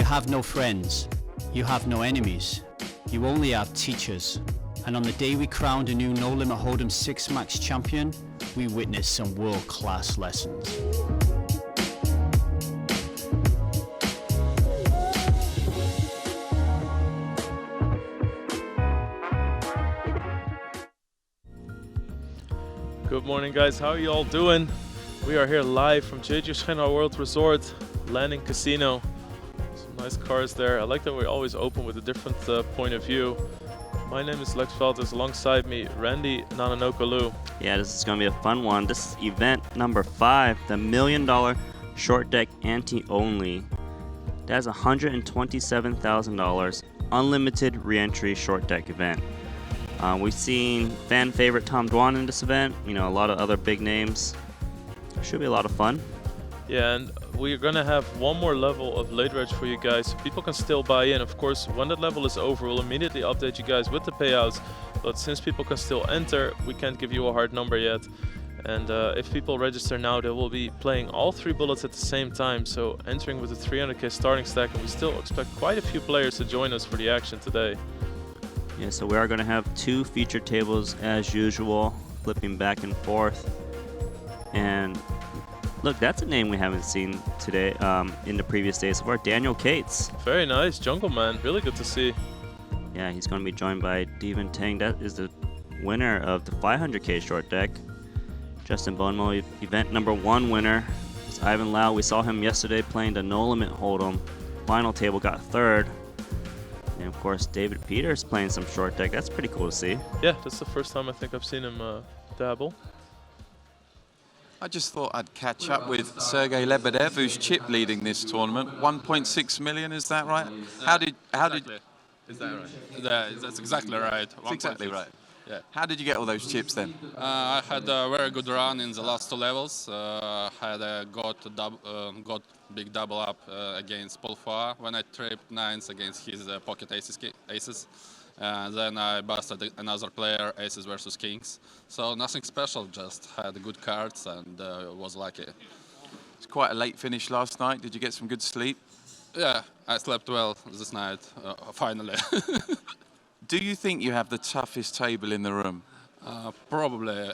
have no friends, you have no enemies, you only have teachers. And on the day we crowned a new No Limit Hold'em 6 Max champion, we witnessed some world-class lessons. Good morning, guys. How are you all doing? We are here live from Jeju Shanghai World Resort, Landing Casino. Some nice cars there. I like that we're always open with a different point of view. My name is Lex Veltes. Alongside me, Randy Nananokolu. Yeah, this is going to be a fun one. This is event number 5, the $1 million short deck Ante-Only. That's $127,000 unlimited re-entry short deck event. We've seen fan favorite Tom Dwan in this event, you know, a lot of other big names. Should be a lot of fun. Yeah, and we're gonna have one more level of late reg for you guys, so people can still buy in. Of course, when that level is over, we'll immediately update you guys with the payouts. But since people can still enter, we can't give you a hard number yet. And if people register now, they will be playing all 3 bullets at the same time. So entering with a 300k starting stack, and we still expect quite a few players to join us for the action today. Yeah, so we are going to have 2 featured tables as usual, flipping back and forth. And look, that's a name we haven't seen today in the previous days so far, Daniel Cates. Very nice, Jungle Man, really good to see. Yeah, he's going to be joined by Devin Tang. That is the winner of the 500k short deck. Justin Bonemo, event number 1 winner. It's Ivan Lau. We saw him yesterday playing the No Limit Hold'em. Final table, got 3rd. And of course, David Peters playing some short deck. That's pretty cool to see. Yeah, that's the first time I think I've seen him dabble. I just thought I'd catch up with Sergey Lebedev, who's chip leading this tournament. 1.6 million, is that right? How did? Is that right? That's exactly right. That's exactly right. Yeah. How did you get all those chips then? I had a very good run in the last 2 levels. Got big double up against Paul Foy when I tripped 9s against his pocket aces. Then I busted another player, aces versus kings. So nothing special, just had good cards and was lucky. It's quite a late finish last night. Did you get some good sleep? Yeah, I slept well this night, finally. Do you think you have the toughest table in the room? Probably.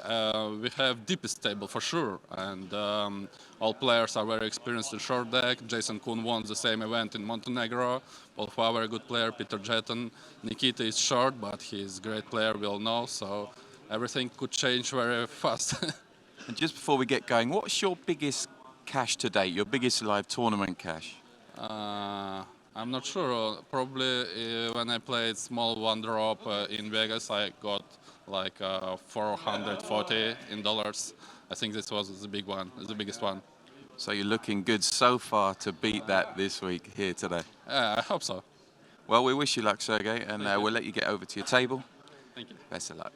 We have deepest table for sure, and all players are very experienced in short deck. Jason Kuhn won the same event in Montenegro. Paul Foy, very good player. Peter Jeton. Nikita is short, but he's a great player, we all know, so everything could change very fast. And just before we get going, what's your biggest cash to date, your biggest live tournament cash? I'm not sure. Probably when I played small 1 drop in Vegas, I got like 440 in dollars. I think this was the big one, the biggest one. So you're looking good so far to beat that this week here today. I hope so. Well, we wish you luck, Sergey, and we'll let you get over to your table. Thank you. Best of luck.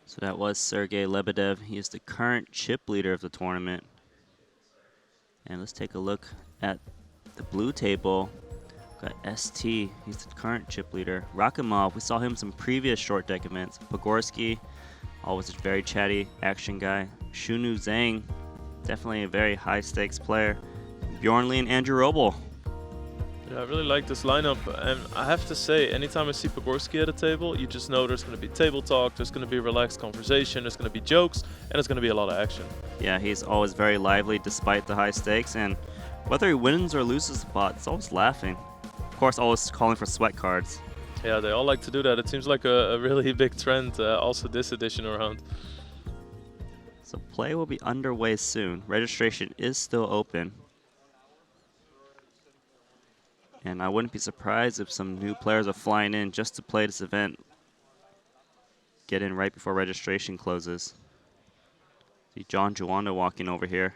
So that was Sergey Lebedev. He is the current chip leader of the tournament. And let's take a look at the blue table. Got ST, he's the current chip leader. Rakimov, we saw him some previous short deck events. Pogorsky, always a very chatty action guy. Shunu Zhang, definitely a very high stakes player. Bjorn Lee and Andrew Roble. Yeah, I really like this lineup, and I have to say, anytime I see Pogorsky at a table, you just know there's going to be table talk, there's going to be relaxed conversation, there's going to be jokes, and there's going to be a lot of action. Yeah, he's always very lively despite the high stakes, and whether he wins or loses the pot, it's always laughing. Of course, always calling for sweat cards. Yeah, they all like to do that. It seems like a really big trend, also this edition around. So play will be underway soon. Registration is still open. And I wouldn't be surprised if some new players are flying in just to play this event. Get in right before registration closes. See John Juanda walking over here.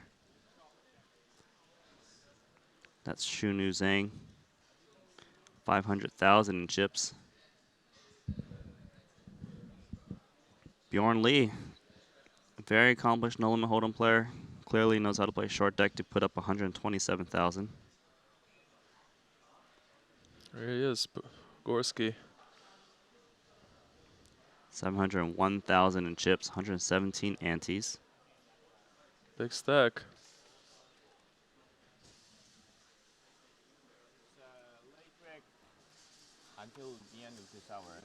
That's Shunu Zhang. 500,000 in chips. Bjorn Lee, a very accomplished No Limit Hold'em player. Clearly knows how to play short deck to put up 127,000. There he is, Gorski. 701,000 in chips, 117 antes. Big stack. until the end of this hour.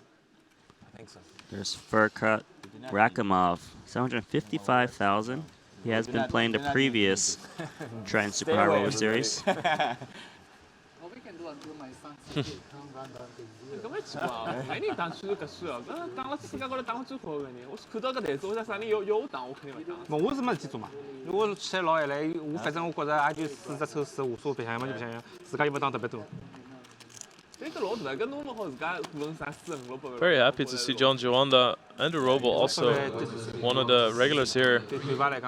I think so. There's Furkat Rakimov, 755,000. He has been playing the previous Triton Super High Roller Series. We can do until my son sees it. 咁樣做啊？哎，你當初個輸啊？咁當了4個嗰當初好嘅呢？我看到個台子，我想啥你有當我肯定會當。我是沒記住嘛，我寫落下來，反正我覺得也就40隻抽10無所謂，想嘛就不想，自家又不當特別多。這個老大跟我們好自家問啥4、5六百。 Very happy to see John Joanda and the Robo also one of the regulars here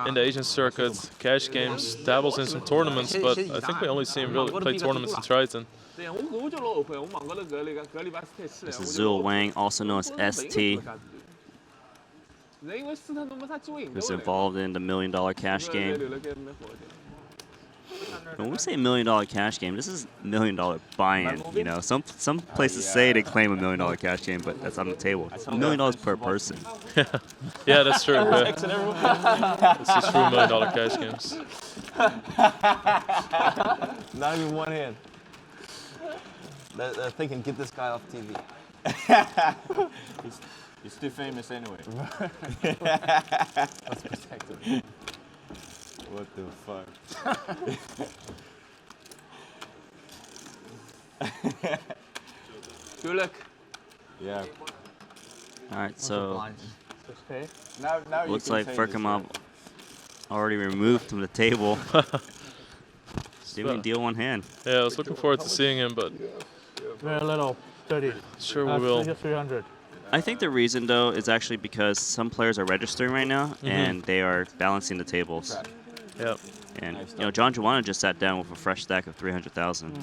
in the Asian circuit. Cash games, dabbles in some tournaments, but I think we only see him really play tournaments in Triton. This is Zul Wang, also known as ST, who's involved in the $1 million cash game. When we say $1 million cash game, this is $1 million buy-in. You know, some places say they claim $1 million cash game, but that's on the table. It's $1 million per person. Yeah, that's true. Yeah. This is true $1 million cash games. Not even one hand. They're thinking, get this guy off TV. He's too famous anyway. Let's protect him. What the fuck? Good luck. Yeah. All right, so Now looks like Furkamov already removed from the table. Didn't even deal one hand. Yeah, I was looking forward to seeing him, but Very little, 30. sure we will. 300. I think the reason, though, is actually because some players are registering right now, and they are balancing the tables. Yep. And, you know, John Joanna just sat down with a fresh stack of 300,000.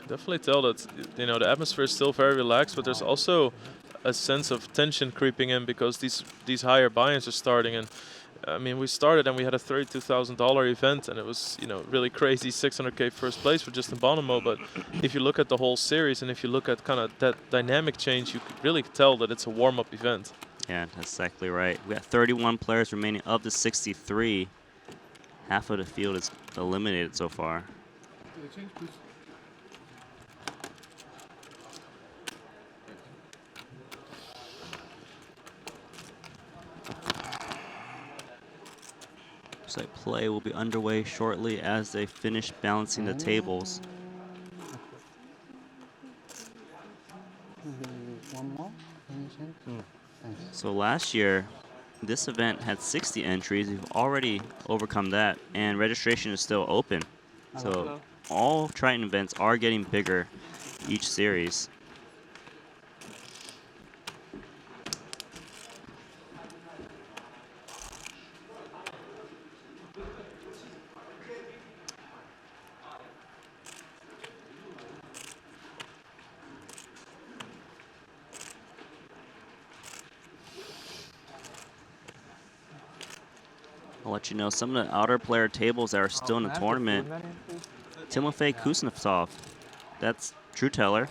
Definitely tell that, you know, the atmosphere is still very relaxed, but there's also a sense of tension creeping in because these higher buy-ins are starting. And I mean, we started and we had a $32,000 event, and it was, you know, really crazy 600K first place for Justin Bonomo. But if you look at the whole series and if you look at kind of that dynamic change, you could really tell that it's a warm-up event. Yeah, that's exactly right. We got 31 players remaining of the 63. Half of the field is eliminated so far. Looks like play will be underway shortly as they finish balancing the tables. One more? So last year, this event had 60 entries. We've already overcome that, and registration is still open. So all Triton events are getting bigger each series. I'll let you know some of the outer player tables that are still in the tournament. Timofey Kuznetsov, that's True Teller.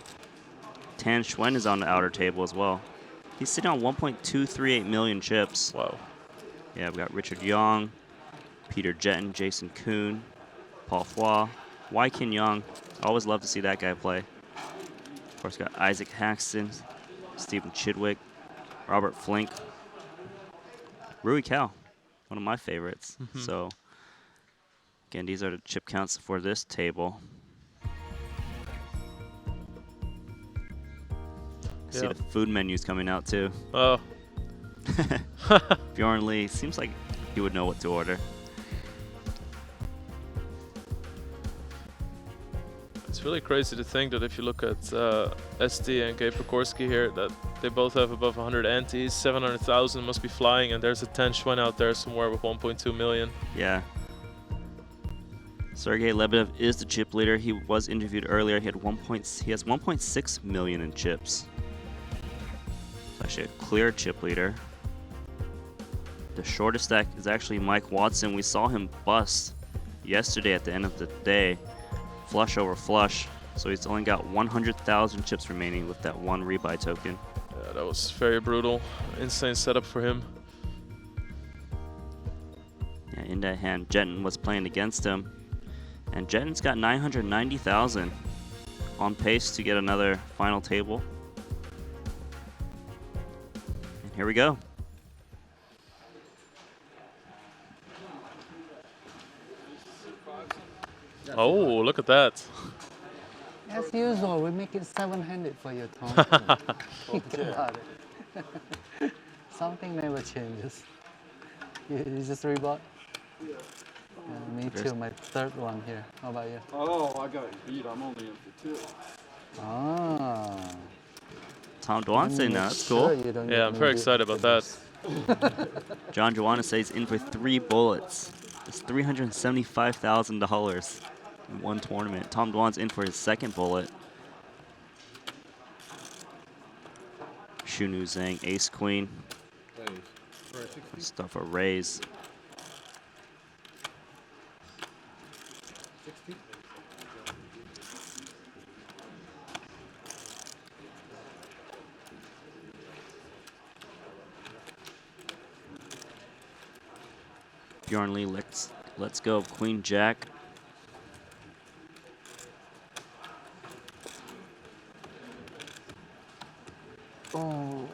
Tan Schwen is on the outer table as well. He's sitting on 1.238 million chips. Wow. Yeah, we got Richard Young, Peter Jetton, Jason Kuhn, Paul Hua, Wai Kin Young. Always love to see that guy play. Of course, got Isaac Haxton, Stephen Chidwick, Robert Flink, Rui Cao, one of my favorites. So, again, these are the chip counts for this table. See the food menus coming out too. Oh. Bjorn Lee seems like he would know what to order. It's really crazy to think that if you look at ST and Gabe Pekorski here, that they both have above 100 antes, 700,000 must be flying, and there's a Tan Schwen out there somewhere with 1.2 million. Yeah. Sergey Lebedev is the chip leader. He was interviewed earlier. He has 1.6 million in chips. It's actually a clear chip leader. The shortest stack is actually Mike Watson. We saw him bust yesterday at the end of the day. Flush over flush. So he's only got 100,000 chips remaining with that one rebuy token. Yeah, that was very brutal. Insane setup for him. And in that hand, Jeton was playing against him. And Jeton's got 990,000 on pace to get another final table. And here we go. Oh, look at that. As usual, we make it seven-handed for you, Tom. Think about it. Something never changes. You just rebought? Yeah, me too, my third one here. How about you? Oh, I got beat. I'm only in for 2. Ah. Tom Dwan saying that. That's cool. Yeah, I'm very excited about that. John Joanna says in for 3 bullets. It's $375,000 in one tournament. Tom Dwan's in for his second bullet. Shunu Zhang, ace queen. Stuff a raise. Bjorn Lee, let's go. Queen Jack. Oh.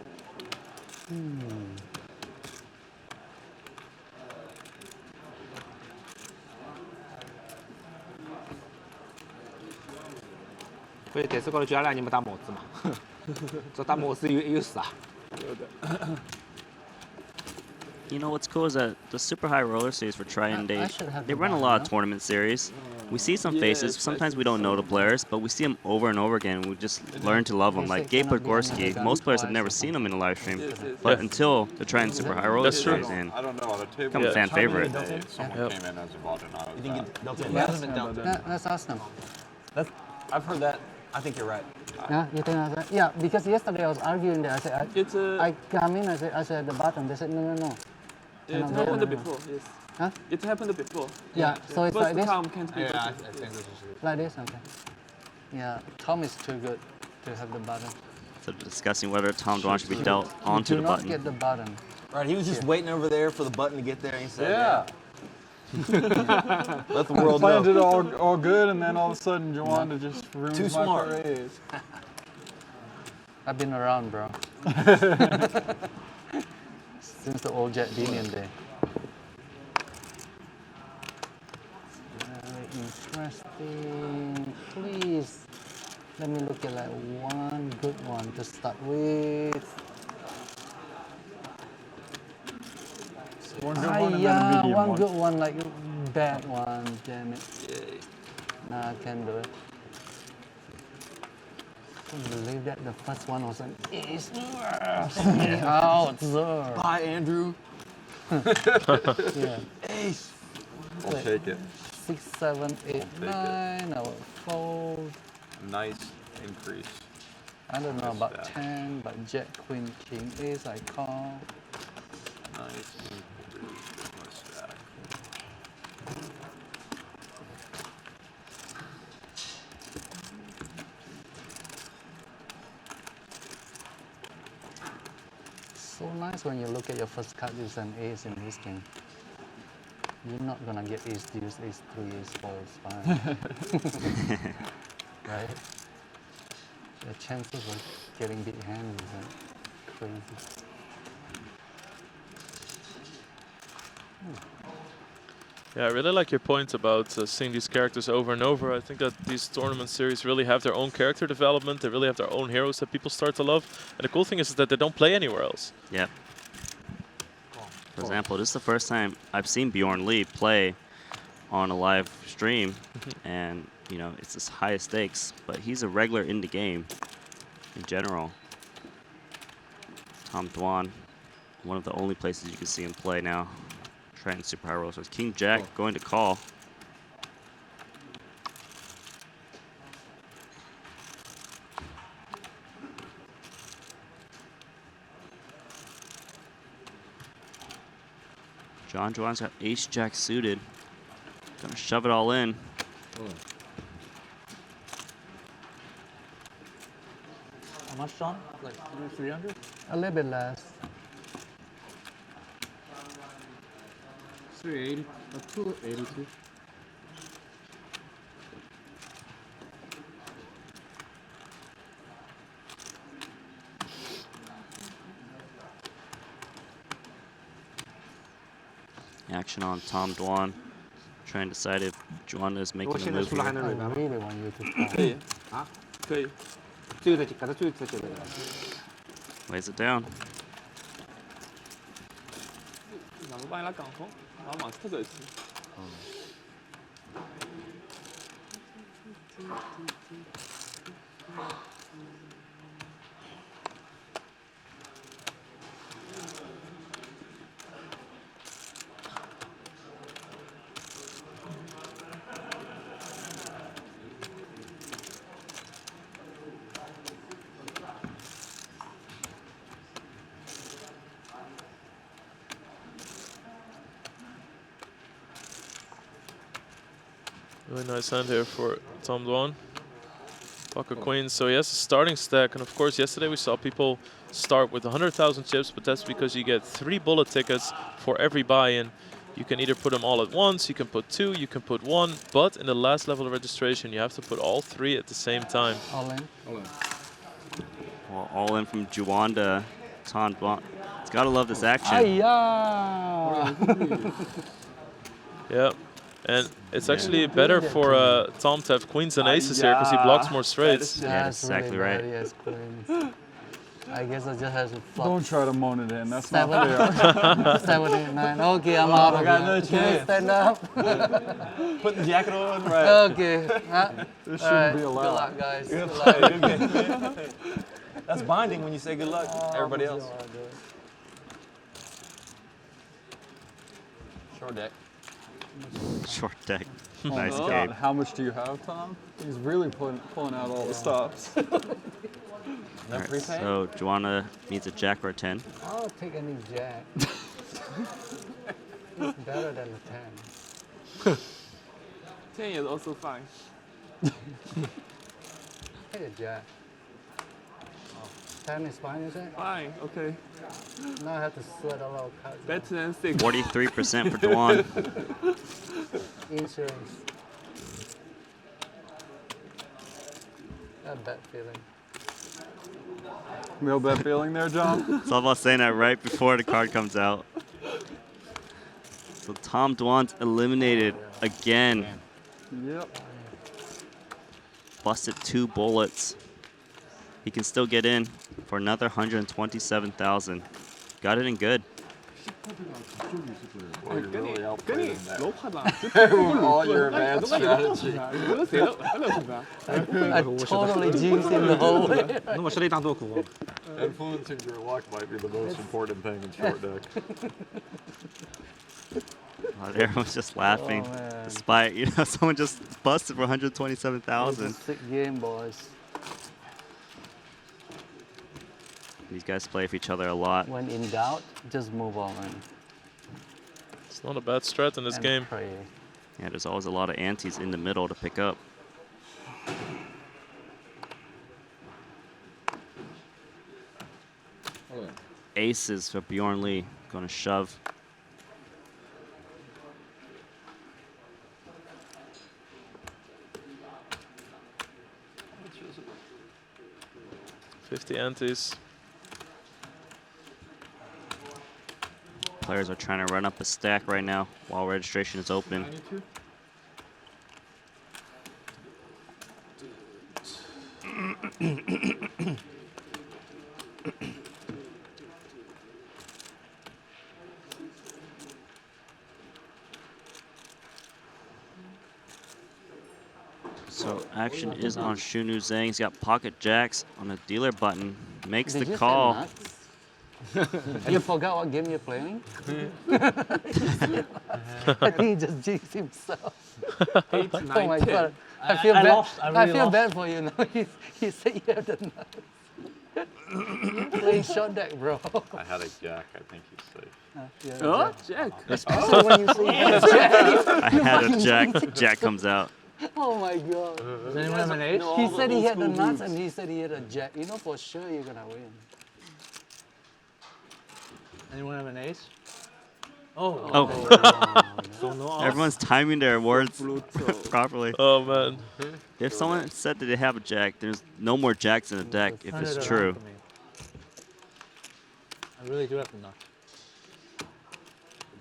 所以这次过来就要来你们打模子嘛，这打模子有事啊。 You know what's cool is that the super high roller series for Triton, they run a lot of tournament series. We see some faces. Sometimes we don't know the players, but we see them over and over again. We just learn to love them. Like Gabe Podgorski, most players have never seen him in a live stream, but until the Triton super high roller series, and become a fan favorite. Someone came in as a bot and I was You think bad. it hasn't been dealt. Let's ask them. I've heard that. I think you're right. Yeah, you think I said? Yeah, because yesterday I was arguing there. I said, I come in, I said at the bottom. They said, no. It happened before, yes. Huh? It happened before. Yeah, so it's First like this? time can't be Yeah, I better. think this is Like this, okay. Yeah, Tom is too good to have the button. So discussing whether Tom Dwan should be dealt onto Do the not button. get the button. right. He was just waiting over there for the button to get there, and he said, Yeah. Let the world Planned know. it all good, and then all of a sudden, Joanna just ruined Too my smart. parade. I've been around, bro. Since the old Jack Dinian day. Very interesting. Please, let me look at like one good one to start with. One good one and then a medium one one. good one, like bad one. Damn it. Nah, I can't do it. I can't believe that the first one was an ace. Out, sir. Bye, Andrew. Yeah. Ace. I'll take it. 6, 7, 8, 9. I will fold. Nice increase. I don't know Nice about stack. 10, but Jack, Queen, King, Ace, I call. Nice increase. Nice stack. So nice when you look at your first card is an ace in this game. You're not gonna get ace deuce, ace 3, ace 4, it's fine. Right? The chances of getting big hands is crazy. Yeah, I really like your point about seeing these characters over and over. I think that these tournament series really have their own character development. They really have their own heroes that people start to love. And the cool thing is that they don't play anywhere else. Yeah. For example, this is the first time I've seen Bjorn Lee play on a live stream, and you know it's his highest stakes. But he's a regular in the game in general. Tom Dwan, one of the only places you can see him play now. Triton Super High Roller. So it's King Jack going to call. John Juan's got Ace Jack suited. Gonna shove it all in. How much, John? Like 300? A little bit less. 380, 282. Action on Tom Dwan. Trying to decide if Juan is making a 现在 move 出了还 here. 能 I 蕊吗？ really want you to 可以 call. 啊，可以。最后再给他最后再接的。 Lays it down. 两个帮你拉港风，然后马斯特个是。Really nice hand here for Tom Dwan. Pocket queens, so he has a starting stack, and of course yesterday we saw people start with 100,000 chips, but that's because you get 3 bullet tickets for every buy-in. You can either put them all at once, you can put 2, you can put 1, but in the last level of registration you have to put all 3 at the same time. All in. Well, all in from Juan to Tom Dwan. It's gotta love this action. Ay-ya! Yeah, and it's actually better for Tom to have queens and aces here because he blocks more straights. Yeah, that's exactly right. Yes, queens. I guess I just have to flop. Don't try to moan it in. That's not 7, fair. 7, 8, 9. Okay, I'm out of got here. no Can I chance. stand up? Put the jacket on, right? Okay. Huh? This All right. shouldn't be Good allowed. luck, guys. Good Good luck. luck. Good game. That's binding when you say good luck. Everybody else. Short deck. Short deck. Oh Nice my game. God. How much do you have, Tom? He's really pulling out all the stops. No Alright, prepay? so Joanna needs a jack or a 10. I'll take any jack. It's better than a 10. 10 is also fine. Take a jack. 10 is fine, is it? Fine, okay. Now I have to sweat a lot of cards. Better than 6. 43% for Dwan. Insurance. A bad feeling. Real bad feeling there, John? It's all about saying that right before the card comes out. So Tom Dwan's eliminated again. Yep. Busted 2 bullets. He can still get in for another 127,000. Got it in good.跟你楼帕长， All your advanced strategy. 你们谁乐是吧？ I totally jinxed him the whole way. 那我实力当做苦。 Influencing your luck might be the most important thing in short deck. Everyone's just laughing, Oh, man. despite someone just busted for It's a 127,000. sick game, boys. These guys play for each other a lot. When in doubt, just move on It's not a bad strat in this and game. pray. Yeah, there's always a lot of antes in the middle to pick up. Aces for Bjorn Lee, gonna shove. $50 antes. Players are trying to run up a stack right now while registration is open. 92. So action is on Shunu Zhang. He's got pocket jacks on the dealer button. Makes Did the you say call. nuts? You forgot what game you're playing? I think he just jinxed himself. 8, 9, Oh my 10. god. I feel I bad. lost. I really feel lost. bad for you now. He said you have the nuts. Playing short deck, bro. I had a jack. I think he's safe. Yeah, Oh, Jack. Jack. Especially when you say you have a jack. I had a jack. Jack comes out. Oh my god. Does anyone have an ace? He said he had the nuts and he said he had a jack. You know for sure you're gonna win. Anyone have an ace? Oh. So no Everyone's timing their words properly. Oh man. If someone said that they have a jack, there's no more jacks in the deck if Turn it's it around true. for me. I really do have to knock.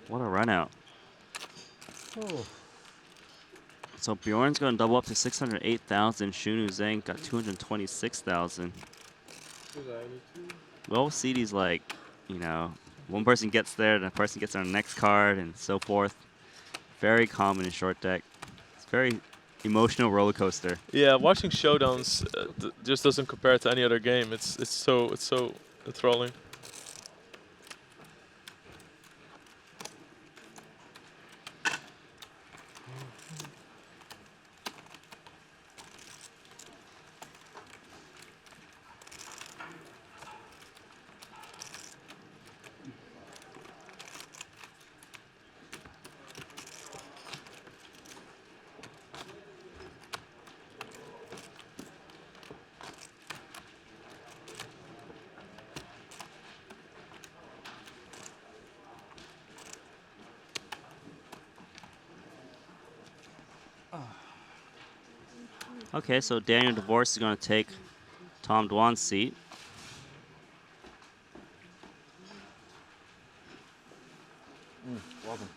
What a run out. Oh. So Bjorn's going to double up to 608,000. Shunu Zhang got 226,000. We'll see these, like, you know, one person gets there, the person gets on the next card, and so forth. Very common in short deck. It's very emotional roller coaster. Yeah, watching showdowns just doesn't compare to any other game. It's so enthralling. Okay, so Daniel Divorce is going to take Tom Dwan's seat. Welcome.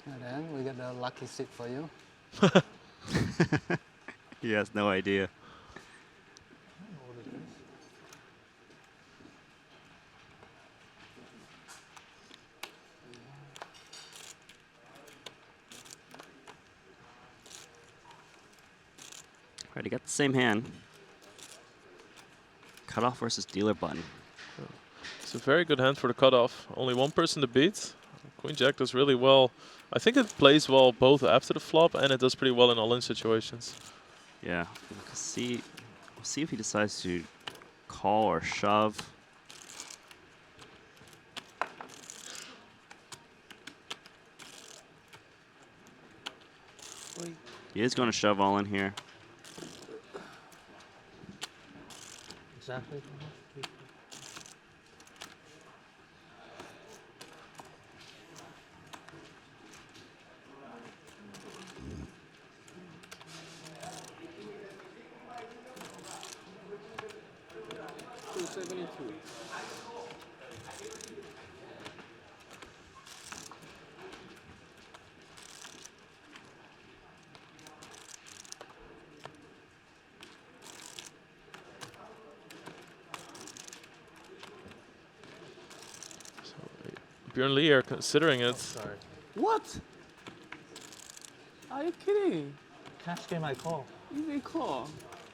And then we got the lucky seat for you. He has no idea. Right, he got the same hand. Cutoff versus dealer button. It's a very good hand for the cutoff. Only one person to beat. Queen Jack does really well. I think it plays well both after the flop and it does pretty well in all-in situations. Yeah, we'll see if he decides to call or shove. He is going to shove all in here. Exactly. Bjorn Lee are considering it. Sorry. What? Are you kidding? Cash game I call. Easy call.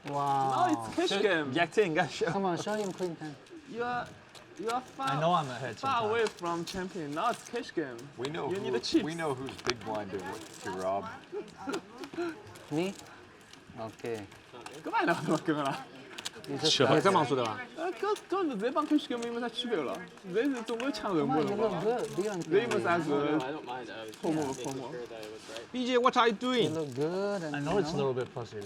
Wow. Now it's cash game. Jack 10, guys. Come on, show him Queen 10. You are far, I know I'm ahead far sometimes. away from champion. Now it's cash game. We know You need who, the chips. we know who's big blind to rob. Me? Okay. 干嘛呢？干嘛呢？你是 Sure. 你这么说的吧？根本直接帮 cash game 没啥区别了。人是总归抢人 Come 物 on, 的 you 嘛 look。good. Be on 人没啥 camera. 子泡沫泡沫。 BJ, what are you You doing? look good. And I know it's a little bit pussy.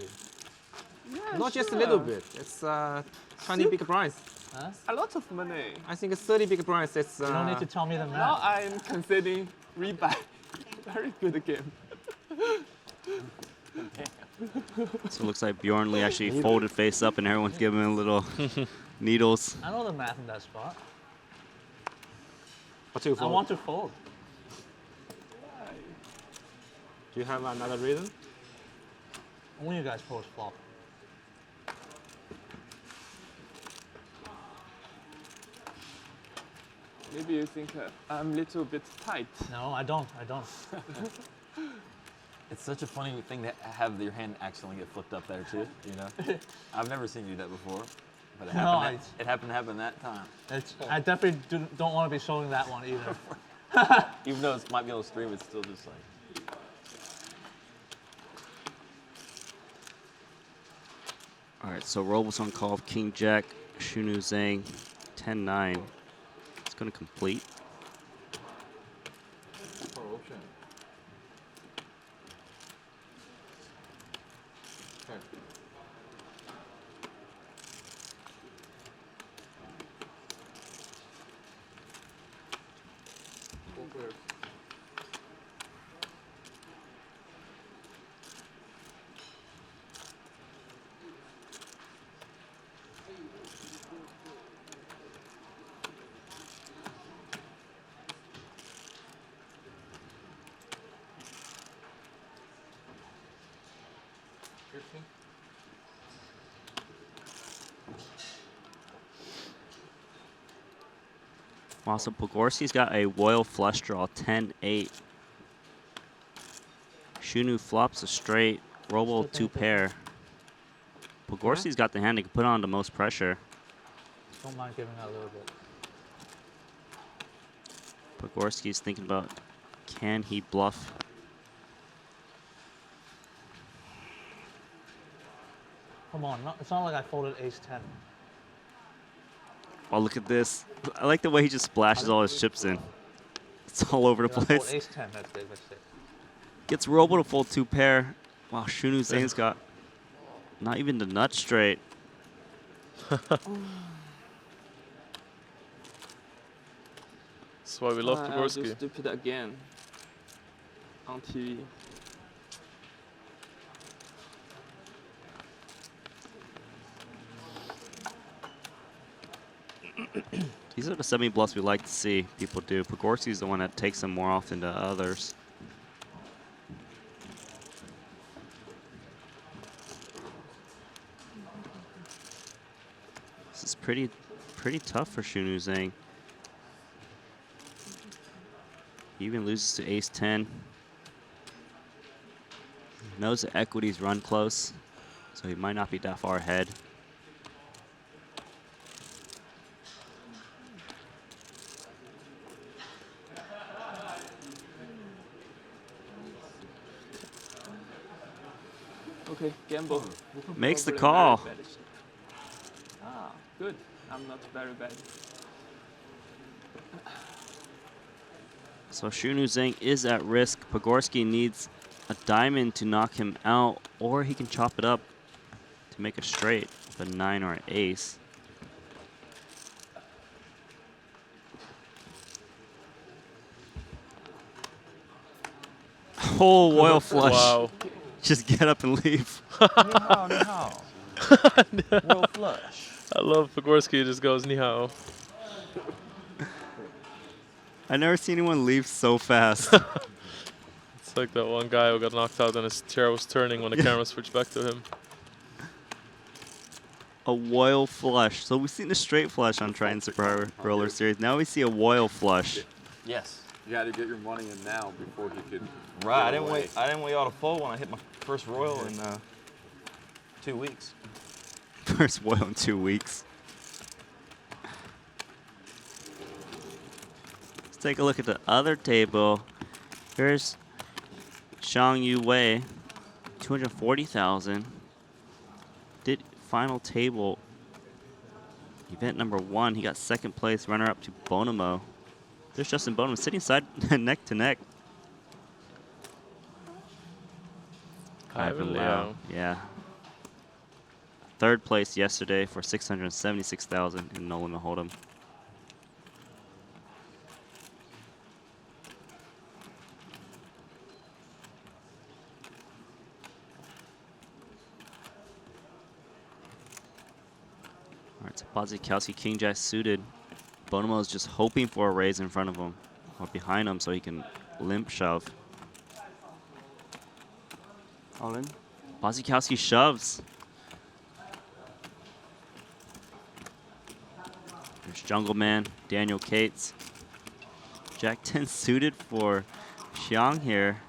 Not just a little bit. It's 20 big prize. Huh? A lot of money. I think 30 big prize. It's You don't need to tell me the Now math. I'm considering rebuy. Very good game. So it looks like Bjorn Lee actually folded face up and everyone's giving him little needles. I know the math in that spot. What do you I fold? want to fold. Do you have another reason? Only you guys post flop. Maybe you think I'm a little bit tight. No, I don't. I don't. It's such a funny thing to have your hand accidentally get flipped up there too, you know? I've never seen you do that before, but it No, happened, it happened to happen that time. I definitely don't want to be showing that one either. Even though it might be on stream, it's still just like... All right, so Robles on call of King Jack, Shunu Zhang, 10-9. It's going to complete. Wow, so Pogorski's got a royal flush draw, 10-8. Shunu flops a straight, Robo 2 pair. Pogorski's got the hand that can put on the most pressure. Don't mind giving out a little bit. Pogorski's thinking about, can he bluff? Come on, it's not like I folded ace-10. Oh, look at this. I like the way he just splashes all his chips in. It's all over the place. Ace-10, that's big, that's it. Gets Robo to fold 2 pair. Wow, Shunu Zane's got not even the nut straight. That's why we love I'll Pogorski. do stupid again. On TV. These are the semi-bluffs we like to see people do. Pogorski's the one that takes them more often than others. This is pretty tough for Shunu Zhang. He even loses to ace-10. Knows the equities run close, so he might not be that far ahead. Okay, gamble. Makes the Probably call. very bad. Ah, good. I'm not very bad. So Shunu Zhang is at risk. Pogorski needs a diamond to knock him out, or he can chop it up to make it straight with a 9 or an ace. Oh, royal flush. Wow. Just get up and leave. Ni hao. Royal flush. I love Pogorski, just goes ni hao. I never seen anyone leave so fast. It's like that one guy who got knocked out and his chair was turning when the camera switched back to him. A royal flush. So we've seen the straight flush on Triton Super Roller Series. Now we see a royal flush. Yes. You got to get your money in now before he could. Right. I didn't wait all to fold when I hit my first royal in 2 weeks. First royal in 2 weeks. Let's take a look at the other table. Here's Xiang Yu Wei, 240,000. Did final table, event number 1. He got second place, runner up to Bonomo. There's Justin Bonomo sitting side neck to neck. Ivan Liao. Yeah. Third place yesterday for 676,000 in No Limit Hold'em. All right, so Bazikowski, King Jack suited. Bonomo is just hoping for a raise in front of him or behind him so he can limp shove. All in. Bazikowski shoves. There's Jungle Man, Daniel Cates. Jack 10 suited for Xiang here.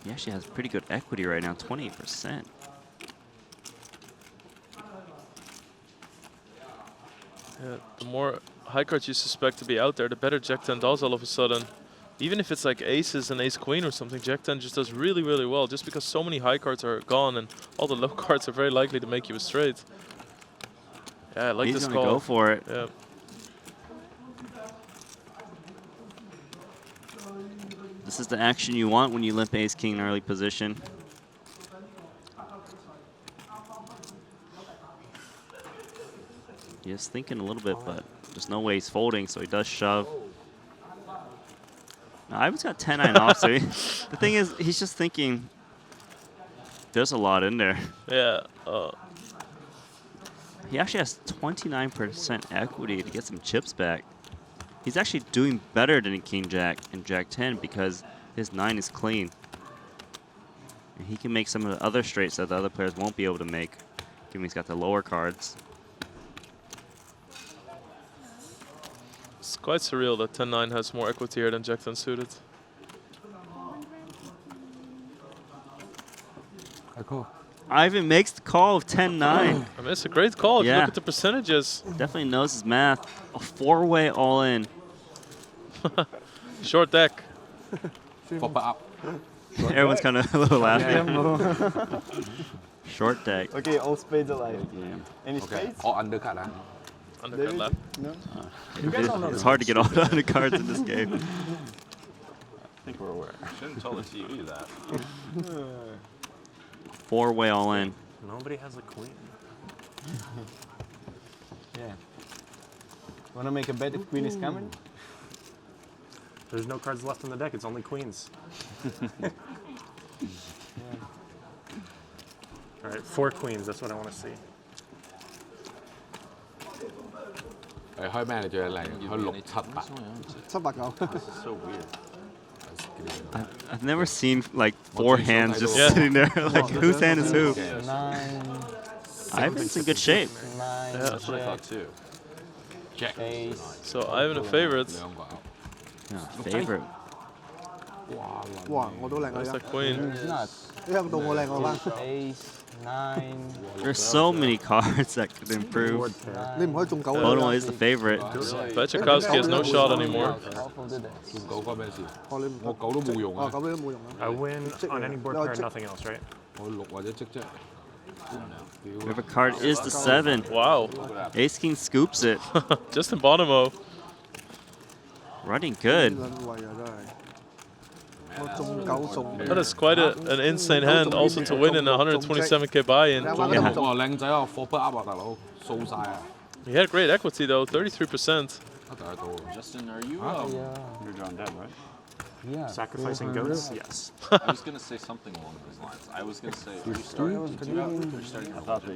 He actually has pretty good equity right now, 28%. Yeah, the more high cards you suspect to be out there, the better Jack 10 does all of a sudden. Even if it's like aces and ace queen or something, Jack 10 just does really, really well just because so many high cards are gone and all the low cards are very likely to make you a straight. Yeah, I like He's this gonna call. go for it. Yeah. This is the action you want when you limp ace king in early position. He's thinking a little bit, but there's no way he's folding, so he does shove. Now, Ivan's got 10-9 off, so the thing is, he's just thinking there's a lot in there. Yeah. He actually has 29% equity to get some chips back. He's actually doing better than King Jack and Jack 10 because his 9 is clean. And he can make some of the other straights that the other players won't be able to make, given he's got the lower cards. It's quite surreal that 10-9 has more equity here than Jack 10 suited. Ivan makes the call of 10-9. I mean, it's a great call if you Yeah. look at the percentages. Definitely knows his math. A 4-way all-in. Short deck. Everyone's kind of a little laughing. Short deck. Okay, all spades alive. Any spades? Or undercut, huh? Undercut left. No. It's hard to get all the undercards in this game. I think we're aware. Shouldn't tell the TV that. 4-way all-in. Nobody has a queen. Yeah. Wanna make a bet if queen is coming? There's no cards left in the deck. It's only queens. All right, 4 queens. That's what I want to see. 開咩？你最靚，開6、7、8。7、8、9。This is so weird. I've never seen like 4 hands just sitting there. Like whose hand is who? 9. Ivan's in good shape. 9. That's what I thought too. Jack. So Ivan a favorite. Yeah, favorite. 哇，我都靚 That's 啊！ a queen. It's nuts. 一到我靚我啦。 Ace, 9. There's so many cards that could improve. 你唔可以中9 Bono is the favorite. Bet Tchaikovsky has no shot anymore. Half of the deck. 9關咩事？哦，你唔我9都冇用哦啊！ 9你都冇用啊！ I win on any board pair, nothing else, right? 我6或者積啫。 Favorite card is the 7. Wow. Ace King scoops it. Justin Bonomo. Running good. 兩位啊真係，我中9中。 That is quite an insane hand also to win in a 127k buy-in. 我話靚仔啊，貨不噏啊，大佬，掃晒啊！ He had great equity though, 33%. Justin, are you? You're John Dead, right? Yeah. Sacrificing goats? Yes. I was gonna say something along those lines. I was gonna say, are you starting? You're starting. I thought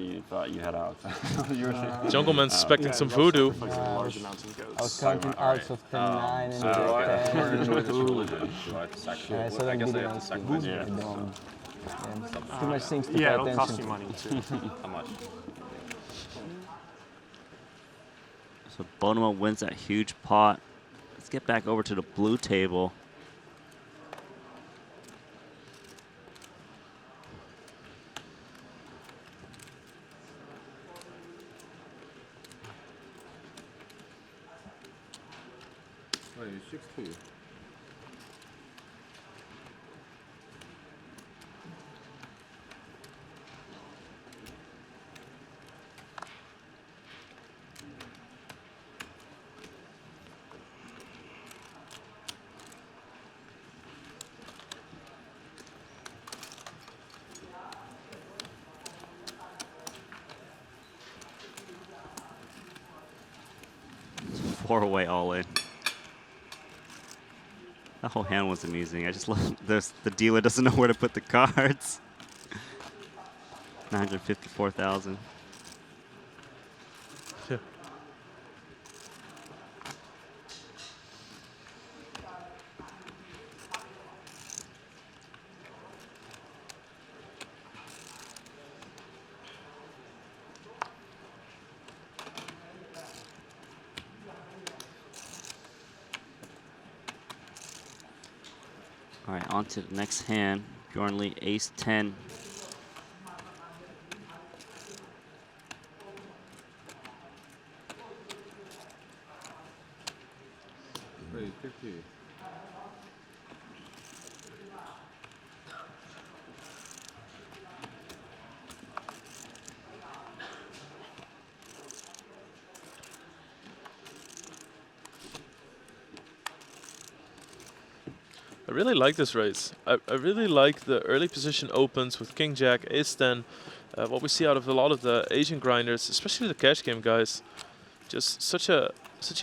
you had out. Jungleman suspecting some voodoo. Large amounts of goats. I was counting outs of 10, 9, and 10. Yeah, so I guess I then have to sacrifice. Too much things to Yeah, pay it'll cost attention you to. money too. How much? So Bonomo wins that huge pot. Let's get back over to the blue table. Wait, 6-2. Four-way all-in. That whole hand was amusing. I just love the dealer doesn't know where to put the cards. 954,000. Yeah. All right, on to the next hand. Bjorn Lee, ace 10. Wait, 50. I really like this race. I really like the early position opens with King Jack, Ace 10. What we see out of a lot of the Asian grinders, especially the cash game guys. Just such a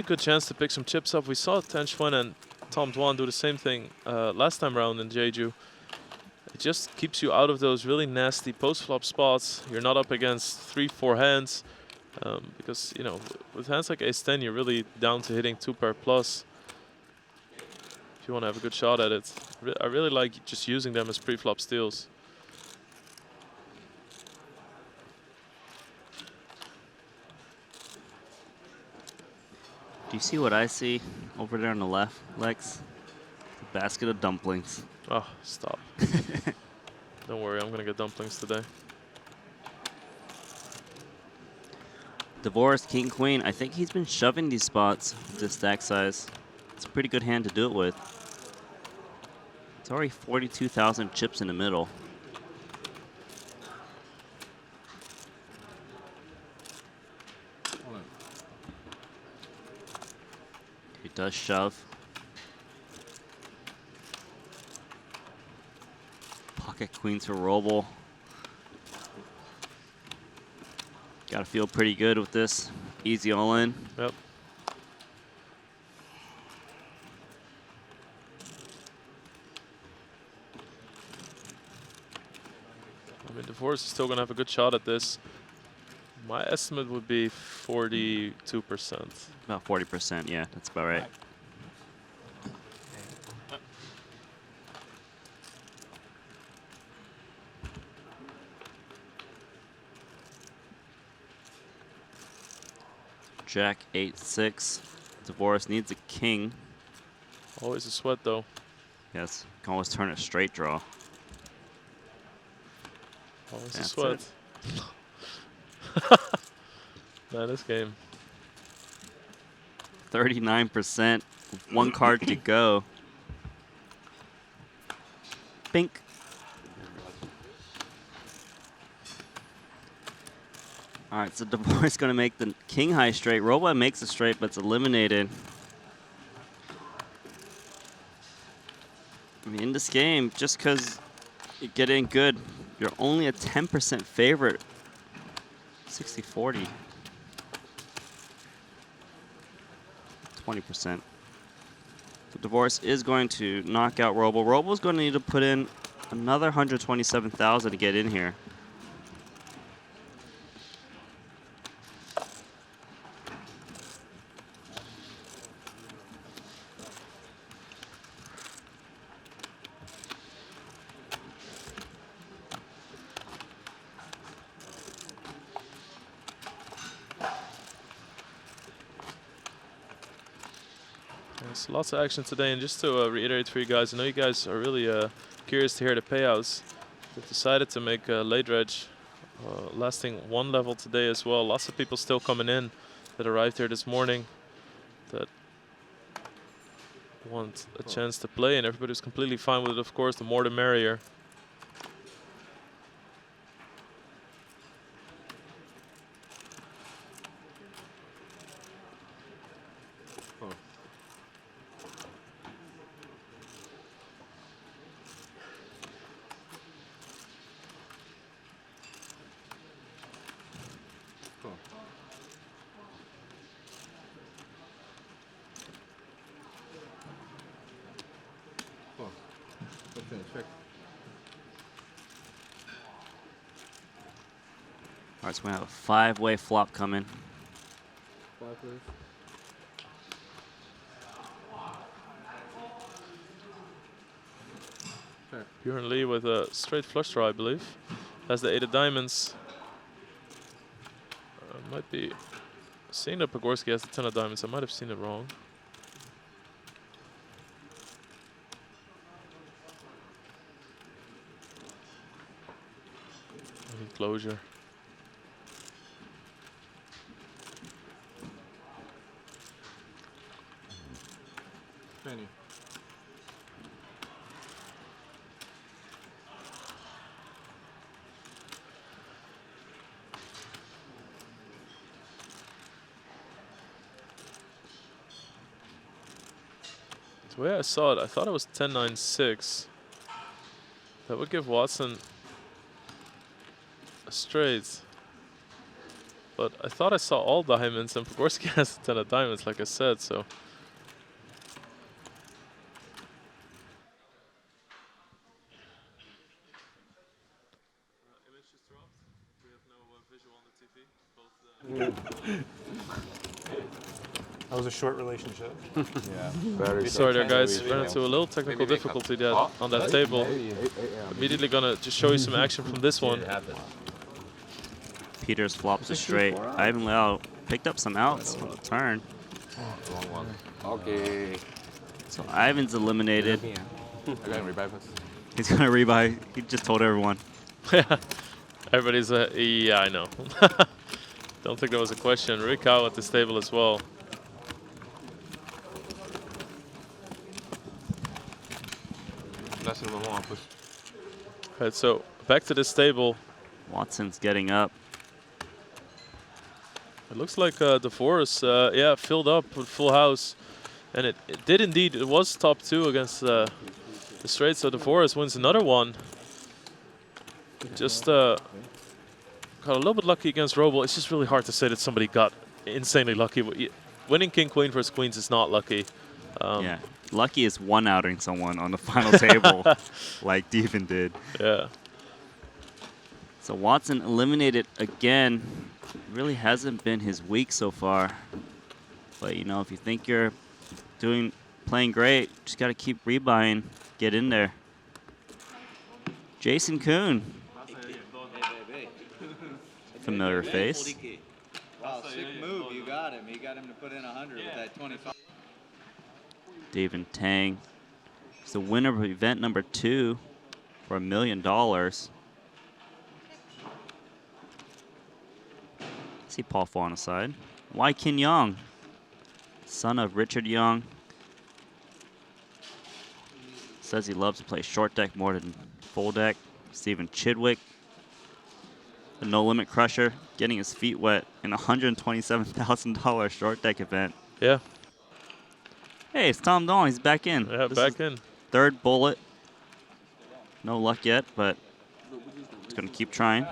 good chance to pick some chips up. We saw Tan Xuan and Tom Dwan do the same thing last time around in Jeju. It just keeps you out of those really nasty post-flop spots. You're not up against 3-4 hands. Because, you know, with hands like Ace 10, you're really down to hitting 2-pair plus. If you want to have a good shot at it. I really like just using them as pre-flop steals. Do you see what I see over there on the left, Lex? A basket of dumplings. Oh, stop. Don't worry, I'm going to get dumplings today. Divorce, king, queen. I think he's been shoving these spots with this stack size. It's a pretty good hand to do it with. It's already 42,000 chips in the middle. He does shove. Pocket queen to roble. Gotta feel pretty good with this. Easy all in. Yep. I mean, Divorce is still gonna have a good shot at this. My estimate would be 42%. About 40%, yeah, that's about right. Jack 8-6. Divorce needs a king. Always a sweat though. Yes, can always turn a straight draw. Always That's a sweat. Man, this game. 39%. One card to go. Bink. All right, so Divorce going to make the king high straight. Robo makes a straight, but it's eliminated. I mean, in this game, just because you get in good, you're only a 10% favorite. 60-40. 20%. So Divorce is going to knock out Robo. Robo's going to need to put in another 127,000 to get in here. There's lots of action today, and just to reiterate for you guys, I know you guys are really curious to hear the payouts. We've decided to make late reg lasting one level today as well. Lots of people still coming in that arrived here this morning that want a chance to play, and everybody's completely fine with it, of course. The more the merrier. All right, so we have a 5-way flop coming. Bjorn Lee with a straight flush draw, I believe. Has the 8 of diamonds. Might be seeing that Pogorski has the 10 of diamonds. I might have seen it wrong. I need closure. Penny. The way I saw it, I thought it was 10-9-6. That would give Watson a straight. But I thought I saw all diamonds, and Pogorski has a 10 of diamonds, like I said, so. That was a short relationship. Yeah, very Sorry there, guys. Ran into a little technical difficulty there on that table. Immediately gonna just show you some action from this one. Peters flops a straight. Ivan Lau picked up some outs on the turn. Wrong one. Okay. So Ivan's eliminated. I got revive us. He's gonna rebuy. He just told everyone. Everybody's yeah, I know. Don't think there was a question. Rikao at this table as well. Alright, so back to this table. Watson's getting up. It looks like the forest, yeah, filled up with full house. And it did indeed. It was top 2 against the straight, so the forest wins another one. Just got a little bit lucky against Roble. It's just really hard to say that somebody got insanely lucky. Winning King Queen versus Queens is not lucky. Yeah, lucky is one-outing someone on the final table, like Devin did. Yeah. So Watson eliminated again. Really hasn't been his week so far. But you know, if you think you're playing great, just got to keep rebuying, get in there. Jason Kuhn. Familiar face. Wow, sick move. You got him. You got him to put in 100 with that 25. David Tang. He's the winner of event number 2 for $1 million. See Paul fall on the side. Wai Kin Young, son of Richard Young. Says he loves to play short deck more than full deck. Stephen Chidwick, the No Limit Crusher, getting his feet wet in a $127,000 short deck event. Yeah. Hey, it's Tom Dawn. He's back in. Yeah, back in. 3rd bullet. No luck yet, but he's going to keep trying.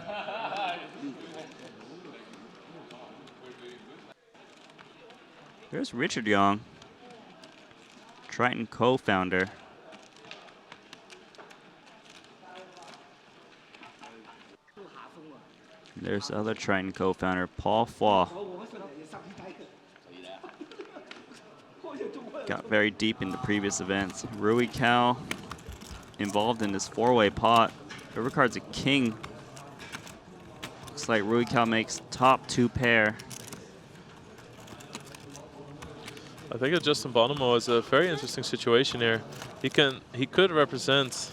There's Richard Young, Triton co-founder. There's other Triton co-founder, Paul Flaw. Got very deep in the previous events. Rui Cal involved in this 4-way pot. River card's a king. Looks like Rui Cal makes top 2 pair. I think that Justin Bonomo is a very interesting situation here. He could represent.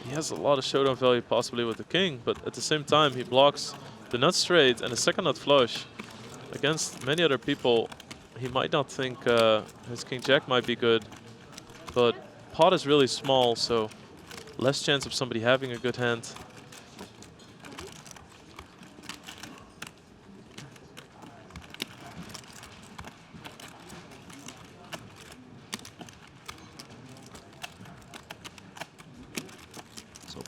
He has a lot of showdown value possibly with the king, but at the same time he blocks the nut straight and the second nut flush. Against many other people, he might not think his king jack might be good, but pot is really small, so less chance of somebody having a good hand.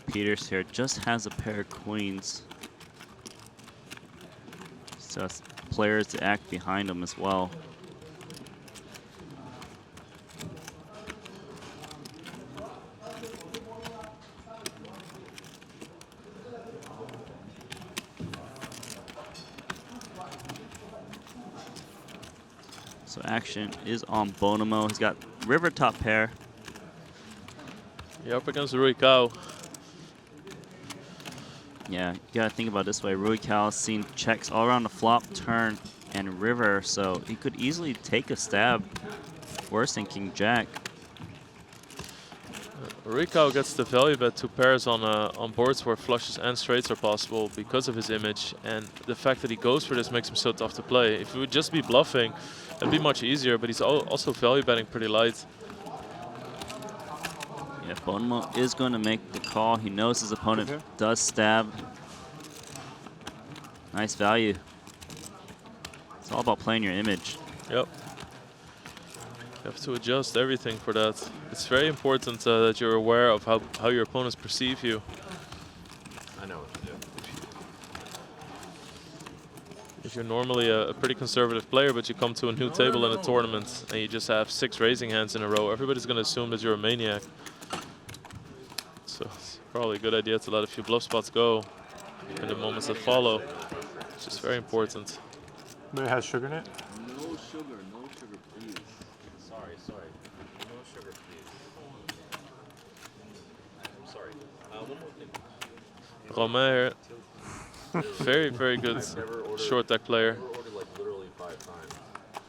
Peters here just has a pair of queens. So has players to act behind him as well. So action is on Bonomo. He's got river top pair. Yeah, up against Rui Cao. Yeah, you gotta think about it this way. Rui Cal's seen checks all around the flop, turn, and river, so he could easily take a stab worse than King Jack. Rui Cao gets the value bet 2 pairs on boards where flushes and straights are possible because of his image, and the fact that he goes for this makes him so tough to play. If he would just be bluffing, it'd be much easier, but he's also value betting pretty light. Yeah, Bonomo is going to make the call. He knows his opponent does stab. Nice value. It's all about playing your image. Yep. You have to adjust everything for that. It's very important that you're aware of how your opponents perceive you. I know what to do. If you're normally a pretty conservative player, but you come to a new table in a tournament and you just have 6 raising hands in a row, everybody's going to assume that you're a maniac. So it's probably a good idea to let a few bluff spots go in the moments that follow. It's just very important. But it has sugar in it? No sugar, please. Sorry. No sugar, please. I'm sorry. One more thing. Romain here. Very, very good short deck player. Ordered like literally 5 times.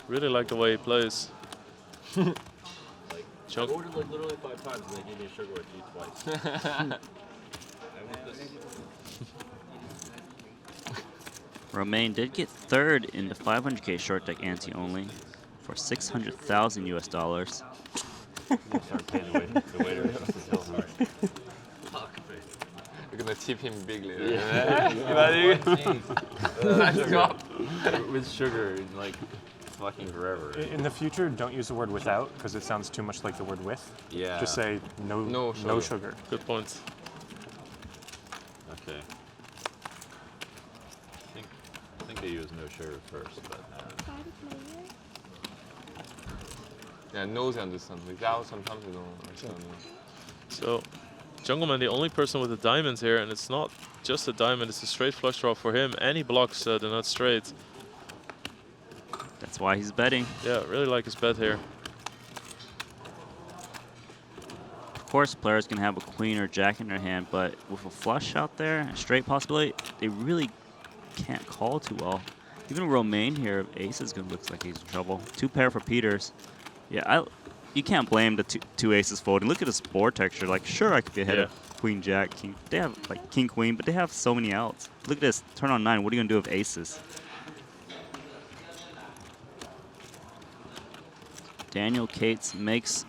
Really like the way he plays. I ordered like literally 5 times and they gave me a sugar with tea twice. I want this. Romain did get third in the 500K short deck Ante-Only for 600,000 US dollars. Start paying the waiter. You're gonna tip him big later. With sugar, like fucking forever. In the future, don't use the word without because it sounds too much like the word with. Yeah. Just say no sugar. Good point. Okay. I think they use no sugar first, but. Yeah, knows understand. Without, sometimes you don't understand. So, Jungleman, the only person with the diamonds here, and it's not just a diamond, it's a straight flush draw for him, and he blocks the nut straight. That's why he's betting. Yeah, really like his bet here. Of course, players can have a queen or jack in their hand, but with a flush out there, a straight possibility, they really can't call too well. Even Romain here, ace is gonna look like he's in trouble. 2 pair for Peters. Yeah, you can't blame the two aces folding. Look at his board texture. Like, sure, I could be ahead of queen, jack, king. They have like king, queen, but they have so many outs. Look at this. Turn on 9. What are you gonna do with aces? Daniel Cates makes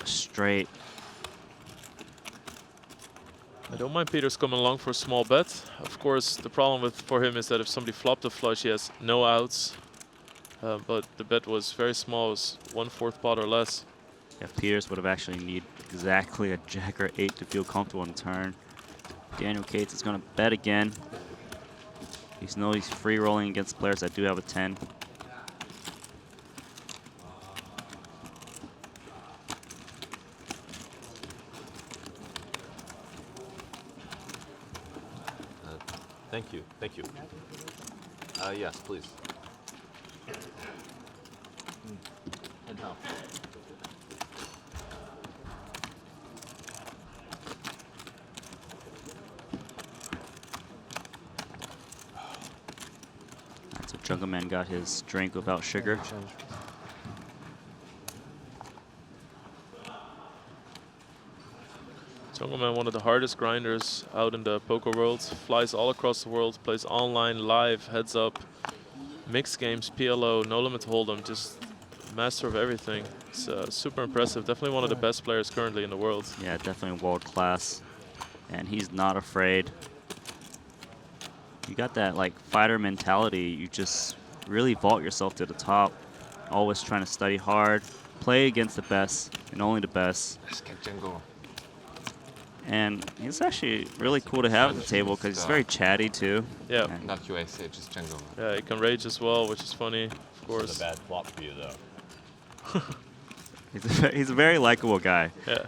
a straight. I don't mind Peters coming along for a small bet. Of course, the problem for him is that if somebody flopped a flush, he has no outs. But the bet was very small, it was 1/4 pot or less. Yeah, Peters would have actually need exactly a jack or 8 to feel comfortable on the turn. Daniel Cates is going to bet again. He's free rolling against players that do have a 10. Thank you. Thank you. Yes, please. Head down. So Jungleman got his drink without sugar. Jungleman, one of the hardest grinders out in the poker world, flies all across the world, plays online, live, heads up, mixed games, PLO, no limit hold'em, just master of everything. It's super impressive. Definitely one of the best players currently in the world. Yeah, definitely world class. And he's not afraid. You got that like fighter mentality. You just really vault yourself to the top. Always trying to study hard, play against the best and only the best. Let's get Django. And he's actually really cool to have at the table because he's very chatty too. Yeah. And Not USA, just Django. Yeah, he can rage as well, which is funny, of course. It's a bad flop for you, though. he's a very likable guy. Yeah.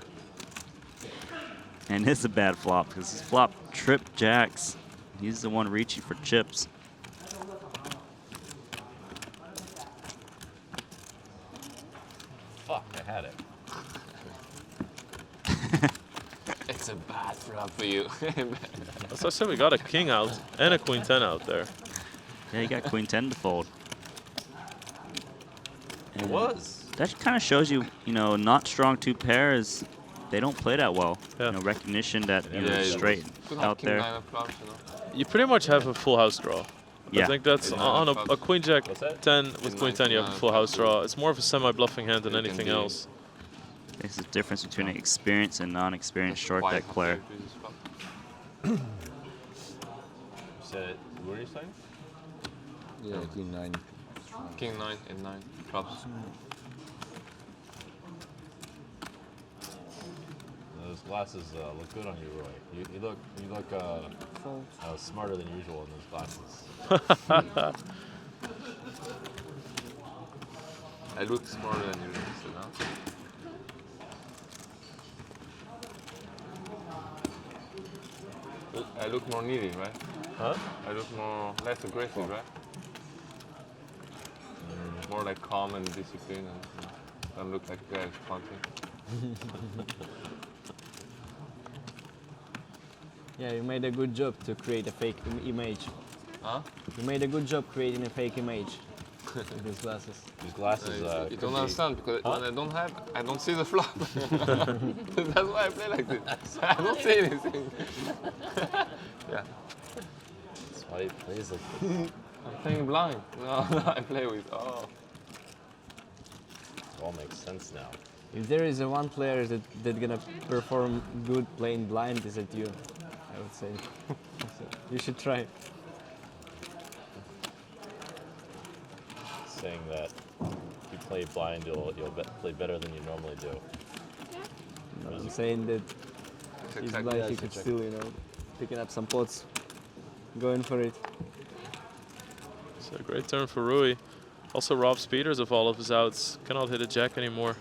And it's a bad flop because he's flopped trip jacks. He's the one reaching for chips. Fuck, I had it. It's a bad flop for you. As I said, we got a king out and a queen 10 out there. Yeah, you got queen 10 to fold. It was. That kind of shows you, not strong 2 pairs. They don't play that well. Yeah. Recognition that straight out there. You pretty much have a full house draw. Yeah. I think that's on a queen jack 10 with queen 10. You have a full house draw. It's more of a semi-bluffing hand than anything else. There's a difference between an experienced and non-experienced short deck player. You said, what are you saying? Yeah, queen 9. King 9 and 9 clubs. Those glasses look good on you, Roy. You look smarter than usual in those glasses. I look smarter than you, so now. I look more needy, right? Huh? I look less aggressive, right? More like calm and disciplined, and don't look like guys punting. Yeah, you made a good job to create a fake image. Huh? You made a good job creating a fake image. With his glasses. These glasses. You don't understand because when I don't have, I don't see the flop. That's why I play like this. I don't see anything. Yeah. That's why he plays like this. I'm playing blind. No, I play with. Oh. It all makes sense now. If there is a one player that gonna perform good playing blind, is it you? I would say. So you should try. Saying that if you play blind, you'll play better than you normally do. No, I'm saying that he's blind, he could still, you know, picking up some pots, going for it. It's a great turn for Rui. Also robs Peters of all of his outs. Cannot hit a jack anymore.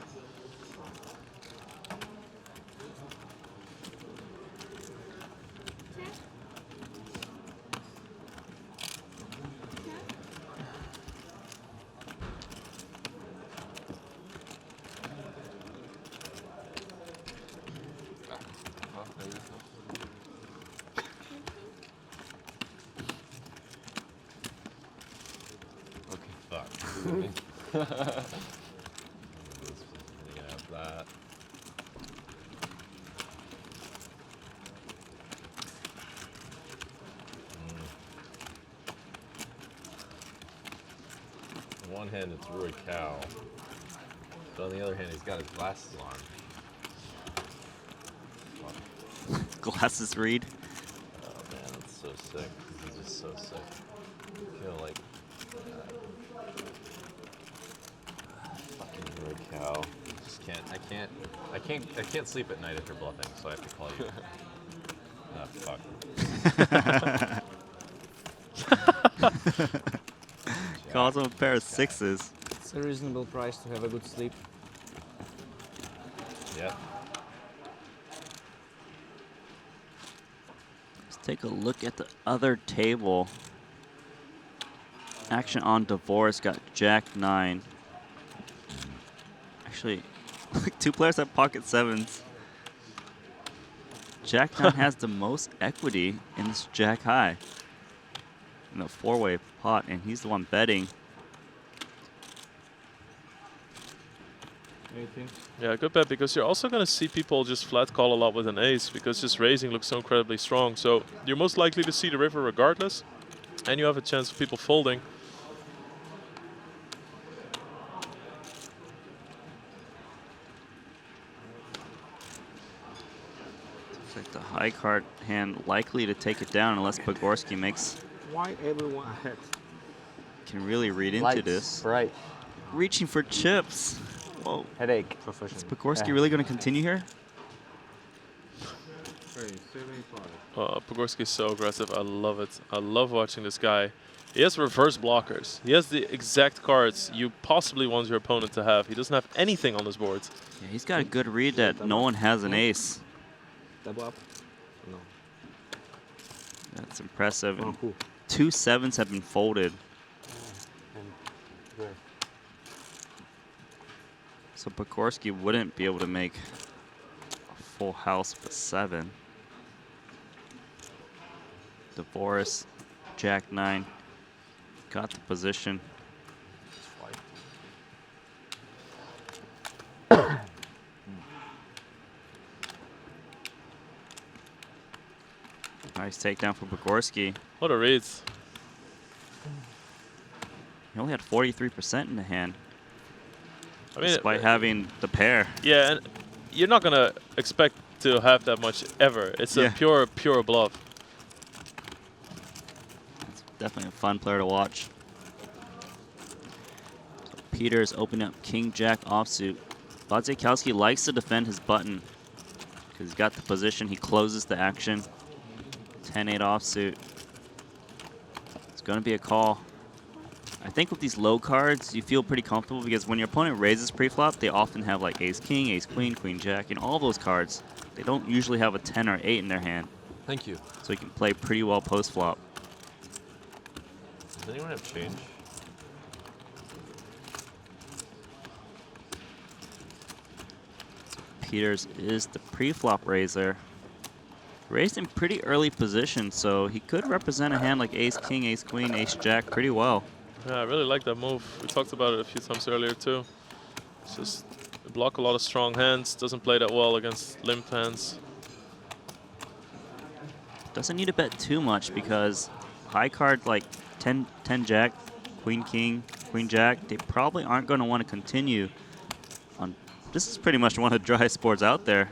That. On one hand, it's Rui Cow. But on the other hand, he's got his glasses on. Glasses read. Oh man, that's so sick. He's just so sick. I feel like fucking Rui Cow. I can't sleep at night if you're bluffing, so I have to call you. Ah, fuck. Calls him a pair of sixes. It's a reasonable price to have a good sleep. Yeah. Let's take a look at the other table. Action on divorce got Jack 9. Actually, two players have pocket sevens. Jack 9 has the most equity in this Jack high in the four-way pot, and he's the one betting. 18. Yeah, good bet, because you're also going to see people just flat call a lot with an ace because just raising looks so incredibly strong. So you're most likely to see the river regardless, and you have a chance of people folding. Looks like the high card hand likely to take it down unless Pogorski makes. Why everyone ahead? Can really read into Lights, this. bright. Reaching for chips. Whoa. Headache. Is Pogorski really going to continue here? Pogorski is so aggressive. I love it. I love watching this guy. He has reverse blockers. He has the exact cards you possibly want your opponent to have. He doesn't have anything on his board. Yeah, he's got a good read that no one has an ace. Double up? No. That's impressive. And 2 sevens have been folded. So Pogorski wouldn't be able to make a full house with a 7. Divorce, Jack 9, got the position. Nice takedown for Pogorski. What a reads. He only had 43% in the hand. I mean, despite having the pair. Yeah, and you're not gonna expect to have that much ever. It's a pure bluff. It's definitely a fun player to watch. So Peters opening up King Jack offsuit. Wadzikowski likes to defend his button because he's got the position. He closes the action. 10-8 offsuit. It's going to be a call. I think with these low cards, you feel pretty comfortable because when your opponent raises pre-flop, they often have like ace-king, ace-queen, queen-jack, and all those cards. They don't usually have a 10 or 8 in their hand. Thank you. So you can play pretty well post-flop. Does anyone have change? Peters is the pre-flop raiser. Raised in pretty early position, so he could represent a hand like ace-king, ace-queen, ace-jack pretty well. Yeah, I really like that move. We talked about it a few times earlier too. It's just block a lot of strong hands. Doesn't play that well against limp hands. Doesn't need to bet too much because high cards like 10 Jack, Queen King, Queen Jack, they probably aren't going to want to continue on. This is pretty much one of the driest boards out there.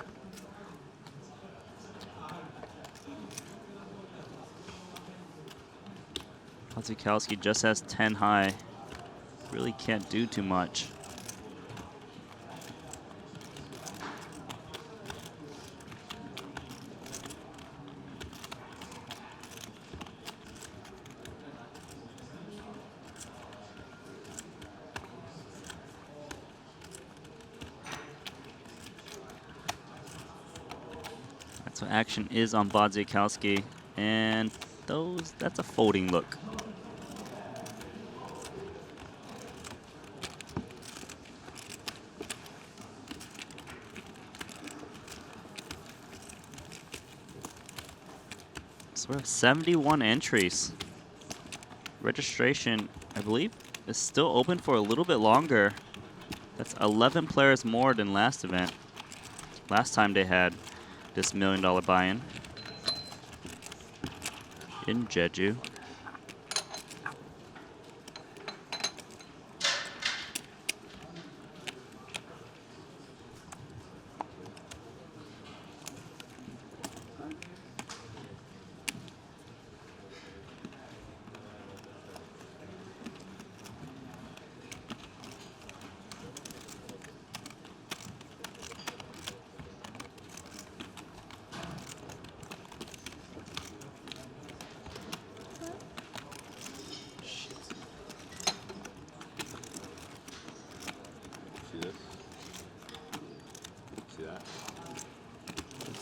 Wadzikowski just has 10 high. Really can't do too much. So action is on Wadzikowski, and that's a folding look. So we have 71 entries. Registration, I believe, is still open for a little bit longer. That's 11 players more than last event. Last time they had this $1 million buy-in in Jeju.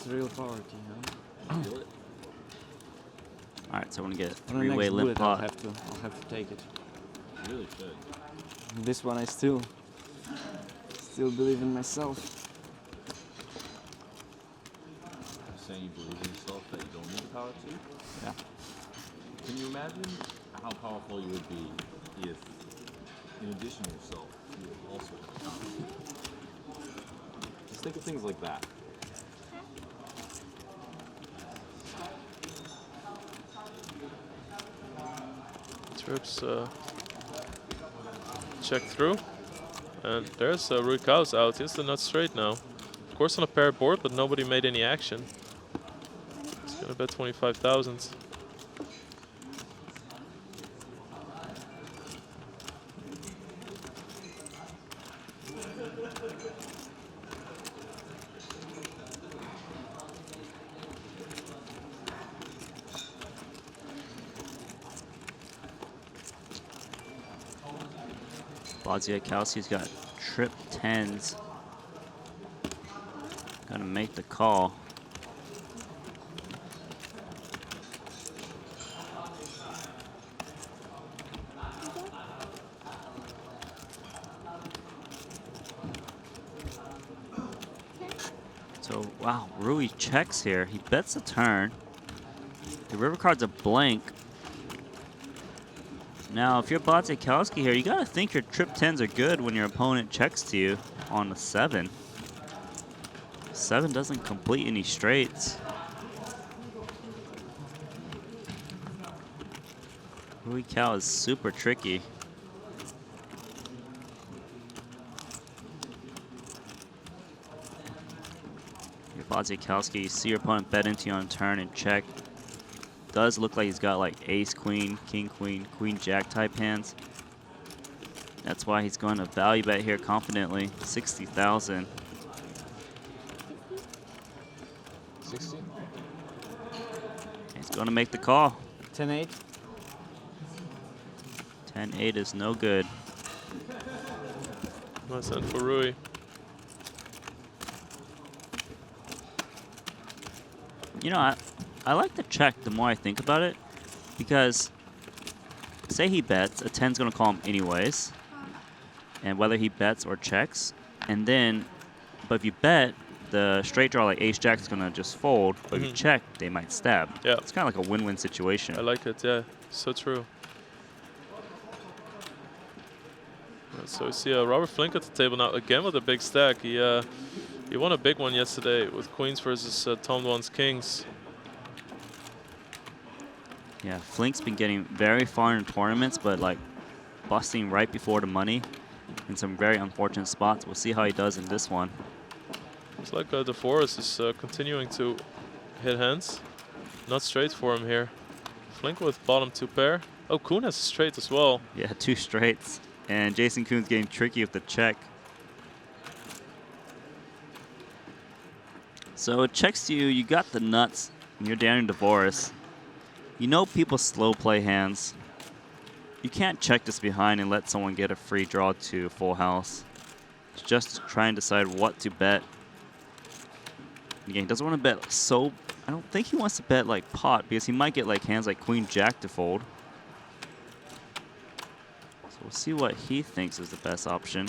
Real poverty, you know. All right, so I want to get a On the three-way next limp bullet, pot. I'll have to take it. You really should. This one I still believe in myself. You're saying you believe in yourself that you don't need the power to? Yeah. Can you imagine how powerful you would be if, in addition to yourself, you would also have the power? Just think of things like that. Trips check through, and there's Rui Kao's out. He's the nut straight now. Of course on a paired board, but nobody made any action. He's gonna bet 25,000. Wadzikowski's got trip 10s. Gonna make the call. So, wow, Rui checks here. He bets a turn. The river card's a blank. Now, if you're Wadzikowski here, you gotta think your trip 10s are good when your opponent checks to you on the 7. 7 doesn't complete any straights. Rui Kao is super tricky. Your Wadzikowski, you see your opponent bet into you on turn and check. Does look like he's got like ace, queen, king, queen, jack type hands. That's why he's going to value bet here confidently. 60,000. 60. He's going to make the call. 10-8. 10-8 is no good. Nice end for Rui. You know, I like to check the more I think about it, because say he bets, a 10's going to call him anyways, and whether he bets or checks, and then, but if you bet, the straight draw like ace jack is going to just fold, but if you check, they might stab. Yeah. It's kind of like a win-win situation. I like it, yeah. So true. So we see Robert Flink at the table now, again with a big stack. He won a big one yesterday with queens versus Tom One's kings. Yeah, Flink's been getting very far in tournaments, but like busting right before the money in some very unfortunate spots. We'll see how he does in this one. Looks like DeForest is continuing to hit hands. Not straight for him here. Flink with bottom 2 pair. Oh, Kuhn has a straight as well. Yeah, 2 straights. And Jason Kuhn's getting tricky with the check. So it checks you, you got the nuts, and you're down in divorce. You know people slow play hands. You can't check this behind and let someone get a free draw to full house. It's just try and decide what to bet. Again, he doesn't want to bet so... I don't think he wants to bet like pot, because he might get like hands like Queen Jack to fold. So we'll see what he thinks is the best option.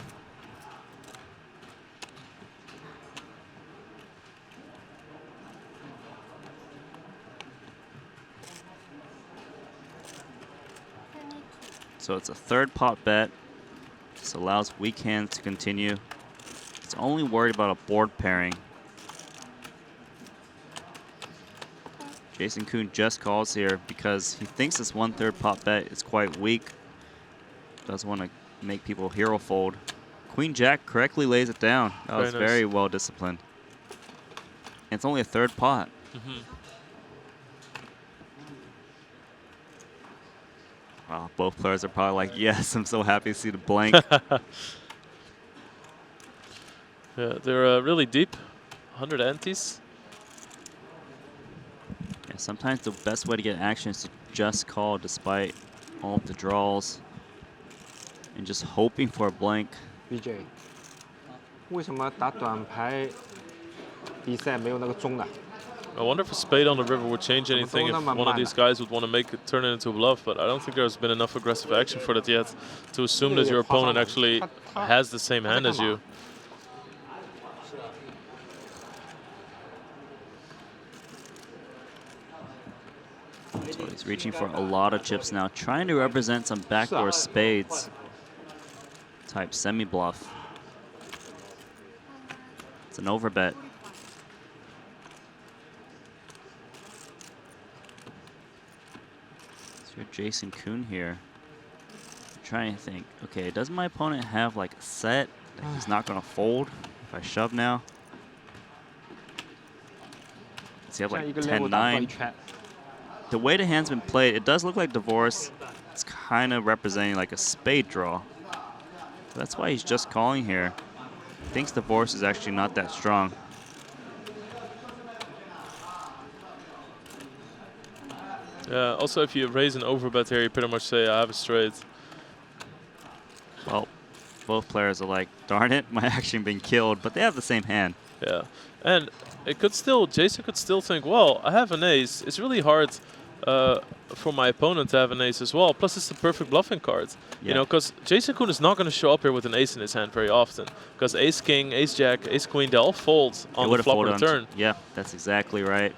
So it's a 3rd pot bet. This allows weak hands to continue. It's only worried about a board pairing. Jason Kuhn just calls here because he thinks this 1/3 pot bet is quite weak. Doesn't want to make people hero fold. Queen Jack correctly lays it down. That was very well disciplined. And it's only a 3rd pot. Wow, both players are probably like, yes, I'm so happy to see the blank. Yeah, they're really deep. 100 antes. Yeah, sometimes the best way to get action is to just call despite all of the draws. And just hoping for a blank. BJ， 为什么打短牌比赛没有那个中的？ I wonder if a spade on the river would change anything if one of these guys would want to make it turn it into a bluff, but I don't think there's been enough aggressive action for that yet to assume that your opponent actually has the same hand as you. So he's reaching for a lot of chips now, trying to represent some backdoor spades type semi-bluff. It's an overbet. So you're Jason Kuhn here. I'm trying to think, okay, does my opponent have like a set that he's not going to fold if I shove now? Does he have like 10-9? The way the hand's been played, it does look like divorce. It's kind of representing like a spade draw. That's why he's just calling here. Thinks divorce is actually not that strong. Yeah, also if you raise an overbet here, you pretty much say, I have a straight. Well, both players are like, darn it, my action been killed, but they have the same hand. Yeah, and it could still, Jason could still think, well, I have an ace. It's really hard for my opponent to have an ace as well. Plus, it's the perfect bluffing card. Yeah. You know, because Jason Kuhn is not going to show up here with an ace in his hand very often. Because ace king, ace jack, ace queen, they all fold on the flop or the turn. Yeah, that's exactly right.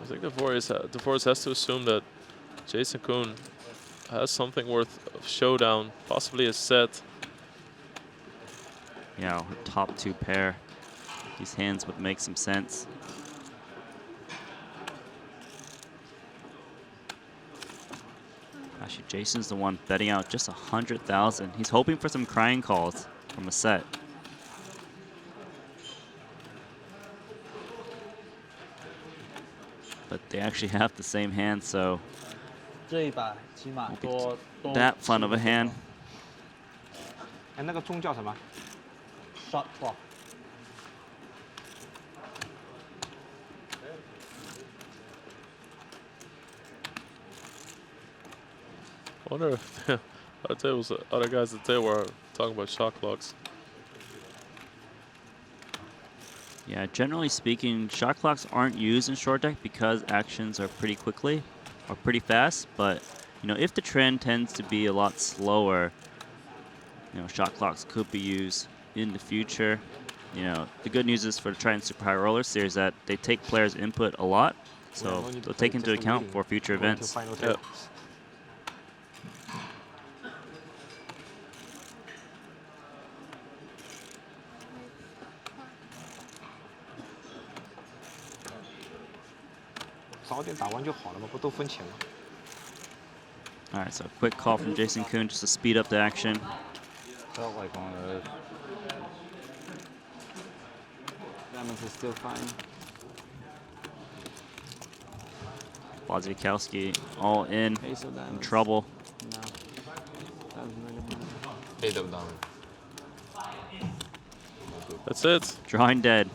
I think DeForest has to assume that Jason Kuhn has something worth of showdown, possibly a set. Yeah, her top 2 pair. These hands would make some sense. Actually, Jason's the one betting out just 100,000. He's hoping for some crying calls from a set. But they actually have the same hand, so won't be that fun of a hand. 哎，那个中叫什么 ？Short flop. I wonder if other guys at the table were talking about shot clocks. Yeah, generally speaking, shot clocks aren't used in short deck because actions are pretty quickly or pretty fast. But you know, if the trend tends to be a lot slower, you know, shot clocks could be used in the future. You know, the good news is for the Triton Super High Roller Series that they take players' input a lot. So they'll take into account for future events. Yep. All right, so a quick call from Jason Kuhn just to speed up the action. Felt like one of those. Diamonds is still fine. Wozniakowski all in trouble. No. Doesn't really matter. 8 of diamond. That's it. Drawing dead.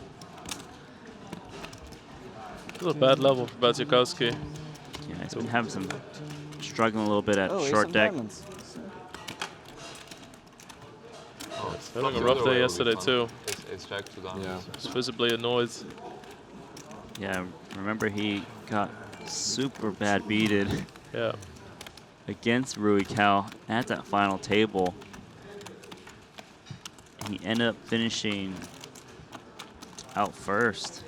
Still a bad level for Wozniakowski. Yeah, he's been having some struggling a little bit at Oh, short deck. Diamonds. Oh, it's Having a rough day yesterday too. It's jack 2 diamonds. He's visibly annoyed. Yeah, remember he got super bad beated. Yeah. Against Rui Cao at that final table. He ended up finishing out first.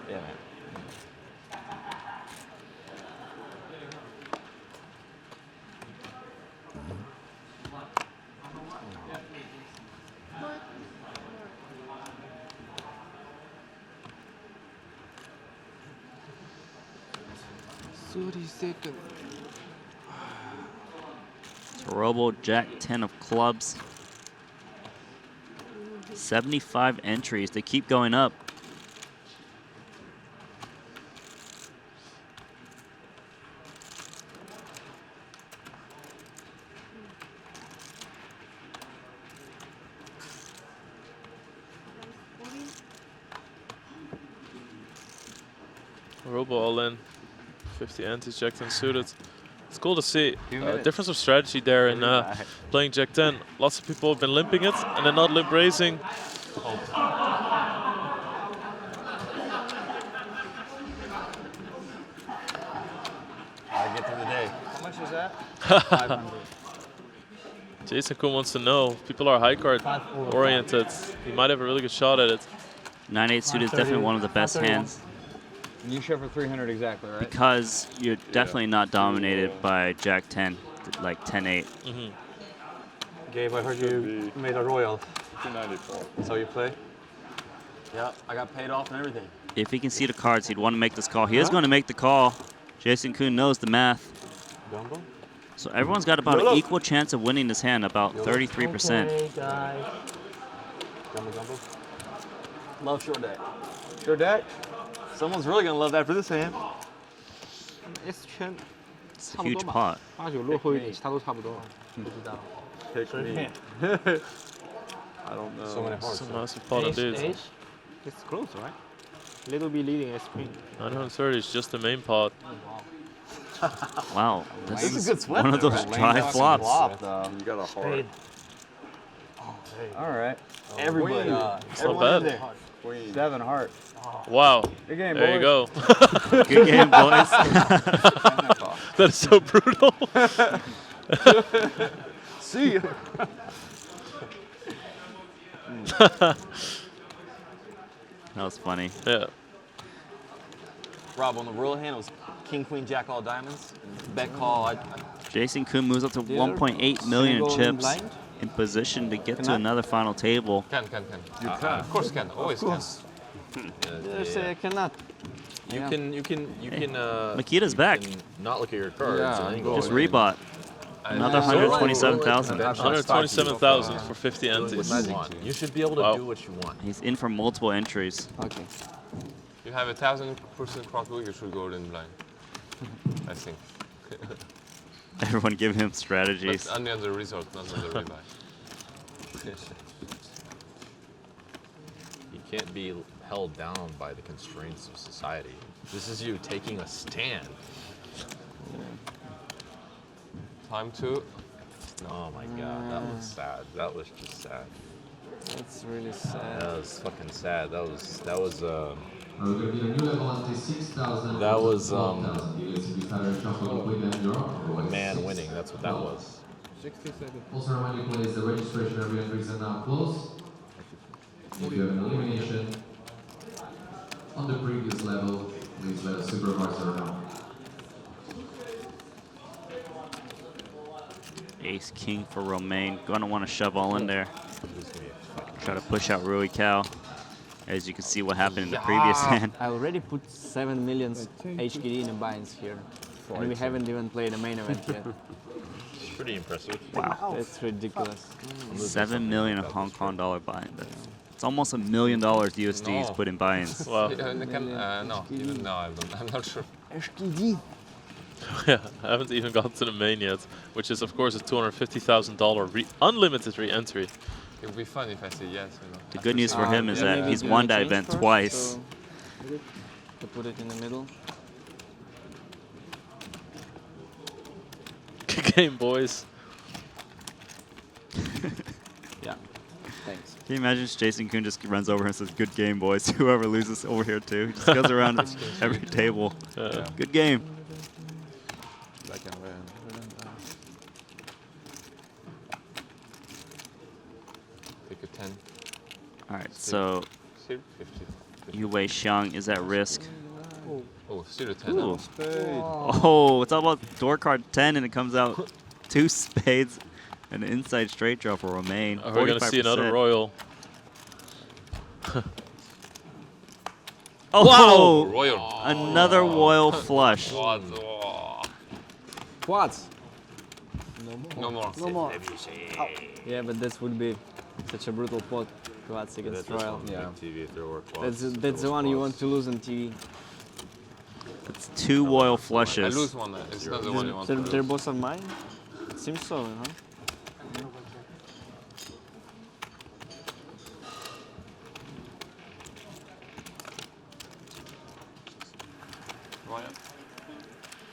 Yeah, man. Robo Jack 10 of clubs. 75 entries. They keep going up. Robo all in. 50 antis, Jack 10 suited. It's cool to see difference of strategy there in playing Jack 10. Lots of people have been limping it and then not limp raising. I get through the day. How much is that? 500. Jason Kuhn wants to know if people are high card oriented. He might have a really good shot at it. 9-8 suited is definitely one of the best hands. And you shove for 300 exactly, right? Because you're definitely not dominated by Jack 10, like 10-8. Gabe, I heard you made a royal. 294. That's how you play? Yeah, I got paid off and everything. If he can see the cards, he'd want to make this call. He is going to make the call. Jason Kuhn knows the math. Gumbo? So everyone's got about an equal chance of winning this hand, about 33%. Okay, guys. Gumbo, gumbo. Love short deck. Short deck? Someone's really gonna love that for this hand. S 圈 It's a huge pot. 8、9落后一点，其他都差不多。不知道。 Pick me. I don't know. So many hearts. It's a massive pot indeed. It's close, right? Little bit leading S queen. 930 is just the main pot. Wow, This this is a good is sweat one of though, those right? dry Lane flops. flop, though. You got a heart. All right. Everybody. It's not bad. 7 heart. Wow. Good game, There you boys. go. Good game, boys. That is so brutal. See ya. That was funny. Yeah. Rob, on the royal hand, it was king, queen, jack, all diamonds. Bet call. Jason Kuhn moves up to 1.8 million chips, in position to get to another final table. Can. You can. Of course can. Always can. Say I cannot. You can. Makita's back. Not look at your cards. Yeah, and then go Just in. rebought. Another 127,000. 127,000 for 50 antis. What you want. You should be able to do what you want. He's in for multiple entries. Okay. You have 1,000% crockle, you should go in blind. I think. Everyone give him strategies. But only on the result, not on the rebuy. You can't be held down by the constraints of society. This is you taking a stand. Time 2. Oh my god, that was sad. That was just sad. That's really sad. That was fucking sad. That was That was a man winning. That's what that was. 60 seconds. Also remind you, please, the registration of your entries are now closed. If you have an elimination on the previous level, please let a supervisor know. Ace king for Romain. Gonna want to shove all in there. Try to push out Rui Cao. As you can see what happened in the previous hand. I already put 7 million HKD in the binds here. And we haven't even played the main event yet. Pretty impressive. Wow. That's ridiculous. 7 million Hong Kong dollar buy-in. It's almost $1 million USD he's put in buy-ins. Wow. No, even now I'm not sure. HKD. Yeah, I haven't even gotten to the main yet, which is of course a $250,000 unlimited re-entry. It would be fun if I say yes. You know. The good news for him is that he's won that event twice. So to put it in the middle. Good game, boys. Yeah, thanks. Can you imagine if Jason Kuhn just runs over and says, "Good game, boys." Whoever loses over here too. He just goes around every table. Good game. Take a 10. All right, so 50. Yue Xiang is at risk. Oh, still a 10. Ooh. Oh, it's all about door card 10, and it comes out 2 spades and an inside straight draw for Romain. We're going to see another royal. Oh, wow! Royal. Another royal flush. Quads. No more. No more. Yeah, but this would be such a brutal pot. Quads against royal. Yeah. TV if there were quads. That's the one you want to lose on TV. It's 2 royal I flushes. lose one. It's not the one you want to lose. They're both on mine? It seems so, huh?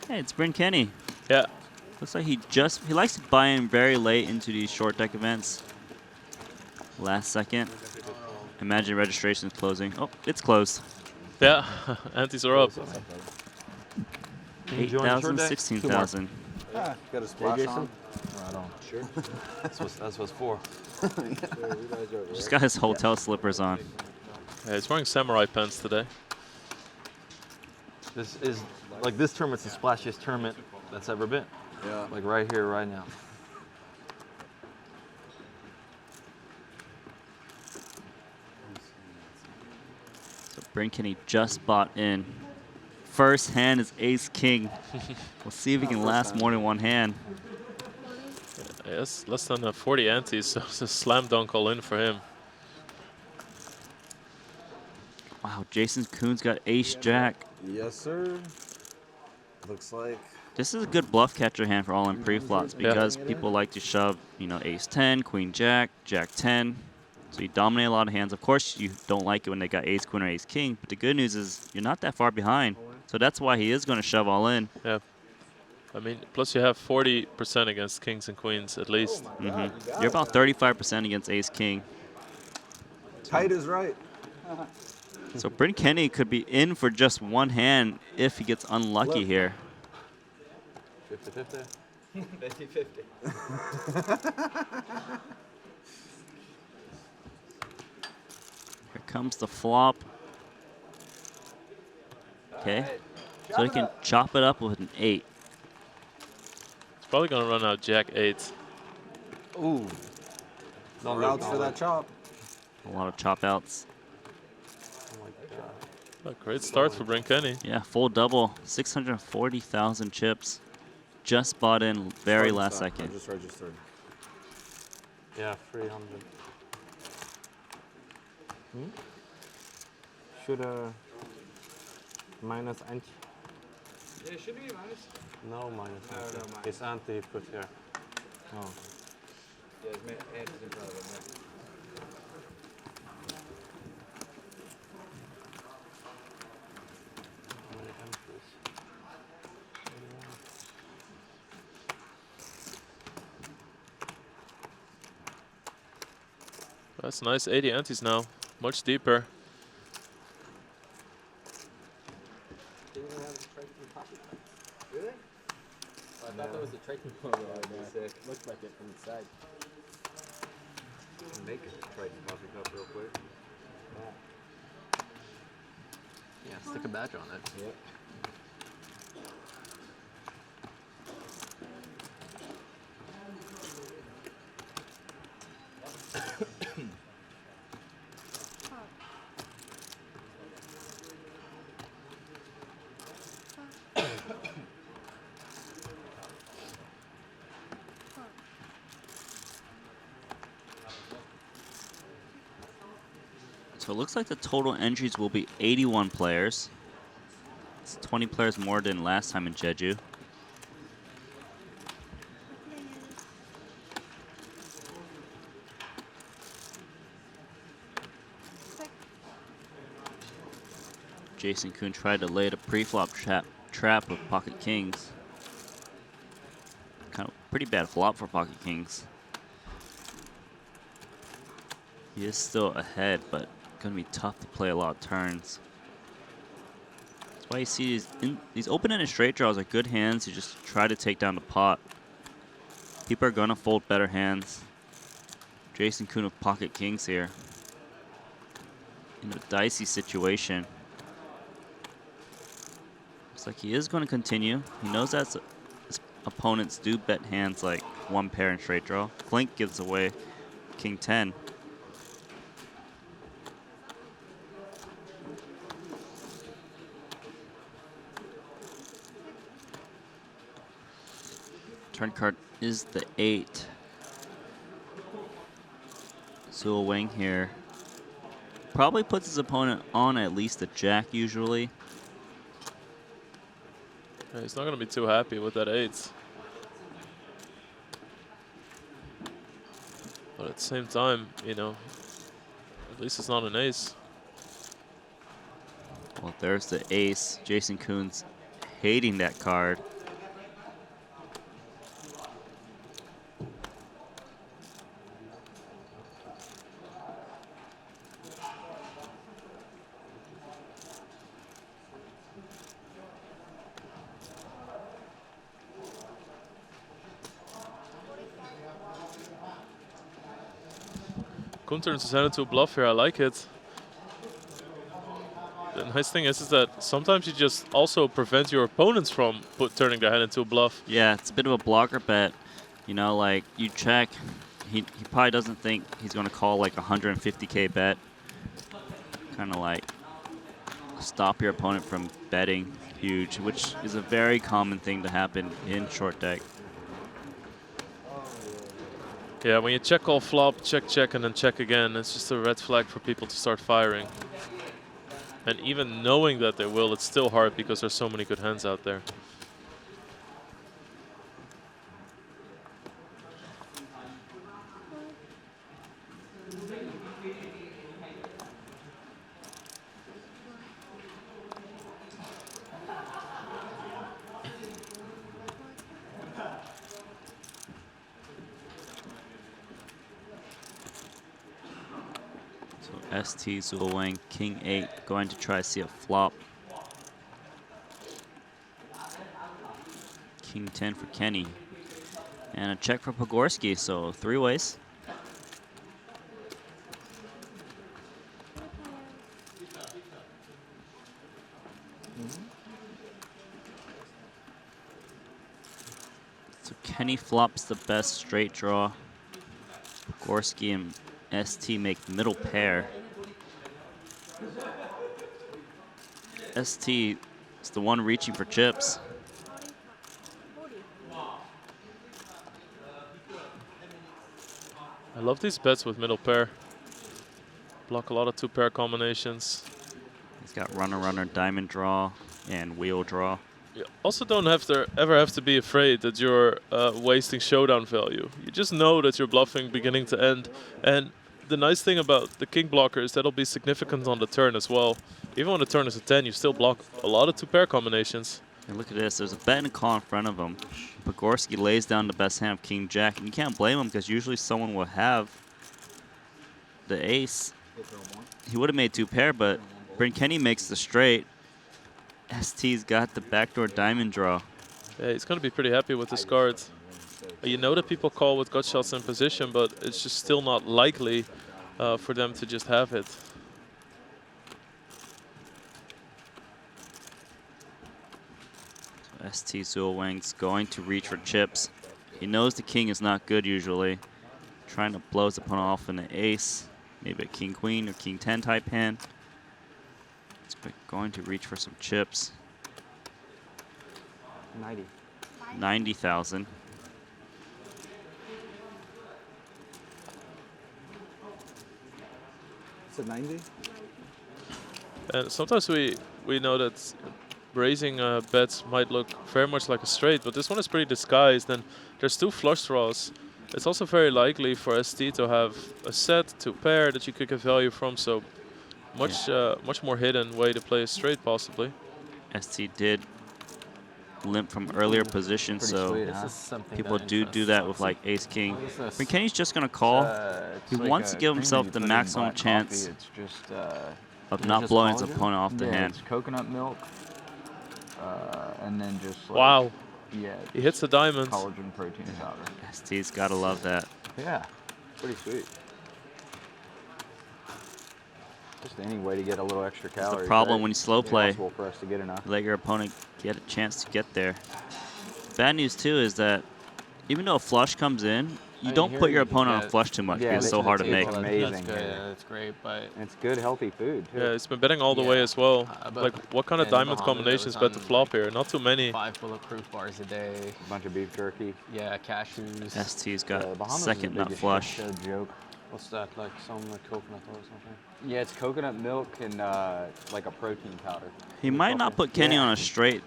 Hey, it's Bryn Kenny. Yeah. Looks like he likes to buy in very late into these short deck events. Last second. Imagine registration is closing. Oh, it's closed. Yeah, antes are up. 8,000, 16,000. Got a splash on? Right on. Sure. That's what's for. Just got his hotel slippers on. Yeah, he's wearing samurai pants today. This is like this tournament's the splashiest tournament that's ever been. Yeah. Like right here, right now. So Bryn Kenny just bought in. First hand is ace king. We'll see if he can last more than one hand. Yes, less than 40 antes, so it's a slam dunk all in for him. Wow, Jason Kuhn's got ace jack. Yes, sir. Looks like. This is a good bluff catcher hand for all in pre-flops because people like to shove, you know, ace 10, queen jack, jack 10. So you dominate a lot of hands. Of course, you don't like it when they got ace queen or ace king, but the good news is you're not that far behind. So that's why he is going to shove all in. Yeah. I mean, plus you have 40% against kings and queens at least. You're about 35% against ace king. Tight is right. So Bryn Kenny could be in for just one hand if he gets unlucky here. 50-50. 50-50. Here comes the flop. Okay. So he can chop it up with an 8. He's probably going to run out jack 8. Ooh. No routes for that chop. A lot of chop outs. A great start for Bryn Kenny. Yeah, full double, 640,000 chips. Just bought in very last second. I just registered. Yeah, 300. Should minus anti? Yeah, should be minus. No minus. No, anti. no, minus. It's anti put here. Oh. Yeah, it's anti's in front of it. That's nice, 80 antes now, much deeper. Really? I thought that was the Triton logo. Looked like it from the side. Make a Triton coffee cup real quick. Yeah, stick a badge on it. Yep. So it looks like the total entries will be 81 players. It's 20 players more than last time in Jeju. Jason Kuhn tried to lay the pre-flop trap with pocket kings. Kind of pretty bad flop for pocket kings. He is still ahead, but gonna be tough to play a lot of turns. That's why you see these open-ended straight draws are good hands. You just try to take down the pot. People are gonna fold better hands. Jason Kuhn with pocket kings here. In a dicey situation. Looks like he is going to continue. He knows that his opponents do bet hands like one pair in straight draw. Flink gives away king 10. Turn card is the 8. Zhou Wang here probably puts his opponent on at least a jack usually. Yeah, he's not going to be too happy with that 8. But at the same time, you know, at least it's not an ace. Well, there's the ace. Jason Kuhn's hating that card. Kuhn turns his hand into a bluff here. I like it. The nice thing is that sometimes you just also prevent your opponents from turning their hand into a bluff. Yeah, it's a bit of a blocker bet. You know, like you check, he probably doesn't think he's going to call like 150K bet. Kind of like stop your opponent from betting huge, which is a very common thing to happen in short deck. Yeah, when you check all flop, check, and then check again, it's just a red flag for people to start firing. And even knowing that they will, it's still hard because there's so many good hands out there. ST Zhou Wang, king 8, going to try to see a flop. King 10 for Kenny. And a check for Pogorski, so 3 ways. So Kenny flops the best straight draw. Pogorski and ST make middle pair. ST is the one reaching for chips. I love these bets with middle pair. Block a lot of 2-pair combinations. He's got runner, diamond draw, and wheel draw. You also don't ever have to be afraid that you're wasting showdown value. You just know that you're bluffing beginning to end. And the nice thing about the king blocker is that'll be significant on the turn as well. Even when the turn is a 10, you still block a lot of 2-pair combinations. And look at this, there's a bet and a call in front of him. Pogorski lays down the best hand of king jack, and you can't blame him because usually someone will have the ace. He would have made 2-pair, but Bryn Kenny makes the straight. ST's got the backdoor diamond draw. Yeah, he's going to be pretty happy with this card. You know that people call with gut shots in position, but it's just still not likely for them to just have it. ST Zool Wings going to reach for chips. He knows the king is not good usually. Trying to blow his opponent off in an ace, maybe a king-queen or king-10 type hand. It's going to reach for some chips. 90. 90,000. Is it 90? And sometimes we know that raising bets might look very much like a straight, but this one is pretty disguised, and there's 2 flush draws. It's also very likely for ST to have a set, 2 pair that you could get value from, so much more hidden way to play a straight possibly. ST did limp from earlier position, so people do that with like ace king. Kenny's just gonna call. He wants to give himself the maximum chance of not blowing his opponent off the hand. It's coconut milk, and then just like, wow. Yeah. He hits the diamond. Collagen protein powder. ST's gotta love that. Yeah. Pretty sweet. Just any way to get a little extra calories. That's the problem right? when you slow play. Impossible for us to get enough. Let your opponent get a chance to get there. Bad news too is that even though a flush comes in, you don't put your opponent on a flush too much because it's so hard to make. Amazing. That's good. Yeah, that's great, but it's good, healthy food too. Yeah, it's been betting all the way as well. Like, what kind of diamond combinations bet the flop here? Not too many. 5 bulletproof bars a day. A bunch of beef jerky. Yeah, cashews. ST's got second nut flush. Joke. What's that? Like some coconut or something? Yeah, it's coconut milk and like a protein powder. He might not put Kenny on a straight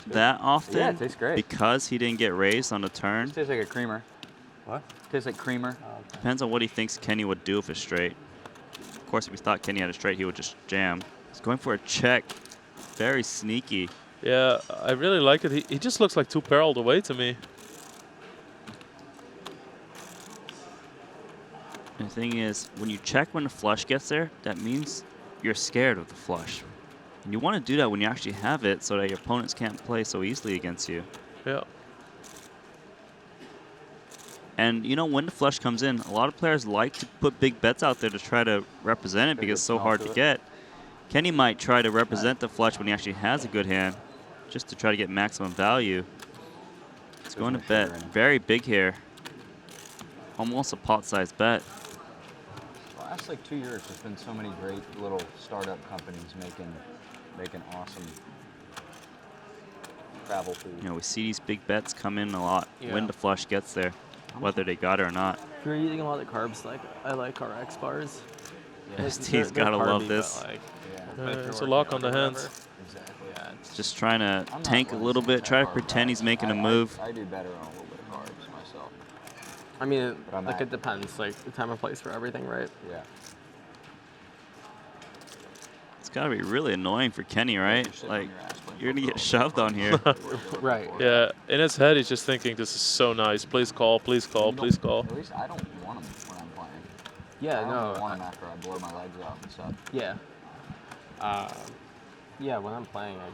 that often Yeah, it tastes great. because he didn't get raised on the turn. It tastes like a creamer. What? Tastes like creamer. Depends on what he thinks Kenny would do if it's straight. Of course, if he thought Kenny had a straight, he would just jam. He's going for a check. Very sneaky. Yeah, I really like it. He just looks like 2 pair all the way to me. And the thing is, when you check when the flush gets there, that means you're scared of the flush. And you want to do that when you actually have it so that your opponents can't play so easily against you. Yeah. And you know, when the flush comes in, a lot of players like to put big bets out there to try to represent it because it's so hard to get. Kenny might try to represent the flush when he actually has a good hand, just to try to get maximum value. It's going to bet very big here. Almost a pot-sized bet. The last like 2 years, there's been so many great little startup companies making awesome travel food. You know, we see these big bets come in a lot when the flush gets there, whether they got it or not. If you're eating a lot of carbs, like I like RX bars. Yeah. ST's gotta love this. It's a lock on the hands. Exactly. Yeah. Just trying to tank a little bit, try to pretend he's making a move. I do better on a little bit of carbs myself. I mean, like it depends, like the time and place for everything, right? Yeah. It's gotta be really annoying for Kenny, right? Like, you're gonna get shoved on here. Right. Yeah, in his head he's just thinking, this is so nice. Please call, please call, please call. At least I don't want them when I'm playing. Yeah, I no. don't want them after I blow my legs out and stuff. Yeah. Yeah, when I'm playing, I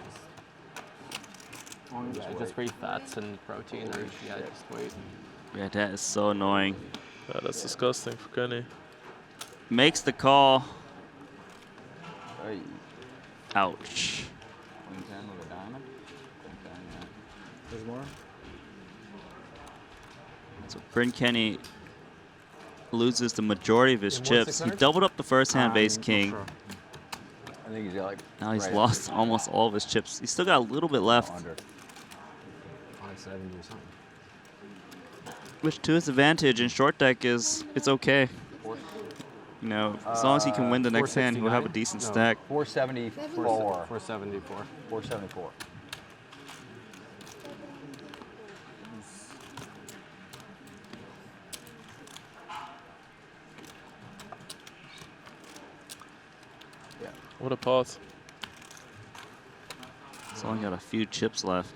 just read fats and protein, or just wait. Yeah, that is so annoying. Yeah, that's disgusting for Kenny. Makes the call. Hey. Ouch. Queen 10 with a diamond. There's more? So Bryn Kenny loses the majority of his chips. He doubled up the first hand of ace king. Sure. I think he's got like. Now he's lost almost all of his chips. He's still got a little bit left. 570 or something. Which to his advantage in short deck is it's okay. You know, as long as he can win the next hand, he'll have a decent stack. 474. 474. 474. Yeah. What a pot. He's only got a few chips left.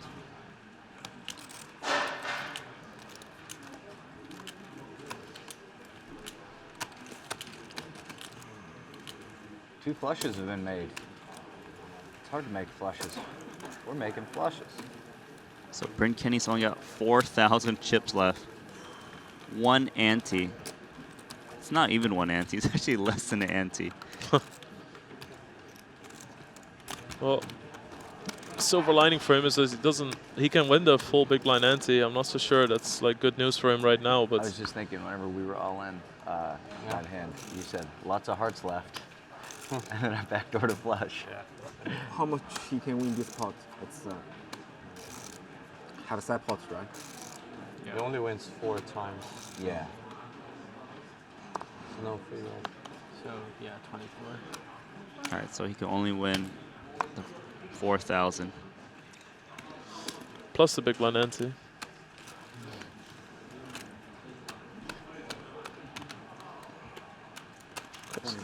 Two flushes have been made. It's hard to make flushes. We're making flushes. So Bryn Kenny's only got 4,000 chips left. 1 ante. It's not even 1 ante. It's actually less than an ante. Well, silver lining for him is that he can win the full big blind ante. I'm not so sure that's like good news for him right now. But I was just thinking, whenever we were all in that hand, you said lots of hearts left, and then I backdoor to flush. Yeah. How much he can win this pot? It's have a side pot, right? He only wins 4 times. Yeah. So no free roll. So yeah, 24. All right, so he can only win the 4,000. Plus the big blind ante.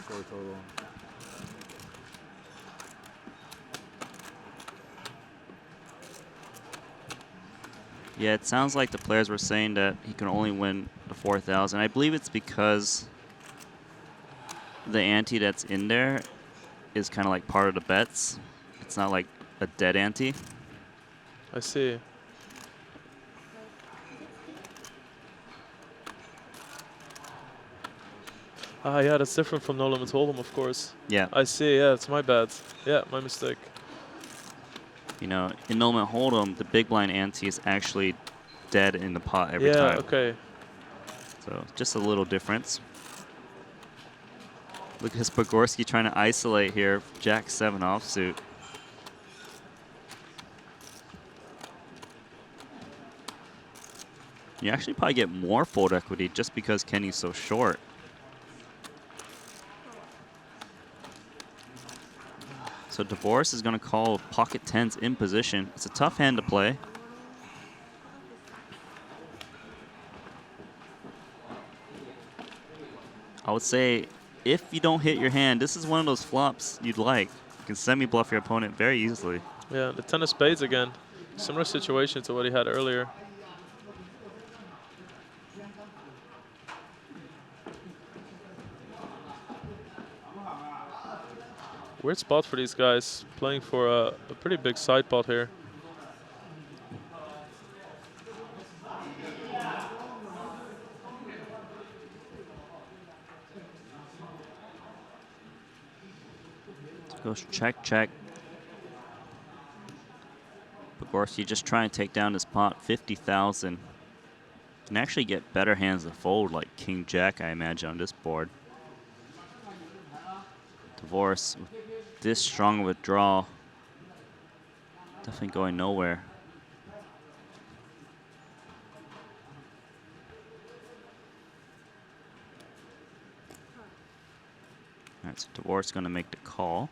Total. Yeah, it sounds like the players were saying that he can only win the 4,000. I believe it's because the ante that's in there is kind of like part of the bets. It's not like a dead ante. I see. Ah, yeah, that's different from No Limit Hold'em, of course. Yeah. I see. Yeah, it's my bad. Yeah, my mistake. You know, in No Limit Hold'em, the big blind ante is actually dead in the pot every time. Yeah, okay. So just a little difference. Look at Pogorski trying to isolate here. Jack 7 offsuit. You actually probably get more fold equity just because Kenny's so short. So Divorce is going to call pocket tens in position. It's a tough hand to play. I would say if you don't hit your hand, this is one of those flops you'd like. You can semi-bluff your opponent very easily. Yeah, the 10 of spades again. Similar situation to what he had earlier. Weird spot for these guys, playing for a pretty big side pot here. Goes check, check. Pogorski just trying to take down this pot, 50,000. Can actually get better hands to fold, like King Jack, I imagine, on this board. Divorce, with this strong withdrawal, definitely going nowhere. All right, so Divorce going to make the call.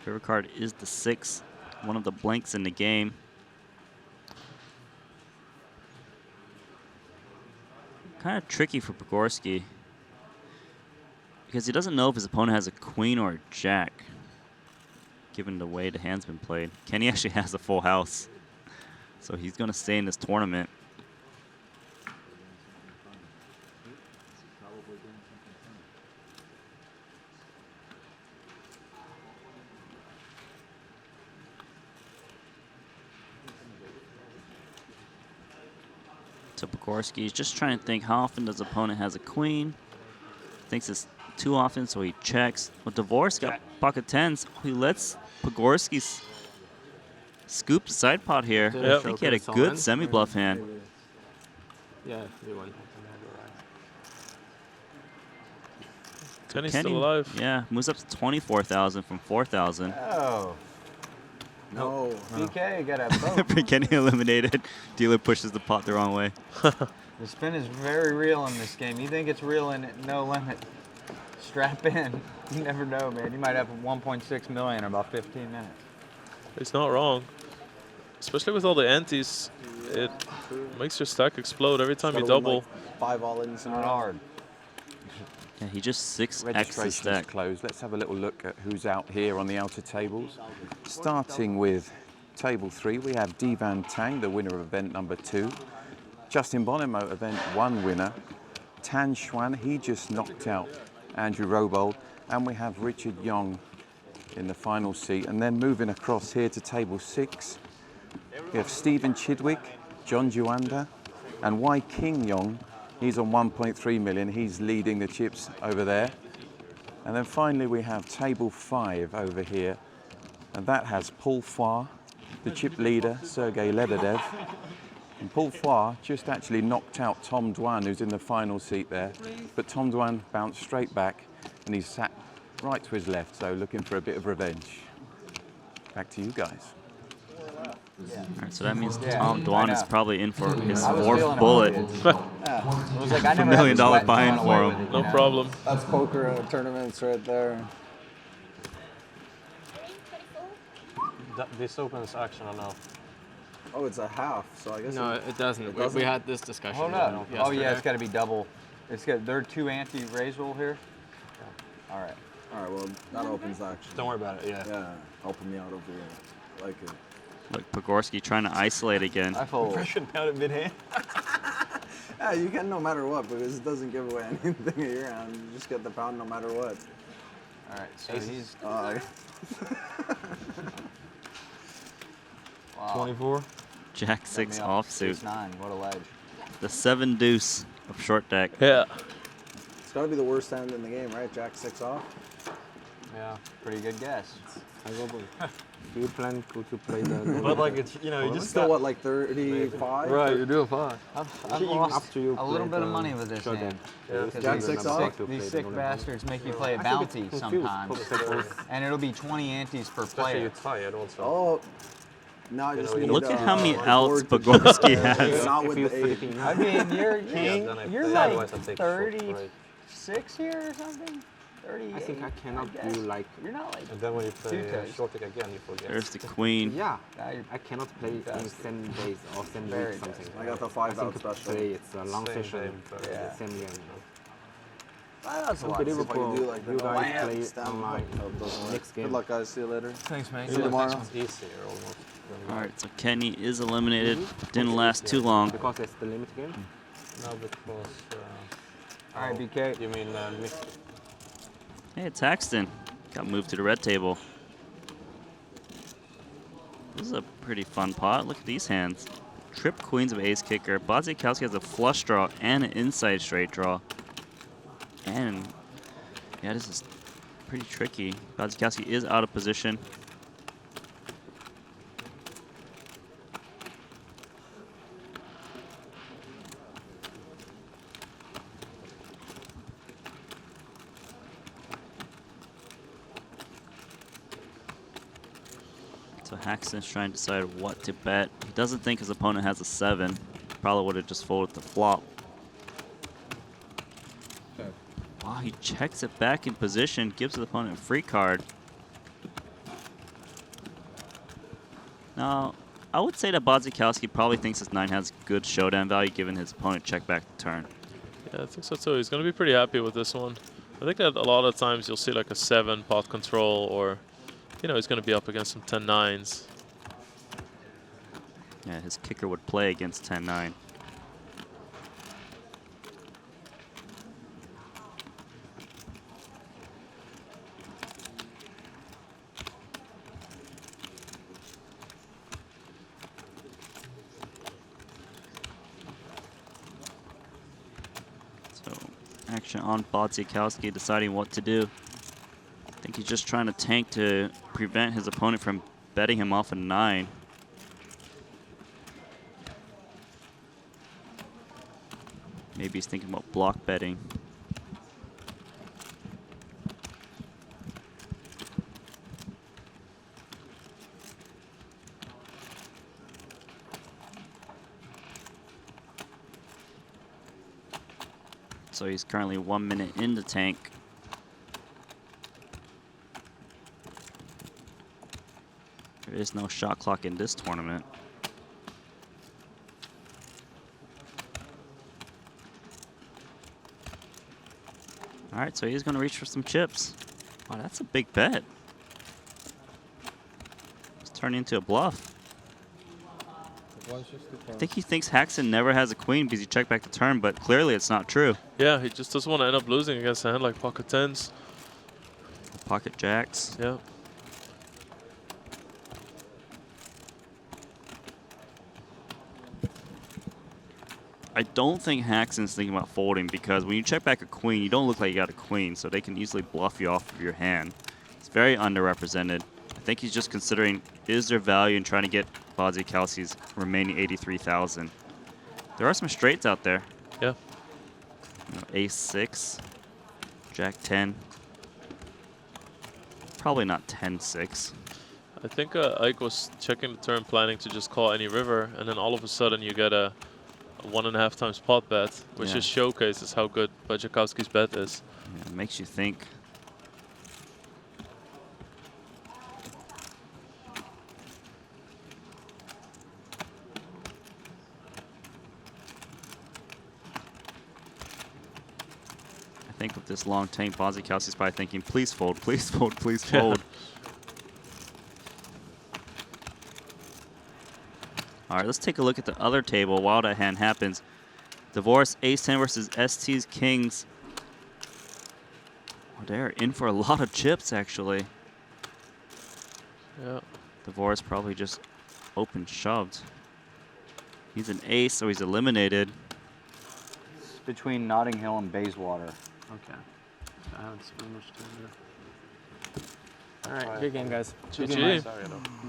River card is the 6, one of the blanks in the game. Kind of tricky for Pogorski because he doesn't know if his opponent has a queen or a jack, given the way the hand's been played. Kenny actually has a full house, so he's going to stay in this tournament. So Pogorski is just trying to think how often does opponent has a queen. Thinks it's too often, so he checks. Well, Divorce got pocket tens. He lets Pogorski scoop the side pot here. I think he had a good semi-bluff hand. Yeah, we won. Kenny's still alive. Yeah, moves up to 24,000 from 4,000. Oh. No. BK got a boat. Kenny eliminated. Dealer pushes the pot the wrong way. The spin is very real in this game. You think it's real in No Limit. Strap in. You never know, man. You might have 1.6 million in about 15 minutes. He's not wrong. Especially with all the antes, it makes your stack explode every time you double. Like 5 all-ins. Not hard. Yeah, he just 6x the Registration's stack. closed. Let's have a little look at who's out here on the outer tables. Starting with table 3, we have Divan Tang, the winner of event number 2. Justin Bonimo, event 1 winner. Tan Xuan, he just knocked out Andrew Robold. And we have Richard Yong in the final seat. And then moving across here to table 6, we have Stephen Chidwick, John Juanda, and Wai King Yong. He's on 1.3 million. He's leading the chips over there. And then finally we have table 5 over here, and that has Paul Foy, the chip leader, Sergei Lebedev. And Paul Foy just actually knocked out Tom Dwan, who's in the final seat there. But Tom Dwan bounced straight back, and he's sat right to his left, so looking for a bit of revenge. Back to you guys. All right, so that means Tom Dwan is probably in for his I was 4th feeling bullet. it. Yeah. It was like I $1 never million had this buy-in wet for going him. away with No it, problem. That's poker tournaments right there. This opens action or no? Oh, it's a half, so I guess No, it doesn't. We had this discussion. Hold up. Oh yeah, it's got to be double. It's got. There are 2 anti-raise roll here. Yeah. All right. All right, well, that opens action. Don't worry about it, yeah. Yeah, helping me out over here. Like it. Look, Pogorski trying to isolate again. I fold. Pressure down at mid-hand. Yeah, you can no matter what, because it doesn't give away anything at your hand. You just get the pound no matter what. All right, so he's. Wow. 24. Jack 6 offsuit. 6-9. What a ledge. The 7 deuce of short deck. Yeah. It's got to be the worst hand in the game, right? Jack 6 off. Yeah, pretty good guess. I go do you plan to play the? But like it's you Just still what, like 35? Right, you're doing fine. I've Up lost to you. a little bit of money with this hand. Jack 6 off. These sick bastards make me play a bounty sometimes, and it'll be 20 antes per player. Oh. No, I just need, Look at how many outs Pogorski has. Not with the 8. I mean, you're like 36 here or something. 38. I think I cannot do like. You're not like. And then when you play short deck again, you forget. There's the queen. Yeah, I cannot play in same days or same week something. I got the 5 out special. It's a long session. Yeah. Same game. That's a lot. Unbelievable. do like You that. guys play online next game. Good luck, guys. See you later. Thanks, man. See you tomorrow. Easier almost. All right, so Kenny is eliminated. Didn't last too long. Because it's the limit game. No, because. All right, BK. You mean mixed? Hey, it's Haxton. Got moved to the red table. This is a pretty fun pot. Look at these hands. Trip queens of ace kicker. Bodzikowski has a flush draw and an inside straight draw. And yeah, this is pretty tricky. Bodzikowski is out of position. So Haxton's trying to decide what to bet. He doesn't think his opponent has a 7. Probably would have just folded the flop. Wow, he checks it back in position, gives his opponent a free card. Now, I would say that Bodzikowski probably thinks his 9 has good showdown value given his opponent checked back the turn. Yeah, I think so too. He's going to be pretty happy with this one. I think that a lot of times you'll see like a 7 pot control, or you know, he's going to be up against some 10-9s. Yeah, his kicker would play against 10-9. So, action on Bodzikowski deciding what to do. I think he's just trying to tank to prevent his opponent from betting him off a 9. Maybe he's thinking about block betting. So he's currently 1 minute in the tank. There is no shot clock in this tournament. All right, so he's going to reach for some chips. Wow, that's a big bet. It's turning into a bluff. I think he thinks Haxton never has a queen because he checked back the turn, but clearly it's not true. Yeah, he just doesn't want to end up losing against a hand like pocket 10s. Pocket jacks. Yeah. I don't think Haxton's thinking about folding because when you check back a queen, you don't look like you got a queen, so they can easily bluff you off of your hand. It's very underrepresented. I think he's just considering, is there value in trying to get Badzikowski's remaining 83,000? There are some straights out there. Yeah. You know, ace 6, jack 10. Probably not 10-6. I think Ike was checking the turn, planning to just call any river, and then all of a sudden you get a 1.5 times pot bet, which just showcases how good Badzikowski's bet is. Yeah, it makes you think. I think with this long tank, Badzikowski's probably thinking, please fold, please fold, please fold. All right, let's take a look at the other table while that hand happens. Divorce, ace-10 versus ST's kings. Oh, they're in for a lot of chips, actually. Yeah. Divorce probably just open shoved. He's an ace, so he's eliminated. It's between Notting Hill and Bayswater. Okay. I haven't spent much time there. All right, good game, guys. GG.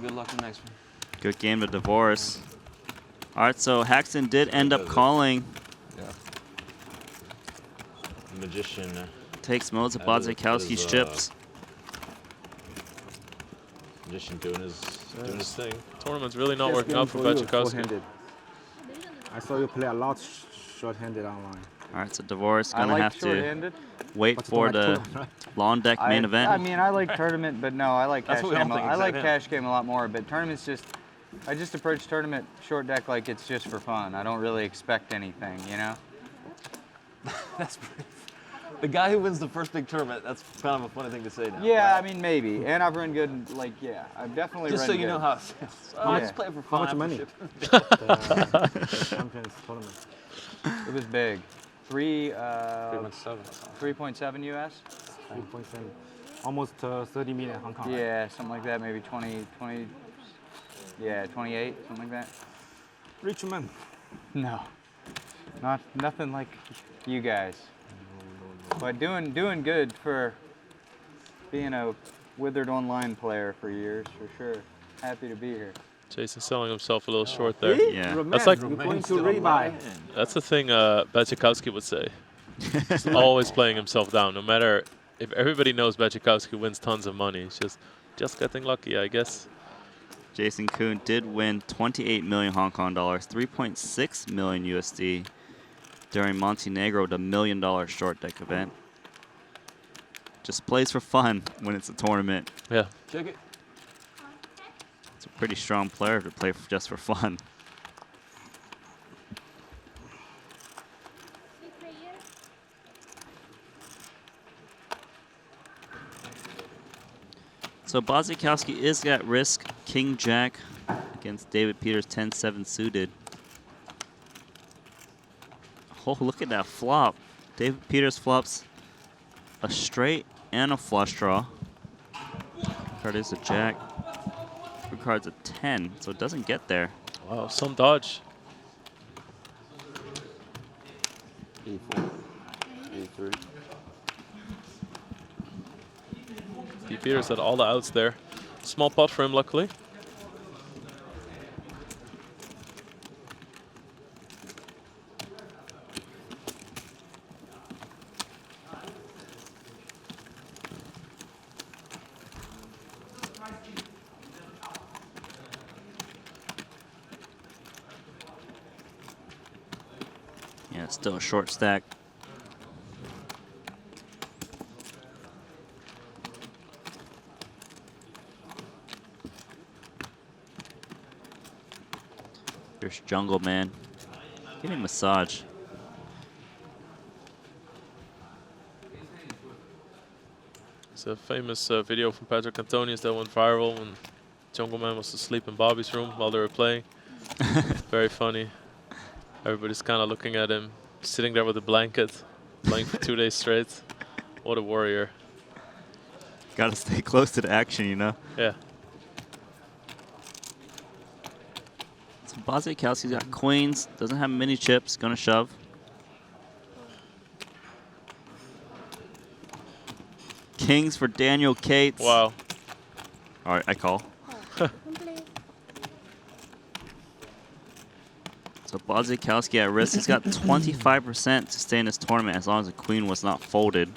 Good luck in the next one. Good game to Divorce. All right, so Haxton did end up calling. Yeah. Magician. Takes most of Badzikowski's chips. Magician doing his thing. Tournament's really not working out for Badzikowski. I saw you play a lot short-handed online. All right, so Divorce gonna have to wait for the long deck main event. I mean, I like tournament, but no, I like That's cash what we all game. think, I like exactly. cash game a lot more, but tournaments just, I just approach tournament short deck like it's just for fun. I don't really expect anything, you know? That's pretty. The guy who wins the first big tournament, that's kind of a funny thing to say now. Yeah, right? I mean, maybe. And I've run good, like, yeah, I've definitely Just run so you good. know how it feels. Oh, I just play it for fun. How much money? Champions tournament. It was big. 3.7 US. 3.7. Almost 30 million Hong Kong. Yeah, something like that. Maybe 20, yeah, 28, something like that. Rich man. No, nothing like you guys. But doing good for being a withered online player for years, for sure. Happy to be here. Jason selling himself a little short there. Yeah. That's like You're going to rebuy. That's the thing Badzikowski would say. He's always playing himself down, no matter if everybody knows Badzikowski wins tons of money. It's just getting lucky, I guess. Jason Kuhn did win 28 million Hong Kong dollars, 3.6 million USD during Montenegro, the $1 million short deck event. Just plays for fun when it's a tournament. Yeah. Check it. It's a pretty strong player to play just for fun. So Badzikowski is at risk, King Jack against David Peters 10-7 suited. Oh, look at that flop. David Peters flops a straight and a flush draw. Card is a jack. Card's a 10, so it doesn't get there. Wow, some dodge. E4, E3. D. Peters had all the outs there. Small pot for him, luckily. Yeah, still a short stack. There's Jungle Man. Give me a massage. It's a famous video from Patrick Antonius that went viral when Jungle Man was asleep in Bobby's room while they were playing. Very funny. Everybody's kind of looking at him, sitting there with a blanket, playing for 2 days straight. What a warrior. Gotta stay close to the action, you know? Yeah. So Bazikowski's got queens, doesn't have many chips, gonna shove. Kings for Daniel Cates. Wow. All right, I call. So Bazikowski at risk. He's got 25% to stay in this tournament as long as the queen was not folded.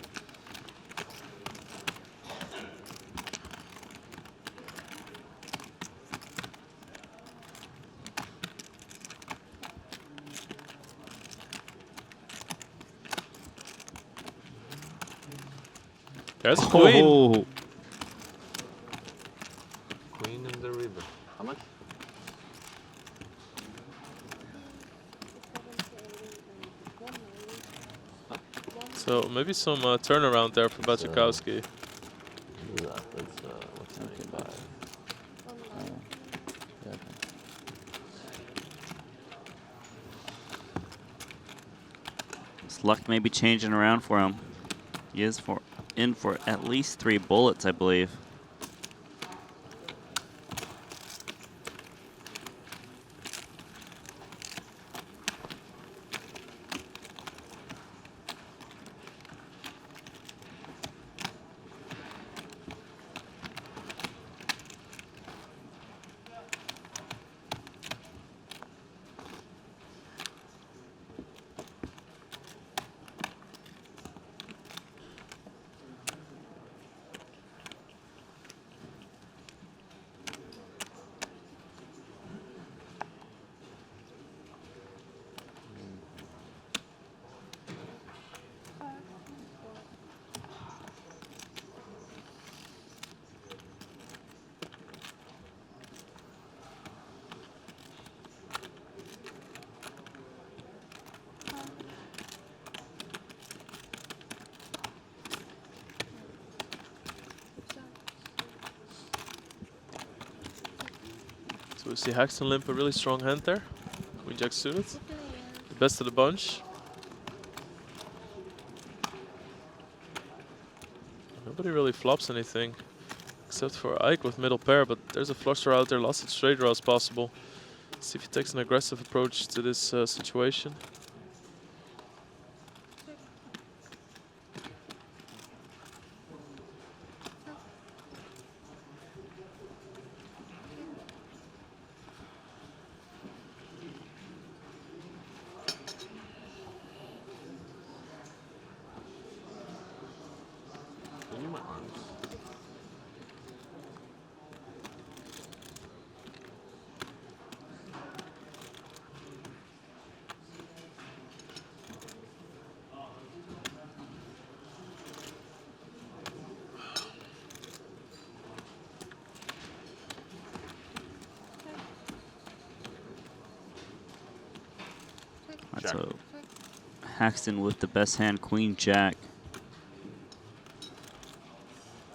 There's a queen. Oh. Queen in the river. How much? So maybe some turnaround there for Bazikowski. His luck may be changing around for him. He is in for at least 3 bullets, I believe. So we see Haxton limp a really strong hand there. Queen Jack suited. The best of the bunch. Nobody really flops anything except for Ike with middle pair, but there's a flush draw out there, lots of straight draws possible. See if he takes an aggressive approach to this situation. So Haxton with the best hand, Queen Jack.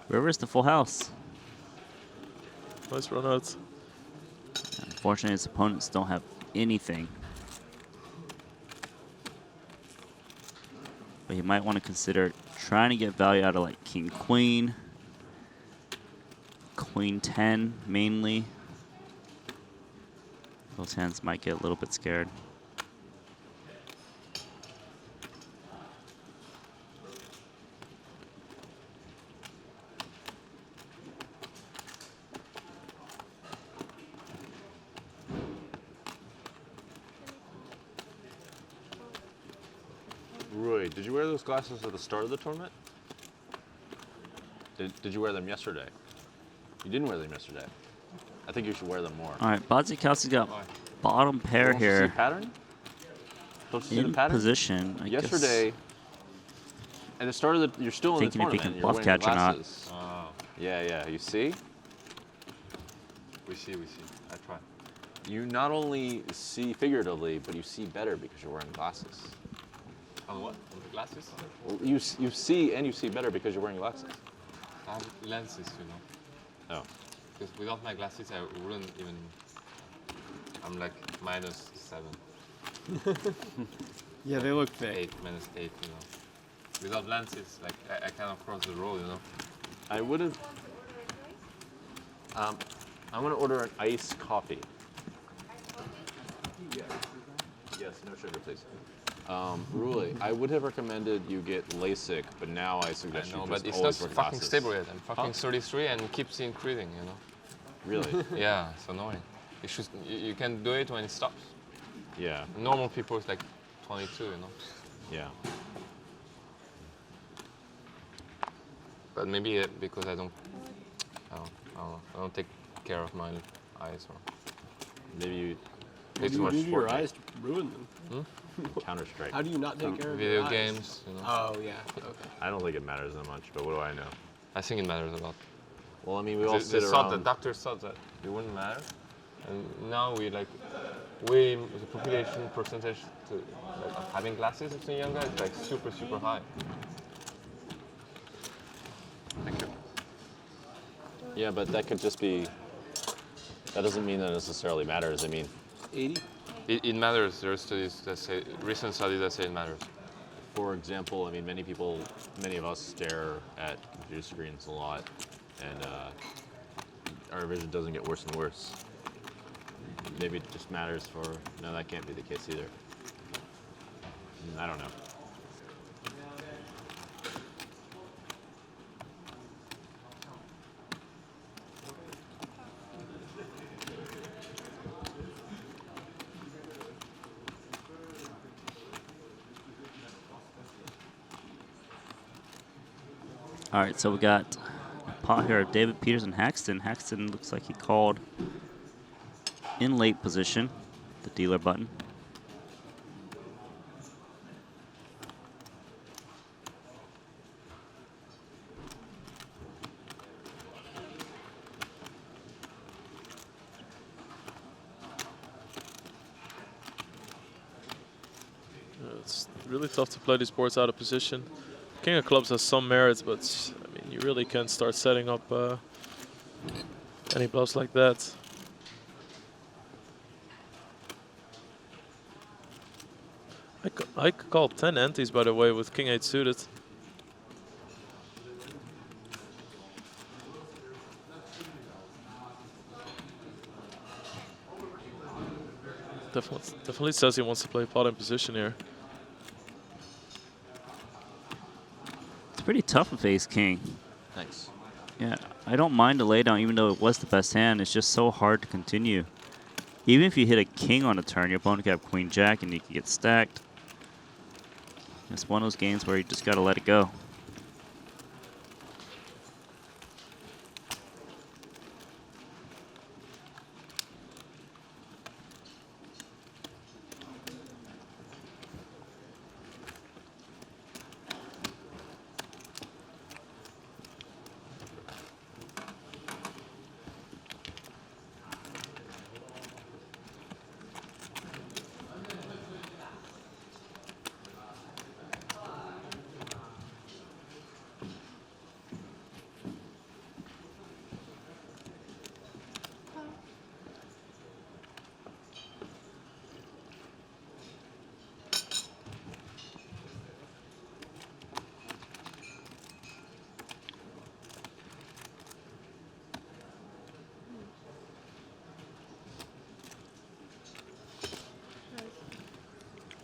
River's the full house. Nice run out. Unfortunately, his opponents don't have anything. But he might want to consider trying to get value out of like King Queen, Queen 10 mainly. Those hands might get a little bit scared. Roy, did you wear those glasses at the start of the tournament? Did you wear them yesterday? You didn't wear them yesterday. I think you should wear them more. All right, Bazikowski's got bottom pair Don't here. You see pattern? Don't you see the In pattern? position, I Yesterday, guess. at the start of the, you're still in the Thinking if he tournament. can You're bluff wearing catch or not. glasses. Oh. Yeah, you see? We see. I try. You not only see figuratively, but you see better because you're wearing glasses. On what? On the glasses? Well, you see and you see better because you're wearing glasses. I have lenses, you know. Oh. Because without my glasses, I wouldn't even. I'm like -7. Yeah, they look fake. -8, you know. Without lenses, like I cannot cross the road, you know. I wouldn't. I'm gonna order an iced coffee. Yes, no sugar, please. Ruli, I would have recommended you get LASIK, but now I suggest I know, you but just it's not always wear fucking glasses. stable yet. I'm fucking Huh? 33 and it keeps increasing, you know. Really? Yeah, it's annoying. You can do it when it stops. Yeah. Normal people it's like 22, you know. Yeah. But maybe because I don't take care of my eyes or maybe you take too What much do you do to your Fortnite. eyes to ruin them? Counter-Strike. How do you not take care of your Video eyes? games, you know. Oh yeah. Okay. I don't think it matters that much, but what do I know? I think it matters a lot. Well, I mean, we all sit The around. doctors thought that it wouldn't matter, and now we like way the population percentage to like, of having glasses as a young guy is like super high. Thank you. Yeah, but that could just be. That doesn't mean that necessarily matters. I mean, 80. It matters. There are studies that say recent studies that say it matters. for example, I mean, many of us stare at computer screens a lot, and our vision doesn't get worse and worse. Maybe it just matters for. No, that can't be the case either. I don't know. All right, so we got a pot here of David Peters and Haxton. Haxton looks like he called in late position, the dealer button. It's really tough to play these boards out of position. King of Clubs has some merits, but I mean, you really can't start setting up any bluffs like that. I could call 10 antes, by the way, with King 8 suited. Definitely says he wants to play pot in position here. It's pretty tough with ace king. Thanks. Yeah, I don't mind the laydown even though it was the best hand. It's just so hard to continue. Even if you hit a king on a turn, your opponent could have queen jack and you can get stacked. It's one of those games where you just gotta let it go.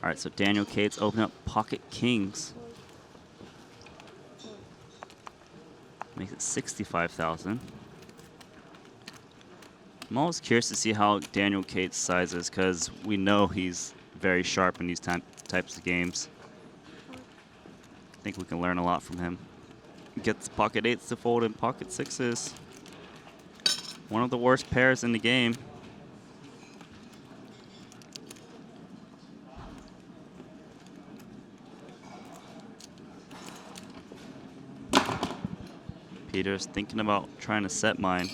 All right, so Daniel Cates open up pocket kings. Makes it 65,000. I'm always curious to see how Daniel Cates sizes because we know he's very sharp in these types of games. I think we can learn a lot from him. Gets pocket eights to fold in pocket sixes. One of the worst pairs in the game. Peters thinking about trying to set mine.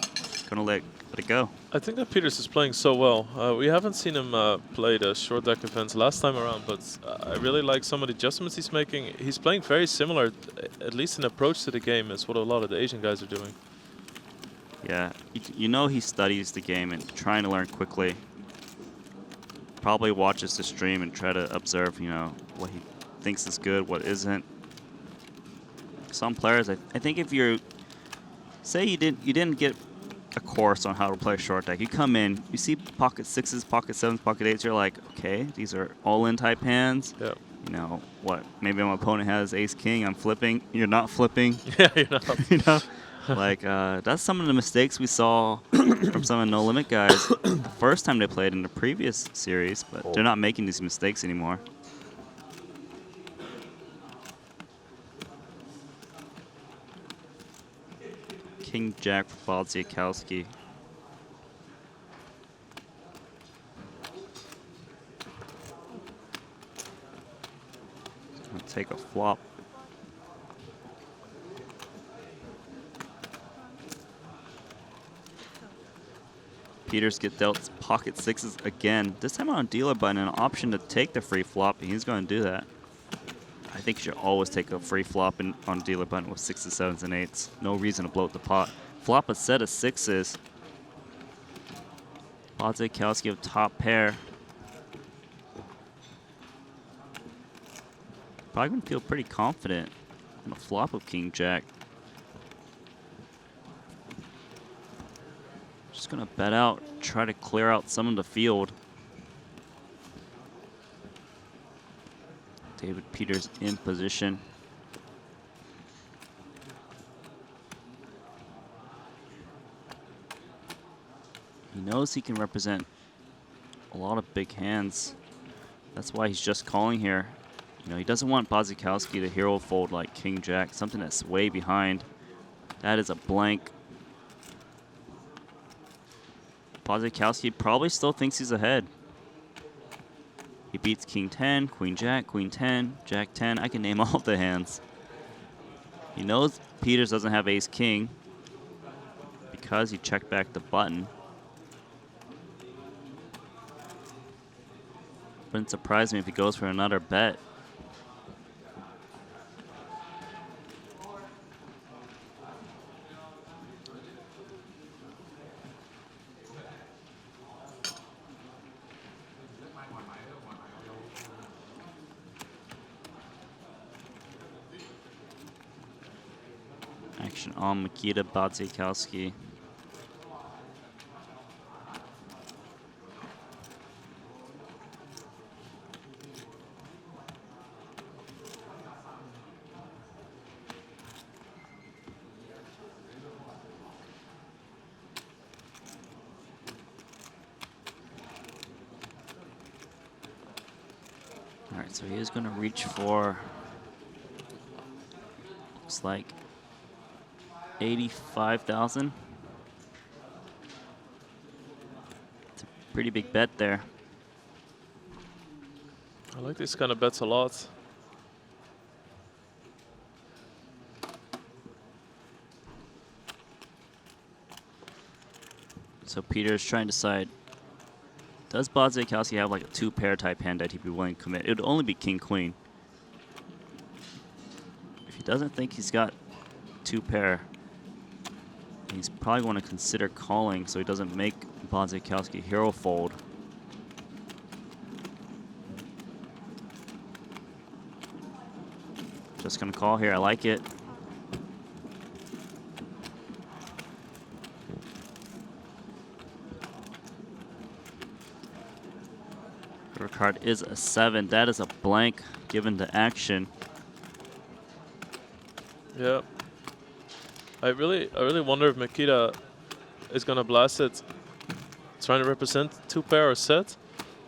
Gonna let it go. I think that Peters is playing so well. We haven't seen him play the short deck events last time around, but I really like some of the adjustments he's making. He's playing very similar, at least in approach to the game, as what a lot of the Asian guys are doing. Yeah, you know he studies the game and trying to learn quickly. Probably watches the stream and try to observe, you know, what he thinks is good, what isn't. Some players, I think if you're, say you didn't get a course on how to play short deck. You come in, you see pocket sixes, pocket sevens, pocket eights. You're like, okay, these are all-in type hands. Yeah. You know what? Maybe my opponent has ace king. I'm flipping. You're not flipping. Yeah, you're not. You know, like that's some of the mistakes we saw from some of the No Limit guys the first time they played in the previous series, but they're not making these mistakes anymore. King Jack for Wojciechowski. I'll take a flop. Peters get dealt pocket sixes again. This time on dealer button, an option to take the free flop, and he's going to do that. I think you should always take a free flop on dealer button with sixes, sevens, and eights. No reason to bloat the pot. Flop a set of sixes. Wojciechowski of top pair. Probably going to feel pretty confident on a flop of King Jack. Just going to bet out, try to clear out some of the field. David Peters in position. He knows he can represent a lot of big hands. That's why he's just calling here. You know, he doesn't want Wojciechowski to hero fold like King Jack, something that's way behind. That is a blank. Wojciechowski probably still thinks he's ahead. He beats King 10, Queen Jack, Queen 10, Jack 10. I can name all the hands. He knows Peters doesn't have Ace King because he checked back the button. Wouldn't surprise me if he goes for another bet. Action on Mikita Wojciechowski. All right, so he is going to reach for, looks like 85,000. It's a pretty big bet there. I like these kind of bets a lot. So Peter's trying to decide, does Wojciechowski have like a two-pair type hand that he'd be willing to commit? It would only be King-Queen. If he doesn't think he's got two-pair, he's probably going to consider calling so he doesn't make Wojciechowski hero fold. Just going to call here. I like it. Your card is a 7. That is a blank given the action. Yeah. I really wonder if Mikita is gonna blast it, trying to represent two-pair or set,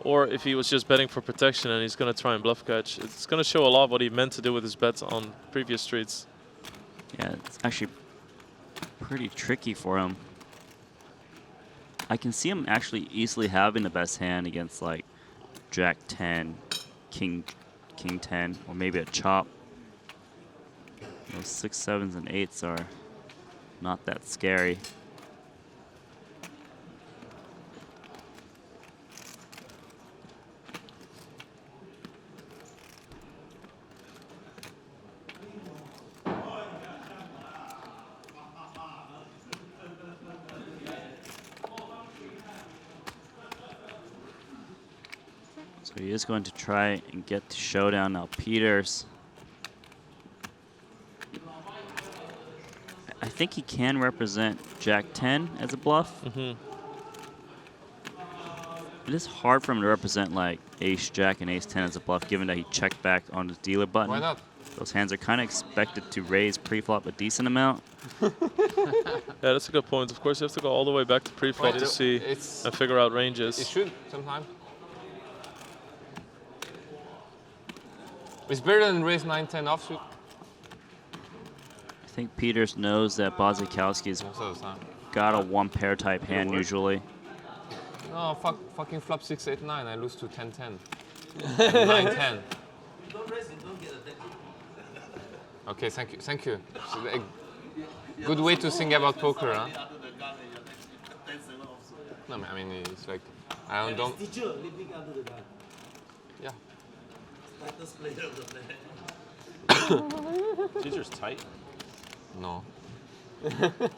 or if he was just betting for protection and he's gonna try and bluff catch. It's gonna show a lot what he meant to do with his bets on previous streets. Yeah, it's actually pretty tricky for him. I can see him actually easily having the best hand against like Jack 10, King 10, or maybe a chop. Those 6, 7s, and 8s are not that scary. So he is going to try and get to showdown now. Peters I think he can represent Jack 10 as a bluff. Mm-hmm. It is hard for him to represent like Ace Jack and Ace 10 as a bluff, given that he checked back on his dealer button. Why not? Those hands are kind of expected to raise pre-flop a decent amount. Yeah, that's a good point. Of course, you have to go all the way back to pre-flop to see and figure out ranges. It should sometimes. It's better than raise 9-10 offsuit. I think Peters knows that Bazikowski's got a one pair type hand usually. No, fucking flop 6-8-9. I lose to 10-10. 9-10. Okay, thank you. Thank you. So, good way to think about poker, huh? No, I mean, it's like, I don't. Yeah. Teacher's tight. No.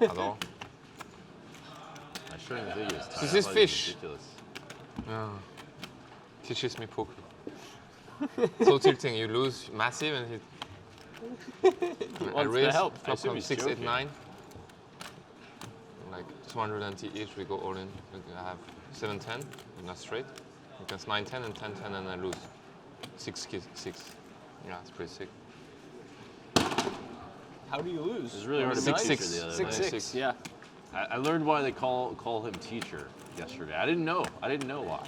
At all. I sure didn't think he was tight. This I is thought he was fish. ridiculous. Yeah. Teaches me poker. So tilting, you lose massive and hit. I raise help. flop from 6-8-9. Like 290 each, we go all in. I have 7-10 in a straight. Against 9-10 and 10-10 and I lose. 6. Yeah, it's pretty sick. How do you lose? It was really hard to beat teacher the other night. 6-6, yeah. I learned why they call him teacher yesterday. I didn't know why.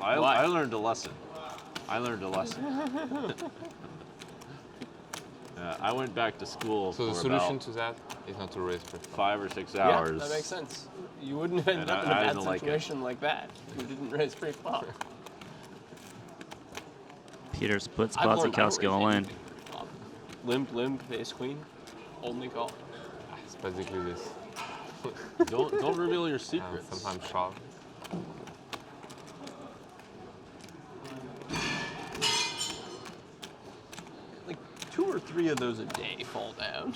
I learned a lesson. I went back to school So the for solution about to that is not to raise for 5 or 6 hours. Yeah, that makes sense. You wouldn't have ended And up in a I bad didn't like it. situation like that if you didn't raise pre-flop. Peters puts I've learned I don't Bazikowski raise all in. anything pre-flop. Limp, ace queen, only call. It's basically this. Don't reveal your secrets. Sometimes shove. Like 2 or 3 of those a day fall down.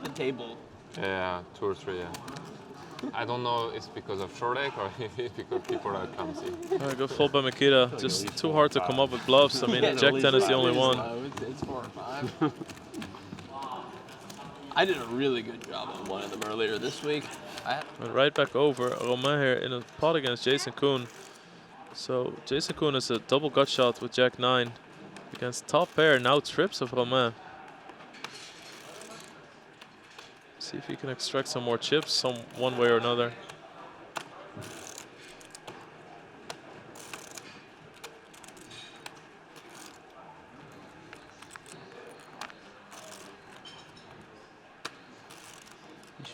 The table. Yeah, 2 or 3, yeah. I don't know it's because of short deck or if it's because people are clumsy. Alright, good fold by Makita. Just too hard to come up with bluffs. I mean, Yeah, Jack 10 is the only one. It's 4 or 5. I did a really good job on one of them earlier this week. And right back over. Romain here in a pot against Jason Koon. So Jason Koon is a double gut shot with Jack 9 against top pair. Now trips of Romain. See if he can extract some more chips, one way or another.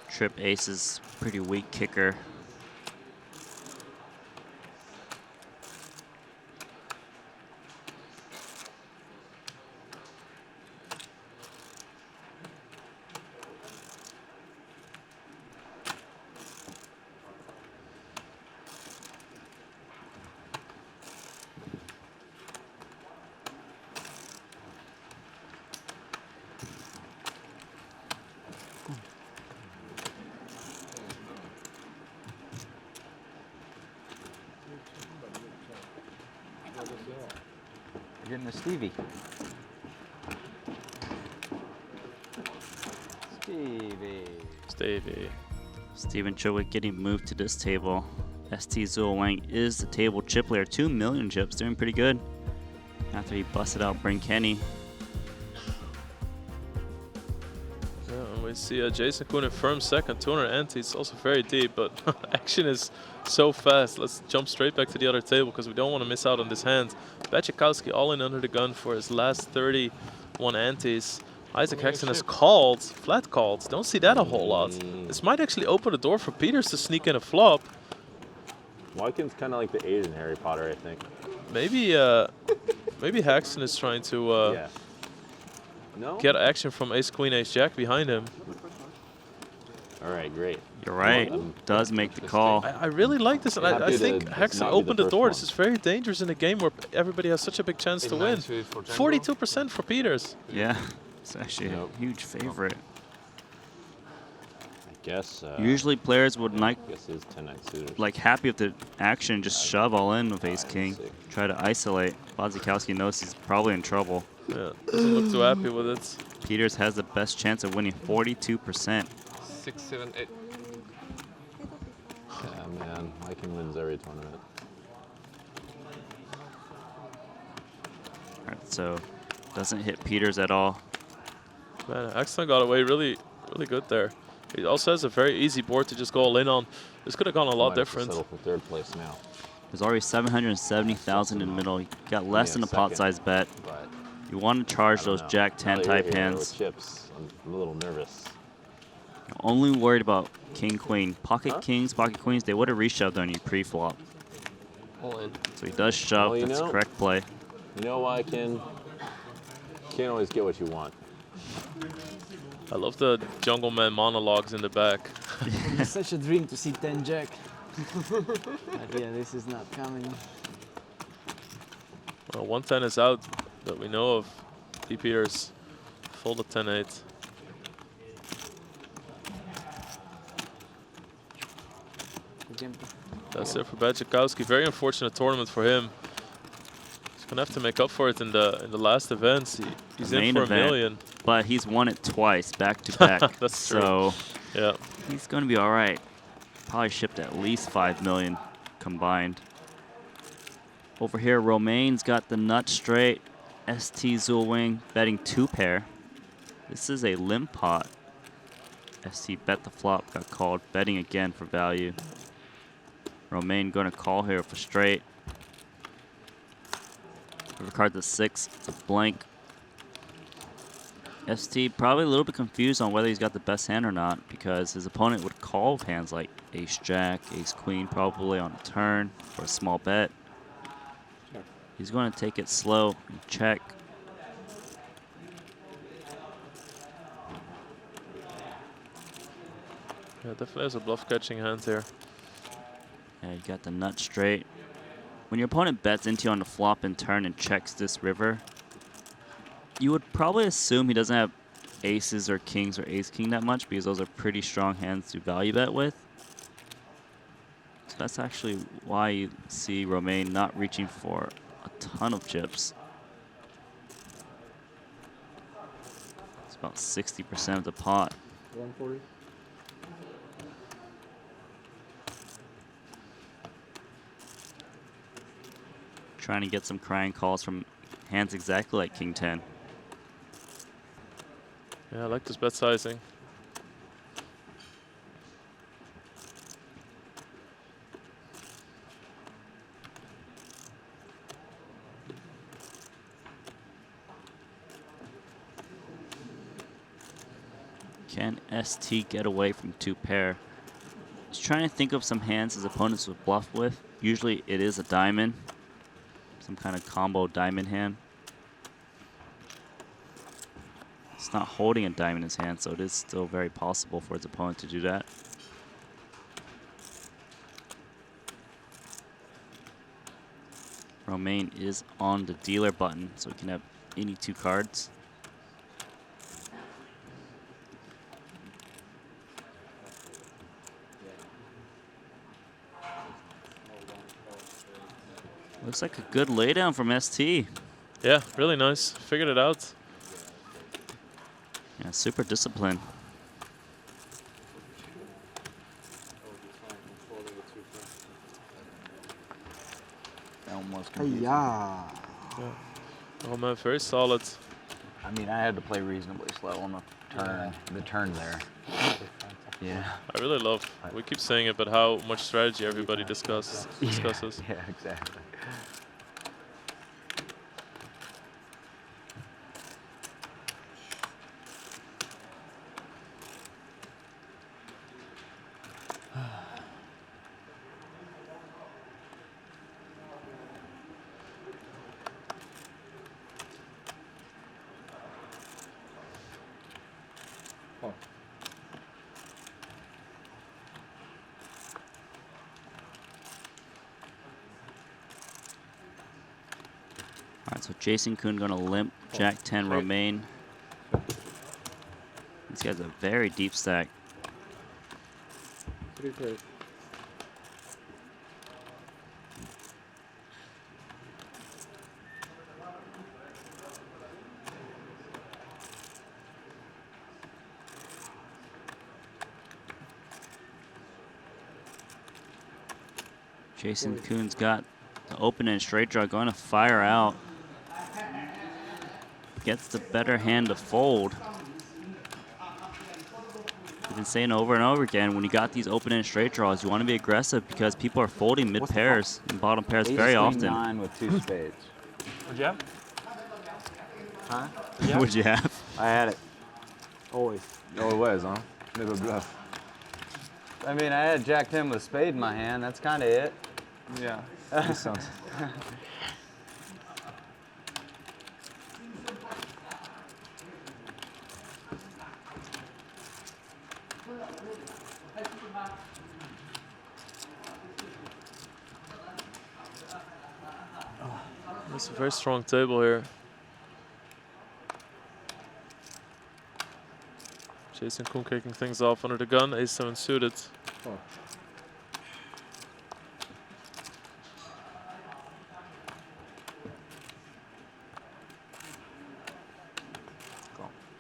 Trip ace is pretty weak kicker. You're getting a Stevie. Stevie. Steven Chilwick getting moved to this table. ST Zul Wang is the table chip leader. 2 million chips, doing pretty good. After he busted out Bryn Kenny. Yeah, and we see Jason Koon in firm second, 200 ante. It's also very deep, but action is so fast. Let's jump straight back to the other table because we don't want to miss out on this hand. Bazikowski all in under the gun for his last 31 antes. Isaac Hexton has called, flat called. Don't see that a whole lot. This might actually open the door for Peters to sneak in a flop. Wykin's kind of like the Asian Harry Potter, I think. Maybe maybe Hexton is trying to get action from Ace Queen Ace Jack behind him. All right, great. You're right. Does make the call. I really like this, and I think Hexton opened the door. This is very dangerous in a game where everybody has such a big chance to win. 42% for Peters. Yeah, it's actually a huge favorite. I guess. Usually players would guess is 10-9 suited. like happy with the action, just shove all in with ace king, try to isolate. Bodzikowski knows he's probably in trouble. Yeah, doesn't look too happy with it. Peters has the best chance of winning, 42%. 6, 7, 8. Yeah, man, I can win every tournament. All right, so doesn't hit Peters at all. Man, Axton got away really good there. He also has a very easy board to just go all in on. This could have gone a lot different. Settle for third place now. There's already 770,000 in the middle. You got less than a pot size bet. You want to charge those Jack 10 type hands. With chips, I'm a little nervous. You're only worried about King Queen. Pocket Kings, Pocket Queens, they would have reshoved on you pre-flop. All in. So he does shove. Well, That's the correct play. You know why, Ken? You can't always get what you want. I love the Jungle Man monologues in the back. It's such a dream to see 10 Jack. But yeah, this is not coming. Well, 110 is out that we know of. P. Peters folded 10-8. That's it for Bodzikowski. Very unfortunate tournament for him. He's gonna have to make up for it in the last events. He's in for a million. But he's won it twice, back to back. That's true. So yeah, he's gonna be all right. Probably shipped at least 5 million combined. Over here, Romaine's got the nut straight. ST Zulwing betting 2 pair. This is a limp pot. ST bet the flop, got called. Betting again for value. Romaine gonna call here for straight. River card the 6, it's a blank. ST probably a little bit confused on whether he's got the best hand or not, because his opponent would call with hands like ace jack, ace queen probably on a turn for a small bet. He's going to take it slow and check. Yeah, definitely has a bluff catching hand here. Yeah, you got the nut straight. When your opponent bets into you on the flop and turn and checks this river, you would probably assume he doesn't have aces or kings or ace king that much, because those are pretty strong hands to value bet with. So that's actually why you see Romaine not reaching for a ton of chips. It's about 60% of the pot. 140. Trying to get some crying calls from hands exactly like King 10. Yeah, I like this bet sizing. Can ST get away from 2 pair? He's trying to think of some hands his opponents would bluff with. Usually it is a diamond. Some kind of combo diamond hand. It's not holding a diamond in his hand, so it is still very possible for his opponent to do that. Romaine is on the dealer button, so he can have any 2 cards. Looks like a good laydown from ST. Yeah, really nice. Figured it out. Yeah, super disciplined. That one was confusing. Yeah. Oh man, very solid. I mean, I had to play reasonably slow on the turn there. Yeah. I really love, we keep saying it, but how much strategy everybody discusses. Yeah, exactly. Alright, so Jason Kuhn gonna limp Jack 10 Romaine. This guy's a very deep stack. 3 pairs. Jason Koon's got the open and straight draw, going to fire out. Gets the better hand to fold. We've been saying over and over again, when you got these open and straight draws, you want to be aggressive because people are folding mid pairs and bottom pairs very often. 9 with 2 spades. What'd you have? Huh? What'd you have? I had it. Always. Always, huh? Never bluff. I mean, I had Jack 10 with a spade in my hand. That's kind of it. Yeah. Makes sense. It's a very strong table here. Jason Koon kicking things off under the gun, ace-7 suited. Oh.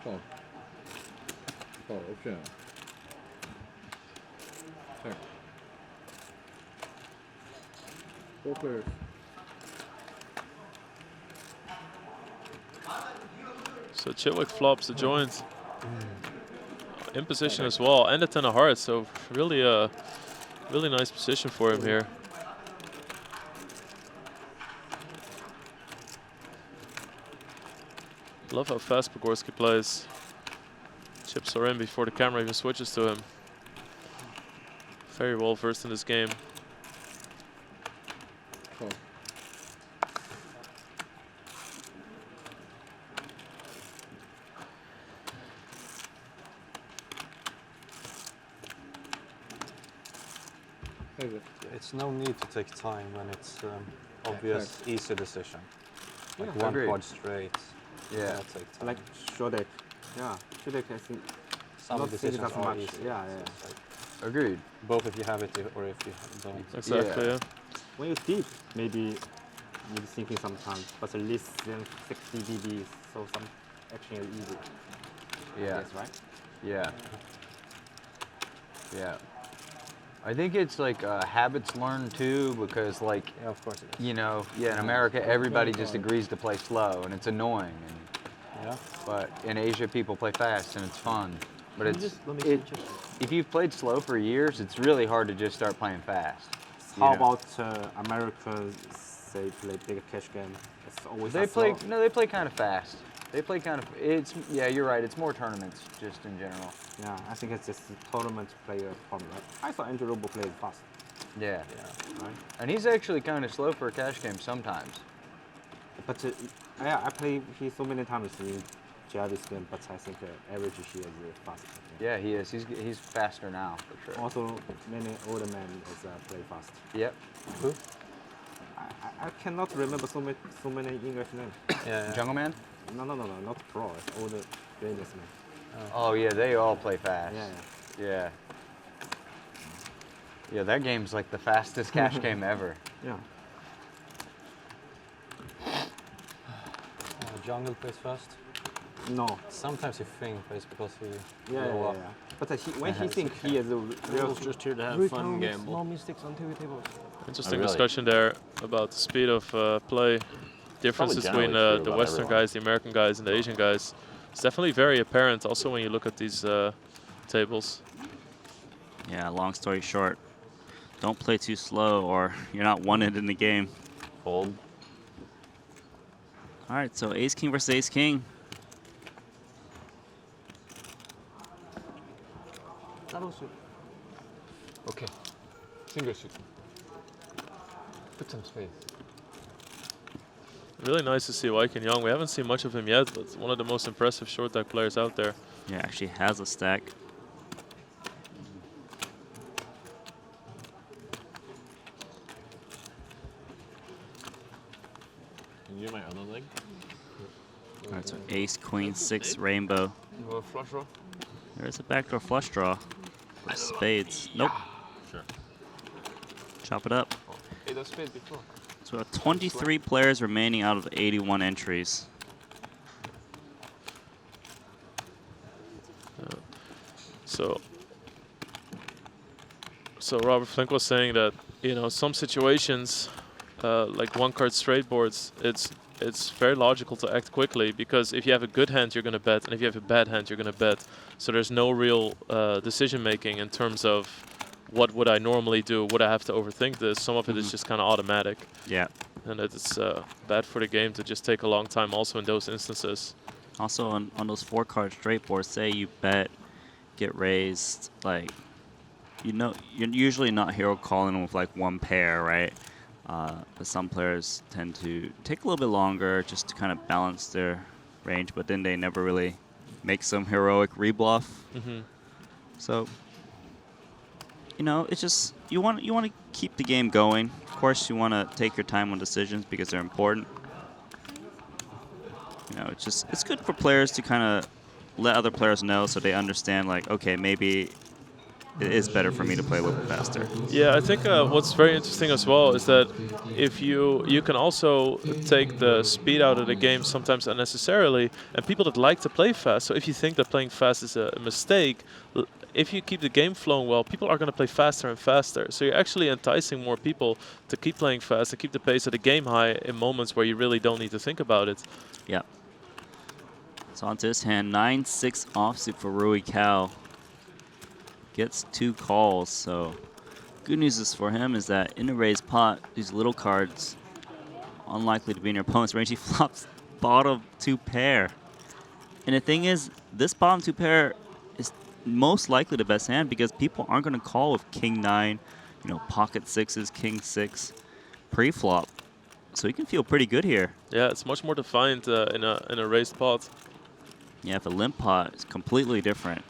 Oh. Oh, okay. Check. 4 pairs. So Chitwick flops the joint. In position as well, and a 10 of hearts, so really really nice position for him here. Love how fast Pogorski plays. Chips are in before the camera even switches to him. Very well versed in this game. Oh. It's no need to take time when it's obvious, easy decision. Like Yeah, one agreed. quad straight. Yeah. Not take time. Like short deck. Yeah, short deck I think. Some not decisions that are much. easy. Yeah, So yeah. it's like Agreed. both if you have it or if you don't. Exactly, yeah. When you deep, maybe you're thinking sometimes, but at least then 60 dB, so some action is easy. Yeah. That's right. Yeah. Yeah. I think it's like habits learned too, because like, Yeah, of course it is. you know, in America, everybody just agrees to play slow, and it's annoying. And, Yeah. but in Asia, people play fast, and it's fun. But Let me it's just- let me check. if you've played slow for years, it's really hard to just start playing fast. you How know? about Americans say play big cash game? It's always They a play slow. no, they play kind of fast. They play kind of. It's yeah, you're right. It's more tournaments just in general. Yeah, I think it's just a tournament player problem. Right? I saw Andrew Robo play fast. Yeah. Right? And he's actually kind of slow for a cash game sometimes. But yeah, I play he so many times in Javis game, but I think average he is fast. Yeah, he is. He's faster now for sure. Also, many older men is play fast. Yep. Who? I cannot remember so many English names. Yeah. Jungle Man? No, not pro. It's older Rangers man. Oh yeah, they all play fast. Yeah. Yeah. Yeah, that game's like the fastest cash game ever. Yeah. Jungle plays fast. No. Sometimes he think plays because he Yeah. grow up. But when he thinks he is a real just here to have very fun common gamble. small mistakes on TV tables. Interesting really? discussion there about the speed of play. Differences Probably between generally true the about Western everyone. guys, the American guys, and the Asian guys. It's definitely very apparent also when you look at these tables. Yeah, long story short, don't play too slow or you're not wanted in the game. Fold. All right, so ace king versus ace king. Okay. Single suit. Put some space. Really nice to see Wyken Young. We haven't seen much of him yet, but one of the most impressive short deck players out there. Yeah, actually has a stack. Can you do my other leg? All right, so ace, queen, 6, rainbow. You want a flush draw? There's a backdoor flush draw for spades. Nope. Chop it up. Eight of spades before. So we have 23 players remaining out of 81 entries. So Robert Flink was saying that, you know, some situations, like one-card straight boards, it's very logical to act quickly, because if you have a good hand, you're going to bet, and if you have a bad hand, you're going to bet. So there's no real decision-making in terms of what would I normally do, would I have to overthink this. Some of it is just kind of automatic. Yeah. And it's bad for the game to just take a long time also in those instances. Also on those 4-card straight boards, say you bet, get raised, like, you know, you're usually not hero calling with like one pair, right? But some players tend to take a little bit longer just to kind of balance their range, but then they never really make some heroic rebluff. So, you know, it's just you want to keep the game going. Of course, you want to take your time on decisions because they're important. You know, it's good for players to kind of let other players know so they understand, like, okay, maybe it is better for me to play a little bit faster. Yeah, I think what's very interesting as well is that if you can also take the speed out of the game sometimes unnecessarily, and people that like to play fast, so if you think that playing fast is a mistake, if you keep the game flowing well, people are going to play faster and faster. So you're actually enticing more people to keep playing fast and keep the pace of the game high in moments where you really don't need to think about it. Yeah. So onto this hand, 9-6 offsuit for Rui Cao. Gets 2 calls, so good news is for him is that in a raised pot, these little cards unlikely to be in your opponent's range. He flops bottom 2 pair. And the thing is, this bottom 2 pair is most likely the best hand because people aren't going to call with king 9, you know, pocket 6s, king 6 pre-flop. So he can feel pretty good here. Yeah, it's much more defined in a raised pot. Yeah, if a limp pot is completely different.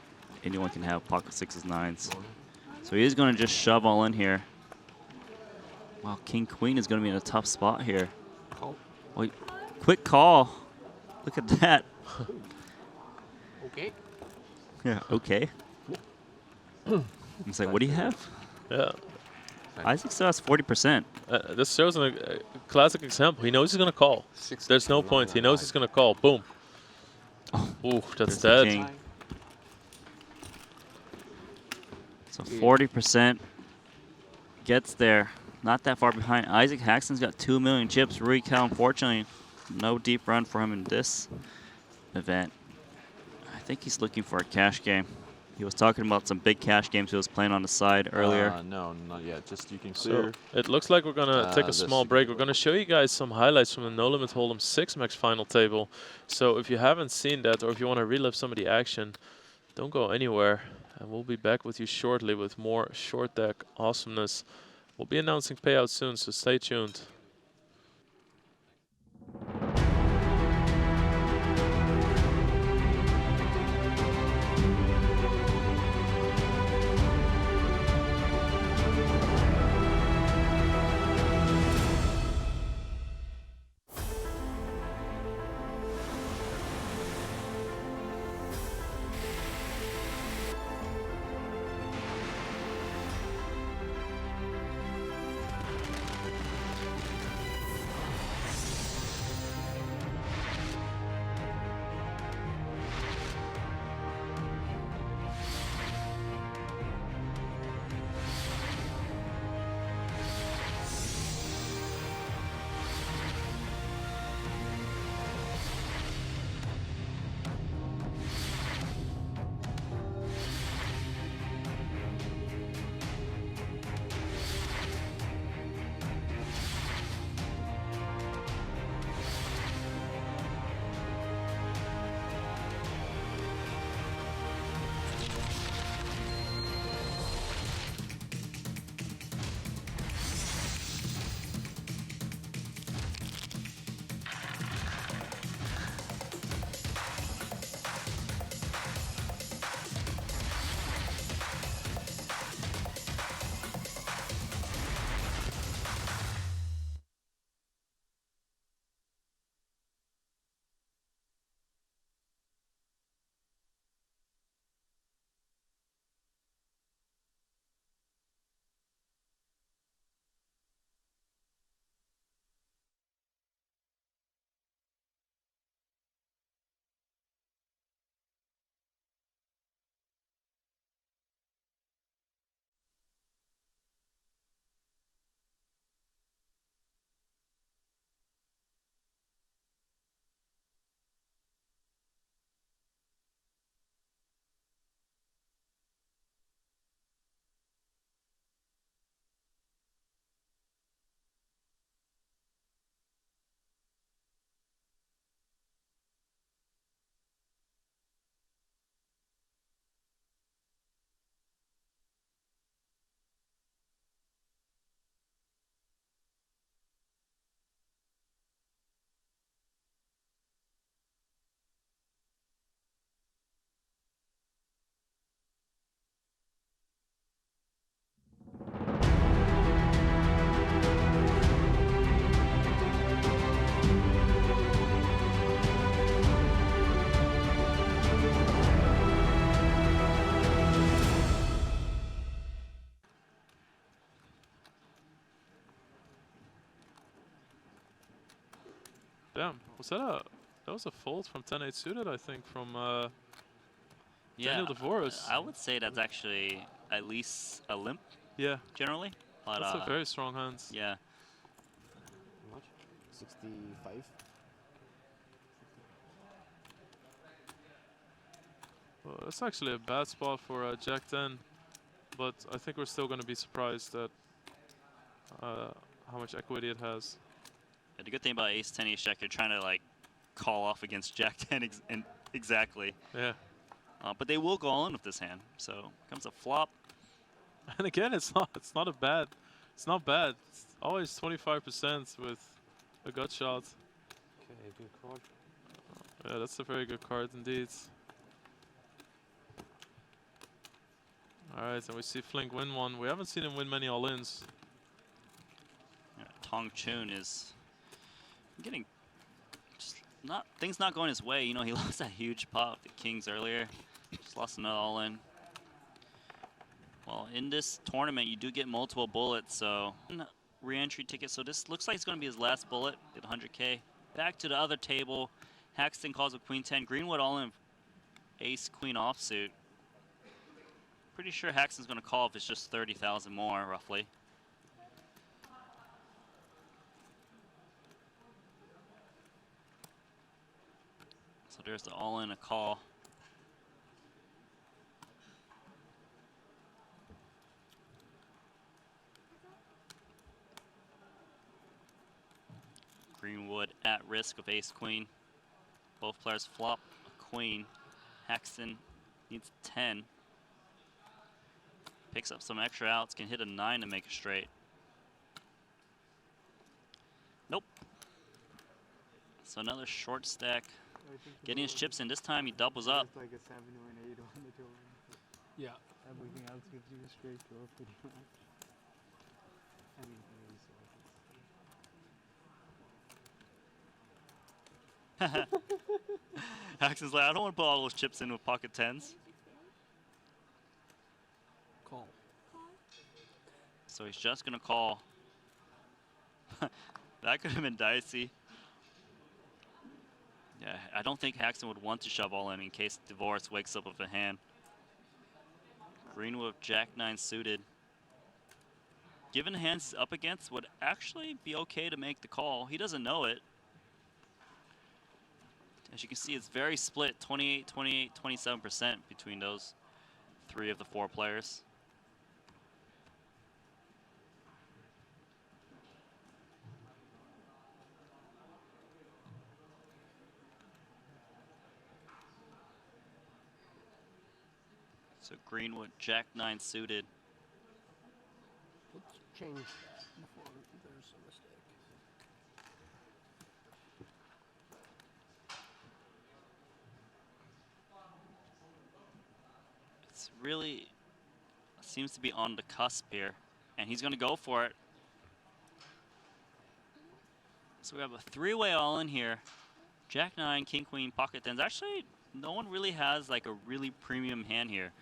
Anyone can have pocket 6s, 9s. So he is going to just shove all in here. Wow, king queen is going to be in a tough spot here. Call. Wait, quick call. Look at that. Okay. Yeah, okay. It's like, what do you have? Yeah. Isaac still has 40%. This shows a classic example. He knows he's going to call. There's no point. He knows he's going to call. Boom. Oh, ooh, that's dead. So 40% gets there. Not that far behind. Isaac Haxton's got 2 million chips. Rui Cao, unfortunately, no deep run for him in this event. I think he's looking for a cash game. He was talking about some big cash games he was playing on the side earlier. No, not yet. Just you can clear. So it looks like we're going to take a small break. We're going to show you guys some highlights from the No Limit Hold'em 6-max final table. So if you haven't seen that, or if you want to relive some of the action, don't go anywhere. And we'll be back with you shortly with more short deck awesomeness. We'll be announcing payouts soon, so stay tuned. Damn, that was a fold from 10-8 suited, I think, from Yeah, Daniel DeVoris. I would say that's actually at least a limp. Yeah. Generally, but That's a very strong hand. Yeah. How much? 65. Well, that's actually a bad spot for Jack 10, but I think we're still going to be surprised at how much equity it has. Yeah, the good thing about Ace 10 Ace Jack, you're trying to like call off against Jack 10 exactly. Yeah. But they will go all in with this hand. So comes a flop. And again, it's not bad. It's always 25% with a gut shot. Okay, good card. Yeah, that's a very good card indeed. Alright, and we see Flink win one. We haven't seen him win many all-ins. Yeah, Tong Chun is getting things not going his way. You know, he lost that huge pot with the Kings earlier. Just lost another all-in. Well, in this tournament, you do get multiple bullets, so re-entry ticket. So this looks like it's going to be his last bullet at 100K. Back to the other table. Haxton calls with Queen 10. Greenwood all in Ace Queen offsuit. Pretty sure Haxton's going to call if it's just 30,000 more, roughly. So there's the all-in, a call. Greenwood at risk of ace queen. Both players flop a queen. Haxton needs 10. Picks up some extra outs, can hit a 9 to make a straight. Nope. So another short stack. Getting his chips in. This time he doubles up. It's like a 7 or an 8 on the tour. Yeah. Everything else gives you a straight draw pretty much. I mean, Haxton's like, I don't want to put all those chips in with pocket 10s. Call. So he's just going to call. That could have been dicey. Yeah, I don't think Haxton would want to shove all in case Divorce wakes up with a hand. Greenwood Jack 9 suited. Given the hands up against would actually be okay to make the call. He doesn't know it. As you can see, it's very split, 28, 28, 27% between those 3 of the 4 players. So Greenwood, Jack 9 suited. Let's change that before there's a mistake. It's really seems to be on the cusp here, and he's going to go for it. So we have a 3-way all in here. Jack 9, King Queen, pocket 10s. Actually, no one really has like a really premium hand here.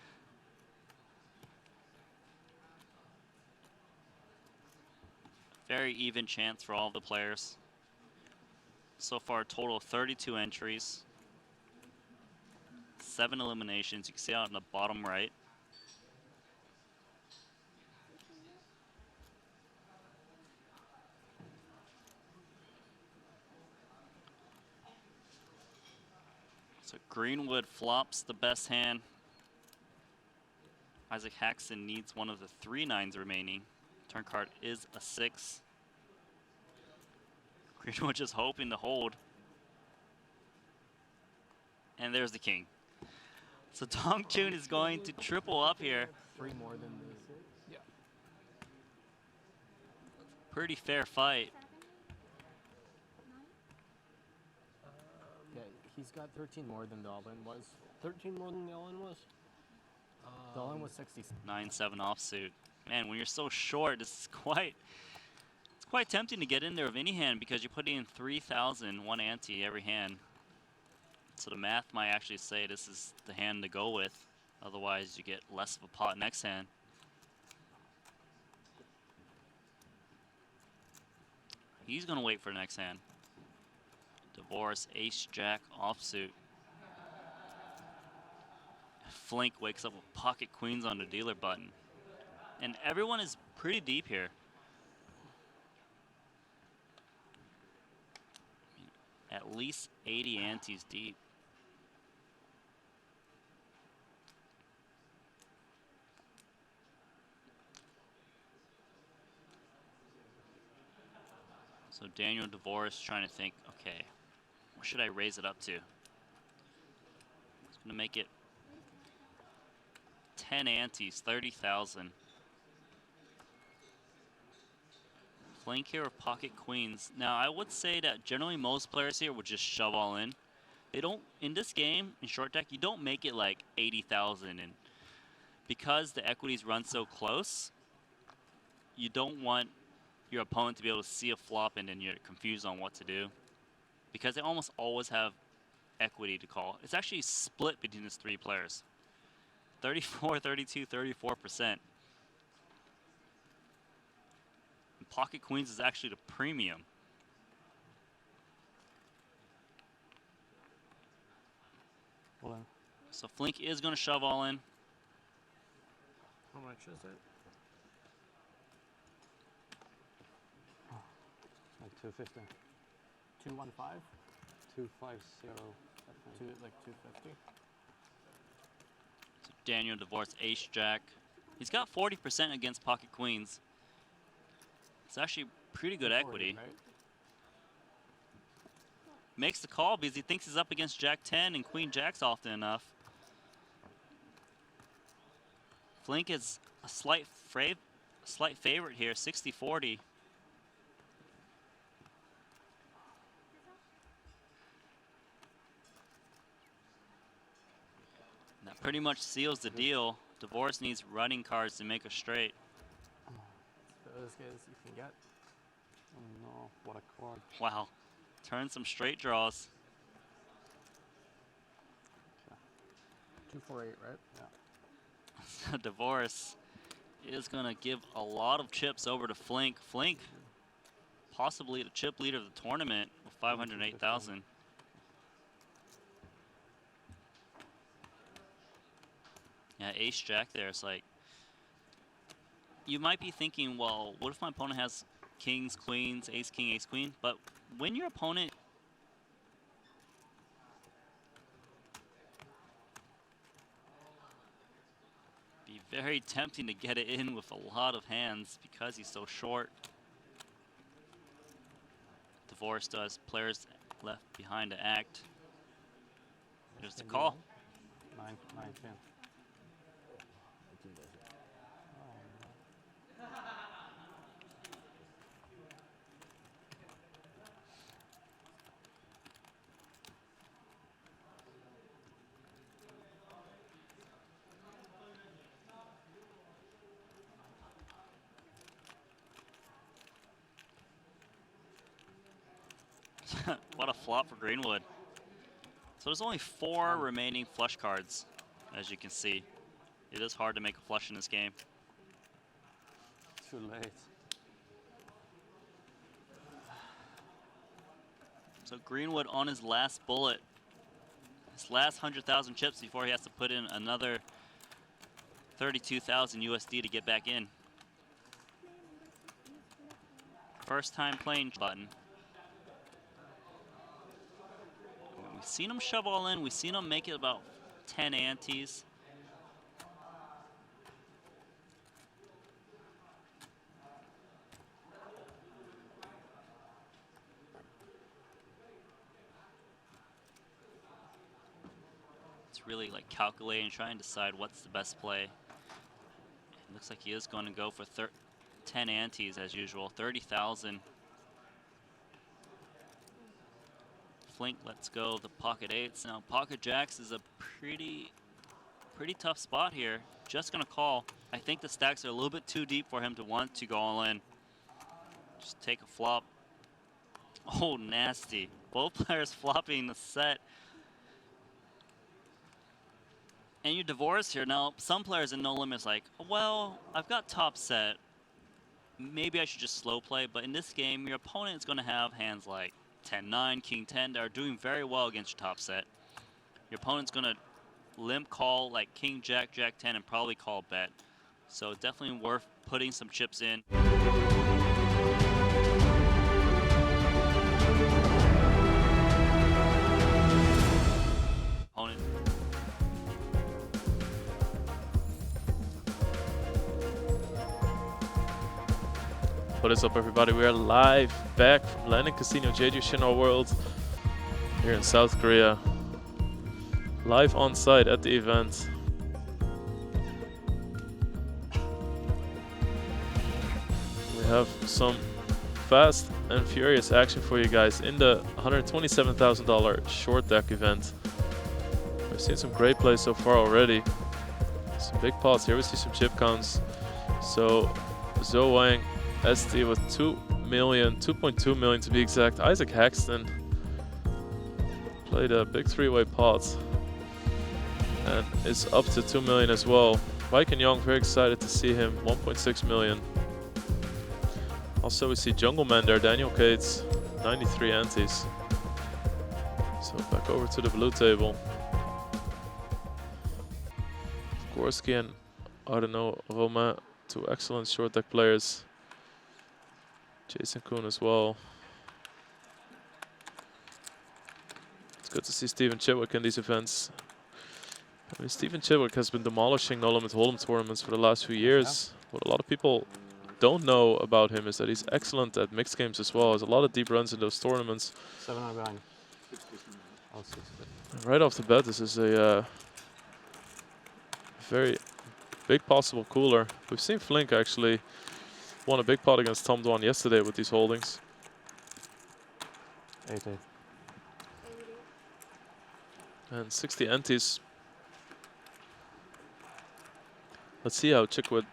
Very even chance for all of the players. So far, a total of 32 entries. 7 eliminations. You can see out in the bottom right. So Greenwood flops the best hand. Isaac Haxton needs one of the 3 9s remaining. Turn card is a 6. Greenwood just hoping to hold. And there's the king. So Tong Chun is going to triple up here. 3 more than the... Yeah. Pretty fair fight. Yeah, he's got 13 more than the all-in was. 13 more than the all-in was? The all-in was 60. 9-7 offsuit. Man, when you're so short, it's quite tempting to get in there with any hand because you're putting in 3,000 one ante every hand. So the math might actually say this is the hand to go with. Otherwise, you get less of a pot next hand. He's going to wait for the next hand. Divorce, ace, jack, offsuit. Flink wakes up with pocket queens on the dealer button. And everyone is pretty deep here. At least 80 antes deep. So Daniel Divorce trying to think, okay, what should I raise it up to? It's gonna make it 10 antes, 30,000. Flink here with pocket queens. Now I would say that generally most players here would just shove all in. They don't, in this game, in short deck, you don't make it like 80,000, and because the equities run so close, you don't want your opponent to be able to see a flop and then you're confused on what to do. Because they almost always have equity to call. It's actually split between these three players. 34, 32, 34%. And pocket queens is actually the premium. All in. So Flink is going to shove all in. How much is it? Like 250. 215? 250. Like 250. So Daniel Divorce, ace, jack. He's got 40% against pocket queens. It's actually pretty good equity. Right? Makes the call because he thinks he's up against jack 10 and queen jacks often enough. Flink is a slight favorite here, 60-40. That pretty much seals the deal. Divorce needs running cards to make a straight. Those guys you can get. Oh no, what a card. Wow. Turn some straight draws. 248, right? Yeah. Divorce is going to give a lot of chips over to Flink. Flink, possibly the chip leader of the tournament with 508,000. Yeah, ace jack there. It's like, you might be thinking, well, what if my opponent has kings, queens, ace, king, ace, queen? But when your opponent be very tempting to get it in with a lot of hands because he's so short. Divorce does players left behind to act. There's the call. 9, 10. What a flop for Greenwood. So there's only 4 remaining flush cards, as you can see. It is hard to make a flush in this game. Too late. So Greenwood on his last bullet. His last 100,000 chips before he has to put in another 32,000 USD to get back in. First time playing button. We've seen him shove all in. We've seen him make it about 10 antes. It's really like calculating, trying to decide what's the best play. It looks like he is going to go for 10 antes as usual, 30,000. Flink lets go the pocket eights. Now pocket jacks is a pretty tough spot here. Just gonna call. I think the stacks are a little bit too deep for him to want to go all in. Just take a flop. Oh, nasty. Both players flopping the set. And you divorce here. Now, some players in No Limit's like, well, I've got top set. Maybe I should just slow play. But in this game, your opponent is going to have hands like 10-9, King 10 are doing very well against your top set. Your opponent's gonna limp call like King Jack, Jack 10, and probably call bet. So definitely worth putting some chips in. Opponent. What is up, everybody? We are live back from Landing Casino Jeju Shinra World here in South Korea. Live on site at the event. We have some fast and furious action for you guys in the $127,000 short deck event. We've seen some great plays so far already. Some big pots here. We see some chip counts. So Zo Wang, ST with 2.2 million to be exact. Isaac Haxton played a big three-way pot and is up to 2 million as well. Mike and Young, very excited to see him, 1.6 million. Also we see Jungle Man there, Daniel Cates, 93 antes. So back over to the blue table. Gorski and I don't know, Romain, two excellent short deck players. Jason Kuhn as well. It's good to see Stephen Chitwick in these events. I mean, Stephen Chitwick has been demolishing No Limit Hold'em tournaments for the last few years. What a lot of people don't know about him is that he's excellent at mixed games as well. Has a lot of deep runs in those tournaments. 700 behind. Oh, 6. Right off the bat, this is a very big possible cooler. We've seen Flink actually won a big pot against Tom Dwan yesterday with these holdings. 8-8. And 60 antes. Let's see how Chitwick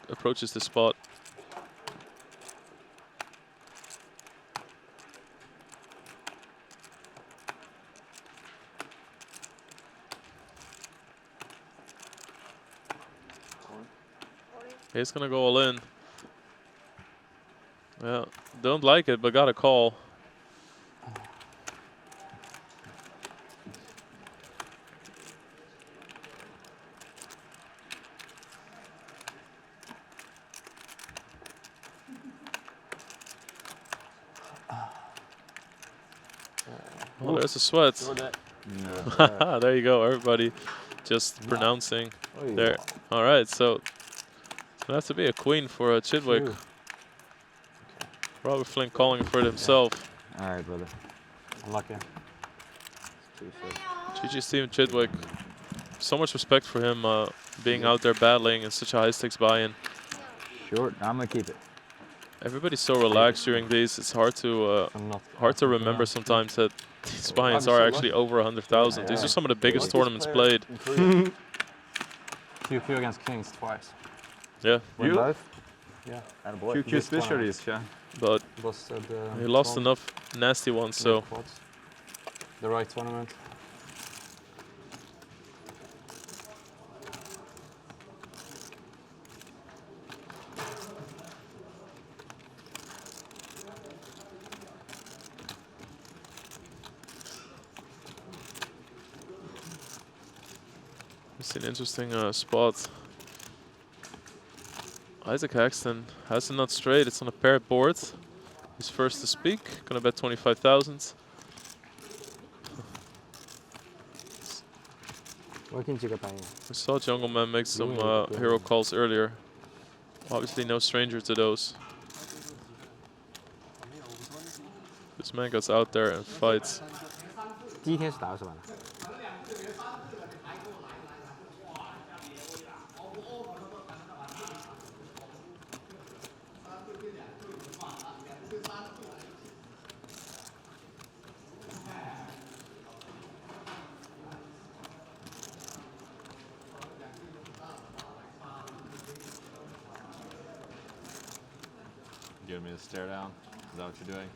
approaches this spot. He's gonna go all in. Yeah, don't like it, but got a call. Oh, there's a sweat. There you go, everybody. Just pronouncing there. All right, so it's gonna have to be a queen for Chitwick. Robert Flink calling for it himself. All right, brother. Unlucky. GG Steven Chitwick. So much respect for him being out there battling in such a high stakes buy-in. Short, I'm gonna keep it. Everybody's so relaxed during these. It's hard to remember sometimes that these buy-ins are actually over 100,000. These are some of the biggest tournaments played. QQ against Kings twice. Yeah. Win both? Yeah. QQ specialist, yeah. But he lost enough nasty ones, so. The right tournament. It's an interesting spot. Isaac Haxton has a nut straight. It's on a paired board. He's first to speak. Gonna bet 25,000. We saw Jungle Man make some hero calls earlier. Obviously no stranger to those. This man goes out there and fights. 第一天是打20万的。 Giving me the stare down? Is that what you're doing?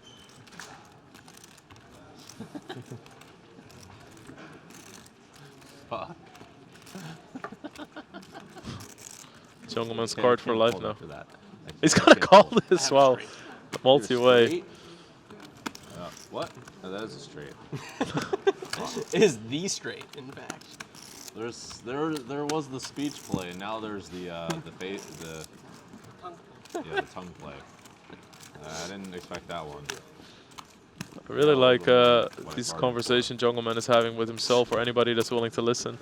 Fuck. Jungleman's card for life now. He's gonna call this while multi-way. What? that is a straight. It is the straight, in fact. There was the speech play, and now there's the tongue play. I didn't expect that one. I really like this conversation Jungleman is having with himself or anybody that's willing to listen.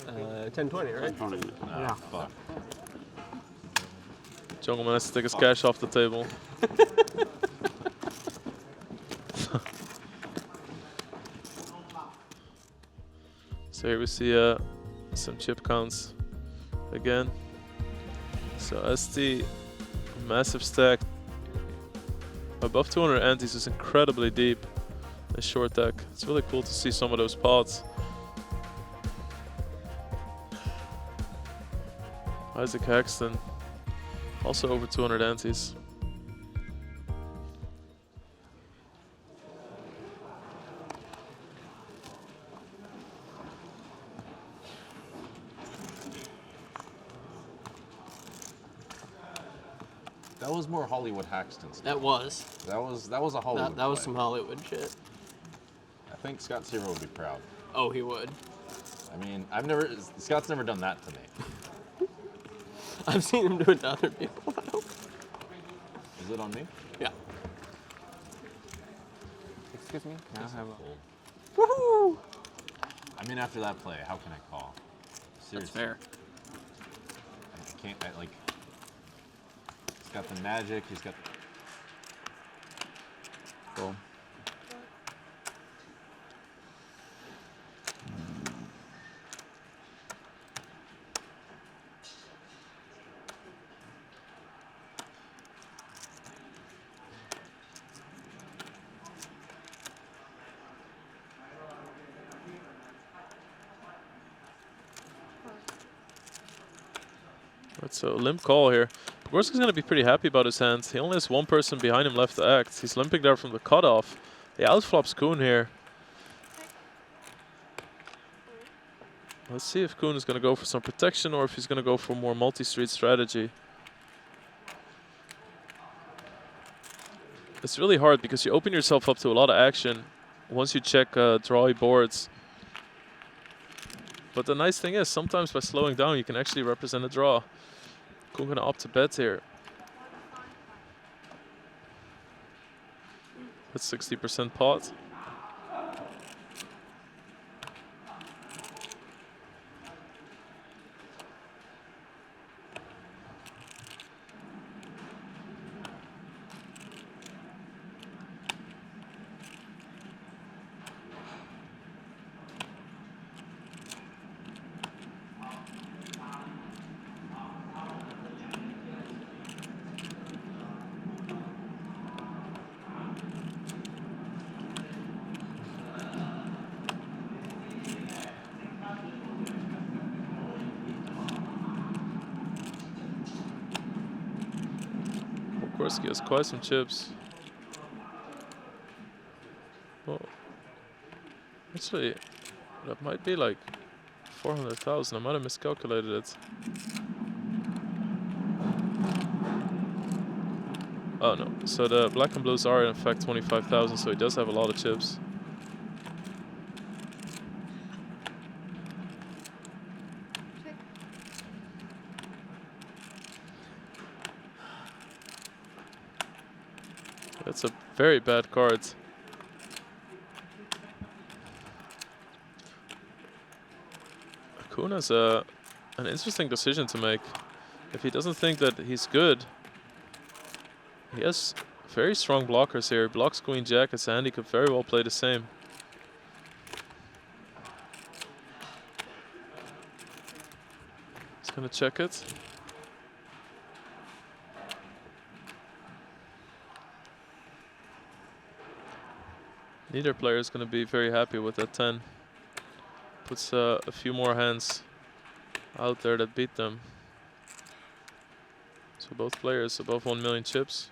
10-20, right? 10-20. Yeah. Fuck. Jungleman has to take his cash off the table. So here we see some chip counts again. So ST, massive stack. Above 200 antes is incredibly deep in short deck. It's really cool to see some of those pots. Isaac Haxton, also over 200 antes. That was more Hollywood Haxton stuff. That was. That was a Hollywood. That was play. some Hollywood shit. I think Scott Zero would be proud. Oh, he would. I mean, Scott's never done that to me. I've seen him do it to other people. Is it on me? Yeah. Excuse me? Can I have a... Woohoo! I mean, after that play, how can I call? Seriously. That's fair. I can't, like... He's got the magic, he's got... Cool. That's a limp call here. Gorski's going to be pretty happy about his hand. He only has one person behind him left to act. He's limping there from the cutoff. He outflops Kuhn here. Let's see if Kuhn is going to go for some protection or if he's going to go for more multi-street strategy. It's really hard because you open yourself up to a lot of action once you check drawy boards. But the nice thing is, sometimes by slowing down, you can actually represent a draw. Kuhn going to opt to bet here. That's 60% pot. Gorski has quite some chips. Well, actually, that might be like 400,000. I might have miscalculated it. Oh no, so the black and blues are in fact 25,000, so he does have a lot of chips. That's a very bad card. Kuhn has an interesting decision to make. If he doesn't think that he's good, he has very strong blockers here. He blocks Queen Jack, his hand, he could very well play the same. He's gonna check it. Neither player is going to be very happy with that 10. Puts a few more hands out there that beat them. So both players above 1 million chips.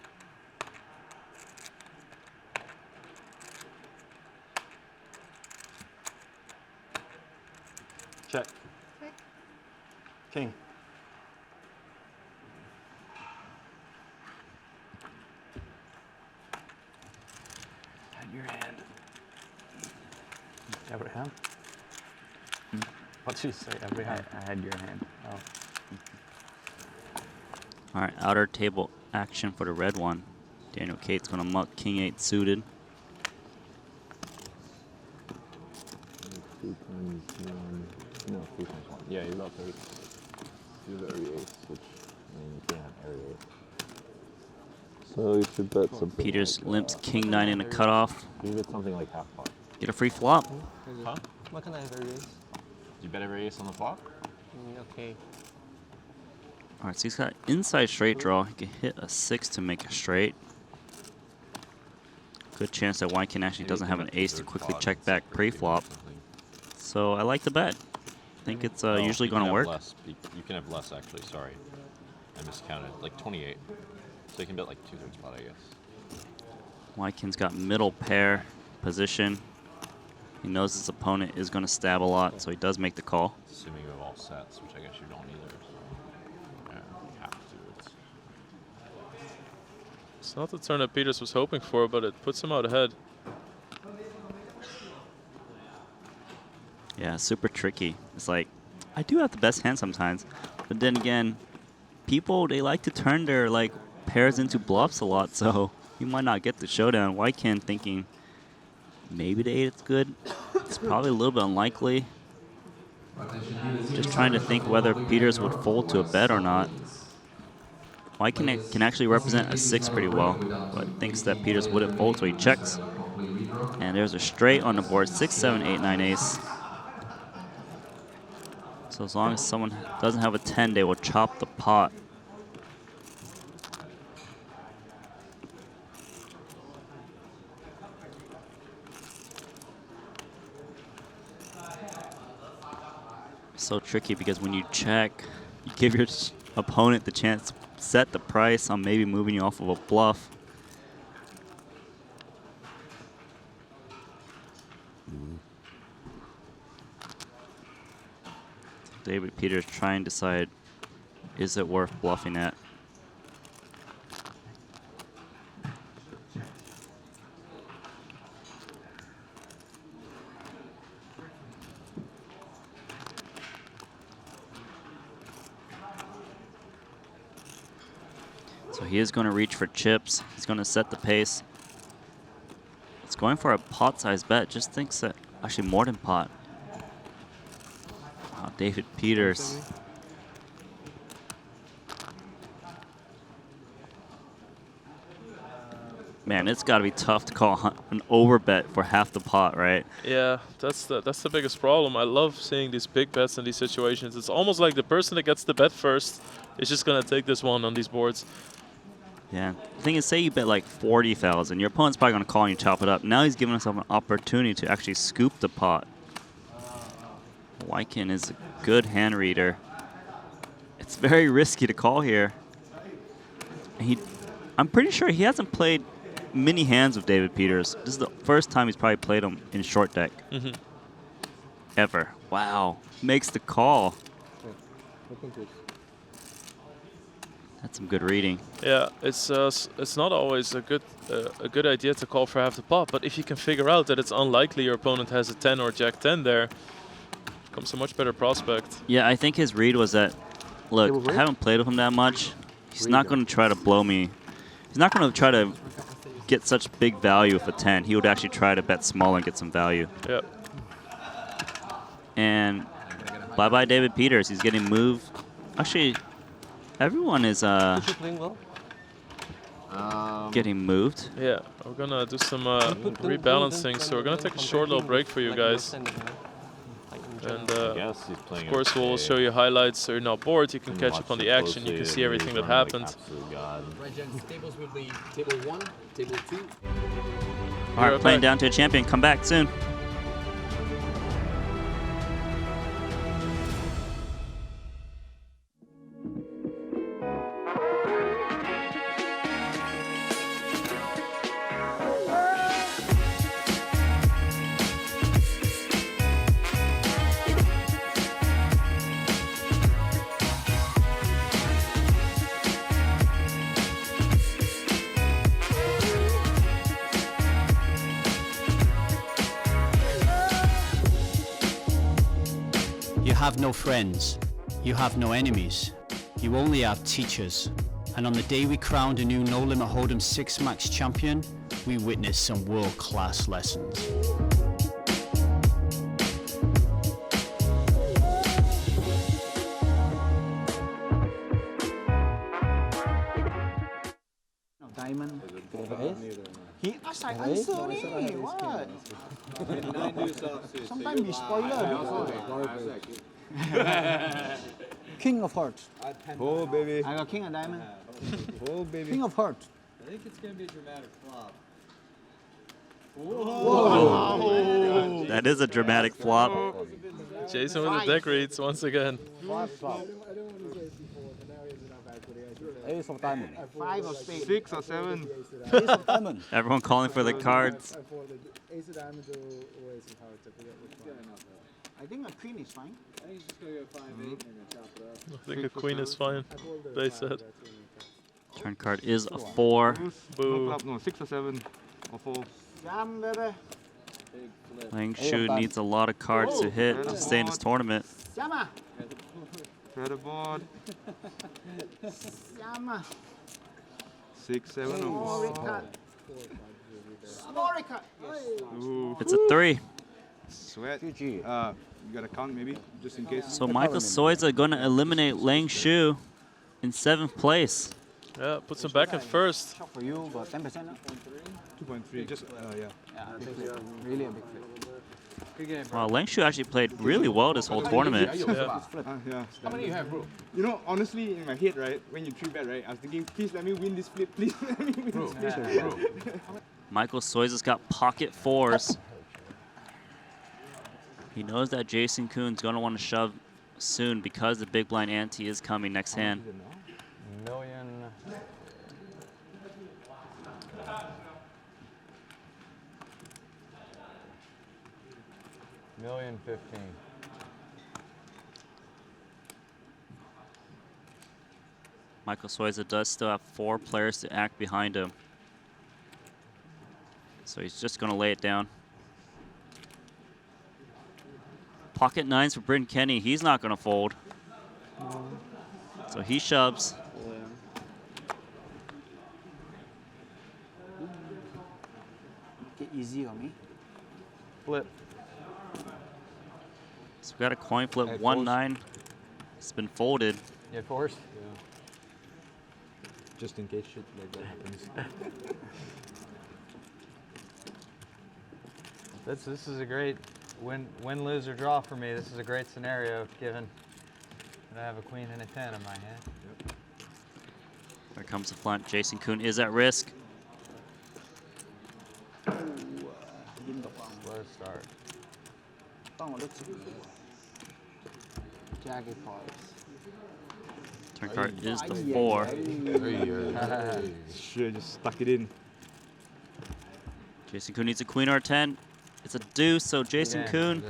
Check. King. Every hand? What did you say? Every hand? I had your hand. Oh. All right, outer table action for the red one. Daniel Cate's going to muck King 8 suited. 2 times 1. No, 3 times 1. Yeah, you're about 30. You have every ace, which, I mean, you can't have every ace. So you should bet something. Peters like, limps King 9 in the cutoff. You bet something like half pot. Get a free flop. Huh? What can I have every ace? Did you bet every ace on the flop? Okay. All right, so he's got inside straight draw. He can hit a 6 to make a straight. Good chance that Wykin actually doesn't have an ace to quickly check back pre-flop. So I like the bet. I think it's usually going to work. You can have less, actually. Sorry. I miscounted. Like 28. So you can bet like 2/3 pot, I guess. Wykin's got middle pair position. He knows his opponent is going to stab a lot, so he does make the call. Assuming you have all sets, which I guess you don't either. So yeah, you have to. It's not the turn that Peters was hoping for, but it puts him out ahead. Yeah, super tricky. It's like, I do have the best hand sometimes, but then again, people, they like to turn their like pairs into bluffs a lot, so you might not get the showdown. Wykin thinking maybe the 8 is good. It's probably a little bit unlikely. Just trying to think whether Peters would fold to a bet or not. Wykin can actually represent a 6 pretty well, but thinks that Peters wouldn't fold, so he checks. And there's a straight on the board, 6, 7, 8, 9 ace. So as long as someone doesn't have a 10, they will chop the pot. So tricky because when you check, you give your opponent the chance to set the price on maybe moving you off of a bluff. David Peters trying to decide, is it worth bluffing at? So he is going to reach for chips. He's going to set the pace. It's going for a pot-sized bet. Just thinks that, actually more than pot. Wow, David Peters. Man, it's got to be tough to call an overbet for half the pot, right? Yeah, that's the biggest problem. I love seeing these big bets in these situations. It's almost like the person that gets the bet first is just going to take this one on these boards. Yeah, the thing is, say you bet like 40,000, your opponent's probably going to call and you chop it up. Now he's giving himself an opportunity to actually scoop the pot. Wykin is a good hand reader. It's very risky to call here. I'm pretty sure he hasn't played many hands with David Peters. This is the first time he's probably played him in short deck. Ever. Wow, makes the call. That's some good reading. Yeah, it's not always a good idea to call for half the pot, but if you can figure out that it's unlikely your opponent has a 10 or Jack 10 there, becomes a much better prospect. Yeah, I think his read was that, look, I haven't played with him that much. He's not going to try to blow me. He's not going to try to get such big value with a 10. He would actually try to bet small and get some value. Yep. And bye-bye David Peters. He's getting moved. Actually, everyone is getting moved. Yeah, we're gonna do some rebalancing, so we're gonna take a short little break for you guys. And of course, we'll show you highlights, so you're not bored. You can catch up on the action. You can see everything that happened. Right, gents, tables will be table 1, table 2. All right, playing down to a champion. Come back soon. You have no friends. You have no enemies. You only have teachers. And on the day we crowned a new No Limit Hold'em 6 Max champion, we witnessed some world-class lessons. Diamond. He asked I answer ni. What? Sometimes we spoiler. King of Hearts. Oh, baby. I got King of Diamond. Oh, baby. King of Hearts. I think it's going to be a dramatic flop. Whoa. That is a dramatic flop. Jason with the deck reads once again. Ace of Diamond. 5 of spades. 6 or 7. Ace of Diamond. Everyone calling for the cards. Ace of Diamond or Ace of Hearts. I think a queen is fine. I think he's just going to go 5-8 and they're going to chop it up. I think a queen is fine, they said. Turn card is a 4. Boo. No, 6 or 7 or 4. Jam, baby. Lang Shu needs a lot of cards to hit to stay in this tournament. Yama. Credit board. Yama. 6, 7 Small or 4. cut. Small cut. Ooh. It's a 3. Sweat. You got to count maybe, just in case. So Michael Soiza going to eliminate Lang Shu in 7th place. Yeah, puts him back in first. Shot for you, but 10% now. 2.3, just, yeah. Yeah, big flip. Really a big flip. Wow, Lang Shu actually played really well this whole tournament. Yeah. How many you have, bro? You know, honestly, in my head, right, when you 3-bet, right, I was thinking, please let me win this flip, please let me win this flip. Michael Soiza's got pocket 4s. He knows that Jason Kuhn's going to want to shove soon because the big blind ante is coming next hand. Million 15. Michael Soiza does still have 4 players to act behind him. So he's just going to lay it down. Pocket 9s for Britton Kenny. He's not going to fold. So he shoves. Get easy on me. Flip. So we got a coin flip 1-9. It's been folded. Yeah, force. Yeah. Just in case shit like that happens. This is a great win, lose, or draw for me. This is a great scenario given that I have a queen and a 10 in my hand. Yep. There comes the front. Jason Kuhn is at risk. Slow start. Jagged cards. Turn card is the 4. Sure, just stuck it in. Jason Kuhn needs a queen or a 10. It's a deuce, so Jason Kuhn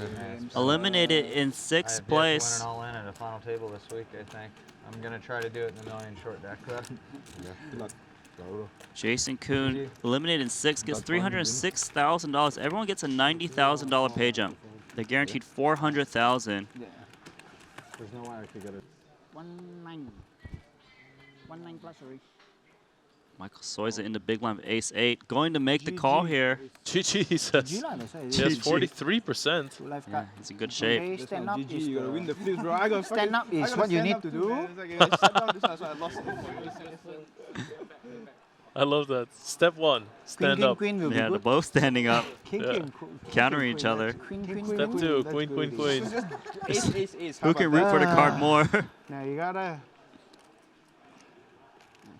eliminated in 6th place. Winning all in at a final table this week, I think. I'm going to try to do it in the million short deck, though. Good luck. Jason Kuhn eliminated in 6th, gets $306,000. Everyone gets a $90,000 pay jump. They're guaranteed $400,000. Yeah. There's no way I could get it. 1-9. 1-9 plus, sorry. Michael Soiza in the big line with ace-8. Going to make the call here. GG, he says. He has 43%. Yeah, he's in good shape. Stand up GG, you gotta win the flips, bro. I got stand up is what you need to do. I love that. Step 1, stand up. Queen will be Yeah, good. they're both standing up, King, countering each other. Step 2, queen, queen, queen. Ace. Who can root for the card more? Now you gotta.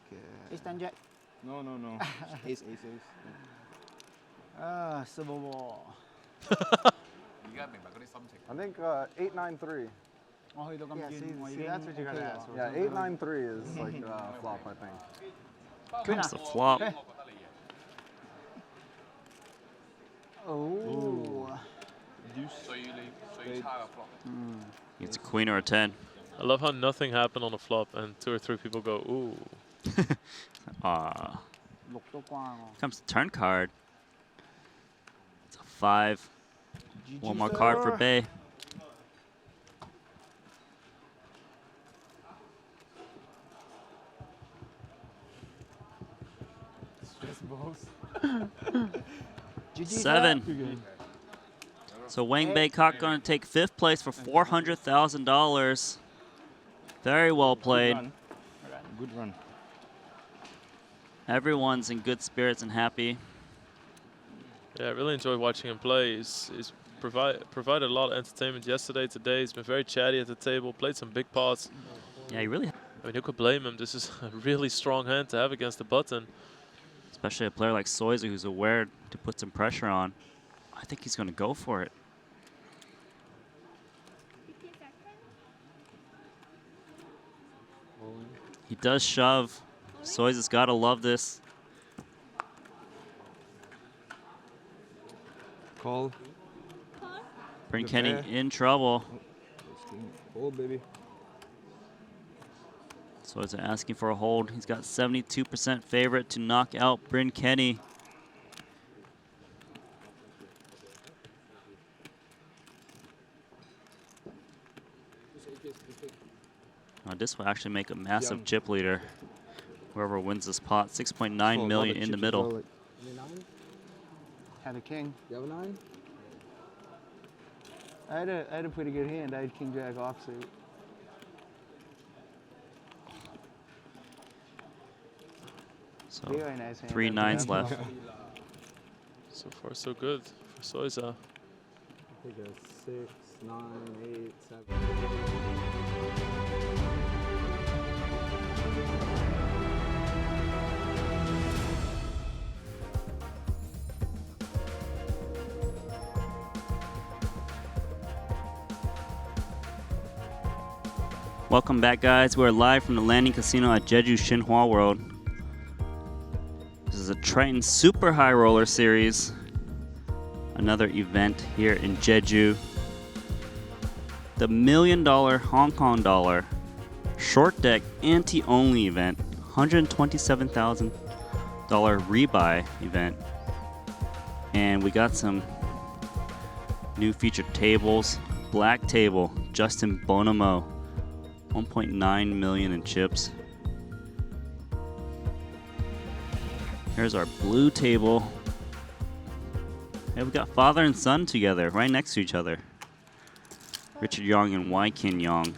Okay. Ace 10 jack. No. Ace. Civil War. I think 8-9-3. Oh, you don't Yeah, see, that's what you gotta ask. Yeah, 8-9-3 is like flop, I think. Comes the flop. Oh. It's a queen or a 10. I love how nothing happened on the flop and 2 or 3 people go, ooh. Comes the turn card. It's a 5. One more card for Bay. 7. So Wang Baikok going to take 5th place for $400,000. Very well played. Good run. Everyone's in good spirits and happy. Yeah, I really enjoy watching him play. He's provided a lot of entertainment yesterday, today. He's been very chatty at the table, played some big pots. Yeah, he really... I mean, who could blame him? This is a really strong hand to have against the button. Especially a player like Soiza who's aware to put some pressure on. I think he's going to go for it. He does shove. Soiza's got to love this. Call. Bryn Kenny in trouble. Hold, baby. Soiza asking for a hold. He's got 72% favorite to knock out Bryn Kenny. Now this will actually make a massive chip leader. Whoever wins this pot, 6.9 million in the middle. Had a king. You have a 9? I had a pretty good hand. I had king jack offsuit. So Very nice hand. 3 9s left. So far, so good for Soiza. I think a 6, 9, 8, 7. Welcome back, guys. We're live from the landing casino at Jeju Shinhwa World. This is a Triton Super High Roller Series. Another event here in Jeju. The $1 million Hong Kong dollar short deck ante-only event. $127,000 rebuy event. And we got some new featured tables. Black table, Justin Bonomo. 1.9 million in chips. Here's our blue table. Hey, we got father and son together, right next to each other. Richard Yang and Wai Kin Yang.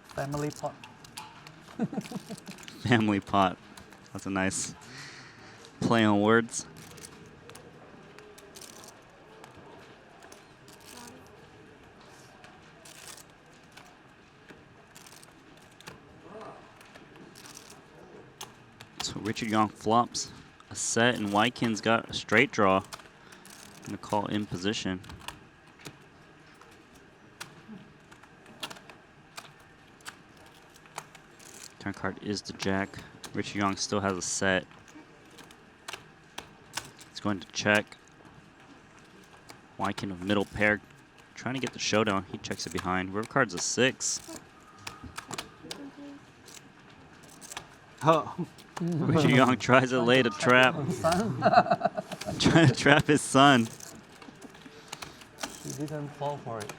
Family pot. Family pot. That's a nice play on words. So Richard Yang flops a set, and Wykin's got a straight draw. I'm gonna call in position. Turn card is the jack. Richard Yang still has a set. He's going to check. Wykin of middle pair, trying to get the showdown. He checks it behind. River card's a 6. Oh. Richard Yang tries to lay the trap. Trying to trap his son. He didn't fall for it.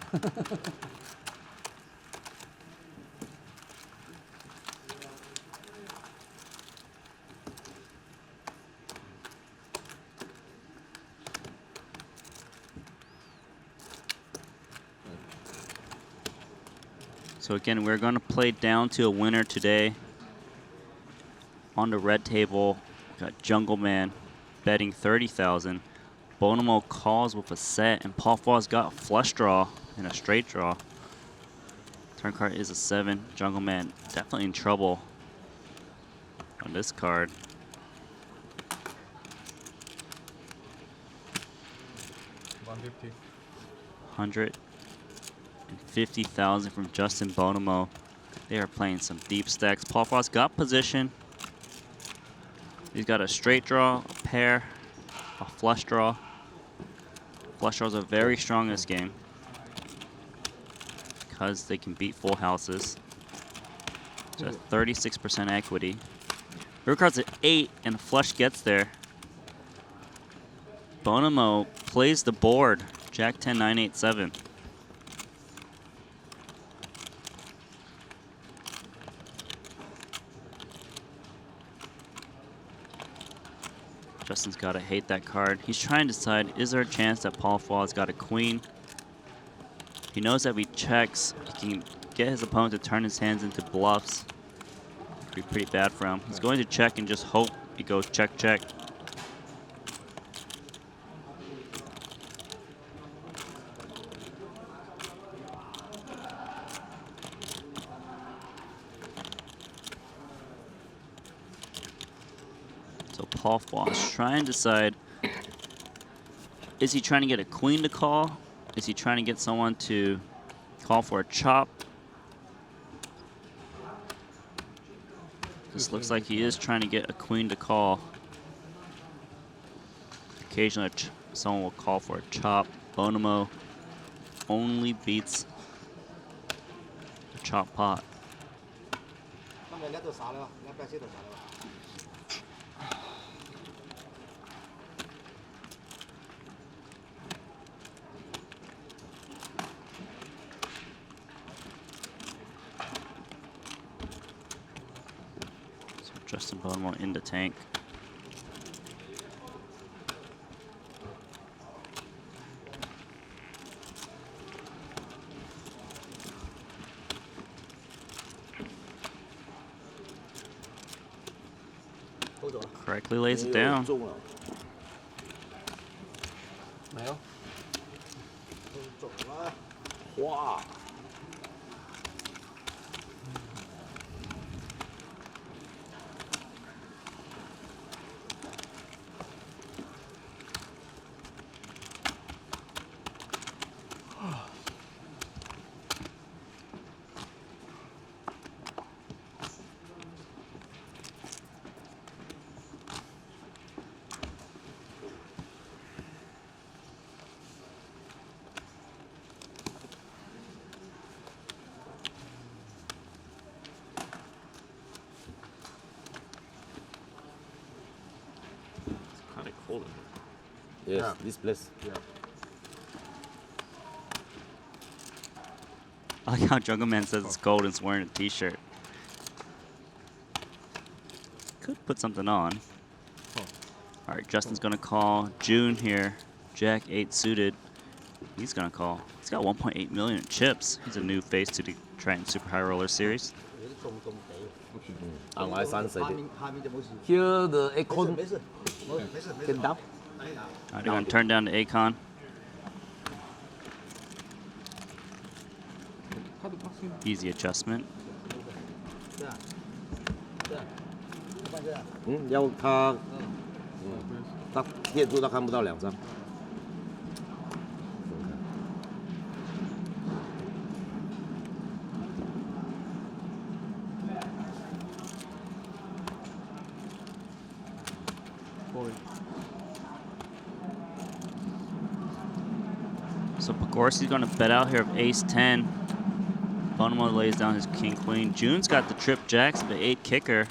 So again, we're going to play down to a winner today. On the red table, we got Jungle Man betting 30,000. Bonomo calls with a set, and Paul Faw's got a flush draw and a straight draw. Turn card is a 7. Jungle Man definitely in trouble on this card. $150,000 from Justin Bonomo. They are playing some deep stacks. Paul Faw's got position. He's got a straight draw, a pair, a flush draw. Flush draws are very strong in this game because they can beat full houses. So 36% equity. River card's at 8 and a flush gets there. Bonomo plays the board. Jack 10, 9, 8, 7. Justin's got to hate that card. He's trying to decide, is there a chance that Paul Fua's got a queen? He knows that if he checks, he can get his opponent to turn his hands into bluffs. It'd be pretty bad for him. He's going to check and just hope he goes check, check. So Paul Fua is trying to decide, is he trying to get a queen to call? Is he trying to get someone to call for a chop? This looks like he is trying to get a queen to call. Occasionally someone will call for a chop. Bonomo only beats a chop pot. Justin Bonomo in the tank. Correctly lays it down. Wow. Kind of cold in here. Yes, this place. Yeah. I like how Jungle Man says it's cold and is wearing a t-shirt. Could put something on. All right, Justin's gonna call June here. Jack 8 suited. He's gonna call. He's got 1.8 million in chips. He's a new face to the Triton Super High Roller Series. Here the icon can down. I'm gonna turn down the Akon. Easy adjustment. 要他他贴住他看不到2张。 So Pogorski's going to bet out here of ace-10. Bonomo lays down his king-queen. June's got the trip jacks, the 8 kicker.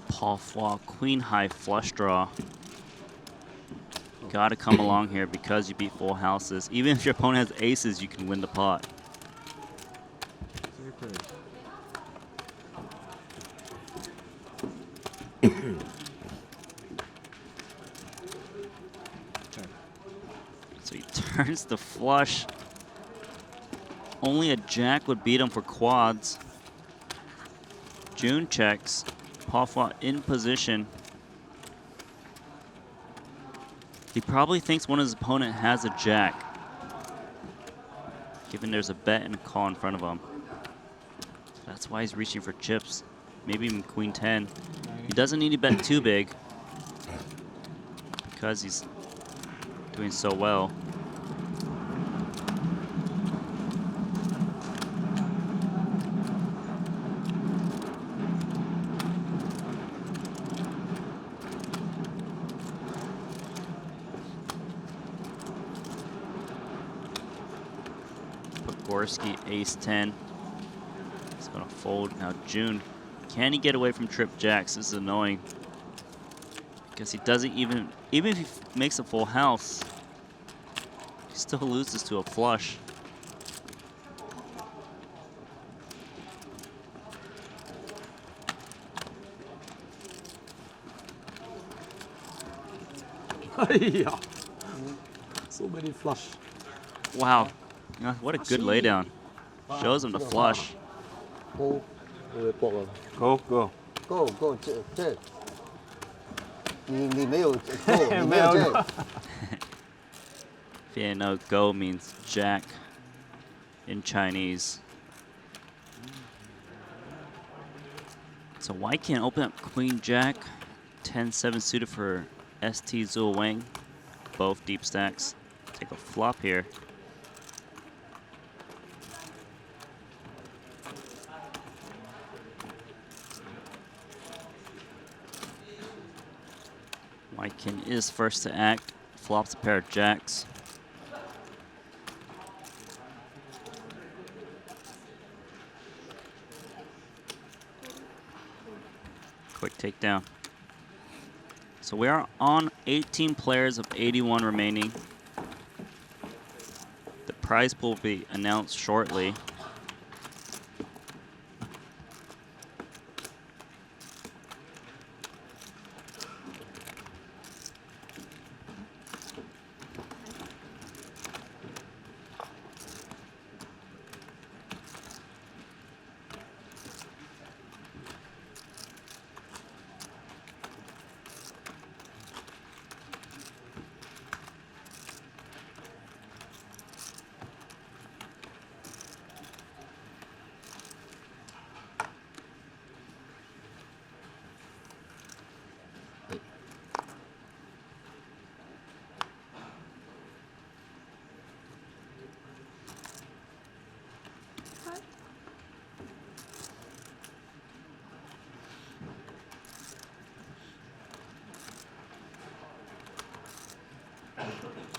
Paul Fua, queen high flush draw. Got to come along here because you beat full houses. Even if your opponent has aces, you can win the pot. So he turns the flush. Only a jack would beat him for quads. June checks. Paul Fua in position. He probably thinks one of his opponent has a jack, given there's a bet and a call in front of him. That's why he's reaching for chips, maybe even queen 10. He doesn't need to bet too big because he's doing so well. Pogorski, ace-10. He's gonna fold. Now June, can he get away from trip jacks? This is annoying. Guess he doesn't even if he makes a full house, he still loses to a flush. Yeah. So many flush. Wow, what a good laydown. Shows him the flush. Go. Go, go. Go, go, 这。你没有 go， 你没有这。If you didn't know, go means jack in Chinese. So white can't open up queen jack. 10-7 suited for ST Zul Wang. Both deep stacks. Take a flop here. Whitekin is first to act. Flops a pair of jacks. Quick takedown. So we are on 18 players of 81 remaining. The prize pool will be announced shortly.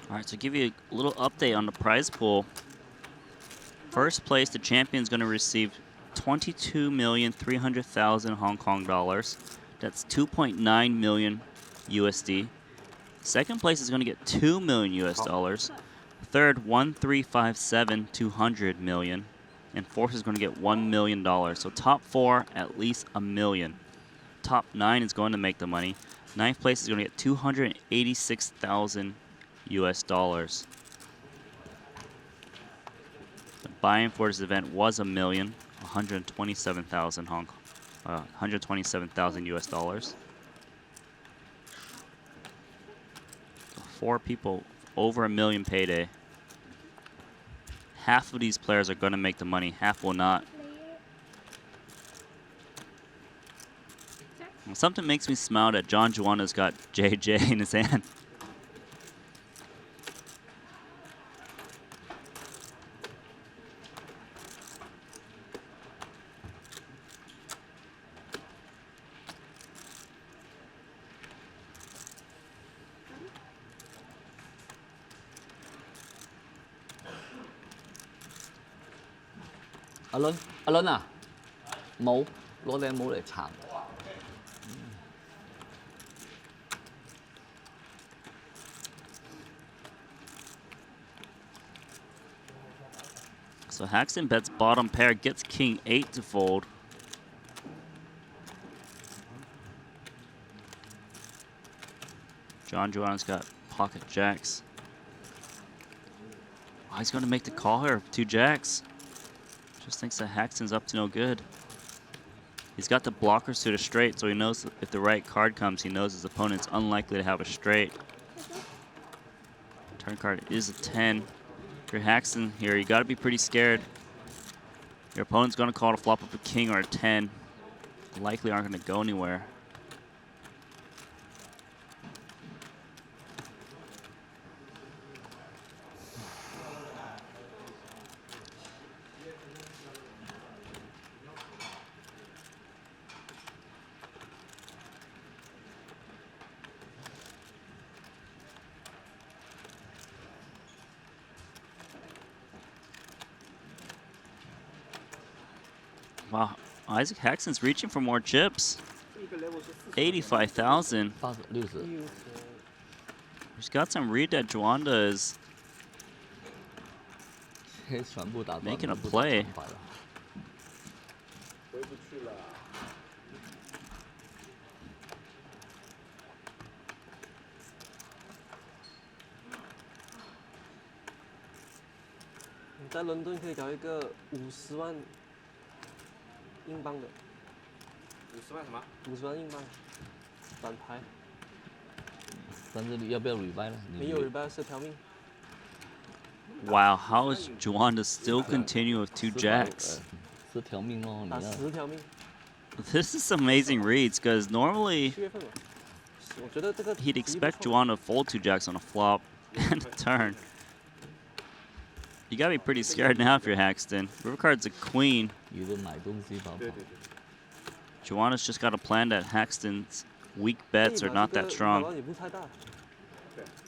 All right, so give you a little update on the prize pool. First place, the champion is going to receive 22,300,000 Hong Kong dollars. That's 2.9 million USD. Second place is going to get 2 million US dollars. Third, 1,357,200 million. And fourth is going to get $1 million. So top four, at least $1 million. Top 9 is going to make the money. Ninth place is going to get 286,000 US dollars. The buy-in for this event was $1 million, 127,000 Hong Kong, 127,000 US dollars. So 4 people over $1 million payday. Half of these players are going to make the money, half will not. Something makes me smile that John Juana's got JJ in his hand.阿倫啊，冇攞頂帽嚟撐。So Haxton bets bottom pair, gets king 8 to fold. John Juana's got pocket jacks. Oh, he's going to make the call here, 2 jacks. Just thinks that Haxton's up to no good. He's got the blocker suit a straight, so he knows if the right card comes, he knows his opponent's unlikely to have a straight. Turn card is a 10. If you're Haxton here, you got to be pretty scared. Your opponent's going to call to flop up a king or a 10. Likely aren't going to go anywhere. Wow, Isaac Haxton's reaching for more chips. 85,000. He's got some read that Juanda is making a play.你在伦敦可以搞一个50万英镑的。50万什么？50万英镑，短牌。但是你要不要 rebuy 呢？没有 rebuy 是条命。Wow, how is Juanda still continue with 2 jacks? 10条命哦，你打10条命。 This is amazing reads because normally he'd expect Juanda to fold 2 jacks on a flop and a turn. You gotta be pretty scared now if you're Haxton. River card's a queen. Juanda's just got a plan that Haxton's weak bets are not that strong.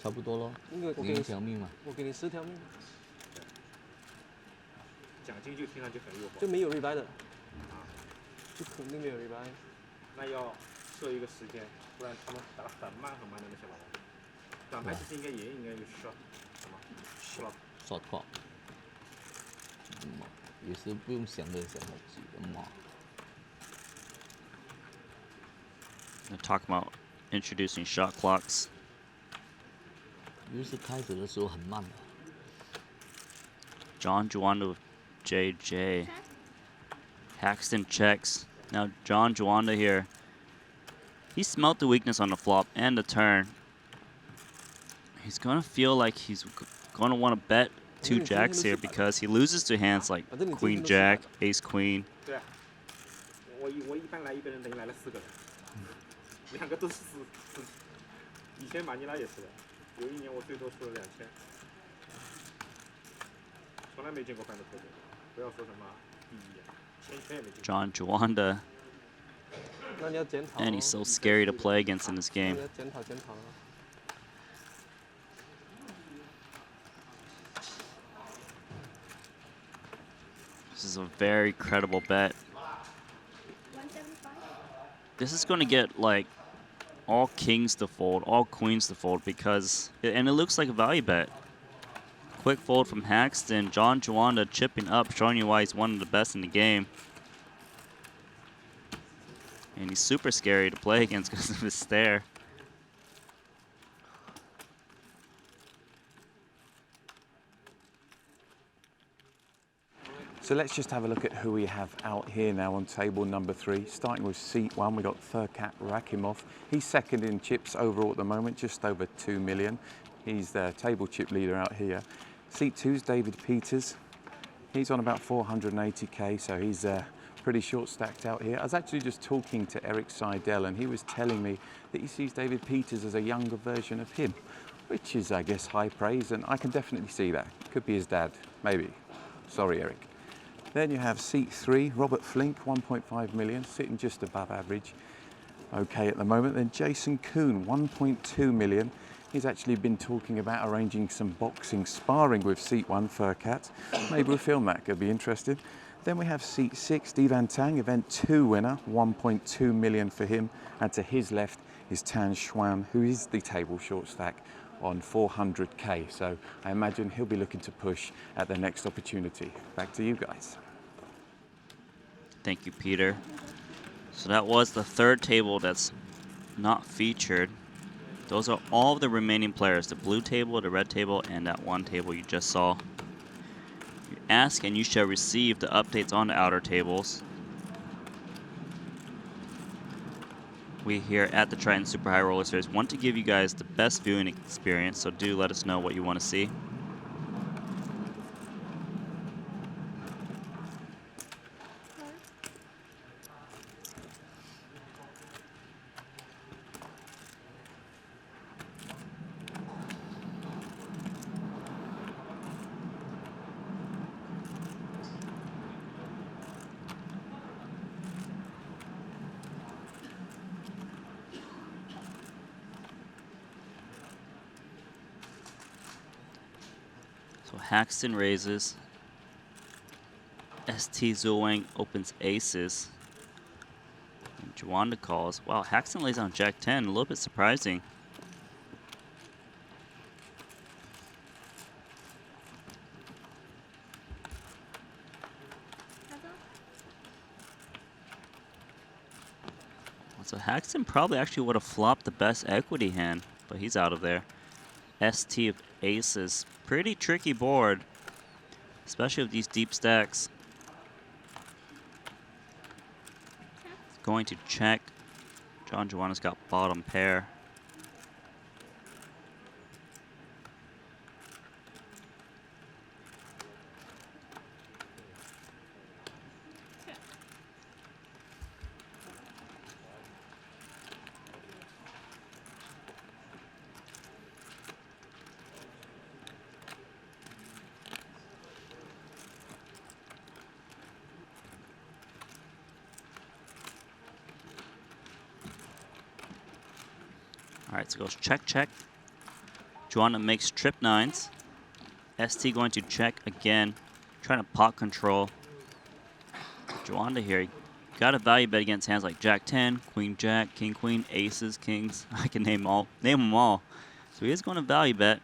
差不多咯。你1条命嘛。我给你10条命。奖金就听上去很诱惑。就没有 rebuy 的。就肯定没有 rebuy。那要设一个时间，不然他们打得很慢很慢的那些老王。短牌其实也应该有 short 什么 short call。也是不用想的想好几个嘛。 They're talking about introducing shot clocks. 因为是开始的时候很慢的。 John Juanda with JJ. Haxton checks. Now John Juanda here. He smelt the weakness on the flop and the turn. He's gonna feel like he's gonna want to bet 2 jacks here because he loses to hands like Queen Jack, Ace Queen. 对啊，我一般来1个人等于来了4个人，2个都是4。以前马尼拉也是的，有一年我最多输了2000，从来没见过翻的特别，不要说什么第1，1000也没见过。 John Juanda. 那你要检讨。 And he's so scary to play against in this game. 要检讨。 This is a very credible bet. This is going to get like all kings to fold, all queens to fold because, and it looks like a value bet. Quick fold from Haxton. John Juanda chipping up, showing you why he's one of the best in the game. And he's super scary to play against because of his stare. So let's just have a look at who we have out here now on table number 3. Starting with seat 1, we got Furkat Rakimov. He's second in chips overall at the moment, just over 2 million. He's the table chip leader out here. Seat 2's David Peters. He's on about 480k, so he's pretty short stacked out here. I was actually just talking to Eric Seidel and he was telling me that he sees David Peters as a younger version of him, which is, I guess, high praise, and I can definitely see that. Could be his dad, maybe. Sorry, Eric. Then you have seat 3, Robert Flink, 1.5 million, sitting just above average. Okay at the moment. Then Jason Kuhn, 1.2 million. He's actually been talking about arranging some boxing sparring with seat 1, Furkat. Maybe we'll film that, could be interesting. Then we have seat 6, Divan Tang, event 2 winner, 1.2 million for him. And to his left is Tan Xuan, who is the table short stack on 400k. So I imagine he'll be looking to push at the next opportunity. Back to you guys. Thank you, Peter. So that was the 3rd table that's not featured. Those are all of the remaining players, the blue table, the red table, and that 1 table you just saw. You ask and you shall receive the updates on the outer tables. We here at the Triton Super High Roller Series want to give you guys the best viewing experience, so do let us know what you want to see. So Haxton raises. ST Zulwang opens aces. And Juanda calls. Wow, Haxton lays on Jack 10. A little bit surprising. So Haxton probably actually would have flopped the best equity hand, but he's out of there. ST of aces. Pretty tricky board, especially with these deep stacks. Going to check. John Juana's got bottom pair. All right, so goes check, check. Juana makes trip nines. ST going to check again, trying to pot control. Juana here, got a value bet against hands like Jack 10, Queen Jack, King Queen, aces, kings. I can name them all. So he is going to value bet.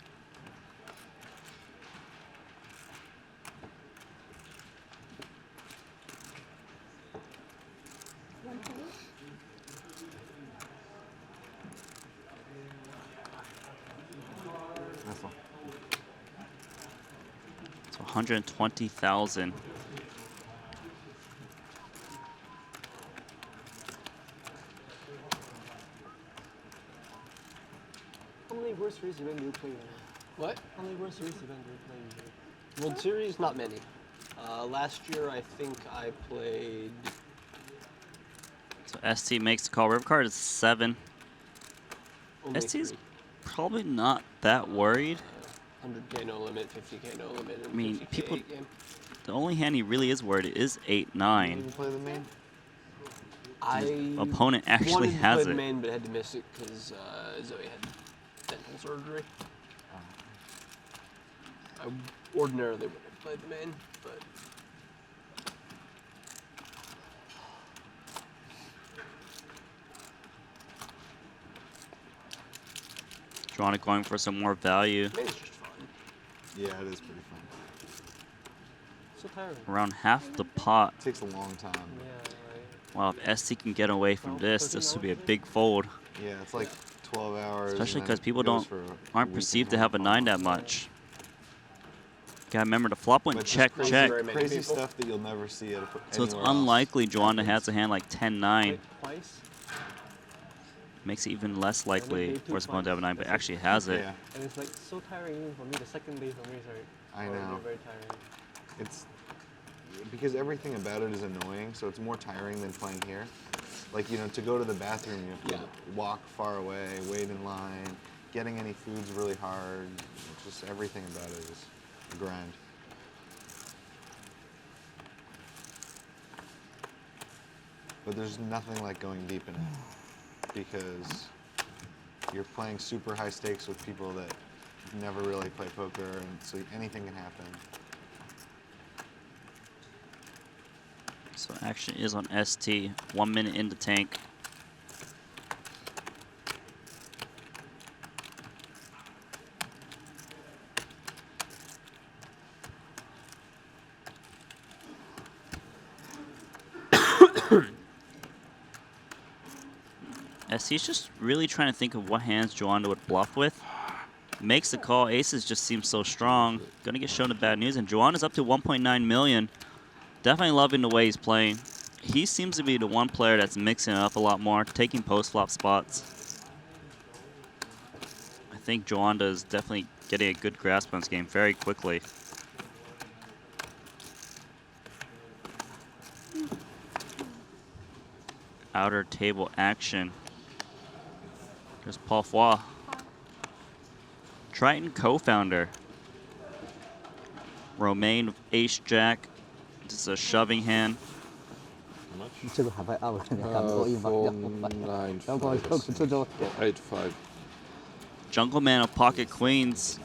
So 120,000. How many World Series event do you play? What? How many World Series event do you play usually? World Series, not many. Last year, I think I played. So ST makes the call. River card is 7. Only ST's 3. probably not that worried. 100K no limit, 50K no limit. I mean, 50K people. game. The only hand he really is worried is 8-9. You play the main? I opponent actually wanted to has play it. the main, but had to miss it because Zoe had dental surgery. I ordinarily would have played the main, but Juana going for some more value. main's just fun. Yeah, it is pretty fun. So tiring. Around half the pot. It takes a long time. Yeah, right. Wow, if ST can get away from this would be a big fold. Yeah, it's like 12 hours. Especially and then because people it goes don't for a aren't week perceived and to a have a half. 9 that much. Gotta remember the flop went But just check, crazy, check. Crazy stuff that you'll never see at So it's anywhere else. unlikely Juana has a hand like 10-9. Twice. Makes it even less likely for his opponent to have a 9, but actually has it. Yeah, And it's like so tiring even for me. The second day for me is I already know. very tiring. It's because everything about it is annoying, so it's more tiring than playing here. Like, you know, to go to the bathroom, you have to walk far away, wait in line. Getting any food's really hard. Just everything about it is a grind. But there's nothing like going deep in it because you're playing super high stakes with people that never really play poker, and so anything can happen. So action is on ST. 1 minute in the tank. ST's just really trying to think of what hands Juana would bluff with. Makes the call. Aces just seems so strong. Gonna get shown the bad news. And Juana's up to 1.9 million. Definitely loving the way he's playing. He seems to be the one player that's mixing it up a lot more, taking post-flop spots. I think Juana is definitely getting a good grasp on this game very quickly. Outer table action. There's Paul Foy. Triton co-founder. Romaine of Ace-Jack. This is a shoving hand.这个还vai out，你看我一把 8-5. Jungle Man of Pocket Queens.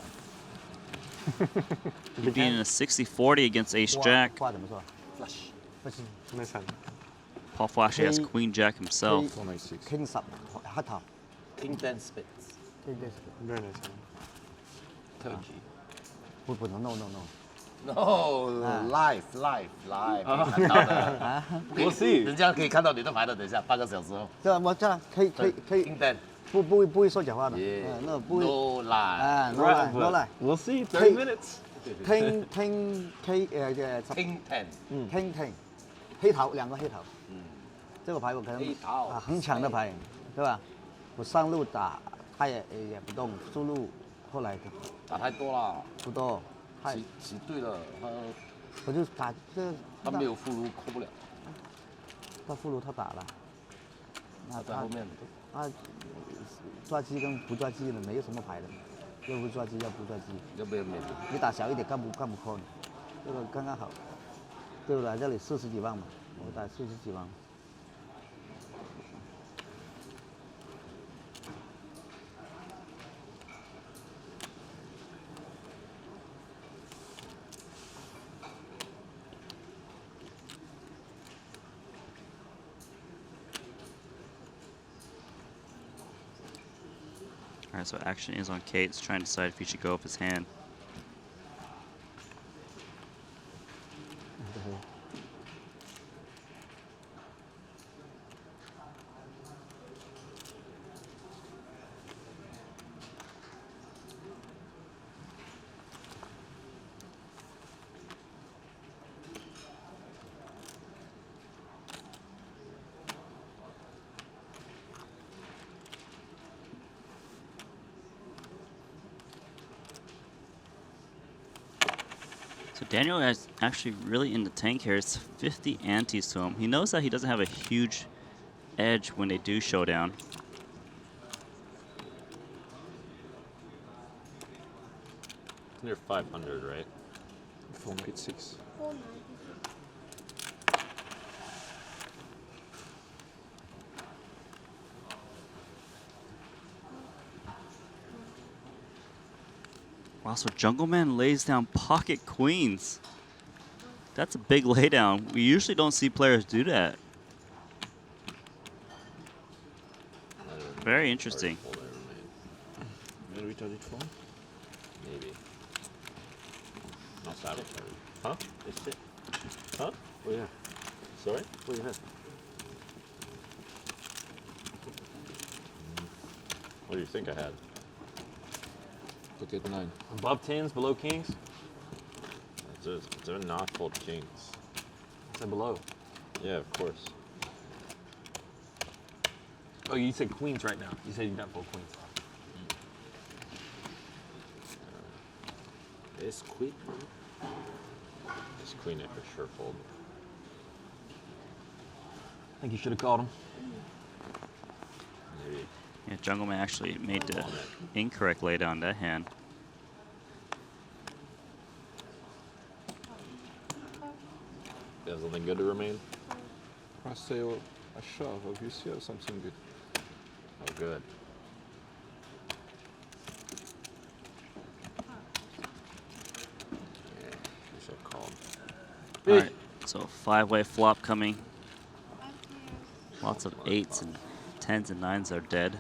Being in a 60-40 against Ace-Jack. 花怎么说？ 没惨。Paul Fu actually has Queen Jack himself. King 10 黑頭 King 10 spits. King 10 spits. Very nice. Turkey. No. Live. 可以看到的。We'll see. 人家可以看到你的牌的，等一下8个小时后。我这样可以 King 10。不会说假话的。那不会。No lie. No lie. We'll see. 30 minutes. King 10。King 10。黑桃2个黑桃。这个牌我可能很强的牌，对吧？我上路打，他也不动，速路后来打太多了，不多，骑对了，我就打这。他没有副撸扣不了，他副撸他打了，他在后面。抓鸡跟不抓鸡的没有什么牌的，要不抓鸡要不抓鸡，要不要免？你打小一点干不扣呢？这个刚刚好，对不对？这里40几万嘛，我打40几万。Alright, so action is on Kate's trying to decide if he should go up his hand. So Daniel is actually really into tank here. It's 50 antes to him. He knows that he doesn't have a huge edge when they do showdown. Near 500, right? 496. Wow, so Jungle Man lays down pocket queens. That's a big laydown. We usually don't see players do that. Very interesting. Will we charge it for? Maybe. Not saddle card. Huh? It's it. Huh? Oh yeah. Sorry? What do you have? What do you think I had? Look at 9. Above 10s, below kings? They're not fold kings. I said below. Yeah, of course. Oh, you said queens right now. You said you got full queens. It's queen. This queen I for sure fold. I think you should have called him. Maybe. Yeah, Jungle Man actually made the incorrect laydown that hand. You have something good to remain? I say a shove, obviously, or something good. Oh, good. Yeah, you should have called. Alright, so 5-way flop coming. Lots of 8s and 10s and 9s are dead.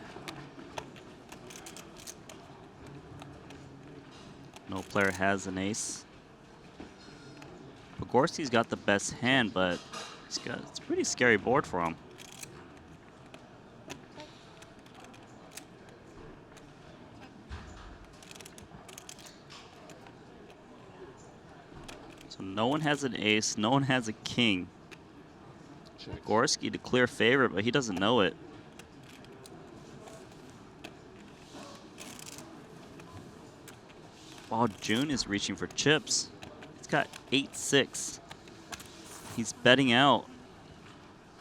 No player has an ace. Pogorski's got the best hand, but it's a pretty scary board for him. So no one has an ace, no one has a king. Gorski the clear favorite, but he doesn't know it. While June is reaching for chips. He's got 8-6. He's betting out.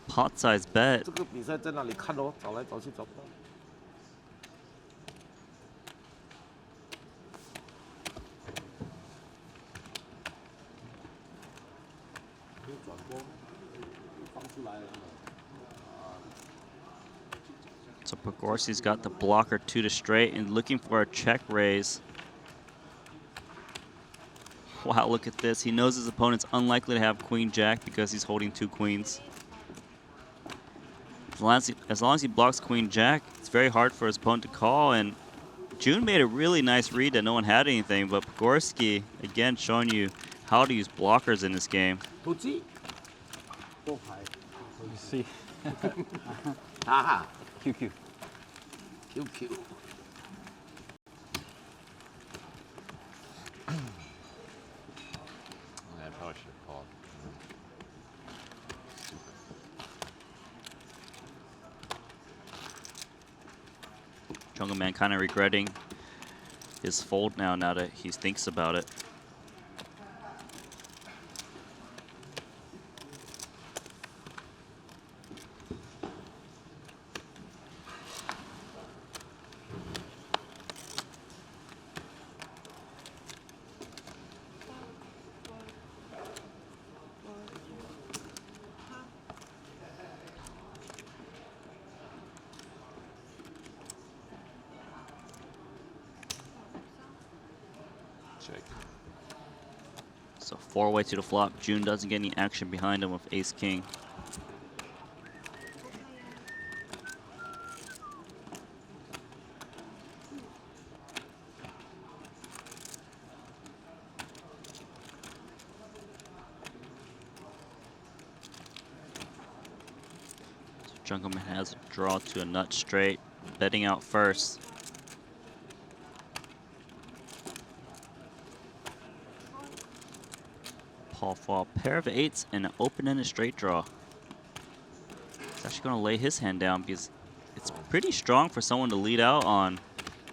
Pot size bet. 这个比赛在哪里看哦？找来找去找不到。可以转播，放出来了。 So Pogorski's got the blocker 2 to straight and looking for a check raise. Wow, look at this. He knows his opponent's unlikely to have queen jack because he's holding 2 queens. As long as he blocks Queen Jack, it's very hard for his opponent to call. And June made a really nice read that no one had anything, but Pogorski, again, showing you how to use blockers in this game. You see. Aha. QQ. QQ. I probably should have called. Jungle Man kind of regretting his fold now that he thinks about it. Check. So 4-way to the flop. June doesn't get any action behind him with ace-king. So Jungleman has a draw to a nut straight, betting out first. Paul Fall, pair of eights and an open-ended straight draw. He's actually going to lay his hand down because it's pretty strong for someone to lead out on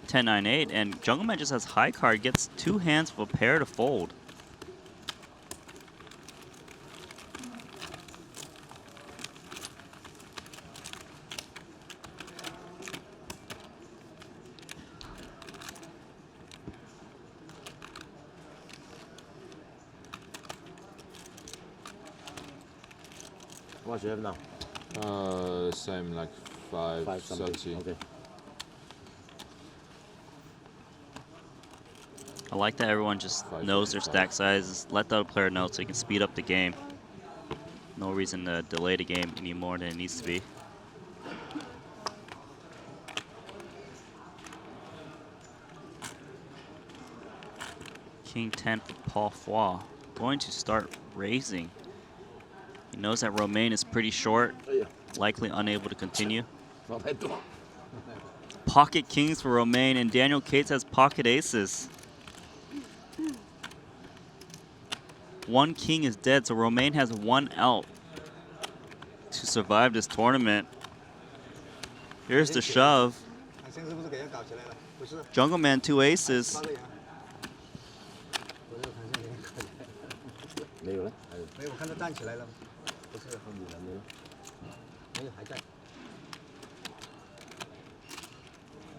10-9-8, and Jungleman just has high card, gets two hands with a pair to fold. What's your now? Same, like 530. Okay. I like that everyone just knows their stack sizes. Let the other player know so you can speed up the game. No reason to delay the game any more than it needs to be. King 10 for Paul Foy. Going to start raising. He knows that Romain is pretty short, likely unable to continue. Pocket kings for Romain, and Daniel Cates has pocket aces. One king is dead, so Romain has one out to survive this tournament. Here's the shove. Jungle Man, two aces. 没有了，没有，我看他站起来了，不是很远了，没有，没有还在。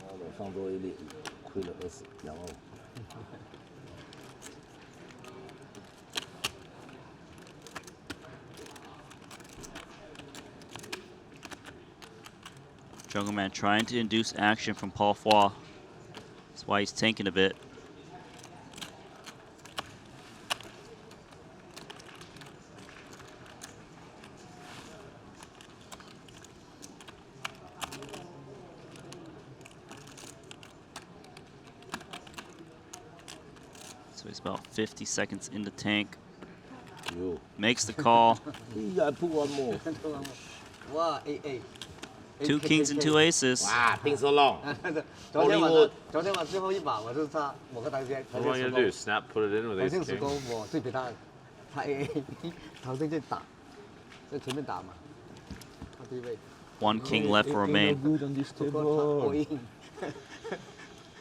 我上周一亏了2万5。Jungle Man trying to induce action from Paul Foy. That's why he's tanking a bit. So he's about 50 seconds in the tank. Makes the call. I put one more. Wow, 8-8. Two kings and two aces. Wow, been so long. 昨天晚最后一把我就是他，我跟他先。 What am I gonna do? Snap, put it in with 头 ace 先时 king? 光我对比他 AA， 头先就打，在前面打嘛，他低位。One king left for Romain. Good on this table.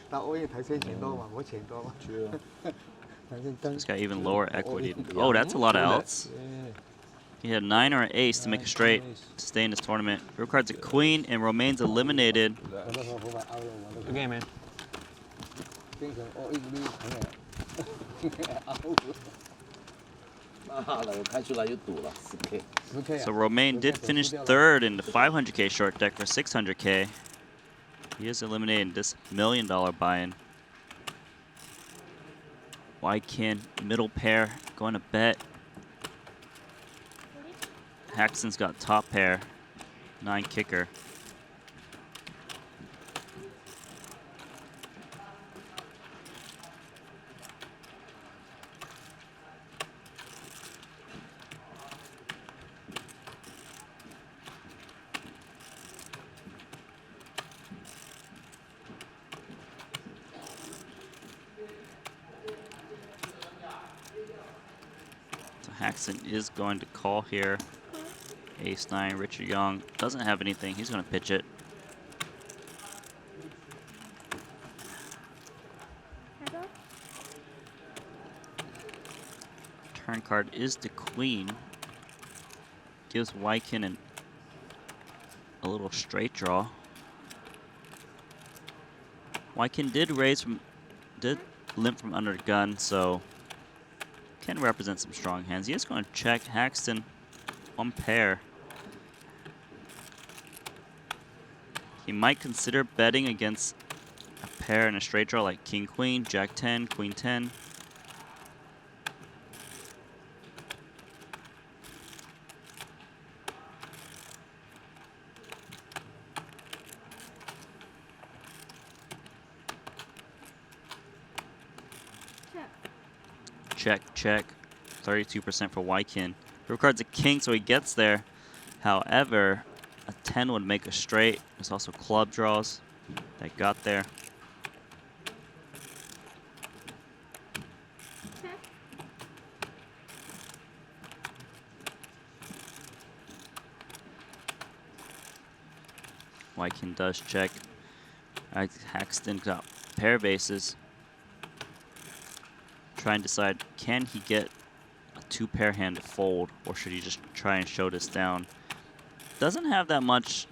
他 all in 睇先錢多嘛，我錢多嘛。 He's got even lower equity. Oh, that's a lot of outs. He had 9 or an ace to make a straight to stay in this tournament. Real card's a queen, and Romain's eliminated. Good game, man. So Romain did finish third in the 500K short deck for 600K. He is eliminating this $1 million buy-in. White king, middle pair, going to bet. Haxton's got top pair. 9 kicker. So Haxton is going to call here. Ace-9, Richard Young doesn't have anything. He's going to pitch it. Turn card is the queen. Gives Wykin a little straight draw. Wykin did limp from under the gun, so can represent some strong hands. He is going to check Haxton 1 pair. He might consider betting against a pair in a straight draw like King Queen, Jack 10, Queen 10. Check, check. 32% for Wykin. The card's a king, so he gets there. However, a 10 would make a straight. There's also club draws that got there. Wykin does check. Haxton got pair of aces. Try and decide, can he get a 2-pair hand to fold, or should he just try and show this down? Doesn't have that much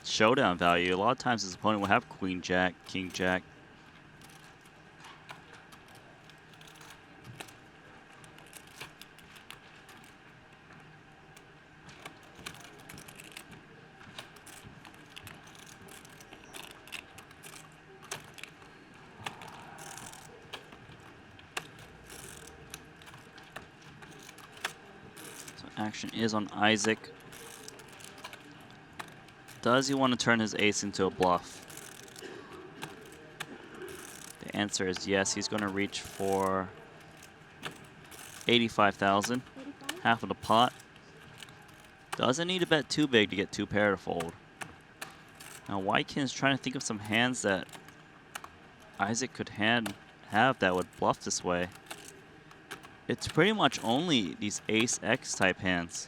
showdown value. A lot of times his opponent will have Queen Jack, King Jack. Action is on Isaac. Does he want to turn his ace into a bluff? The answer is yes. He's going to reach for 85,000, half of the pot. Doesn't need to bet too big to get 2-pair to fold. Now Wykin's trying to think of some hands that Isaac could have that would bluff this way. It's pretty much only these ace-X type hands.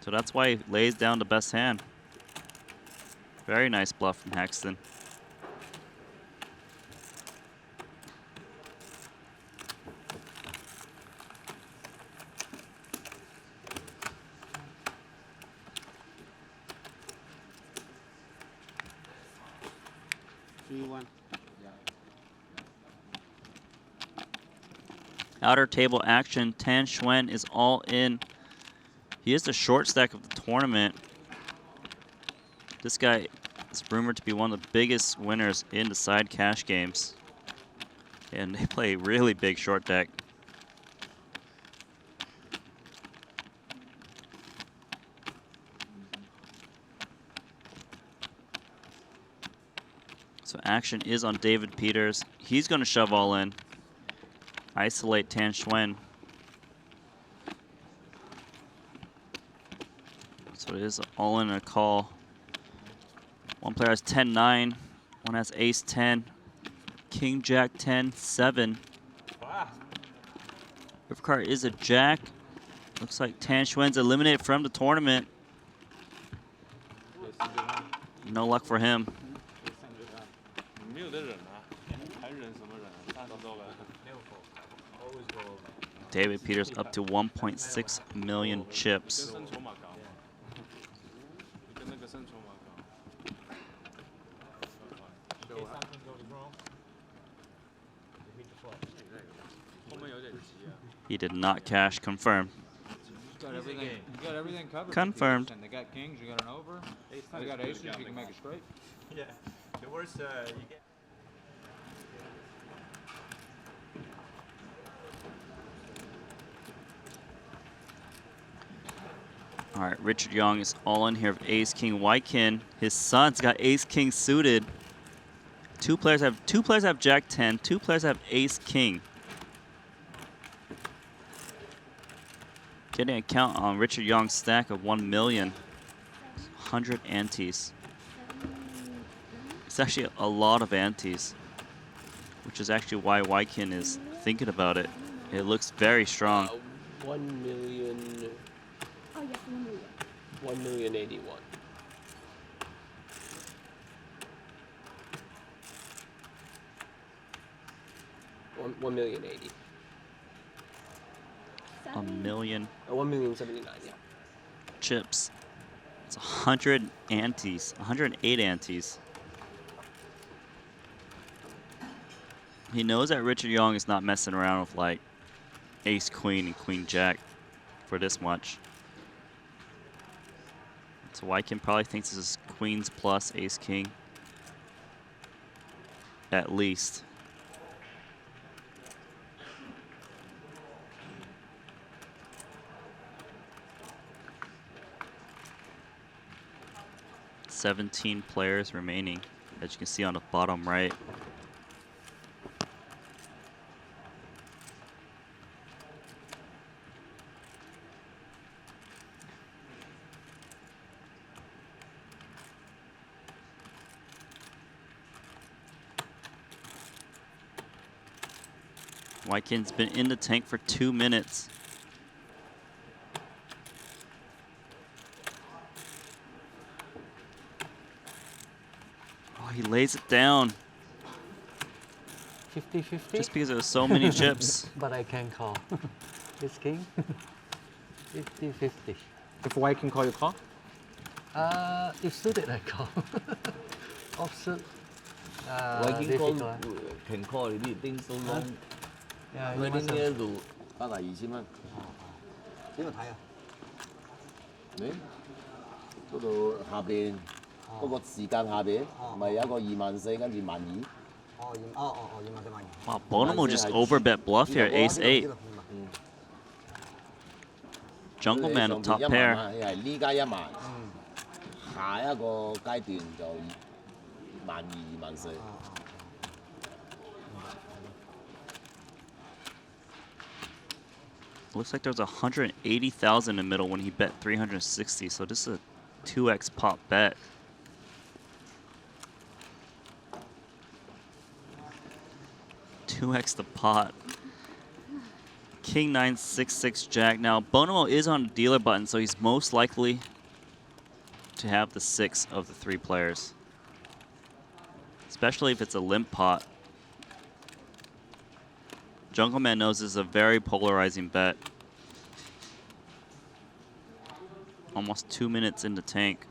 So that's why he lays down the best hand. Very nice bluff from Haxton. Outer table action, Tan Xuan is all in. He is the short stack of the tournament. This guy is rumored to be one of the biggest winners in the side cash games. And they play really big short deck. So action is on David Peters. He's going to shove all in. Isolate Tan Xuan. So it is all in a call. One player has 10-9. One has ace-10. King Jack 10-7. River card is a jack. Looks like Tan Xuan's eliminated from the tournament. No luck for him. David Peters up to 1.6 million chips. He did not cash. Confirmed. You got everything covered. Confirmed. They got kings, you got an over. They got aces, you can make it straight. Yeah, the worst you get. All right, Richard Young is all in here with Ace King Whitekin. His son's got Ace King suited. Two players have Jack 10. Two players have Ace King. Getting a count on Richard Young's stack of 1 million. 100 antes. It's actually a lot of antes, which is actually why Whitekin is thinking about it. It looks very strong. 1 million. 1,081,000. 1,080,000. A million. 1,079,000. Yeah. Chips. It's 100 antes, 108 antes. He knows that Richard Young is not messing around with like Ace Queen and Queen Jack for this much. So Whitekin probably thinks this is Queens plus Ace King. At least. $17 players remaining, as you can see on the bottom right. Whitekin's been in the tank for 2 minutes. Oh, he lays it down. 50-50? Just because there are so many chips. But I can call. This king? 50-50. If White can call you call? If suited, I call. Offsuit. White can call already, think so long. Yeah, you Wedding must have- here to 8,200蚊。邊個睇啊？你嗰度下邊嗰個時間下邊，咪有一個24,000跟住12,000。Wow, Bonomo just overbet bluff here, ace 8. Jungle Man up top pair. 係呢家1萬，下一個階段就12,000、24,000。Looks like there's 180,000 in the middle when he bet 360. So this is a 2x pop bet. $2x the pot. King 9, 6, 6, Jack. Now Bonomo is on the dealer button, so he's most likely to have the 6 of the 3 players, especially if it's a limp pot. Jungle Man knows this is a very polarizing bet. Almost 2 minutes in the tank.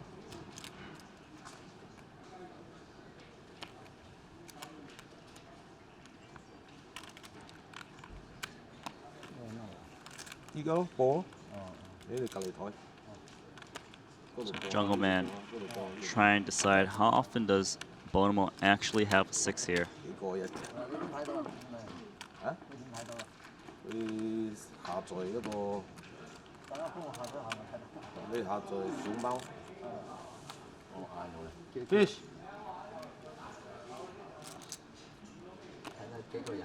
You go, ball. So Jungle Man trying to decide how often does Bonomo actually have a 6 here. 佢下載嗰個，你下載小貓。我嗌我啦。Fish。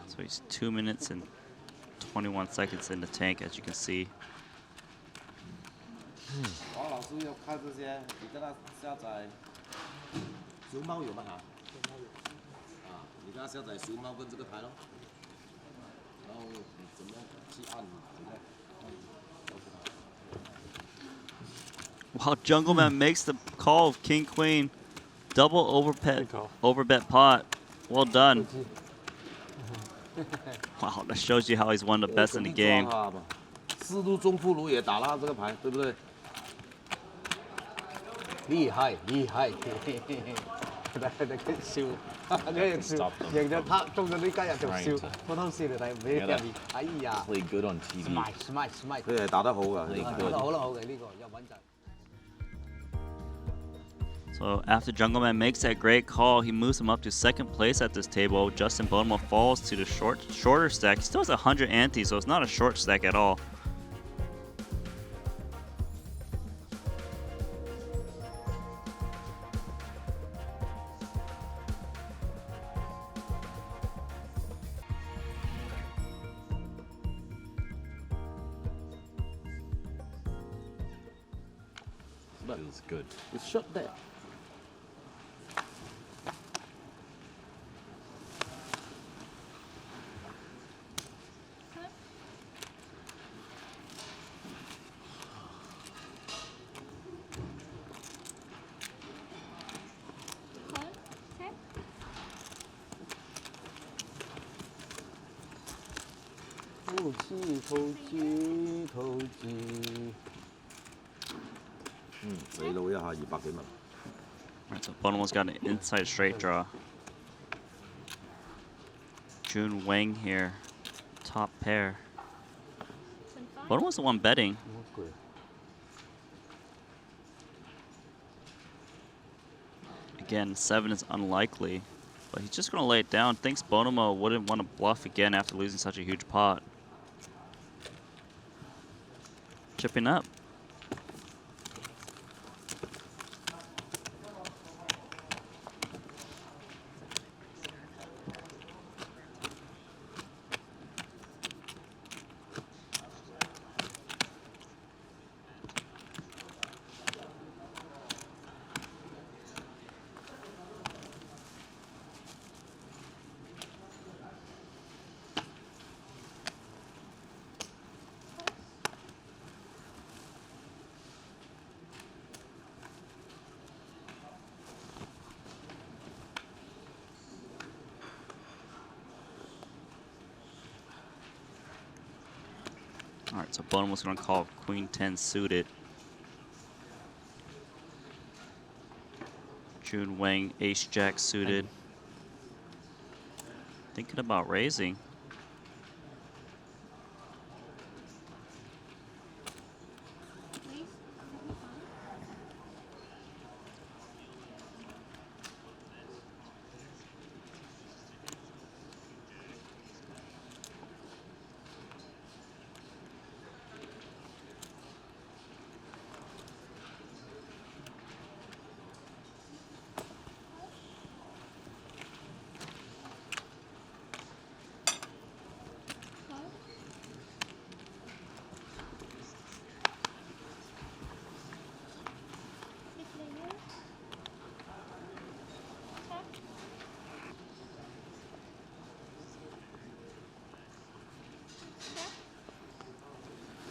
So he's 2 minutes and 21 seconds in the tank, as you can see. 王老师要看这些，你跟他下载熊猫有吗？啊，你跟他下载熊猫跟这个牌咯，然后你怎么去按？ Wow, Jungle Man makes the call of King Queen. Double overbet pot. Well done. Wow, that shows you how he's one of the best in the game. 四路中铺路也打了这个牌，对不对？厉害，厉害！笑，跟住笑，贏咗他中咗呢家人就笑，普通笑嚟睇唔起入面。哎呀 Play good on TV.，smile，佢係打得好㗎，打得好啦，好嘅呢個又穩陣。 So after Jungle Man makes that great call, he moves him up to second place at this table. Justin Bonomo falls to the shorter stack. He still has 100 ante, so it's not a short stack at all. But feels good. it's short there. Tap. 透气，透气，透气。死佬一下200幾蚊。 Alright, so Bonomo's got an inside straight draw. Jun Wang here, top pair. Bonomo's the one betting. Again, 7 is unlikely, but he's just going to lay it down. Thinks Bonomo wouldn't want to bluff again after losing such a huge pot. Chipping up. Alright, so Bonomo's going to call Queen 10 suited. Jun Wang, Ace Jack suited. Thinking about raising.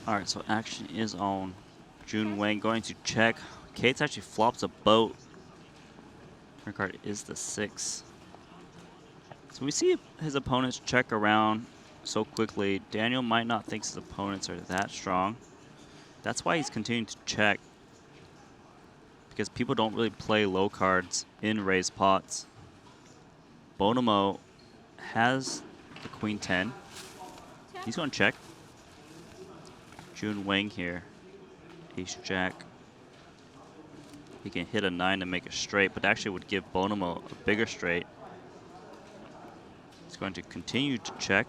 Alright, so action is on. Jun Wang going to check. Kate's actually flops a boat. Her card is the 6. So we see his opponents check around so quickly. Daniel might not think his opponents are that strong. That's why he's continuing to check. Because people don't really play low cards in raised pots. Bonomo has the Queen 10. He's going to check. Jun Wang here, Ace Jack. He can hit a 9 to make a straight, but actually would give Bonomo a bigger straight. He's going to continue to check.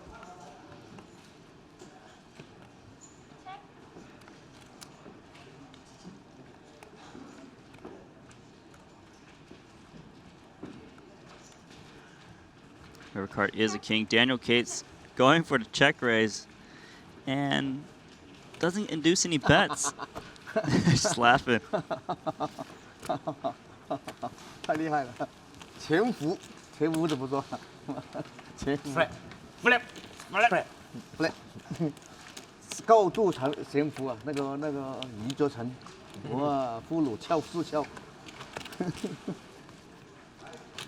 River card is a king. Daniel Cates going for the check raise and doesn't induce any bets. Just laughing. 太厉害了，潜伏怎么说？潜伏 flip flip， 构筑层潜伏啊，那个移着层，哇，俘虏翘四翘。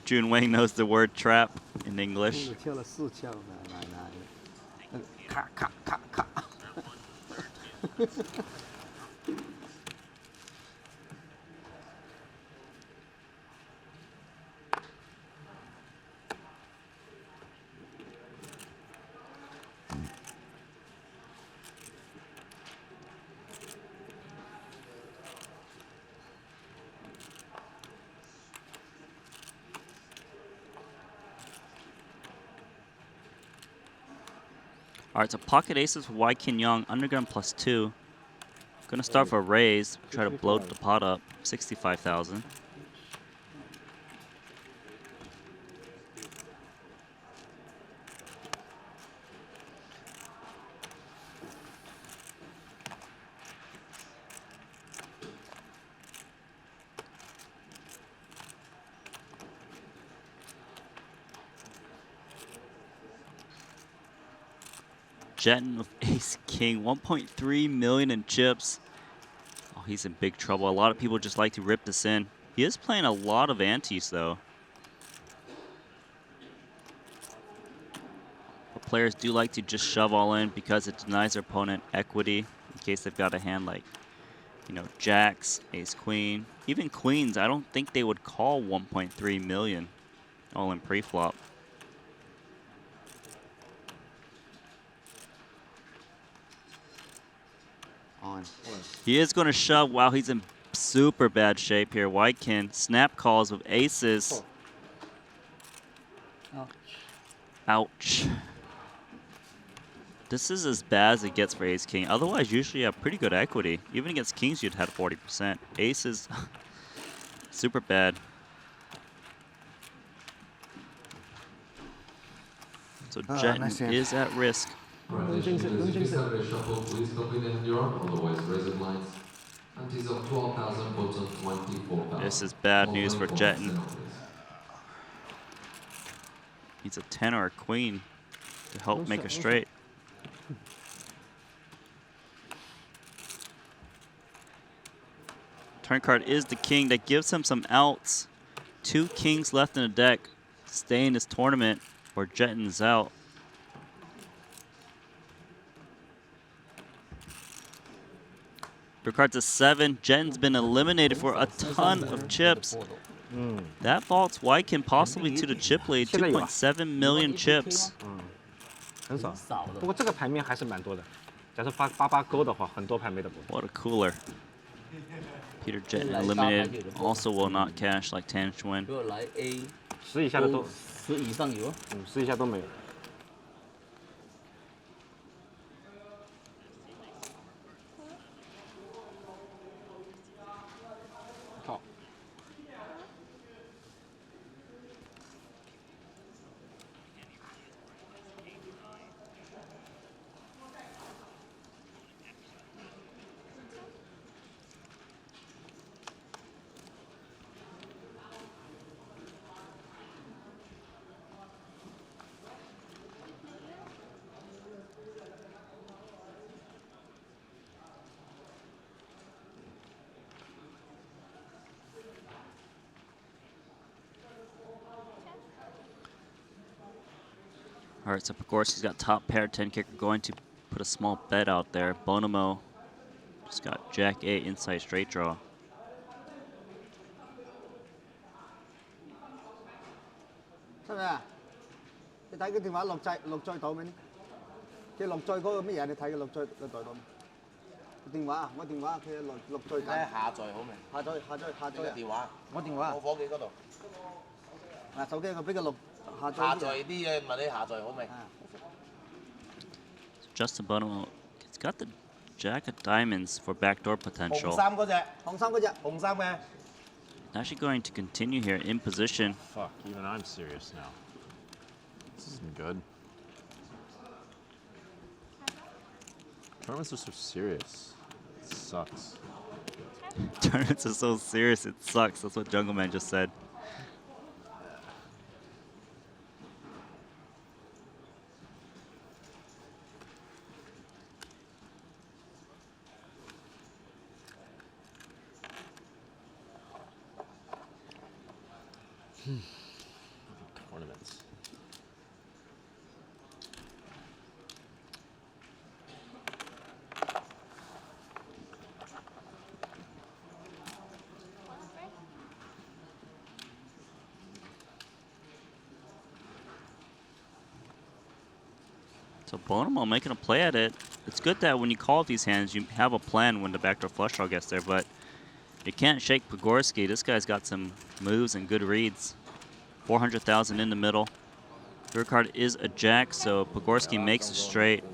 Jun Wang knows the word trap in English. 跳了4翘，来，咔咔咔咔。Alright, so pocket aces for Wai Kin Young, undergun +2. Gonna start for a raise, try to blow the pot up, 65,000. Jeton with ace king, 1.3 million in chips. Oh, he's in big trouble. A lot of people just like to rip this in. He is playing a lot of antes though. But players do like to just shove all in because it denies their opponent equity in case they've got a hand like, you know, jacks, ace queen, even queens. I don't think they would call 1.3 million all in pre-flop. On. He is going to shove. Wow, he's in super bad shape here. White can snap calls with aces. Ouch. This is as bad as it gets for ace king. Otherwise, usually you have pretty good equity. Even against kings, you'd have 40%. Aces, super bad. So Jeton nice hand. is at risk. Don't jinx it, don't jinx it. If you shuffle, please complete the hand you're on, otherwise raise it blinds. Antes of 12,000, puts on 24,000. This is bad news for Jeton. Needs a 10 or a queen to help make a straight. Turn card is the king. That gives him some outs. 2 kings left in the deck to stay in this tournament, or Jeton's out. Your card's a 7. Jeton's been eliminated for a ton of chips. That vaults White can possibly to the chip lead, 2.7 million chips. 很少，不过这个牌面还是蛮多的。假设88勾的话，很多牌没得播。 What a cooler. Peter Jeton eliminated. Also will not cash like Tan Schwinn. 如果来 A 10以下的都10以上有。10以下都没有。好。 All right, so Pogorski's got top pair 10 kicker, going to put a small bet out there. Bonomo just got Jack 8 inside straight draw. Justin Bonomo, it's got the Jack of Diamonds for backdoor potential. Actually going to continue here in position. Fuck, even I'm serious now. This isn't good. Tournaments are so serious. It sucks. Tournaments are so serious, it sucks. That's what Jungle Man just said. Tournaments. So Bonomo making a play at it. It's good that when you call these hands, you have a plan when the backdoor flush draw gets there, but you can't shake Pogorski. This guy's got some moves and good reads. 400,000 in the middle. Your card is a jack, so Pogorski makes a straight.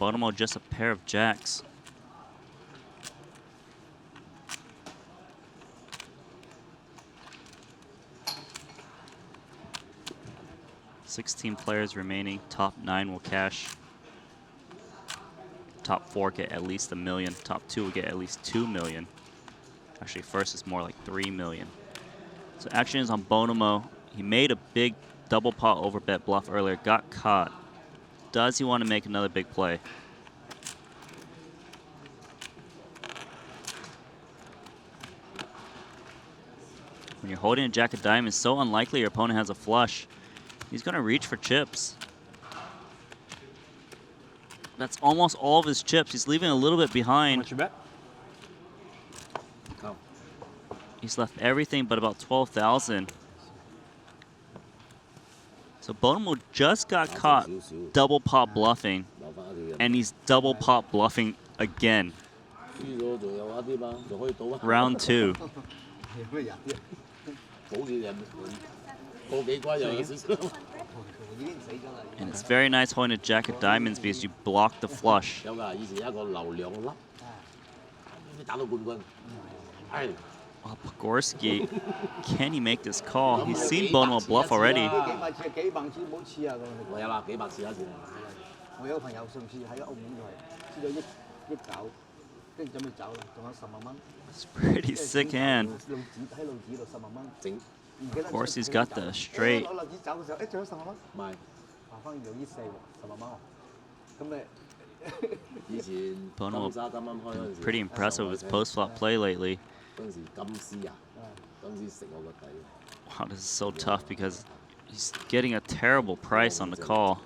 Bonomo just a pair of jacks. $16 players remaining. Top 9 will cash. Top 4 get at least $1 million. Top 2 will get at least $2 million. Actually, first is more like $3 million. So action is on Bonomo. He made a big double pot overbet bluff earlier, got caught. does he want to make another big play? When you're holding a jack of diamonds, so unlikely your opponent has a flush. He's going to reach for chips. That's almost all of his chips. He's leaving a little bit behind. What's your bet? Oh. He's left everything but about 12,000. So Bonomo just got caught double pop bluffing, and he's double pop bluffing again. Round 2. And it's very nice holding a jack of diamonds because you block the flush. Oh, Pogorski, can he make this call? He's seen Bonomo bluff already. It's pretty sick hand. Of course, he's got the straight. Bonomo been pretty impressive with his post-flop play lately. Wow, this is so tough because he's getting a terrible price on the call.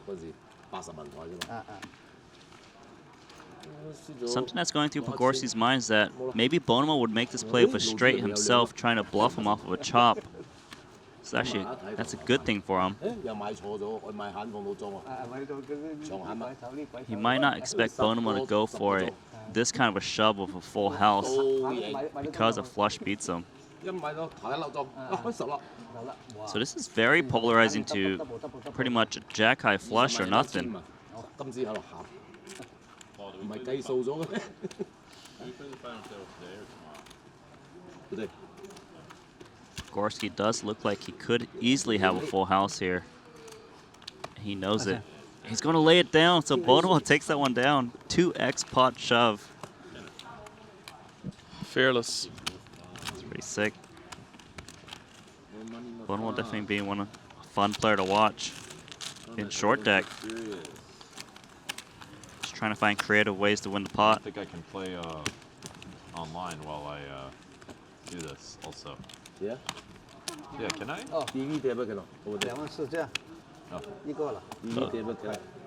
Something that's going through Pogorski's mind is that maybe Bonomo would make this play with a straight himself, trying to bluff him off of a chop. So actually, that's a good thing for him. He might not expect Bonomo to go for it. This kind of a shove with a full house because a flush beats him. So this is very polarizing to pretty much a jack high flush or nothing. Gorski does look like he could easily have a full house here. He knows it. He's going to lay it down, so Bonomo takes that one down. 2x pot shove. Fearless. It's pretty sick. Bonomo definitely being a fun player to watch in short deck. Just trying to find creative ways to win the pot. I think I can play online while I do this also. Yeah? Yeah, can I? Oh,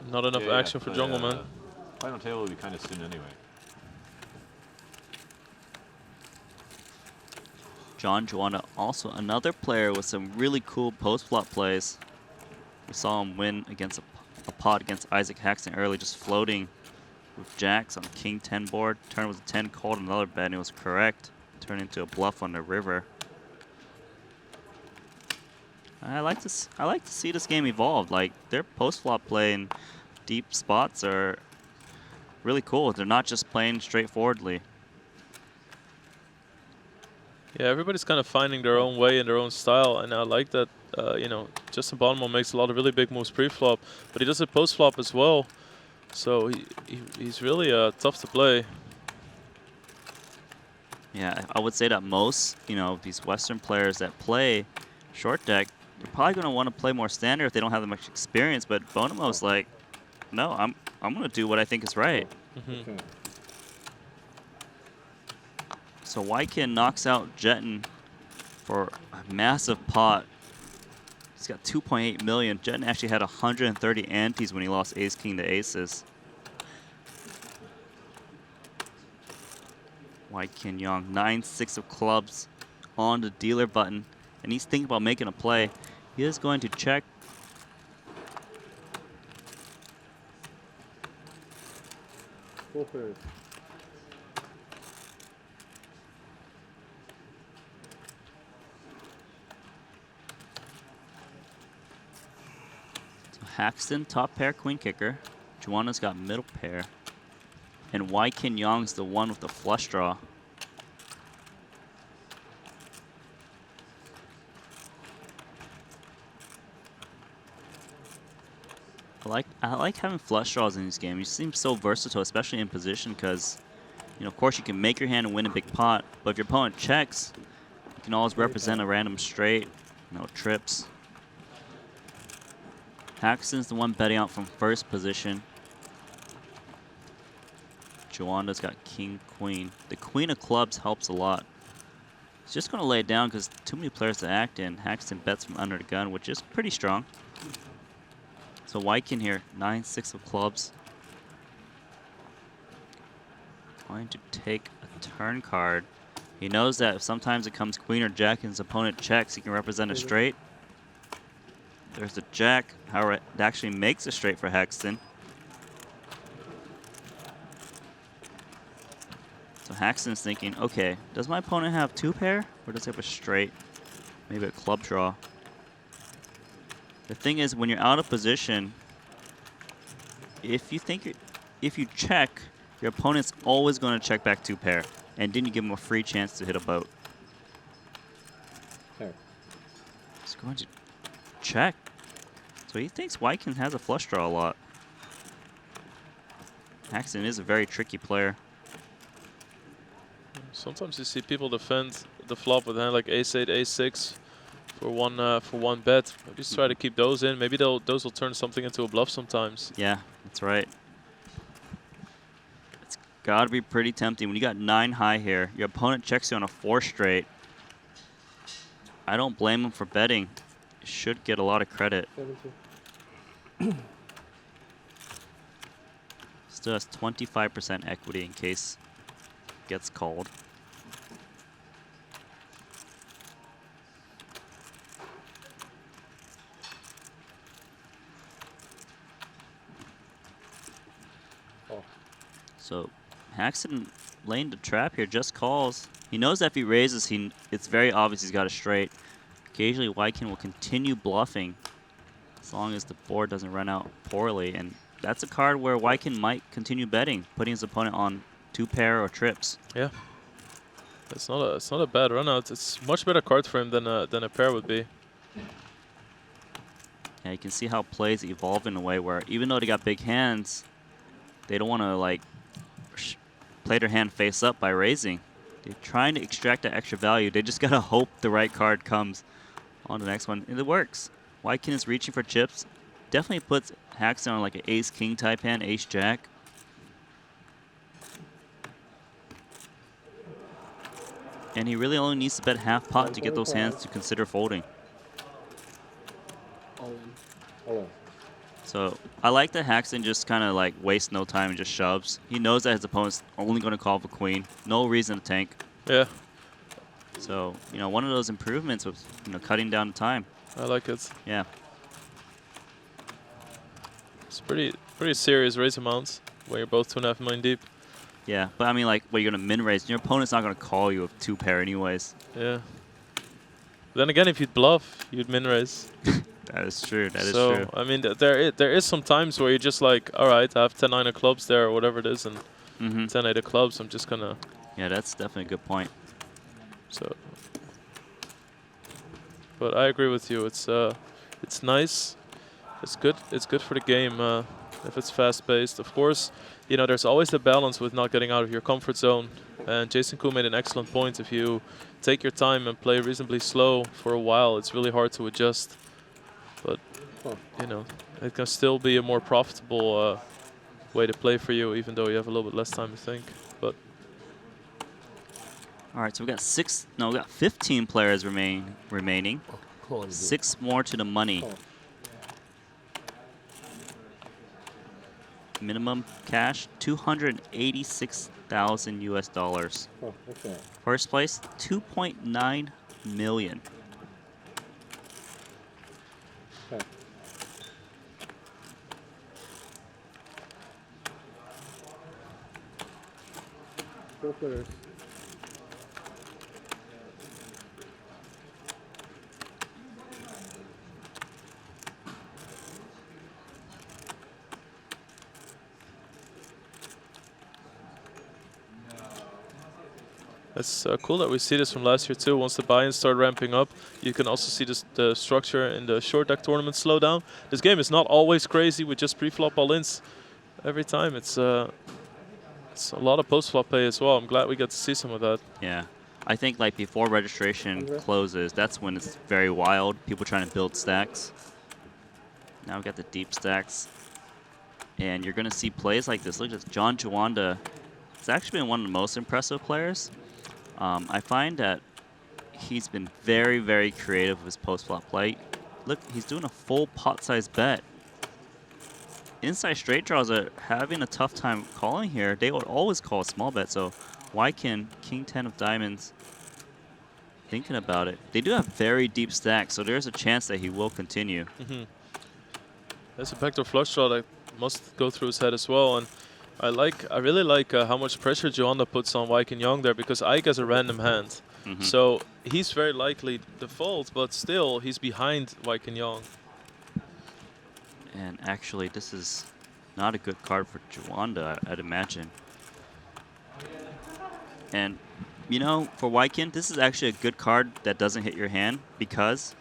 Not enough action for jungle, man. Final table will be kind of soon anyway. John Joanna, also another player with some really cool post-flop plays. We saw him win against a pot against Isaac Haxton early, just floating with jacks on a king 10 board. Turn was a 10, called another bet, and it was correct. Turned into a bluff on the river. I like to see this game evolve. Like, their post-flop play in deep spots are really cool. They're not just playing straightforwardly. Yeah, everybody's kind of finding their own way and their own style, and I like that. You know, Justin Bonomo makes a lot of really big moves pre-flop, but he does it post-flop as well. So he's really tough to play. Yeah, I would say that most, these Western players that play short deck, they're probably going to want to play more standard if they don't have that much experience. But Bonomo's like, no, I'm going to do what I think is right. Mm-hmm. So Wykin knocks out Jeton for a massive pot. He's got 2.8 million. Jeton actually had 130 antes when he lost ace-king to aces. Wykin Young, 9-6 of clubs on the dealer button, and he's thinking about making a play. He is going to check. Okay. Haxton, top pair, queen kicker. Joanna's got middle pair. And Wykin Young's the one with the flush draw. I like having flush draws in these games. You seem so versatile, especially in position, because, of course you can make your hand and win a big pot, but if your opponent checks, you can always represent a random straight, trips. Haxton's the one betting out from first position. Joanda's got king, queen. The queen of clubs helps a lot. He's just going to lay it down because too many players to act in. Haxton bets from under the gun, which is pretty strong. So Wykin here, 9-6 of clubs. Going to take a turn card. He knows that if sometimes it comes queen or jack and his opponent checks, he can represent a straight. There's the jack. However, it actually makes a straight for Haxton. So Haxton's thinking, okay, does my opponent have two pair or does he have a straight? Maybe a club draw. The thing is, when you're out of position, if you check, your opponent's always going to check back two pair, and then you give him a free chance to hit a boat. Pair. He's going to check. So he thinks Wykin has a flush draw a lot. Haxton is a very tricky player. Sometimes you see people defend the flop with a hand like ace-8, ace-6 for one bet. Maybe just try to keep those in. Maybe those will turn something into a bluff sometimes. Yeah, that's right. It's got to be pretty tempting. When you got 9 high here, your opponent checks you on a 4 straight. I don't blame him for betting. You should get a lot of credit. Still has 25% equity in case it gets called. So Haxton laying the trap here, just calls. He knows that if he raises, it's very obvious he's got a straight. Occasionally, Wykin will continue bluffing as long as the board doesn't run out poorly. And that's a card where Wykin might continue betting, putting his opponent on 2 pair or trips. Yeah, it's not a bad run out. It's much better card for him than a pair would be. Yeah, you can see how plays evolve in a way where even though they got big hands, they don't want to like play their hand face up by raising. They're trying to extract that extra value. They just gotta hope the right card comes on the next one, and it works. Wykin is reaching for chips. Definitely puts Haxton on like an ace-king type hand, ace-jack. And he really only needs to bet half pot to get those hands to consider folding. So I like that Haxton just kind of like wastes no time and just shoves. He knows that his opponent's only going to call for queen. No reason to tank. Yeah. So, you know, one of those improvements was, you know, cutting down the time. I like it. Yeah. It's pretty serious raise amounts when you're both 2.5 million deep. Yeah, but I mean, like, when you're going to min-raise, your opponent's not going to call you with 2 pair anyways. Yeah. Then again, if you'd bluff, you'd min-raise. That is true. That is so, true. I mean, there is some times where you're just like, all right, I have 10-9 of clubs there or whatever it is, and 10-8 of clubs, I'm just going to... Yeah, that's definitely a good point. So, but I agree with you. It's nice. It's good. It's good for the game if it's fast-paced. Of course, you know, there's always the balance with not getting out of your comfort zone. And Jason Koo made an excellent point. If you take your time and play reasonably slow for a while, it's really hard to adjust. But you know, it can still be a more profitable way to play for you, even though you have a little bit less time to think. But all right, so we got 15 players remaining. 6 more to the money. Minimum cash, $286,000 US. Oh, okay. First place, 2.9 million. Okay. Go players. it's cool that we see this from last year too. Once the buy-ins start ramping up, you can also see the structure in the short deck tournament slow down. This game is not always crazy with just pre-flop all-ins. Every time it's a lot of post-flop pay as well. I'm glad we get to see some of that. Yeah. I think like before registration closes, that's when it's very wild. People trying to build stacks. Now we got the deep stacks. And you're going to see plays like this. Look at John Juanda. He's actually been one of the most impressive players. I find that he's been very, very creative with his post-flop play. Look, he's doing a full pot-size bet. Inside straight draws are having a tough time calling here. They would always call a small bet, so why can King 10 of diamonds thinking about it? They do have very deep stacks, so there's a chance that he will continue. There's a backdoor flush draw that must go through his head as well, and I really like how much pressure Joanna puts on Wyken Young there, because Ike has a random hand. So he's very likely to fold, but still he's behind Wyken Young. And actually, this is not a good card for Juanda, I'd imagine. And, you know, for Wyken, this is actually a good card that doesn't hit your hand, because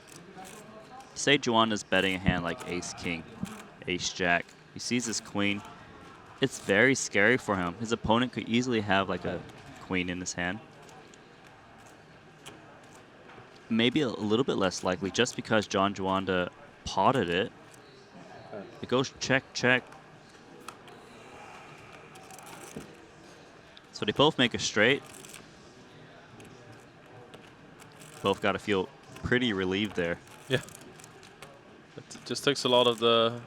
say Juanda's betting a hand like Ace-King, Ace-Jack. He sees his queen. It's very scary for him. His opponent could easily have like a queen in his hand. Maybe a little bit less likely just because John Juanda potted it. It goes check, check. So they both make a straight. Both got to feel pretty relieved there. Yeah. It just takes a lot of the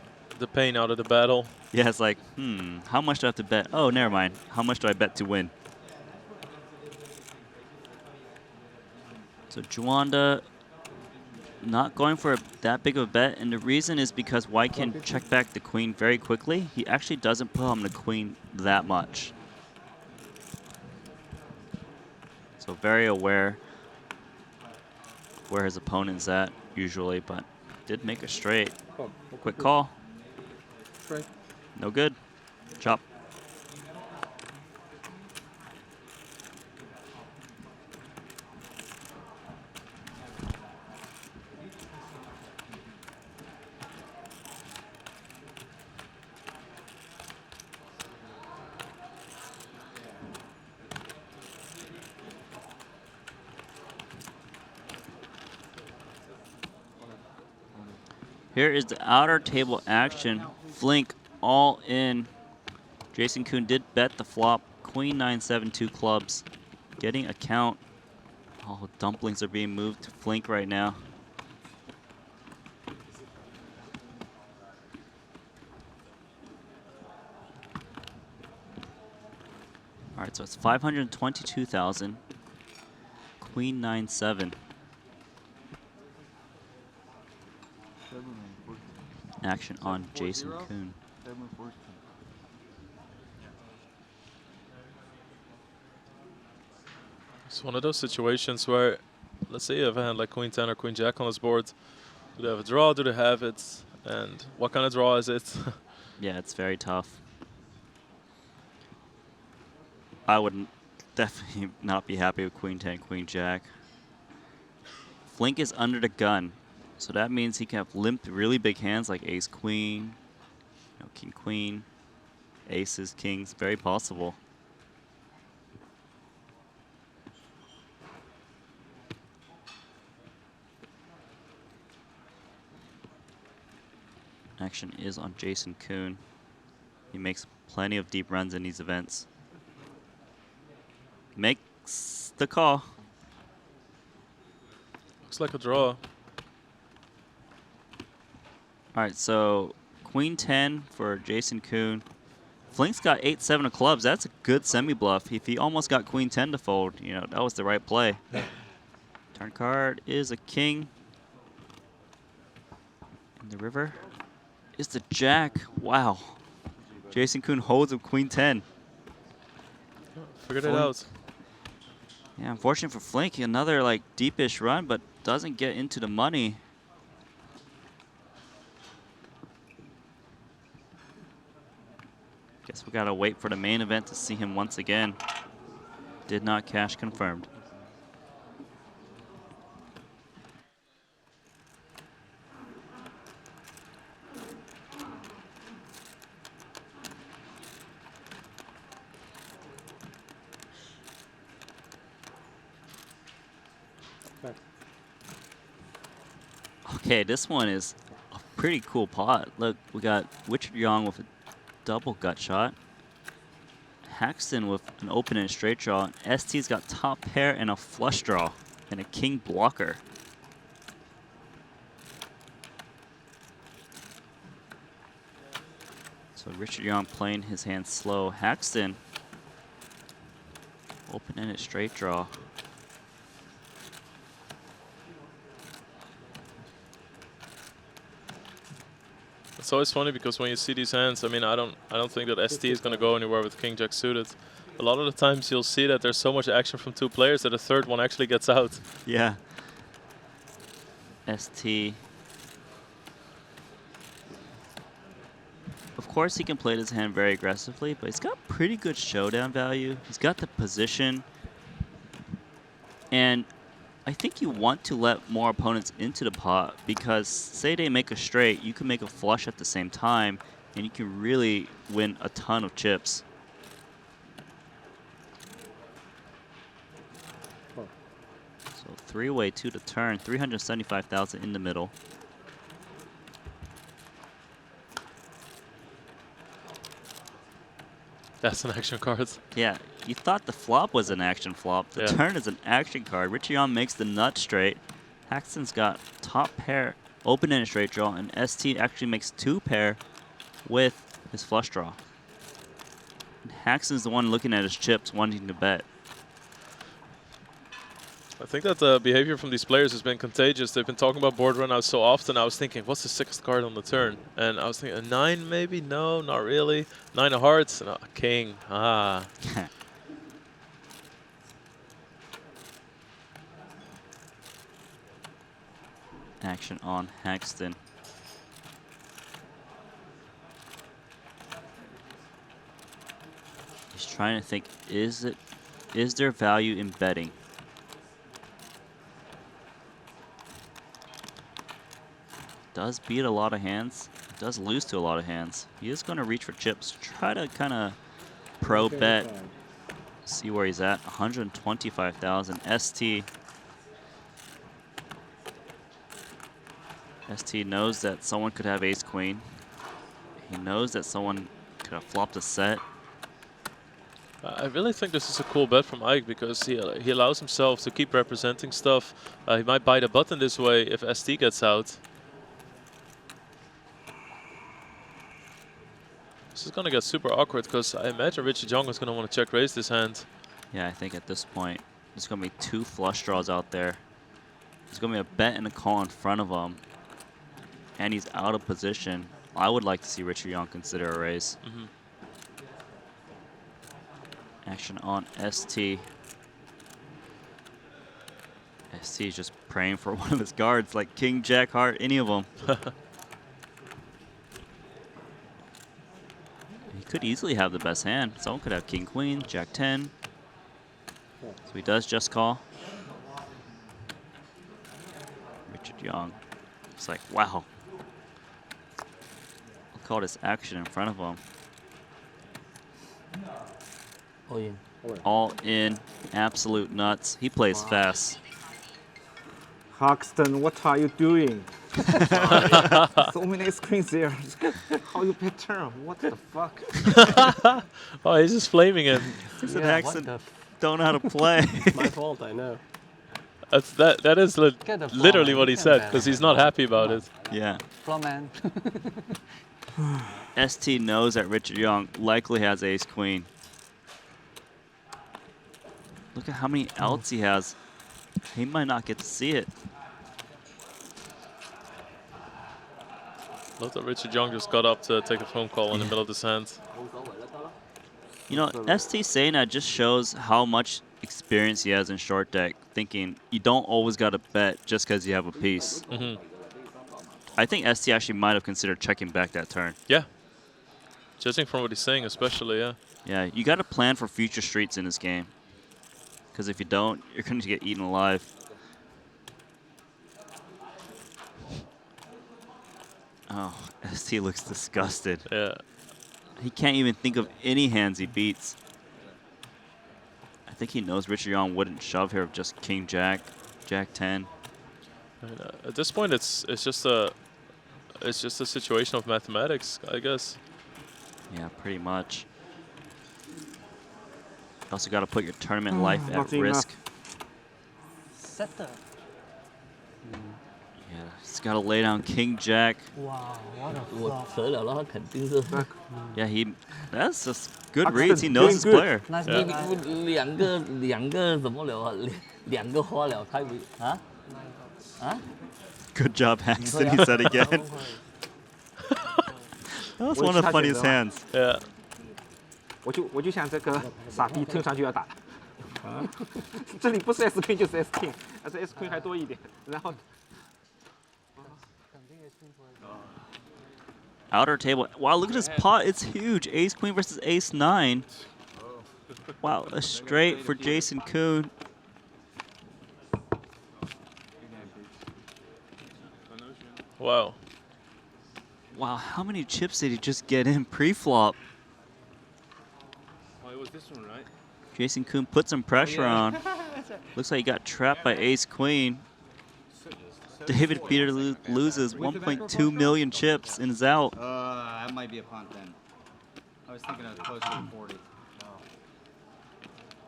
pain out of the battle. Yeah, it's like, how much do I have to bet? Oh, never mind. How much do I bet to win? So Juanda not going for that big of a bet, and the reason is because White can check back the queen very quickly. He actually doesn't put on the queen that much. So very aware where his opponent's at usually, but did make a straight. Quick call. Straight. No good. Chop. Here is the outer table action. Flink all in. Jason Kuhn did bet the flop. Queen 9-7, 2 clubs. Getting a count. Oh, dumplings are being moved to Flink right now. All right, so it's 522,000. Queen 9-7. Action on Jason Kuhn. It's one of those situations where, let's say you have a hand like Queen 10 or Queen Jack on this board. Do they have a draw? Do they have it? And what kind of draw is it? Yeah, it's very tough. I would definitely not be happy with Queen 10, Queen Jack. Flink is under the gun. So that means he can have limp, really big hands like Ace Queen, King Queen, Aces, Kings, very possible. Action is on Jason Kuhn. He makes plenty of deep runs in these events. Makes the call. Looks like a draw. All right, so Queen 10 for Jason Kuhn. Flink's got 8-7 of clubs. That's a good semi-bluff. If he almost got Queen 10 to fold, you know, that was the right play. Turn card is a king. And the river is the jack. Wow. Jason Kuhn holds with Queen 10. Figured it out. Yeah, unfortunate for Flink. Another like deepish run, but doesn't get into the money. Guess we gotta wait for the main event to see him once again. Did not cash confirmed. Okay, this one is a pretty cool pot. Look, we got Richard Young with a double gut shot. Haxton with an open and straight draw. ST's got top pair and a flush draw and a king blocker. So Richard Young playing his hand slow. Haxton, open-ended straight draw. It's always funny because when you see these hands, I mean, I don't think that ST is going to go anywhere with King Jack suited. A lot of the times you'll see that there's so much action from two players that a third one actually gets out. Yeah. ST. Of course, he can play this hand very aggressively, but he's got pretty good showdown value. He's got the position. And I think you want to let more opponents into the pot because say they make a straight, you can make a flush at the same time, and you can really win a ton of chips. So three-way to the turn, 375,000 in the middle. That's an action card. Yeah, you thought the flop was an action flop. The turn is an action card. Richard Young makes the nut straight. Haxton's got top pair, open-ended straight draw, and ST actually makes two pair with his flush draw. And Haxton's the one looking at his chips, wanting to bet. I think that the behavior from these players has been contagious. They've been talking about board run out so often. I was thinking, what's the sixth card on the turn? And I was thinking, a 9 maybe? No, not really. 9 of hearts. No, king. Ah. Action on Haxton. He's trying to think, is there value in betting? Does beat a lot of hands, does lose to a lot of hands. He is going to reach for chips, try to kind of pro bet, see where he's at. 125,000. ST knows that someone could have ace queen. He knows that someone could have flopped a set. I really think this is a cool bet from Ike because he allows himself to keep representing stuff. He might bite a button this way if ST gets out. This is going to get super awkward because I imagine Richard Young is going to want to check raise this hand. Yeah, I think at this point, there's going to be two flush draws out there. There's going to be a bet and a call in front of him. And he's out of position. I would like to see Richard Young consider a raise. Action on ST. ST is just praying for one of his guards, like King, Jack, Heart, any of them. He could easily have the best hand. Someone could have King, Queen, Jack 10. So he does just call. Richard Young. It's like, wow. Look at all this action in front of him. All in. All in. Absolute nuts. He plays fast. Haxton, what are you doing? So many screens there. How you play turn? What the fuck? Oh, he's just flaming it. He's an accent. Don't know how to play. It's my fault, I know. That is literally what he said because he's not happy about it. Yeah. Floor man. ST knows that Richard Young likely has ace queen. Look at how many outs he has. He might not get to see it. Look that Richard Young just got up to take a phone call in the middle of this hand. You know, ST saying that just shows how much experience he has in short deck, thinking you don't always got to bet just because you have a piece. I think ST actually might have considered checking back that turn. Yeah. Judging from what he's saying, especially, yeah. Yeah, you got to plan for future streets in this game. Because if you don't, you're going to get eaten alive. Oh, ST looks disgusted. Yeah. He can't even think of any hands he beats. I think he knows Richard Young wouldn't shove here with just King Jack, Jack 10. And, at this point, it's just a it's just a situation of mathematics, I guess. Yeah, pretty much. You also got to put your tournament life at risk. Setter. Yeah, he's got to lay down King Jack. Wow, what a 我 flop. 折了了，他肯定是。 Yeah, that's just good reads. He knows his player. Nice 你 big eye. 两个怎么了啊？两个花了，太没啊啊！ Good job, Haxton, he said again. That was one of the funniest hands. Yeah. 我就像这个傻逼turn上去要打，这里不是 S queen 就是 S king， 但是 S queen 还多一点，然后 Outer table. Wow, look at this pot. It's huge. Ace Queen versus Ace 9. Wow, a straight for Jason Kuhn. Wow. Wow, how many chips did he just get in pre-flop? Oh, it was this one, right? Jason Kuhn put some pressure on. Looks like he got trapped by Ace Queen. David Peter loses 1.2 million chips and is out. That might be a punt then. I was thinking it was closer to 40.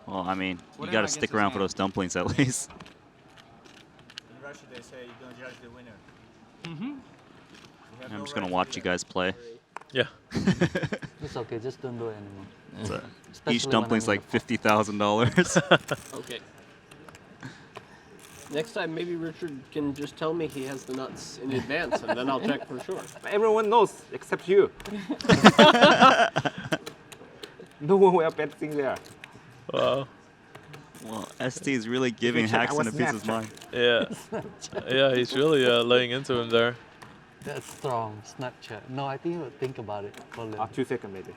Well, I mean, What you got to against stick his around for hand? those dumplings at least. In Russia, they say you don't judge the winner. Mm-hmm. I'm just going to watch you guys play. Yeah. It's okay, just don't do it anymore. Each Especially when dumpling's I'm like $50,000. Okay. Next time, maybe Richard can just tell me he has the nuts in advance, and then I'll check for sure. Everyone knows except you. No one will bet thing there. Wow. Well, ST is really giving Haxton a piece of mind. Yeah. Yeah, he's really laying into him there. That's strong. Snapchat. No, I think he would think about it. 2 seconds maybe.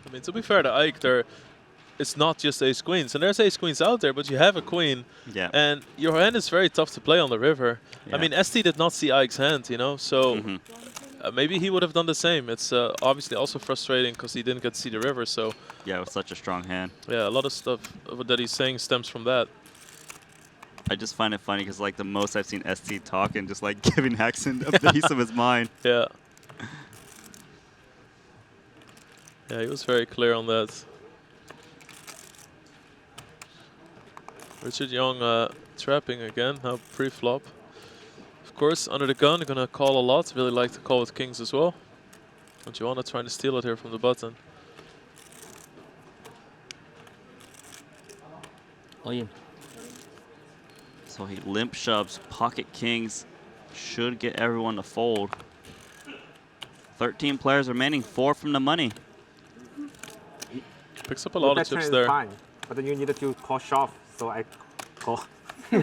I mean, to be fair to Ike, it's not just ace queens, and there's ace queens out there, but you have a queen, yeah. And your hand is very tough to play on the river. Yeah. I mean, ST did not see Ike's hand, you know, so maybe he would have done the same. It's obviously also frustrating because he didn't get to see the river, so Yeah, it was such a strong hand. yeah, a lot of stuff that he's saying stems from that. I just find it funny because like the most I've seen ST talk and just like giving Haxton a piece of his mind. Yeah. Yeah, he was very clear on that. Richard Young trapping again, now pre-flop. Of course, under the gun, gonna call a lot. Really like to call with kings as well. And Joanna trying to steal it here from the button. Oh yeah. So he limp shoves pocket kings. Should get everyone to fold. 13 players remaining, 4 from the money. Picks up a lot of chips there. Fine, but then you needed to call shove, so I call. Yeah,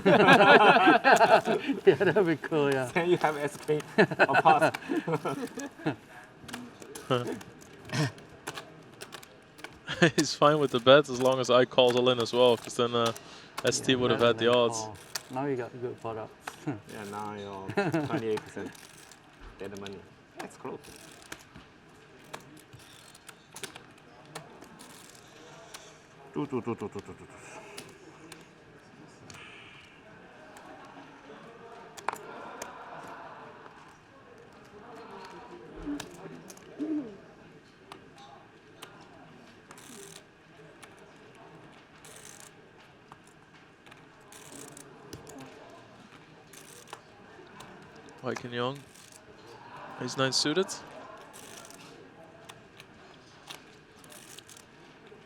that'd be cool, yeah. Then you have S queen or pass. He's fine with the bets as long as I calls all in as well, because then ST would have had the odds. Oh, now you got good product. Yeah, now you're 28%. Get the money. That's close. Mike and Young. Ace 9 suited.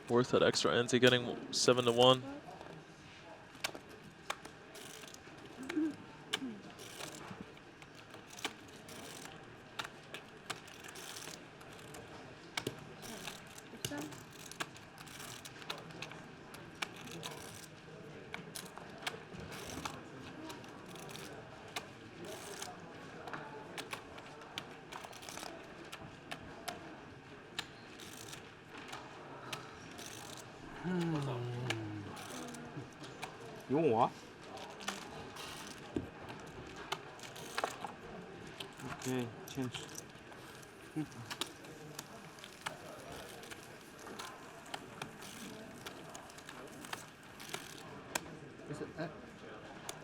Worth that extra ante, getting 7-1. Okay, change. Is it,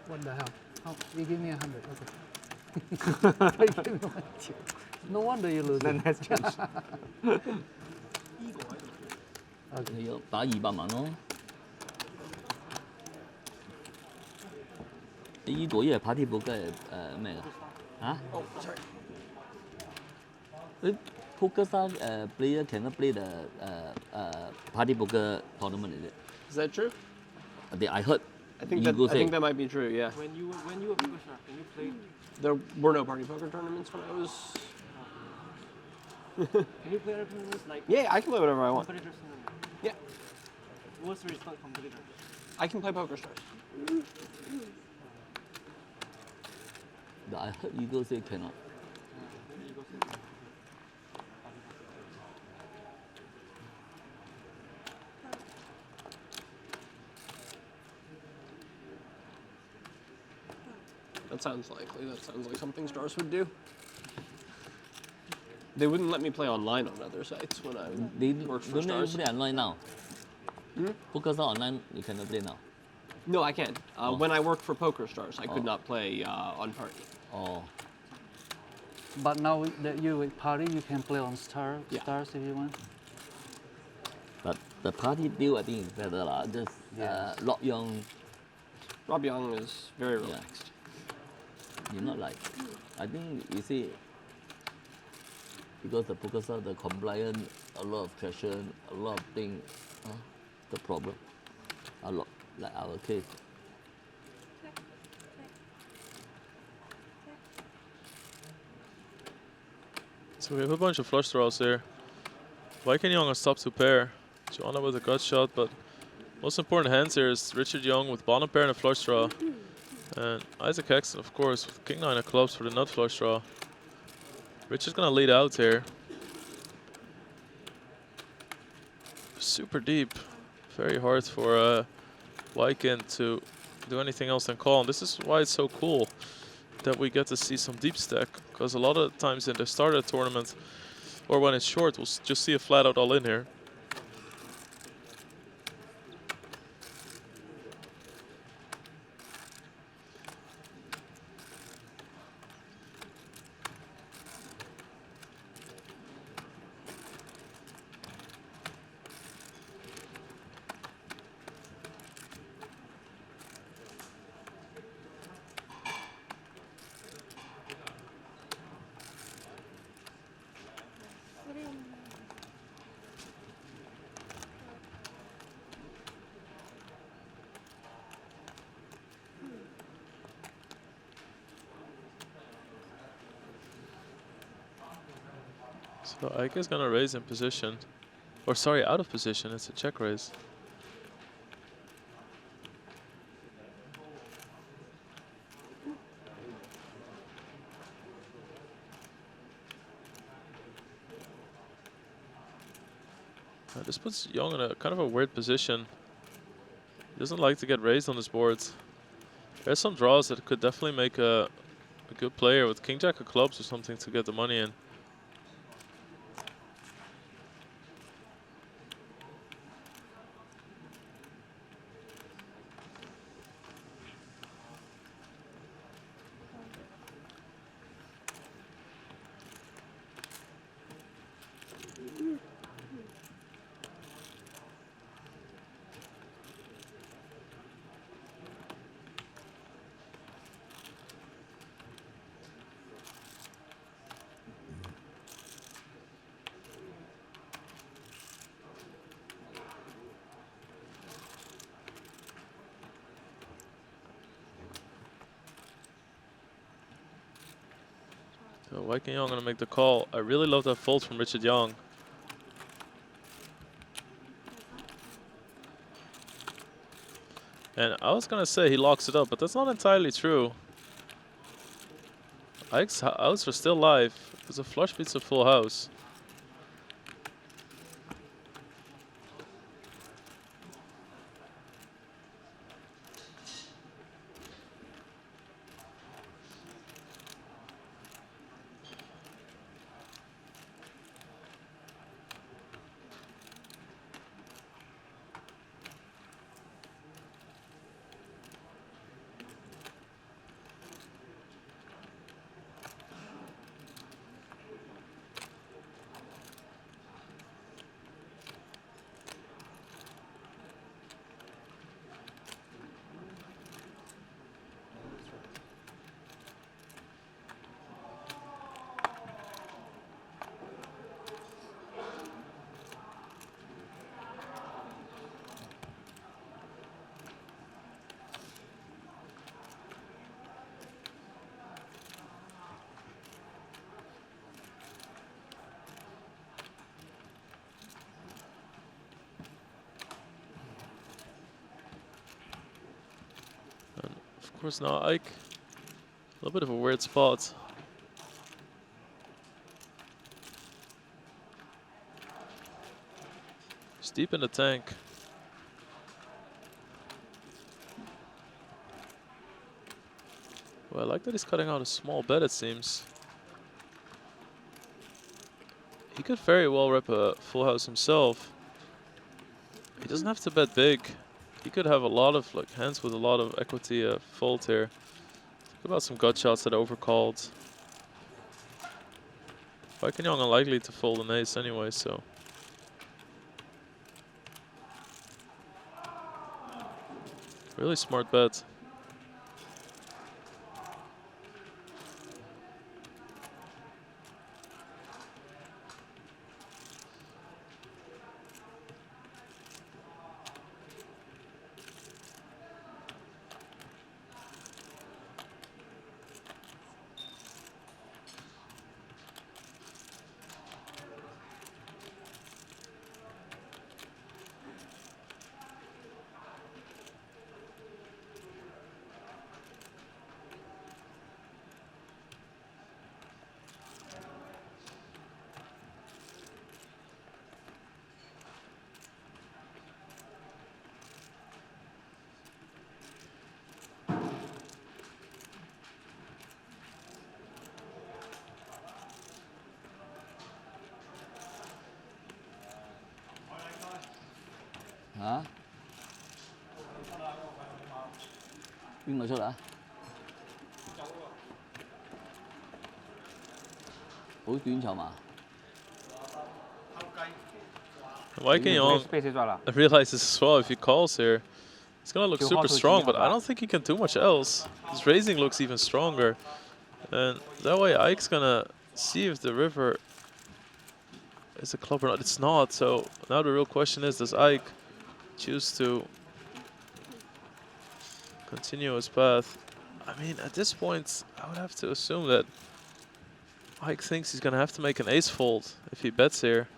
what the hell? Oh, you give me 100. Okay. You give me 1 chip. No wonder you lose. Then that's changed. 你要打200萬咯。你呢個係 party book 嘅咩㗎？嚇？ Oh, sorry. Poker star player cannot play the party poker tournament, is it? Is that true? I heard. I think that might be true. Yeah. When you were poker star, can you play? There were no party poker tournaments when I was. Can you play other tournaments like? Yeah, I can play whatever I want. Competitors tournament. Yeah. What's the result competitors? I can play poker stars. I heard Eagle say cannot. That sounds likely. That sounds like something stars would do. They wouldn't let me play online on other sites when I worked for Don't stars. you play online now? Poker star online you cannot play now. No, I can. When I worked for Poker Stars, I could not play on Party. Oh. But now that you're with Party, you can play on stars if you want. But the party deal I think is better lah. Just Rob Young. Rob Young is very relaxed. You're not like, I think you see, because the poker star, the compliant, a lot of question, a lot of things, the problem, a lot, like our case. So we have a bunch of flush draws here. Viking Young on stop to pair. Joanna with a gut shot, but most important hands here is Richard Young with bottom pair and a flush draw. And Isaac Hexton, of course, with king 9 of clubs for the nut flush draw. Richard's gonna lead out here. Super deep. Very hard for Viking to do anything else than call. And this is why it's so cool that we get to see some deep stack. Because a lot of times in the start of the tournament, or when it's short, we'll just see a flat out all in here. So Ike is gonna raise in position. Or sorry, out of position, it's a check raise. This puts Young in a kind of a weird position. He doesn't like to get raised on his boards. There's some draws that could definitely make a good player with King Jack of clubs or something to get the money in. So Viking Young gonna make the call. I really love that fold from Richard Young. And I was gonna say he locks it up, but that's not entirely true. Ike's outs are still live because a flush beats a full house. course, now Ike, a little bit of a weird spot. He's deep in the tank. Well, I like that he's cutting out a small bet, it seems. He could very well rip a full house himself. He doesn't have to bet big. He could have a lot of like hands with a lot of equity fold here. Think about some gut shots that overcalled. Young unlikely to fold an ace anyway, so. Really smart bet. Hả?邊個出嚟啊？好短籌碼。Young, I realize this as well, if he calls here, it's gonna look super strong, but I don't think he can do much else. His raising looks even stronger. And that way Ike's gonna see if the river is a club or not. It's not, so now the real question is, does Ike choose to continue his path? I mean, at this point, I would have to assume that Ike thinks he's gonna have to make an ace fold if he bets here.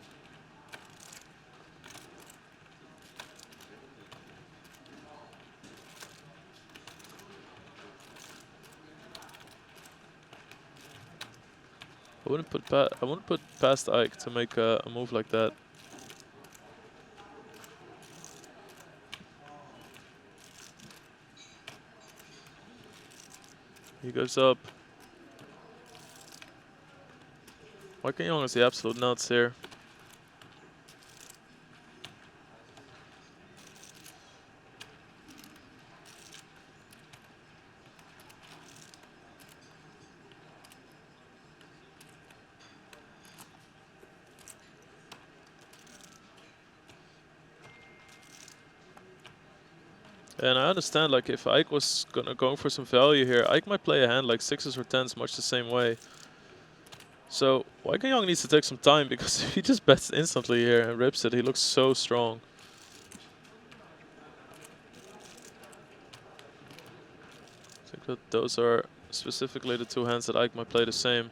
I wouldn't put past Ike to make a move like that. He goes up. Young is the absolute nuts here. And I understand, like, if Ike was going for some value here, Ike might play a hand like 6s or 10s much the same way. So Young needs to take some time, because if he just bets instantly here and rips it, he looks so strong. I think that those are specifically the two hands that Ike might play the same.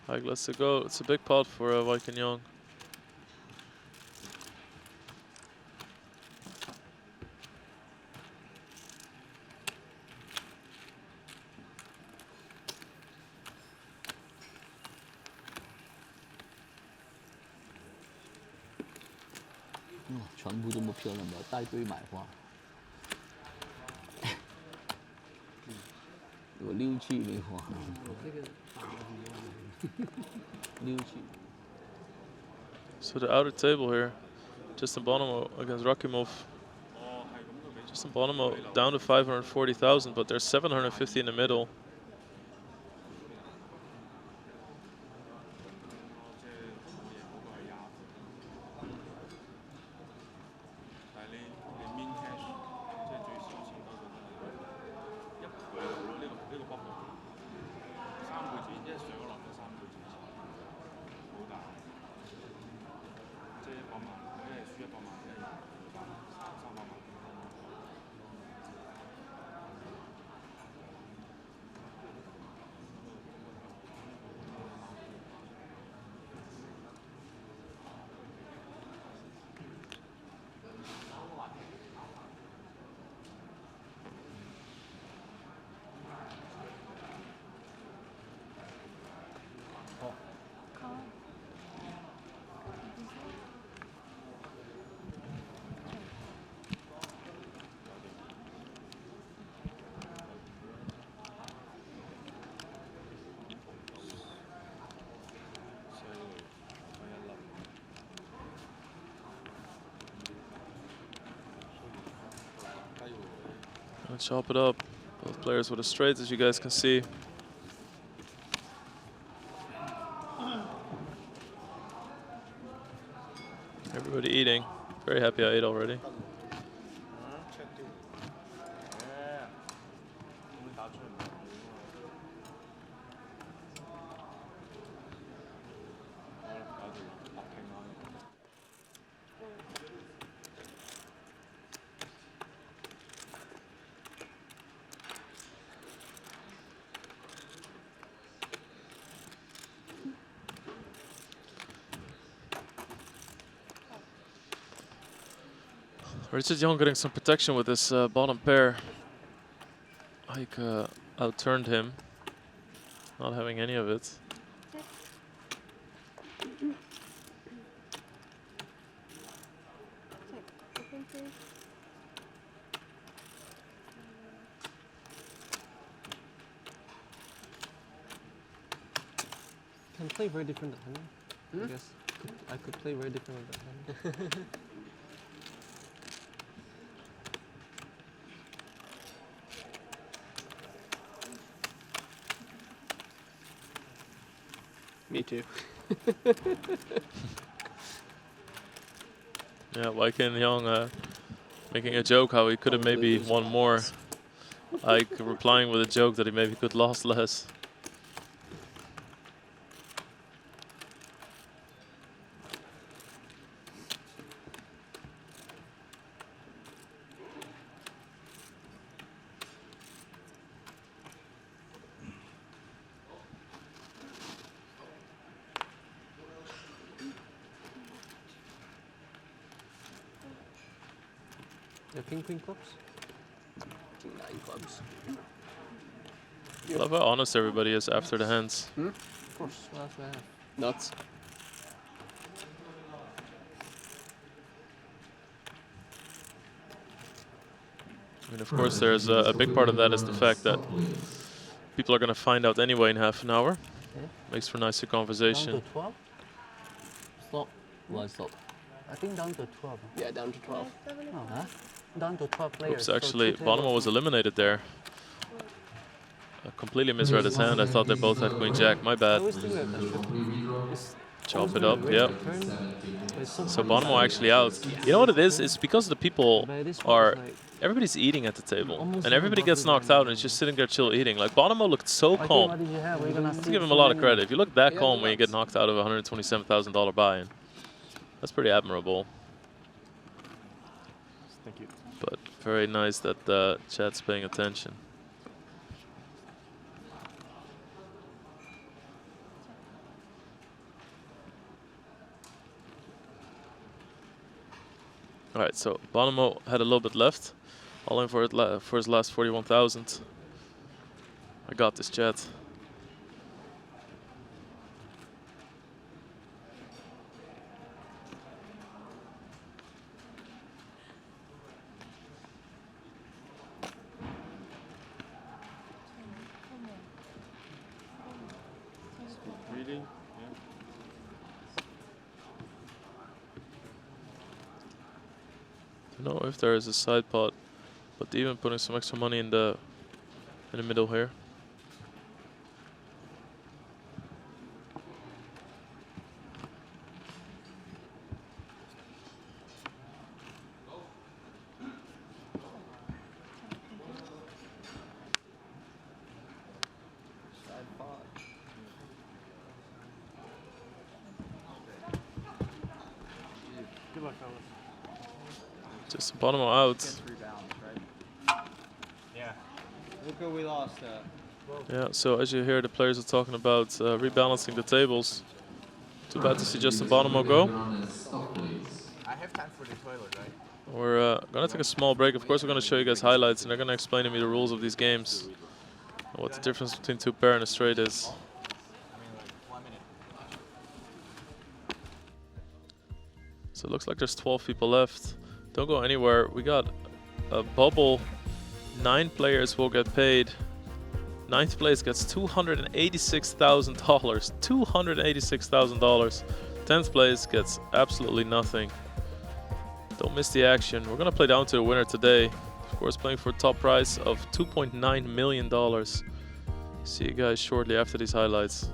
Ike lets it go. It's a big pot for Young.哇，全部这么漂亮的，带队买花。有六七梅花。六七。 So the outer table here, Justin Bonomo against Rakimov. Justin Bonomo down to 540,000, but there's 750 in the middle. Gonna chop it up. Both players with a straight, as you guys can see. Everybody eating. Very happy I ate already. Richard Young getting some protection with this bottom pair. Ike outturned him, not having any of it. Can play very different at hand. I guess I could play very different at hand. Me too. Yeah, Wyken Young making a joke how he could have maybe won more. Ike replying with a joke that he maybe could lost less. The king queen clubs? 9 clubs. I love how honest everybody is after the hands. Of course, what else do I have? Nuts. I mean, of course, there's a big part of that is the fact that people are going to find out anyway in half an hour. Yeah. Makes for nicer conversation. Down to 12? Stop. Why stop? I think down to 12. Yeah, down to 12. Oh, huh? Down to 12 players. Oops, so actually, two Bonomo tables. was eliminated there. I completely misread his hand. I thought they both had Queen Jack. My I bad. always think that it's Chop it up, yep. so So Bonomo actually out. You know what it is? It's because the people are... Everybody's eating at the table. And everybody gets knocked out and it's just sitting there chill eating. Like, Bonomo looked so What calm. did you have? We're gonna Let's see give him a so lot of many- credit. If you look that calm when you get knocked out of a $127,000 buy-in, that's pretty admirable. Thank you. But very nice that the chat's paying attention. All right, so Bonomo had a little bit left, all in for his last 41,000. I got this, chat. Reading? Don't know if there is a side pot, but even putting some extra money in the middle here. Good luck, fellas. Just Bonomo out. Yeah. Look who we lost. Yeah, so as you hear, the players are talking about rebalancing the tables. Too bad to see Justin Bonomo go. I have time for the toilet, right? We're gonna take a small break. Of course, we're gonna show you guys highlights, and they're gonna explain to me the rules of these games, and what the difference between two pair and a straight is. So it looks like there's 12 people left. Don't go anywhere. We got a bubble. 9 players will get paid. 9th place gets $286,000. $286,000. 10th place gets absolutely nothing. Don't miss the action. We're gonna play down to the winner today. Of course, playing for a top prize of $2.9 million. See you guys shortly after these highlights.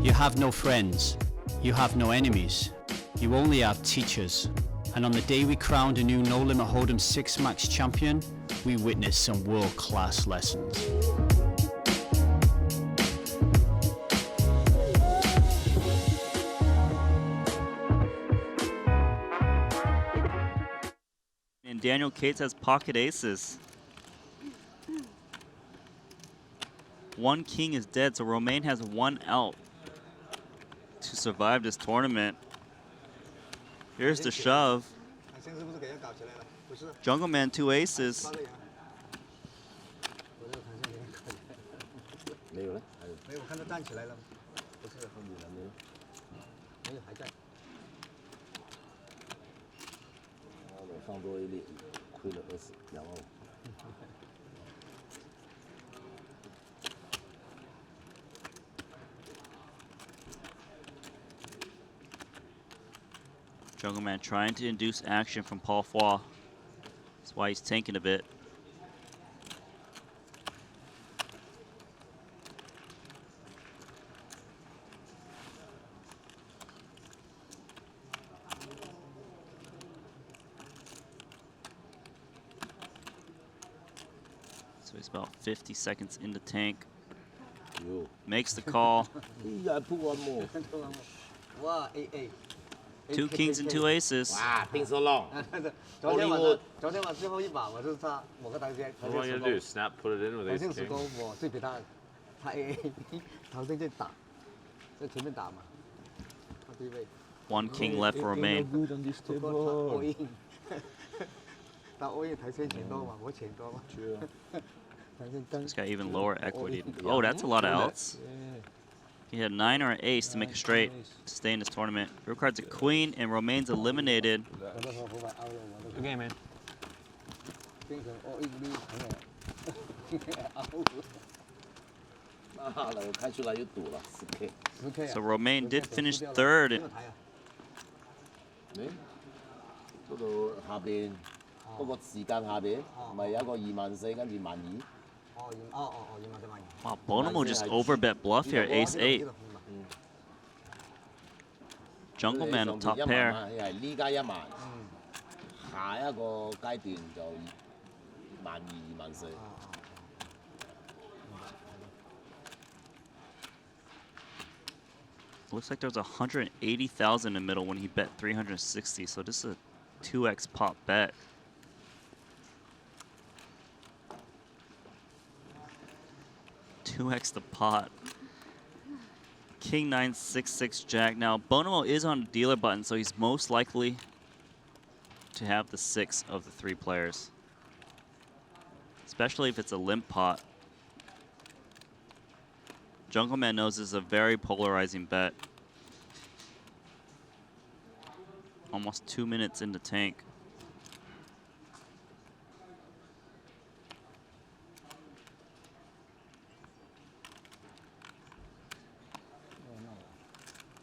You have no friends, you have no enemies, you only have teachers. And on the day we crowned a new No Limit Hold'em 6 Max champion, we witnessed some world-class lessons. And Daniel Cates has pocket aces. One king is dead, so Romain has one out to survive this tournament. Here's the shove. Jungle Man, 2 aces. 没有了，没有，我看他站起来了，不是很远了，没有，没有还在。我放多一粒，亏了2万5。Jungle Man trying to induce action from Paul Foy. That's why he's tanking a bit. So he's about 50 seconds in the tank. Makes the call. I put one more. Wow, 8. 2 kings and 2 aces. Wow, been so long. 昨天晚最后一把，我就是他某个台阶。 What am I gonna do? Snap, put it in with 台 ace 阶时 king? 候我最比他 AA， 头先在打，在前面打嘛，他对位。 1 king left for Romain. Good on this table. 他 all in 台先钱多嘛，我钱多嘛。He's got even lower equity. Oh, that's a lot of outs. He had 9 or an ace to make a straight to stay in this tournament. Real card's a queen, and Romain's eliminated. Good game, man. So Romain did finish 3rd. 嗰度下邊嗰個時間下邊，咪有一個24000，跟住12000。Wow, Bonomo just overbet bluff here, ace 8. Jungle Man on top pair. 係呢家1萬，下一個階段就12000、24000。Looks like there was 180,000 in the middle when he bet 360, so this is a 2x pop bet. $2x the pot. King 9, 6, 6, Jack. Now, Bonomo is on the dealer button, so he's most likely to have the 6 of the 3 players. Especially if it's a limp pot. Jungleman knows this is a very polarizing bet. Almost 2 minutes into tank.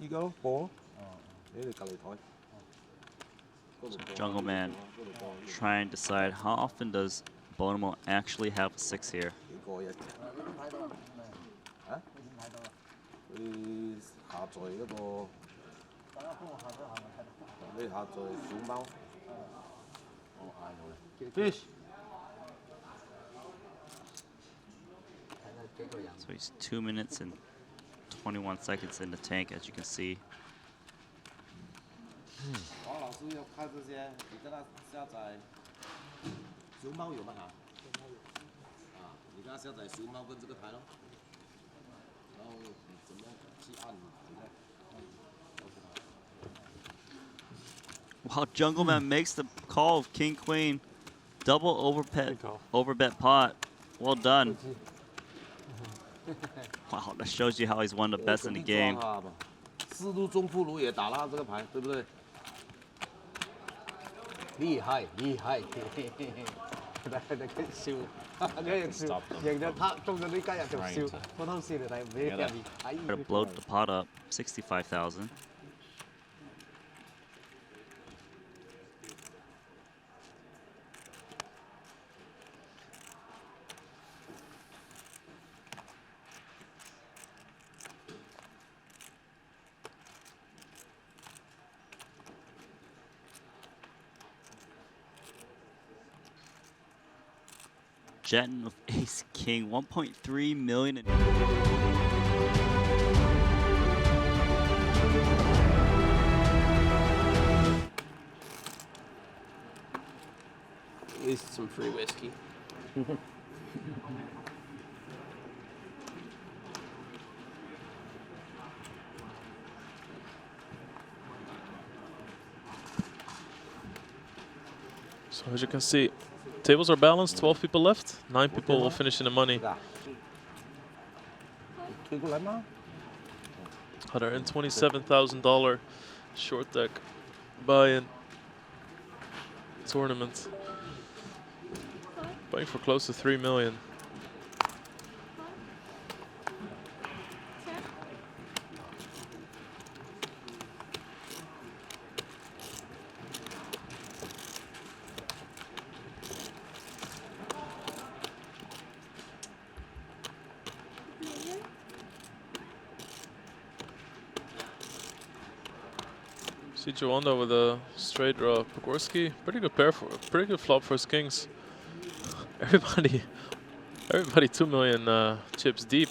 You go, ball. Để cà lì thôi. So Jungleman trying to decide how often does Bonomo actually have a 6 here. Hả? Đi下載嗰個，你下載小貓。Fish。 So he's 2 minutes and 21 seconds in the tank, as you can see. 王老師要看這些，你跟他下載熊貓有嗎？啊，你跟他下載熊貓跟這個牌咯，然後你怎麼去按？ Wow, Jungleman makes the call of King Queen. Double overbet pot. Well done. Wow, that shows you how he's one of the best in the game. 四路中铺路也打了這個牌，對不對？厲害，厲害！你笑，你笑，贏咗他中咗呢家人就笑，我當時你睇唔起人哋。 Try to bloat the pot up, 65,000. Jeton with Ace King, 1.3 million. At least some free whiskey. So as you can see, tables are balanced, 12 people left, 9 people will finish in the money. $127,000 short deck buy-in tournament. Buying for close to 3 million. See Joanda with a straight draw. Pogorski, pretty good pair for, pretty good flop for his kings. Everybody 2 million chips deep.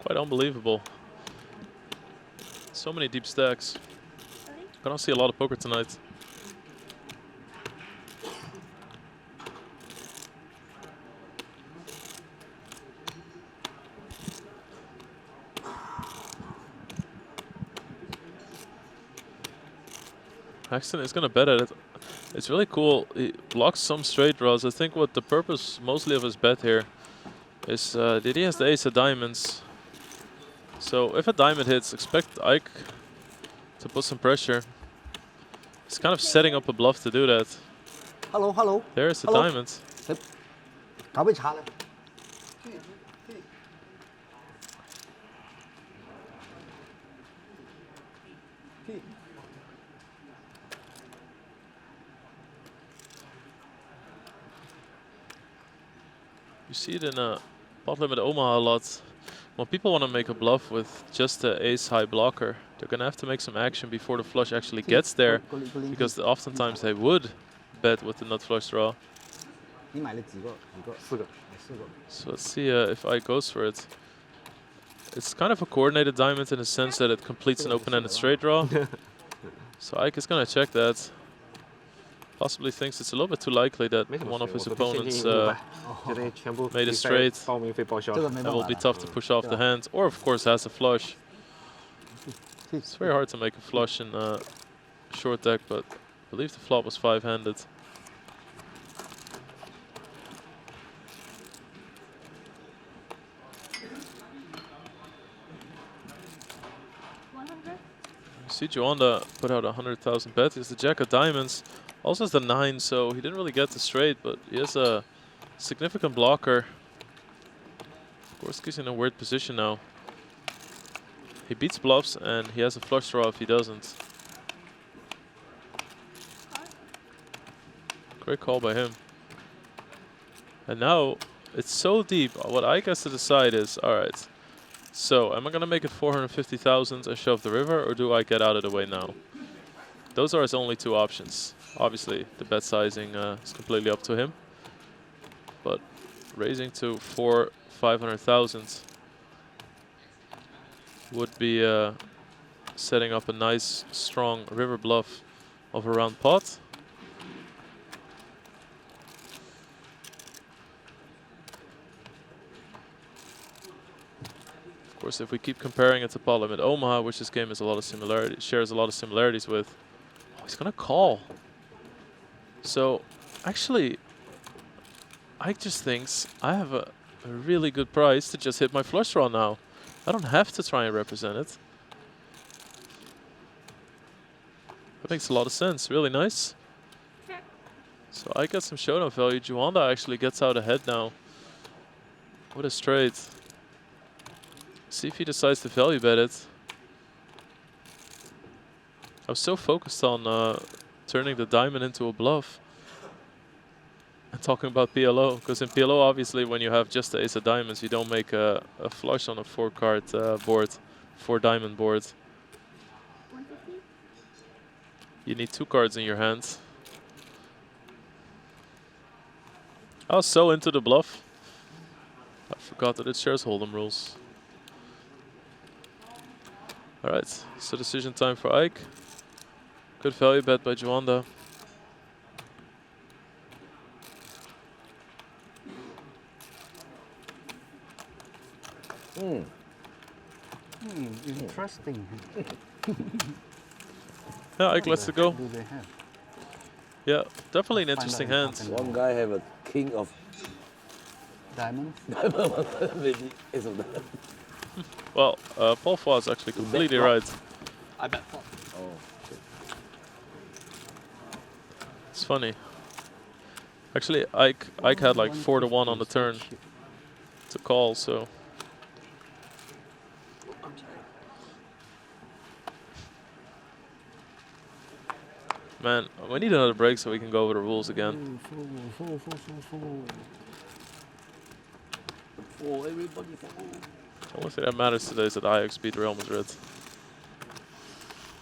Quite unbelievable. So many deep stacks. I don't see a lot of poker tonight. Axton is gonna bet at it. It's really cool. He blocks some straight draws. I think what the purpose mostly of his bet here is that he has the ace of diamonds. So if a diamond hits, expect Ike to put some pressure. He's kind of setting up a bluff to do that. Hello, hello. There's the diamond. 搞杯茶咧。 You see it in a pot limit Omaha a lot. When people want to make a bluff with just the ace high blocker, they're going to have to make some action before the flush actually gets there, because oftentimes they would bet with the nut flush draw. So let's see if Ike goes for it. It's kind of a coordinated diamond in the sense that it completes an open-ended straight draw. So Ike is going to check that. Possibly thinks it's a little bit too likely that one of his opponents made a straight and will be tough to push off the hand, or of course has a flush. It's very hard to make a flush in short deck, but I believe the flop was 5-handed. See Joanda put out 100,000 bet. He has the jack of diamonds. Also has the 9, so he didn't really get the straight, but he has a significant blocker. Of course, he's in a weird position now. He beats bluffs and he has a flush draw if he doesn't. Great call by him. And now it's so deep. What Ike has to decide is, alright, so am I going to make it 450,000 and shove the river, or do I get out of the way now? Those are his only two options. Obviously, the bet sizing is completely up to him. But raising to 500,000 would be setting up a nice, strong river bluff of a round pot. Of course, if we keep comparing it to pot limit Omaha, which this game has a lot of similarities, shares a lot of similarities with, oh, he's gonna call. So, actually, Ike just thinks I have a really good price to just hit my flush draw now. I don't have to try and represent it. That makes a lot of sense. Really nice. So I got some showdown value. Joanda actually gets out ahead now with a straight. See if he decides to value bet it. I was so focused on turning the diamond into a bluff and talking about PLO, because in PLO obviously when you have just the ace of diamonds you don't make a flush on a 4-card board, 4-diamond board. You need 2 cards in your hand. I was so into the bluff, I forgot that it shares hold'em rules. Alright, so decision time for Ike. Good value bet by Joanda. Interesting. Yeah, Ike lets it go. Do they have? Yeah, definitely an interesting hand. One guy have a king of diamonds. Maybe ace of diamonds. Well, Paul Fa is actually completely right. I bet flop. Oh, shit. It's funny. Actually, Ike had like 4-1 on the turn to call, so. Man, we need another break so we can go over the rules again. For everybody, for The only thing that matters today is that Ajax beat Real Madrid.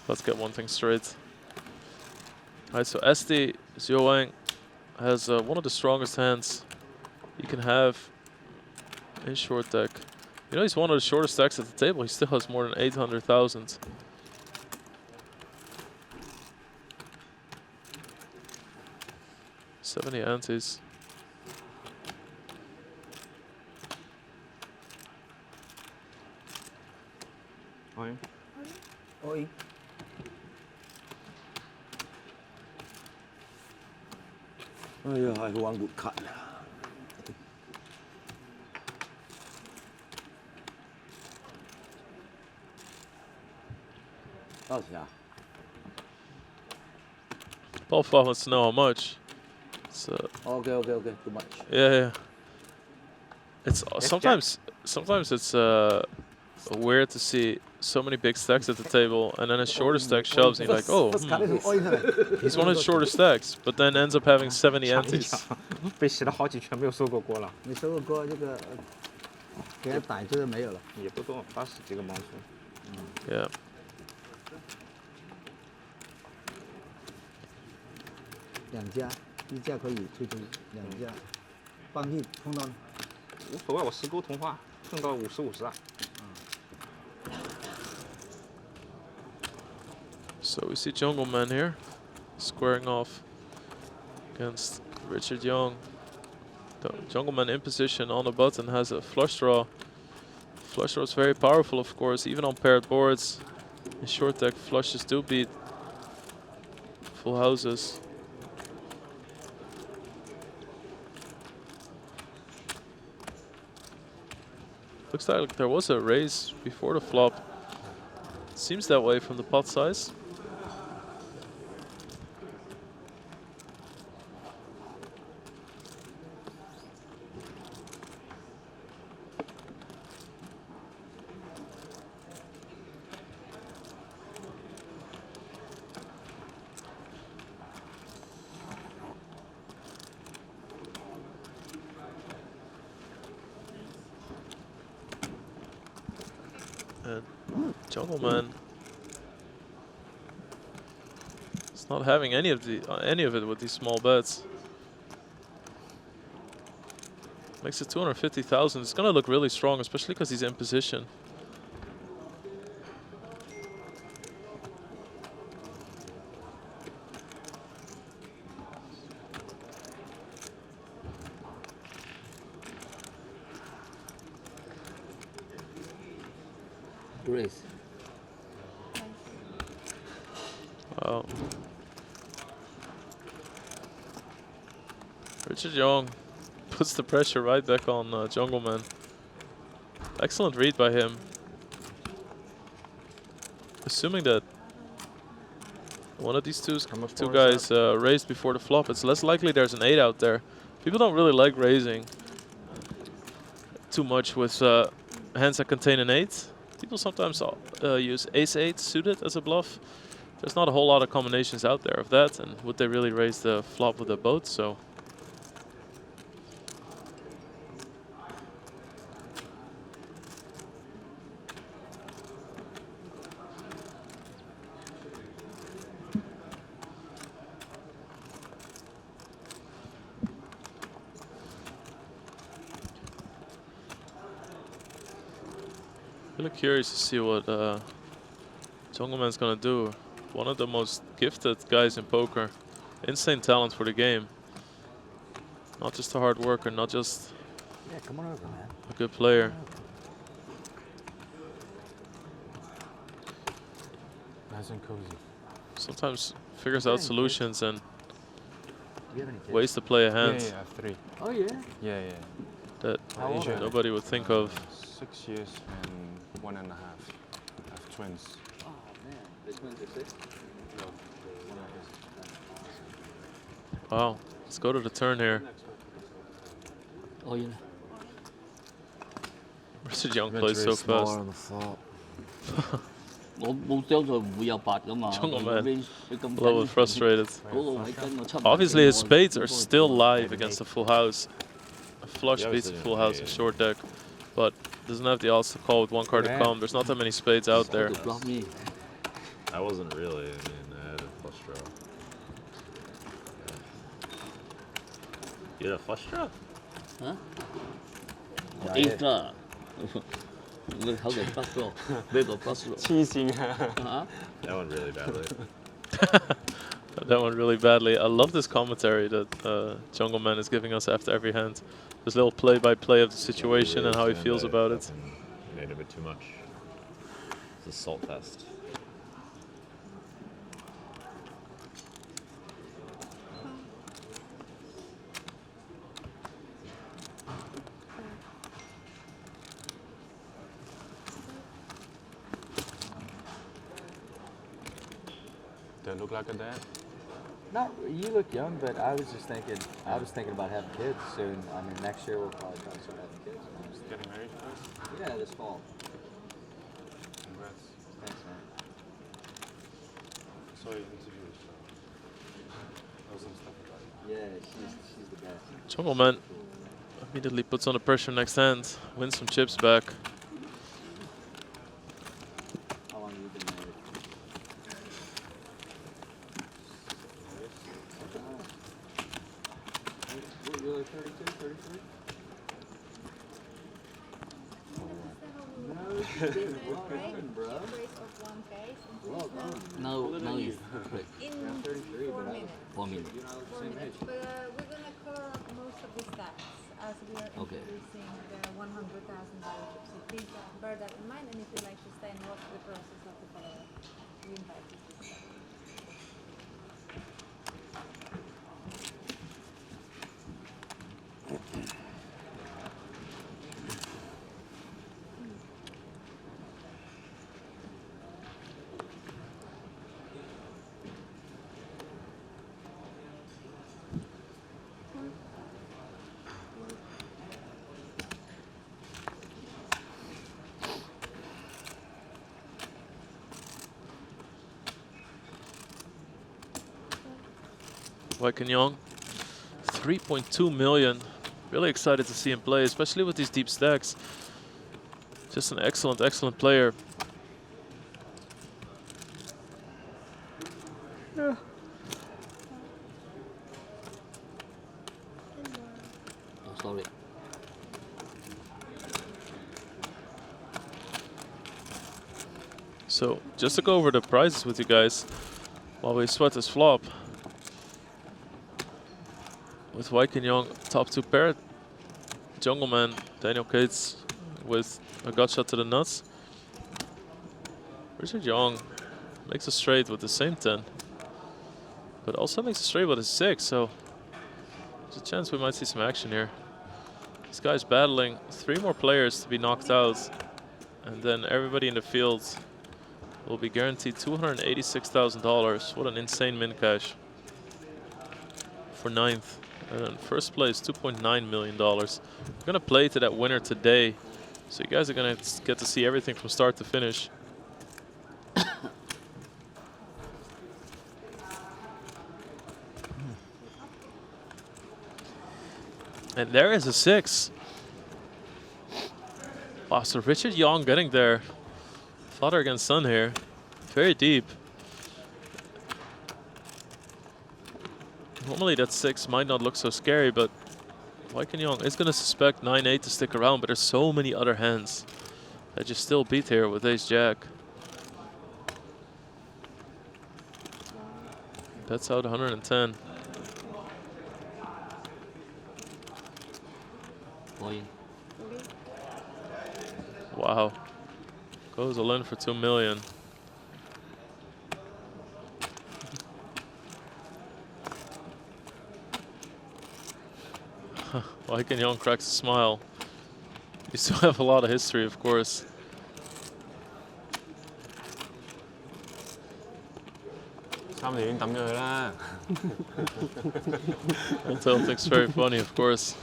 Let's get one thing straight. Alright, so SD Zhuang has one of the strongest hands you can have in short deck. You know, he's one of the shortest stacks at the table. He still has more than 800,000. $70 antes. Oi. Oi. Oh yeah, I have one good card. Oh yeah. Paul Fa wants to know how much. It's, Okay, too much. yeah. It's sometimes it's weird to see so many big stacks at the table, and then a shorter stack shoves, and you're like, oh, he's one of the shorter stacks, but then ends up having 70 antes. 被洗了好几圈，没有收过锅了。没收过锅，这个给他逮住就没有了。也不多，80几个盲区。Yeah. 两家，一家可以推出2家，放弃碰到。无所谓，我10勾同化，碰到50-50啊。So we see Jungle Man here, squaring off against Richard Young. The Jungleman in position on the button has a flush draw. Flush draw is very powerful, of course, even on paired boards. In short deck, flushes do beat full houses. Looks like there was a raise before the flop. Seems that way from the pot size. And Jungleman is not having any of it with these small bets. Makes it 250,000. It's gonna look really strong, especially because he's in position. Grace. Wow. Richard Young puts the pressure right back on Jungleman. Excellent read by him. Assuming that one of these two guys raised before the flop, it's less likely there's an 8 out there. People don't really like raising too much with hands that contain an 8. People sometimes use ace-8 suited as a bluff. There's not a whole lot of combinations out there of that, and would they really raise the flop with a boat? So really curious to see what Jungleman's gonna do. One of the most gifted guys in poker. Insane talent for the game. Not just a hard worker, not just come on over, man. a good player. Nice and cozy. Sometimes figures out solutions and Do you have any kids? ways to play a hand Yeah, I have 3. Oh, yeah? Yeah, yeah. that How old are they? nobody would think of. 6 years and 1.5. I have twins. Oh, man. The twins are 6? No. Wow, let's go to the turn here. Oh, yeah. Richard Young plays so fast. Jungleman, a little frustrated. Obviously, his spades are still live against a full house. A flush beats a full house in short deck, but doesn't have the odds to call with one card to come. There's not that many spades out there. I wasn't really. I mean, I had a flush draw. You had a flush draw? Huh? Yeah, I Ace did. draw. How the flush draw? Big or flush draw? Cheating. That went really badly. That one really badly. I love this commentary that Jungleman is giving us after every hand. This little play-by-play of the situation and how he feels about it. Made a bit too much. It's a salt fest. Do I look like a dad? Not, you look young, but I was just thinking, I was thinking about having kids soon. I mean, next year we'll probably start having kids. Getting married first? Yeah, this fall. Congrats. Thanks, man. I saw your interview. There was some stuff about it. Yeah, she's the best. Jungleman immediately puts on the pressure next hand, wins some chips back. How long have you been married? You're like 32, 33? No shit, well done, bro. Well done. Now it's In 33, 4 but minutes. 4 minutes. 4 minutes. But we're gonna cover up most of the stats as we are Okay. introducing the 100,000 value chip. So please bear that in mind, and if you'd like to stay and watch the process of the follow-up, we invite you to stay. Wai Young, 3.2 million. Really excited to see him play, especially with these deep stacks. Just an excellent, excellent player. Yeah. Oh, sorry. So just to go over the prizes with you guys while we sweat this flop. With Wai Young, top 2 pair. Jungleman, Daniel Cates with a gut shot to the nuts. Richard Young makes a straight with the same 10. But also makes a straight with a 6, so there's a chance we might see some action here. This guy's battling 3 more players to be knocked out. And then everybody in the field will be guaranteed $286,000. What an insane min cash for 9th. And then first place, $2.9 million. We're going to play to that winner today. So you guys are going to get to see everything from start to finish. And there is a 6. Wow, so Richard Young getting there. Father against son here. Very deep. Normally that 6 might not look so scary, but Wai Young is going to suspect 9-8 to stick around, but there's so many other hands that you still beat here with ace-jack. Bets out 110. Wow. Goes all in for 2 million. Wai Young cracks a smile. You still have a lot of history, of course. Until thinks very funny, of course.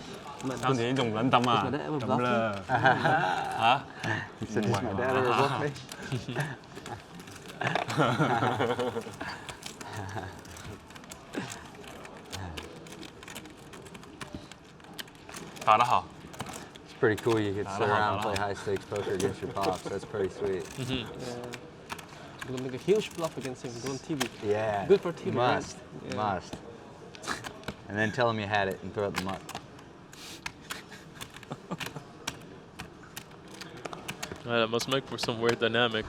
He said, "Is my dad ever bluff me?" It's pretty cool. You could sit around and play high stakes poker against your pops. That's pretty sweet. Yeah. We'll make a huge bluff against him. Go on TV. Yeah. Good for TV. Must. Right? Yeah. Must. And then tell him you had it and throw it in the muck. That must make for some weird dynamic.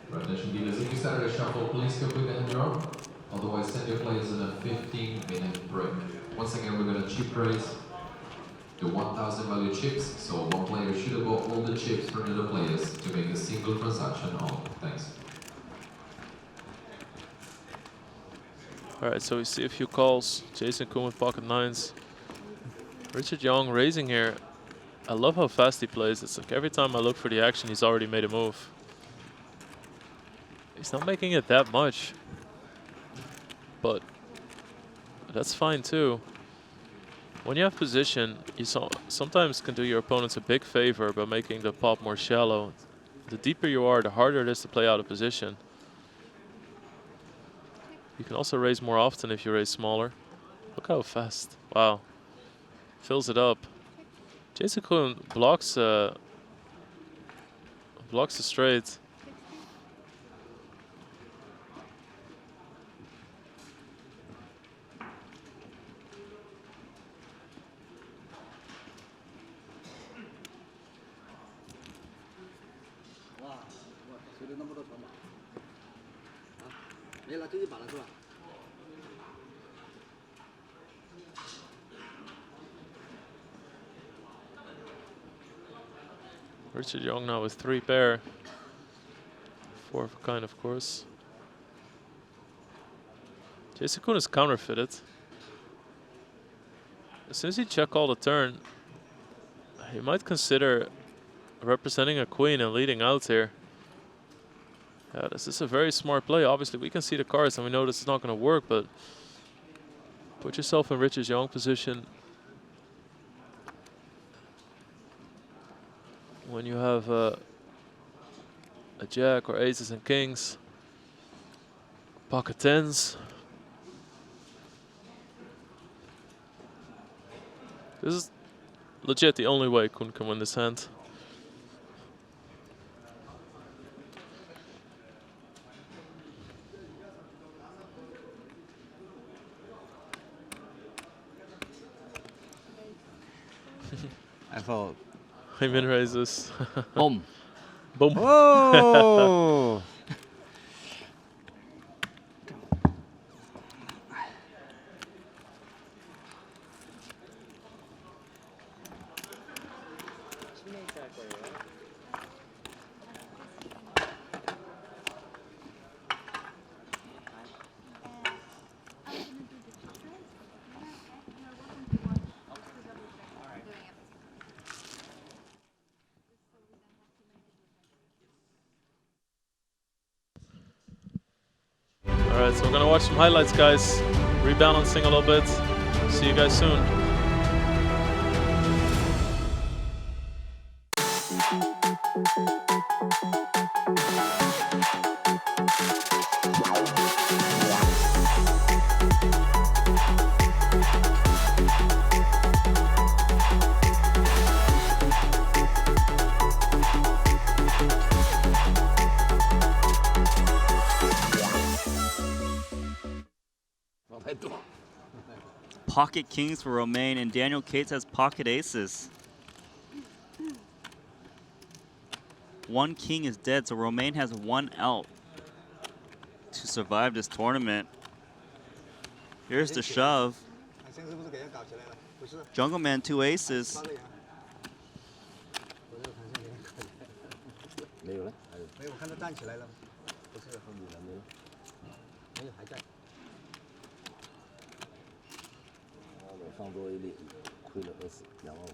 Right, attention dealers, if you start at a shuffle, please complete the hand draw. Otherwise, send your players in a 15-minute break. Once again, we're going to chip raise the 1,000 value chips. So one player should have bought all the chips from the other players to make a single transaction on. Thanks. Alright, so we see a few calls. Jason Kuhn with pocket 9s. Richard Young raising here. I love how fast he plays. It's like every time I look for the action, he's already made a move. He's not making it that much, but that's fine too. When you have position, you sometimes can do your opponents a big favor by making the pop more shallow. The deeper you are, the harder it is to play out of position. You can also raise more often if you raise smaller. Look how fast. Wow. Fills it up. Jason Kuhn blocks the straight. 那么多筹码。啊，没了，就一把了是吧？ Richard Young now with 3 pair. 4 of a kind, of course. Jason Koon is counterfeited. As soon as he check all the turn, he might consider representing a queen and leading out here. Yeah, this is a very smart play. Obviously, we can see the cards and we know this is not going to work, but put yourself in Richard Young's position. When you have a jack or aces and kings, pocket tens. This is legit the only way Koon can win this hand. I thought. He min raises. Boom. Boom. Oh! Alright, so we're gonna watch some highlights, guys. Rebalancing a little bit. See you guys soon. Pocket kings for Romain, and Daniel Cates has pocket aces. 1 king is dead, so Romain has 1 out to survive this tournament. Here's the shove. Jungle Man 2 aces. 没有了，没有，我看他站起来了，不是后面了没有？没有，还在。我上桌一粒，亏了2万5。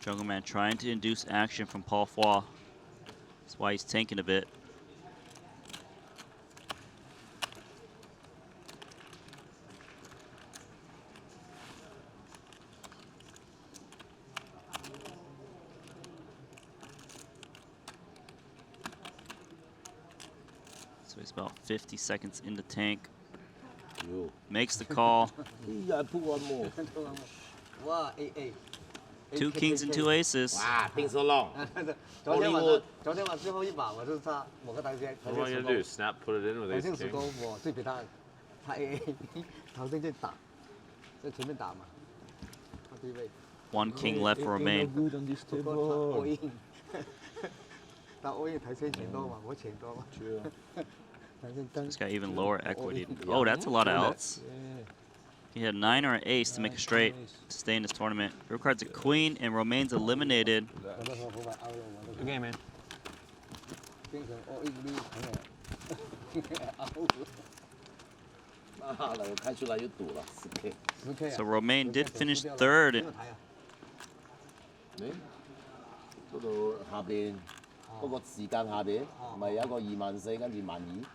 Jungle Man trying to induce action from Paul Foy. That's why he's tanking a bit. So he's about 50 seconds in the tank. Makes the call. I put one more. Wow, 8. 2 kings and 2 aces. Wow, been so long. 昨天晚最后一把，我就是他某个台阶。 What am I gonna do? Snap, put it in with 台 ace 性时 king? 工我最比他 AA， 台性就打，在前面打嘛，他低位。 1 king left for Romain. Good on this table. 他 all in， 他 all in 台性钱多嘛，我钱多嘛。He's got even lower equity. Oh, that's a lot of outs. He had 9 or an ace to make a straight to stay in this tournament. He requires a queen, and Romain's eliminated. Good game, man. So Romain did finish 3rd. 嗰度下邊嗰個時間下邊，咪有一個24000，跟住12000。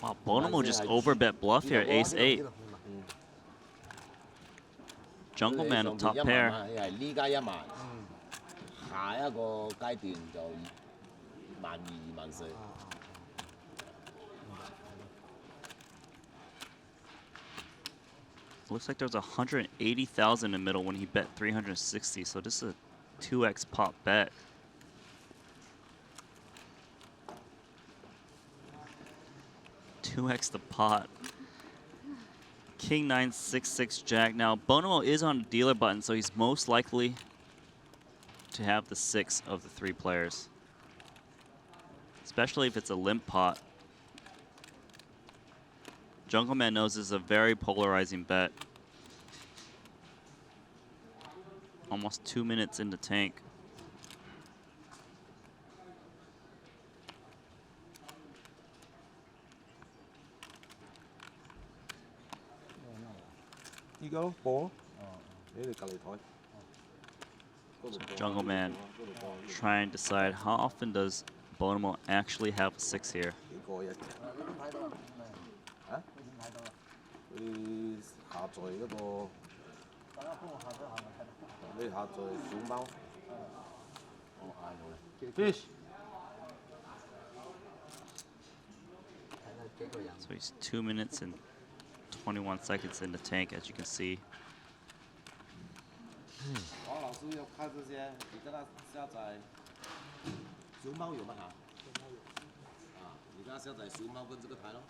Wow, Bonomo just overbet bluff here, ace 8. Jungle Man on top pair. 係呢家1萬，下一個階段就12000、24000。Looks like there was 180,000 in the middle when he bet 360. So this is a 2x pop bet. Two X the pot. King 9, 6, 6, Jack. Now, Bonomo is on the dealer button, so he's most likely to have the 6 of the 3 players. Especially if it's a limp pot. Jungleman knows this is a very polarizing bet. Almost 2 minutes in the tank. So Jungleman trying to decide how often does Bonomo actually have a 6 here. Fish. So he's 2 minutes and 21 seconds in the tank, as you can see. 王老师要看这些，你跟他下载熊猫有吗？啊，你跟他下载熊猫跟这个台咯，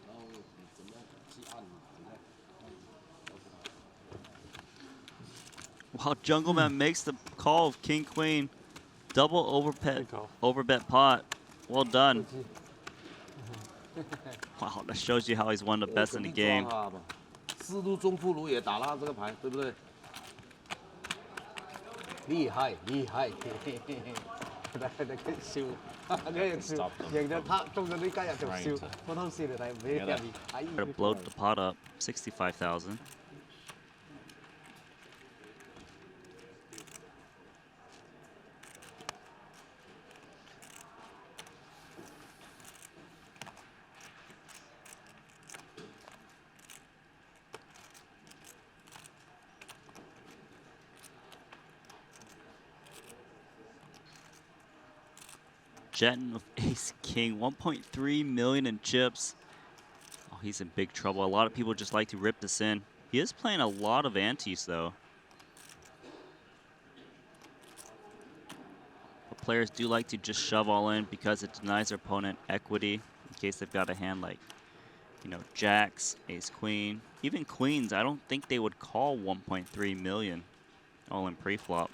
然后你怎么去按？ Wow, Jungleman makes the call of King Queen. Double overbet pot. Well done. Wow, that shows you how he's one of the best in the game. 四路中铺路也打了这个牌，对不对？厉害，厉害，嘿嘿嘿。佢笑，佢笑，贏咗他中咗呢家人就笑，我當時嚟睇唔起入面。Try to blow the pot up, 65,000. Jeton with Ace King, 1.3 million in chips. Oh, he's in big trouble. A lot of people just like to rip this in. He is playing a lot of antes though. But players do like to just shove all in because it denies their opponent equity in case they've got a hand like, you know, jacks, ace queen, even queens. I don't think they would call 1.3 million all in pre-flop.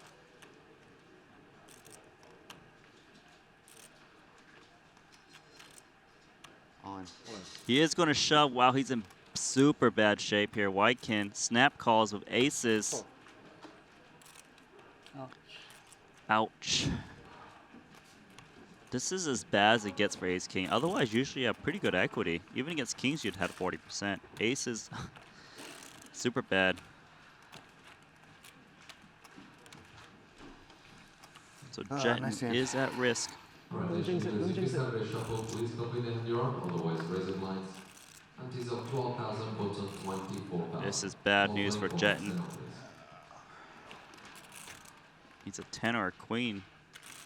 He is going to shove. Wow, he's in super bad shape here. Whitekin snap calls with aces. Ouch. This is as bad as it gets for ace king. Otherwise, usually you have pretty good equity. Even against kings, you'd have 40%. Aces, super bad. So Jeton is at risk. Right, shuffle, please complete the hand you're on, otherwise raise the blinds. Antes of 12,000, bottom 24,000. This is bad news for Jeton. Needs a 10 or a queen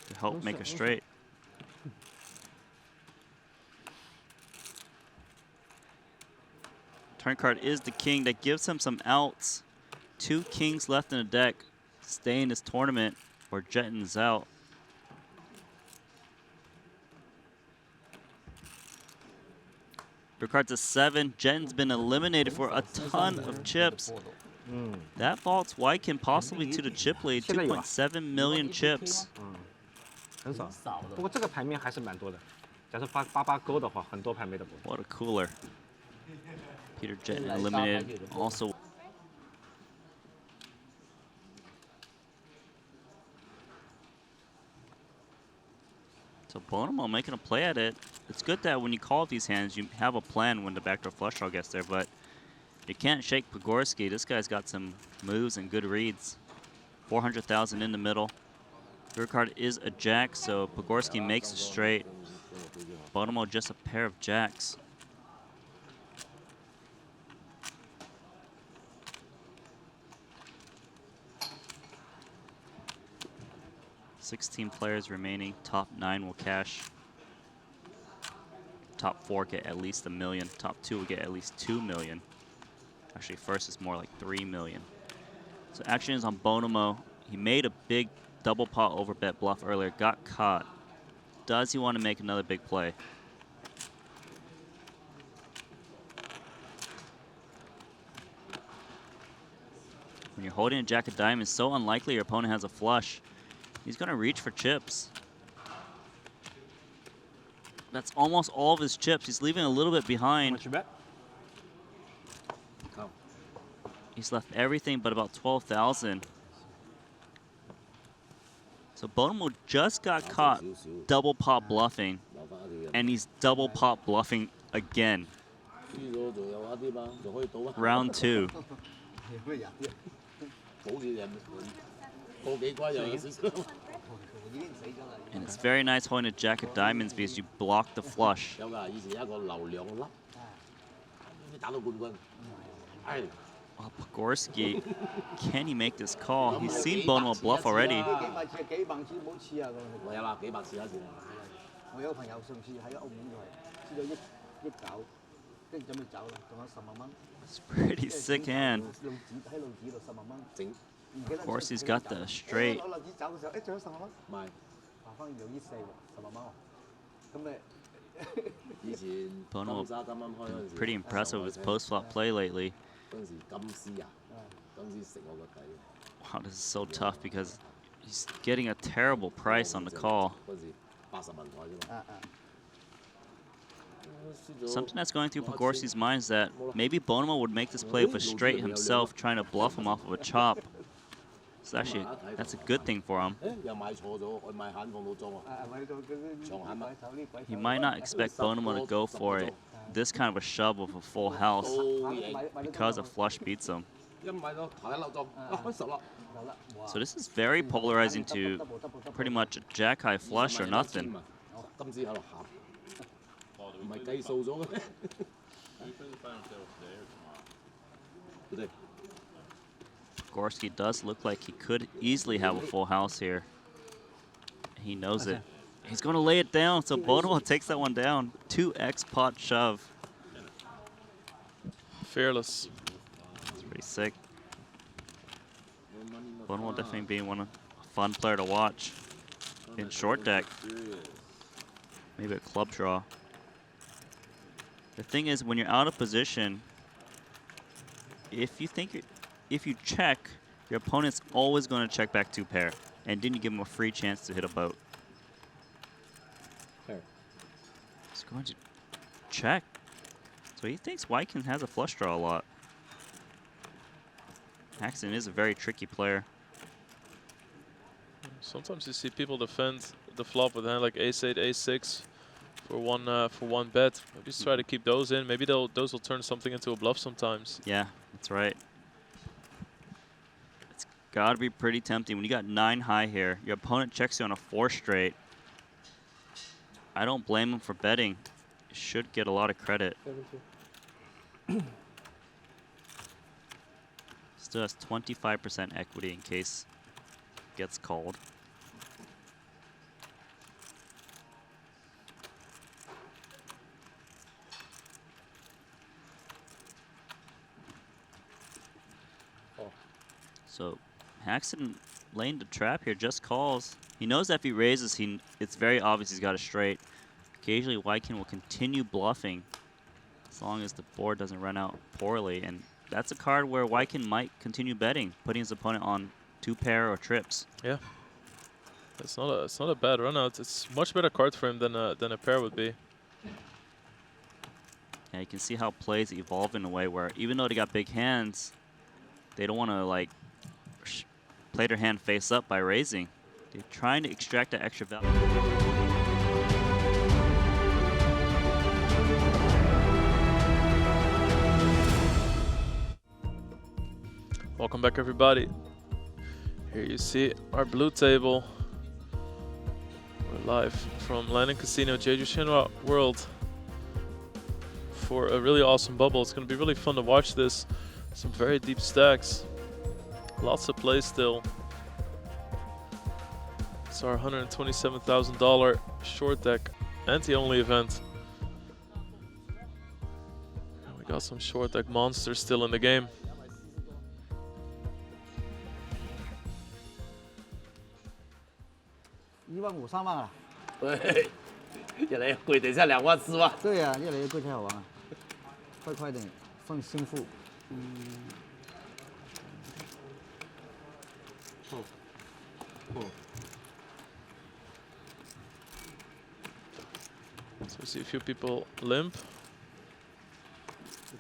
to help make a straight. Turn card is the king. That gives him some outs. 2 kings left in the deck. Stay in this tournament or Jeton's out. Your card's a 7. Jeton's been eliminated for a ton of chips. That vaults Whitekin possibly to the chip lead. 2.7 million chips. 很少，不过这个牌面还是蛮多的。假设发88勾的话，很多牌没得播。 What a cooler. Peter Jeton eliminated also. So Bonomo making a play at it. It's good that when you call these hands, you have a plan when the backdoor flush draw gets there, but you can't shake Pogorski. This guy's got some moves and good reads. 400,000 in the middle. Your card is a jack, so Pogorski makes a straight. Bonomo just a pair of jacks. $16 players remaining. Top 9 will cash. Top 4 get at least $1 million. Top 2 will get at least $2 million. Actually, first is more like $3 million. So action is on Bonomo. He made a big double pot overbet bluff earlier. Got caught. Does he want to make another big play? When you're holding a jack of diamonds, so unlikely your opponent has a flush. He's going to reach for chips. That's almost all of his chips. He's leaving a little bit behind. What's your bet? He's left everything but about 12,000. So Bonomo just got caught double pop bluffing, and he's double pop bluffing again. Round 2. And it's very nice holding a jack of diamonds because you block the flush. Oh, Pogorski, can he make this call? He's seen Bonomo bluff already. It's pretty sick hand. Of course, he's got the straight. Bonomo been pretty impressive with his post-flop play lately. Wow, this is so tough because he's getting a terrible price on the call. Something that's going through Pogorski's mind is that maybe Bonomo would make this play with a straight himself, trying to bluff him off of a chop. So actually, that's a good thing for him. He might not expect Bonomo to go for it. This kind of a shove with a full house because a flush beats him. So this is very polarizing to pretty much a jack-high flush or nothing. Gorski does look like he could easily have a full house here. He knows it. He's going to lay it down, so Bonomo takes that one down. 2x pot shove. Fearless. It's pretty sick. Bonomo definitely being a fun player to watch in short deck. Maybe a club draw. The thing is, when you're out of position, if you check, your opponent's always going to check back 2 pair, and then you give him a free chance to hit a boat. He's going to check. So he thinks Wykin has a flush draw a lot. Haxton is a very tricky player. Sometimes you see people defend the flop with a hand like ace-8, ace-6 for one bet. Maybe just try to keep those in. Maybe those will turn something into a bluff sometimes. Yeah, that's right. It's got to be pretty tempting. When you got 9 high here, your opponent checks you on a 4 straight. I don't blame him for betting. You should get a lot of credit. Still has 25% equity in case it gets called. So Haxton laying the trap here, just calls. He knows that if he raises, it's very obvious he's got a straight. Occasionally, Wykin will continue bluffing as long as the board doesn't run out poorly. And that's a card where Wykin might continue betting, putting his opponent on 2 pair or trips. Yeah. It's not a bad run out. It's a much better card for him than a pair would be. Yeah, you can see how plays evolve in a way where even though they got big hands, they don't want to like play their hand face up by raising. They're trying to extract that extra value. Welcome back, everybody. Here you see our blue table. We're live from Landing Casino, Jeju Shinra World for a really awesome bubble. It's going to be really fun to watch this. Some very deep stacks. Lots of play still. It's our $127,000 short deck Ante-Only event. And we got some short deck monsters still in the game. $15,000、3万啊！对，越来越贵，等一下2万4万。对呀、越来越贵太好玩了，快点放心腹。So we see a few people limp.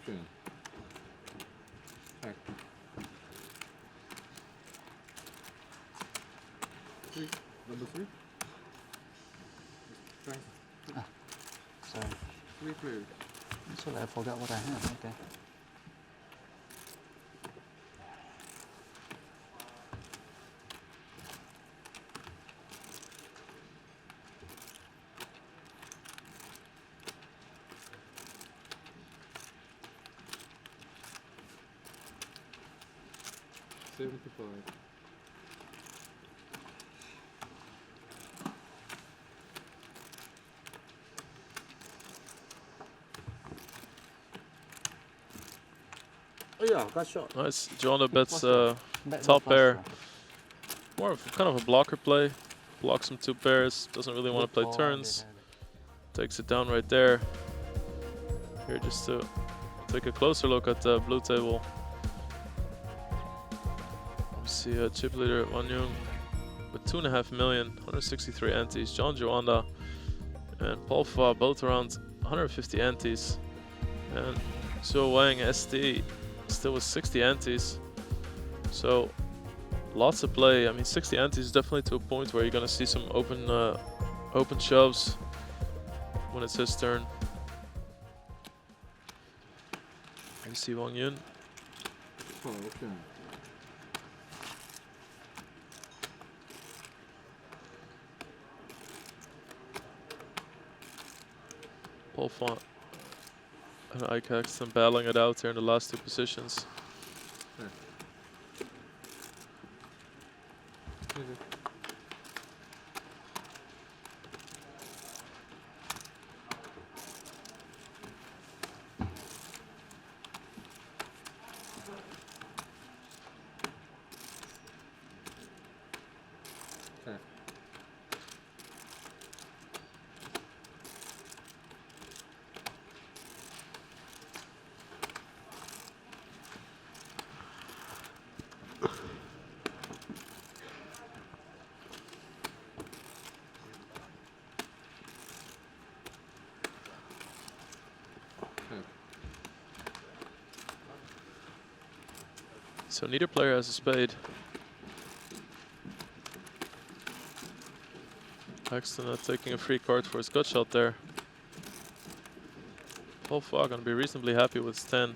Okay. Check. 3. Number 3. Thanks. Ah, sorry. 3 players. Sorry, I forgot what I had. Okay. Oh yeah, got shot. Nice. Joanna bets Bet top not pair. faster. More of kind of a blocker play. Blocks some 2 pairs. Doesn't really want to play Good call, turns. Takes it down right there. Here just to take a closer look at the blue table. We see chip leader Wan Young with 2.5 million, 163 antes. John Joanda and Paul Fa both around 150 antes. And Zhou Wang ST still with 60 antes. So lots of play. I mean, 60 antes is definitely to a point where you're gonna see some open shoves when it's his turn. You see Wang Yun. Oh, okay. Paul Font and Ikaxton battling it out here in the last 2 positions. There. Okay. Okay. So neither player has a spade. Axton taking a free card for his gut shot there. Paul Fa gonna be reasonably happy with his 10.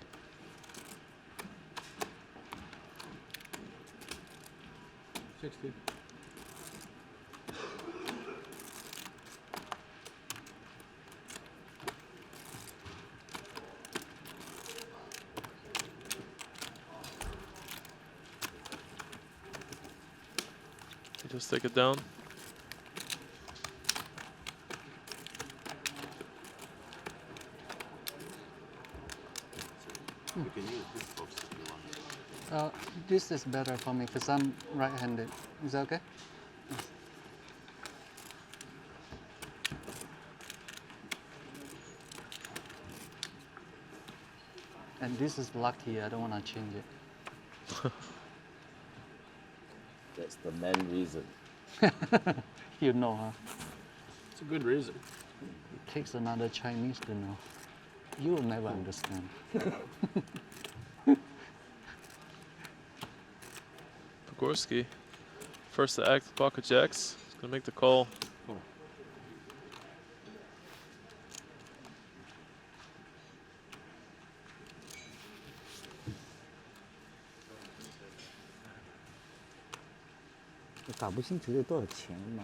Just take it down. You can use this box if you want. This is better for me because I'm right-handed. Is that okay? Yes. And this is lucky. I don't want to change it. That's the main reason. You know, huh? It's a good reason. It takes another Chinese to know. You will never understand. Pogorski, first to act, pocket jacks. He's gonna make the call.我搞不清楚这多少钱嘛。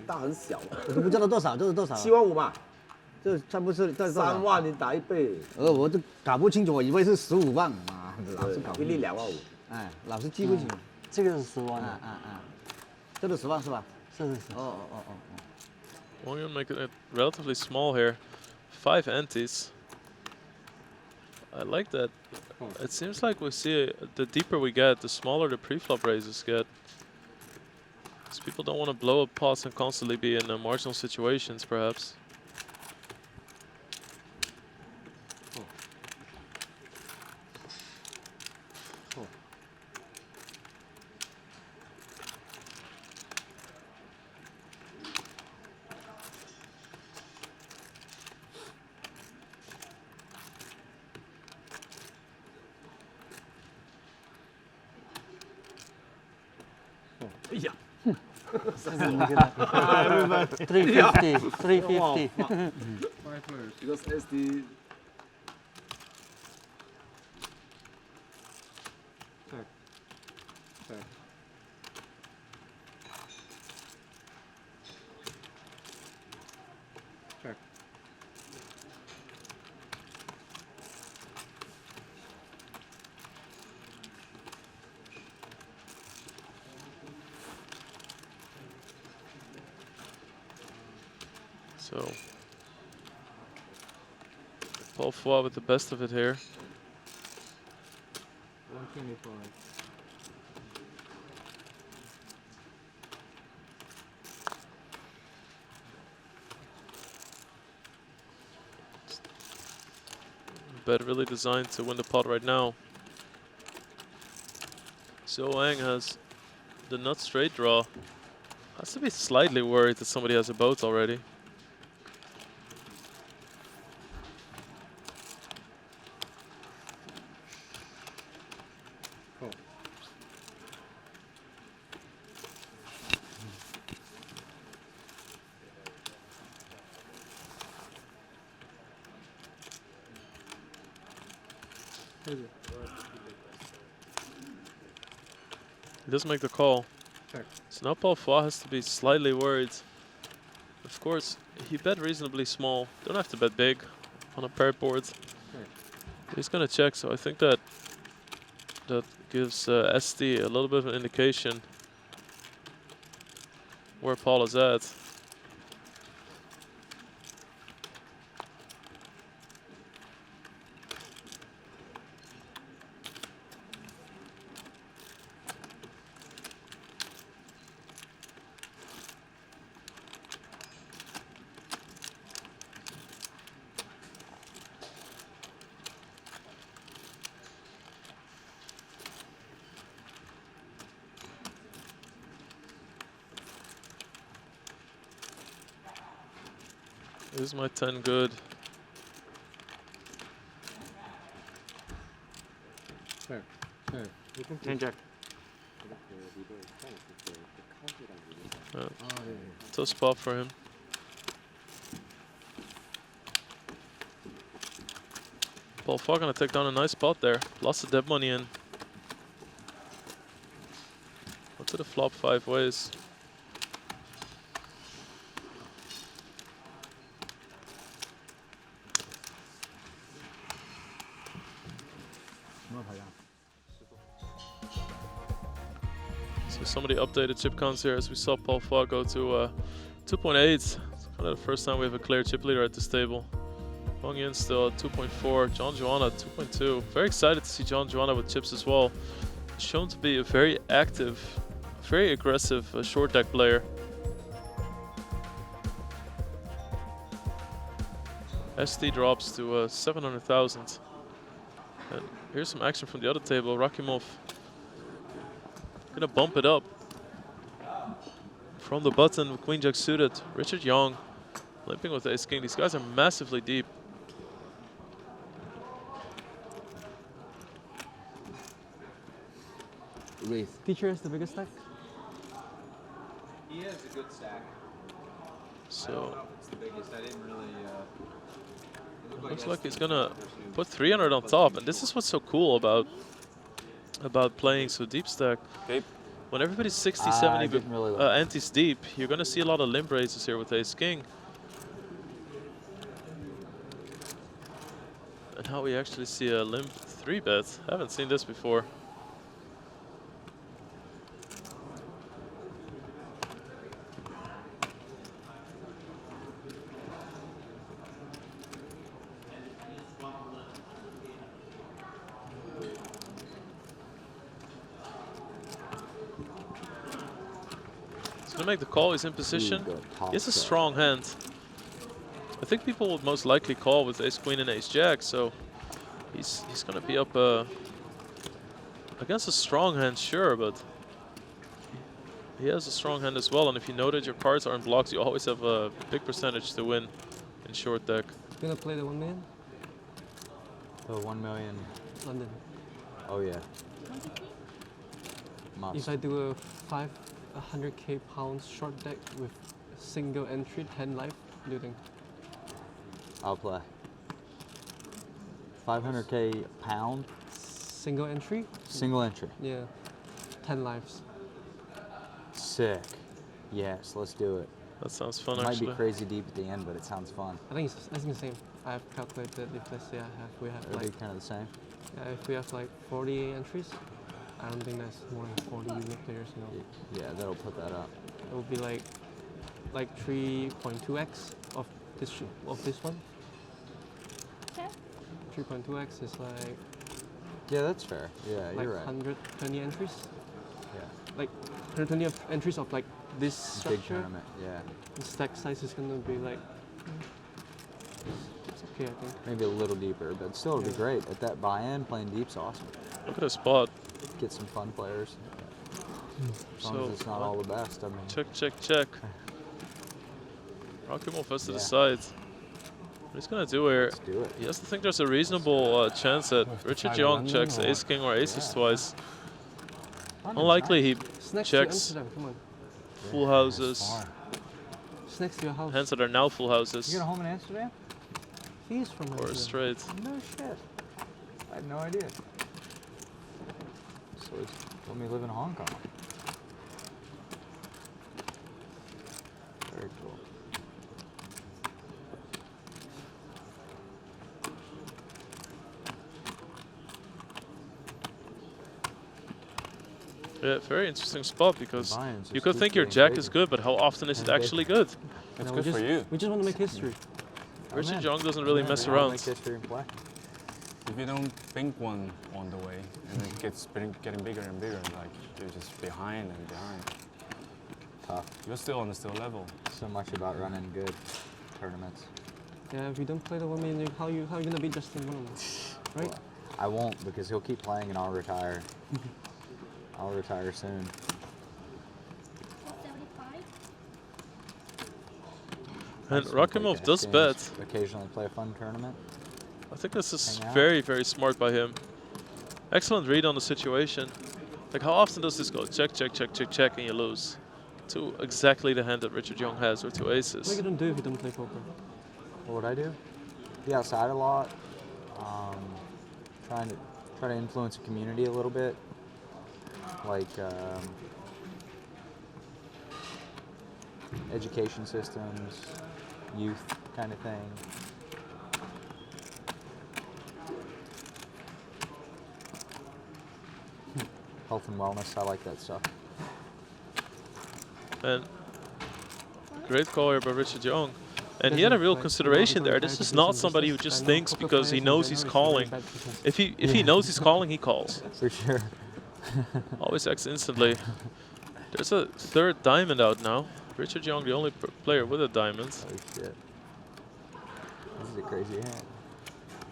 大很小，我都不知道多少，这是多少？7万5嘛，这差不多是多少3万你打1倍。我都搞不清楚，我以为是15万嘛，老是搞不清楚。一粒2万5。哎，老是记不清。这个是10万。这是10万是吧？是。哦。Wang Yun making it relatively small here. 5 antes. I like that. It seems like we see the deeper we get, the smaller the pre-flop raises get. Because people don't want to blow up pots and constantly be in marginal situations, perhaps. Yeah. 350, 350. Because SD. Check. Check. Check. So, Paul Foy with the best of it here. 125. Bet really designed to win the pot right now. So Wang has the nut straight draw. Has to be slightly worried that somebody has a boat already. Cool. He doesn't make the call. Check. So now Paul Foy has to be slightly worried. Of course, he bet reasonably small. Don't have to bet big on a paired board. He's gonna check, so I think that gives SD a little bit of an indication where Paul is at. This is my 10 good. Check. Check. Ten check. Tough spot for him. Paul Foy gonna take down a nice spot there. Lots of dead money in. What's the flop 5 ways? So somebody updated chip counts here as we saw Paul Foy go to 2.8. It's kind of the first time we have a clear chip leader at this table. Wang Yin still at 2.4, John Joanna at 2.2. Very excited to see John Joanna with chips as well. Shown to be a very active, very aggressive short deck player. SD drops to 700,000. And here's some action from the other table. Rakimov gonna bump it up from the button with Queen Jack suited. Richard Young limping with Ace King. These guys are massively deep. Raise. Teacher is the biggest stack. He has a good stack. So I don't know if it's the biggest. I didn't really. looks like he's gonna put 300 on top, and this is what's so cool about playing so deep stack. Okay. When everybody's 60, 70 antes deep, you're gonna see a lot of limp raises here with Ace King. And how we actually see a limp 3-bet. Haven't seen this before. To make the call, he's in position. He has a strong hand. I think people would most likely call with Ace Queen and Ace Jack, so he's gonna be up against a strong hand, sure, but he has a strong hand as well. And if you know that your cards aren't blocked, you always have a big percentage to win in short deck. Gonna play the 1 million? The 1 million. London. Oh yeah. Must. If I do a 5 100k pounds short deck with single entry 10 life. What do you think? I'll play. 500k pound. Single entry? Single entry. Yeah. 10 lives. Sick. Yes, let's do it. That sounds fun, It might actually. be crazy deep at the end, but it sounds fun. I think it's the same. I've calculated if let's say we have It'll like be kind of the same. yeah, if we have like 40 entries, I don't think that's more than 40 unit players, you know. Yeah, that'll put that up. It will be like 3.2x of this one. 3.2x is like Yeah, that's fair. Yeah, like you're right. 120 entries. Yeah. Like 120 entries of like this structure. Big tournament, yeah. The stack size is gonna be like it's okay, I think. Maybe a little deeper, but still it'll be great. At that buy-in, playing deep's awesome. Look at the spot. Get some fun players. As long as it's not all the best, I mean. Check. Rakimov has to decide what he's gonna do here. Let's do it. He has to think there's a reasonable chance that Richard Young checks ace king or aces twice. Unlikely he It's next checks to Amsterdam, come on. full houses. It's next to your house. Hands that are now full houses. You got a home in Amsterdam? He's from Or Amsterdam. straight. No shit. I had no idea. So he's told me you live in Hong Kong. Very cool. Yeah, very interesting spot because Lions you just could keep think your getting jack bigger. is good, but how often is it And actually good? It's No, good for you. We just want to make history. Richard Young doesn't really mess I'll around. make history and play. If you don't think one on the way, and it gets getting bigger and bigger, like you're just behind and behind. Tough. You're still on the still level. So much about running good tournaments. Yeah, if you don't play the 1 million, how you gonna beat Justin Vernon? Right? I won't because he'll keep playing and I'll retire. I'll retire soon. And Just wanna play Rakimov cash does games, bet. Occasionally play a fun tournament. I think this is Hang out. very, very smart by him. Excellent read on the situation. Like, how often does this go? Check, and you lose. To exactly the hand that Richard Young has, or to What aces. you don't do if you don't play poker? What would I do? Be outside a lot. Try to influence the community a little bit. Like education systems, youth kind of thing. Health and wellness, I like that stuff. And great call here by Richard Young. And he had a real consideration there. This is not somebody who just thinks because he knows he's calling. If he knows he's calling, he calls. For sure. Always acts instantly. There's a third diamond out now. Richard Young, the only player with a diamond. Oh shit. This is a crazy hand.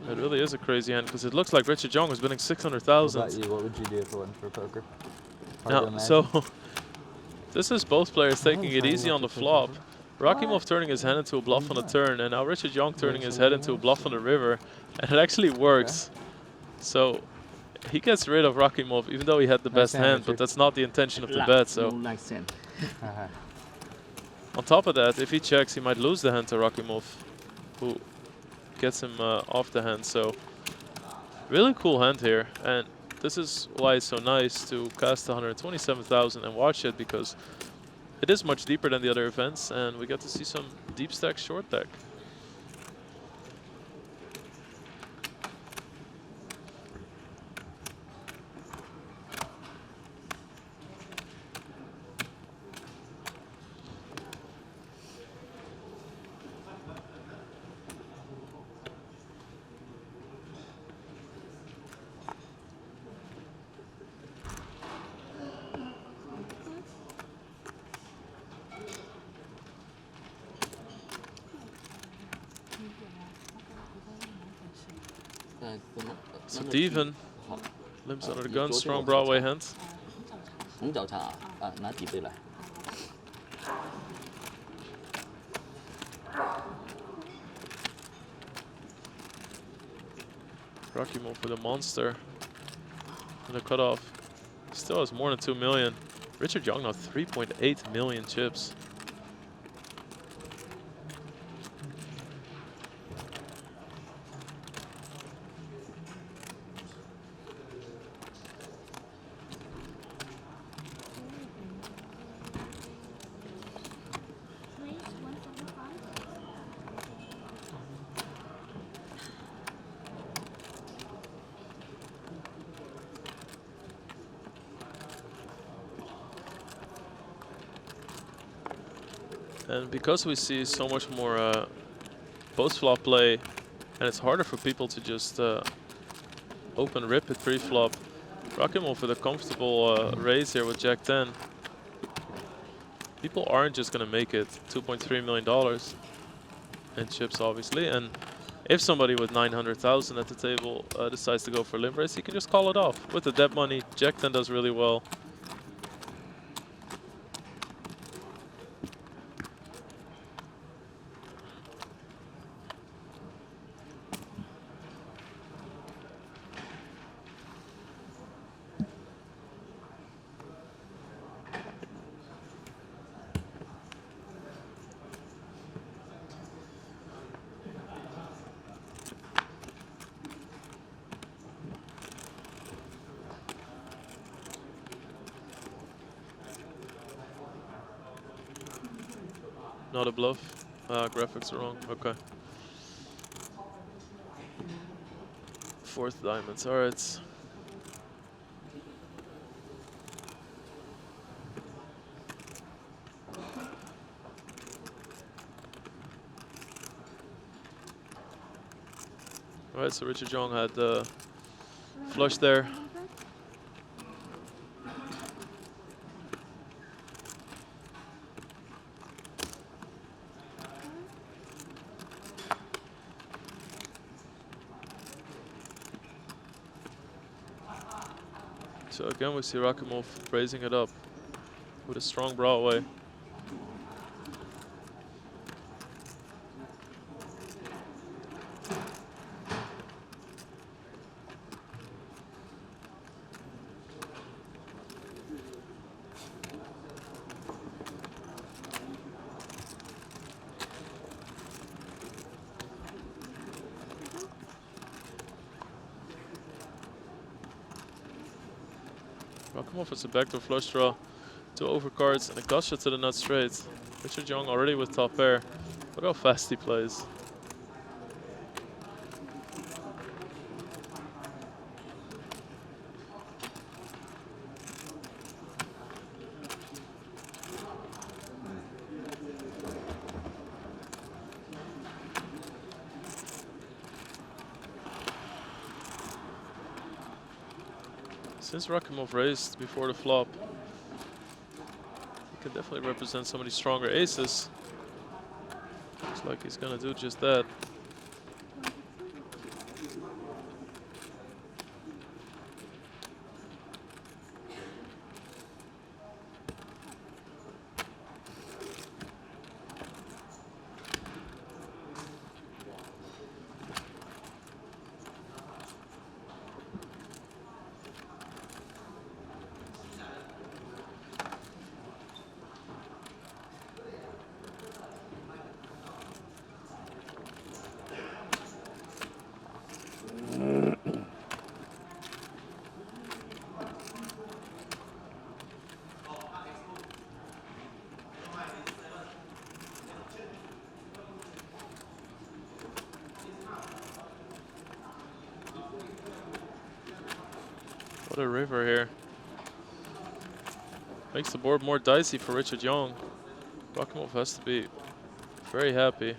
It really is a crazy hand because it looks like Richard Young was winning What 600,000. about you? What would you do if it wasn't for poker? Hard to Now, imagine. so this is both players taking it easy on the flop. Rakimov turning his hand into a bluff on the turn, and now Richard Young turning his head into a bluff on the river, and it actually works. So he gets rid of Rakimov, even though he had the best hand, but that's not the intention of the bet. So on top of that, if he checks, he might lose the hand to Rakimov, who gets him off the hand. So really cool hand here, and this is why it's so nice to cast 127,000 and watch it, because it is much deeper than the other events, and we get to see some deep stack short deck. So Devon limps under the gun, strong Broadway hand. 紅酒茶啊，拿幾杯嚟？ Rakimov with a monster and a cutoff. Still has more than 2 million. Richard Young now 3.8 million chips. And because we see so much more post-flop play, and it's harder for people to just open rip it pre-flop, Rakimov with a comfortable raise here with Jack 10. People aren't just going to make it $2.3 million in chips, obviously. And if somebody with 900,000 at the table decides to go for a limp raise, he can just call it off. With the debt money, Jack 10 does really well. Not a bluff. Graphics are wrong. Okay. Fourth diamonds. All right. All right. So Richard Jong had the flush there. So again, we see Rakimov raising it up with a strong Broadway. Rakimov with a backdoor flush draw, two overcards, and a gotcha to the nut straight. Richard Young already with top pair. Look how fast he plays. Since Rakimov raised before the flop, he can definitely represent some of these stronger aces. Looks like he's gonna do just that. What a river here. Makes the board more dicey for Richard Young. Rakimov has to be very happy.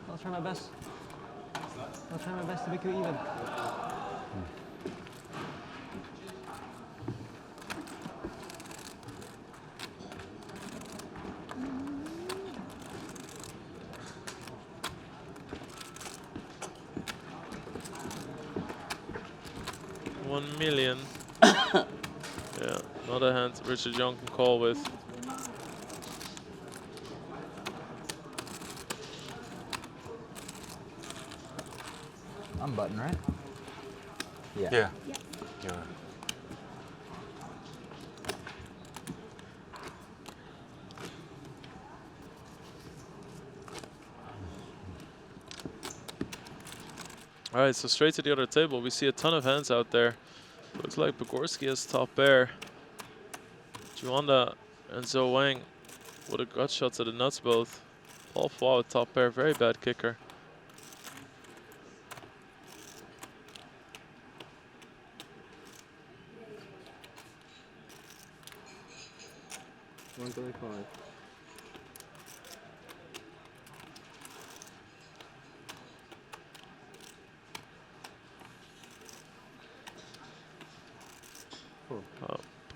I'll try my best. I'll try my best to make you even. $1 million. Yeah, not a hand Richard Young can call with. I'm button, right? Yeah. Yeah. Yeah. You're right. All right, so straight to the other table. We see a ton of hands out there. Looks like Pogorski has top pair. Juanda and Zhou Wang with a gut shot to the nuts both. Paul Fua with top pair, very bad kicker.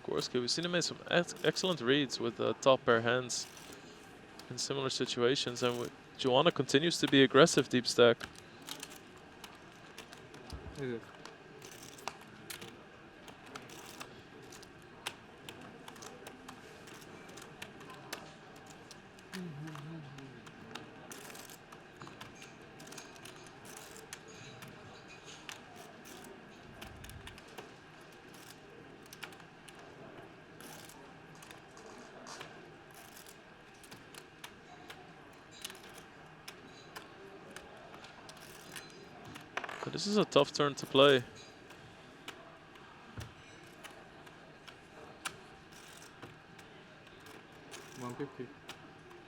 Pogorski, we've seen him make some excellent reads with top pair hands in similar situations, and Juanda continues to be aggressive deep stack. But this is a tough turn to play.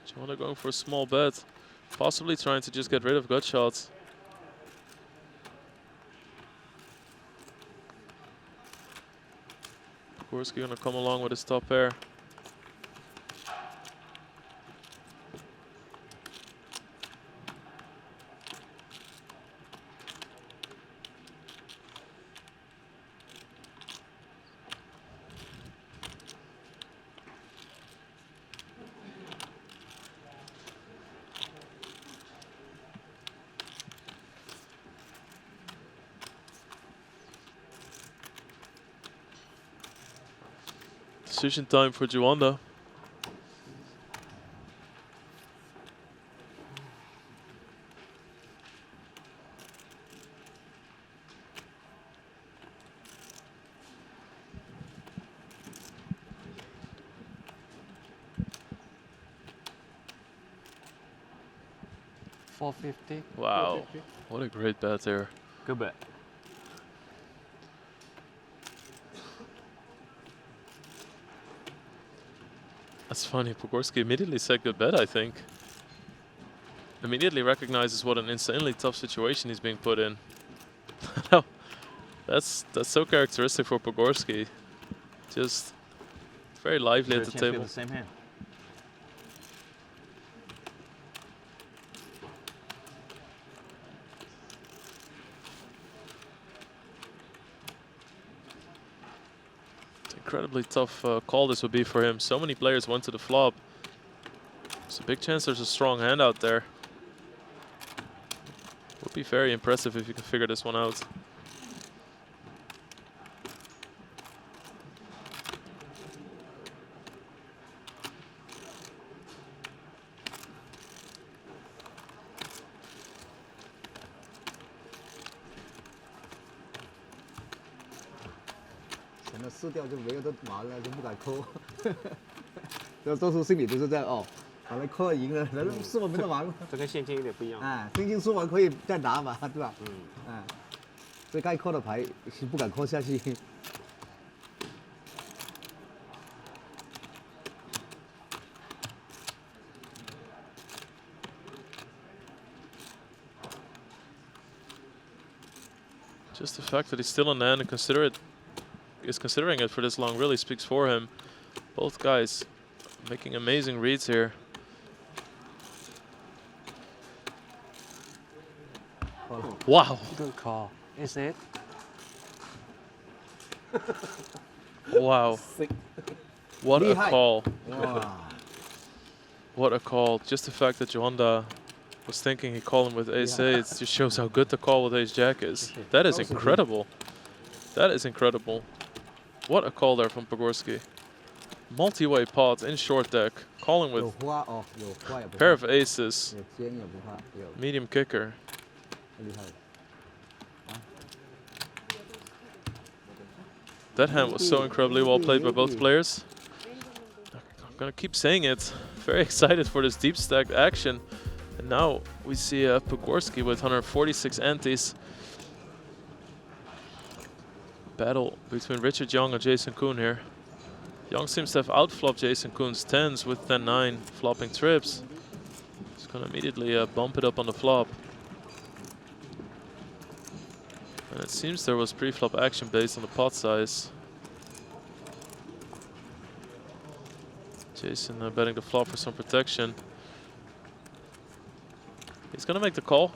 Juanda going for a small bet, possibly trying to just get rid of gut shots. Pogorski gonna come along with his top pair. Decision time for Juanda. $450. Wow, what a great bet there. Good bet. That's funny, Pogorski immediately said good bet, I think. Immediately recognizes what an insanely tough situation he's being put in. That's so characteristic for Pogorski. Just very lively at the table. The same hand. Incredibly tough call this would be for him. So many players went to the flop. There's a big chance there's a strong hand out there. Would be very impressive if you can figure this one out.那撕掉就没有得玩了，就不敢抠。这多数心里都是这样哦，好了，扣了赢了，人输完没得玩了。这跟现金有点不一样。哎，现金输完可以再拿嘛，对吧？嗯。哎，所以该扣的牌是不敢扣下去。Just the fact that he's still in the hand and considering it for this long really speaks for him. Both guys making amazing reads here. Wow. Good call. Is it? Wow. What a call. Wow. What a call. Just the fact that Juanda was thinking he called him with ace-8 just shows how good the call with ace-jack is. That is incredible. That is incredible. What a call there from Pogorski. Multi-way pot in short deck, calling with pair of aces. Medium kicker. That hand was so incredibly well played by both players. I'm gonna keep saying it. Very excited for this deep stacked action. And now we see Pogorski with 146 antes. Battle between Richard Young and Jason Koon here. Young seems to have outflopped Jason Koon's 10s with 10-9 flopping trips. He's gonna immediately bump it up on the flop. And it seems there was pre-flop action based on the pot size. Jason betting the flop for some protection. He's gonna make the call.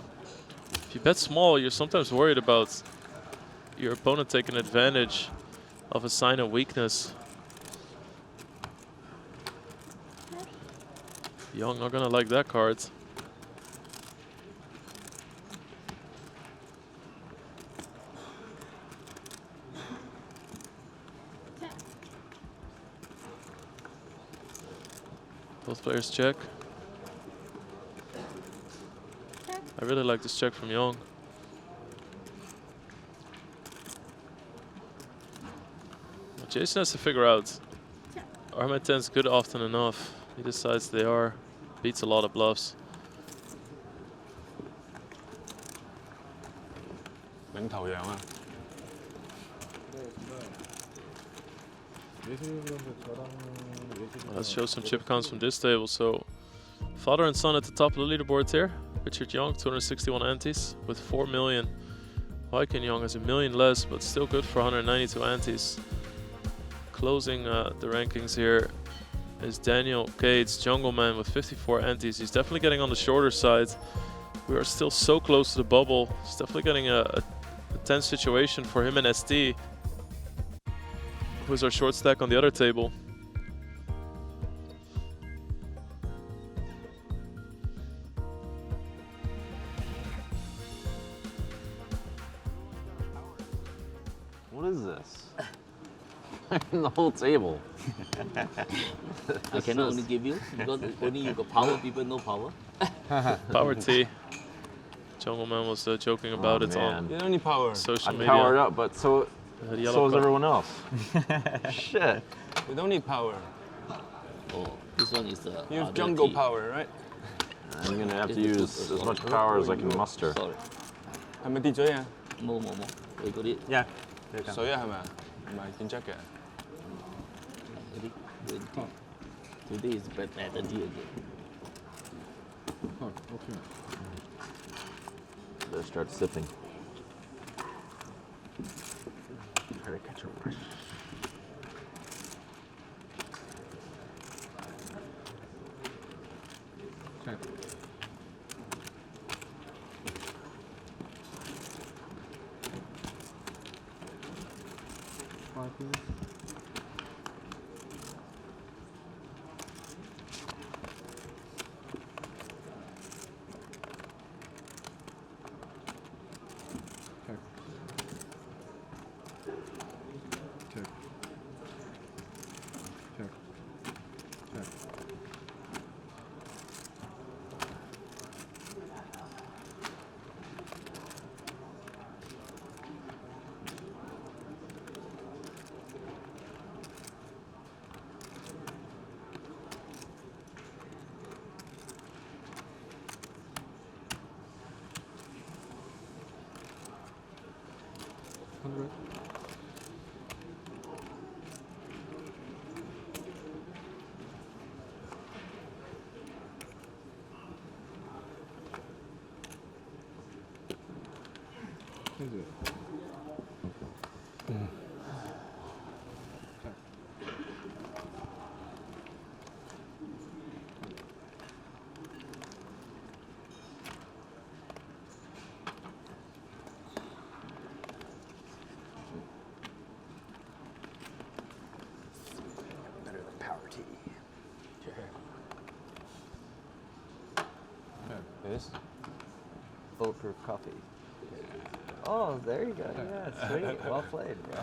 If you bet small, you're sometimes worried about your opponent taking advantage of a sign of weakness. Young not gonna like that card. Both players check. I really like this check from Young. What Jason has to figure out, are my 10s good often enough? He decides they are. Beats a lot of bluffs. Let's show some chip counts from this table. So, father and son at the top of the leaderboard here. Richard Young, 261 antes with 4 million. Wyken Young has 1 million less, but still good for 192 antes. Closing the rankings here is Daniel Cates, Jungle Man with 54 antes. He's definitely getting on the shorter side. We are still so close to the bubble. It's definitely getting a tense situation for him and ST, who's our short stack on the other table. What is this? The whole table. I can only give you because only you got power, people no power. Power T. Jungle Man was joking about it on You don't need power. social I'm media. powered up, but so Yellow is card. everyone else. Shit. You don't need power. Oh, this one is the You have jungle power, right? I'm gonna have to use as much power as I can muster. Sorry. 係咪跌咗呀？冇，你嗰啲水啊係咪啊？唔係變質嘅。嗰啲 Today is better than again. Oh, okay. Better start sipping. Try to catch a rush. Check. Is it? Better than power T. This? Bulletproof coffee. Oh, there you go. Yeah, sweet. Well played, bro.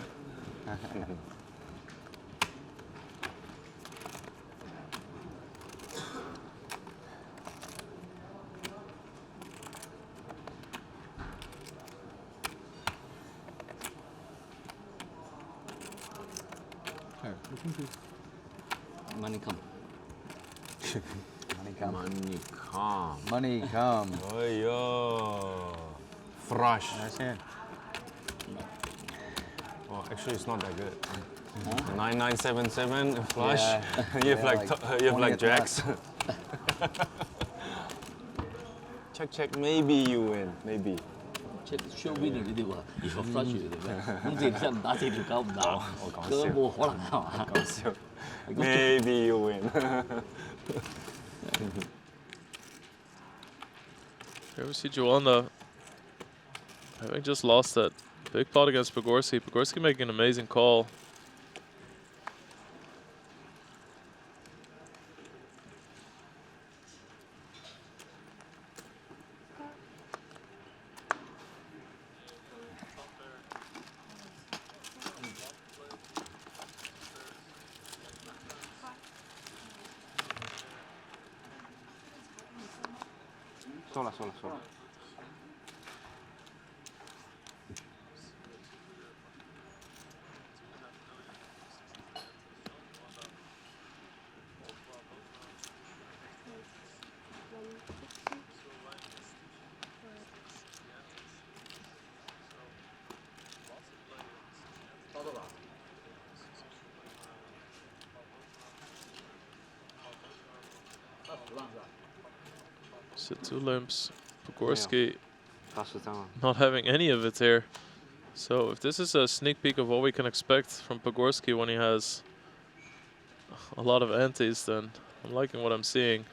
Money come. Money come. Money come. Money come. Oh, yo. Fresh. Nice hand. Well, actually, it's not that good. 9977 flush. Yeah. You have Yeah, like, like you have 20 like at jacks. check. Maybe you win. Maybe. check show winning 呢啲喎，如果 flush 嚟嘅咩？咁自然之後唔打4條九唔打，咁冇可能係嘛？講笑。Maybe you win. Here we see Joanna having just lost that big pot against Pogorski. Pogorski making an amazing call. Sola. So 2 limps. Pogorski not having any of it here. So if this is a sneak peek of what we can expect from Pogorski when he has a lot of antes, then I'm liking what I'm seeing.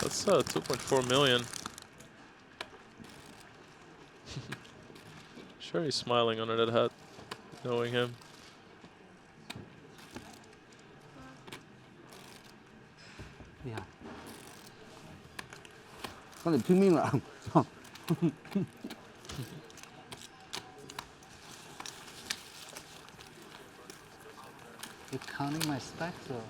That's 2.4 million. Sure, he's smiling under that hat, knowing him. Yeah. 那你拼命了。You're counting my stacks or?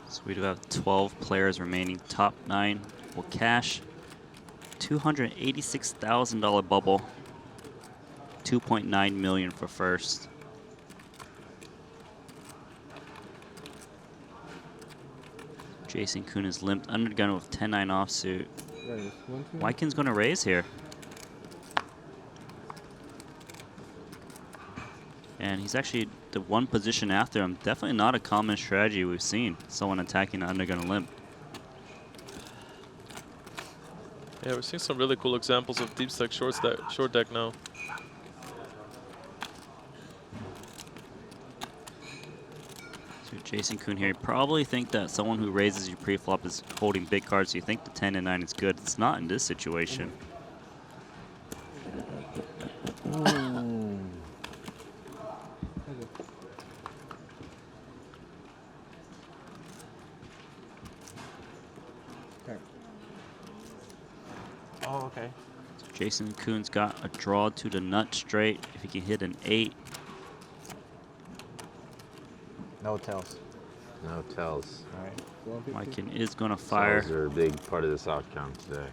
So we do have 12 players remaining. Top 9 will cash $286,000 bubble. 2.9 million for first. Jason Kuhn is limped under the gun with 10-9 offsuit. Wykin's going to raise here. And he's actually the one position after him. Definitely not a common strategy we've seen. Someone attacking the undergun limp. Yeah, we're seeing some really cool examples of deep stack short deck now. So Jason Kuhn here, you probably think that someone who raises you pre-flop is holding big cards, so you think the 10 and 9 is good. It's not in this situation. Oh, okay. So Jason Kuhn's got a draw to the nut straight. If he can hit an 8. No tells. No tells. All right. Wykin is going to fire. Tells are a big part of this outcome today.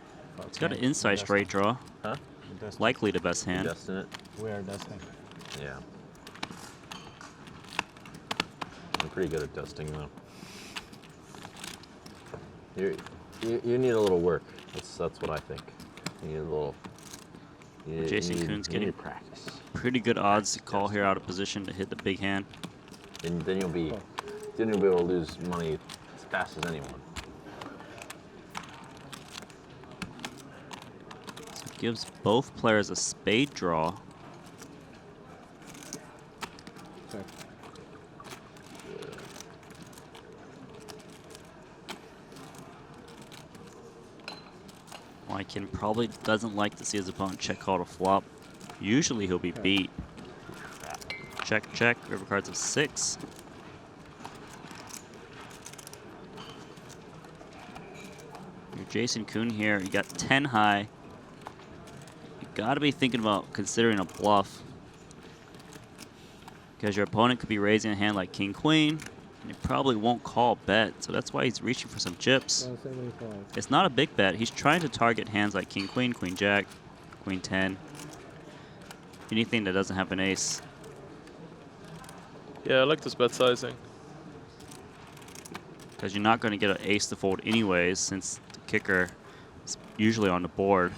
He's got an inside straight draw. Huh? Likely the best hand. Destin it? We are dusting. Yeah. I'm pretty good at dusting though. You need a little work. That's what I think. You need a little. Jason Kuhn's getting practice. Pretty good odds to call here out of position to hit the big hand. Then you'll be able to lose money as fast as anyone. So it gives both players a spade draw. Check. Wykin probably doesn't like to see his opponent check call to flop. Usually he'll be beat. Check, check, river cards of 6. You're Jason Kuhn here, you got 10 high. You gotta be thinking about considering a bluff. Because your opponent could be raising a hand like King Queen, and he probably won't call bet, so that's why he's reaching for some chips. It's not a big bet, he's trying to target hands like King Queen, Queen Jack, Queen 10. Anything that doesn't have an ace. Yeah, I like this bet sizing. Because you're not going to get an ace to fold anyways, since the kicker is usually on the board.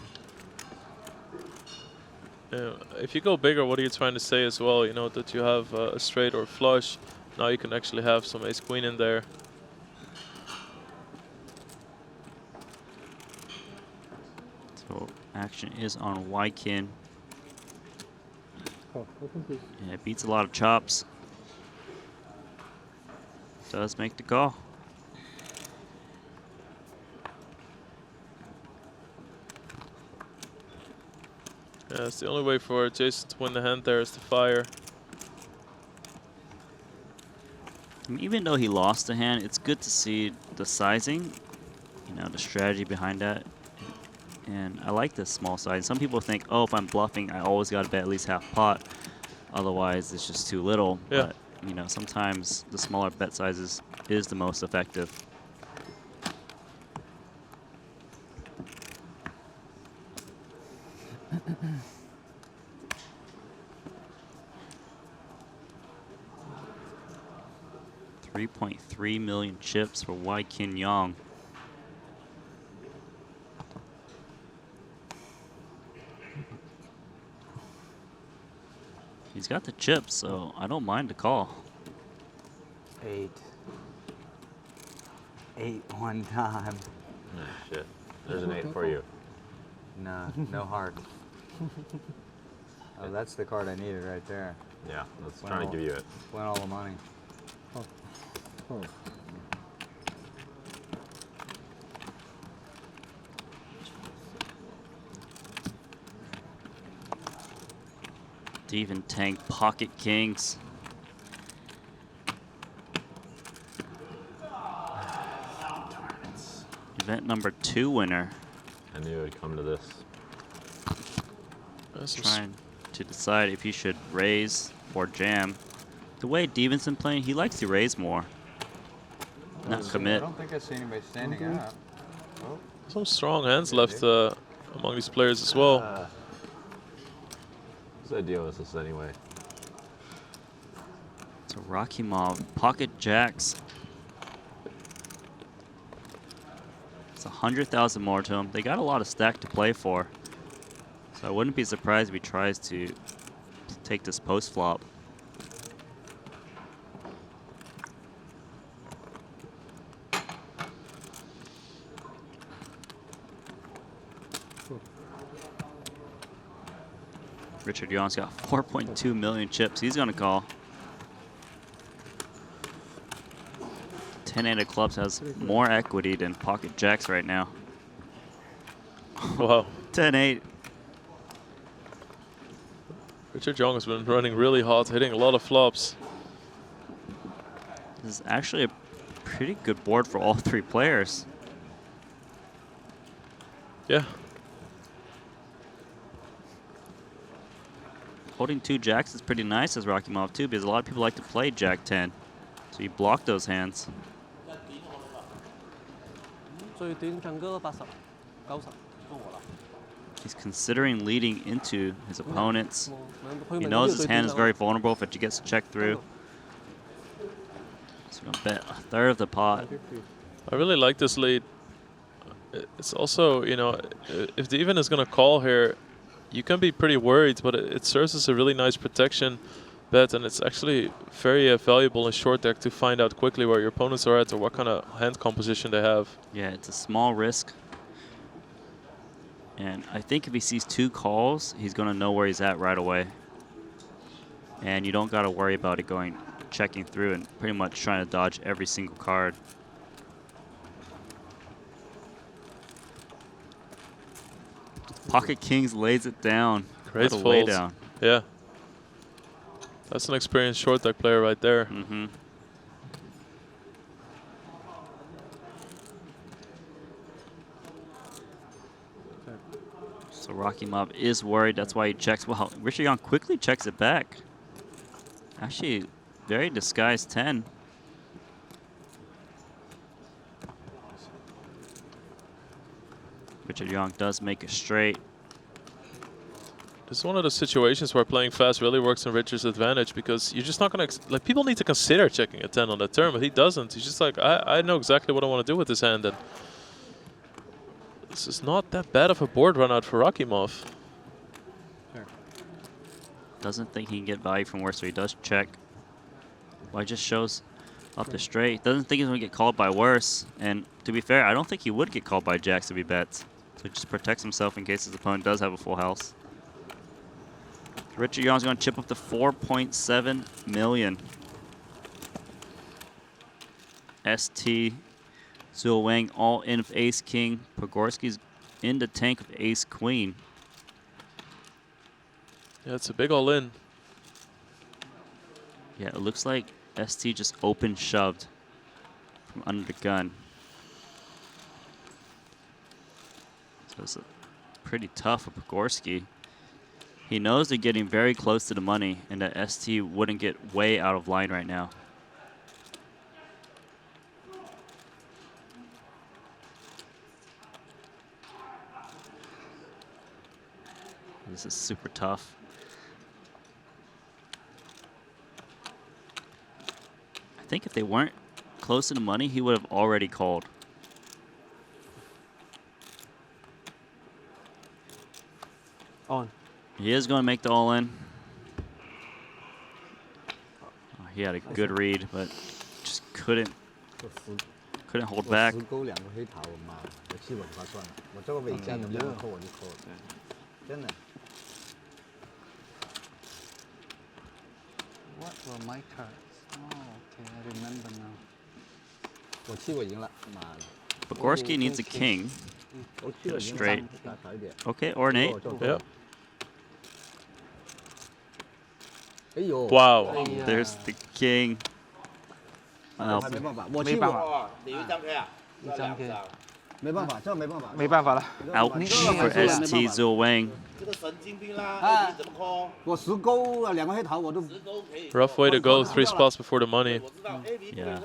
Yeah, if you go bigger, what are you trying to say as well? You know, that you have a straight or flush. Now you can actually have some ace queen in there. So action is on Wykin. Yeah, it beats a lot of chops. Does make the call. Yeah, it's the only way for Jason to win the hand there is to fire. I mean, even though he lost the hand, it's good to see the sizing, you know, the strategy behind that. And I like this small size. Some people think, oh, if I'm bluffing, I always got to bet at least half pot. Otherwise, it's just too little. Yeah. But, you know, sometimes the smaller bet sizes is the most effective. $3.3 million chips for Wykin Yong. He's got the chips, so I don't mind the call. 8. 8 one time. Oh, shit. There's an 8 for you. Nah, no heart. Oh, that's the card I needed right there. Yeah, that's trying to give you it. Win all the money. Steven Tank Pocket Kings. Event number 2 winner. I knew it would come to this. Trying to decide if he should raise or jam. The way Stevenson playing, he likes to raise more. Not commit. I don't think I see anybody standing up. Oh. Some strong hands left among these players as well. Whose idea was this anyway? So Rocky Mob, pocket jacks. It's 100,000 more to him. They got a lot of stack to play for. So I wouldn't be surprised if he tries to take this post flop. Richard Young's got 4.2 million chips. He's gonna call. 10-8 of clubs has more equity than pocket jacks right now. Wow. 10-8. Richard Young has been running really hot, hitting a lot of flops. This is actually a pretty good board for all 3 players. Yeah. Holding 2 jacks is pretty nice as Rocky Mob too, because a lot of people like to play Jack 10. So you block those hands. He's considering leading into his opponents. He knows his hand is very vulnerable if it gets checked through. So he's gonna bet a third of the pot. I really like this lead. It's also, you know, if the even is gonna call here, you can be pretty worried, but it serves as a really nice protection bet, and it's actually very valuable in short deck to find out quickly where your opponents are at or what kind of hand composition they have. Yeah, it's a small risk. And I think if he sees 2 calls, he's going to know where he's at right away. And you don't got to worry about it checking through and pretty much trying to dodge every single card. Pocket Kings lays it down. Great What a lay folds. down. Yeah. That's an experienced short deck player right there. Mm-hmm. So Rocky Mob is worried. That's why he checks. Well, Richard Young quickly checks it back. Actually, very disguised 10. Richard Young does make a straight. This is one of the situations where playing fast really works in Richard's advantage, because you're just not going to... Like, people need to consider checking a 10 on that turn, but he doesn't. He's just like, I know exactly what I want to do with this hand. And this is not that bad of a board run out for Rakimov. Doesn't think he can get value from worse, so he does check. Well, he just shows up the straight. Doesn't think he's going to get called by worse. And to be fair, I don't think he would get called by jacks if he bets. So he just protects himself in case his opponent does have a full house. Richard Young's going to chip up to 4.7 million. ST, Zhou Wang all in of ace king. Pogorski's in the tank of ace queen. Yeah, it's a big all in. Yeah, it looks like ST just open shoved from under the gun. So it's pretty tough for Pogorski. He knows they're getting very close to the money and that ST wouldn't get way out of line right now. This is super tough. I think if they weren't close to the money, he would have already called. On. He is going to make the all-in. Oh, he had a good read, but just couldn't hold back. What were my cards? Oh, okay, I remember now. Pogorski needs a king. Get a straight. Okay, or an 8. Yep. Wow. There's the king. Wow. 没办法，这没办法。没办法了。 Ouch for ST Zhou Wang. 我10勾啊，2个黑桃我都。 Rough way to go, 3 spots before the money. Yeah.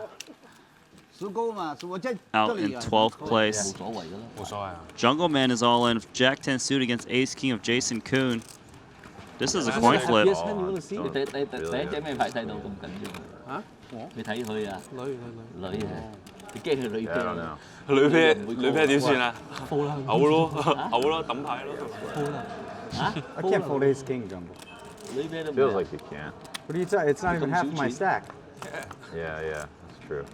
10勾嘛，我在 Out in 12th place. Jungle Man is all in. Jack 10 suit against Ace King of Jason Kuhn. This is a coin flip. 女啤點算啊？嘔咯，嘔咯，抌牌咯。I can't fold ace king, Jumbo. Feels like you can't. What are you talking? It's not even half of my stack. Yeah, that's true.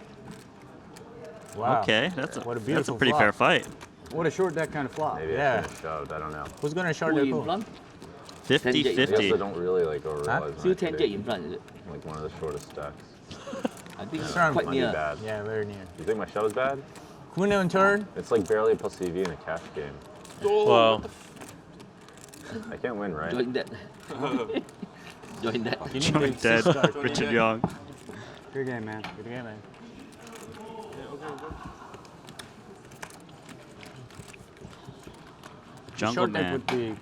Wow. Okay, that's a beautiful pretty flop. fair fight. What a short deck kind of flop. Maybe I Yeah. shouldn't have shoved, I don't know. Who's going to short deck who? 50-50. I guess I don't really like overrealize Still when I 10 take jet in front, is it? like one of the shortest stacks. I think it's Might quite be near. bad. Yeah, very near. You think my shove is bad? Queen on turn. It's like barely a plus CV in a cash game. Wow. I can't win, right? Join that. Join that. Join dead. Richard Young. Good game, man. Good game, man. Jungle Short deck Man would be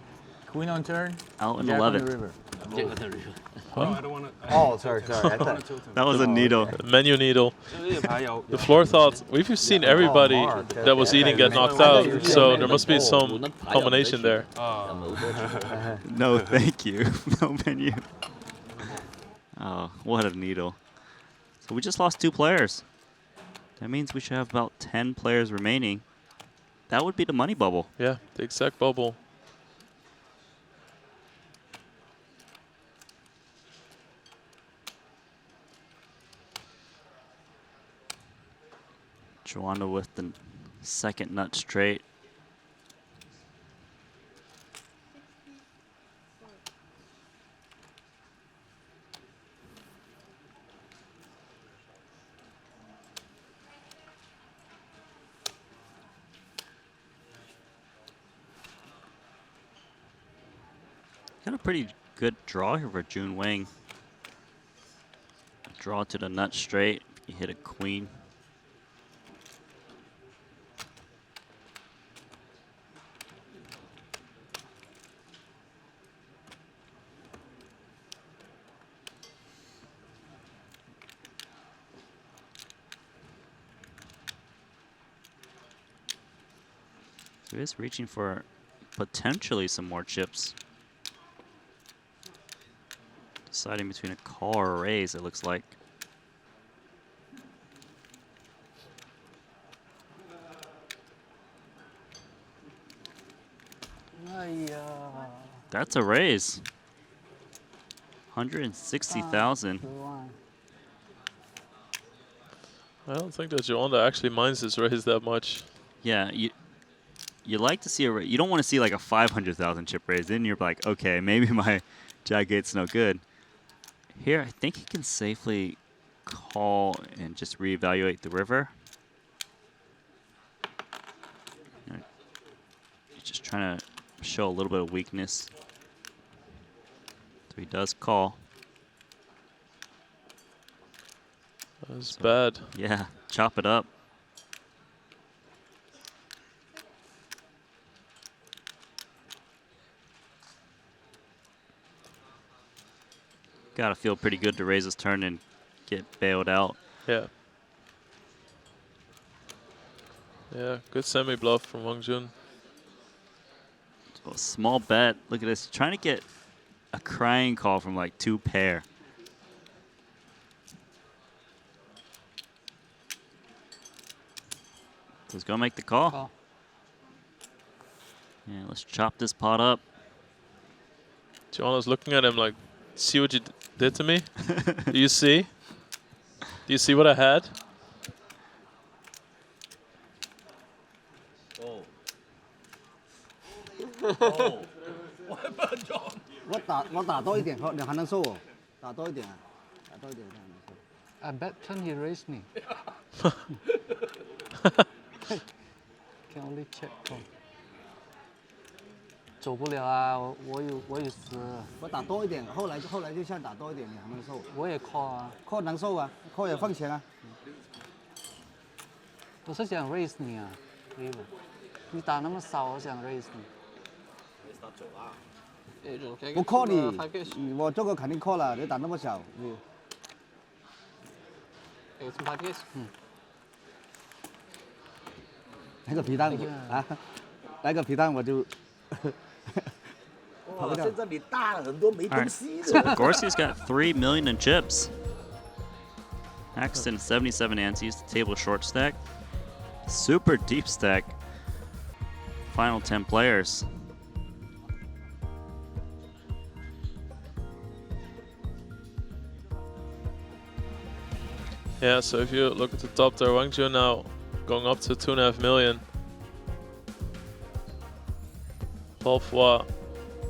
queen on turn. out in Jack on the 11th. river. Jack on the river. I don't want to. Oh, sorry. I thought. That was a needle. Menu needle. The floor thought, we've seen everybody that was eating get knocked out, so there must be some combination there. No, thank you. No menu. Oh, what a needle. So we just lost 2 players. That means we should have about 10 players remaining. That would be the money bubble. Yeah, the exact bubble. Joanna with the second nut straight. Got a pretty good draw here for Jun Wang. Draw to the nut straight. You hit a queen. So he is reaching for potentially some more chips. Deciding between a call or a raise, it looks like. That's a raise. 160,000. I don't think that Joanda actually minds this raise that much. Yeah, you like to see a you don't want to see like a 500,000 chip raise. Then you're like, okay, maybe my Jack 8's no good. Here, I think he can safely call and just reevaluate the river. He's just trying to show a little bit of weakness. So he does call. That's bad. Yeah, chop it up. Gotta feel pretty good to raise his turn and get bailed out. Yeah. Yeah, good semi-bluff from Wang Jun. So a small bet. Look at this. Trying to get a crying call from like 2 pair. Who's gonna make the call? Yeah, let's chop this pot up. Joanna's looking at him like, see what you did to me? Do you see? Do you see what I had? Oh. 我打多一点，你还能收我，打多一点啊，打多一点还能收。I bet turn he raised me. Can only check call. 走不了啊，我有死。我打多一点，后来就像打多一点，你还能收。我也 call 啊 ，call 能收啊，call 也放钱啊。我是想 raise 你啊 ，River， 你打那么少，我想 raise 你。我 call 你，我这个肯定 call 了，你打那么小，你。来个皮蛋啊，来个皮蛋我就。哇，现在你大了很多，没东西 So Gorski's got 3 million in chips. Axton 77 antes, table short stack. Super deep stack. Final 10 players. Yeah, so if you look at the top there, Wang Jun now going up to 2.5 million. Paul Foy,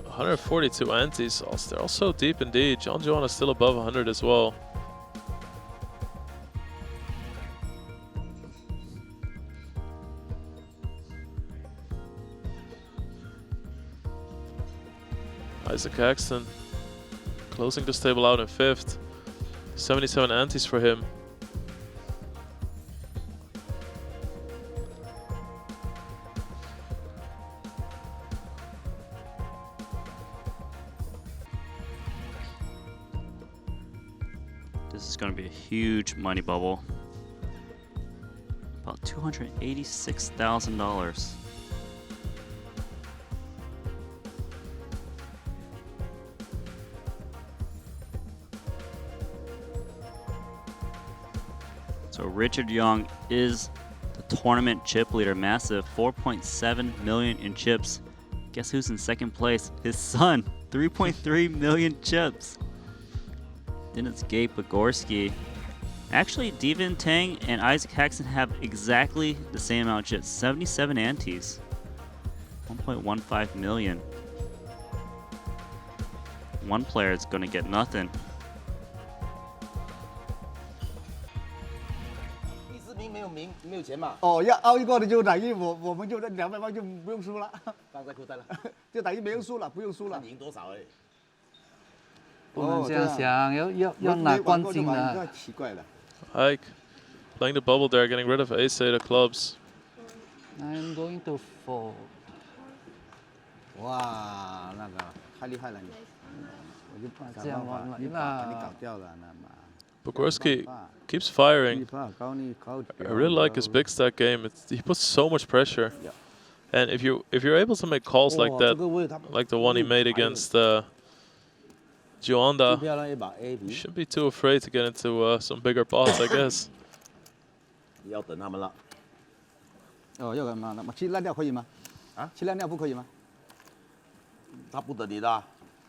142 antes. They're all so deep indeed. John Joanna is still above 100 as well. Isaac Axton closing this table out in 5th. 77 antes for him. This is going to be a huge money bubble. About $286,000. So Richard Young is the tournament chip leader, massive 4.7 million in chips. Guess who's in second place? His son, 3.3 million chips. Then it's Gabe Pogorski. Actually, Devin Tang and Isaac Haxton have exactly the same amount of chips, 77 antes, 1.15 million. One player is going to get nothing. 没有钱嘛？哦，要凹一个的就等于我们就200万就不用输了，放在裤袋了，就等于没有输了，不用输了。赢多少哎？不能这样想，要拿冠军的。奇怪了。 Ike playing the bubble there, getting rid of ace-8 of clubs. I'm going to fold. 哇，那个太厉害了你！我就想办法，你把你搞掉了，那么。 Bogorski keeps firing. I really like his big stack game. He puts so much pressure, and if you're able to make calls like that, like the one he made against Joanda, you shouldn't be too afraid to get into some bigger pots, I guess. 要等他们了。哦，要干嘛？那么去烂掉可以吗？啊？去烂掉不可以吗？他不等你的。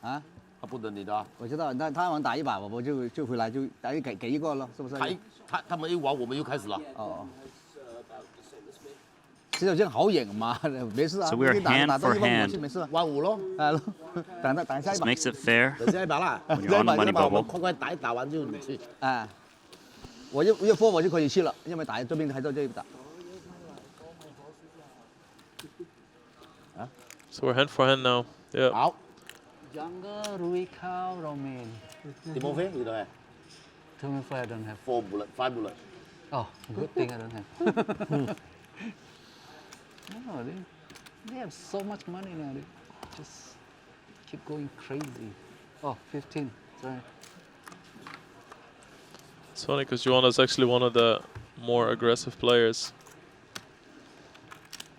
啊？ 他不等你的。我知道，那他玩打一把，我就回来就给一个了，是不是？他们一玩，我们就开始了。哦。其实这样好演嘛，没事啊。 So we're hand for hand. 没事，1.5咯，等下一 This 把。 makes it fair. 等下一把啦。 When you're on the money 我们 bubble. 快打完就你去。啊，我一波我就可以去了，因为打这边还在这一打。 So we're hand for hand now. Yeah. 好。 Younger Rui Cao Romain. Timofey, you don't have. Timofey, I don't have. 4 bullet, 5 bullet. Oh, good thing I don't have. No, they have so much money now. They just keep going crazy. Oh, 15. Sorry. It's funny because Joanna's actually one of the more aggressive players.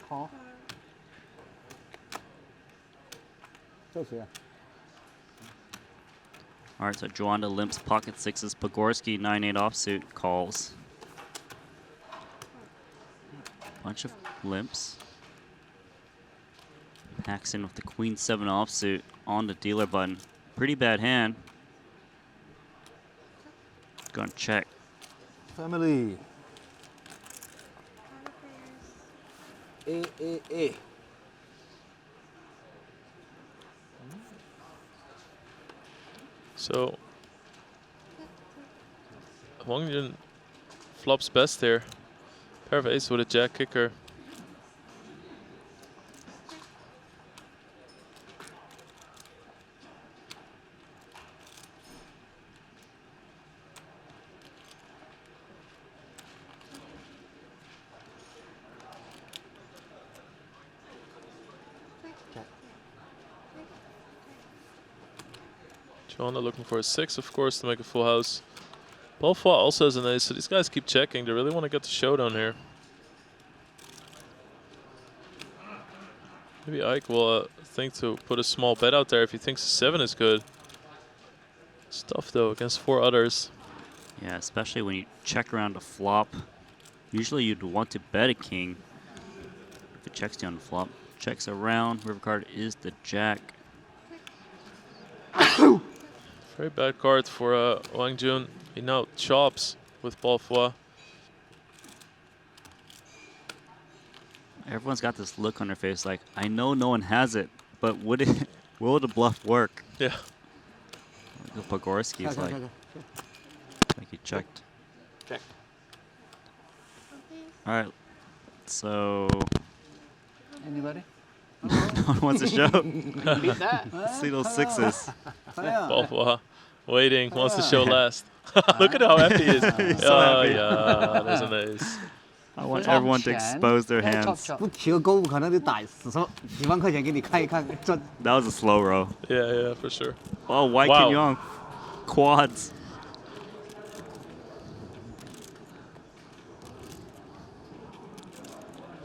Call. 这谁啊？ All right, so Joanda limps pocket sixes. Pogorski 9-8 offsuit calls. Bunch of limps. Hacks in with the queen 7 offsuit on the dealer button. Pretty bad hand. Gonna check. Family. A. So Wang Jun flops best here. Pair of ace with a jack kicker. Joanna looking for a 6, of course, to make a full house. Balfour also has an ace, so these guys keep checking. They really want to get the showdown here. Maybe Ike will think to put a small bet out there if he thinks a 7 is good. It's tough, though, against 4 others. Yeah, especially when you check around a flop. Usually you'd want to bet a king if it checks you on the flop. Checks around. River card is the jack. Very bad card for Wang Jun. He now chops with Balfour. Everyone's got this look on their face like, I know no one has it, but would it, will the bluff work? Yeah. Pogorski's like he checked. Check. All right, so. Anybody? No one wants to show. Beat that. See those 6s. Balfour waiting, wants to show last. Look at how happy he is. So happy. Yeah, there's an ace. I want everyone to expose their hands. 不提个勾可能就打几万块钱给你看一看，赚。 That was a slow row. Yeah, for sure. Oh, White Wow. King Young. Quads.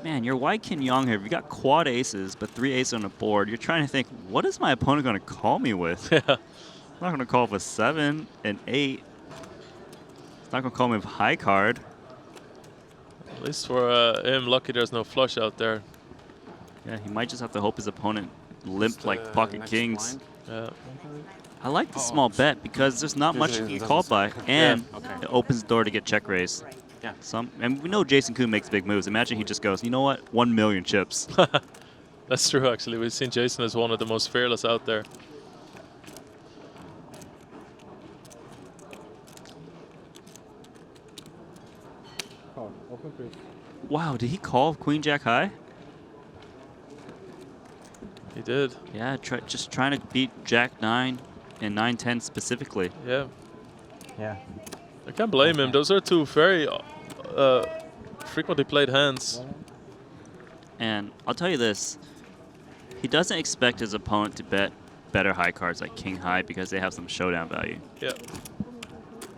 Man, you're White King Young here. You got quad aces, but 3 aces on the board. You're trying to think, what is my opponent going to call me with? Yeah. I'm not going to call with a 7, an 8. It's not going to call me with a high card. At least for him, lucky there's no flush out there. Yeah, he might just have to hope his opponent limp like pocket kings. Yeah. I like the small bet because there's not much to get called by, and it opens the door to get check raised. Yeah. And we know Jason Kuhn makes big moves. Imagine he just goes, you know what, 1 million chips. That's true, actually. We've seen Jason as one of the most fearless out there. Wow, did he call Queen Jack high? He did. Yeah, just trying to beat Jack 9. in 9-10 specifically. Yeah. Yeah. I can't blame him. Those are two very frequently played hands. And I'll tell you this, he doesn't expect his opponent to bet better high cards like king high because they have some showdown value. Yeah.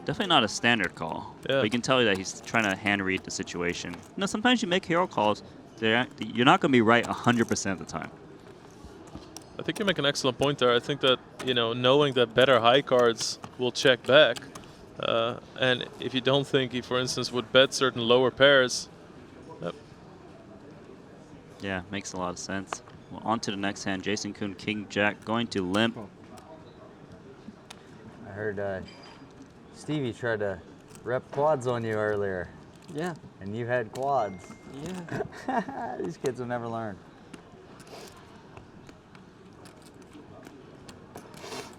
Definitely not a standard call. Yeah. But you can tell that he's trying to hand read the situation. You know, sometimes you make hero calls, you're not going to be right 100% of the time. I think you make an excellent point there. I think that, you know, knowing that better high cards will check back, and if you don't think he, for instance, would bet certain lower pairs. Yep. Yeah, makes a lot of sense. Well, on to the next hand. Jason Kuhn, King Jack, going to limp. I heard Stevie tried to rep quads on you earlier. Yeah. And you had quads. Yeah. These kids will never learn.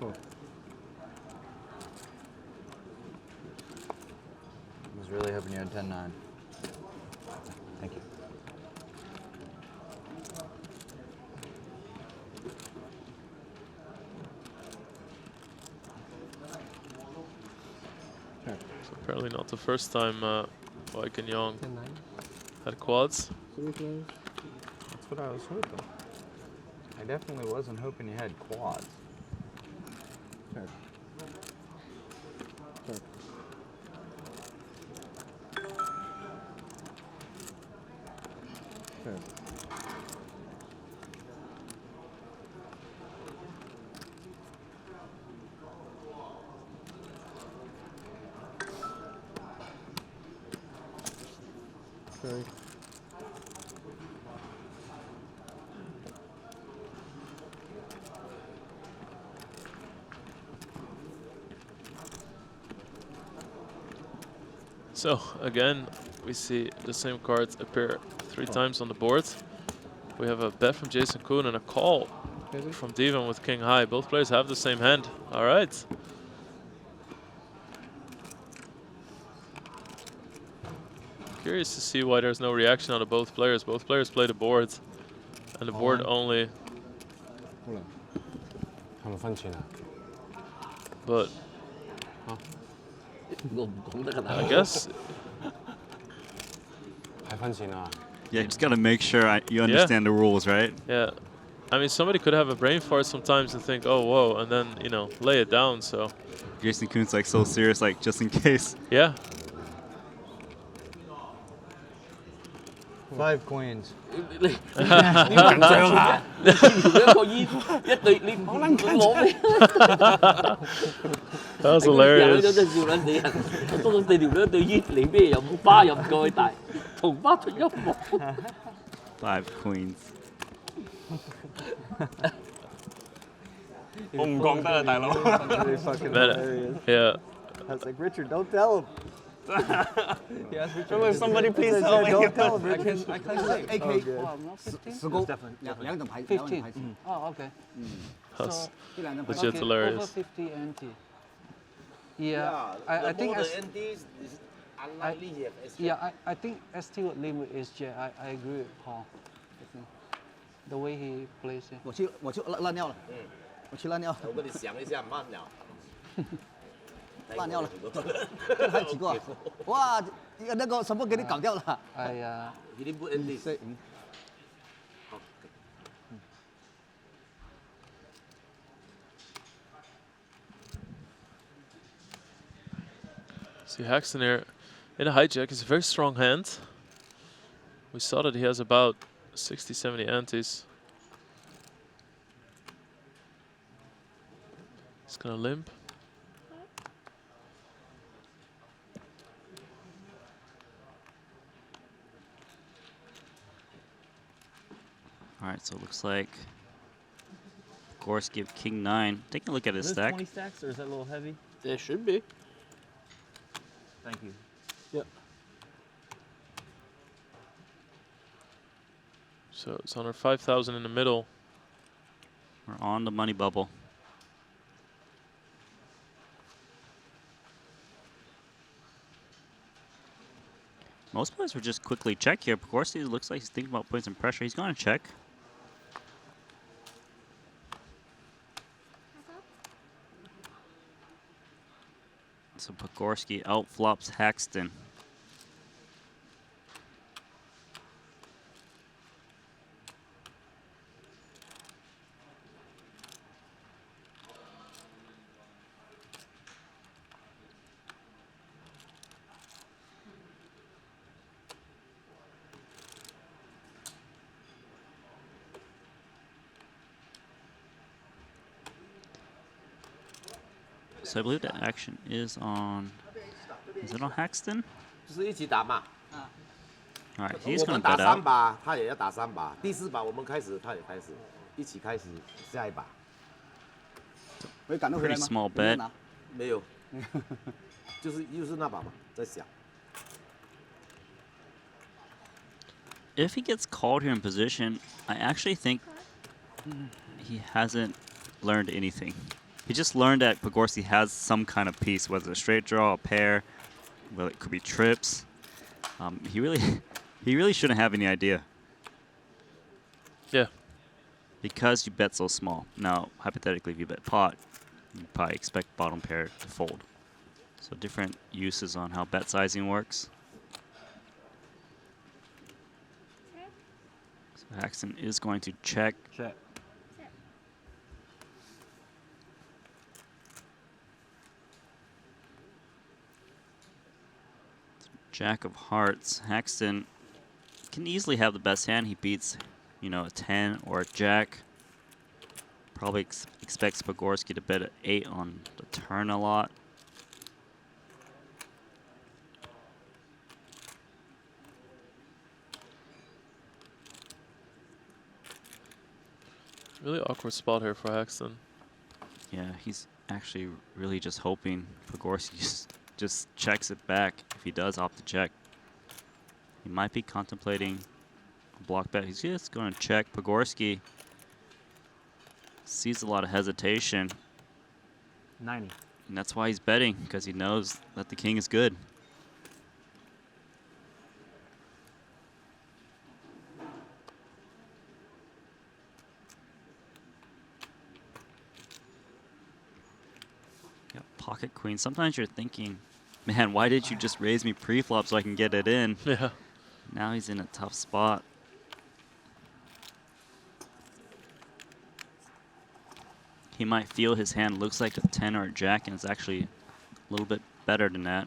Cool. I was really hoping you had 10-9. Thank you. So apparently not the first time Mike and Young had quads. That's what I was hoping. I definitely wasn't hoping you had quads. Sure. Sure. Sure. Sorry. So again, we see the same cards appear 3 times on the board. We have a bet from Jason Kuhn and a call from Devon with King High. Both players have the same hand. All right. Curious to see why there's no reaction out of both players. Both players play the board, and the board only. But I guess. Yeah, you just got to make sure you understand the rules, right? Yeah. I mean, somebody could have a brain fart sometimes and think, oh, whoa, and then, you know, lay it down, so. Jason Kuhn's like so serious, like just in case. Yeah. 5 queens. That was hilarious. 5 queens. Really fucking hilarious. Yeah. I was like, Richard, don't tell him. Yes, Richard. Somebody please tell me. Don't tell him, I Richard. can say AK. Oh, good. Wow, not 15? Definitely. 15. Oh, okay. That's So, legit okay, hilarious. over 50 anti. Yeah, I think as I think ST limit is J. I agree with Paul. I think the way he plays it. 我去烂尿了，我去烂尿。我跟你想一下，慢了。烂尿了，这还有几个啊？哇，那个什么给你搞掉了？哎呀，一定不 end this。 See, Haxton here in a hijack is a very strong hand. We saw that he has about 60, 70 antes. He's gonna limp. All right, so it looks like Gorse give King 9. Take a look at his Is stack. 20 stacks, or is that a little heavy? There should be. Thank you. Yep. So it's under 5,000 in the middle. We're on the money bubble. Most players would just quickly check here. Of course, he looks like he's thinking about putting some pressure. He's going to check. So Pogorski outflops Haxton. So I believe the action is on. Is it on Haxton? 就是一起打嘛。 All right, he's 我 going 们 to 打 bet 3 out. 把，他也要打3把。第4把我们开始，他也开始，一起开始下一把。可以赶得回来 Pretty 吗？ small 有没有 bet. 拿？没有，就是又是那把嘛，在想。 If he gets called here in position, I actually think he hasn't learned anything. He just learned that Pogorski has some kind of piece, whether it's a straight draw, a pair, well, it could be trips. He really shouldn't have any idea. Yeah. Because you bet so small. Now, hypothetically, if you bet pot, you probably expect bottom pair to fold. So different uses on how bet sizing works. So Haxton is going to check. Check. Jack of hearts. Haxton can easily have the best hand. He beats, you know, a 10 or a jack. Probably expects Pogorski to bet an 8 on the turn a lot. Really awkward spot here for Haxton. Yeah, he's actually really just hoping Pogorski just checks it back if he does opt to check. He might be contemplating a block bet. He's just going to check. Pogorski sees a lot of hesitation. 90. And that's why he's betting, because he knows that the king is good. Yeah, pocket queen. Sometimes you're thinking, man, why did you just raise me pre-flop so I can get it in? Yeah. Now he's in a tough spot. He might feel his hand looks like a 10 or a jack, and it's actually a little bit better than that.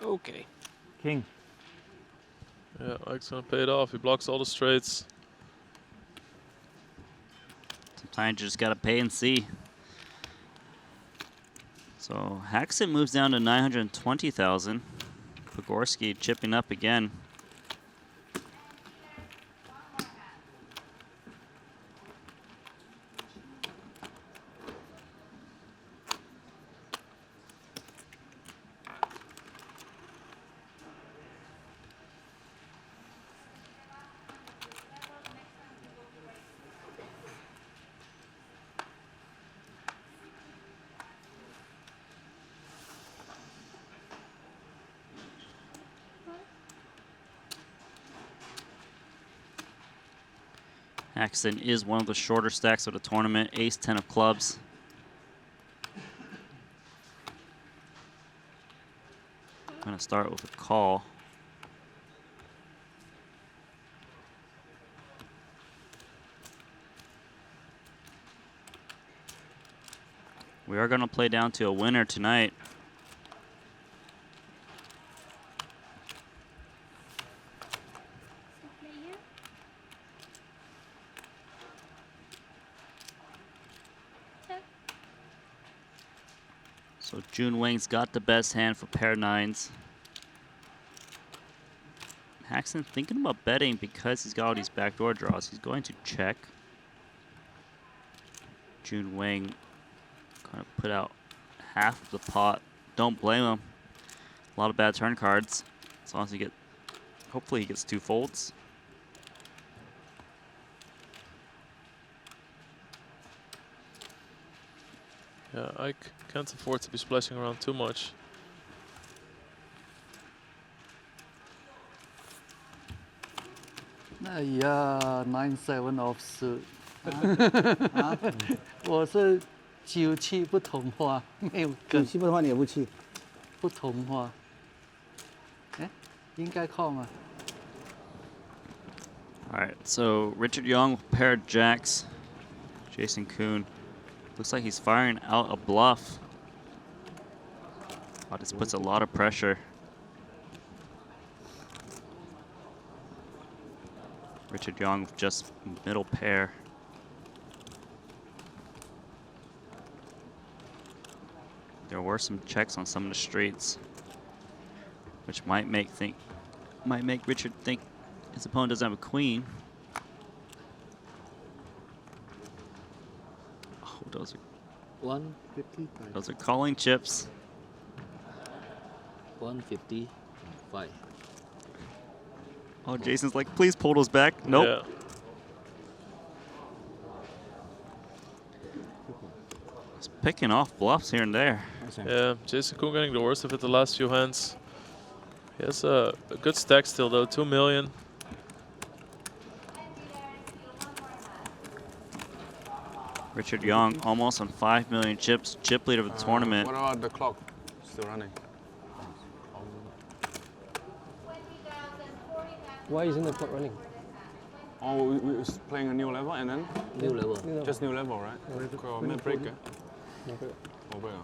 Okay. King. Yeah, Ike's gonna pay it off. He blocks all the straights. Sometimes you just gotta pay and see. So Haxton moves down to 920,000. Pogorski chipping up again. Haxton is one of the shorter stacks of the tournament. Ace 10 of clubs. I'm going to start with a call. We are going to play down to a winner tonight. So Jun Wang's got the best hand for pair nines. Haxton thinking about betting because he's got all these backdoor draws. He's going to check. Jun Wang kind of put out half of the pot. Don't blame him. A lot of bad turn cards. As long as he get, hopefully he gets 2 folds. Yeah, I can't afford to be splashing around too much.哎呀，9-7 offsuit 啊，我是97不同化，没有跟。97不同化你也不弃？不同化。哎，应该call吗？ All right, so Richard Young paired jacks. Jason Kuhn looks like he's firing out a bluff. Oh, this puts a lot of pressure. Richard Young just middle pair. There were some checks on some of the straights, which might make Richard think his opponent doesn't have a queen. Oh, those are 155. Those are calling chips. 155. Oh, Jason's like, please pull those back. Nope. Yeah. He's picking off bluffs here and there. Yeah, Jason Kuhn getting the worst of it the last few hands. He has a good stack still though, 2 million. Richard Young almost on 5 million chips, chip leader of the tournament. What about the clock? Still running. Why isn't the clock running? Oh, we was playing a new level and then? New level. Just new level, right? Có mấy break à? Một break à?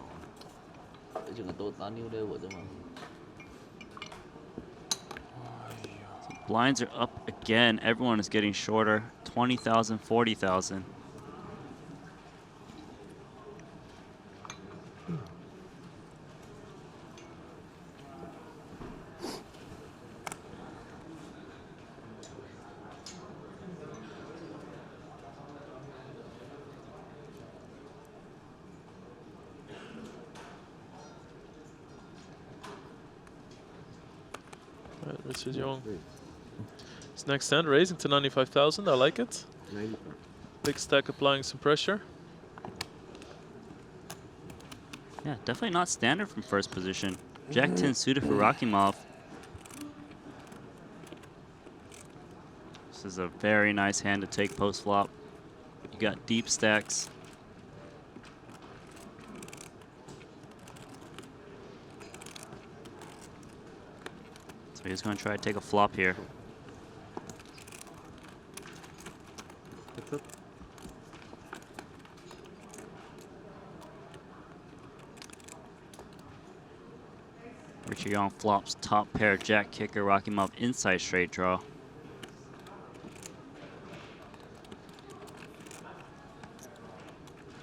Chỉ cần tôi đá new level thôi mà. Blinds are up again. Everyone is getting shorter. 20,000, 40,000. Right, Richard Young. His next hand raising to 95,000. I like it. Big stack applying some pressure. Yeah, definitely not standard from first position. Jack 10 suited for Rakimov. This is a very nice hand to take post flop. You got deep stacks. So he's going to try to take a flop here. Richard Young flops top pair, jack kicker, Rakimov inside straight draw.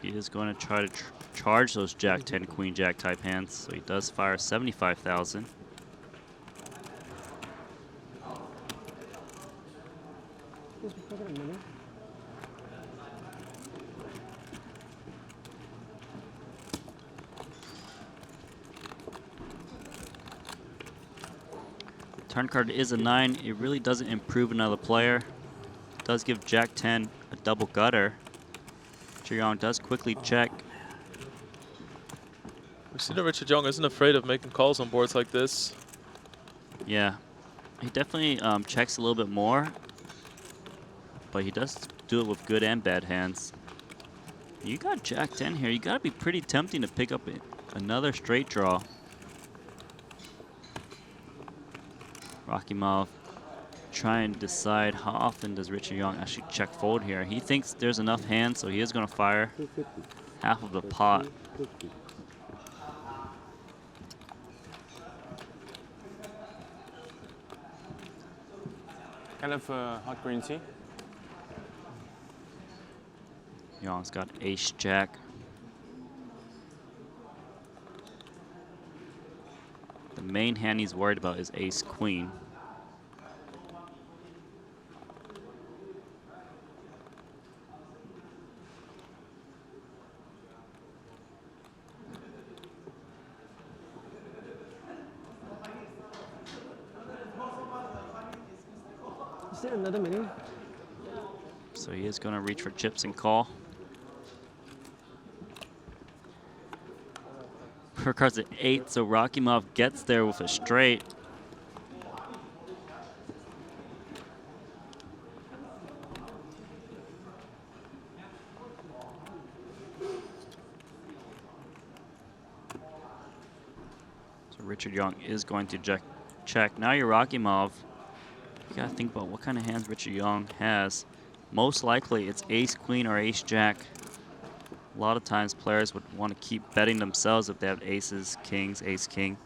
He is going to try to charge those jack 10, queen jack type hands. So he does fire 75,000. Turn card is a 9. It really doesn't improve another player. It does give jack 10 a double gutter. Richard Young does quickly check. We see that Richard Young isn't afraid of making calls on boards like this. Yeah, he definitely checks a little bit more, but he does do it with good and bad hands. You got jack 10 here. You got to be pretty tempting to pick up another straight draw. Rakimov trying to decide how often does Richard Young actually check fold here. He thinks there's enough hands, so he is going to fire half of the pot. Kind of hot green tea. Young's got ace jack. The main hand he's worried about is ace queen. there another menu? So he is going to reach for chips and call. Her card's at 8, so Rakimov gets there with a straight. So Richard Young is going to check. Now you're Rakimov. You gotta think about what kind of hands Richard Young has. Most likely it's ace queen or ace jack. A lot of times players would want to keep betting themselves if they have aces, kings, ace king.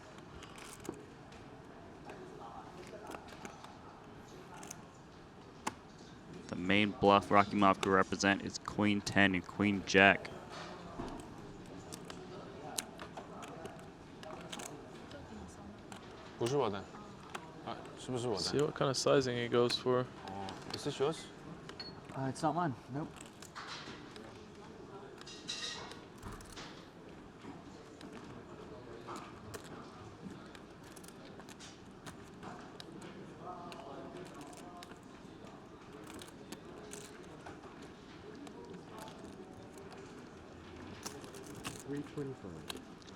The main bluff Rakimov could represent is queen 10 and queen jack. See what kind of sizing he goes for. Is this yours? It's not mine. Nope.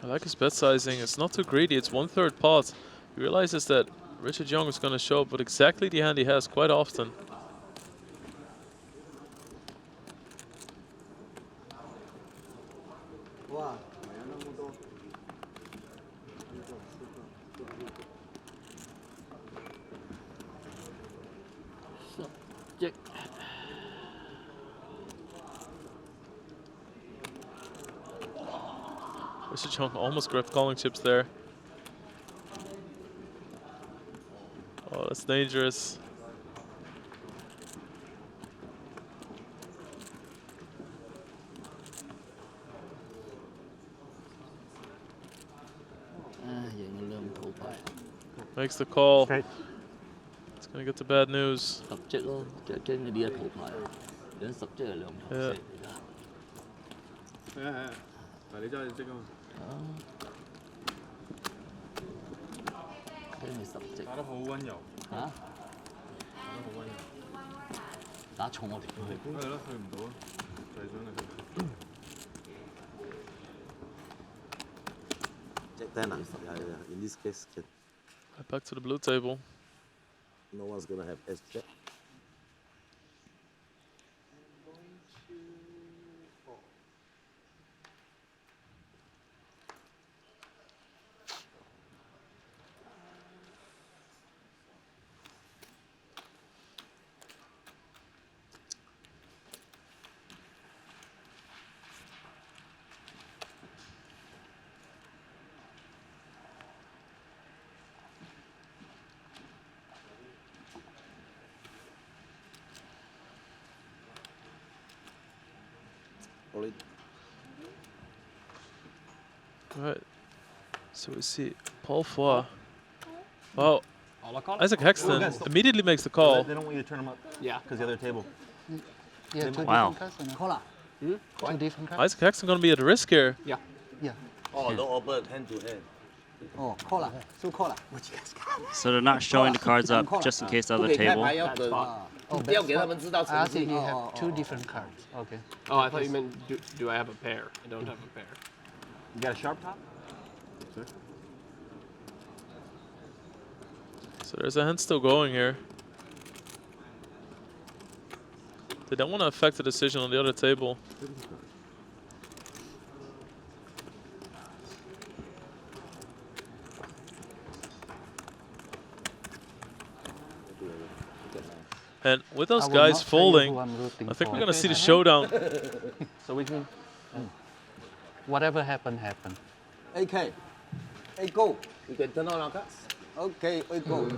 I like his bet sizing. It's not too greedy. It's 1/3 pot. He realizes that Richard Young is going to show up with exactly the hand he has quite often. Richard Young almost grabbed calling chips there. Oh, that's dangerous. Makes the call. Straight. It's gonna get to bad news. Subject 咯，就係驚嗰啲一套牌，有啲 subject 係兩頭色嚟㗎。但係你真係識啊嘛。驚你 subject。打得好温柔。嚇？打得好温柔。打重我條去。係咯，去唔到啊，就係想你去。Jack 10 in this case, Back to the blue table. no one's gonna have S check. Alright. So we see Paul Foy. Wow. Isaac Hexton immediately makes the call. They don't want you to turn them up. Yeah. Because the other table. Yeah, two Wow. different cards. Caller. Two different cards. Isaac Hexton gonna be at risk here. Yeah. Yeah. Oh, don't open hand to hand. Oh, caller. So caller. What you guys got? So they're not showing the cards up just in case the other table. Oh, I think you have two different cards. Okay. Oh, I thought you meant do I have a pair? I don't have a pair. You got a sharp top? Sir? So there's a hand still going here. They don't want to affect the decision on the other table. And with those guys folding, I think we're going to see the showdown. So we can... Whatever happened, happened. AK. A go. You can turn on our cards. Okay, A go.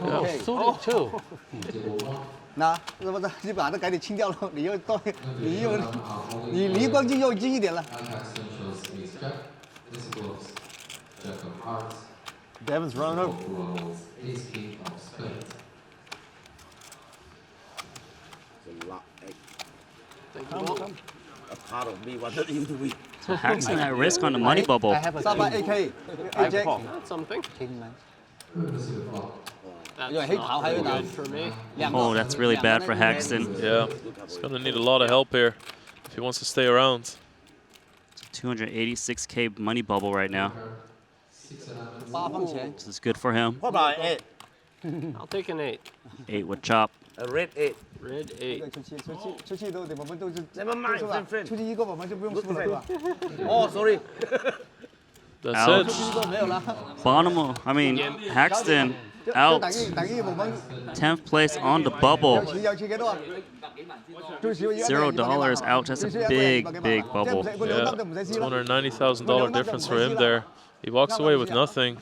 Oh, Okay. suited too. 那是不是你把它赶紧清掉了？你又到，你离光镜又近一点了。Devin's running over. A part of me wanted him to win. So Hexton at risk on the money bubble. I have a Saba king. AK. That's something. King, man. That's Rồi, hít not thảo hay very hít good for me. Oh, that's really bad for Haxton. Yeah, he's going to need a lot of help here if he wants to stay around. 286K money bubble right now. 8分錢 This is good for him. What about 8? I'll take an 8. 8 with chop. A red 8. Red 8. 出去都我们都是 Never mind, 是吧 friend. 出去一个我们就不用输了，对吧？ Oh, sorry. That's Ouch. it. 没有了。 Bonham, I mean, Haxton out. 等於我們 10th place on the bubble. 有錢幾多啊？最少要$0 out. That's a big, big bubble. Yeah, $290,000 difference for him there. He walks away with nothing.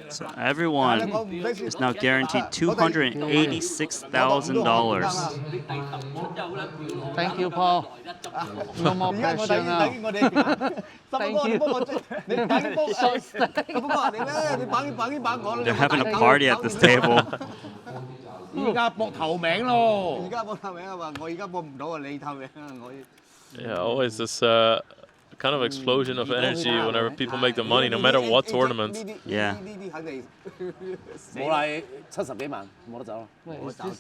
So everyone is now guaranteed $286,000. Thank you, Paul. No more pressure now. Thank you. They're having a party at this table. 而家搏頭名咯。而家搏頭名啊嘛，我而家搏唔到啊，你頭名啊，我。Yeah, always this kind of explosion of energy whenever people make the money, no matter what tournament. Yeah. 冇啦，70幾萬，冇得走啦。我走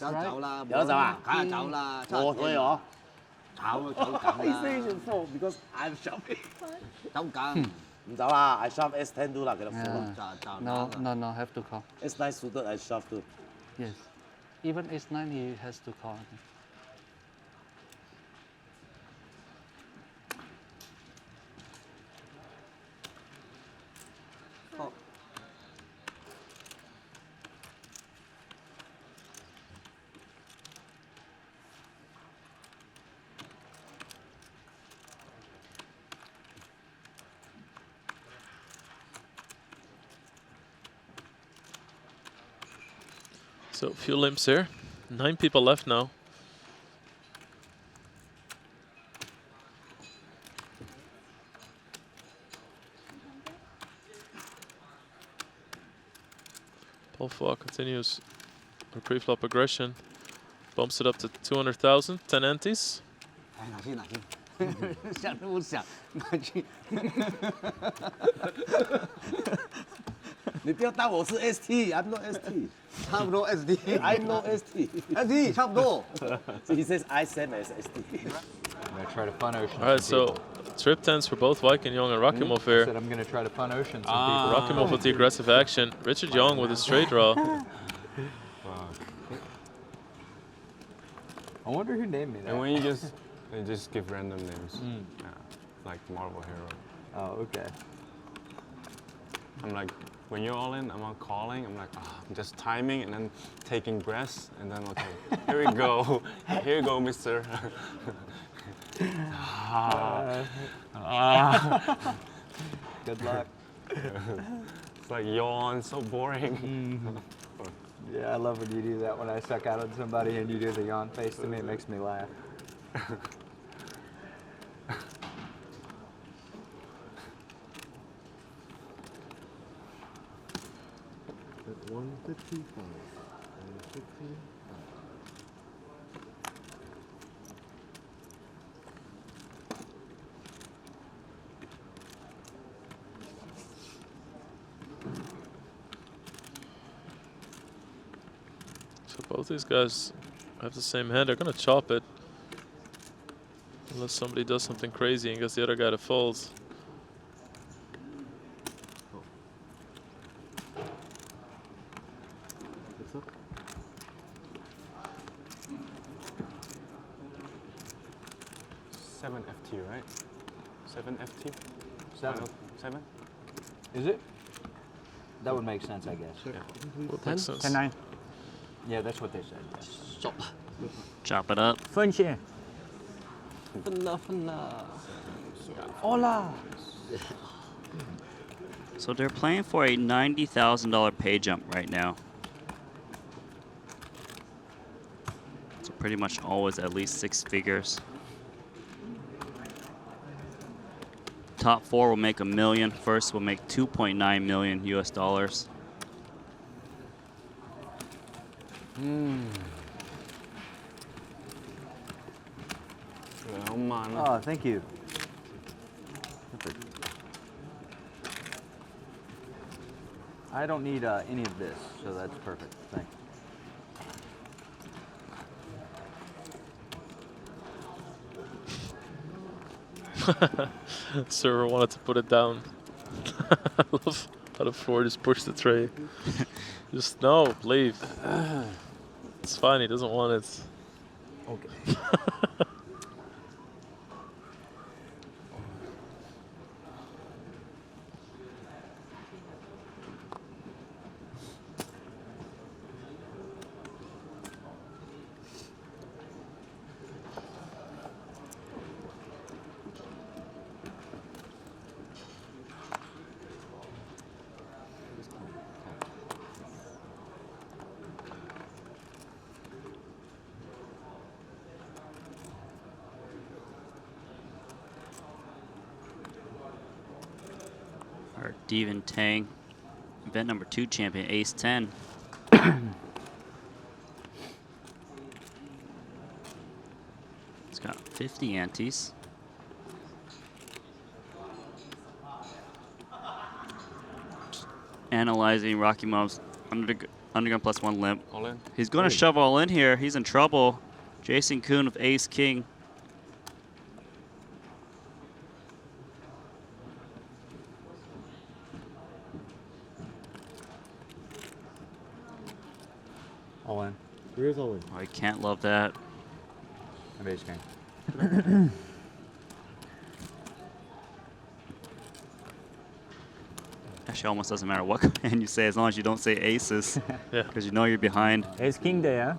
啦，有得走啊？梗係走啦。所以我走梗啦。because I'm shopping。走梗。唔走啦，I shop S10 都啦，其實 No, have to call. S9 suited I shop too. Yes. Even S9 he has to call. So a few limps here. 9 people left now. Paul Falk continues her pre-flop aggression. Bumps it up to 200,000, 10 antes. 拿去拿去，想都不想拿去。你不要当我是 ST，I'm not ST。差不多 ST，I'm not ST。ST 差不多。So he says I same as ST。 I'm gonna try to fun ocean. All right, so trip tens for both Wyke and Young and Rakimov here. I said I'm gonna try to fun ocean some people. Rakimov with the aggressive action. Richard Young with a straight draw. I wonder who named me that. And when you just give random names, like Marvel Hero. Oh, okay. I'm like, when you're all in, I'm not calling. I'm like, I'm just timing and then taking breaths and then okay, here we go. Here you go, mister. Good luck. It's like yawn, so boring. Yeah, I love when you do that. When I suck out at somebody and you do the yawn face to me, it makes me laugh. 155. So both these guys have the same hand. They're going to chop it. Unless somebody does something crazy and gets the other guy to fold. Seven FT, right? 7 FT? 7. 7? Is it? That would make sense, I guess. Yeah. Would make sense. 10-9. Yeah, that's what they said. Yes. Chop it up. 分线。Hola. So they're playing for a $90,000 pay jump right now. So pretty much always at least 6 figures. Top 4 will make $1 million. First will make 2.9 million US dollars. Oh, thank you. I don't need any of this, so that's perfect. Thanks. Server wanted to put it down. I love how the floor just pushed the tray. Just no, leave. It's fine, he doesn't want it. Okay. Our Devon Tang, event number 2 champion, Ace 10. It's got 50 antes. Analyzing Rocky Mom's undergun plus 1 limp. All in. He's going to shove all in here. He's in trouble. Jason Kuhn with Ace King. All in. Where's all in? Oh, I can't love that. I'm Ace King. Actually, almost doesn't matter what hand you say as long as you don't say aces. Yeah. Because you know you're behind. Ace King Day, huh?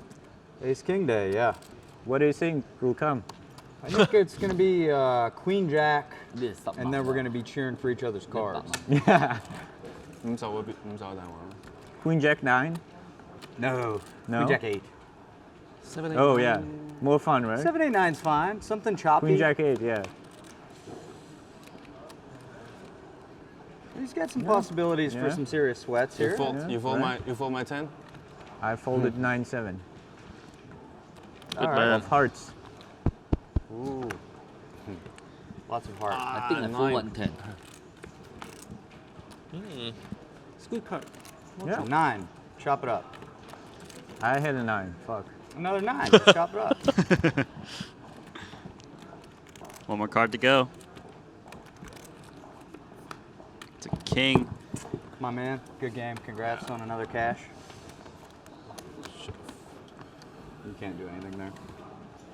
Ace King Day, yeah. What do you think will come? I think it's going to be Queen Jack, and then we're going to be cheering for each other's cards. Yeah. Queen Jack 9? No. No? Queen Jack 8. 7, 8, Oh, 9. yeah. More fun, right? 7, 8, 9's fine. Something choppy. Queen Jack 8, yeah. He's got some possibilities for some serious sweats here. You fold my 10? I folded 9-7. Good man. Of hearts. Ooh. Lots of heart. I think I fold 110. It's a good card. Yeah. 9. Chop it up. I had a 9. Fuck. Another 9. Just chop it up. One more card to go. It's a king. My man, good game. Congrats on another cash. You can't do anything there.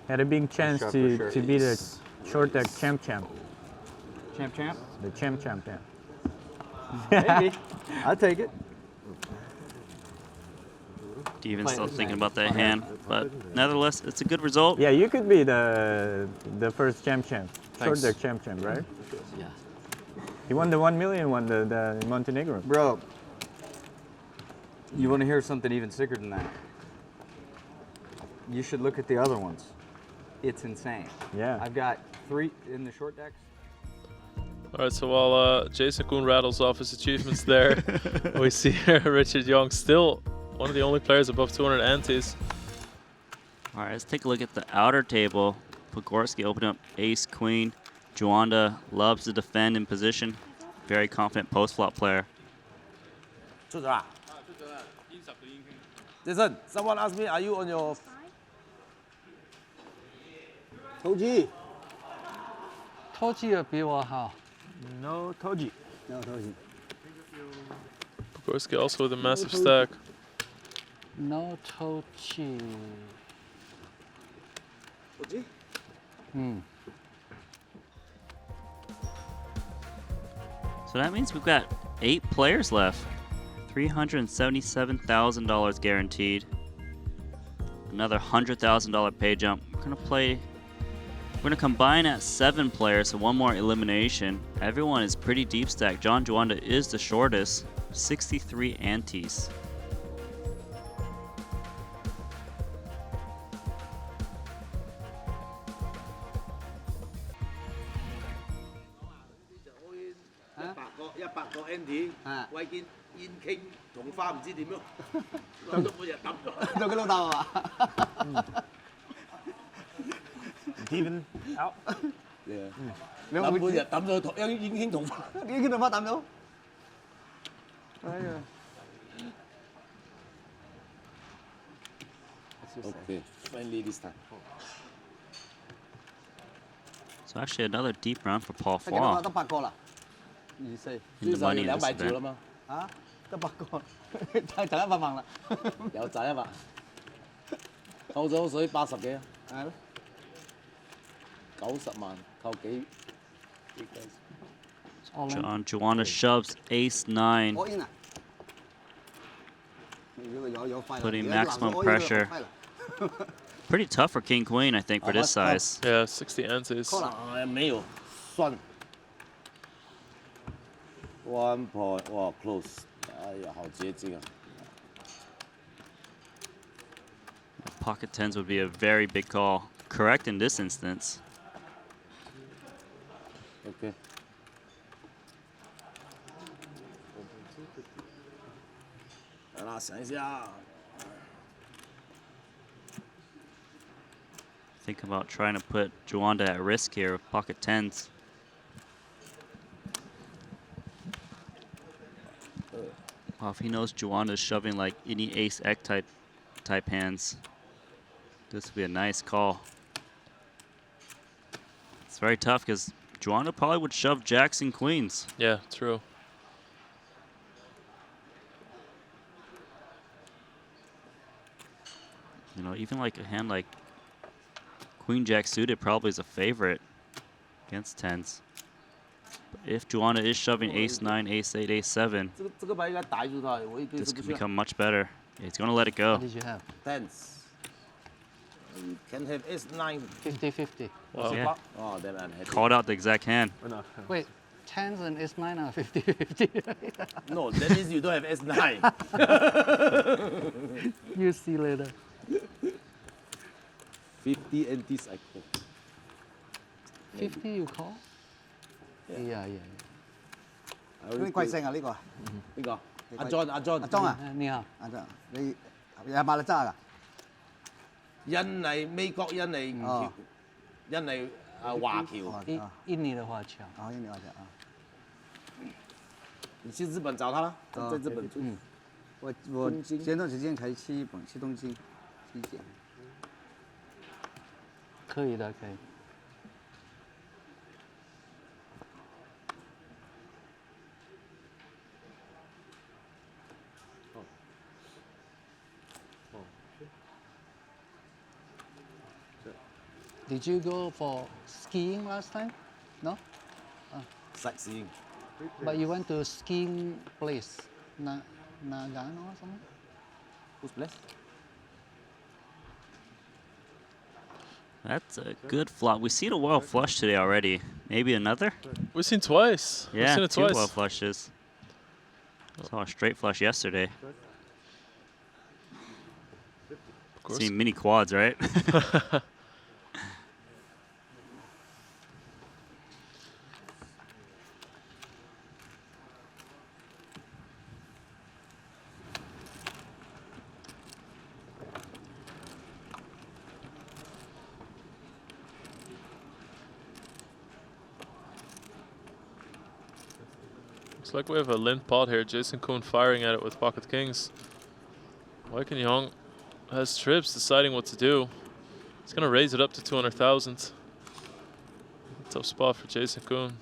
Had a big chance Sharp to for sure. be the short deck champ. Champ? The champ, yeah. Maybe. I'll take it. Steven's still thinking about that hand, but nevertheless, it's a good result. Yeah, you could be the first champ. Short Thanks. deck champ, right? Yeah. He won the 1 million one, the Montenegro. Bro, you want to hear something even sicker than that? You should look at the other ones. It's insane. Yeah. I've got 3 in the short decks. All right, so while Jason Kuhn rattles off his achievements there, we see here Richard Young still one of the only players above 200 antes. All right, let's take a look at the outer table. Pogorski opened up ace, queen. Juanda loves to defend in position. Very confident post-flop player. Jason, someone asked me, are you on your... 投机，投机的比我好。 No Toji. No 投机。 Pogorski also with a massive stack. No 投机。投机？ So that means we've got 8 players left. $377,000 guaranteed. Another $100,000 pay jump. We're gonna combine at 7 players, so 1 more elimination. Everyone is pretty deep stacked. John Juanda is the shortest, 63 antes.100個 Andy， 威堅煙傾同花唔知點樣，諗到每日揼咗。到佢老豆啊！Even out。諗每日揼咗同煙傾同花，煙傾同花揼咗。哎呀， Okay, friendly this time. So actually another deep round for Paul 得幾多個？ Fua. 得8個啦。24。 In the money in this event. 啊，得8個，賺100萬啦。有賺100，扣咗水80幾啊？係咯。90萬扣幾？ John Juana shoves ace-9. 我 in 啊！有快啦。 Putting maximum pressure. Pretty tough for King Queen, I think, for this size. Yeah, 60 antes. 沒有，算。1 point， 哇 close， 哎呀，好接近啊！ Pocket tens would be a very big call. Correct in this instance. OK。 来啦，想一下。 Think about trying to put Juanda at risk here with pocket tens. Well, if he knows Juanda's shoving like any ace-X type hands, this would be a nice call. It's very tough because Juanda probably would shove jacks and queens. Yeah, true. You know, even like a hand like Queen Jack suited probably is a favorite against tens. But if Juana is shoving ace-9, ace-8, ace-7, 這個牌應該帶住他，我一對 this 都不 could 需要。 become much better. He's going to let it go. What did you have? Tens. You can have S9. 50-50. Wow. Yeah. Oh, then I'm happy. Called out the exact hand. Wait, tens and S9 are 50-50. No, that means you don't have S9. You see later. 50 antis I call. 50 you call? Yeah. 呢貴姓啊？呢個邊個？阿 John 阿莊啊？你好。阿莊，你有馬來揸㗎？印尼、美國、印尼、印尼華僑。印尼的華僑。哦，印尼華僑啊。你去日本找他了，在日本住。我前段時間才去日本，去東京體檢。可以的，可以。Did you go for skiing last time? No? Sightseeing. But you went to skiing place, Nagano or something? Whose place? That's a good flop. We've seen a well flush today already. Maybe another? We've seen twice. Yeah, We've seen it two twice. well flushes. Saw a straight flush yesterday. Of course. Seen mini quads, right? Looks like we have a limp pot here. Jason Kuhn firing at it with pocket kings. Weiken Young has trips deciding what to do. He's going to raise it up to 200,000. Tough spot for Jason Kuhn.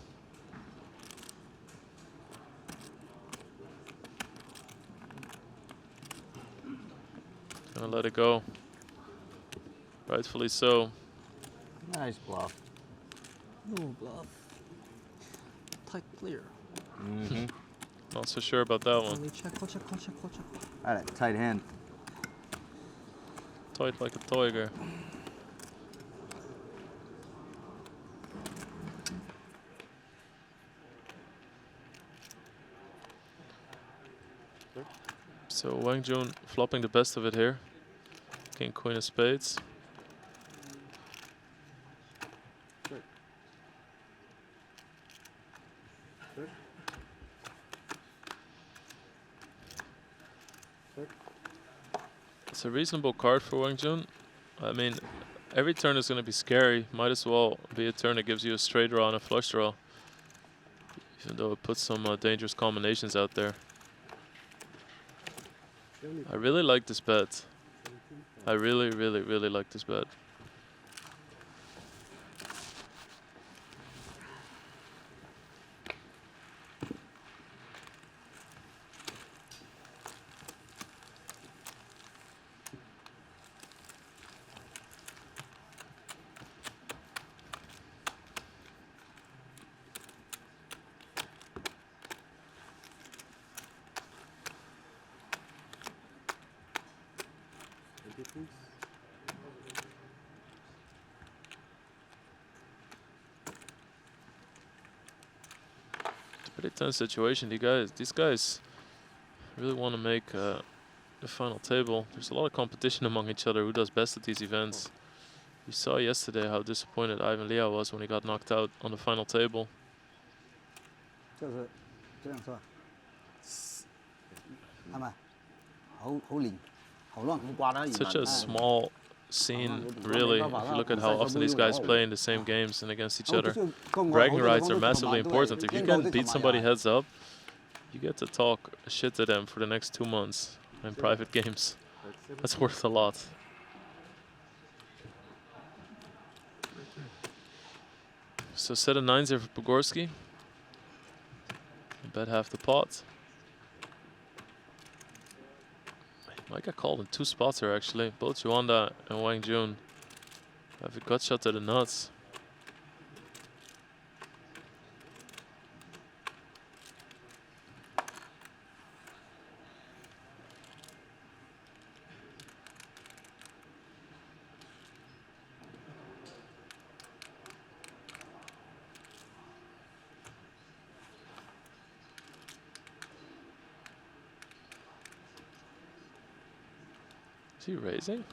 Gonna let it go. Rightfully so. Nice bluff. No bluff. Tight clear. Not so sure about that one. Check. All right, tight hand. Tight like a tiger. So Wang Jun flopping the best of it here. King, queen of spades. It's a reasonable card for Wang Jun. I mean, every turn is going to be scary. Might as well be a turn that gives you a straight draw and a flush draw. Even though it puts some dangerous combinations out there. I really like this bet. I really, really, really like this bet. Pretty tense situation. These guys really want to make the final table. There's a lot of competition among each other who does best at these events. You saw yesterday how disappointed Ivan Liao was when he got knocked out on the final table. Such a small scene, really. If you look at how often these guys play in the same games and against each other, bragging rights are massively important. If you can beat somebody heads up, you get to talk shit to them for the next 2 months in private games. That's worth a lot. So set of 9s here for Pogorski. Bet half the pot. Might get called in 2 spots here actually. Both Juanda and Wang Jun have a gut shot to the nuts. Is he raising?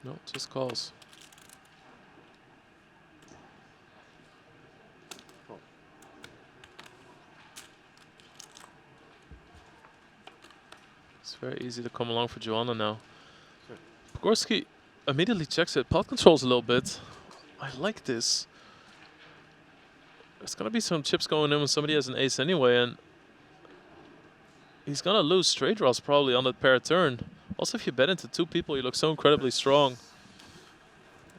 No, just calls. It's very easy to come along for Joanna now. Pogorski immediately checks it. Pot controls a little bit. I like this. There's gonna be some chips going in when somebody has an ace anyway, and he's gonna lose straight draws probably on that pair turn. Also, if you bet into 2 people, you look so incredibly strong.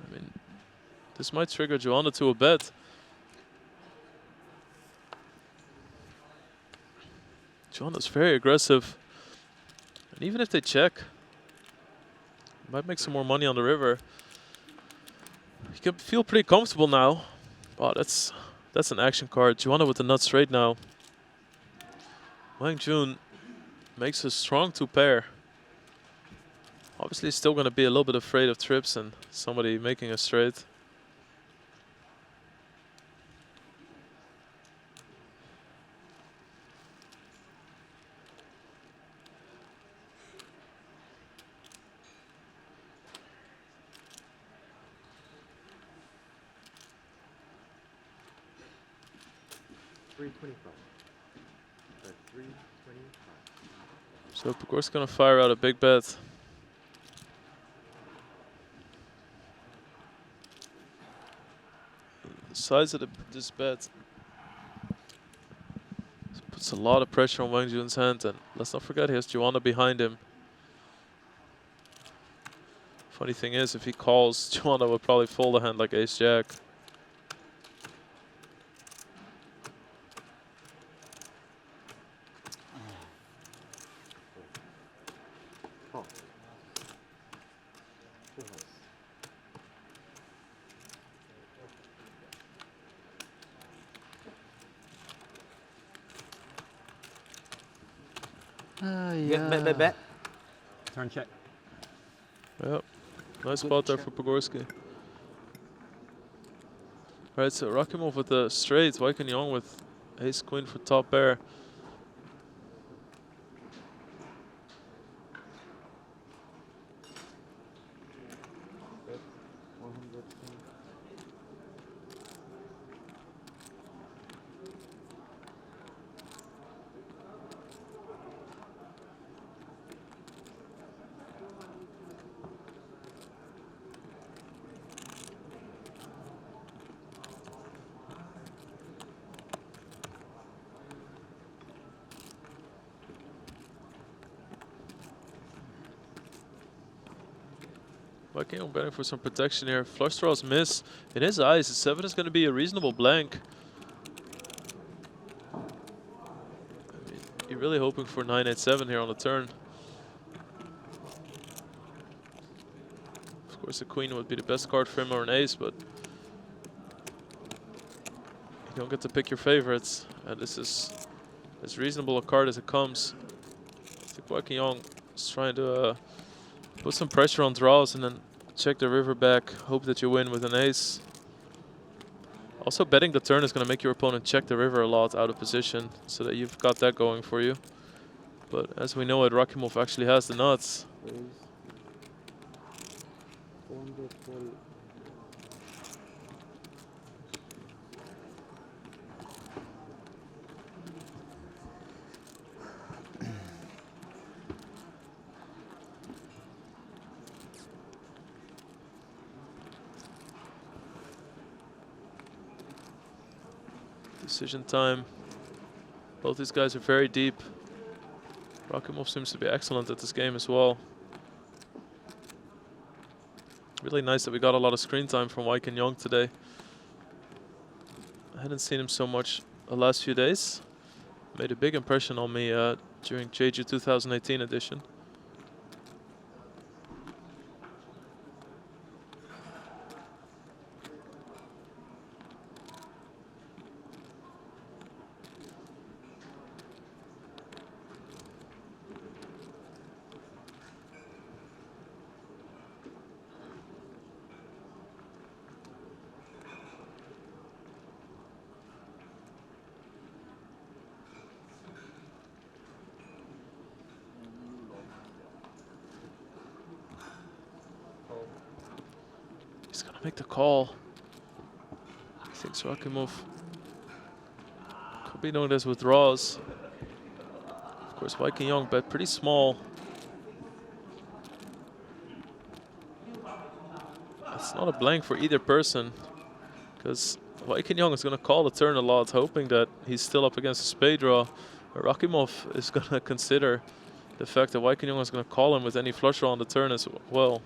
I mean, this might trigger Joanna to a bet. Joanna's very aggressive, and even if they check, might make some more money on the river. You can feel pretty comfortable now. Wow, that's an action card. Joanna with the nut straight now. Wang Jun makes a strong 2 pair. Obviously still going to be a little bit afraid of trips and somebody making a straight. So Pogorski's going to fire out a big bet. The size of this bet puts a lot of pressure on Wang Jun's hand, and let's not forget he has Joanna behind him. Funny thing is, if he calls, Joanna will probably fold a hand like ace-jack. Bet. Turn check. Yep. Nice spot there for Pogorski. Alright, so Rakimov with the straight, Wai Kun Yong with ace queen for top pair. Viking Young betting for some protection here. Flush draws miss. In his eyes, 7 is going to be a reasonable blank. I mean, you're really hoping for 9-8-7 here on the turn. Of course, the queen would be the best card for him, or an ace, but you don't get to pick your favorites. And this is as reasonable a card as it comes. I think Viking Young is trying to put some pressure on draws and then check the river back, hope that you win with an ace. Also, betting the turn is going to make your opponent check the river a lot out of position, so that you've got that going for you. But as we know it, Rakimov actually has the nuts. Decision time. Both these guys are very deep. Rakimov seems to be excellent at this game as well. Really nice that we got a lot of screen time from Viking Young today. I hadn't seen him so much the last few days. Made a big impression on me during Jeju 2018 edition. He's gonna make the call. I think Rakimov could be known as withdraws. Of course, Viking Young bet pretty small. It's not a blank for either person, because Viking Young is gonna call the turn a lot, hoping that he's still up against a spade draw. Rakimov is gonna consider the fact that Viking Young is gonna call him with any flush draw on the turn as well.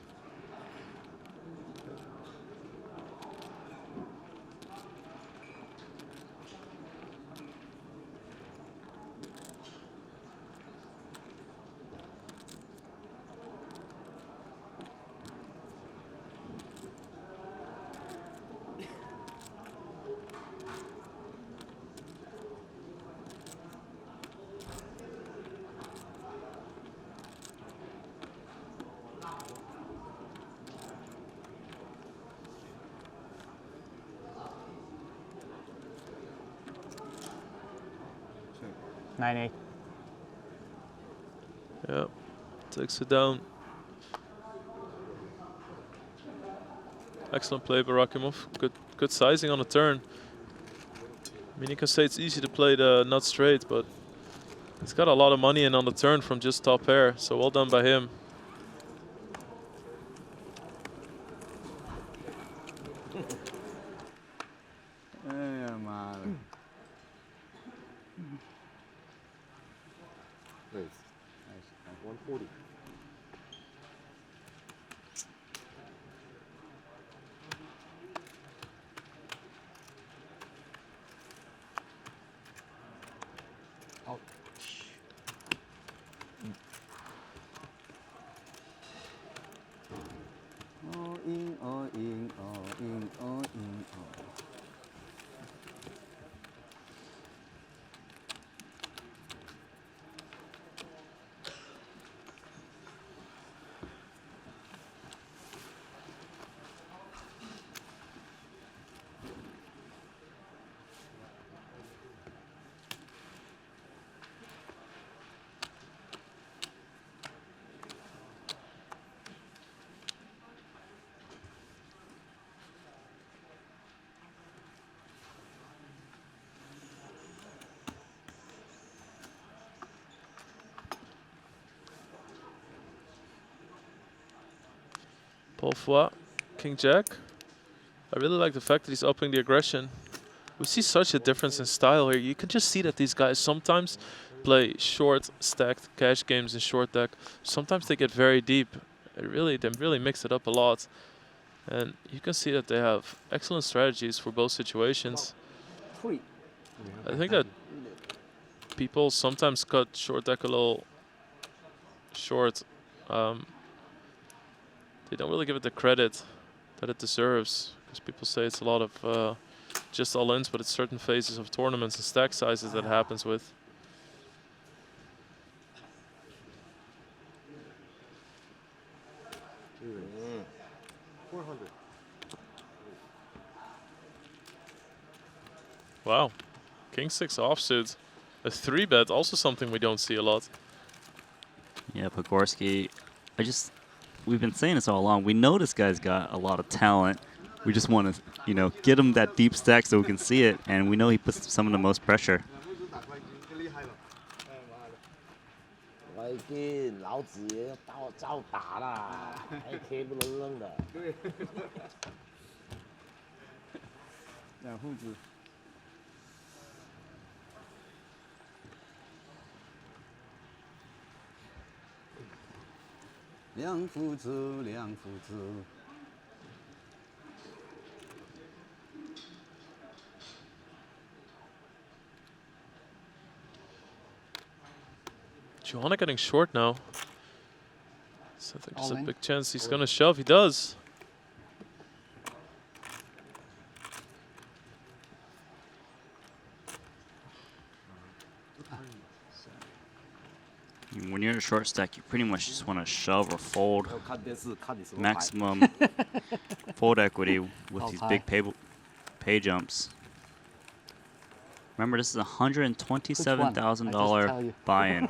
Nine-8. Yeah, takes it down. Excellent play by Rakimov. Good sizing on the turn. I mean, you can say it's easy to play the nut straight, but he's got a lot of money in on the turn from just top pair, so well done by him. Nice. 140. All in, all in, all in, all in, all. Paul Foy, King Jack. I really like the fact that he's upping the aggression. We see such a difference in style here. You can just see that these guys sometimes play short stacked cash games in short deck. Sometimes they get very deep They really mix it up a lot. And you can see that they have excellent strategies for both situations. I think that people sometimes cut short deck a little short. They don't really give it the credit that it deserves, because people say it's a lot of just all-ins, but it's certain phases of tournaments and stack sizes that happens with. Mm. 400. Wow, King 6 offsuit. A 3-bet, also something we don't see a lot. Yeah, Pogorski, we've been saying this all along. We know this guy's got a lot of talent. We just want to, you know, get him that deep stack so we can see it, and we know he puts some of the most pressure. 我给老子也照打啦，AK 不能扔的。对。两父子。两父子，两父子。Johanna getting short now. So I think there's a All in. big chance he's going to shove. He does. When you're in a short stack, you pretty much just want to shove or fold. Maximum fold equity with these big pay jumps. Remember, this is a $127,000 buy-in.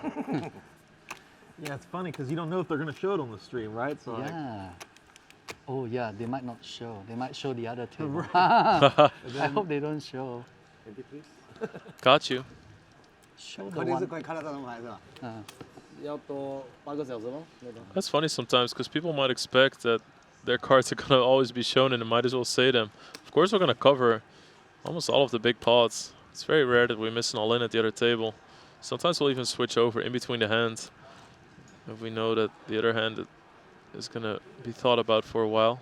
Yeah, it's funny because you don't know if they're going to show it on the stream, right? So Yeah. Oh yeah, they might not show. They might show the other two. Right. I hope they don't show. Got you. Show the 肯定是 one. 可以看得到的牌是吧？要多8个小时吗？那个。 That's funny sometimes, because people might expect that their cards are going to always be shown and they might as well say them. Of course, we're going to cover almost all of the big pots. It's very rare that we miss an all-in at the other table. Sometimes we'll even switch over in between the hands if we know that the other hand is going to be thought about for a while.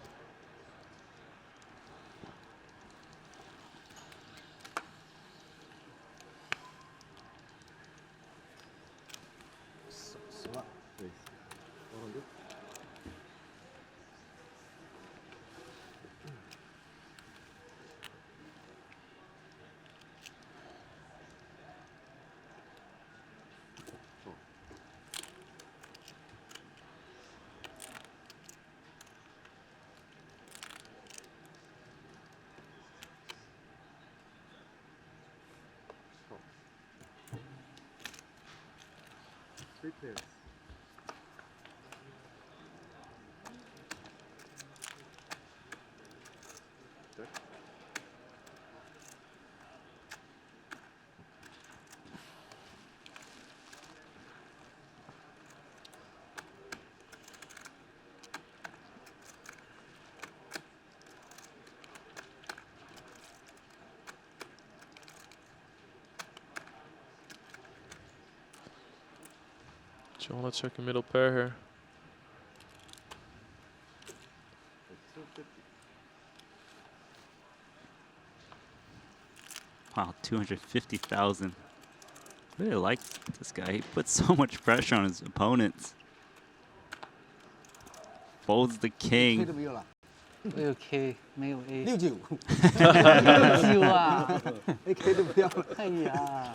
Three pairs. John, let's check a middle pair here. Wow, 250,000. Really like this guy. He puts so much pressure on his opponents. Folds the king. 没有 K， 没有 A。69。69啊 ！AK 都不要了。哎呀，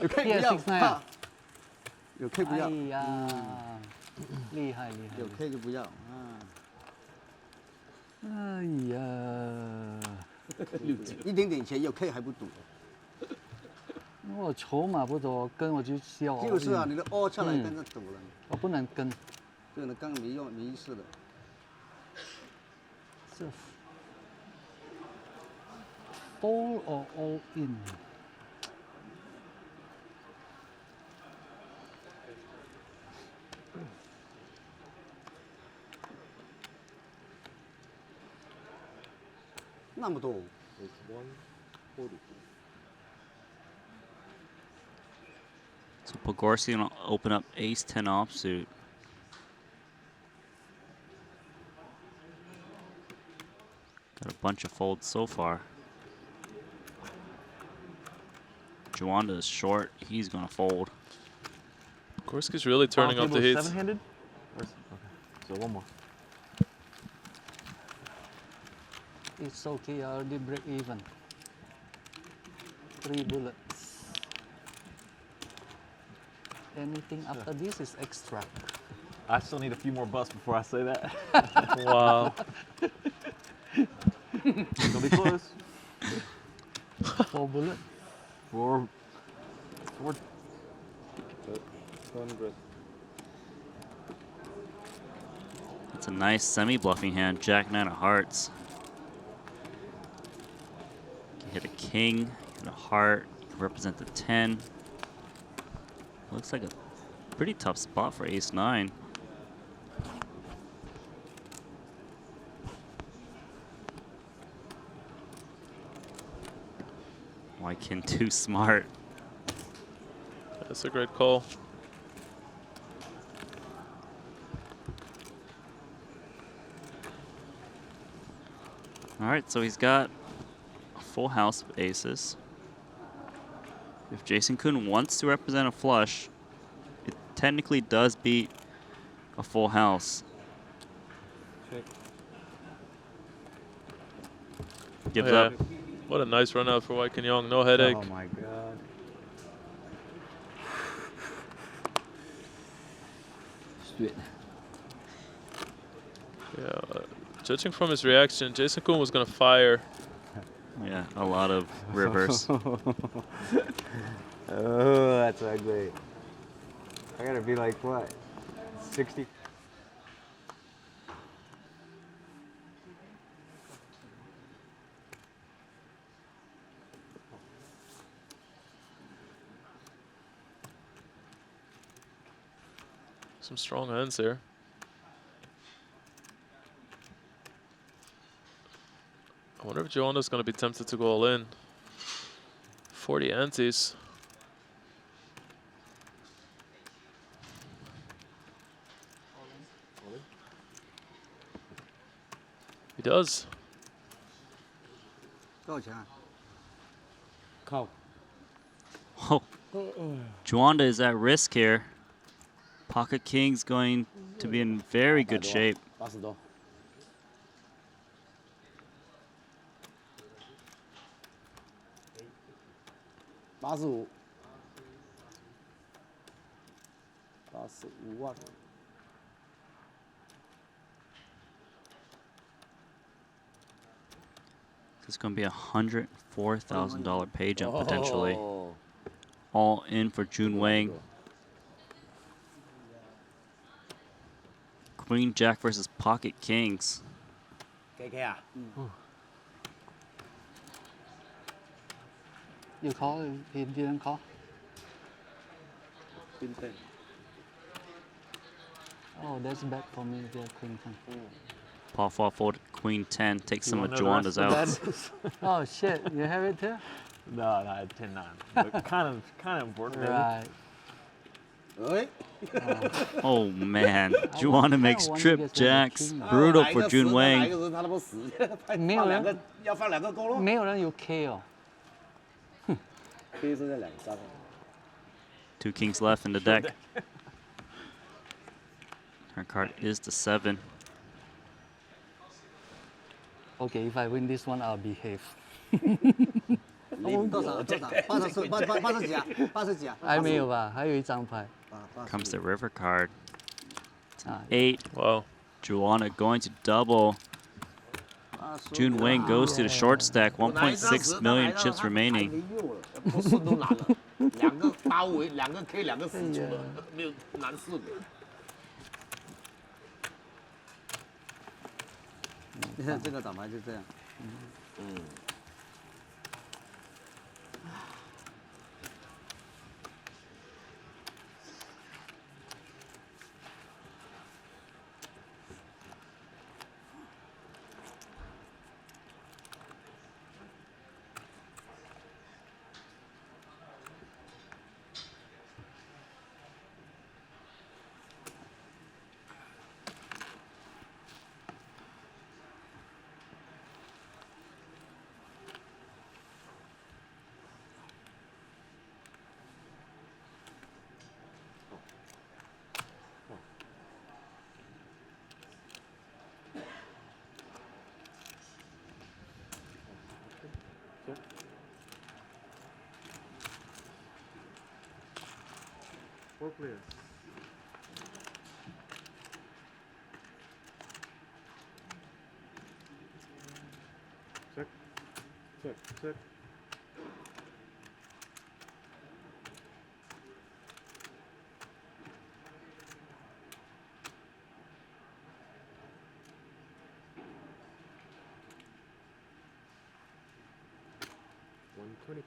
有 K 不要。啊有 K 不要。哎呀，厉害厉害。有 K 就不要啊。哎呀，一点点钱有 K 还不赌。我筹码不多，跟我就要。就是啊，你的 all 下来跟着赌了。我不能跟。这个刚迷失的。这 fold or all in？ 那么多。So Pogorski gonna open up ace 10 offsuit. Got a bunch of folds so far. Juanda is short. He's gonna fold. Gorski's really turning up the heat. Seven-handed? Okay, so one more. It's okay, I already break even. 3 bullets. Anything after this is extra. I still need a few more busts before I say that. Wow. It'll be close. 4 bullets. 400. It's a nice semi-bluffing hand. Jack 9 of hearts. Can hit a king and a heart. Can represent the 10. Looks like a pretty tough spot for ace 9. Why can too smart? That's a great call. All right, so he's got a full house of aces. If Jason Kun wants to represent a flush, it technically does beat a full house. Check. Gives Yeah. up. What a nice run out for Wai Kin Yong. No headache. Oh my god. Straight. Yeah, judging from his reaction, Jason Kun was gonna fire. Yeah, a lot of rivers. Oh, that's ugly. I gotta be like, what, 60? Some strong hands here. I wonder if Joanna's gonna be tempted to go all in. 40 antes. He does. 多少钱啊？ 靠。 Oh, Juanda is at risk here. Pocket King's going to be in very good shape. 80多。85。85万。 It's going to be a $104,000 pay jump potentially. Oh. All in for Jun Wang. Queen Jack versus Pocket Kings. KK 啊。 You call, he didn't call. Queen 10. Oh, that's bad for me, yeah, Queen 10. Paul fall forward, Queen 10, take some of wanna know the Juanda's rest outs. Oh shit, you have it too? No, no, I 10-9. But kind of important. maybe. Right. Oh man, Juanda makes trip jacks. Brutal for Jun Wang. 没有人，没有人有 K 哦。 K 是在2张。 2 kings left in the deck. Her card is the 7. Okay, if I win this one, I'll behave. 多少？80几啊？80几啊？还没有吧？还有一张牌。 Comes the river card. It's an Ah. 8. Wow. Juana going to double. Jun Wang goes to the short stack. 1.6 million chips remaining. 不是都难了，2个8尾，2个 K，2个10出了，没有难4个。你看这个打牌就这样。嗯。4 players. Check. Check. Check. $125.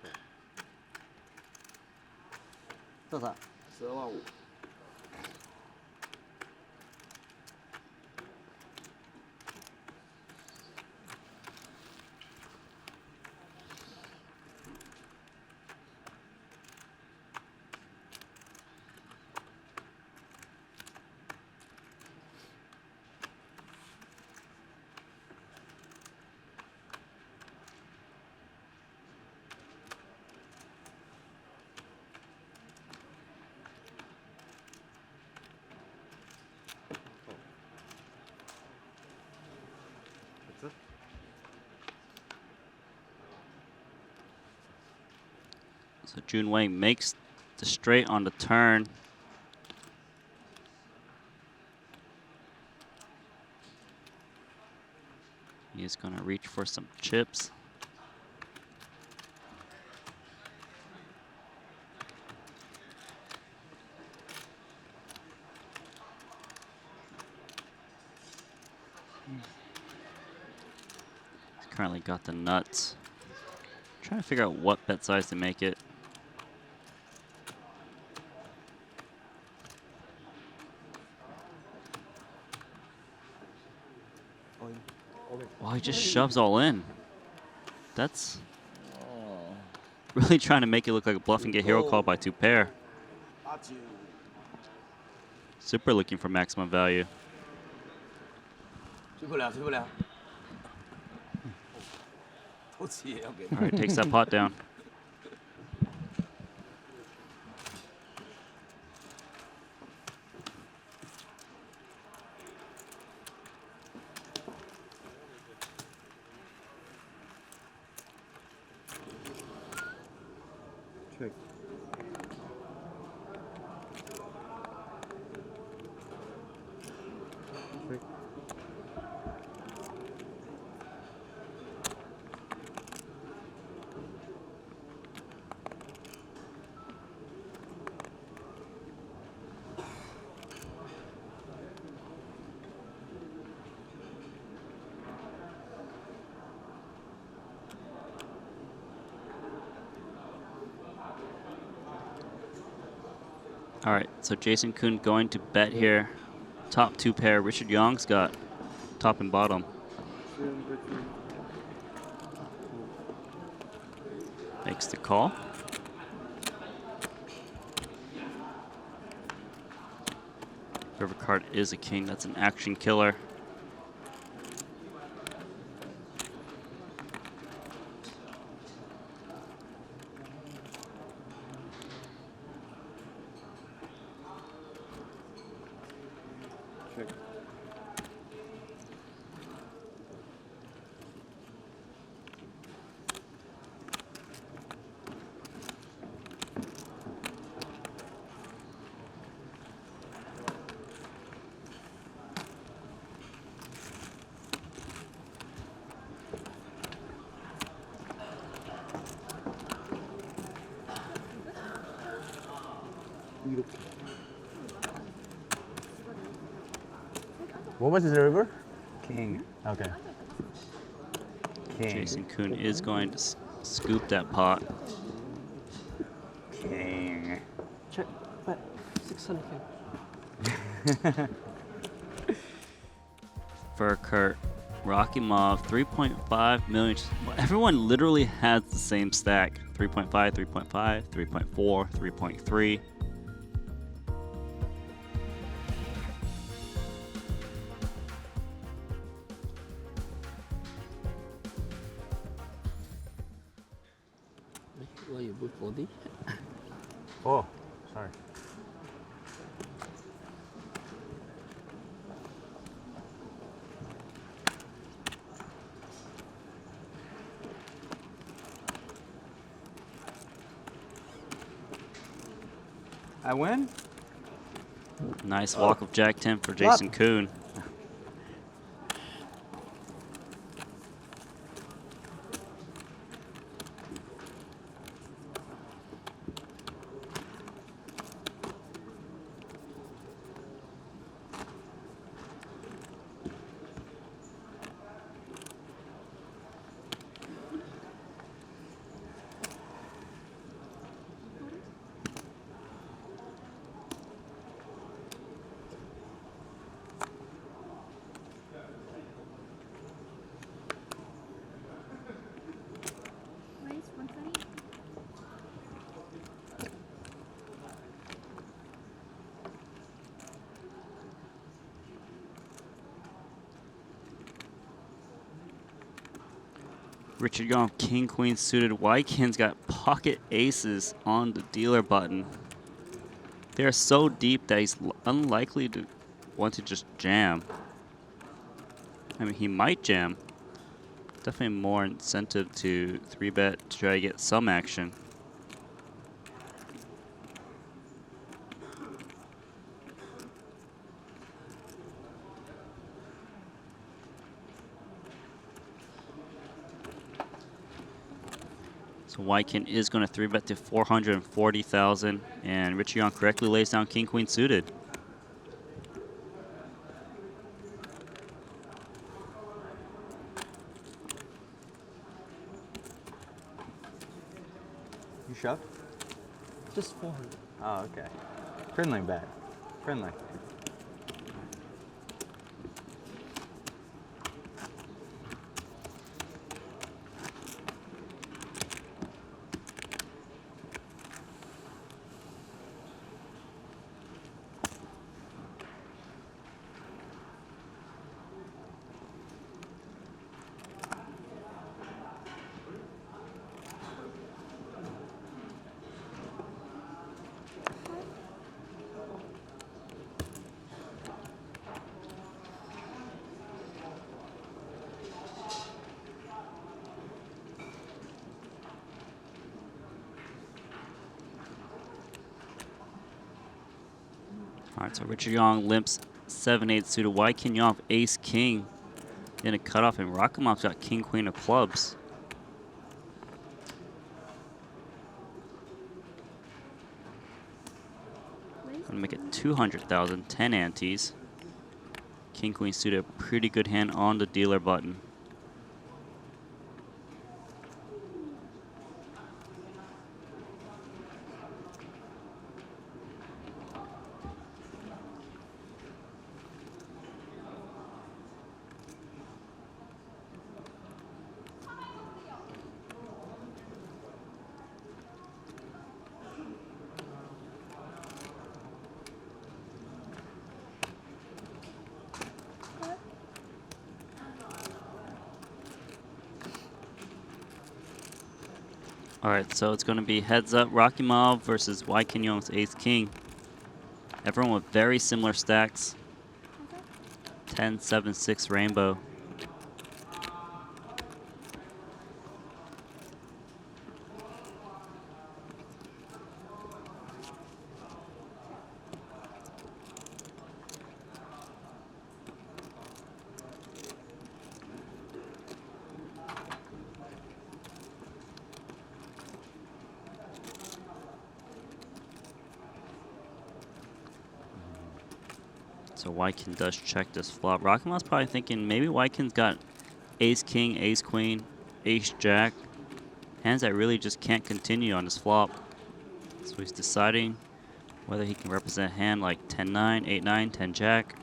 多少？12万5。That's it. So Jun Wei makes the straight on the turn. He's gonna reach for some chips. He's currently got the nuts. Trying to figure out what bet size to make it. Oh, he just shoves all in. That's really trying to make it look like a bluff and get hero called by 2 pair. Super looking for maximum value. 追不了，追不了。多次也要给。 All right, takes that pot down. Check. Check. All right, so Jason Kuhn going to bet here. Top 2 pair. Richard Young's got top and bottom. Makes the call. River card is a king. That's an action killer. Check. What was the river? King. Okay. King. Jason Kuhn is going to scoop that pot. King. Check. Bet. 600K. For Kurt, Rocky Mauve, 3.5 million. Everyone literally has the same stack. 3.5, 3.5, 3.4, 3.3. Why you put 40? Oh, sorry. I win? Nice walk of Jack 10 for Jason Kuhn. Richard Young, King Queen suited. Wykin's got pocket aces on the dealer button. They are so deep that he's unlikely to want to just jam. I mean, he might jam. Definitely more incentive to 3-bet to try to get some action. So Wykin is going to 3-bet to 440,000, and Richard Young correctly lays down King Queen suited. You shoved? Just 400. Oh, okay. Friendly bet. Friendly. All right, so Richard Young limps 7-8 suited. Wykin Young have ace king in a cutoff, and Rakimov's got king queen of clubs. Gonna make it 200,000, 10 antes. King queen suited, a pretty good hand on the dealer button. All right, so it's going to be heads up Rakimov versus Wykin Young's ace king. Everyone with very similar stacks. 10, 7, 6 rainbow. So Wykin does check this flop. Rakimov's probably thinking maybe Wykin's got ace king, ace queen, ace jack. Hands that really just can't continue on this flop. So he's deciding whether he can represent a hand like 10-9, 8-9, 10 jack.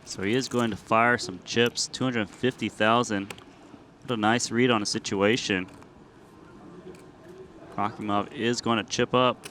So he is going to fire some chips, 250,000. What a nice read on the situation. Rakimov is going to chip up.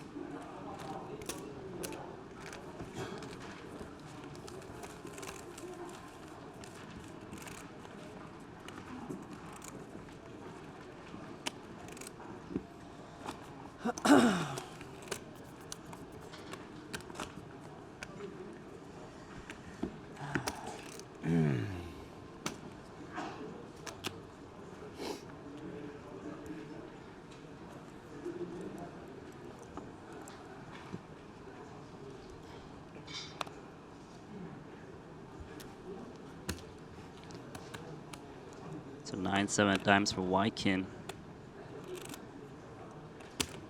So 9-7 at diamonds for Wykin.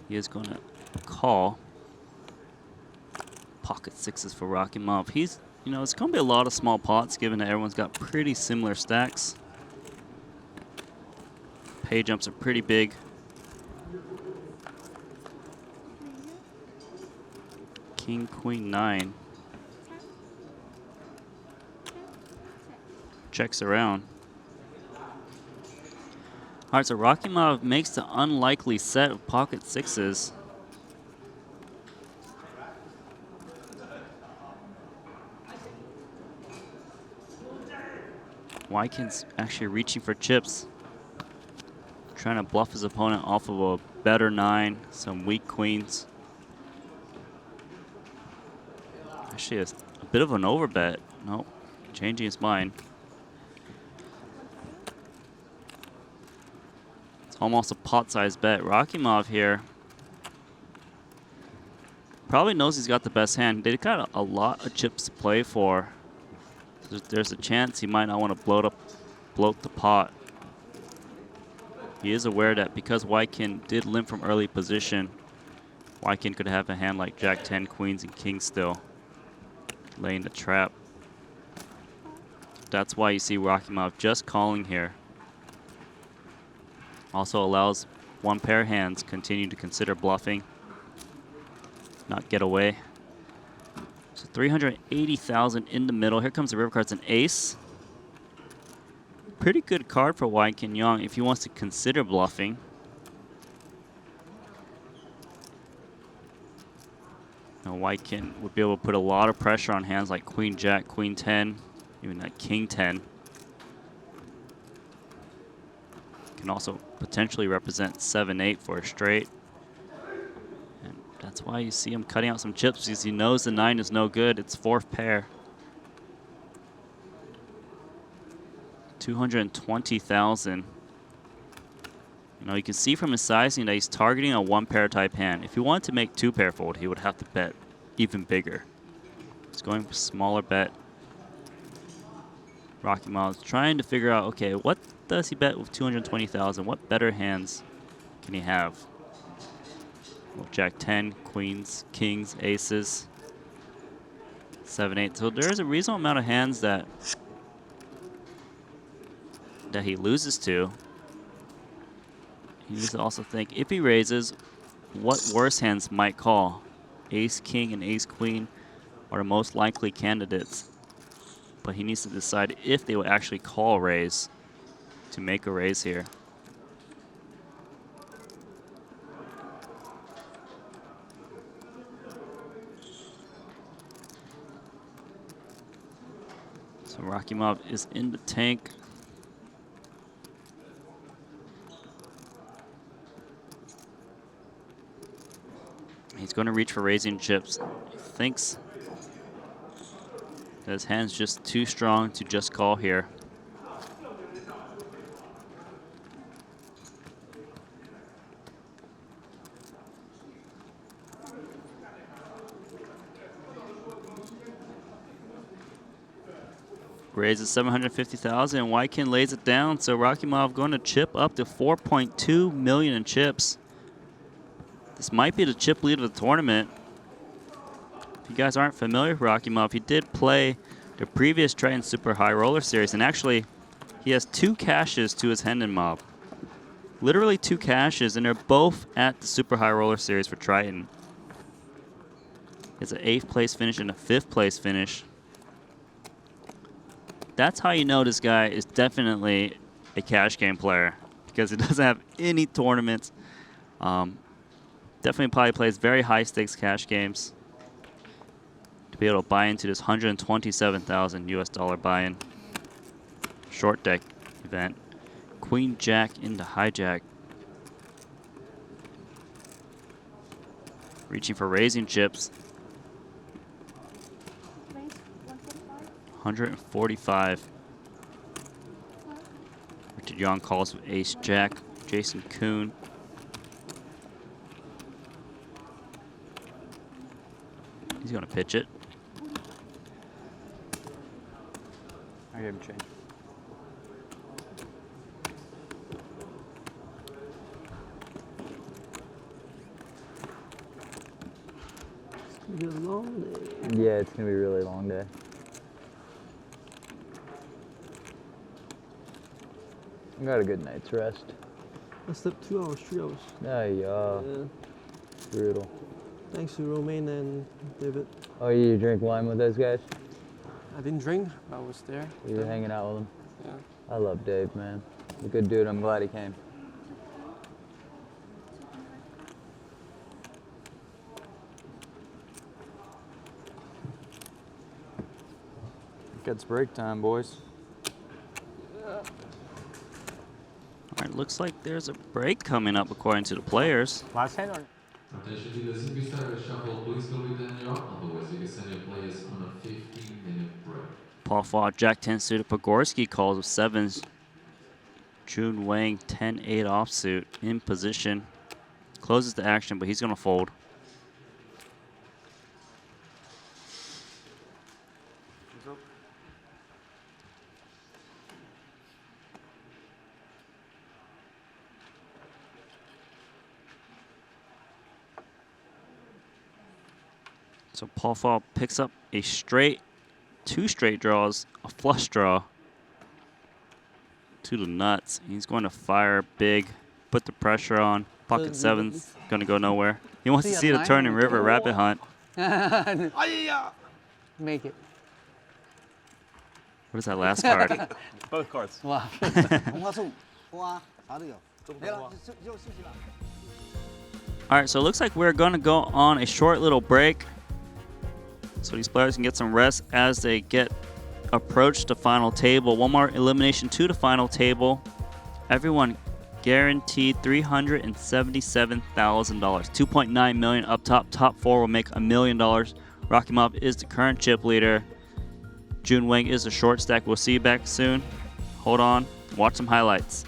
He is going to call. Pocket sixes for Rakimov. He's, you know, it's going to be a lot of small pots given that everyone's got pretty similar stacks. Pay jumps are pretty big. King, queen, 9. Checks around. All right, so Rakimov makes the unlikely set of pocket sixes. Wykin's actually reaching for chips. Trying to bluff his opponent off of a better 9, some weak queens. Actually, a bit of an overbet. Nope, changing his mind. It's almost a pot-sized bet. Rakimov here probably knows he's got the best hand. They got a lot of chips to play for. There's a chance he might not want to bloat the pot. He is aware that because Wykin did limp from early position, Wykin could have a hand like Jack 10, queens, and kings still, laying the trap. That's why you see Rakimov just calling here. Also allows one pair of hands continue to consider bluffing, not get away. So 380,000 in the middle. Here comes the river cards, an ace. Pretty good card for Wykin Young if he wants to consider bluffing. Now Wykin would be able to put a lot of pressure on hands like Queen Jack, Queen 10, even that King 10. Can also potentially represent 7-8 for a straight. And that's why you see him cutting out some chips, because he knows the 9 is no good. It's 4th pair. 220,000. You know, you can see from his sizing that he's targeting a 1-pair type hand. If he wanted to make 2-pair fold, he would have to bet even bigger. He's going for smaller bet. Rakimov's trying to figure out, okay, what does he bet with 220,000? What better hands can he have? Well, Jack 10, queens, kings, aces, 7-8. So there's a reasonable amount of hands that he loses to. He needs to also think, if he raises, what worse hands might call? Ace king and ace queen are the most likely candidates. But he needs to decide if they will actually call raise to make a raise here. So Rakimov is in the tank. He's going to reach for raising chips. He thinks that his hand's just too strong to just call here. Raises 750,000 and Wykin lays it down. So Rakimov going to chip up to 4.2 million in chips. This might be the chip lead of the tournament. If you guys aren't familiar with Rakimov, he did play the previous Triton Super High Roller Series, and actually he has 2 cashes to his Hendon Mob. Literally 2 cashes, and they're both at the Super High Roller Series for Triton. It's an 8th place finish and a 5th place finish. That's how you know this guy is definitely a cash game player, because he doesn't have any tournaments. Definitely probably plays very high stakes cash games to be able to buy into this 127,000 US dollar buy-in. Short deck event. Queen Jack into hijack. Reaching for raising chips. 145. Richard Young calls with Ace Jack. Jason Kuhn. He's going to pitch it. I gave him change. It's gonna be a long day. Yeah, it's gonna be a really long day. I got a good night's rest. I slept 2 hours, 3 hours. Yeah. Brutal. Thanks to Romain and David. Oh, you drink wine with those guys? I didn't drink, but I was there. You were hanging out with them? Yeah. I love Dave, man. He's a good dude. I'm glad he came. It's break time, boys. All right, looks like there's a break coming up according to the players. Attention dealers, if you start a shuffle, please go with the drop. Otherwise, you can send your players on a 15-minute break. Paul fought Jack 10 suited. Pogorski calls with sevens. Jun Wang 10-8 offsuit in position. Closes the action, but he's going to fold. So Paul Fall picks up a straight, 2 straight draws, a flush draw to the nuts. He's going to fire big, put the pressure on. Pocket sevens, going to go nowhere. He wants to see the turning river rabbit hunt. Make it. What is that last card? Both cards. Wow. All right, so it looks like we're going to go on a short little break so these players can get some rest as they get approached the final table. One more elimination to the final table. Everyone guaranteed $377,000. 2.9 million up top. Top 4 will make $1 million. Rocky Mob is the current chip leader. Jun Wang is the short stack. We'll see you back soon. Hold on. Watch some highlights.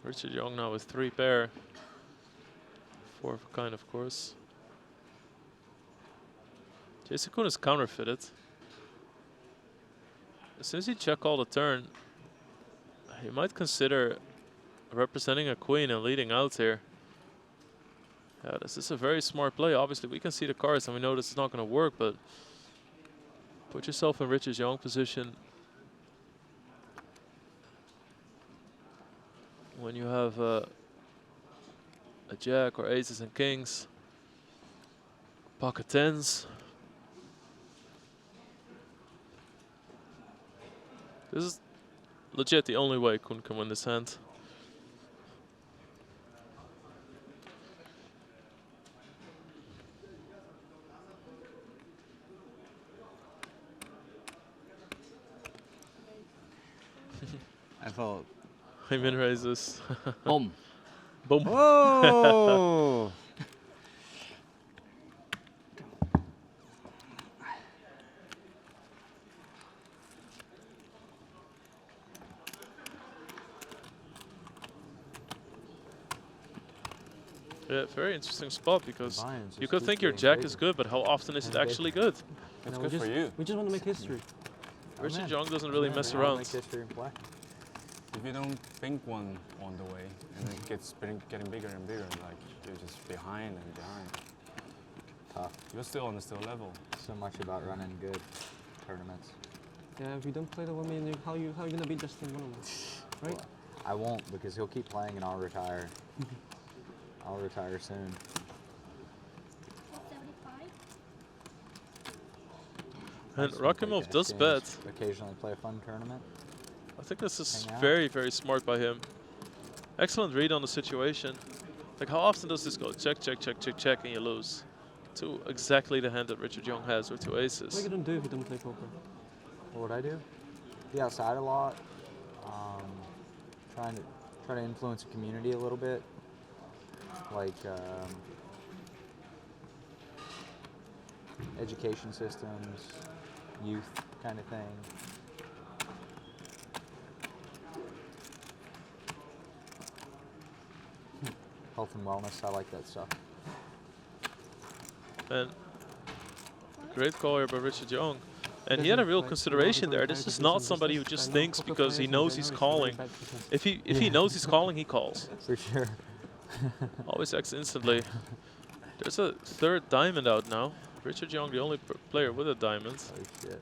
Richard Young now with 3 pair. 4 of a kind, of course. Jason Kuhn is counterfeited. Since he check all the turn, he might consider representing a queen and leading out here. Yeah, this is a very smart play. Obviously, we can see the cards and we know this is not going to work, but put yourself in Richard Young position. When you have a jack or aces and kings, pocket tens. This is legit the only way Kuhn can win this hand. I thought. He min raises. Boom. Boom. Oh! Yeah, very interesting spot because Lions you just could keep think your getting jack bigger. is good, but how often is it And actually good? It's No, good we for just, you. We just want to make history. Richard Young doesn't really mess I'll around. make history and play. If you don't think one on the way, and it gets getting bigger and bigger, like you're just behind and behind. Tough. You're still on the still level. So much about running good tournaments. Yeah, if you don't play the 1 million, how you gonna beat Justin Verlander, right? Well, I won't because he'll keep playing and I'll retire. I'll retire soon. And Nice when Rakimov play does cash bet. games, occasionally play a fun tournament. I think this is Hang out. very, very smart by him. Excellent read on the situation. Like, how often does this go? Check, check, check, check, check, and you lose. To exactly the hand that Richard Young has, or two aces. What are you gonna do if you don't play poker? What would I do? Be outside a lot. Try to influence the community a little bit. Like education systems, youth kind of thing. Health and wellness, I like that stuff. And great call here by Richard Young. And he had a real consideration there. This is not somebody who just thinks because he knows he's calling. If he knows he's calling, he calls. For sure. Always acts instantly. There's a third diamond out now. Richard Young, the only player with a diamond. Oh shit.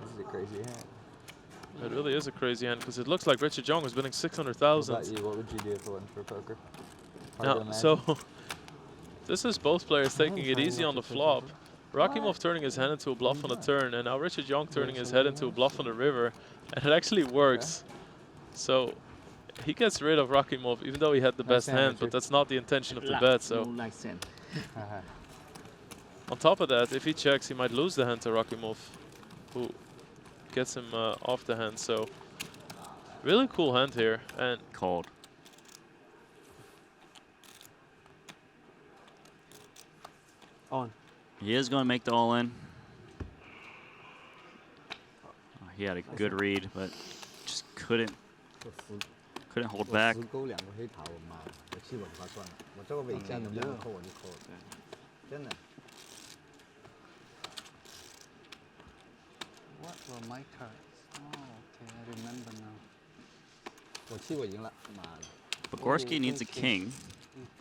This is a crazy hand. It really is a crazy hand because it looks like Richard Young was winning What 600,000. about you? What would you do if it wasn't for poker? Hard to Now, imagine. so this is both players taking it easy on the flop. Rakimov turning his hand into a bluff on the turn, and now Richard Young turning his head into a bluff on the river, and it actually works. So he gets rid of Rakimov, even though he had the best hand, but that's not the intention of the bet. So on top of that, if he checks, he might lose the hand to Rakimov, who gets him off the hand. So really cool hand here, and cold. On. He is going to make the all-in. Oh, he had a good read, but just couldn't hold back. 我高2個起頭嘛，我吃我划算了，我这个尾价能不能扣我就扣了，真的。 What were my cards? Oh, okay, I remember now. 我吃我赢了，妈的。 Pogorski needs a king.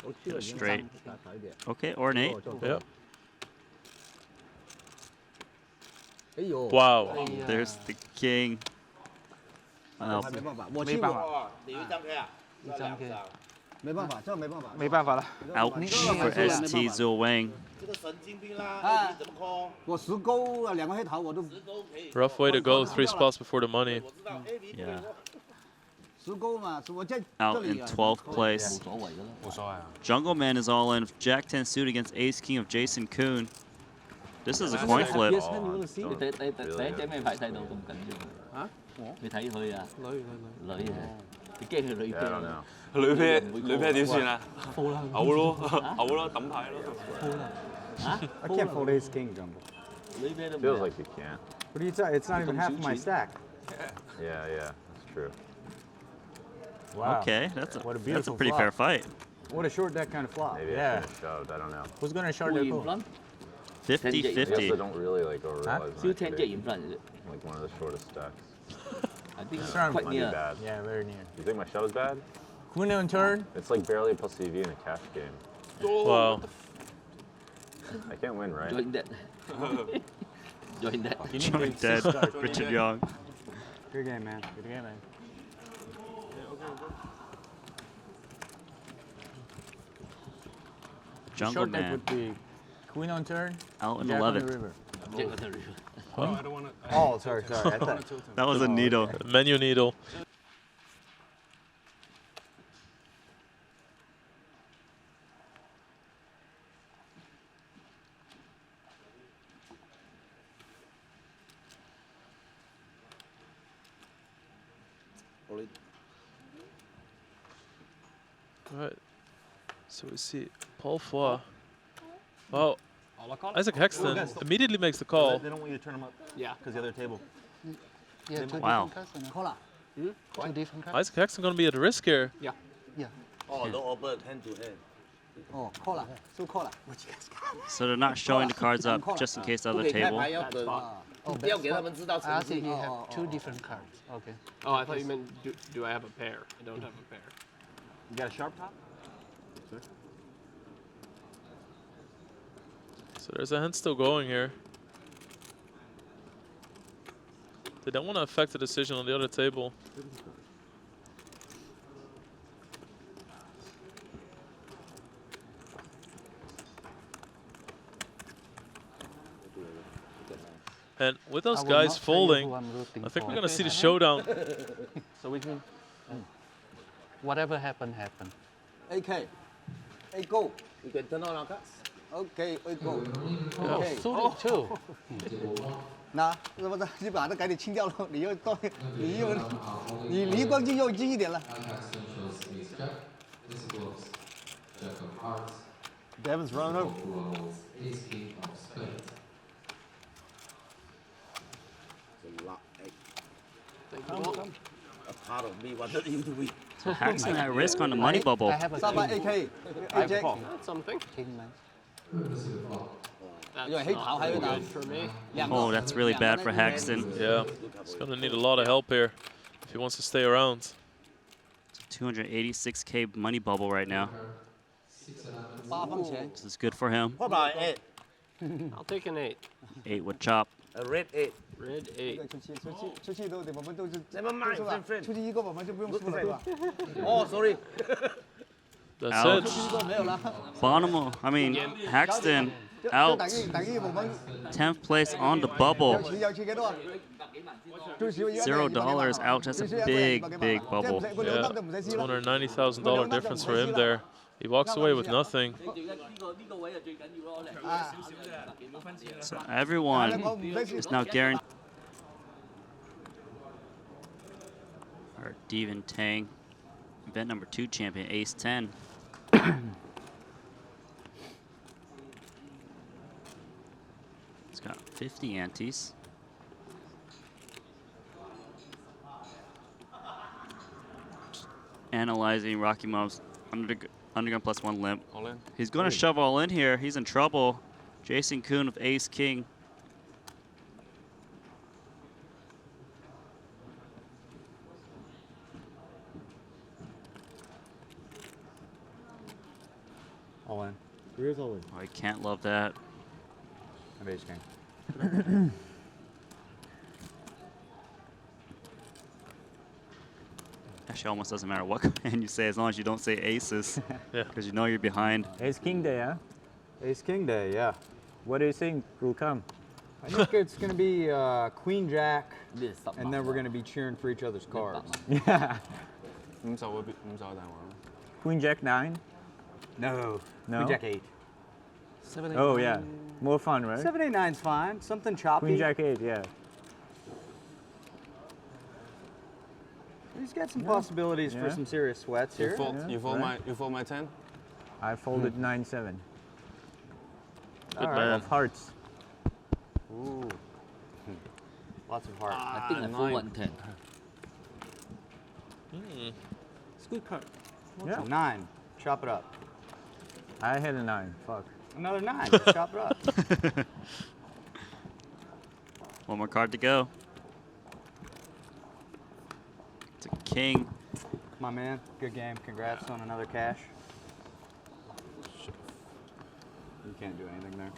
我吃我 Get a 赢了 straight. 打少一点。 Okay, or an 8. Yep. 哎呦。 Wow. There's the king. Wow. 没办法，我吃我。你一张 K 啊？一张 K。没办法，这没办法。没办法了。 Ouch for ST Zhou Wang. 这个神经病啦！你怎么扣？我10勾2個黑頭我都。 Rough way to go, 3 spots before the money. Yeah. 10勾嘛，我在 Out in 12th place. Jungle Man is all in. Jack 10 suit against Ace King of Jason Kuhn. This is a coin flip. 你第一隻咩牌睇到咁緊要？嚇？你睇佢啊？女啊！你驚佢女啤？女啤點算啊？嘔咯，嘔咯，抌牌咯。I can't fold ace king, Jumbo. Feels like you can't. What are you talking? It's not even half of my stack. Yeah, that's true. Wow. Okay, that's a beautiful pretty flop. fair fight. What a short deck kind of flop. Maybe I Yeah. should have shoved. I don't know. Who's going to short deck pool? 50-50. I guess I don't really like overrealize Still 10 jet in front, is it? like one of the shortest stacks. I think it's Might quite Might be near. bad. Yeah, very near. You think my shove is bad? Queen on turn. It's like barely a plus CV in a cash game. Wow. I can't win, right? Join that. Join that. Join dead. Richard Young. Good game, man. Good game, man. Jungle Short deck Man would be queen on turn. out in Jack on the 11th. river. Jack on the river. Oh, I don't want to. Oh, sorry. I thought. That was a needle. Menu needle. Alright. So we see Paul Foy. Wow. Isaac Hexton immediately makes the call. They don't want you to turn them up. Yeah. Because the other table. Yeah, two Wow. different cards. Two different cards. Isaac Hexton going to be at risk here. Yeah. Yeah. Oh, don't open hand to hand. Oh, caller. So caller. So they're not showing the cards up just in case the other table. Oh, but I think you have two different cards. Okay. Oh, I thought you meant do I have a pair? I don't have a pair. You got a sharp top? So there's a hand still going here. They don't want to affect the decision on the other table. And with those guys folding, I think we're going to see the showdown. So we can. Whatever happened, happened. AK. A go. You can turn on our cards. Okay, a go. Okay. Oh, two. 那是不是你把它赶紧清掉了？你又到，你离光镜又近一点了。Devin's running over. A part of me wanted you to win. So Haxton at risk on the money bubble. I have a Stop by AK. That's something. King man. That's not good for me. Oh, that's really bad for Haxton. Yeah, he's going to need a lot of help here if he wants to stay around. 286K money bubble right now. 8分钱。 This is good for him. What about 8? I'll take an 8. 8 with chop. A red 8. Red 8. 出去都我们都是 Never mind, 是吧 friend. 出去一个我们就不用输了，是吧？ Oh, sorry. That's Ouch. it. Bottom, I mean, Haxton out. 等於我們 10th place on the bubble. 有錢幾多啊？ $0 out. That's a big, big bubble. Yeah, $290,000 difference for him there. He walks away with nothing. So everyone is now guaranteed. Our Devin Tang, event number 2 champion, Ace 10. He's got 50 antes. Just analyzing Rocky Mom's undergun +1 limp. All in. He's going to shove all in here. He's in trouble. Jason Kuhn with Ace King. All in. 3 is all in. Oh, I can't love that. I'm Ace King. Actually, almost doesn't matter what hand you say as long as you don't say aces. Yeah. Because you know you're behind. Ace King Day, huh? Ace King Day, yeah. What do you think will come? I think it's going to be Queen Jack, and then we're going to be cheering for each other's cards. Yeah. Queen Jack 9? No. Queen Jack 8. 7, 8, Oh, 9. yeah. More fun, right? 7, 8, 9's fine. Something choppy. Queen Jack 8, yeah. He's got some possibilities for some serious sweats here. You fold my 10? I folded 9-7. Good All right. man. Of hearts. Ooh. Lots of heart. I think I fold 110. It's a good card. Yeah. 9. Chop it up. I had a 9. Fuck. Another 9. Let's chop it up. One more card to go. It's a king. Come on, man. Good game. Congrats on another cash. You can't do anything there.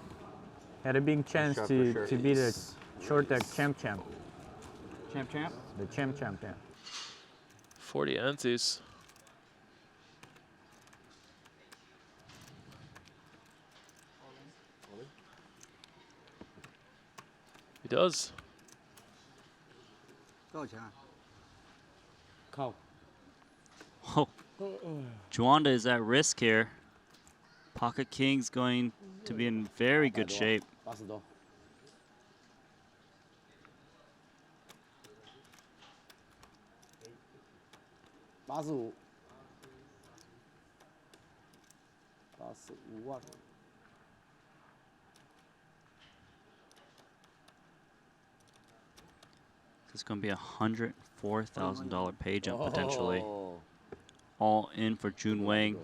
Had a big chance shot for to sure. be the short deck champ. Champ. The champ, yeah. 40 antes. He does. 多少钱啊？ Call. Oh, Juanda is at risk here. Pocket King's going to be in very good shape. 80多。85，85万。This is going to be $104,000 pay jump potentially. All in for Jun Wang.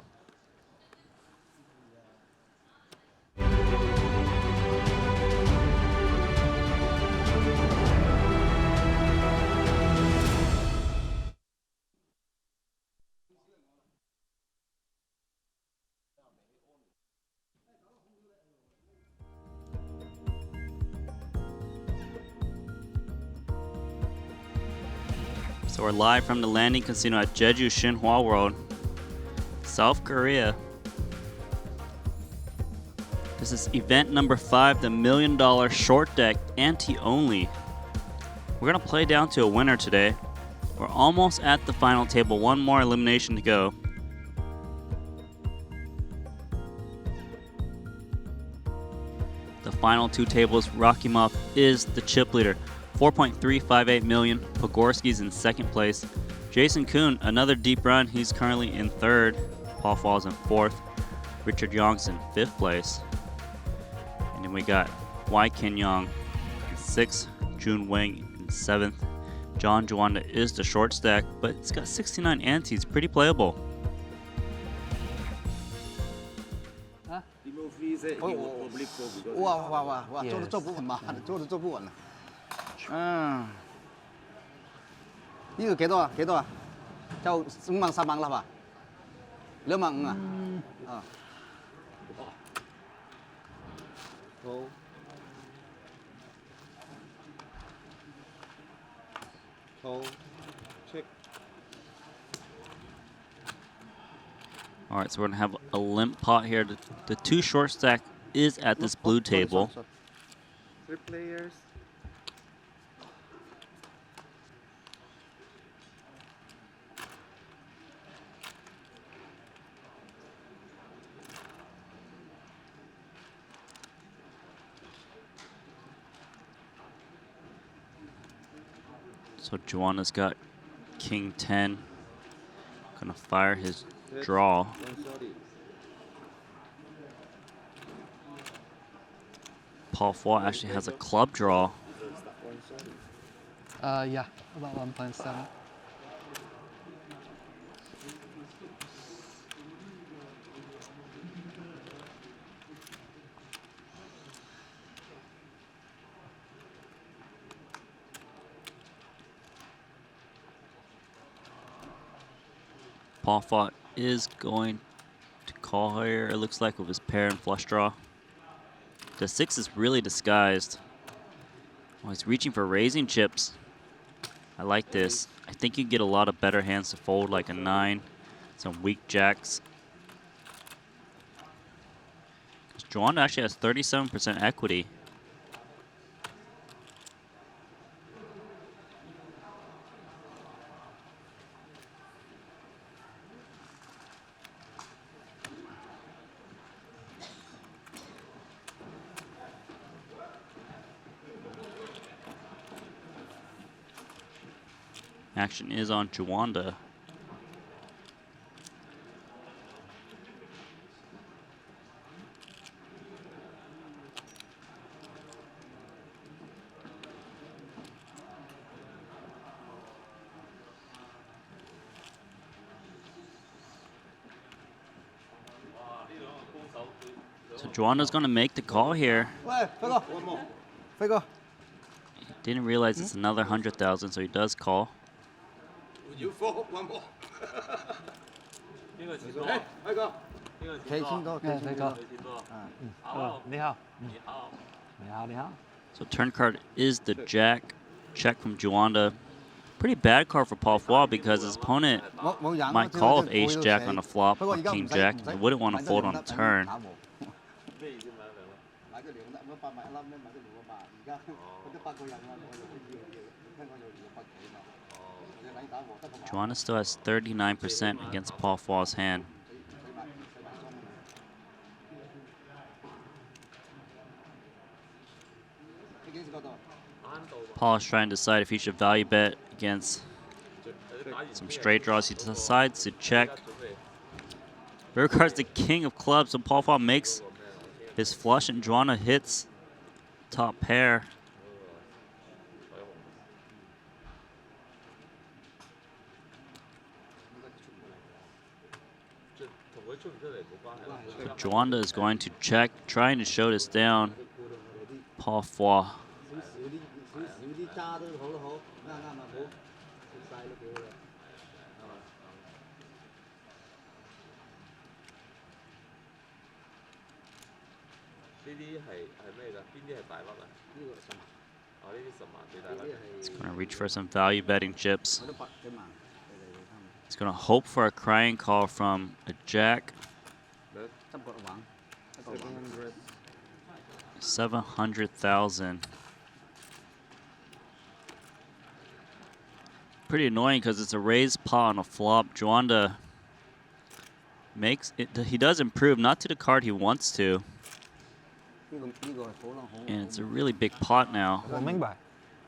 So we're live from the landing casino at Jeju Xinhua World, South Korea. This is event number 5, the $1 million short deck Ante-Only. We're gonna play down to a winner today. We're almost at the final table, one more elimination to go. The final 2 tables, Rakimov is the chip leader. 4.358 million. Pogorski's in second place. Jason Kuhn, another deep run. He's currently in third. Paul Falls in fourth. Richard Young's in fifth place. And then we got Wai Ken Yong in sixth. Jun Wang in seventh. John Juanda is the short stack, but it's got 69 antes. Pretty playable. 哇，做不稳嘛，做不稳了。呢個幾多啊？就5萬10萬啦係嘛？2萬5啊？好，check。 All right, so we're gonna have a limp pot here. The 2 short stack is at this blue table. 3 players. So Juana's got King 10. Gonna fire his draw. Paul Foy actually has a club draw. Yeah, about 1.7. Paul Foy is going to call here, it looks like, with his pair and flush draw. The 6 is really disguised. Oh, he's reaching for raising chips. I like this. I think you get a lot of better hands to fold, like a 9, some weak jacks. Juan actually has 37% equity. Action is on Juanda. So Juanda's gonna make the call here. He didn't realize it's another 100,000, so he does call. You fold one more. 可以清多，可以清多。你好。你好。 So turn card is the Jack. Check from Juanda. Pretty bad card for Paul Foy because his opponent might call with Ace Jack on the flop or King Jack. He wouldn't want to fold on the turn. Juana still has 39% against Paul Foy's hand. Paul is trying to decide if he should value bet against Some straight draws. He decides to check. Rear card's the king of clubs, so Paul Fa makes his flush and Joanna hits top pair. But Joanna is going to check, trying to show this down. Paul Fa. He's going to reach for some value betting chips. He's going to hope for a crying call from a jack. 700,000. Pretty annoying because it's a raised pot on a flop. Joanda makes it. He does improve, not to the card he wants to. And it's a really big pot now.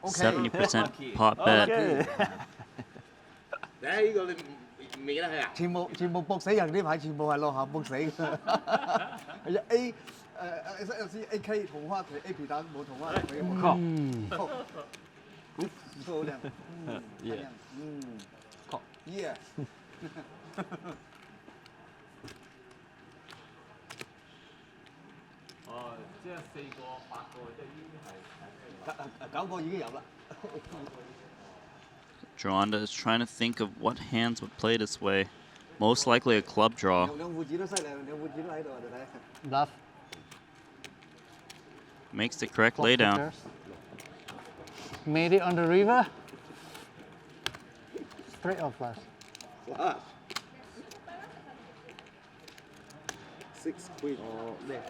70% pot bet. 全部搏死人，呢排全部係落後搏死嘅。係啊 A AK 桃花旗 A 皮蛋冇桃花旗，我靠！好靚，Yeah. Yeah。哦，即係4個、8個，即係已經係9個已經有啦。 Joanda is trying to think of what hands would play this way. Most likely a club draw. Bluff. Makes the correct laydown. Made it on the river. Straight or flush? Flush. 6 queen. 네.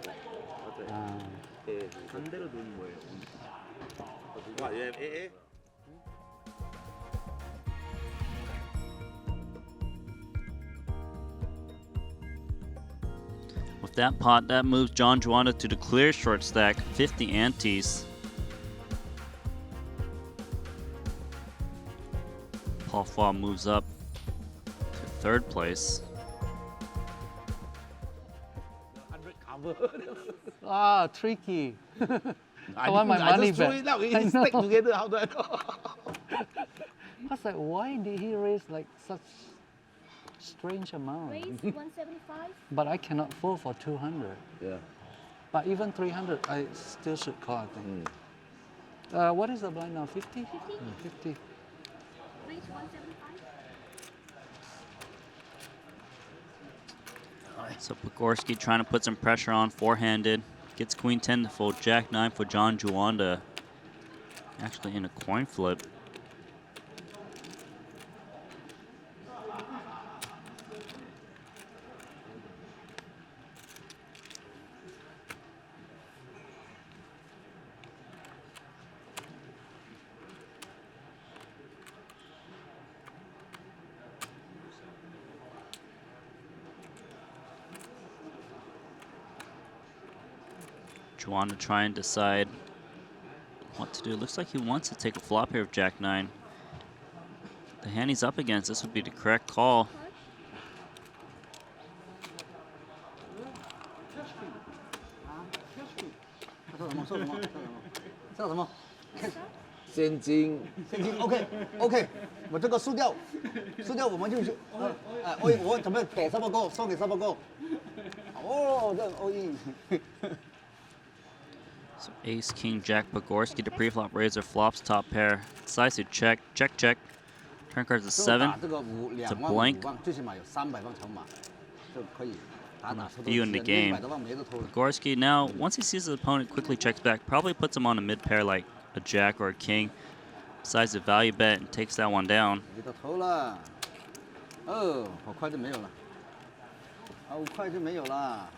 맞아요. 예, 반대로 두는 거예요. 와, 얘 AA. With that pot, that moves John Joanda to the clear short stack, 50 antes. Paul Fa moves up to third place. Ah, tricky. I want my money back. Now we stick together. How do I know? I was like, why did he raise like such strange amount? Raise 175. But I cannot fold for 200. Yeah. But even 300, I still should call, I think. What is the blind now? 50? 50. 50. Raise 175. So Pogorski trying to put some pressure on four-handed. Gets queen 10 to fold, jack 9 for John Joanda. Actually in a coin flip. Joanda try and decide what to do. Looks like he wants to take a flop here with jack 9. The hand he's up against, this would be the correct call. OK， 我这个输掉我们就去，我准备给3个，送给3个。哦，这 all in。 So ace, king, jack, Pogorski to pre-flop razor, flops top pair. Decides to check, check, check. Turn card's a 7. It's a blank. Few in the game. Pogorski now, once he sees his opponent, quickly checks back. Probably puts him on a mid pair like a jack or a king. Decides to value bet and takes that one down. 哦，好快就没有了，好快就没有了。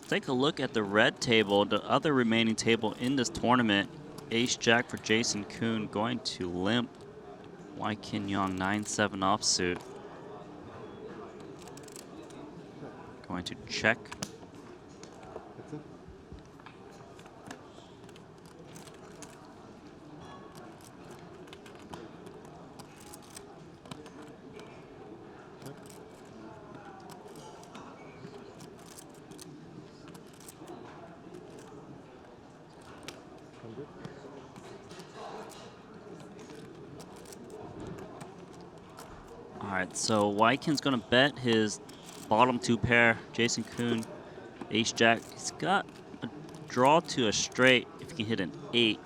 Take a look at the red table, the other remaining table in this tournament. Ace Jack for Jason Kuhn going to limp Why Kin Yong 9-7 offsuit. Going to check. Alright, so Wykin's gonna bet his bottom two pair, Jason Kuhn, Ace Jack. He's got a draw to a straight if he can hit an 8.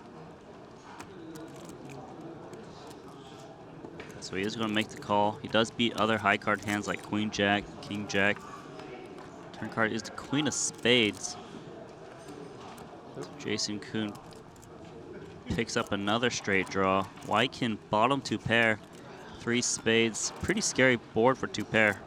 So he is gonna make the call. He does beat other high card hands like Queen Jack, King Jack. Turn card is the Queen of Spades. So Jason Kuhn picks up another straight draw. Wykin bottom two pair. 3 spades. Pretty scary board for two pair.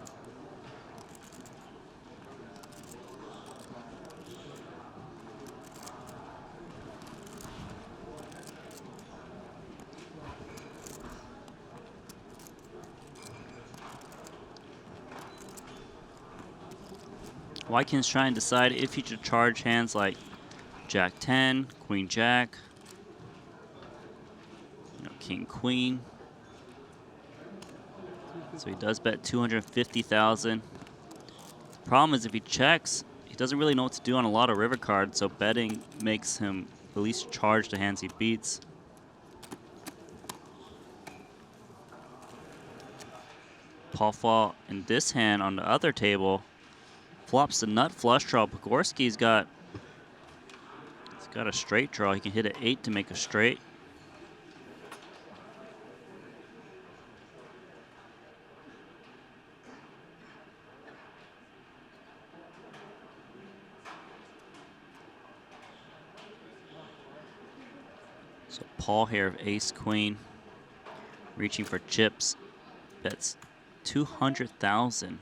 Wykin's trying to decide if he should charge hands like Jack 10, Queen Jack, King Queen. So he does bet 250,000. The problem is if he checks, he doesn't really know what to do on a lot of river cards, so betting makes him at least charge the hands he beats. Paul Fall in this hand on the other table flops the nut flush draw. Pogorski's got a straight draw. He can hit an 8 to make a straight. So Paul here of Ace Queen, reaching for chips, bets 200,000.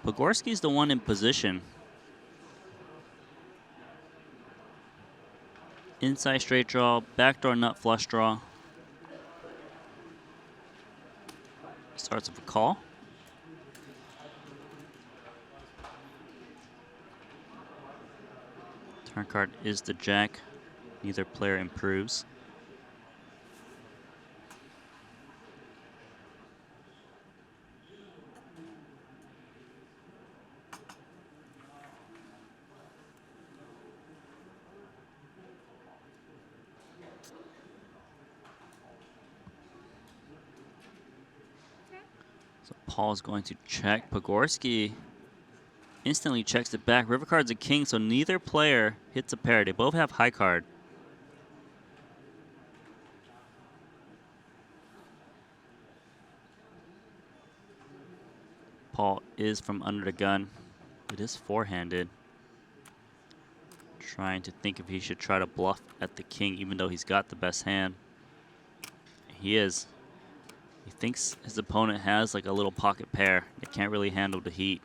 Pogorski's the one in position. Inside straight draw, backdoor nut flush draw. Starts with a call. Turn card is the Jack. Neither player improves. So Paul's going to check. Pogorski instantly checks it back. River card's a king, so neither player hits a pair. They both have high card. Paul is from under the gun. It is four-handed. Trying to think if he should try to bluff at the king, even though he's got the best hand. He is. He thinks his opponent has like a little pocket pair. They can't really handle the heat.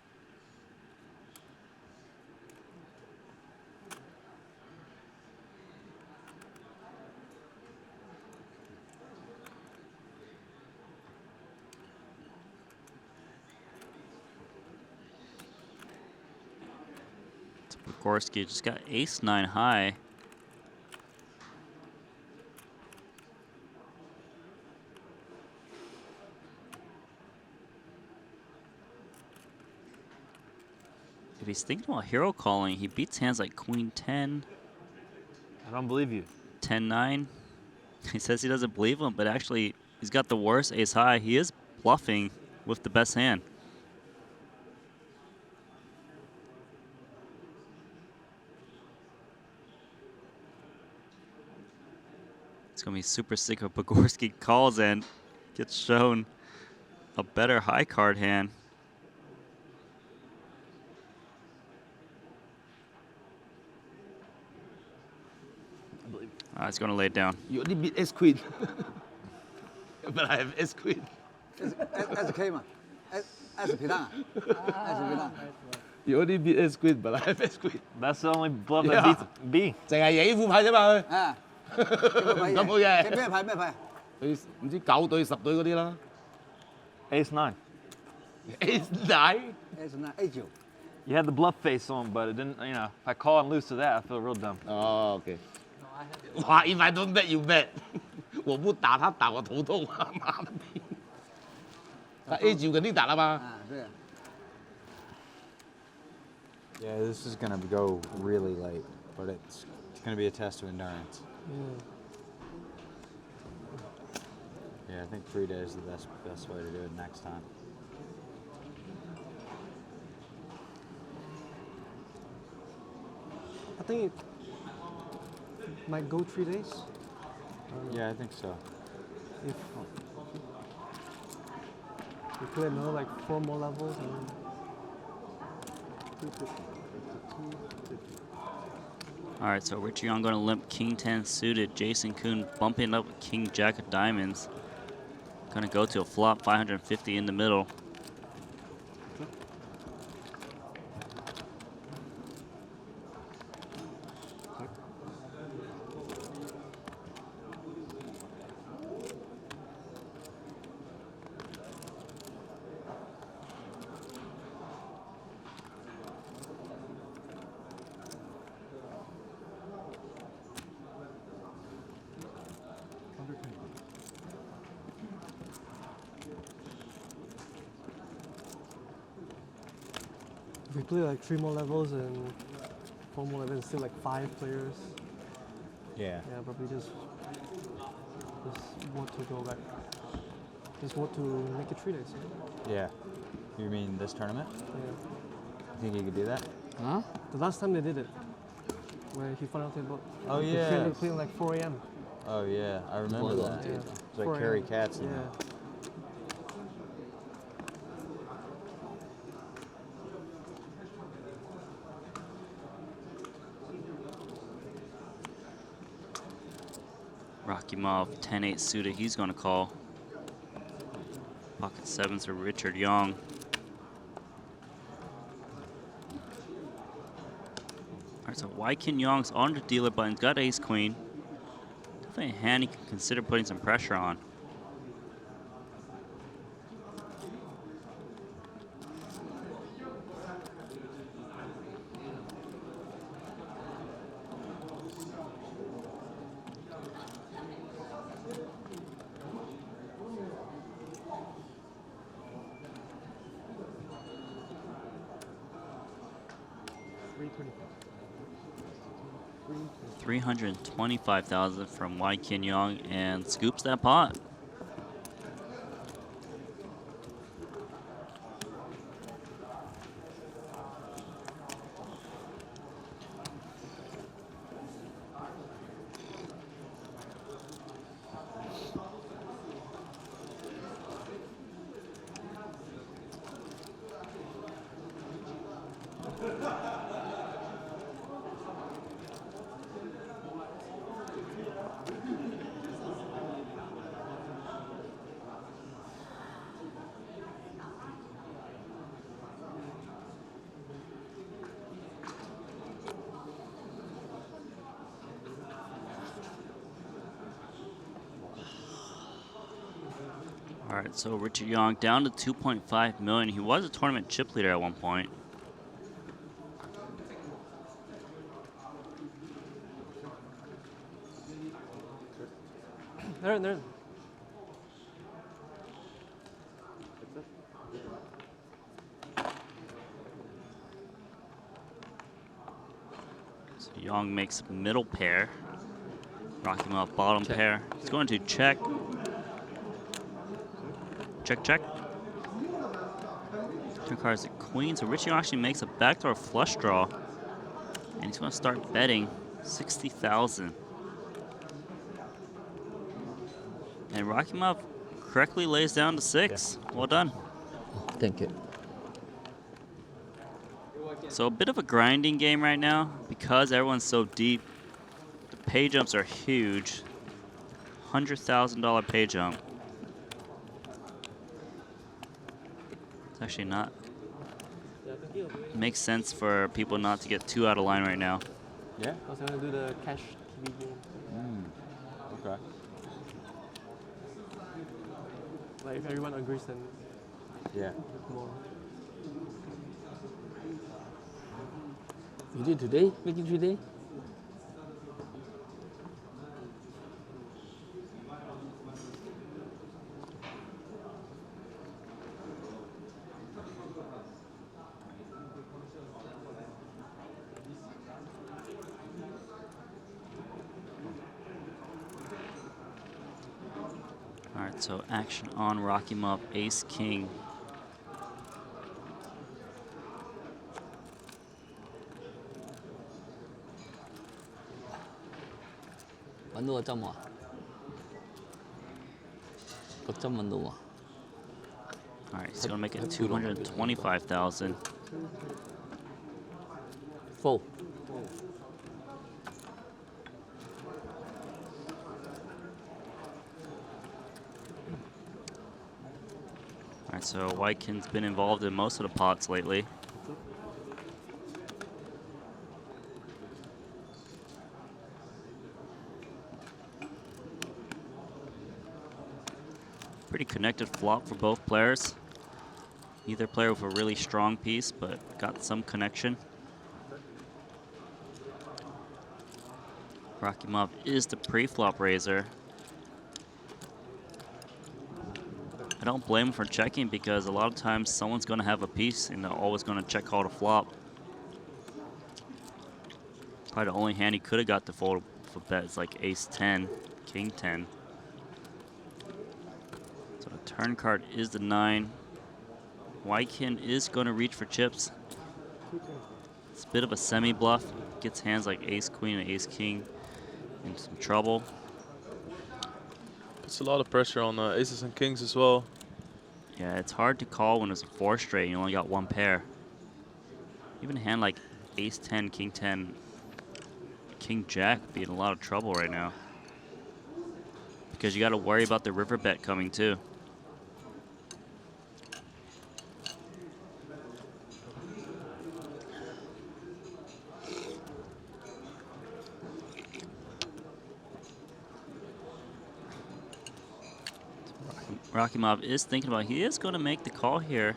Pogorski just got ace-9 high. If he's thinking about hero calling, he beats hands like Queen 10. I don't believe you. 10-9. He says he doesn't believe him, but actually he's got the worst ace high. He is bluffing with the best hand. It's going to be super sick if Pogorski calls and gets shown a better high card hand. He's going to lay it down. You only beat ace queen. But I have ace queen. As a K嘛，as a 皮蛋，as a 皮蛋。 You only beat ace queen, but I have ace queen. That's the only bluff that beats B. 淨係贏呢副牌啫嘛佢。啊，咁好嘅。咩牌咩牌？唔知9對10對嗰啲啦。Ace 9. Ace 9. Ace 9, A9. You had the bluff face on, but it didn't, you know, if I call and lose to that, I feel real dumb. Oh, okay. 哇 if I don't bet, you bet 我不打他打我头痛啊，妈的逼！他 A9 肯定打了吧？啊，对。 Yeah, this is gonna go really late, but it's gonna be a test of endurance. Yeah, I think 3 days is the best way to do it next time. I think it might go 3 days. Yeah, I think so. If we play another like 4 more levels and All right, so Richard Young going to limp King 10 suited. Jason Kuhn bumping up with King Jack of diamonds. Going to go to a flop 550 in the middle. if we play like 3 more levels and 4 more levels, still like 5 players. Yeah. Yeah, probably just want to go back. Just want to make it 3 days. Yeah. You mean this tournament? Yeah. You think you could do that? Huh? The last time they did it, where he found out about. Oh, they yeah. played like 4 a.m. Oh yeah, I remember that. Yeah. It's like 4 Carrie a.m. Katz. Yeah. Rakimov 10-8 suited. He's going to call. Pocket 7s for Richard Young. All right, so Wykin Young's on the dealer button. Got ace queen. Definitely a hand he can consider putting some pressure on. $325,000 from Wykin Young and scoops that pot. All right, so Richard Young down to 2.5 million. He was a tournament chip leader at one point. There. So Young makes middle pair. Rocking off bottom pair. He's going to check. Check, check. Turn cards at queen. So Richie actually makes a backdoor flush draw. And he's going to start betting 60,000. And Rakimov correctly lays down to 6. Yeah. Well done. Thank you. So a bit of a grinding game right now because everyone's so deep. The pay jumps are huge. $100,000 pay jump. It's actually not. It makes sense for people not to get too out of line right now. Yeah? I was going to do the cash TV game. Okay. Like if everyone agrees, then Yeah. more. You did today? Make it today? All right, so action on Rocky Mob, Ace King. Bán đua 100 à? 100 bán đua à? All right, he's gonna make it 225,000. Full. All right, so Whitekin's been involved in most of the pots lately. Pretty connected flop for both players. Neither player with a really strong piece, but got some connection. Rocky Mob is the pre-flop raiser. I don't blame him for checking because a lot of times someone's going to have a piece and they're always going to check call to flop. Probably the only hand he could have got to fold for bet is like ace 10, king 10. So the turn card is the 9. Whitekin is going to reach for chips. It's a bit of a semi-bluff. Gets hands like ace queen and ace king in some trouble. Puts a lot of pressure on aces and kings as well. Yeah, it's hard to call when it's a 4 straight and you only got one pair. Even a hand like ace 10, king 10, king jack be in a lot of trouble right now. Because you got to worry about the river bet coming too. Rocky Mob is thinking about, he is going to make the call here.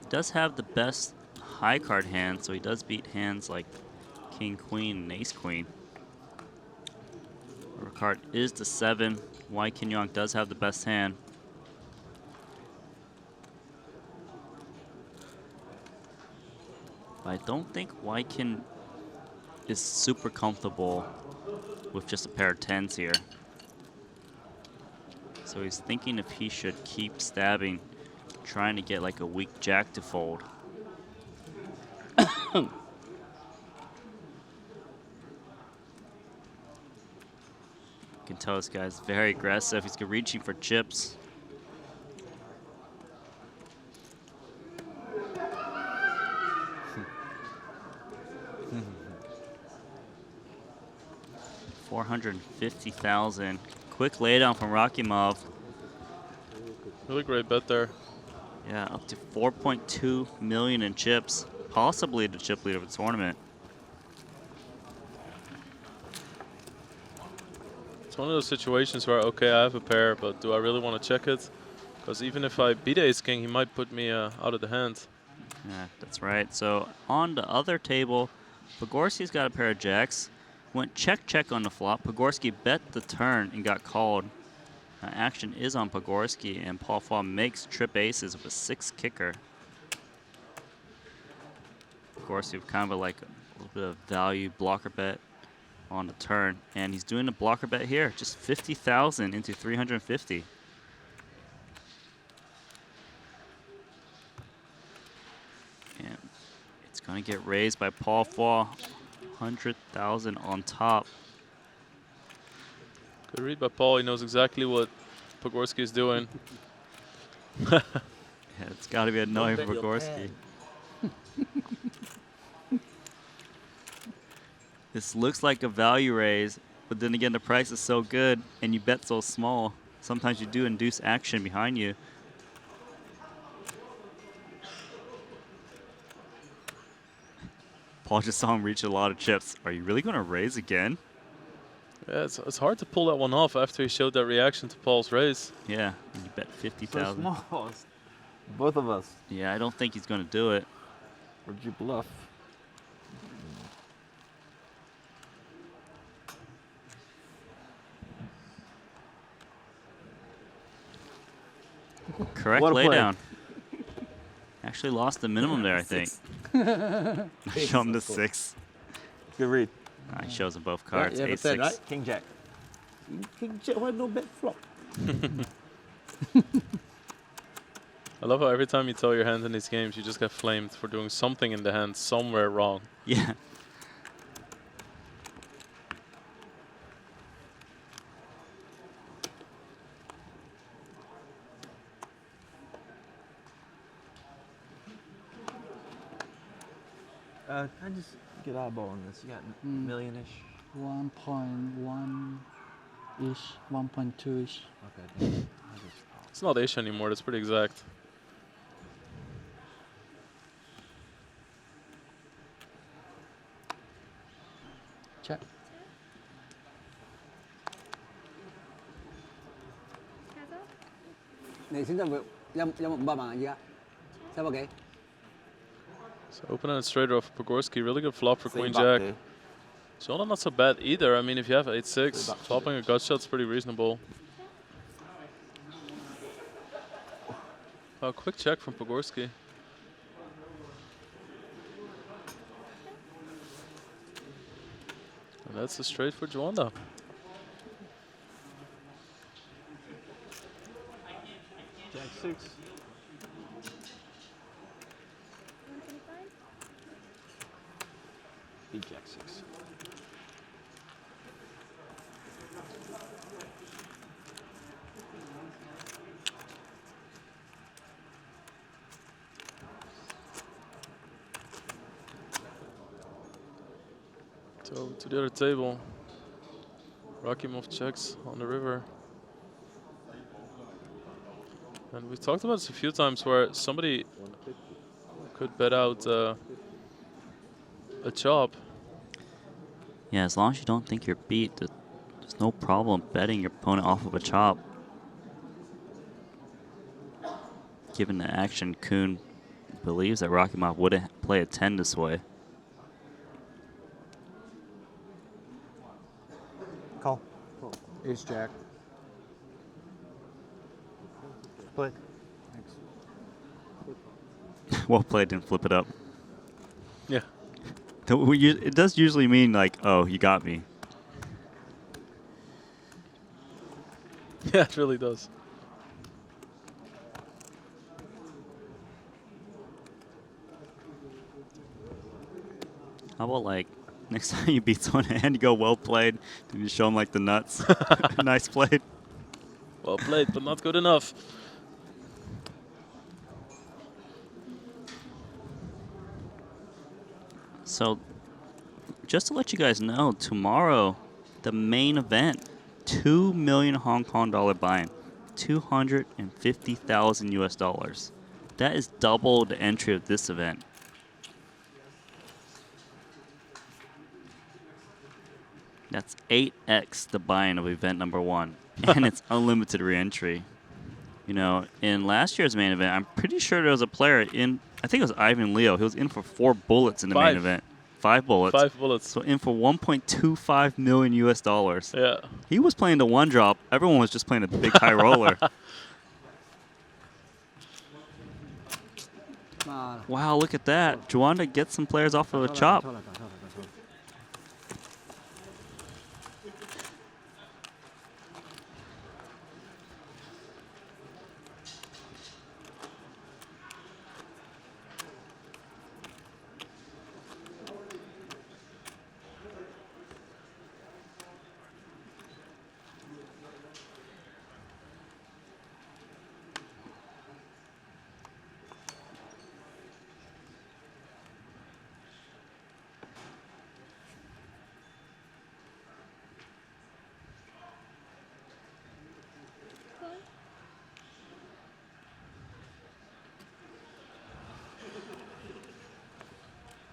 Does have the best high card hand, so he does beat hands like king, queen, and ace queen. River card is the 7. Whitekin Young does have the best hand. But I don't think Whitekin is super comfortable with just a pair of 10s here. So he's thinking if he should keep stabbing, trying to get like a weak jack to fold. You can tell this guy's very aggressive. He's reaching for chips. $450,000. Quick laydown from Rocky Mob. Really great bet there. Yeah, up to 4.2 million in chips. Possibly the chip leader of the tournament. It's one of those situations where, okay, I have a pair, but do I really want to check it? Because even if I beat ace king, he might put me out of the hand. Yeah, that's right. So on the other table, Pogorski's got a pair of jacks. Went check on the flop. Pogorski bet the turn and got called. Action is on Pogorski, and Paul Foy makes trip aces with a 6 kicker. Pogorski with kind of like a little bit of value blocker bet on the turn, and he's doing a blocker bet here, just 50,000 into 350. And it's gonna get raised by Paul Foy, 100,000 on top. Good read by Paul. He knows exactly what Pogorski is doing. Yeah, it's got to be annoying for Pogorski. This looks like a value raise, but then again, the price is so good and you bet so small. Sometimes you do induce action behind you. Paul just saw him reach a lot of chips. Are you really going to raise again? Yeah, it's hard to pull that one off after he showed that reaction to Paul's raise. Yeah, and you bet 50,000. So small. Both of us. Yeah, I don't think he's going to do it. Or you bluff? Correct What a play. laydown. Actually lost the minimum there, I think. Show him the 6. Good read. He shows him both cards. Yeah, 8-6. right? King Jack. King Jack, why no bet flop? I love how every time you tell your hand in these games, you just get flamed for doing something in the hand somewhere wrong. Yeah. Can I just get eyeball on this? You got million-ish? 1.1-ish, 1.2-ish. Okay. It's not ish anymore, that's pretty exact. Check. So open-ended straighter off Pogorski, really good flop for Same Queen back Jack. there. Showdown not so bad either. I mean, if you have 8-6, flopping a gut shot's pretty reasonable. Oh, quick check from Pogorski. And that's a straight for Joanna. Jack 6. Big Jack 6. So to the other table. Rakimov checks on the river. And we've talked about this a few times where somebody could bet out a chop. Yeah, as long as you don't think you're beat, there's no problem betting your opponent off of a chop. Given the action, Kuhn believes that Rakimov wouldn't play a 10 this way. Call. Ace Jack. Split. Thanks. Well played, didn't flip it up. Yeah. It does usually mean like, oh, you got me. Yeah, it really does. How about like next time you beat someone and you go well played, and you show them like the nuts. Nice played. Well played, but not good enough. So, just to let you guys know, tomorrow, the main event, 2 million Hong Kong dollar buy-in, 250,000 US dollars. That is double the entry of this event. That's 8x the buy-in of event number 1, and it's unlimited re-entry. You know, in last year's main event, I'm pretty sure there was a player in, I think it was Ivan Leo. He was in for 4 bullets in the main event. 5 bullets. 5 bullets. So in for 1.25 million US dollars. Yeah. He was playing the 1 drop. Everyone was just playing a big high roller. Wow, look at that. Joanna gets some players off of a chop.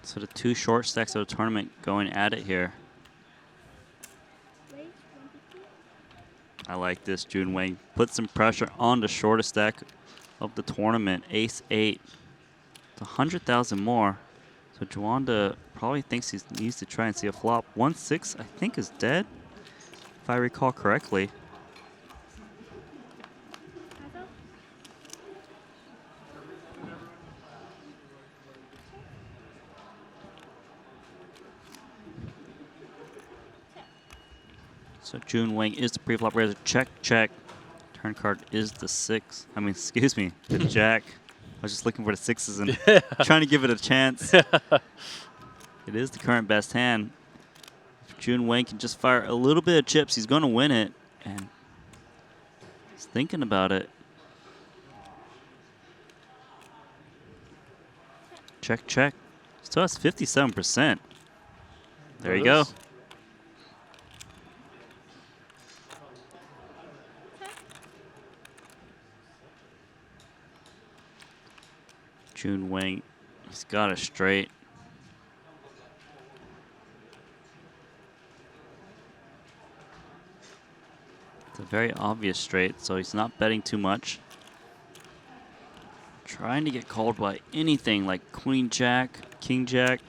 So the 2 short stacks of the tournament going at it here. I like this. Jun Wang put some pressure on the shortest stack of the tournament. Ace-8. It's 100,000 more. So Juanda probably thinks he needs to try and see a flop. 1-6, I think, is dead, if I recall correctly. So Jun Wang is the pre-flop raiser. Check, check. Turn card is the 6. I mean, excuse me, the jack. I was just looking for the 6s and trying to give it a chance. It is the current best hand. If Jun Wang can just fire a little bit of chips, he's going to win it. And he's thinking about it. Check, check. Still has 57%. There you go. Jun Wang, he's got it straight. It's a very obvious straight, so he's not betting too much. Trying to get called by anything like Queen Jack, King Jack.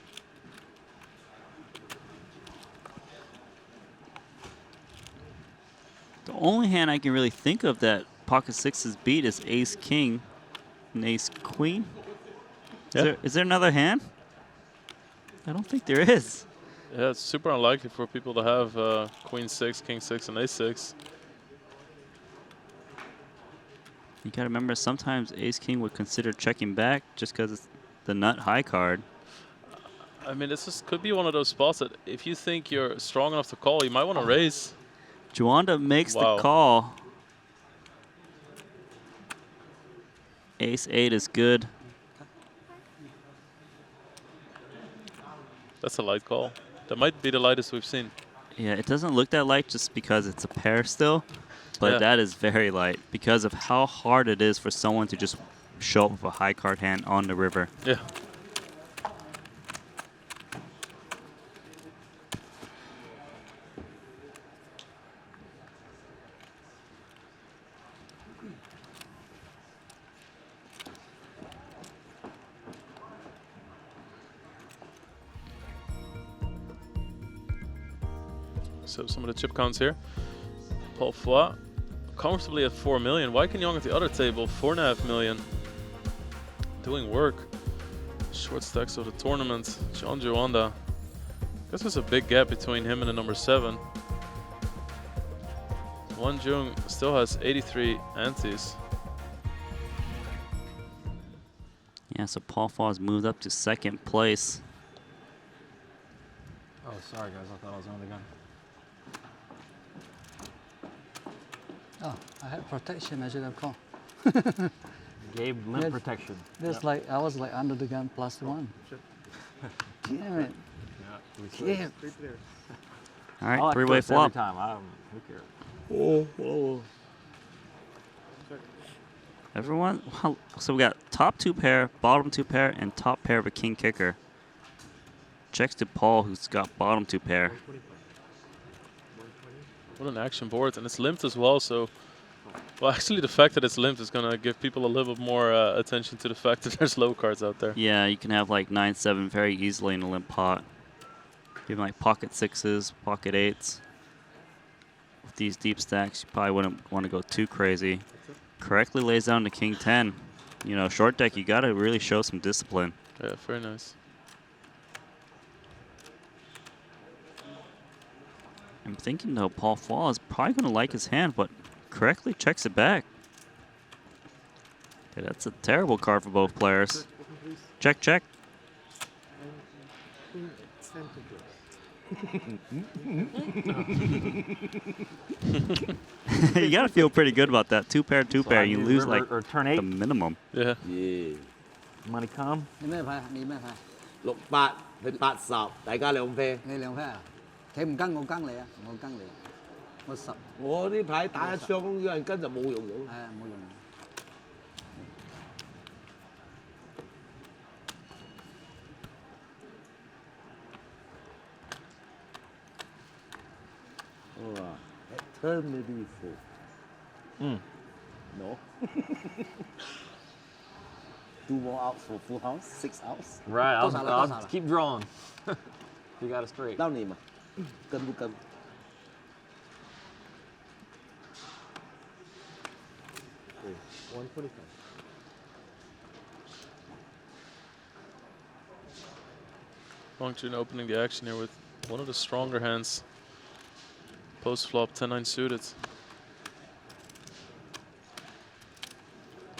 The only hand I can really think of that pocket sixes beat is Ace King and Ace Queen. Is there another hand? I don't think there is. Yeah, it's super unlikely for people to have Queen 6, King 6, and Ace 6. You gotta remember, sometimes Ace King would consider checking back just because it's the nut high card. I mean, this could be one of those spots that if you think you're strong enough to call, you might want to raise. Juanda makes the call. Ace-8 is good. That's a light call. That might be the lightest we've seen. Yeah, it doesn't look that light just because it's a pair still, but that is very light because of how hard it is for someone to just show up with a high card hand on the river. Yeah. So some of the chip counts here. Paul Foy comfortably at 4 million. Wai Young at the other table, 4.5 million. Doing work. Short stacks of the tournament. John Juanda. Guess there's a big gap between him and the number 7. Wan Jung still has 83 antes. Yeah, so Paul Foy's moved up to second place. Oh, sorry guys, I thought I was on the gun. Oh, I had protection. I should have called. Gave limp protection. That's like I was like under the gun +1. Damn it. Yeah. All right, three-way flop. Every time. Who cares? Everyone, well, so we got top 2 pair, bottom 2 pair, and top pair of a king kicker. Checks to Paul, who's got bottom 2 pair. What an action board, and it's limped as well, so... Well, actually, the fact that it's limped is going to give people a little bit more attention to the fact that there's low cards out there. Yeah, you can have like 9-7 very easily in a limp pot. Even like pocket 6s, pocket 8s. With these deep stacks, you probably wouldn't want to go too crazy. Correctly lays down the king 10. You know, short deck, you got to really show some discipline. Yeah, very nice. I'm thinking though, Paul Foy is probably going to like his hand, but correctly checks it back. Okay, that's a terrible card for both players. Check, check. You got to feel pretty good about that. 2 pair, 2 pair. You lose like turn 8. the minimum. Yeah. Yeah. Money come. 你咩牌？你咩牌？ 6-8，你80，大家兩啤。你兩牌啊？佢唔跟我跟你啊，我跟你。我10。我呢牌打一槍，有人跟就冇用咗。係啊，冇用。哇！Eternity full。No. 2 more outs for full house, 6 outs. Right, I'll 多少了，多少了？ keep drawing. You got it straight. 到你嘛，跟不跟？ 125. Long Jun opening the action here with one of the stronger hands. Post flop 10-9 suited.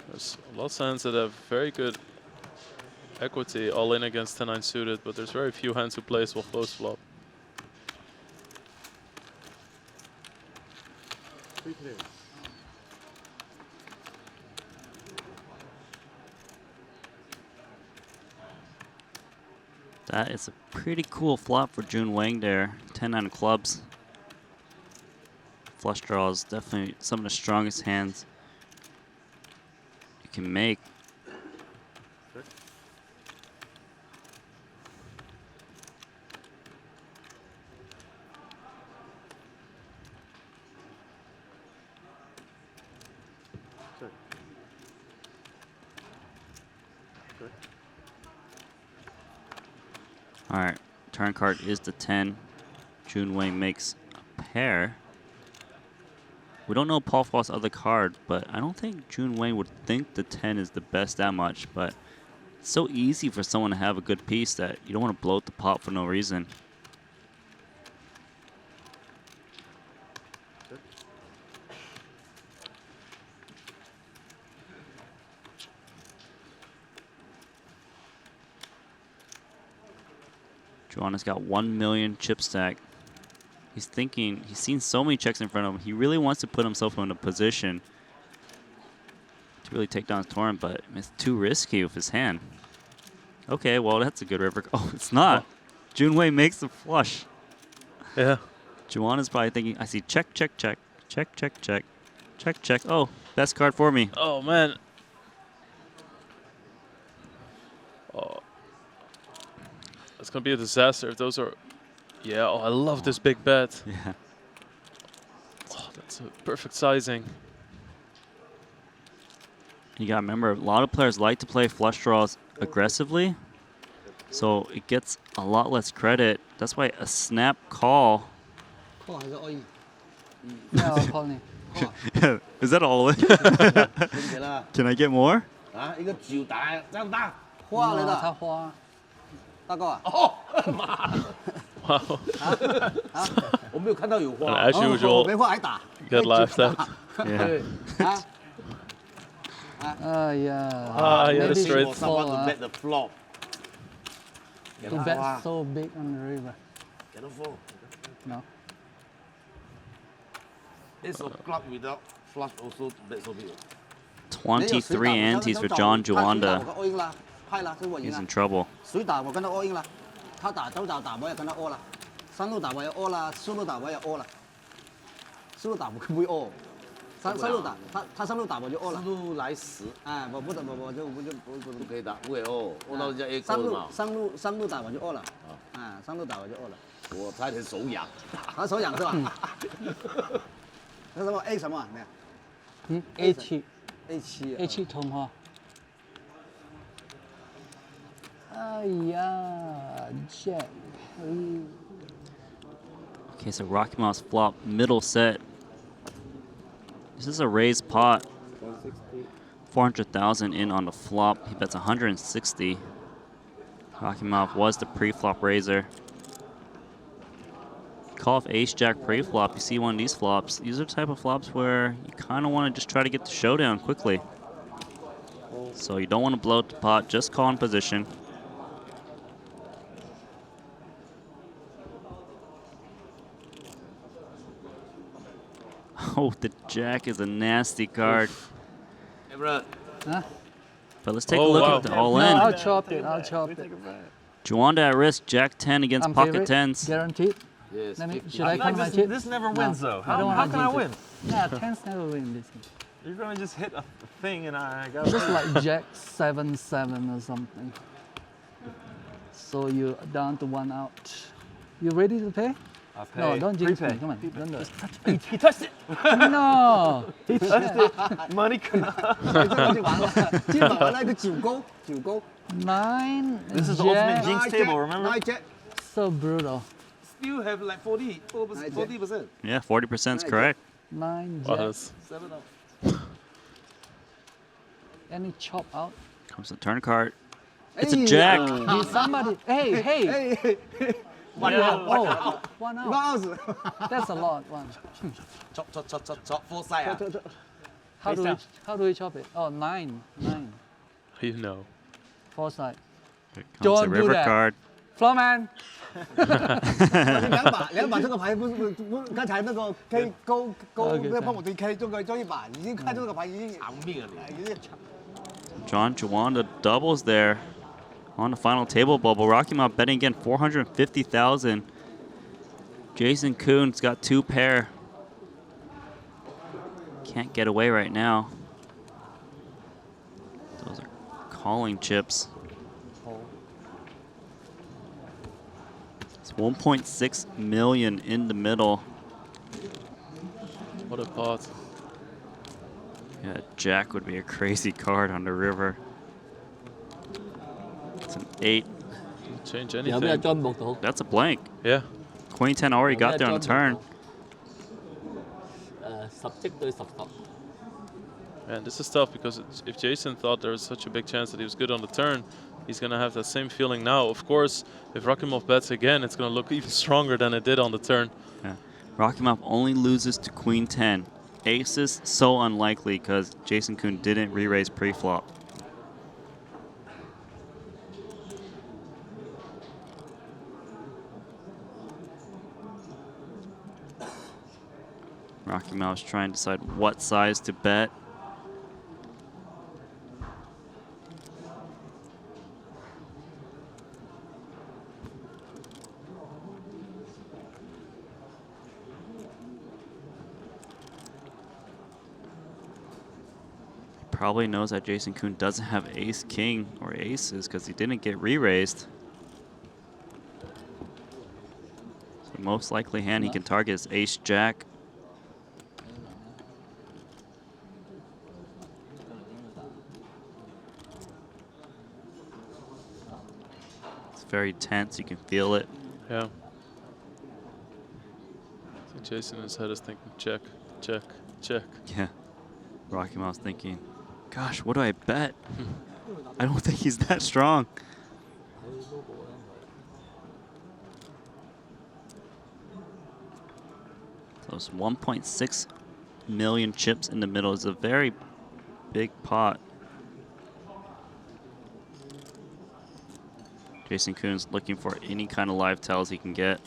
There's lots of hands that have very good equity all in against 10-9 suited, but there's very few hands who plays well post flop. 3 players. That is a pretty cool flop for Jun Wang there. 10-9 clubs. Flush draws, definitely some of the strongest hands you can make. All right, turn card is the 10. Jun Wang makes a pair. We don't know Paul Faw's other card, but I don't think Jun Wang would think the 10 is the best that much, but it's so easy for someone to have a good piece that you don't want to bloat the pot for no reason. Joanna's got 1 million chip stack. He's thinking, he's seen so many checks in front of him. He really wants to put himself in a position to really take down his tournament, but it's too risky with his hand. Okay, well, that's a good river. Oh, it's not. Jun Wei makes the flush. Yeah. Joanna's probably thinking, I see check, check, check, check, check, check, check, check. Oh, best card for me. Oh, man. Oh. It's going to be a disaster if those are... Yeah, oh, I love this big bet. Yeah. Oh, that's a perfect sizing. You got to remember, a lot of players like to play flush draws aggressively, so it gets a lot less credit. That's why a snap call... Call 还是 all in？ Yeah, I'll call him. Is that all in? 分解了 Can I get more? 啊，一个9打这样大，花来的。他花。大哥啊。哦，妈的！ Wow. 啊，我没有看到有花。 And as usual, 没花还打。 get laughed at. Yeah. 啊。Yeah, the maybe straight. for someone to bet the flop. to bet so big on the river. Cannot fold. No. Ace of club without flush also bet so big. 23 antes for John Juanda. 我 all in 啦，派啦，所以我赢 He's 啦 in。trouble. 水打我跟他 all in 啦，他打周打打我也跟他 all 啦，三路打我也 all 啦，四路打我也 all 啦，四路打我不会 all， 三路打他三路打我就 all 了。四路来10，哎，我不可以打，不可以 all，all 到人家 A 三路勾嘛。三路打我就 all 了，啊，三路打我就 all 了。我差点手痒。他手痒是吧？那什么 A 什么？没有。嗯 ，A7。A7。A7 通哈。哎呀 ，Jack。Okay, so Rocky Mouse flop middle set. This is a raised pot. 400,000 in on the flop. He bets 160. Rocky Mouth was the pre-flop raiser. Call off Ace Jack pre-flop. You see one of these flops. These are the type of flops where you kind of want to just try to get the showdown quickly. So you don't want to blow up the pot. Just call in position. Oh, the Jack is a nasty card. Hey, bro. Huh? But let's take a look at the all-in. No, I'll chop it. I'll chop it. Juanda at risk, Jack 10 against I'm pocket favorite. 10s. Guaranteed. Yes. Let me, 50. should I count my chip? This never No, wins, though. I don't How want can I to win? Yeah, 10s never win this game. You're gonna just hit a thing and I got Just like Jack 7-7 or something. So you're down to 1 out. You ready to pay? No, don't jinx me. Come on, don't do it. He touched it. No. He touched it. Money 这个就完了，基本完了一个9勾9勾。 9. This is the Jack. ultimate jinx table, remember? 9 Jack. So brutal. Still have like 40%. Yeah, 40% is correct. 9 Wow, Jack. that's 7 up. Any chop out? Comes the turn card. It's a jack. Did somebody? Hey, hey. Hey. 1 Yeah. out. 1 out. 1 out. Mouse. That's a lot. 1. Chop. 4 side. How do we chop it? Oh, 9. 9. You know. 4 side. Here comes the Don't do river that. card. Floor man. 两把这个牌不刚才那个 K 勾那碰我对 K 中一把，已经看这个牌已经长命了，已经。 John Juanda doubles there on the final table bubble. Rocky Mount betting again 450,000. Jason Kuhn's got 2 pair. Can't get away right now. Those are calling chips. It's 1.6 million in the middle. What a pot. Yeah, Jack would be a crazy card on the river. It's an 8. Change 有咩 anything. 進步到？ That's a blank. Yeah. Queen 10 already got there on the turn. 10擊對10。 Man, this is tough because if Jason thought there was such a big chance that he was good on the turn, he's going to have that same feeling now. Of course, if Rakimov bets again, it's going to look even stronger than it did on the turn. Yeah. Rakimov only loses to Queen 10. Aces, so unlikely because Jason Kuhn didn't re-raise pre-flop. Rakimov's trying to decide what size to bet. Probably knows that Jason Kuhn doesn't have ace king or aces because he didn't get re-raised. So the most likely hand he can target is ace jack. It's very tense, you can feel it. Yeah. I think Jason in his head is thinking check, check, check. Yeah. Rakimov's thinking, gosh, what do I bet? I don't think he's that strong. So it's 1.6 million chips in the middle. It's a very big pot. Jason Kuhn's looking for any kind of live tells he can get.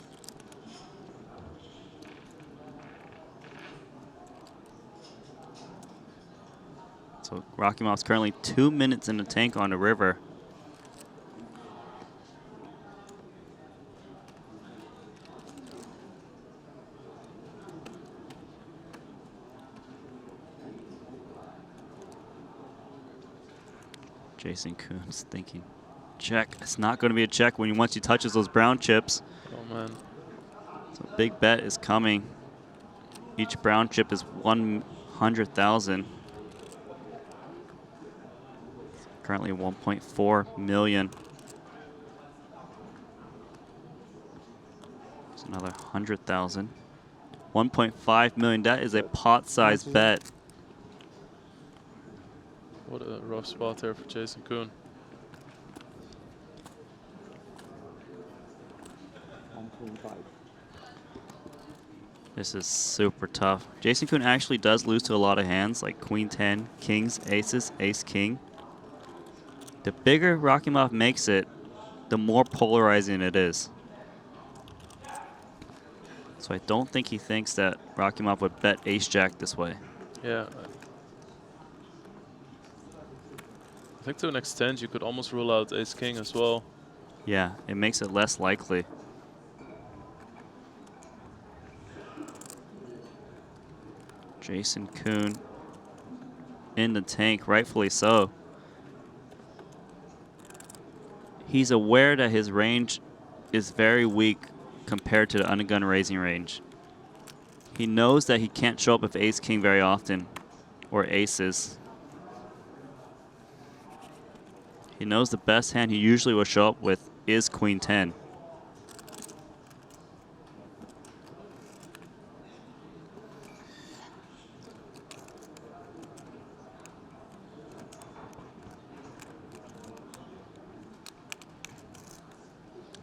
So Rakimov's currently 2 minutes in the tank on the river. Jason Kuhn's thinking, check. It's not going to be a check when once he touches those brown chips. Oh man. So big bet is coming. Each brown chip is 100,000. Currently 1.4 million. It's another 100,000. 1.5 million. That is a pot-sized bet. What a rough spot there for Jason Kuhn. 1.5. This is super tough. Jason Kuhn actually does lose to a lot of hands like Queen 10, Kings, Aces, Ace King. The bigger Rakimov makes it, the more polarizing it is. So I don't think he thinks that Rakimov would bet Ace-Jack this way. Yeah. I think to an extent you could almost rule out Ace King as well. Yeah, it makes it less likely. Jason Kuhn in the tank, rightfully so. He's aware that his range is very weak compared to the under-gun raising range. He knows that he can't show up with ace-king very often, or aces. He knows the best hand he usually will show up with is queen 10.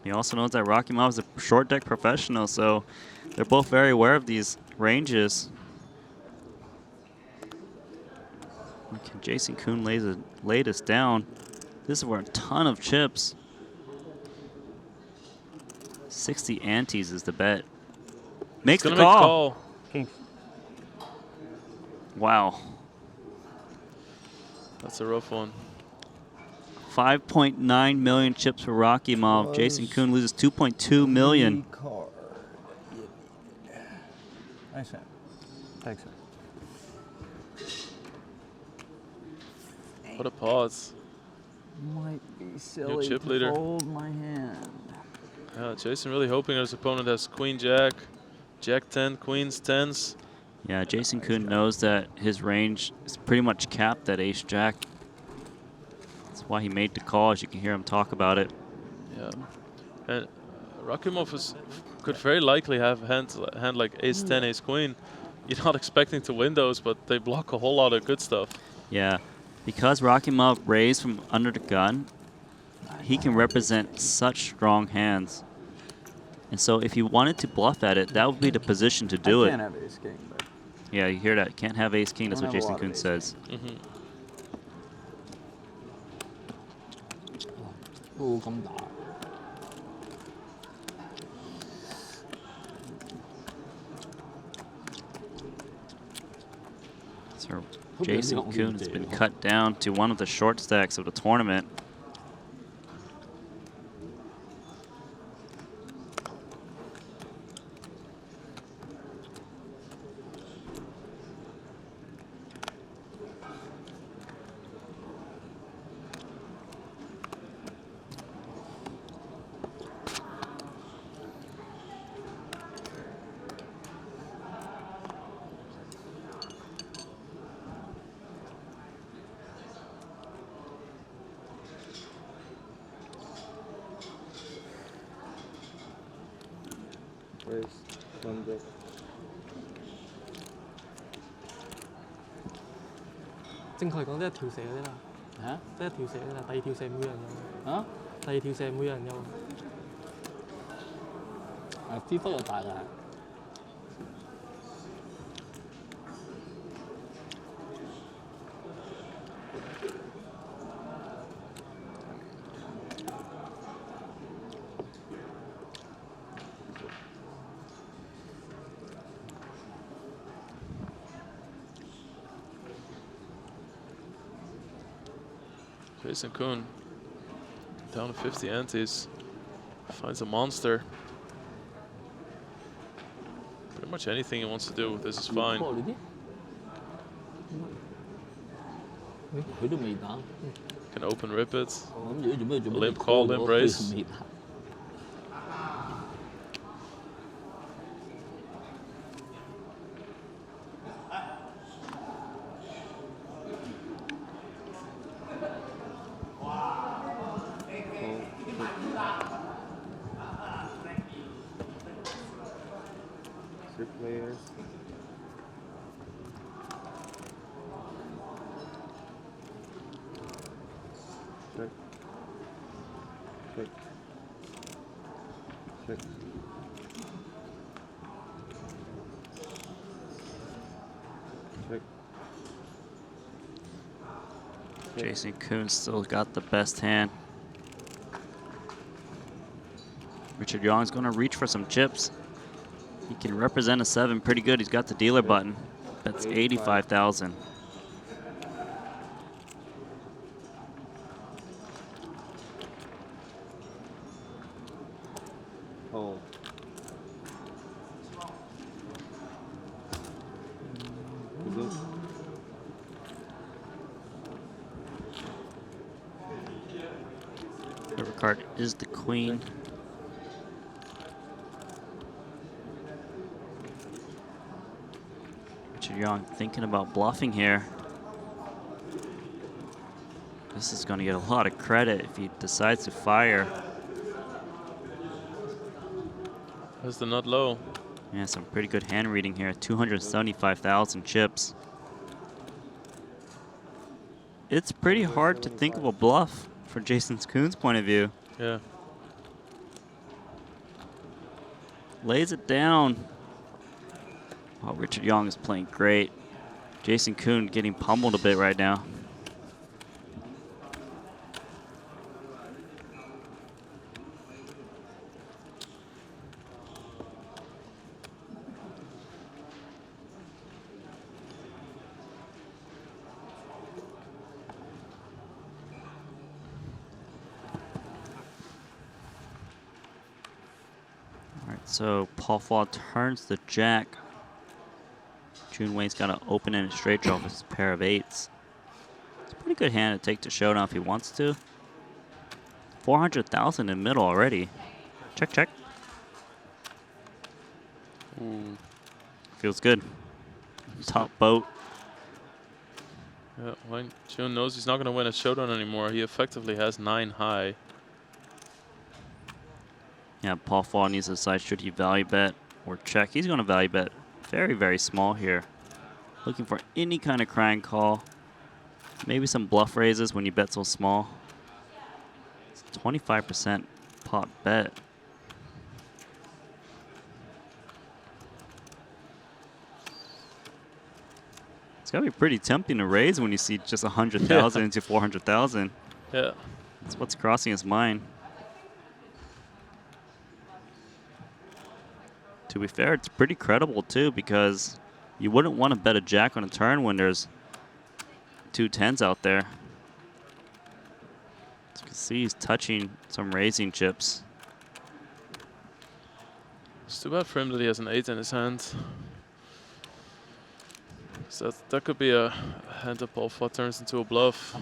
He also knows that Rakimov is a short deck professional, so they're both very aware of these ranges. Okay, Jason Kuhn laid us down. This is where a ton of chips. 60 antes is the bet. Makes the call. Wow. That's a rough one. 5.9 million chips for Rakimov. Jason Kuhn loses 2.2 million. Nice hand. Thanks. What a pause. Might be New silly chip to leader. fold my hand. Yeah, Jason really hoping his opponent has queen jack, jack 10, queens, 10s. Yeah, Jason Kuhn knows that his range is pretty much capped at ace jack. That's why he made the call, as you can hear him talk about it. Yeah, and Rakimov could very likely have a hand like ace 10, ace queen. You're not expecting to win those, but they block a whole lot of good stuff. Yeah, because Rakimov raised from under the gun, he can represent such strong hands. And so if you wanted to bluff at it, that would be the position to do I it. can't have ace king, but Yeah, you hear that. Can't have ace king. That's Don't what have a Jason lot of Kuhn ace says. So Jason Kuhn has been cut down to one of the short stacks of the tournament. Raise, one deck. 正確嚟講，即係條蛇嗰啲啦。嚇？即係條蛇啦，第二條蛇每人有。啊？第二條蛇每人有。支幅又大㗎。Jason Kuhn down to 50 antes, finds a monster. Pretty much anything he wants to do with this is fine. Can open rip it. Limp call, limp raise. Three players. Check. Check. Check. Check. Jason Kuhn still got the best hand. Richard Young's going to reach for some chips. He can represent a 7 pretty good. He's got the dealer button. That's 85,000. Oh. Favorite card is the queen. Richard Young thinking about bluffing here. This is going to get a lot of credit if he decides to fire. That's the nut low. Yeah, some pretty good hand reading here. 275,000 chips. It's pretty hard to think of a bluff from Jason Koon's point of view. Yeah. Lays it down. Oh, Richard Young is playing great. Jason Koon getting pummeled a bit right now. So Paul Fall turns the jack. Jun Wei's got to open in a straight draw with his pair of eights. It's a pretty good hand to take to showdown if he wants to. 400,000 in middle already. Check, check. Ooh. Feels good. Top boat. Yeah, when Jun knows he's not going to win a showdown anymore, he effectively has 9 high. Yeah, Paul Fall needs to decide should he value bet or check. He's going to value bet very, very small here. Looking for any kind of crying call. Maybe some bluff raises when you bet so small. It's 25% pot bet. It's got to be pretty tempting to raise when you see just 100,000 into 400,000. Yeah. That's what's crossing his mind. To be fair, it's pretty credible too, because you wouldn't want to bet a jack on a turn when there's 2 10s out there. As you can see, he's touching some raising chips. It's too bad for him that he has an 8 in his hand. So that could be a hand that Paul Fall turns into a bluff.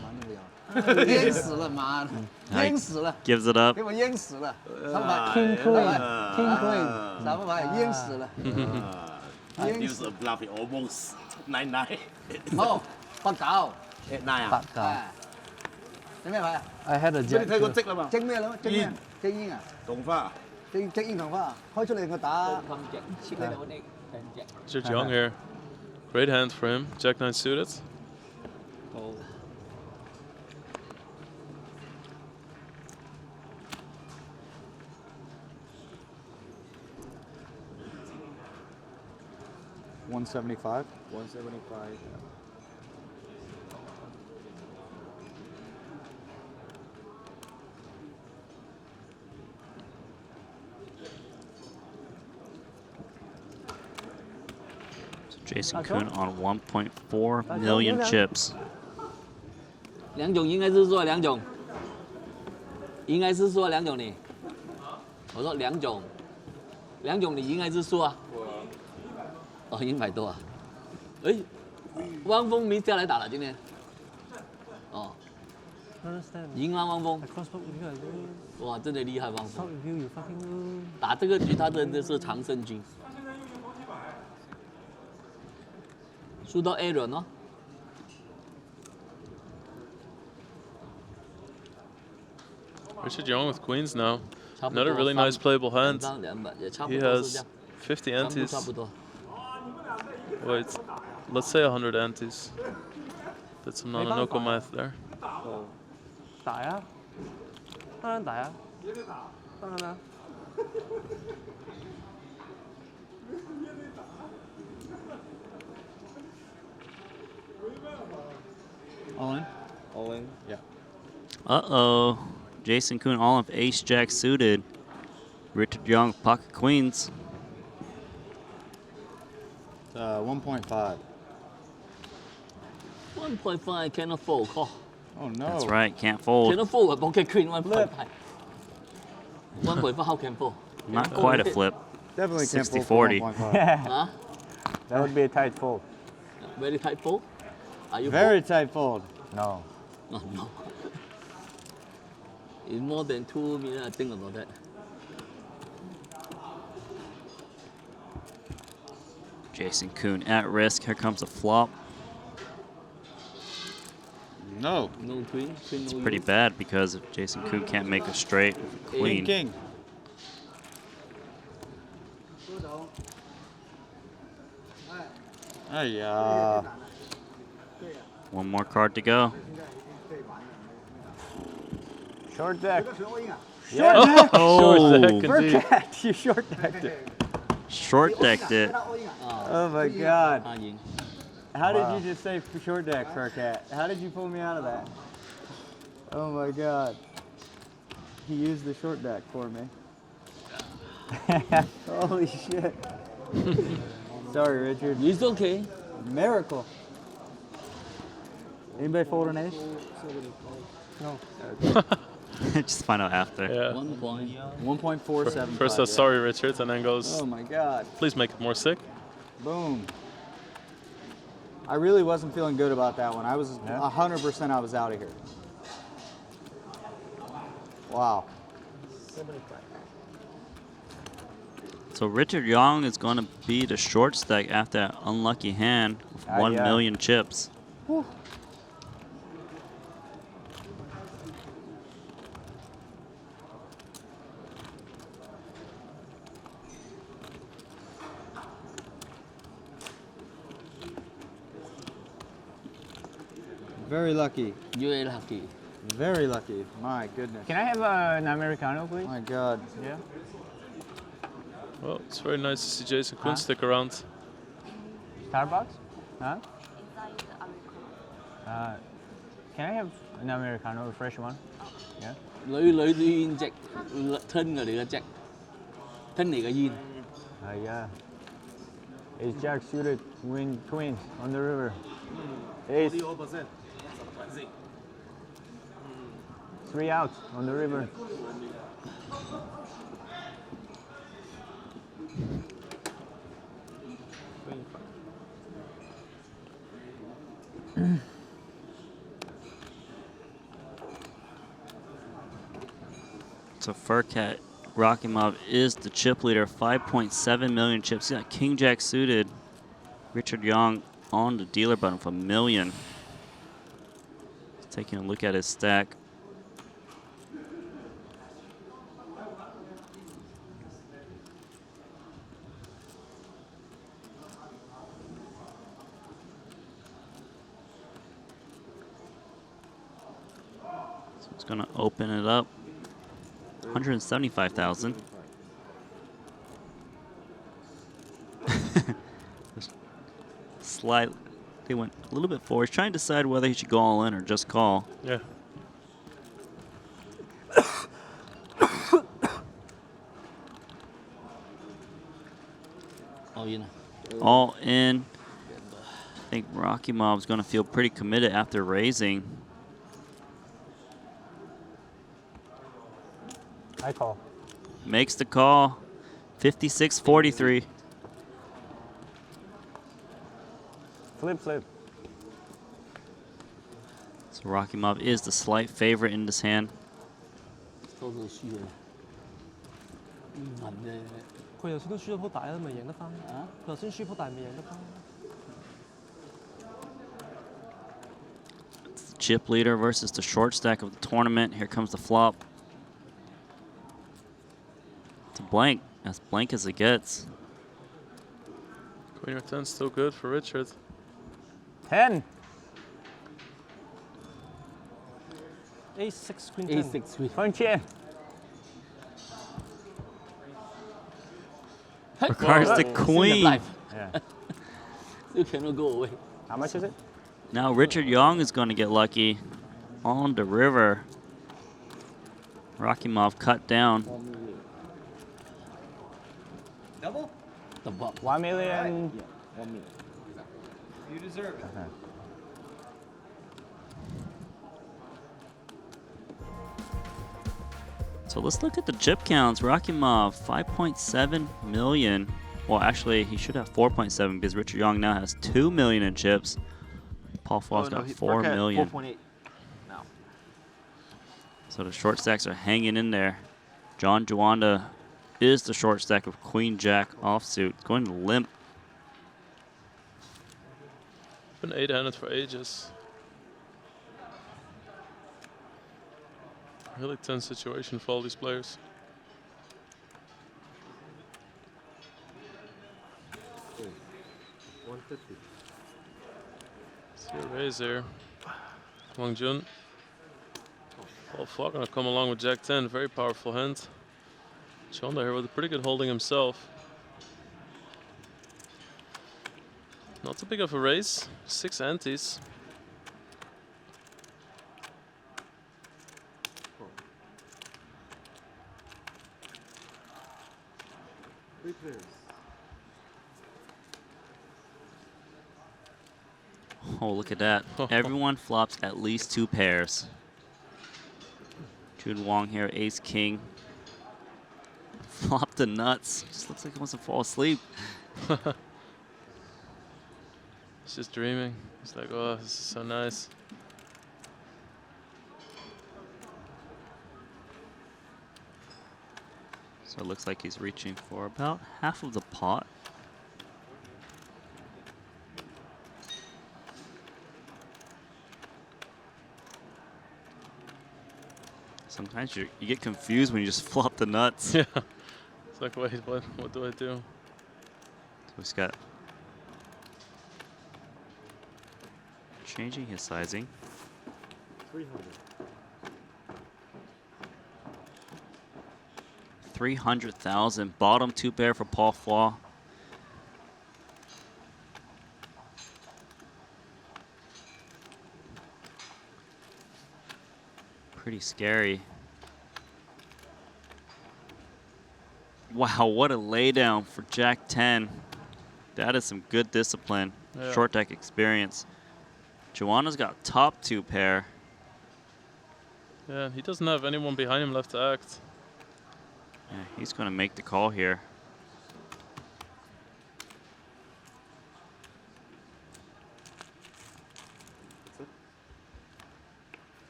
Gives it up. 给我淹死了，300 King Queen，King Queen，300淹死了。 I use a bluff almost 9-9. 好，8九 8-9 啊？ 8九。你咩牌啊？ I had a 你 jack 睇個 too. 積啦嘛？積咩咯？積咩？積煙啊？同花。積煙同花，開出嚟我打。 Richard Young here. Great hand for him. Jack 9 suited. Oh. $175. 175. Jason Koon on 1.4 million chips. 梁总应该是说梁总，应该是说梁总你。我说梁总，梁总你应该是说啊。哦，赢100多啊。哎，汪峰没下来打了今天。哦。赢了汪峰。哇，真的厉害汪峰。打这个局他真的是常胜军。输到 A 轮哦。 Richard Young with queens now. Another really nice playable hand. He has 50 antes. Wait, let's say 100 antes. Did some Nanonoko math there. 打呀，当然打呀，当然啦。 All in? All in? Yeah. Uh-oh. Jason Koon all of ace-jack suited. Richard Young, pocket queens. 1.5. 1.5 cannot fold call. Oh no. That's right, can't fold. Cannot fold a pocket queen 1.5. 1.5 how can fold? Not quite a flip. Definitely can't fold for 60-40. 1.5. Huh? That would be a tight fold. Very tight fold? Are you Very fold? tight fold. No. Oh, no. It's more than 2 million, I think about that. Jason Kuhn at risk. Here comes a flop. No. No queen. Queen It's no pretty use. bad because if Jason Kuhn can't make a straight with a queen. King. One more card to go. Short deck. Short deck. Oh. Short deck, indeed. Forget you short decked it. Short decked it. Oh my god. How Wow. did you just say short deck for a cat? How did you pull me out of that? Oh my god. He used the short deck for me. Holy shit. Sorry, Richard. It's okay. Miracle. Anybody fold an ace? No. Just find out after. Yeah. 1.475. First says sorry, Richard, and then goes, Oh my god. please make it more sick. Boom. I really wasn't feeling good about that one. I was 100% I was out of here. Wow. So Richard Young is going to be the short stack after that unlucky hand with 1 yeah. million chips. Whew. Very lucky. You're lucky. Very lucky. My goodness. Can I have an Americano, please? My god. Yeah. Well, it's very nice to see Jason Kuhn stick around. Starbucks? Huh? Can I have an Americano, a fresh one? Yeah. Lấy yên jack, thân rồi được jack. Thân này cái yên. Yeah. Ace Jack suited, win queen on the river. Ace. 3 outs on the river. So Furcat Rakimov is the chip leader, 5.7 million chips. He's got King Jack suited. Richard Young on the dealer button for $1 million. Taking a look at his stack. So it's gonna open it up. 175,000. Slide. They went a little bit forward. He's trying to decide whether he should go all in or just call. Yeah. All in. All in. I think Rocky Mob's going to feel pretty committed after raising. I call. Makes the call. 56-43. Flip, flip. So Rocky Mob is the slight favorite in this hand. 多數輸啊！問啫。佢頭先都輸咗鋪大啦，咪贏得翻？啊？佢頭先輸鋪大咪贏得翻？ It's the chip leader versus the short stack of the tournament. Here comes the flop. It's a blank. As blank as it gets. Queen of 10 still good for Richard. 10. A6 queen 10. A6 queen. Punch in. Requires the queen. Yeah. You cannot go away. How much is it? Now Richard Young is going to get lucky on the river. Rakimov cut down. Double? Double. 1 million. Yeah, 1 million. You deserve it. So let's look at the chip counts. Rakimov, 5.7 million. Well, actually, he should have 4.7 because Richard Young now has 2 million in chips. Paul Faw's got 4 million. 4.8 now. So the short stacks are hanging in there. John Juanda is the short stack of Queen Jack offsuit. Going to limp. been 8-handed for ages. Really tense situation for all these players. See a raise here. Wang Jun. Well, Flaw gonna come along with Jack 10. Very powerful hand. Chonda here with a pretty good holding himself. Not too big of a raise. 6 antes. Oh, look at that. Everyone flops at least 2 pairs. Jun Wong here, ace king. Flop the nuts. Just looks like he wants to fall asleep. He's just dreaming. He's like, oh, this is so nice. So it looks like he's reaching for about half of the pot. Sometimes you get confused when you just flop the nuts. Yeah. It's like, wait, what do I do? So he's got changing his sizing. 300. 300,000. Bottom 2 pair for Paul Flaw. Pretty scary. Wow, what a laydown for Jack 10. That is some good discipline. Yeah. Short deck experience. Joanna's got top 2 pair. Yeah, he doesn't have anyone behind him left to act. Yeah, he's going to make the call here.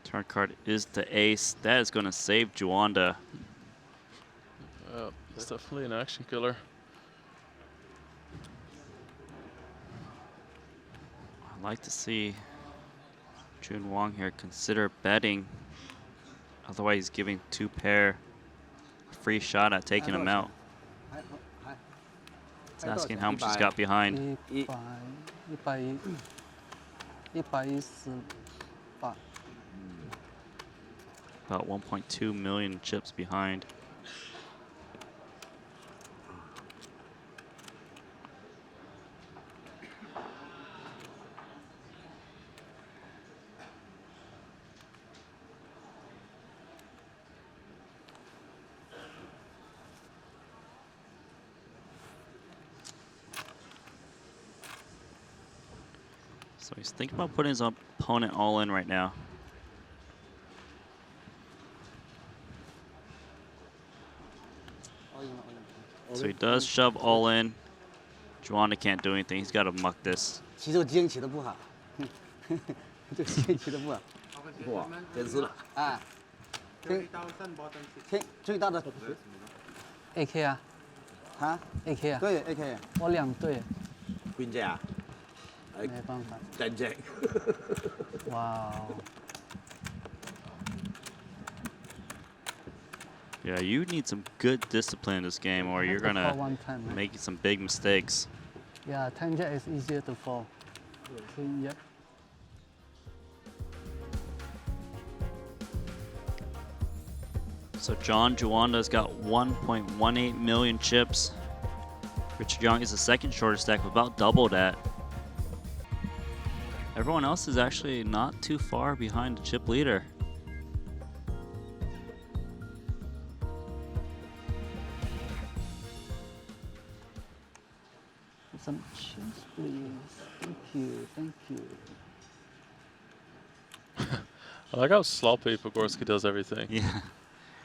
Turn card is the ace. That is going to save Juanda. It's definitely an action killer. I'd like to see Jun Wong here consider betting. Otherwise, he's giving 2 pair a free shot at taking him out. It's asking how much he's got behind. 118. About 1.2 million chips behind. So he's thinking about putting his opponent all in right now. So he does shove all in. Juanda can't do anything. He's got to muck this. 其实我今天起的不好，这今天起的不好。哇，真是的。啊。最大的 AK 啊。啊 ？AK 啊？对 AK。我2对。Queen Jack 啊？没办法。10 Jack。哇哦。 Yeah, you need some good discipline in this game or you're going to make some big mistakes. Yeah, 10 jack is easier to fall. Yep. So John Juanda's got 1.18 million chips. Richard Young is the second shortest stack, about double that. Everyone else is actually not too far behind the chip leader. Some chips, please. Thank you, thank you. I like how sloppy Pogorski does everything. Yeah.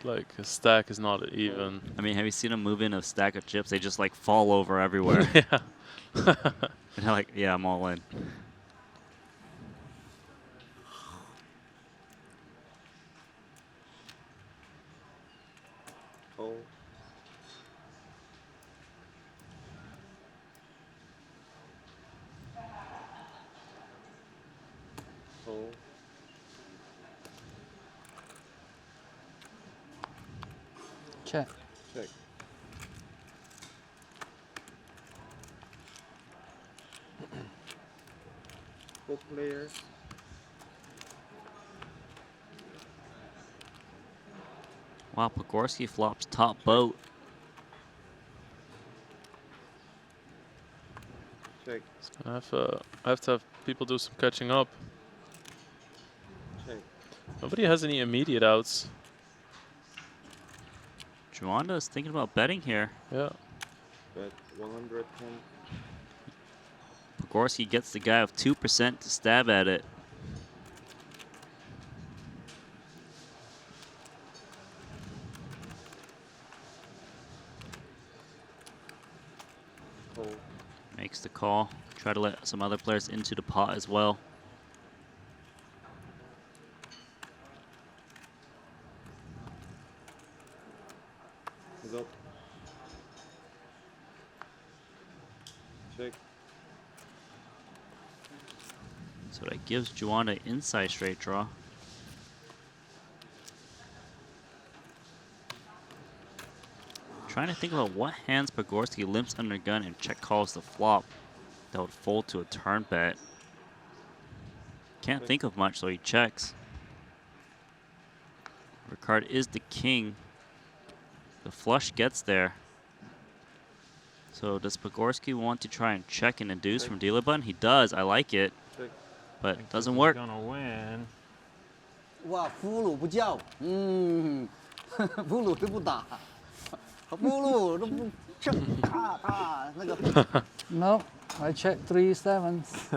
Like, his stack is not even. I mean, have you seen him move in a stack of chips? They just like fall over everywhere. Yeah. And they're like, yeah, I'm all in. Oh. Call. Check. Check. Four players. Wow, Pogorski flops top boat. Check. I have to have people do some catching up. Check. Nobody has any immediate outs. Juanda is thinking about betting here. Yeah. Bet 110. Pogorski gets the guy of 2% to stab at it. Call. Makes the call. Try to let some other players into the pot as well. Go. Check. So that gives Juanda inside straight draw. Trying to think about what hands Pogorski limps under gun and check calls the flop that would fold to a turn bet. Can't think of much, so he checks. Ricard is the king. The flush gets there. So does Pogorski want to try and check and induce from dealer button? He does. I like it. But it doesn't work. Gonna win. 哇，俘虏不叫，俘虏都不打，俘虏都不这那个。No, I check 3 sevens.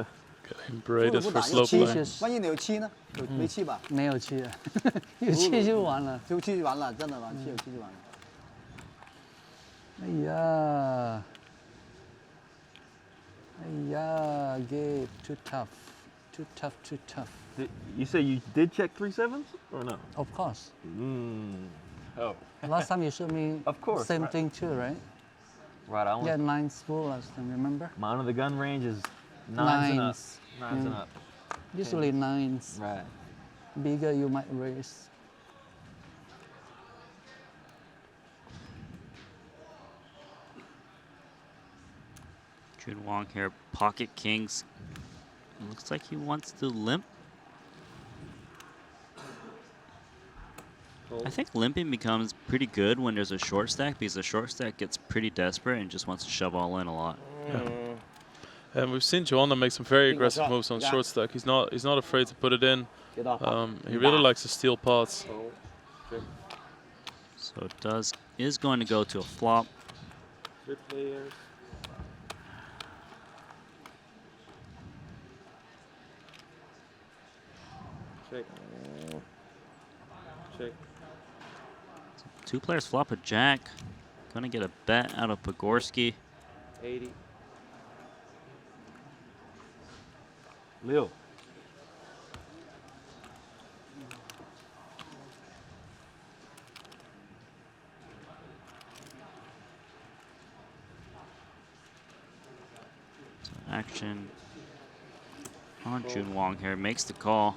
Getting braided for slow play. 万一你有七呢？没七吧？没有七啊，有七就完了。有七就完了，真的完，有七就完了。哎呀，哎呀 ，Gabe, too tough, too tough, too tough. You say you did check 3 sevens or no? Of course. Oh. Last time you showed me Of course, same right. thing too, right? Right, I only, Yeah, 9's full last time, remember? my under the gun range is nines and up. Nines and up. Usually 9's. Right. Bigger you might raise. Jun Wong here, pocket kings. Looks like he wants to limp. I think limping becomes pretty good when there's a short stack because the short stack gets pretty desperate and just wants to shove all in a lot. Yeah. And we've seen Joanna make some very aggressive moves on short stack. He's not afraid to put it in. He really likes to steal pots. So it is going to go to a flop. 3 players. Check. Check. 2 players flop a jack. Gonna get a bet out of Pogorski. 80. Leo. So action on Jun Wong here. Makes the call.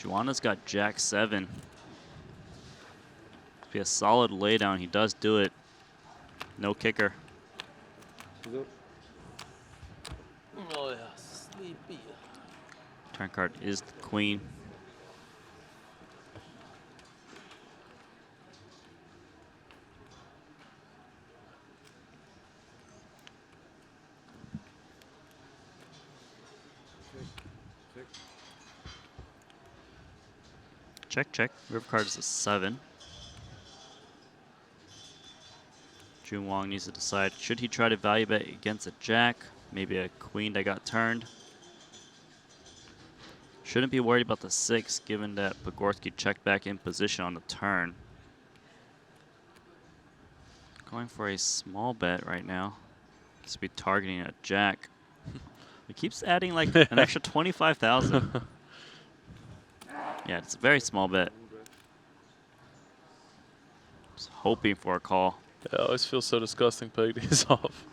Juana's got jack 7. Be a solid laydown. He does do it. No kicker. Go. Oh yeah, sleepy. Turn card is the queen. Check, check. River card is a 7. Jun Wong needs to decide, should he try to value bet against a jack? Maybe a queen that got turned. Shouldn't be worried about the 6, given that Pogorski checked back in position on the turn. Going for a small bet right now. This would be targeting a jack. It keeps adding like an extra 25,000. Yeah, it's a very small bet. Just hoping for a call. Yeah, I always feel so disgusting playing these off.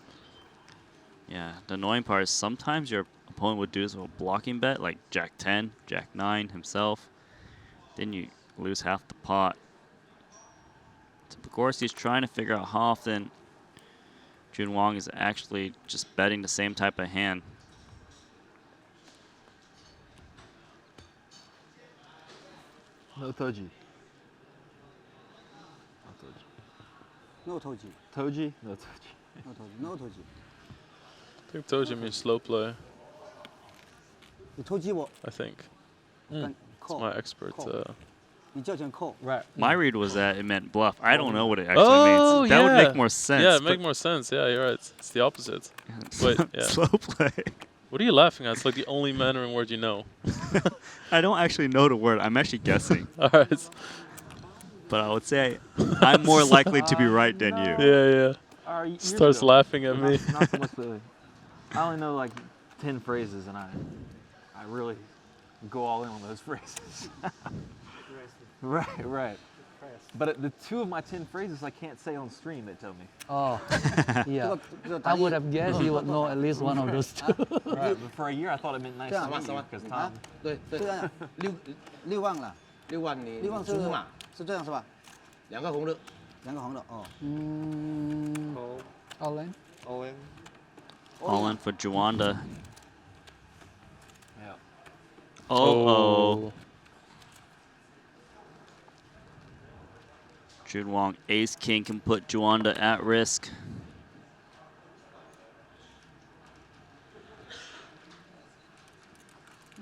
Yeah, the annoying part is sometimes your opponent opponent would do is a blocking bet, like Jack 10, Jack 9 himself. Then you lose half the pot. So of course, he's trying to figure out how often Jun Wong is actually just betting the same type of hand. No Toji. No Toji. Toji? No Toji. No Toji. No Toji. I think Toji means slow play. The Toji what? I think. Then It's call. my expert. Call. Right. My read was that it meant bluff. I don't know what it actually Oh, means. That yeah. would make more sense. Yeah, it make more sense. Yeah, you're right. It's the opposite. Wait, yeah. Slow play. What are you laughing at? It's like the only Mandarin word you know. I don't actually know the word. I'm actually guessing. All right. But I would say I'm more likely to be right than you. Yeah, yeah. Years Starts ago. laughing at me. Not so much the. I only know like 10 phrases, and I really go all in on those phrases. Right. But the 2 of my 10 phrases I can't say on stream. They tell me. Oh, yeah. I would have guessed you would know at least one of those 2. Right, but for a year I thought it meant nice to meet you because Tom. 对，6万了。 6万你6万出嘛？是这样是吧2个红的。 2个红的哦。All in. All in. All in for Juanda. Yeah. Oh. Jun Wong, ace king can put Juanda at risk.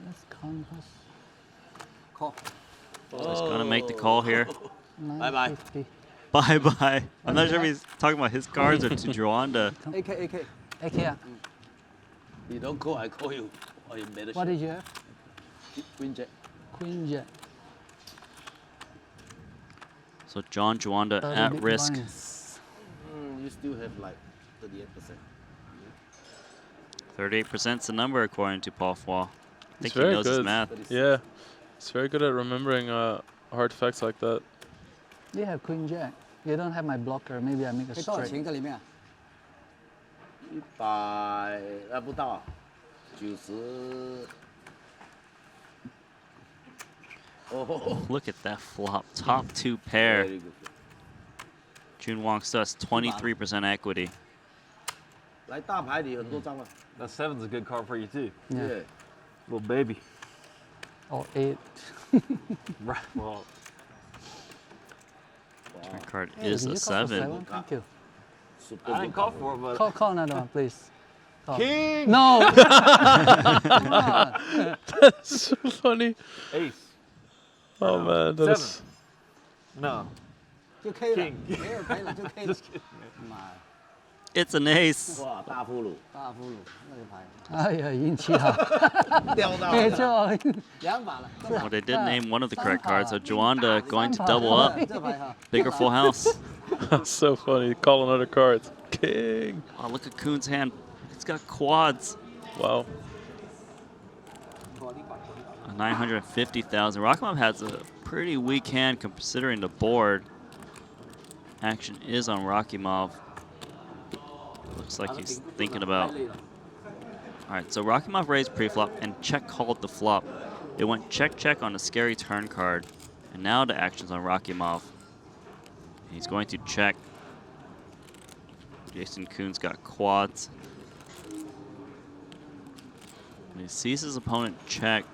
Let's converse. Call. So he's gonna make the call here. Bye-bye. Bye-bye. I'm not sure if he's talking about his cards or to Juanda. AK. AK. You don't call, I call you. Or you better. What did you have? Queen Jack. Queen Jack. So John Juanda at risk. You still have like 38%. 38% is the number according to Paul Fwa. I think He's he very knows good. his math. Yeah, he's very good at remembering hard facts like that. You have Queen Jack. You don't have my blocker. Maybe I make a 多少 straight. 钱在里面100不到90。 Oh, look at that flop. Top 2 pair. Very good. Jun Wong still has 23% equity. 来大牌里很多张了。 That 7's a good card for you too. Yeah. Little baby. Or 8. Right. Well. Turn card Hey, is did a you call for 7. 7? Thank you. I didn't call for it, but. Call another one, please. Call. King! No! Come on. That's so funny. Ace. Oh No, man, that 7. is. No. 就 K 了， King. 没有赔了就 K 了 Just。kidding, man. 妈呀， It's an ace. 哇，大俘虏。大俘虏那个牌，哎呀，运气好。掉到没错。 2把了。 Well, they did name one of the correct cards, so Juanda going to double up. 这牌哈， Bigger full house. That's so funny. Call another card. King. Oh, look at Kuhn's hand. It's got quads. Wow. 950,000. Rakimov has a pretty weak hand considering the board. Action is on Rakimov. Looks like he's thinking about. All right, so Rakimov raised pre-flop and check called the flop. It went check on a scary turn card, and now the action's on Rakimov. He's going to check. Jason Kuhn's got quads. And he sees his opponent check.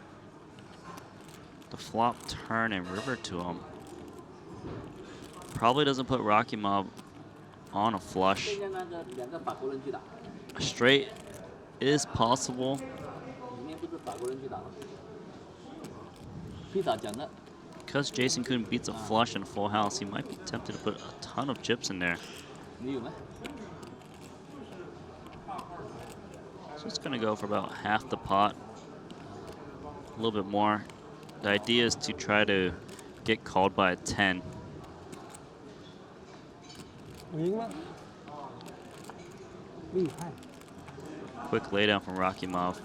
The flop turn and river to him. Probably doesn't put Rakimov on a flush. A straight is possible. Because Jason Kuhn beats a flush and a full house, he might be tempted to put a ton of chips in there. So it's going to go for about half the pot. A little bit more. The idea is to try to get called by a 10. Quick laydown from Rakimov.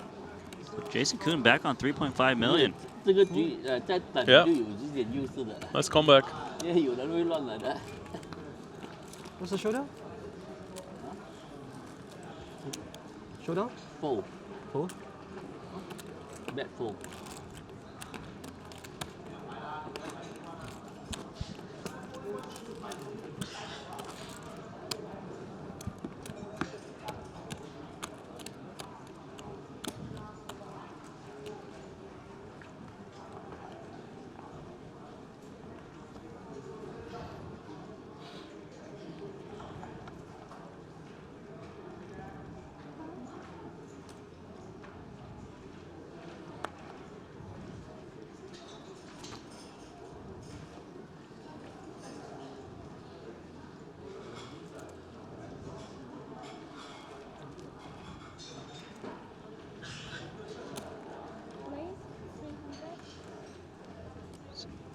So Jason Kuhn back on 3.5 million. 这个局在等就有一点优势的。 Let's come back. 因为有人会乱来的。 What's the showdown? Showdown? Fold. Fold? Bet full. Please,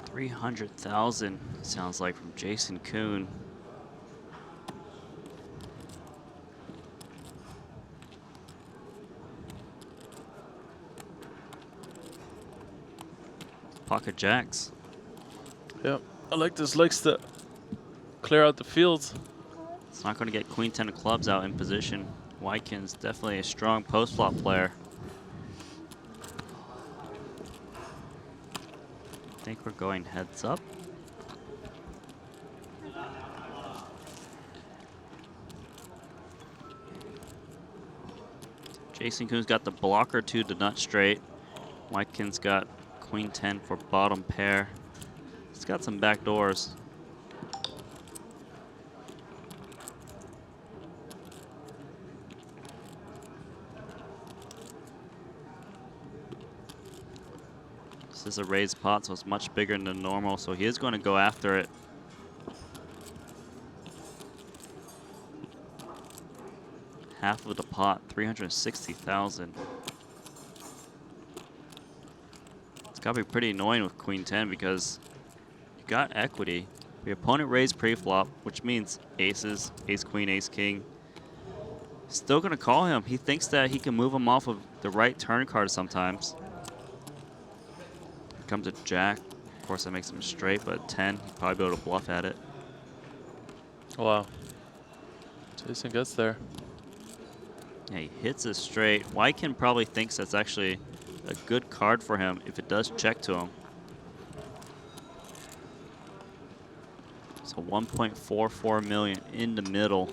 300. 300,000 sounds like from Jason Kuhn. Pocket jacks. Yeah, I like this legs to clear out the field. It's not going to get queen 10 of clubs out in position. Wykin's definitely a strong post flop player. I think we're going heads up. Jason Kuhn's got the blocker to the nut straight. Wykin's got queen 10 for bottom pair. He's got some back doors. This is a raised pot, so it's much bigger than normal, so he is going to go after it. Half of the pot, 360,000. It's got to be pretty annoying with queen 10 because you got equity. Your opponent raised pre-flop, which means aces, ace queen, ace king. Still going to call him. He thinks that he can move him off of the right turn card sometimes. Comes a jack. Of course, that makes him straight, but 10, he'd probably be able to bluff at it. Wow. Jason gets there. Yeah, he hits it straight. Wykin probably thinks that's actually a good card for him if it does check to him. So 1.44 million in the middle.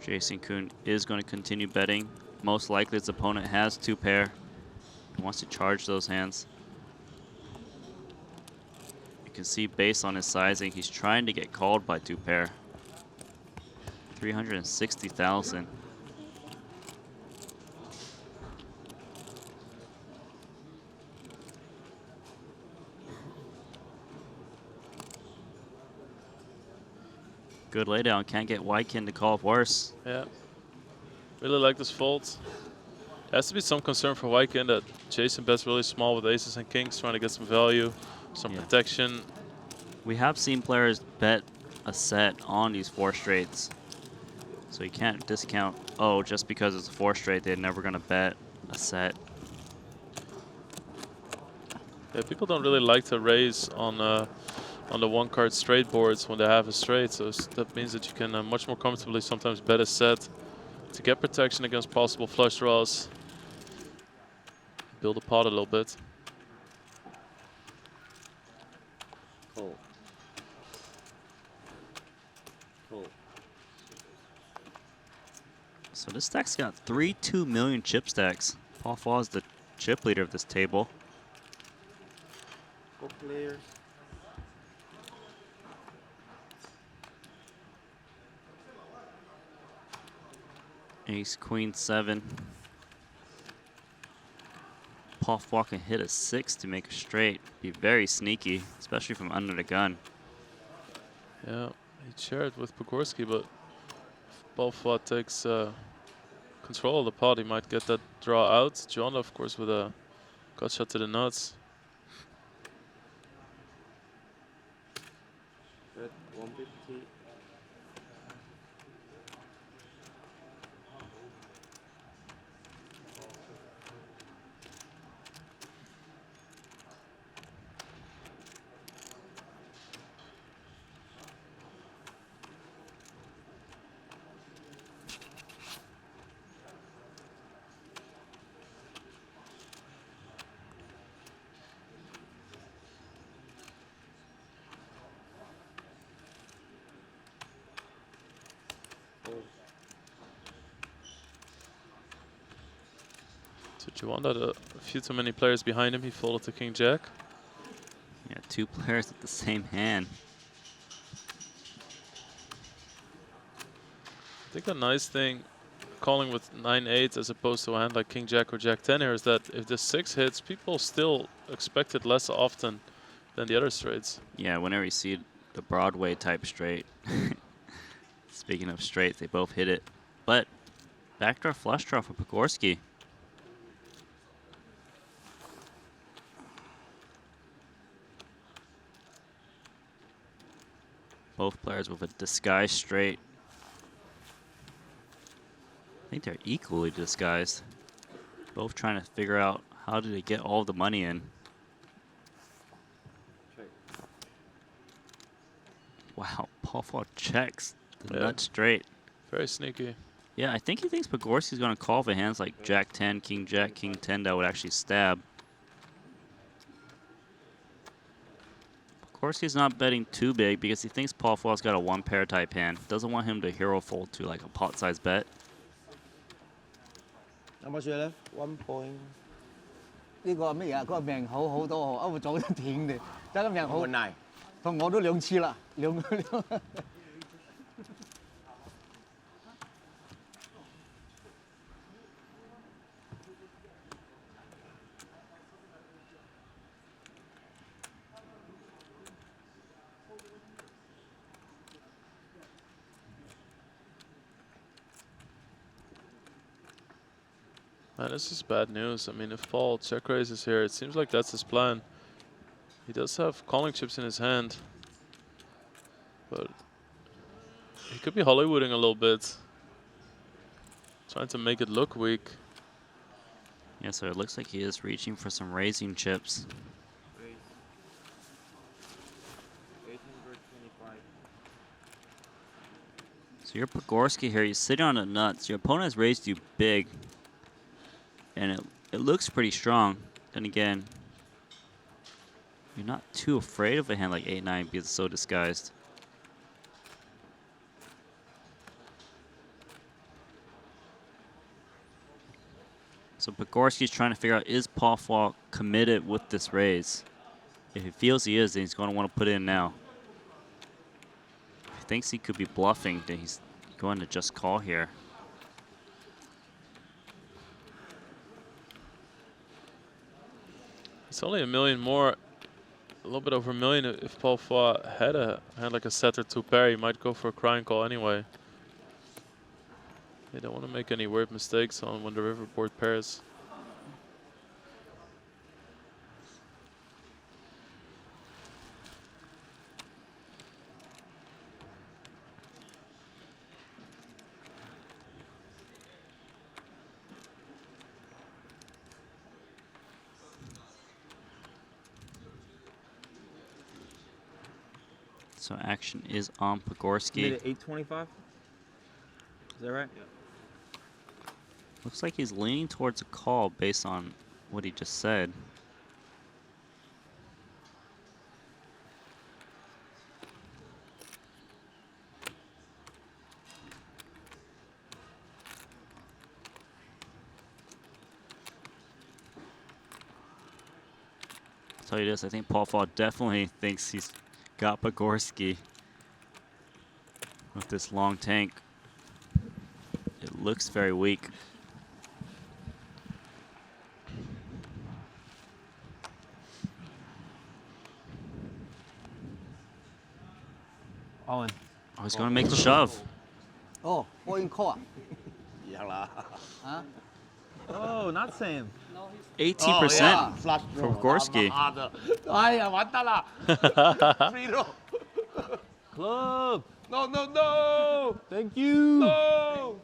Jason Kuhn is going to continue betting. Most likely his opponent has two pair. He wants to charge those hands. You can see based on his sizing, he's trying to get called by two pair. 360,000. Good laydown. Can't get Wykin to call worse. Yeah. Really like this fold. There has to be some concern for Wykin that Jason bets really small with aces and kings, trying to get some value, some protection. We have seen players bet a set on these four straights. So you can't discount, oh, just because it's a four straight, they're never going to bet a set. Yeah, people don't really like to raise on the one card straight boards when they have a straight, so that means that you can much more comfortably sometimes bet a set to get protection against possible flush draws. Build a pot a little bit. Cool. Cool. So this stack's got 3.2 million chip stacks. Paul Fall is the chip leader of this table. 4 players. Ace, queen, 7. Paul Fall can hit a 6 to make a straight. Be very sneaky, especially from under the gun. Yeah, he shared with Pogorski, but if Paul takes control of the pot, he might get that draw out. John, of course, with a gut shot to the nuts. Bet 150. Juan had a few too many players behind him. He folded to King Jack. Yeah, 2 players with the same hand. I think the nice thing calling with 9-8 as opposed to a hand like King Jack or Jack 10 here is that if the 6 hits, people still expect it less often than the other straights. Yeah, whenever you see the Broadway type straight. Speaking of straights, they both hit it. But backdoor flush draw for Pogorski. Both players with a disguised straight. I think they're equally disguised. Both trying to figure out how do they get all the money in. Wow, Paul checks the nut straight. Very sneaky. Yeah, I think he thinks Pogorski's going to call for hands like Jack 10, King Jack, King 10 that would actually stab. Pogorski's not betting too big because he thinks Paul Fall's got a 1-pair type hand. Doesn't want him to hero fold to like a pot-sized bet. How much you left? 1 point. 呢個乜嘢？嗰個命好好多，歐早就斷嘅，真係命好。同我都2次啦，兩。Man, this is bad news. I mean, if Paul check raises here, it seems like that's his plan. He does have calling chips in his hand, but he could be Hollywooding a little bit, trying to make it look weak. Yeah, so it looks like he is reaching for some raising chips. So you're Pogorski here, you're sitting on the nuts. Your opponent has raised you big, and it looks pretty strong. Then again, you're not too afraid of a hand like 8-9 because it's so disguised. So Pogorski's trying to figure out, is Paul Fall committed with this raise? If he feels he is, then he's going to want to put it in now. If he thinks he could be bluffing, then he's going to just call here. It's only $1 million more, a little bit over $1 million. If Paul Fall had a hand like a set or 2 pair, he might go for a crying call anyway. They don't want to make any weird mistakes on when the river board pairs. So action is on Pogorski. Made it 825? Is that right? Yeah. Looks like he's leaning towards a call based on what he just said. I'll tell you this, I think Paul Fall definitely thinks he's got Pogorski with this long tank. It looks very weak. All in. Oh, he's going to make the shove. Oh, point call. Oh, not same. 18% for Pogorski. 哎呀，完蛋了 ！Freedom. Club. No, no, no. Thank you. No.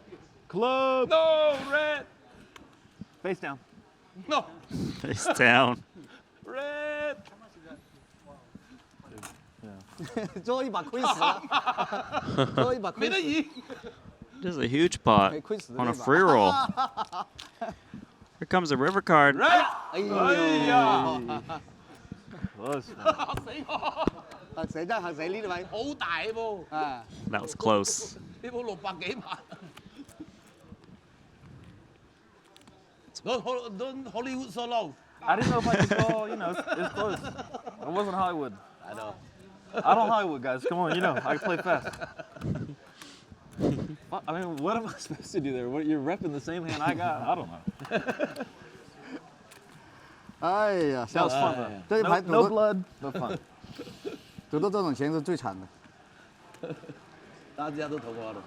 Club. No, red. Face down. No. Face down. Red. 最后一把亏死了，最后一把亏死。 This is a huge pot on a free roll. Here comes a river card. Close. That was close. Don't Hollywood so long. I didn't know if I could call, you know, it's close. I wasn't Hollywood. I know. I don't Hollywood, guys. Come on, you know, I can play fast. I mean, what am I supposed to do there? What, you're repping the same hand I got? I don't know. 哎呀， That was fun, 这一 though. 排 No 赌 blood, no fun. 赌到这种钱是最惨的。大家都同花的，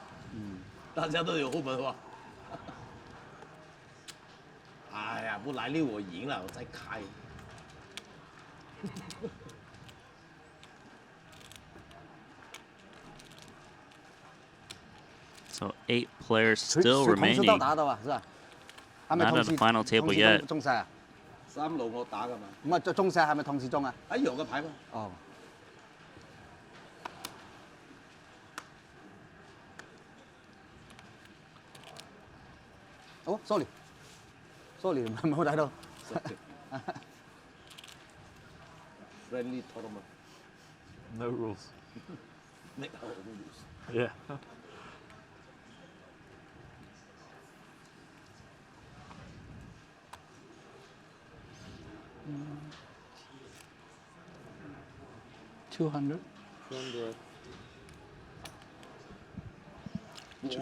大家都有后门花。哎呀，不来六我赢了，我再开。 So 8 players still 同時都 remaining. 打到啊，是吧？係咪 Not 同 at 時 the final 同 table 時 yet. 中晒啊？ 3路我打㗎嘛。唔係中晒係咪同時中啊？一樣嘅牌嘛。哦。哦，sorry，sorry， 冇睇到。Friendly tournament. No rules. Make our own rules. Yeah. $200. 200.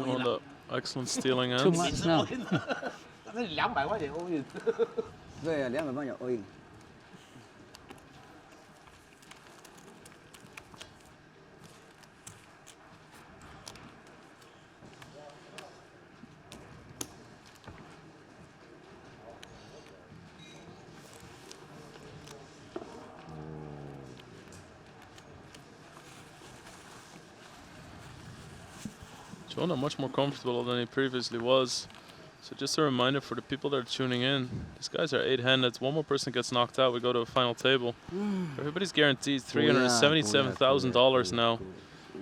On the excellent stealing Too hands. much now. 那200塊錢 all in。對啊，200蚊有 all in。 Jonah much more comfortable than he previously was. So just a reminder for the people that are tuning in, these guys are 8-handed. One more person gets knocked out, we go to a final table. Everybody's guaranteed $377,000 now.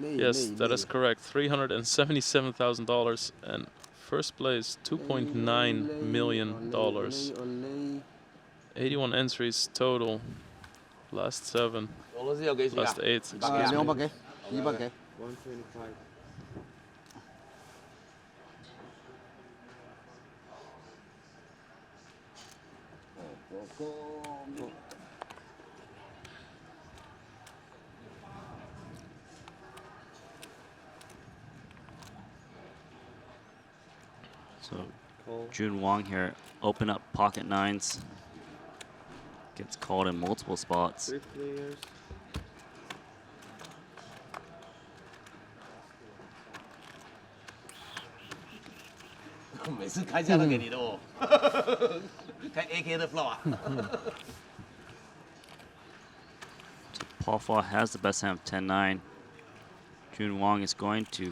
Yes, that is correct. $377,000 and first place $2.9 million. 81 entries total. Last 7. Last 8. Excuse me. 200幾，200幾。 125. So Jun Wong here, open up pocket nines. Gets called in multiple spots. 3 players. 每次开价都给你的哦，开 AK 的 floor 啊。 Paul Fall has the best hand of 10-9. Jun Wong is going to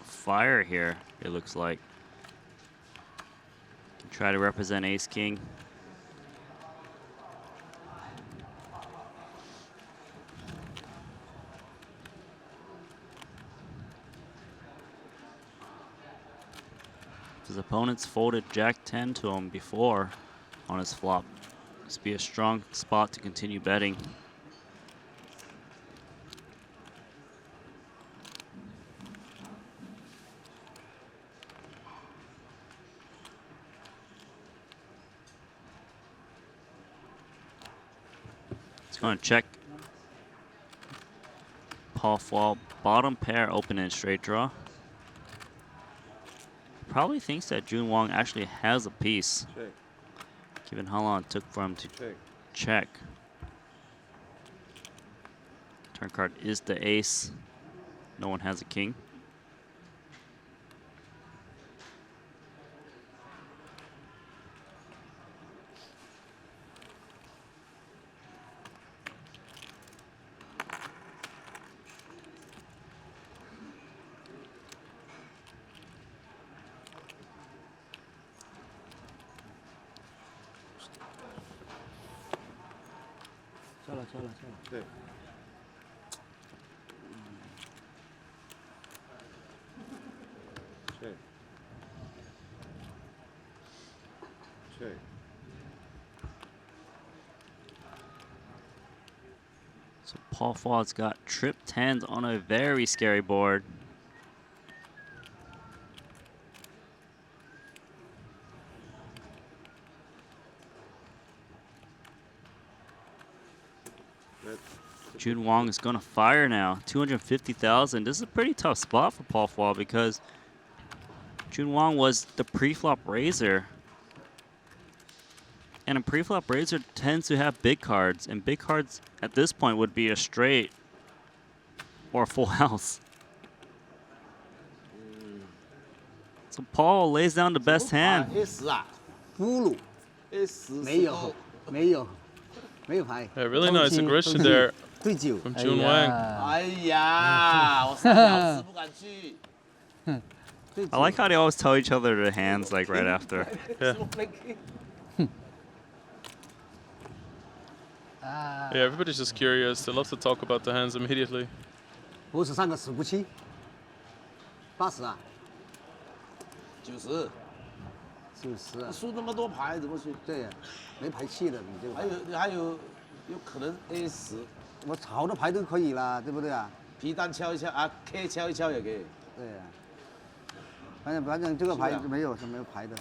fire here, it looks like. Can try to represent Ace-King. His opponents folded Jack-10 to him before on his flop. This would be a strong spot to continue betting. He's going to check. Paul Fall, bottom pair, open and straight draw. Probably thinks that Jun Wong actually has a piece. Check. Given how long it took for him to check. Turn card is the ace. No one has a king. Check. Check. Check. So Paul Fall's got trip 10s on a very scary board. Jun Wong is going to fire now. 250,000. This is a pretty tough spot for Paul Foy because Jun Wong was the pre-flop raiser. And a pre-flop raiser tends to have big cards. And big cards at this point would be a straight or a full house. So Paul lays down the best hand. S 啊，俘虏 S 没有没有没有牌。 Yeah, really nice aggression there 对九 from Jun Wang. 哎呀，我3小时不敢去。 I like how they always tell each other their hands like right after. Yeah. Yeah, everybody's just curious. They love to talk about the hands immediately. 我手上个死不七，80啊90， 90啊，输那么多牌怎么去？对呀，没牌气的你这个。有可能 A 10，我好多牌都可以啦，对不对啊？皮单敲一敲啊 ，K 敲一敲也可以。对呀，反正这个牌没有是没有牌的。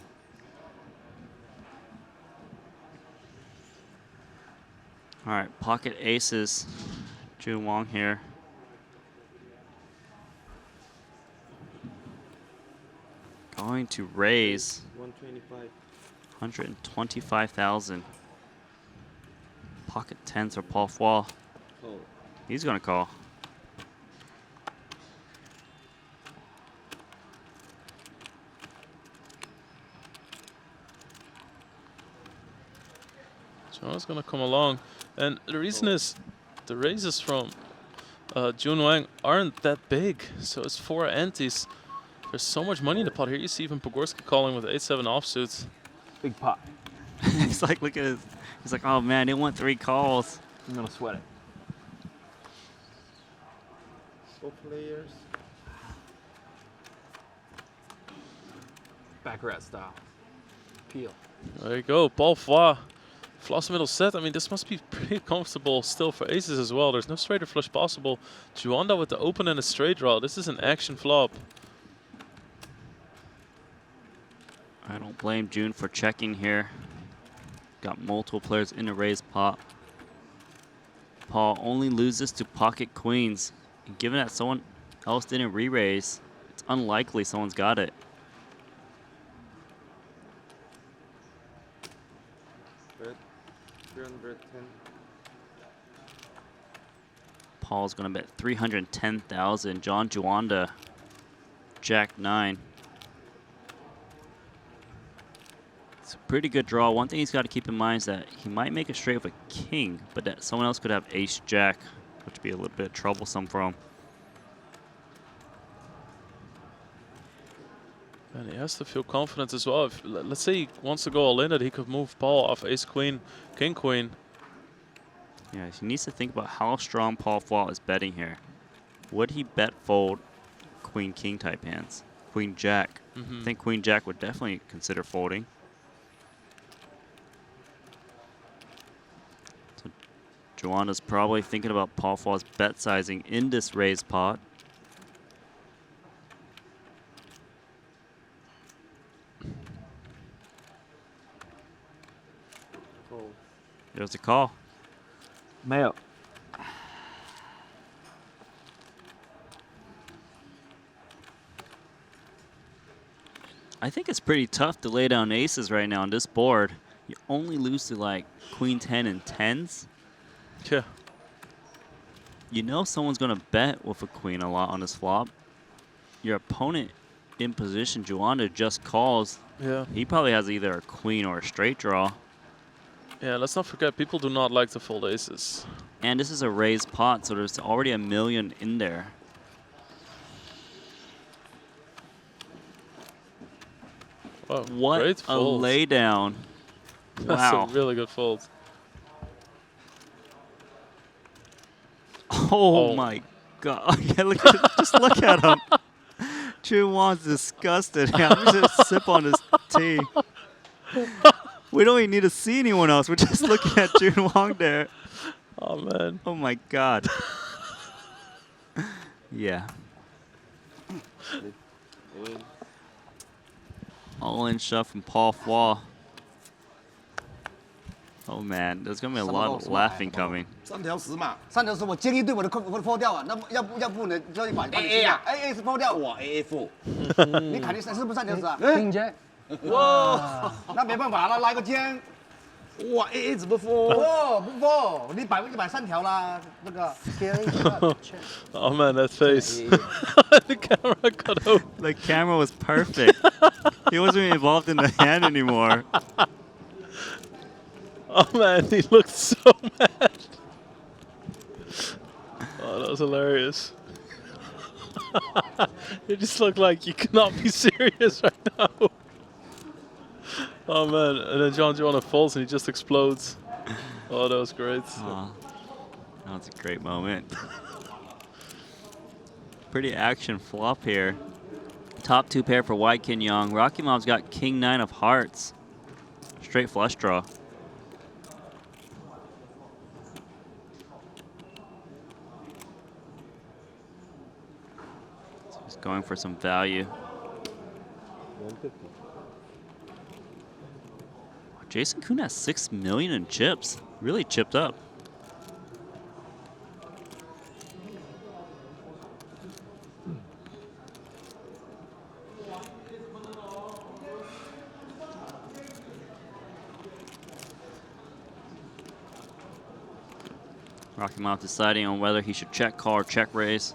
All right, pocket aces. Jun Wong here. Going to raise 125. 125,000. Pocket tens for Paul Foy. Oh. He's gonna call. John's gonna come along. And the reason is the raises from Jun Wang aren't that big. So it's 4 antes. There's so much money in the pot here. You see even Pogorski calling with 8-7 offsuits. Big pot. He's like, look at his. He's like, oh man, they want 3 calls. I'm gonna sweat it. 4 players. Baccarat style. Peel. There you go, Paul Foy. Floss middle set. I mean, this must be pretty comfortable still for aces as well. There's no straighter flush possible. Juanda with the open and a straight draw. This is an action flop. I don't blame June for checking here. Got multiple players in a raised pot. Paul only loses to pocket queens. And given that someone else didn't re-raise, it's unlikely someone's got it. Bet 310. Paul's gonna bet 310,000. John Juanda, Jack 9. It's a pretty good draw. One thing he's got to keep in mind is that he might make a straight with a king, but that someone else could have ace jack, which would be a little bit troublesome for him. And he has to feel confident as well. If, let's say he wants to go all in, that he could move Paul off ace queen, king queen. Yeah, he needs to think about how strong Paul Foy is betting here. Would he bet fold queen king type hands? Queen jack. Mm-hmm. I think queen jack would definitely consider folding. So Joanna's probably thinking about Paul Foy's bet sizing in this raised pot. There's the call. Mayo. I think it's pretty tough to lay down aces right now on this board. You only lose to like queen 10 and 10s. Yeah. You know someone's going to bet with a queen a lot on this flop. Your opponent in position, Juanda, just calls. Yeah. He probably has either a queen or a straight draw. Yeah, let's not forget, people do not like to fold aces. And this is a raised pot, so there's already $1 million in there. Wow, What great a fold. laydown. That's Wow. a really good fold. Oh my God. Yeah, look at, just look at him. Jun Wong's disgusted. Yeah, I'm just gonna sip on his tea. We don't even need to see anyone else. We're just looking at Jun Wong there. Oh, man. Oh, my God. Yeah. All in shove from Paul Foy. Oh man, there's gonna be a lot of laughing coming. 3条10嘛。3条10，我建议对我的破掉啊，那要不能就把你 AA 啊 ，AA 是破掉。哇 AA 负。你肯定是不是3条10啊？ King Jack。哇，那没办法了，来个尖。哇 AA 怎么负？不破，你摆3条啦，那个。Oh man, that face. The camera cut over. The camera was perfect. He wasn't even involved in the hand anymore. Oh man, he looked so mad. Oh, that was hilarious. You just look like you cannot be serious right now. Oh man, and then John Joanna falls and he just explodes. Oh, that was great. Oh, that was a great moment. Pretty action flop here. Top 2 pair for White King Young. Rocky Mom's got King 9 of Hearts. Straight flush draw. So he's going for some value. 150. Jason Kuhn has 6 million in chips. Really chipped up. Rocky Mount deciding on whether he should check call or check raise.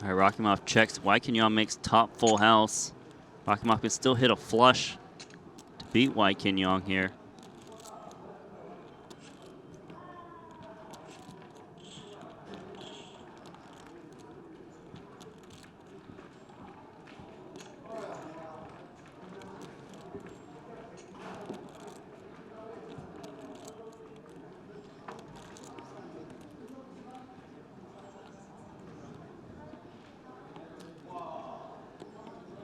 All right, Rocky Mouth checks. White King Young makes top full house. Rocky Mouth can still hit a flush to beat White King Young here.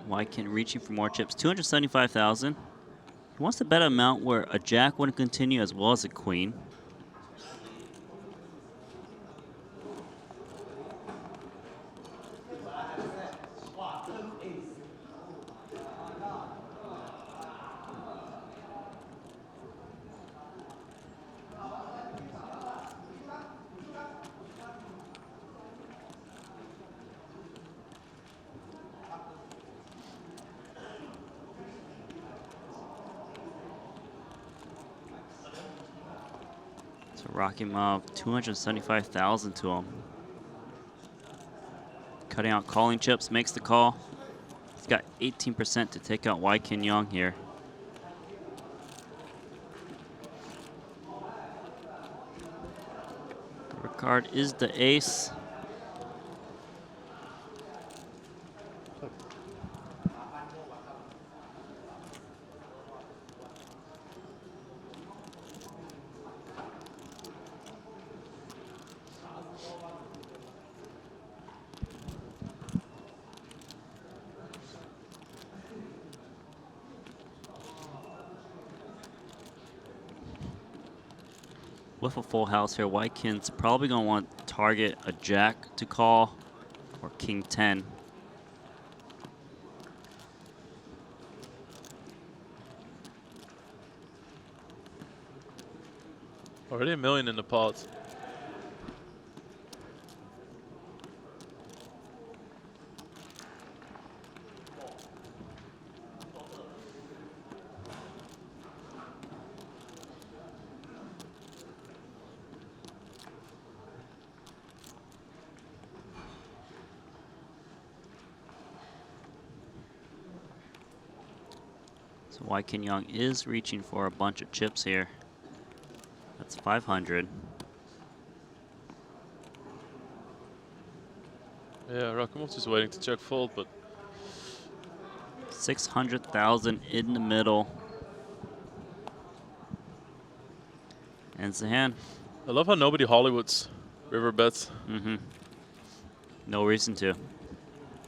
White King reaching for more chips. 275,000. He wants to bet an amount where a jack wouldn't continue as well as a queen. So Rocky Mob, 275,000 to him. Cutting out calling chips, makes the call. He's got 18% to take out White King Young here. The card is the ace. With a full house here, White King's probably going to want to target a jack to call or king 10. Already $1 million in the pot. So White King Young is reaching for a bunch of chips here. That's 500. Yeah, Rakimov's just waiting to check fold, but 600,000 in the middle. And it's the hand. I love how nobody Hollywoods river bets. Mm-hmm. No reason to.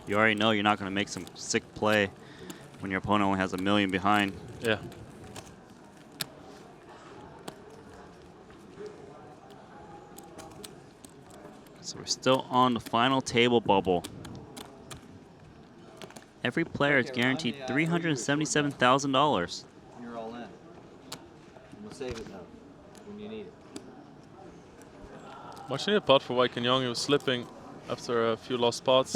You already know you're not going to make some sick play when your opponent only has $1 million behind. Yeah. So we're still on the final table bubble. Every player is guaranteed $377,000. You're all in. We'll save it though when you need it. Watching a pot for Wai Kenyong, he was slipping after a few lost spots.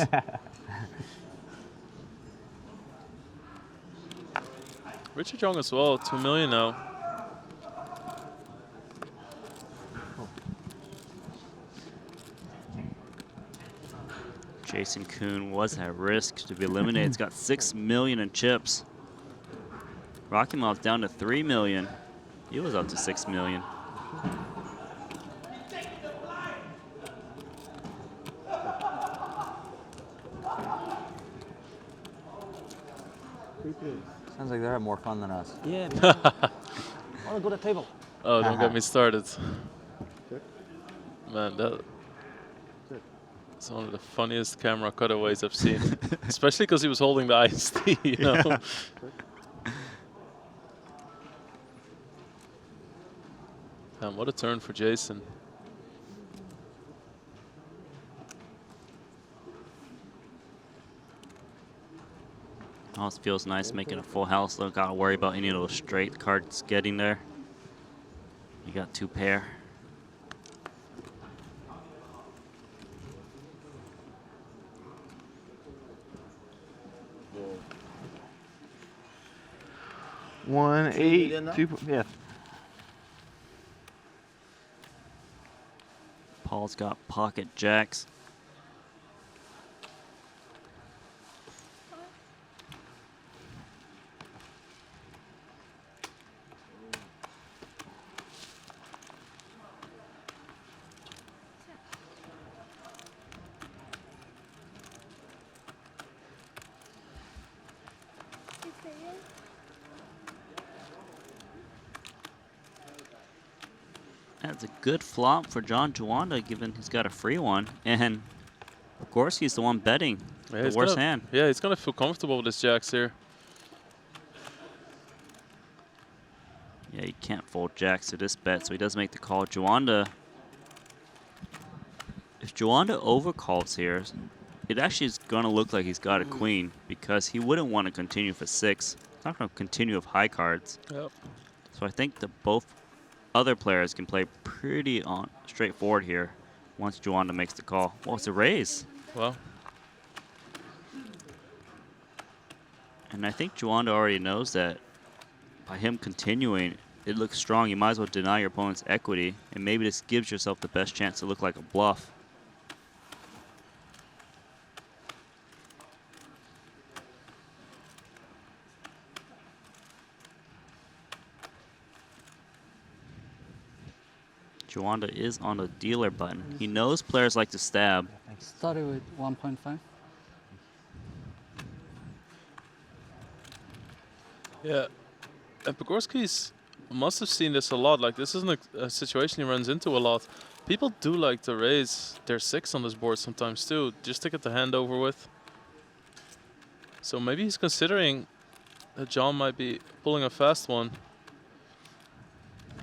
Richard Young as well, 2 million now. Jason Kuhn was at risk to be eliminated. He's got 6 million in chips. Rockymov's down to 3 million. He was up to 6 million. Sounds like they're having more fun than us. Yeah, man. I want to go to the table. Oh, don't get me started. Man, that's one of the funniest camera cutaways I've seen. Especially because he was holding the iced tea, you know? Yeah. Damn, what a turn for Jason. Oh, it feels nice making a full house. Don't gotta worry about any of those straight cards getting there. You got 2 pair. One, 8, 2, yeah. Paul's got pocket jacks. That's a good flop for John Juanda, given he's got a free one. And of course, he's the one betting Yeah, the worst hand. Yeah, he's gonna feel comfortable with his jacks here. Yeah, you can't fold jacks to this bet, so he does make the call. Juanda, if Juanda overcalls here, it actually is gonna look like he's got a queen because he wouldn't want to continue for 6. He's not gonna continue with high cards. Yep. So I think that both other players can play pretty straightforward here once Juanda makes the call. Well, it's a raise. Well. And I think Juanda already knows that by him continuing, it looks strong. You might as well deny your opponent's equity, and maybe this gives yourself the best chance to look like a bluff. Juanda is on the dealer button. He knows players like to stab. Started with 1.5. Yeah, and Pogorski's must have seen this a lot. Like, this isn't a situation he runs into a lot. People do like to raise their 6 on this board sometimes too, just to get the hand over with. So maybe he's considering that John might be pulling a fast one.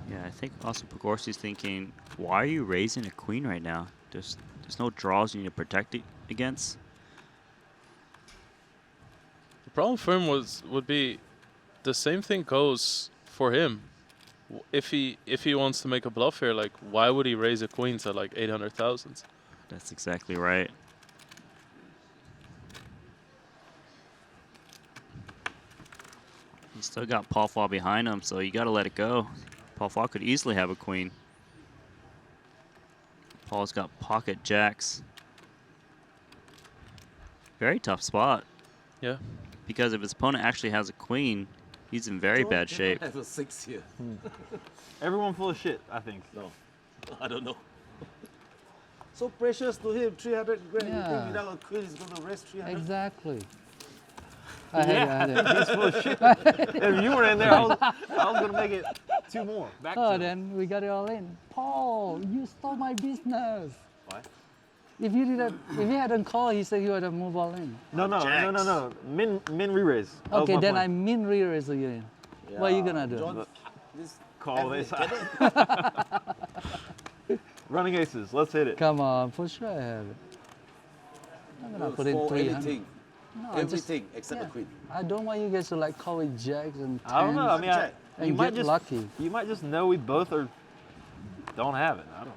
Yeah, I think also Pogorski's thinking, why are you raising a queen right now? There's no draws you need to protect it against. The problem for him would be the same thing goes for him. If he wants to make a bluff here, like, why would he raise a queen to like 800,000? That's exactly right. He's still got Paul Fall behind him, so you got to let it go. Paul Fall could easily have a queen. Paul's got pocket jacks. Very tough spot. Yeah. Because if his opponent actually has a queen, he's in very bad shape. I have a 6 here. Everyone full of shit, I think. No, I don't know. So precious to him, 300 grand. You Yeah. think without a queen, he's going to raise 300? Exactly. I had it. He's full of shit. If you were in there, I was gonna make it 2 more. Back Oh, to then we got it all in. Paul, you stole my business. What? If you hadn't called, he said you had to move all in. No. Min re-raise. Okay, then I min re-raise again. What are you gonna do? Call this. Running aces. Let's hit it. Come on, for sure I have it. I'm gonna put in 300. Everything. No, Everything except the queen. I don't want you guys to like call it jacks and tens. I don't know. I mean, and you get might just lucky. You might just know we both don't have it. I don't know.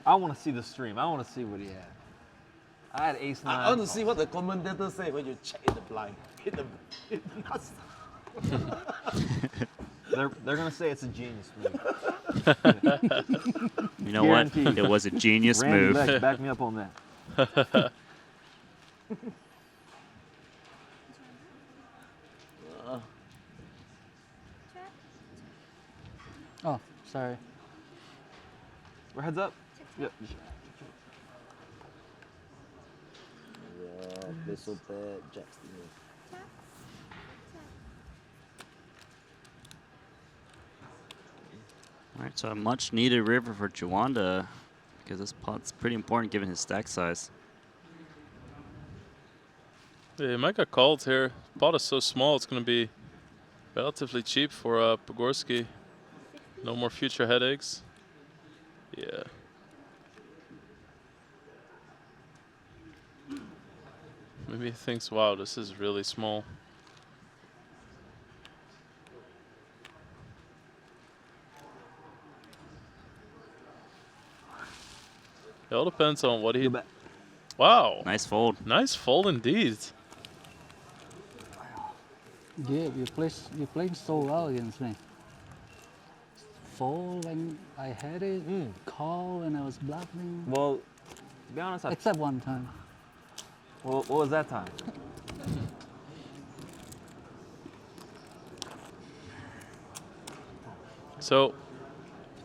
I want to see the stream. I want to see what he had. I had ace 9. I want to see what the commentators say when you check in the blind. Hit the nuts. They're gonna say it's a genius move. You know what? Guaranteed. It was a genius Randy move. Lex, back me up on that. Oh, sorry. We're heads up. Yep. Yeah, play so bad, jacks. All right, so a much needed river for Juanda because this pot's pretty important given his stack size. Yeah, he might get called here. Pot is so small, it's going to be relatively cheap for Pogorski. No more future headaches. Yeah. Maybe he thinks, wow, this is really small. It all depends on what he... Wow. Nice fold. Nice fold indeed. Yeah, you played so well against me. Fold when I had it, call when I was bluffing. Well, to be honest, except one time. Well, what was that time? So,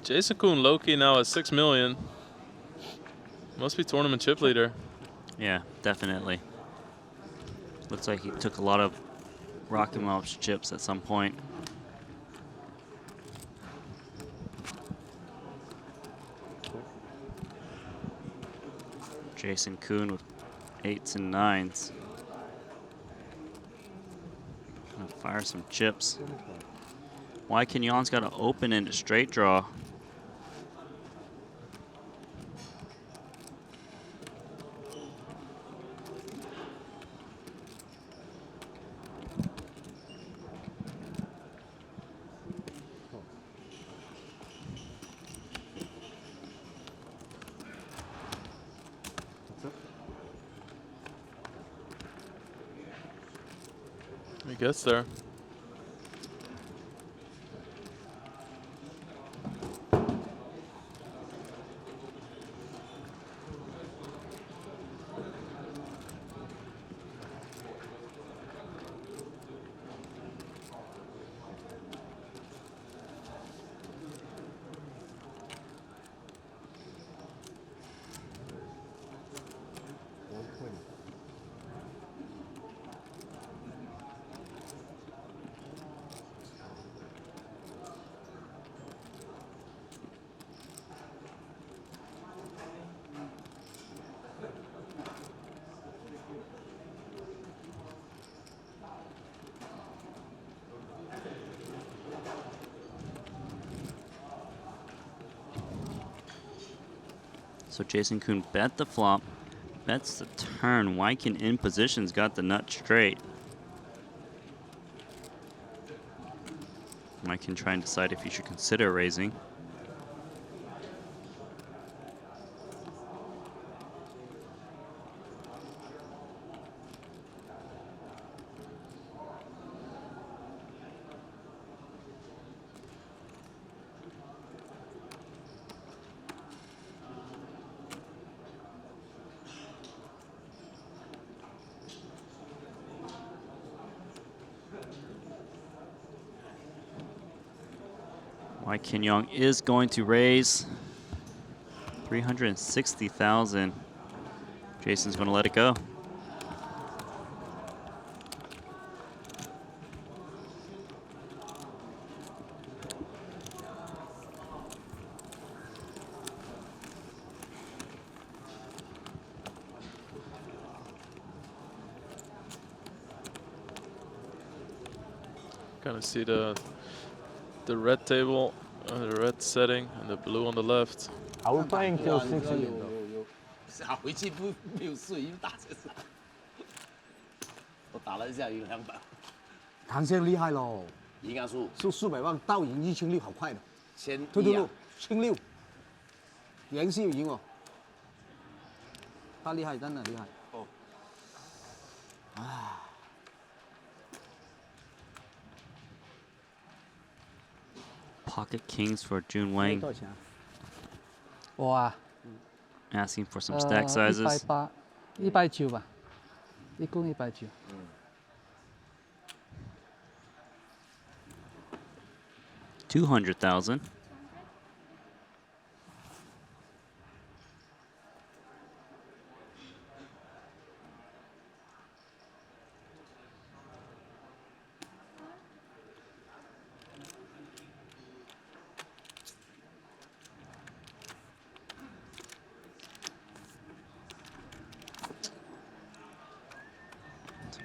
Jason Kuhn Loki now at 6 million. Must be tournament chip leader. Yeah, definitely. Looks like he took a lot of Rocky Mouse chips at some point. Jason Kuhn with 8s and 9s. Gonna fire some chips. Why Kenyon's got to open into straight draw. He gets there. So Jason Kuhn bet the flop, bets the turn. Wyken in position's got the nut straight. Wyken try and decide if he should consider raising. Kenyong is going to raise. 360,000. Jason's going to let it go. Kind of see the red table, the red setting, and the blue on the left. Are we playing till 6 a.m.? 下回去没有睡，因为打这次，我打了一下赢200。唐先厉害喽，赢啊输，输400万到赢1600，好快的。千对对对，1600，连续赢哦。他厉害，真的厉害。哦。啊。 Pocket kings for Jun Wang. 我啊 Asking for some stack sizes. 180吧，一共190。200,000.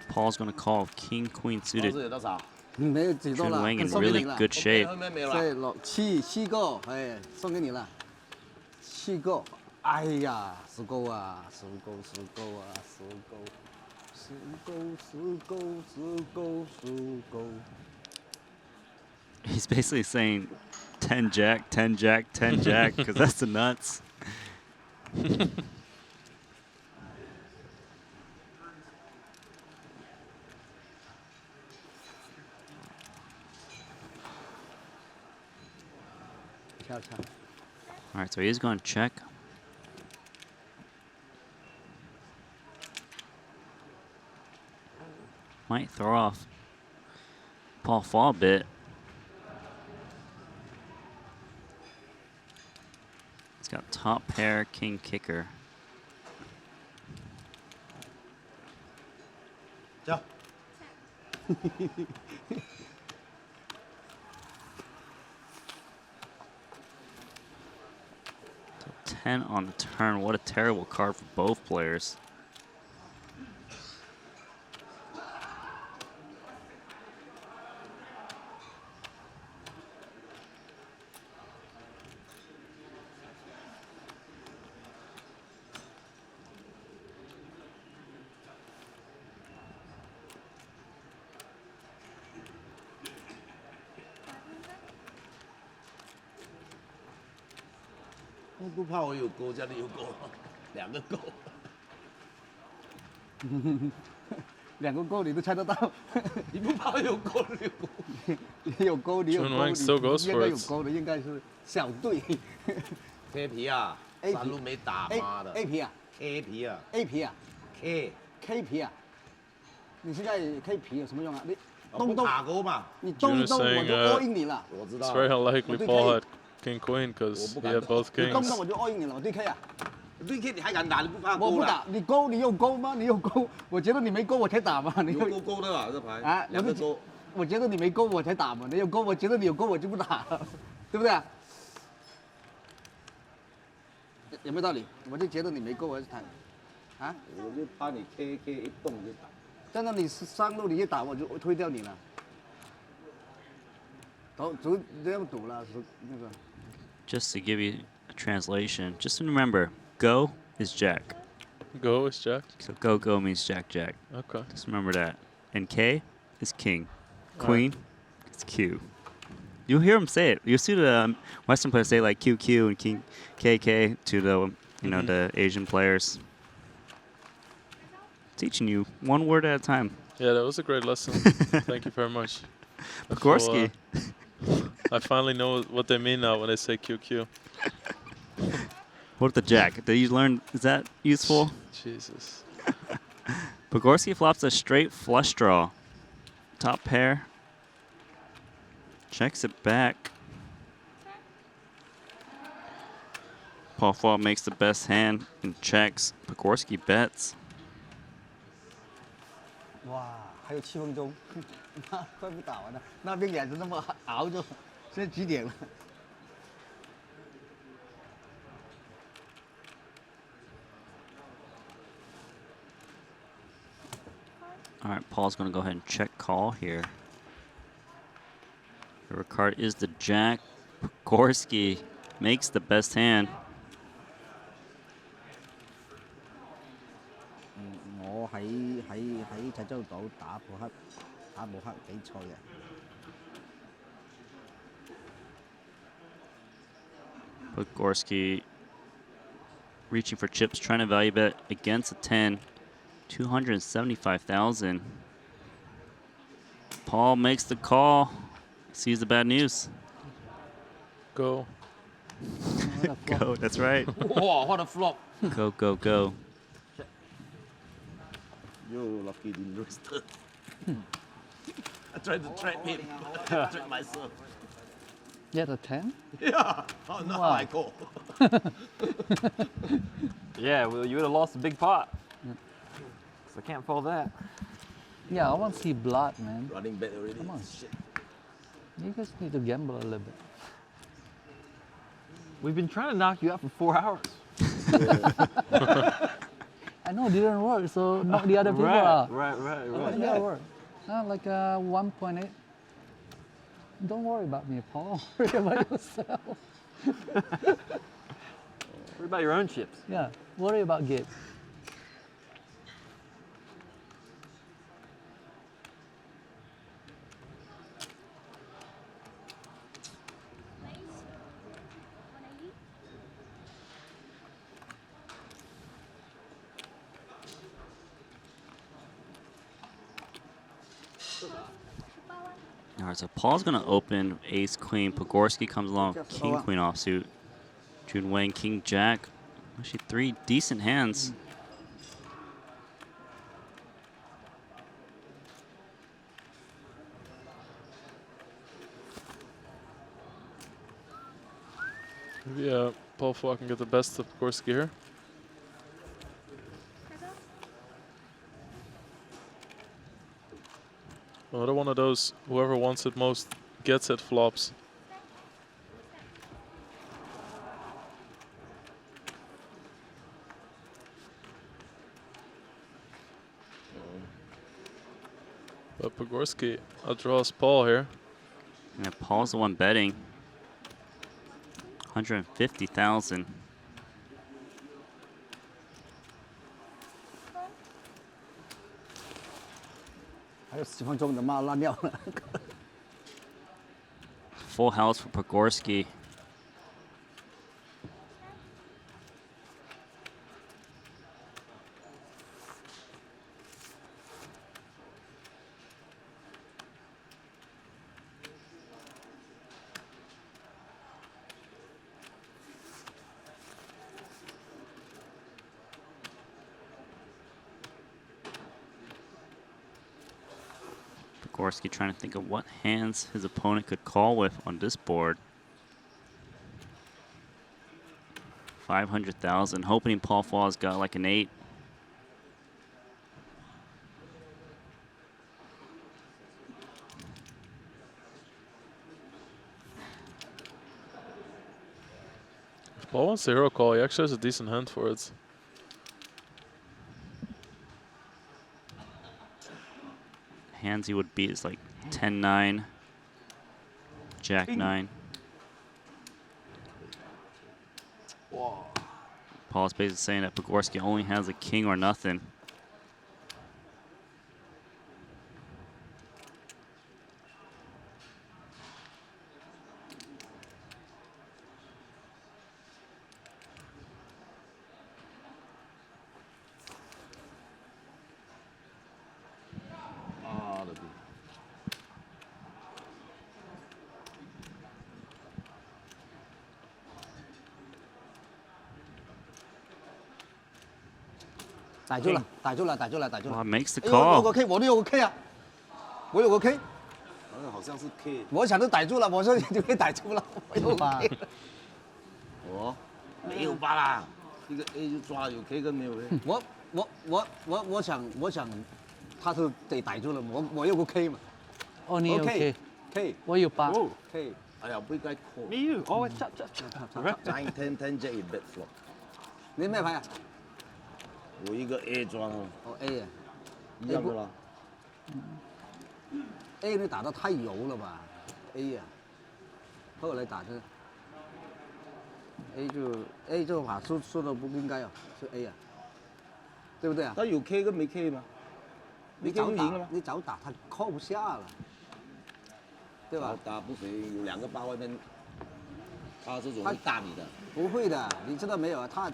Paul's going to call king, queen suited. 没有几多了， Wang in 送给你 really 了。 good shape. 对，7个，哎，送给你了，7个。哎呀，10勾啊，10勾，10勾啊，10勾，10勾，10勾，10勾。 He's basically saying 10 jack, 10 jack, 10 jack, because that's the nuts. 跳跳。 All right, so he's going to check. Might throw off Paul Fall a bit. He's got top pair, king kicker. 走。10 on the turn. What a terrible card for both players.我不怕我有勾，家里有勾，2个勾。2个勾你都猜得到，你不怕我有勾，你有勾。你有勾，你有勾， Jun Wang still goes 应 for 该 it. 有勾的，应该是小队。K 皮啊， A 3路没打，妈的。 A 皮啊 ，K 皮啊 ，A 皮啊 ，K 皮啊，你现在 K 皮有什么用啊？你不打勾嘛，你动一 Jun is 动我 saying 就 all in 你了。我知道。 it's very unlikely 我对 Paul K had king queen because he had both 你动不 kings. 动我就 all in 你了，我对 K 啊。对 K 你还敢打？你不怕勾了？我不打，你勾你有勾吗？你有勾，我觉得你没勾我才打嘛。你有勾的吧？这牌啊，2个勾。我觉得你没勾我才打嘛，你有勾，我觉得你有勾我就不打，对不对啊？有没有道理？我就觉得你没勾我才打，啊？我就怕你 K 一动就打。真的你上路你一打我就推掉你了，赌这样赌了是那个。Just to give you a translation, just remember, go is jack. Go is jack? So go means jack jack. Okay. Just remember that. And K is king. Queen is Q. You'll hear him say it. You'll see the Western players say like QQ and King KK to the the Asian players. Teaching you one word at a time. Yeah, that was a great lesson. Thank you very much. Pogorski. So, I finally know what they mean now when they say QQ. What with the jack? Did you learn? Is that useful? Jesus. Pogorski flops a straight flush draw. Top pair. Checks it back. Paul Fall makes the best hand and checks. Pogorski bets. 哇，还有7分钟，那快不打完了。那边也是那么熬着，现在几点了？ All right, Paul's going to go ahead and check call here. The card is the Jack. Pogorski makes the best hand. 我喺濟州島打撲克比賽嘅。 Pogorski reaching for chips, trying to value bet against a 10. 275,000. Paul makes the call. Sees the bad news. Go. Go, that's right. Wow, what a flop. Go, go, go. You lucky didn't lose. I tried to trap him. Trap myself. Yeah, the 10? Yeah. Oh, no, Wow. I call. Yeah, well, you would have lost a big pot. I can't fold that. Yeah, I want to see blood, man. Running back already. Come on. Shit. You guys need to gamble a little bit. We've been trying to knock you out for 4 hours. I know it didn't work, so knock the other people out. Right. It didn't work. Like 1.8. Don't worry about me, Paul. Worry about yourself. Worry about your own chips. Yeah, worry about Gabe. All right, so Paul's going to open ace, queen. Pogorski comes along, king, queen offsuit. Jun Wang, king, jack. Actually, 3 decent hands. Yeah, Paul Fall can get the best of Pogorski here. Another one of those, whoever wants it most gets it flops. But Pogorski outdraws Paul here. Yeah, Paul's the one betting. 150,000. 还有10分钟，他妈烂掉了。 Full house for Pogorski. Pogorski trying to think of what hands his opponent could call with on this board. 500,000, hoping Paul Fall's got like an 8. If Paul wants the hero call, he actually has a decent hand for it. Hands he would beat is like 10-9, Jack-9. Paul's basically saying that Pogorski only has a king or nothing. Wow, makes the call. 我有个 K， 我都有个 K 啊，我有个 K。好像是 K。我想都逮住了，我说你就可以逮住了，我有个 K。我没有吧啦，一个 A 就抓了有 K 跟没有 K。我想，他是得逮住了，我有个 K 嘛。哦，你有 K， K， 我有8。K， 哎呀，不应該 call。 Me you always chop. 9 10 10 Jack in bet flop。你咩牌啊？我一个 A 庄哦。哦 A 啊，一样的啦。 A 你打得太油了吧 ？A 啊，后来打的 A 这个牌输的不应该啊，是 A 啊，对不对啊？他有 K 跟没 K 吗？没 K 就赢了吗？你早打他扣不下了，对吧？打不肥，有2个8外面，他这种会大你的。不会的，你知道没有啊？他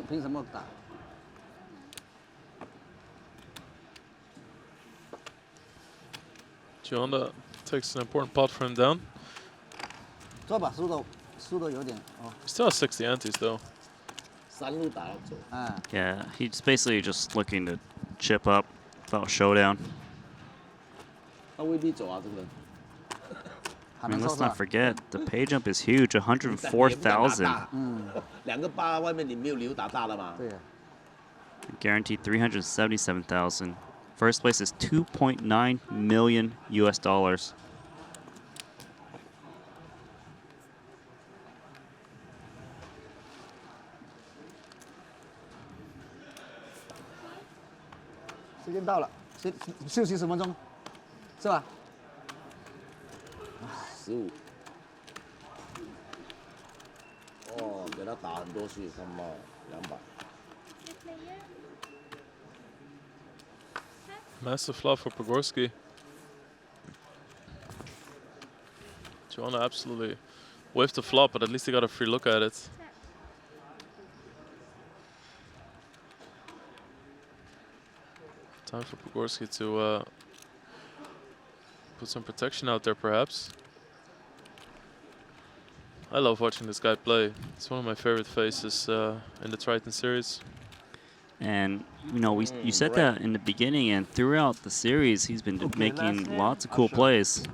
凭什么打？ Gianna takes an important pot for him down. 这把输的有点哦。 He still has 60 antes though. 3路打走。Yeah, he's basically just looking to chip up without showdown. 他未必走啊，这个人。 I mean, let's not forget, the pay jump is huge, 104,000. 2个8外面你没有理由打大的嘛。对呀。 Guaranteed 377,000. First place is 2.9 million US dollars. Thời gian到了，休息10分钟，是吧？15。哦，给他打很多去，3毛200。 Massive flop for Pogorski. Gianna absolutely whiffed the flop, but at least he got a free look at it. Time for Pogorski to put some protection out there, perhaps. I love watching this guy play. It's one of my favorite faces in the Triton series. And you know, you said that in the beginning, and throughout the series, he's been making lots of cool plays.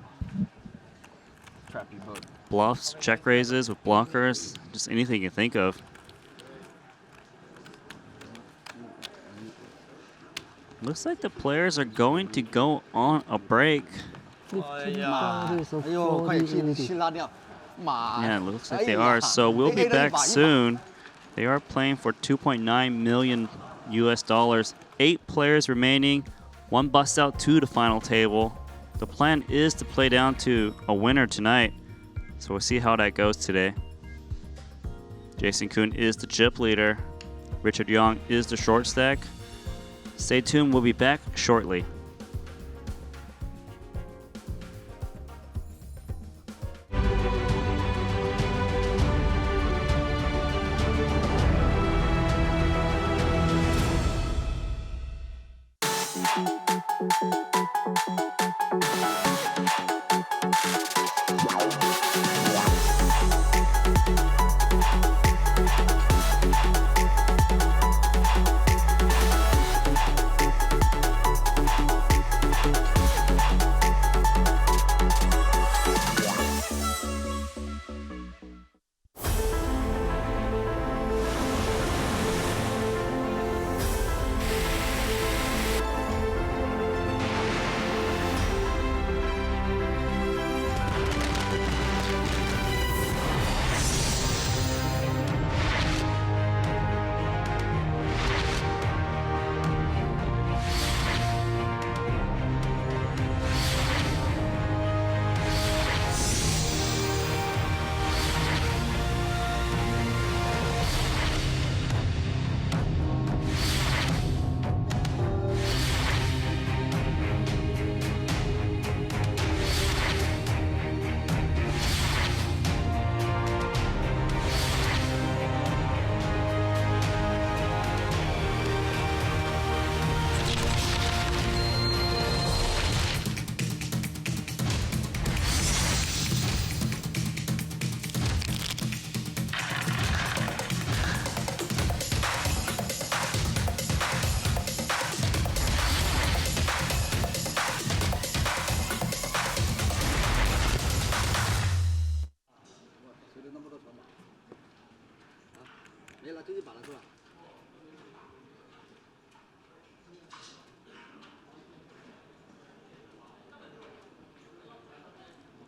Bluffs, check raises with blockers, just anything you think of. Looks like the players are going to go on a break. Yeah, it looks like they are. So we'll be back soon. They are playing for 2.9 million US dollars. 8 players remaining. 1 bust out to the final table. The plan is to play down to a winner tonight. So we'll see how that goes today. Jason Kuhn is the chip leader. Richard Young is the short stack. Stay tuned, we'll be back shortly.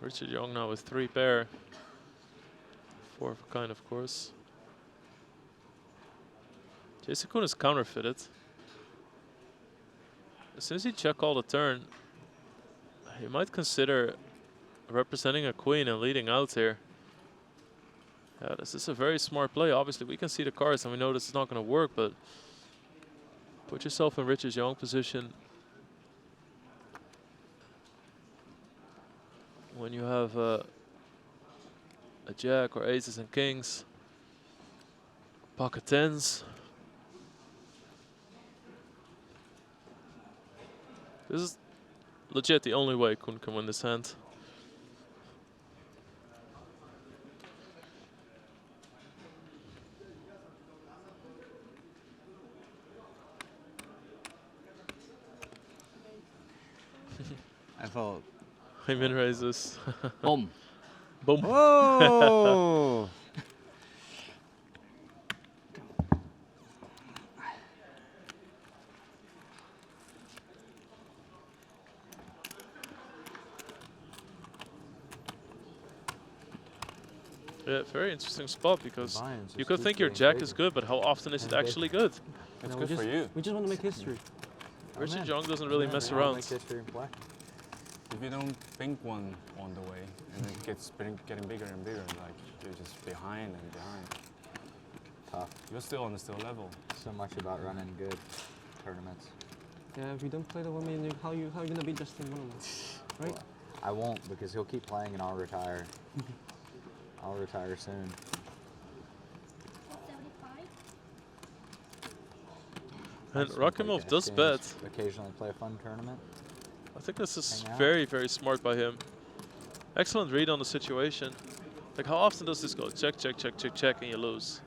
Richard Young now with 3 pair. 4 of a kind, of course. Jason Koon is counterfeited. As soon as you check all the turn, you might consider representing a queen and leading out here. Yeah, this is a very smart play. Obviously, we can see the cards and we know this is not going to work, but put yourself in Richard Young's position. When you have a jack or aces and kings, pocket tens. This is legit the only way Koon can win this hand. I thought. He min raises. Boom. Boom. Oh! Yeah, very interesting spot because Lions you just could keep think your getting jack bigger is good, but how often is it and actually good? It's No, good we for just- you. We just want to make history. Richard Young doesn't really mess I'll around. make history and play. If you don't think one on the way, and it gets getting bigger and bigger, like you're just behind and behind. Tough. You're still on the still level. So much about running good tournaments. Yeah, if you don't play the 1 minute, how you gonna beat Justin Wong? Right? Well, I won't because he'll keep playing and I'll retire. I'll retire soon. And Just wanna play Rakimov cash does games, bet. Occasionally play a fun tournament. I think this is Hang out. very, very smart by him. Excellent read on the situation. Like, how often does this go? Check, check, check, check, check, and you lose.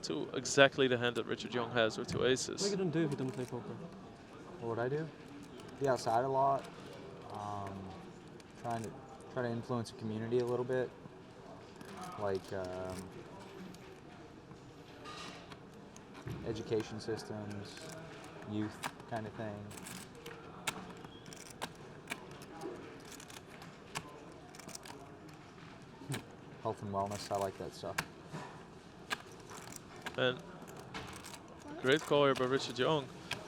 To exactly the hand that Richard Young has, or 2 aces. What are you gonna do if you don't play poker? What would I do? Be outside a lot. Try to influence the community a little bit. Like education systems, youth kind of thing. Health and wellness, I like that stuff. And great call here by Richard Young.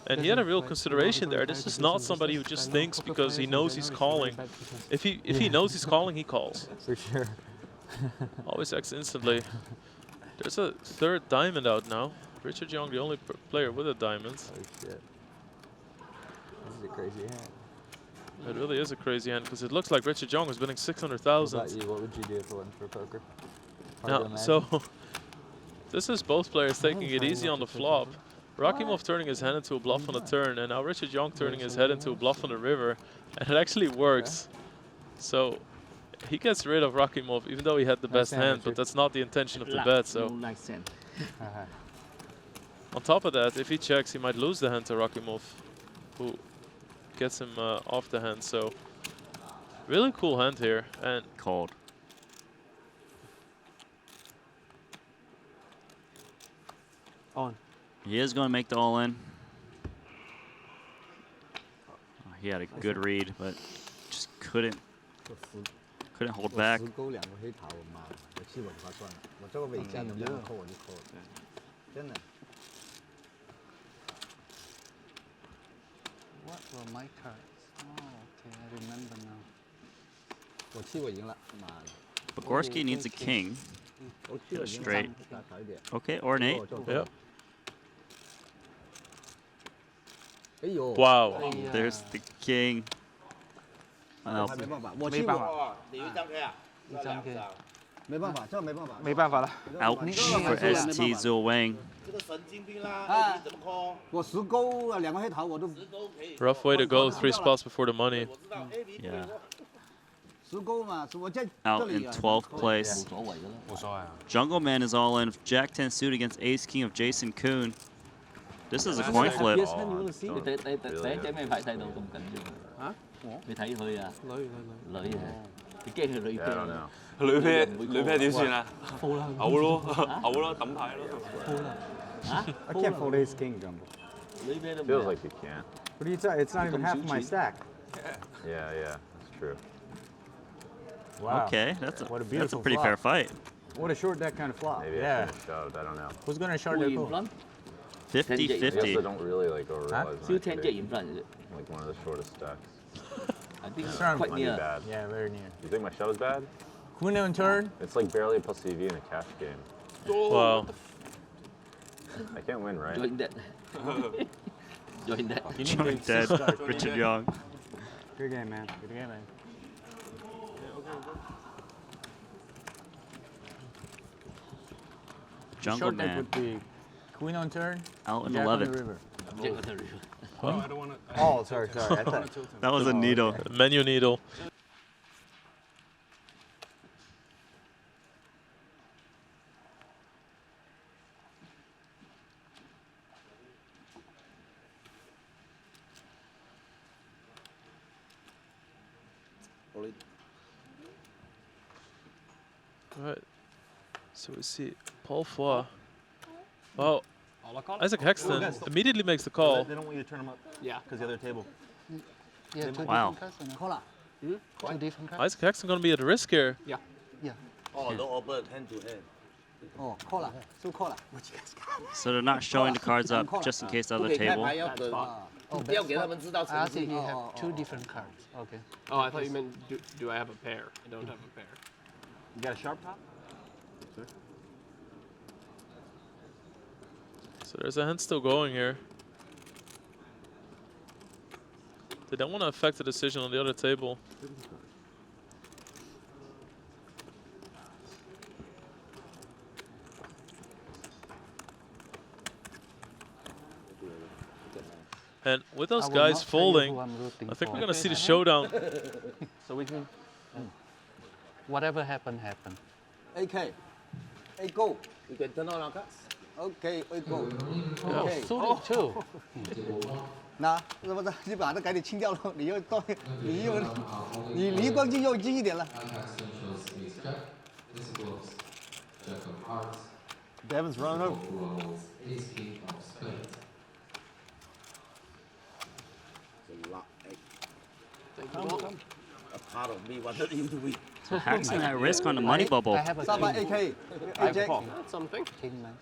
And he had a real consideration there. This is not somebody who just thinks because he knows he's calling. If he knows he's calling, he calls. For sure. Always acts instantly. There's a 3rd diamond out now. Richard Young, the only player with a diamond. Oh shit. This is a crazy hand. It really is a crazy hand because it looks like Richard Young is winning What 600,000. about you? What would you do if it wasn't for poker? Hard to Now, imagine. so this is both players taking it easy on the flop. Rakimov turning his hand into a bluff on the turn, and now Richard Young turning his head into a bluff on the river, and it actually works. So he gets rid of Rakimov, even though he had the best hand, but that's not the intention of the bet. So on top of that, if he checks, he might lose the hand to Rakimov, who gets him off the hand. So really cool hand here, and Cold. On. He is going to make the all-in. Oh, he had a good read, but just couldn't hold back. 我勾2个黑桃，妈的，我气我就划算了，我这个尾价能不能扣我就扣了，真的。 What were my cards? Oh, okay, I remember now. 我气我赢了，妈的。 Pogorski needs a king. 我气 Get 我 a 赢 straight. 了，打少一点。 Okay, or an 8. Yep. 哎呦。 Wow. There's the king. 还没办法，我气我。你一张 K 啊？一张 K。没办法，这没办法。没办法了。 Ouch for ST Zhou Wang. 这个神经病啦！你怎么扣？我10勾2个黑桃我都。 Rough way to go, 3 spots before the money. Yeah. 10勾嘛，我在 Out in 12th place. 无所谓啊。 Jungle Man is all in. Jack 10 suit against Ace King of Jason Koon. This is a coin flip. 你睇咩牌睇到咁緊要？嚇？你睇佢啊？女啊！你驚佢女啤？女啤女啤點算啊？鋪啦，嘔咯，嘔咯，抌牌咯。鋪啦。嚇 I can't fold ace king jumbo. 女啤都 Feels like you can't. What are you talking? It's not even half of my stack. Yeah, yeah, that's true. Wow. Okay, that's a what a that's a beautiful pretty flop. fair fight. What a short deck kind of flop. Maybe I yeah. should have shoved. I don't know. Who's gonna short their call? 50-50. I also don't really like overrealize. when I Still 10 put jet it. in front, is it? Like one of the shortest stacks. I think it's Might quite be near. bad. Yeah, very near. You think my shove is bad? Kuno in turn. It's like barely a plus CV in a cash game. Wow. I can't win, right? Join that. Join that. Join dead. Richard Young. Good game, man. Good game, man. Jungle Short deck Man. would be Queen on turn. Out in Jack 11th. on the river. Jack on the river. No, I don't want to. Oh, sorry. I thought. That was a needle. Menu needle. Alright. So we see Paul Foy. Wow. Isaac Hexton immediately makes the call. They don't want you to turn them up. Yeah. Because the other table. Yeah, two Wow. different cards. Cola. Two different cards. Isaac Hexton gonna be at risk here. Yeah. Yeah. Oh, don't open hand to hand. Oh, cola. So cola. So they're not showing the cards up just in case the other table. Oh, 不要给他们知道 I 成绩 think you have two different cards. Okay. Oh, I thought you meant do I have a pair? I don't have a pair. You got a sharp top? So there's a hand still going here. They don't want to affect the decision on the other table. And with those I will guys not tell you folding, who I'm rooting I think we're for. going to see the showdown. So we can. Whatever happened, happened. AK. A go. You can turn on our cards. Okay, A go. Yeah. Okay. Suited too. 那是不是你把它赶紧清掉了？你又到你离光镜又近一点了。 Devin's running over. Come on. A part of me wanted you to win. So Hexton at risk on the money bubble. I have a Saba king. AK. I have Jack. That's something. King man.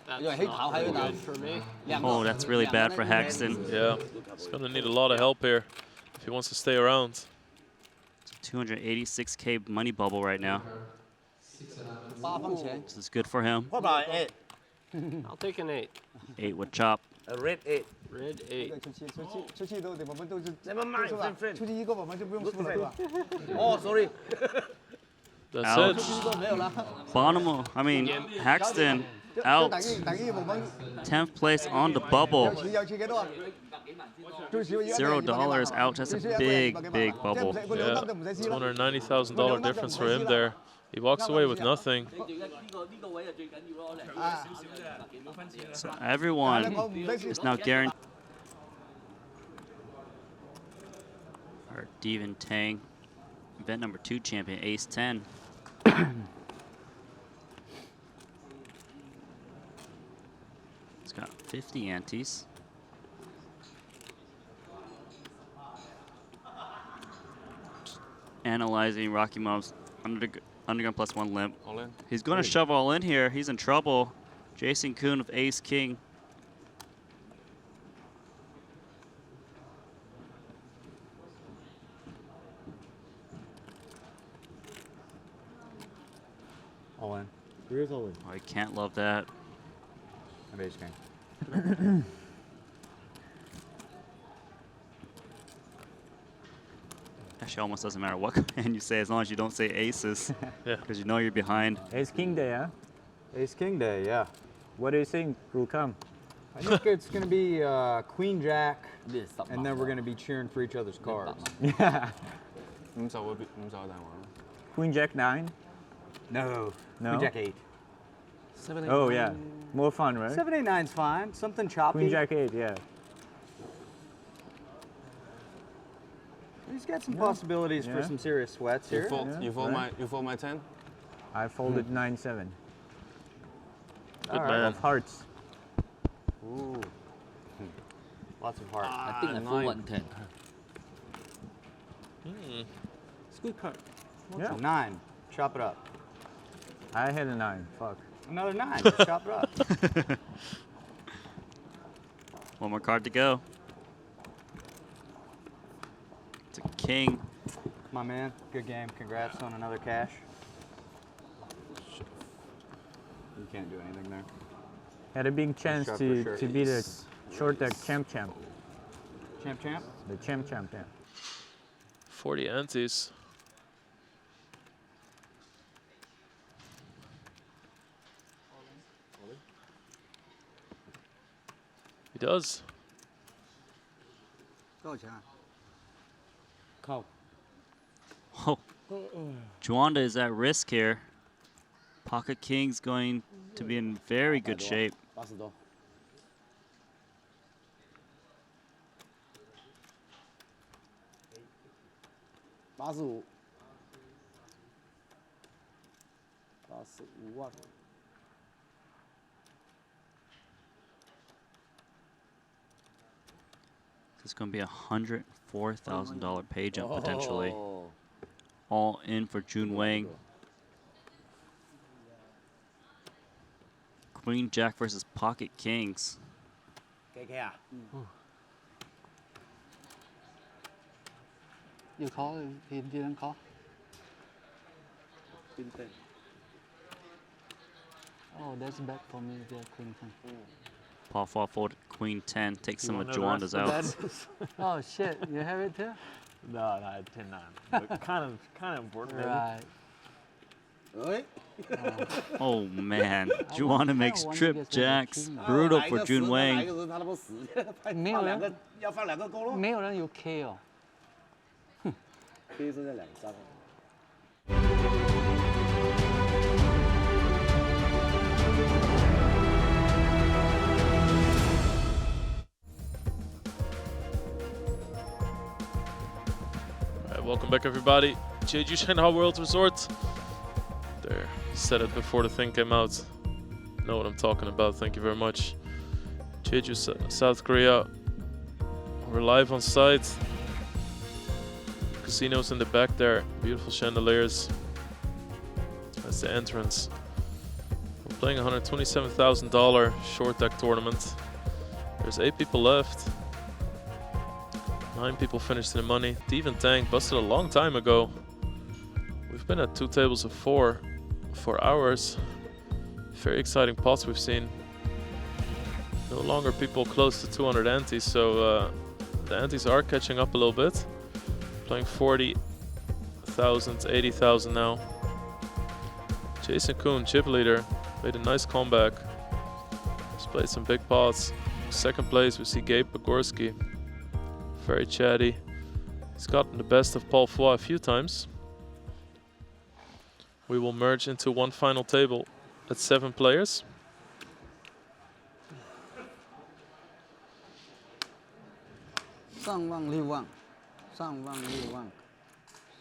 That's 因為黑頭喺 not 度 good for me. Oh, that's really bad for Hexton. Yeah, he's going to need a lot of help here if he wants to stay around. 286K money bubble right now. 8分錢。 This is good for him. What about 8? I'll take an 8. 8 with chop. A red 8. Red 8. 出去都我們都是 Never mind, 是吧 friend. 出去一個我們就不用輸了，對吧？ Oh, sorry. That's Ouch. it. 出去一個沒有了。 Bonham, I mean, Hexton out. 等於我們 10th place on the bubble. 有錢幾多啊？最少要$0 out. That's a big, big bubble. Yeah, $290,000 difference for him there. He walks away with nothing. So everyone is now guaranteed. Our Devin Tang, event number 2 champion, Ace 10. He's got 50 antes. Analyzing Rocky Mom's undergun +1 limp. All in. He's going to shove all in here. He's in trouble. Jason Kuhn with Ace King. All in. Here's all in. Oh, I can't love that. I'm Ace King. Actually, almost doesn't matter what hand you say as long as you don't say aces. Yeah. Because you know you're behind. Ace King Day, huh? Ace King Day, yeah. What do you think will come? I think it's going to be Queen Jack, and then we're going to be cheering for each other's cards. Yeah. Queen Jack 9? No. Queen Jack 8. 7, 8, Oh, 9. yeah. More fun, right? 7, 8, 9's fine. Something choppy. Queen Jack 8, yeah. He's got some possibilities for Yeah. some serious sweats here. You fold my 10? I folded 9-7. Good All man. Of hearts. Ooh. Lots of heart. I think I fold 110. good card. Yeah. 9. Chop it up. I hit a 9. Fuck. Another 9. Just chop it up. One more card to go. It's a king. My man, good game. Congrats on another cash. You can't do anything there. Had a big chance Shove to, for sure. to be the short deck champ. Champ? The champ, yeah. 40 antes. He does. 多少钱啊？ Call. Oh. Juanda is at risk here. Pocket King's going to be in very good shape. 80多。85。85万。 This is going to be a $104,000 pay jump potentially. All in for Jun Wang. Queen Jack versus Pocket Kings. KK 啊？ You call? He didn't call. Queen 10. Oh, that's bad for me. Yeah, Queen 10. Paul Fall folded Queen 10. Takes You some wanna of know the Juanda's rest out. of that? Oh shit! You have it too? No, I had 10-9. But kind of important. maybe. Right. Oh man, Juanda makes wonder trip guess what jacks. the king- Brutal 哪一 for 个 Jun 死哪一 Wang. 个人他都不死，没有人放两个要放两个够了。没有人有 K 哦。 K 剩下2张。 Alright, welcome back everybody. Jeju Shanghai World Resort. There, said it before the thing came out. Know what I'm talking about, thank you very much. Jeju, South Korea. We're live on site. Casinos in the back there, beautiful chandeliers. That's the entrance. We're playing a $127,000 short deck tournament. There's 8 people left. 9 people finished in the money. Steven Tang busted a long time ago. We've been at 2 tables of 4 for hours. Very exciting pots we've seen. No longer people close to 200 antes, so the antes are catching up a little bit. Playing 40,000, 80,000 now. Jason Kuhn, chip leader, made a nice comeback. He's played some big pots. Second place, we see Gabe Pogorski. Very chatty. He's gotten the best of Paul Foy a few times. We will merge into one final table at 7 players. Sang Wang Liu Wang, Sang Wang Liu Wang,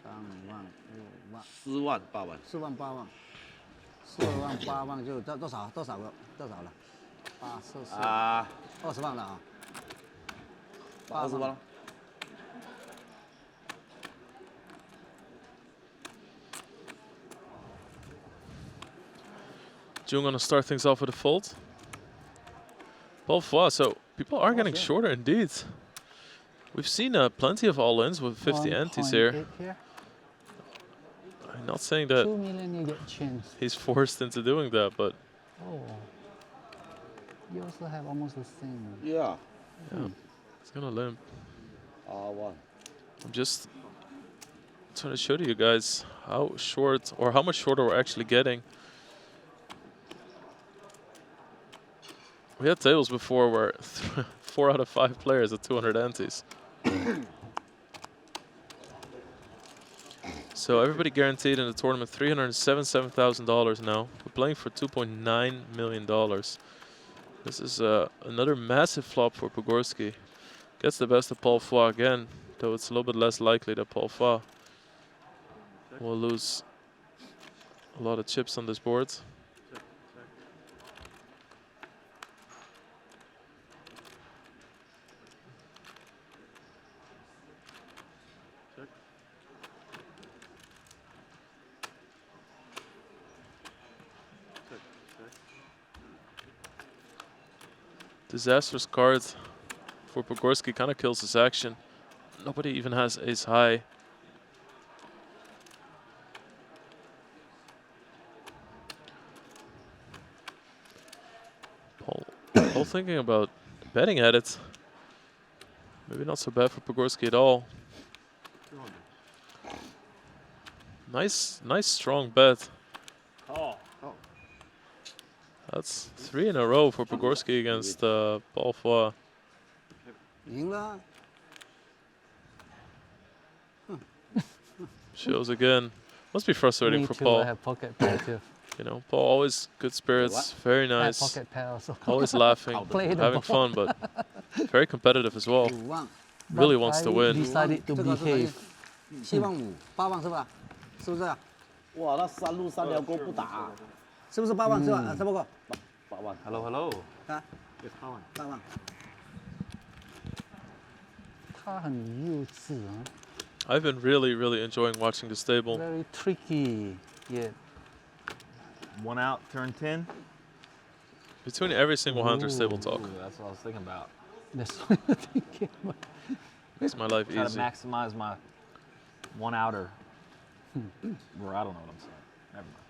Sang Wang Liu Wang。4万8万。4万8万。4万8万就多少了？8、4、4。啊，20万了啊。20万了。 Jung gonna start things off with a fold. Paul Foy, so people are getting shorter indeed. We've seen plenty of all-ins with 50 antes here. I'm not saying that 2 million you get chance. he's forced into doing that, but Oh. You also have almost the same. Yeah. yeah, it's gonna limp. R1. I'm just trying to show to you guys how short or how much shorter we're actually getting. We had tables before where 4 out of 5 players at 200 antes. So everybody guaranteed in the tournament $377,000 now. We're playing for $2.9 million. This is another massive flop for Pogorski. Gets the best of Paul Foy again, though it's a little bit less likely that Paul Foy will lose a lot of chips on this board. Disastrous card for Pogorski, kind of kills his action. Nobody even has ace high. Paul thinking about betting at it. Maybe not so bad for Pogorski at all. Nice strong bet. Oh. That's 3 in a row for Pogorski against Paul Foy. 赢了。 Shows again. Must be frustrating Me for too, Paul. I have pocket pair too. You know, Paul always good spirits, very I have nice, pocket pair also. always laughing, Play the having ball. fun, but very competitive as well. Really wants to win. Decided to behave. 7万5 8万是吧？是不是？哇，那3路3条钩不打，是不是8万？是吧？是不够。 8万。 Hello. 啊8万。 8万。他很幼稚啊。 I've been really enjoying watching this table. Very tricky. Yeah. 1 out, turn 10. Between every single hand, there's table talk. Ooh, that's what I was thinking about. That's what I'm thinking about. Makes my life Try easy. to maximize my 1 outer. Or I don't know what I'm saying. Never mind.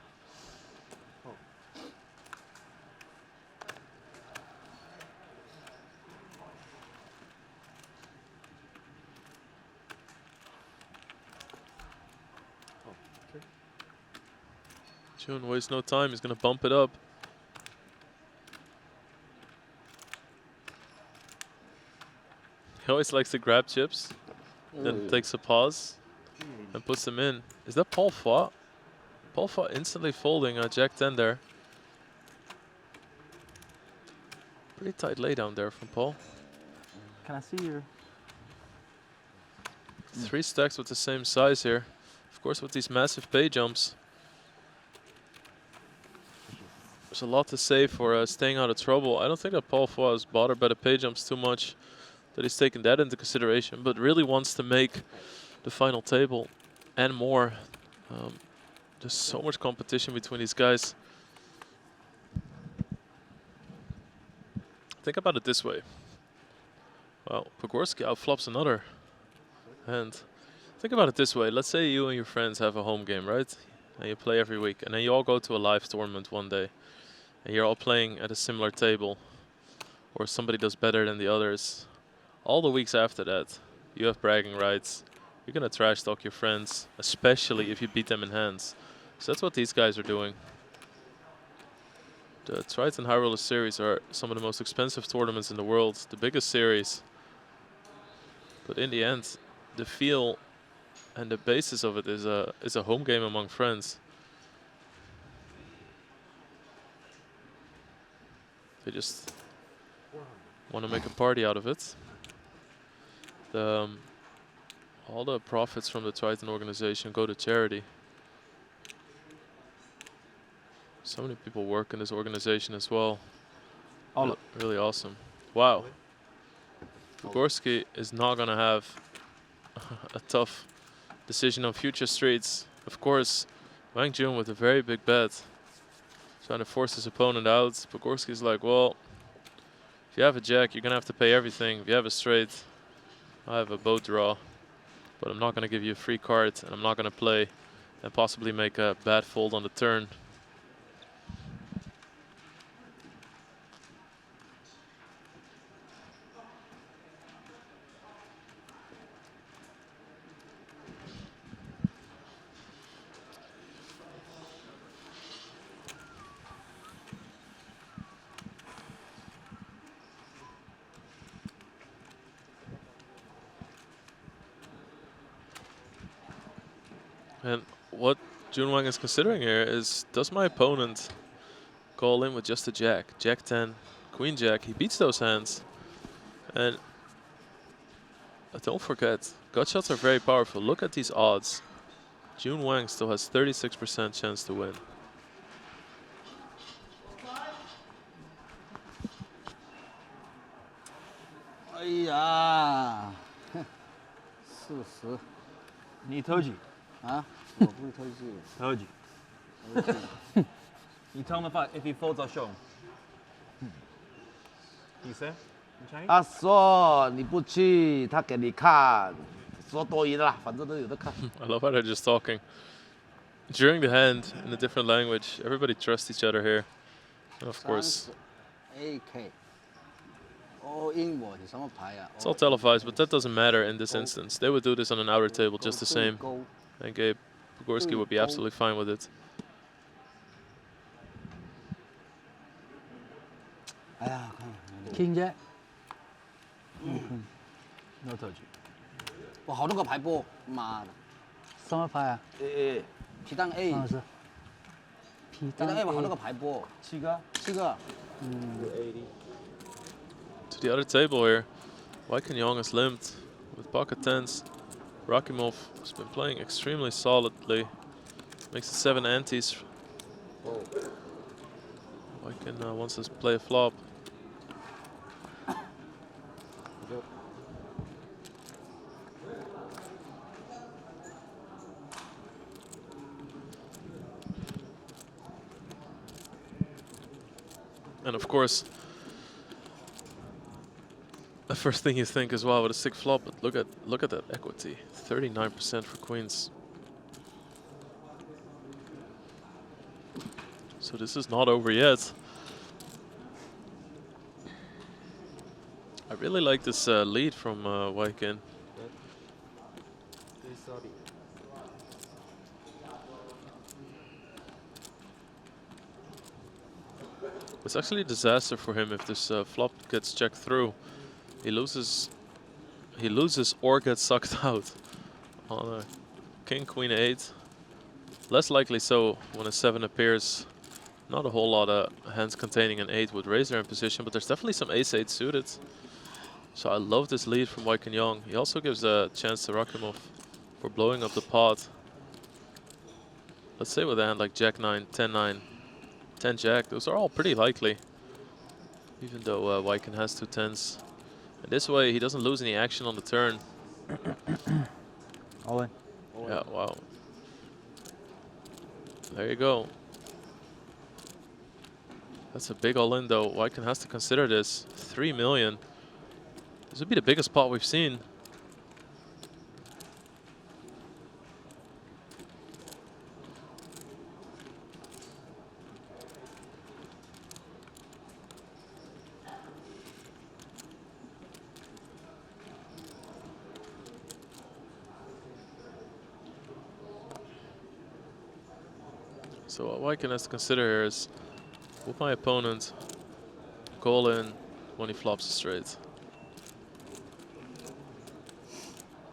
Jun wastes no time. He's gonna bump it up. He always likes to grab chips, then takes a pause, and puts them in. Is that Paul Foy? Paul Foy instantly folding Jack 10 there. Pretty tight laydown there from Paul. Can I see your... 3 stacks with the same size here. Of course, with these massive pay jumps. There's a lot to say for staying out of trouble. I don't think that Paul Foy is bothered by the pay jumps too much, that he's taken that into consideration, but really wants to make the final table and more. There's so much competition between these guys. Think about it this way. Well, Pogorski outflops another. And think about it this way. Let's say you and your friends have a home game, right? And you play every week. And then you all go to a live tournament one day. And you're all playing at a similar table. Or somebody does better than the others. All the weeks after that, you have bragging rights. You're going to trash talk your friends, especially if you beat them in hands. So that's what these guys are doing. The Triton High Roller Series are some of the most expensive tournaments in the world, the biggest series. But in the end, the feel and the basis of it is a home game among friends. They just want to make a party out of it. All the profits from the Triton organization go to charity. So many people work in this organization as well. Really awesome. Wow. Pogorski is not going to have a tough decision on future streets. Of course, Wang Jun with a very big bet, trying to force his opponent out. Pogorski's like, well, if you have a jack, you're going to have to pay everything. If you have a straight, I have a boat draw. But I'm not going to give you a free card, and I'm not going to play and possibly make a bad fold on the turn. And what Jun Wang is considering here is, does my opponent call in with just a jack? Jack 10, Queen Jack. He beats those hands. And don't forget, gut shots are very powerful. Look at these odds. Jun Wang still has 36% chance to win. Need Toji. 啊，我不推荐。Toji. You tell him if he folds, I'll show him. He said in Chinese. 他说你不去，他给你看，说多余的啦，反正都有的看。 I love how they're just talking. During the hand, in a different language, everybody trusts each other here. And of course, AK。哦，英文是什么牌啊？ it's all televised, but that doesn't matter in this instance. They would do this on an outer table just the same. And Gabe Pogorski would be absolutely fine with it. 哎呀，King Jack。 ，no touch。哇，好多个牌波，妈的！什么牌啊？皮蛋 A。是。皮蛋 A 嘛，好多个牌波，7个，7个。To the other table here, Weiken Yong is limped with pocket tens. Rakimov has been playing extremely solidly. Makes it 7 antes. Weiken wants to play a flop. And of course, the first thing you think is, wow, what a sick flop, but look at that equity. 39% for queens. So this is not over yet. I really like this lead from Weiken. It's actually a disaster for him if this flop gets checked through. He loses or gets sucked out on a king, queen, 8. Less likely so when a 7 appears. Not a whole lot of hands containing an 8 with razor in position, but there's definitely some ace-8 suited. So I love this lead from Weiken Yong. He also gives a chance to Rakimov for blowing up the pot. Let's say with a hand like Jack-9, 10-9, 10-Jack, those are all pretty likely. Even though Weiken has 2 10s. And this way he doesn't lose any action on the turn. All in. Yeah, wow. There you go. That's a big all-in though. Weiken has to consider this. 3 million. This would be the biggest pot we've seen. So what Weiken has to consider here is, will my opponent call in when he flops a straight?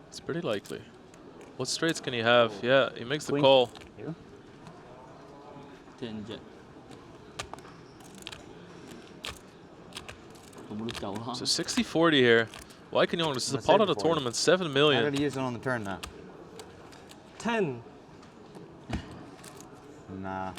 It's pretty likely. What straights can he have? Yeah, he makes the call. Yeah. 10 Jack. So 60-40 here. Weiken Yong, this is a pot of the tournament, 7 million. I gotta use it on the turn now. 10. Nah.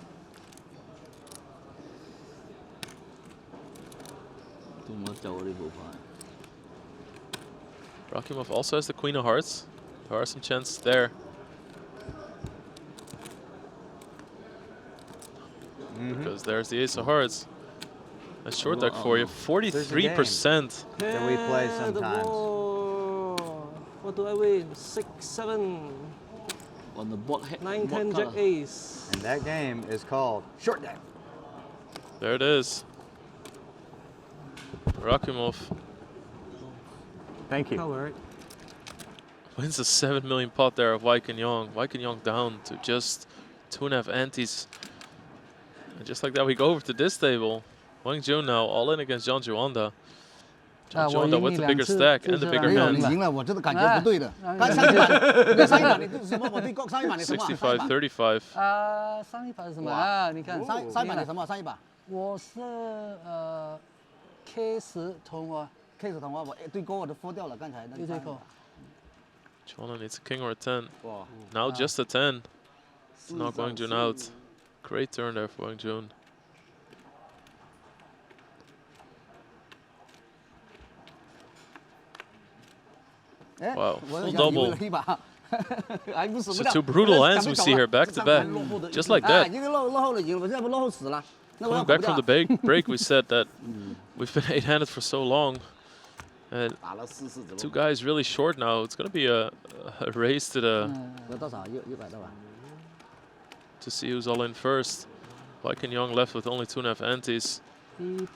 Rakimov also has the Queen of Hearts. There are some chances there. Because there's the Ace of Hearts. A short deck for you, 43%. That we play sometimes. What do I win? 6, 7. On the bot head. 9, 10, Jack, Ace. And that game is called short deck. There it is. Rakimov. Thank you. All right. Wins a 7 million pot there of Weiken Yong. Weiken Yong down to just 2.5 antes. And just like that, we go over to this table. Wang Jun now all in against John Juanda. John Juanda with the bigger stack and the bigger hand. 赢了，我真的感觉不对的。刚上一把，你上一把你是什么？我对上一把你什么65-35。上一把是什么啊？你看上一把你什么？上一把我是K10同啊 ，K10同啊，我对勾我都敷掉了，刚才那个。Juanda needs a king or a 10. Now just a 10. It's not Wang Jun out. Great turn there for Wang Jun. Wow, full double. So 2 brutal hands we see here back to back. Just like that. 一个落后了赢了，我现在不落后死了。Coming back from the break, we said that we've been 8-handed for so long. And 2 guys really short now. It's going to be a race to see who's all in first. Wijk and Young left with only 2.5 antes. You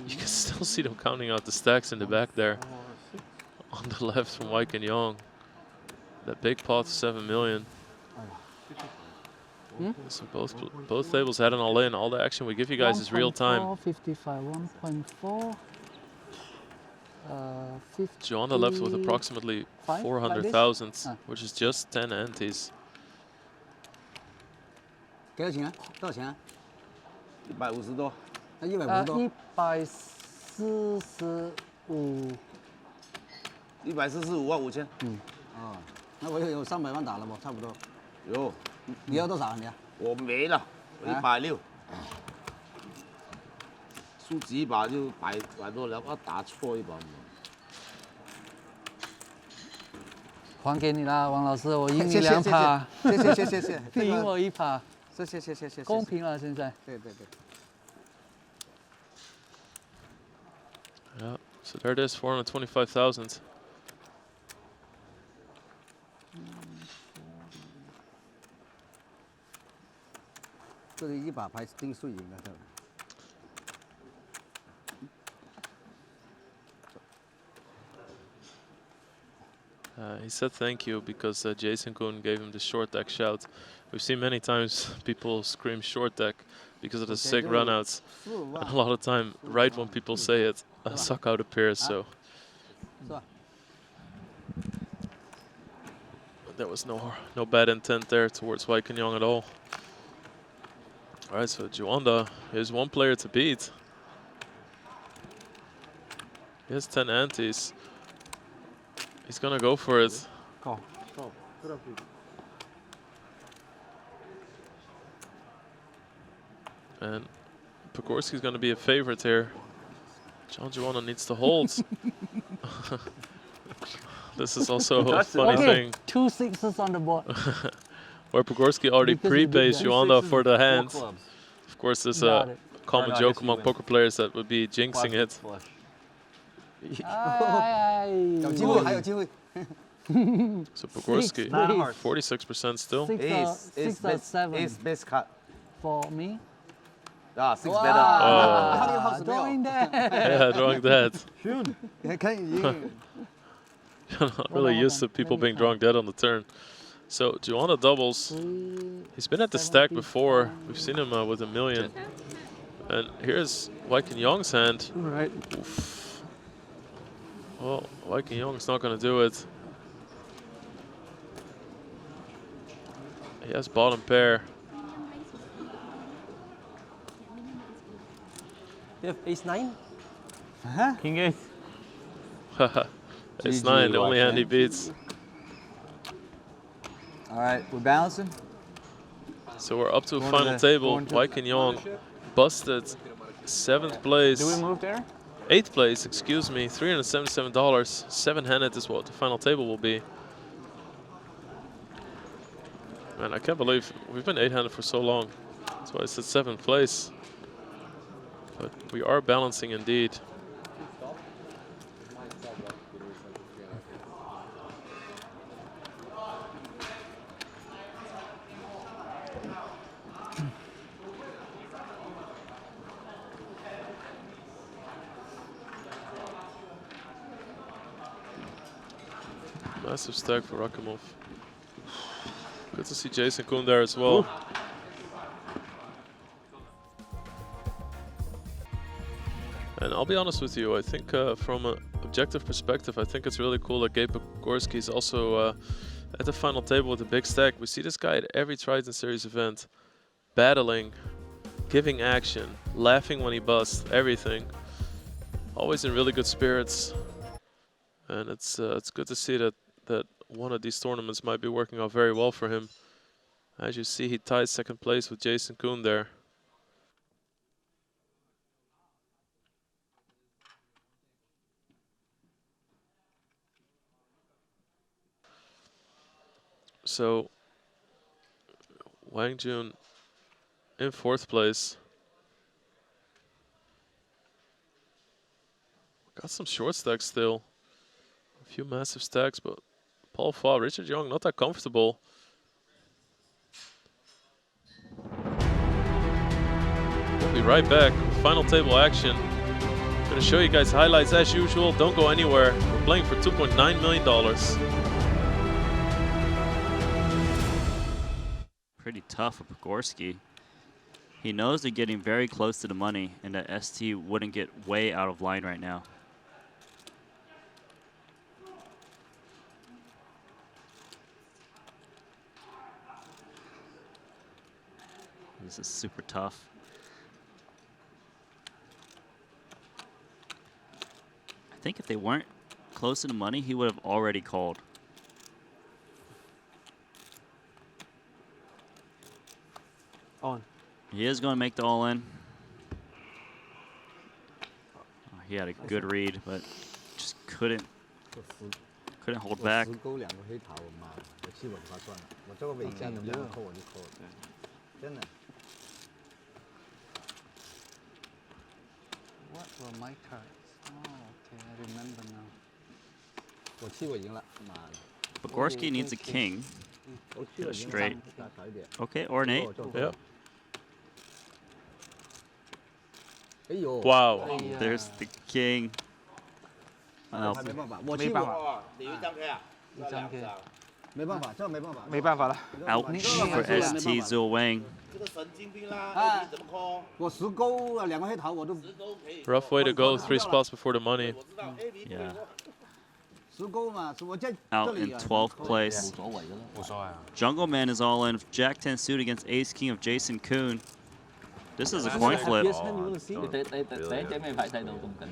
can still see them counting out the stacks in the back there. On the left from Wijk and Young. That big pot, 7 million. So both tables had an all in. All the action we give you guys is real time. 55, 1.4. Joanna left with approximately 400,000, which is just 10 antes. 几多钱啊？多少钱啊？150多。那150多。145万5千。哦，那我有300万打了不？差不多。有。你要多少你啊？我没了，我160。输几把就100多了，我打错一把。还给你啦，王老师，我赢你2趴。谢谢。你赢我1趴。谢。公平了，现在。对。Yeah, so there it is, 425,000. 这是一把牌定数赢了，对吧？ He said thank you because Jason Koon gave him the short deck shout. We've seen many times people scream short deck because of the sick runouts. And a lot of time, right when people say it, a suck out appears. So there was no bad intent there towards Wijk and Young at all. All right, so Juanda, here's one player to beat. He has 10 antes. He's gonna go for it. Call. And Pogorski's gonna be a favorite here. John Juana needs to hold. This is also a funny thing. 2 6s on the board. Where Pogorski already prepays Juanda for the hand. Of course, there's a common joke among poker players that would be jinxing it. So Pogorski, 46% still. Ace best card for me. 6 better. Oh. Drawing that. Yeah, drawing that. You're not really used to people being drawing dead on the turn. So Joanna doubles. He's been at the stack before. We've seen him with $1 million. And here's Wijk and Young's hand. All right. Oof. Well, Wijk and Young's not going to do it. He has bottom pair. You have ace 9? King 8. It's 9, the only hand he beats. All right, we're balancing. So we're up to a final table. Wijk and Young busted 7th place. Do we move there? 8th place, excuse me, $377. 7-handed is what the final table will be. Man, I can't believe we've been 8-handed for so long. That's why I said 7th place. But we are balancing indeed. Massive stack for Rakimov. Good to see Jason Koon there as well. And I'll be honest with you, I think from an objective perspective, I think it's really cool that Gabe Pogorski is also at the final table with a big stack. We see this guy at every Triton Series event, battling, giving action, laughing when he busts, everything. Always in really good spirits. And it's good to see that one of these tournaments might be working out very well for him. As you see, he ties 2nd place with Jason Koon there. So Wang Jun in 4th place. Got some short stacks still. A few massive stacks, but Paul Fa, Richard Young, not that comfortable. We'll be right back with final table action. Gonna show you guys highlights as usual. Don't go anywhere. We're playing for $2.9 million. Pretty tough for Pogorski. He knows they're getting very close to the money and that ST wouldn't get way out of line right now. This is super tough. I think if they weren't close to the money, he would have already called. On. He is going to make the all-in. Oh, he had a good read, but just couldn't hold back. What were my cards? Oh, okay, I remember now. Pogorski needs a king. Get a straight. Okay, or an 8. Yep. Wow. There's the king. Wow. 没办法了。 Ouch for ST Zhou Wang. 我10勾啊，2个黑桃我都 Rough way to go, 3 spots before the money. Yeah. 10勾嘛，我在 Out in 12th place. Jungle Man is all in. Jack 10 suit against Ace King of Jason Kuhn. This is a coin flip. 你睇咩牌睇到咁緊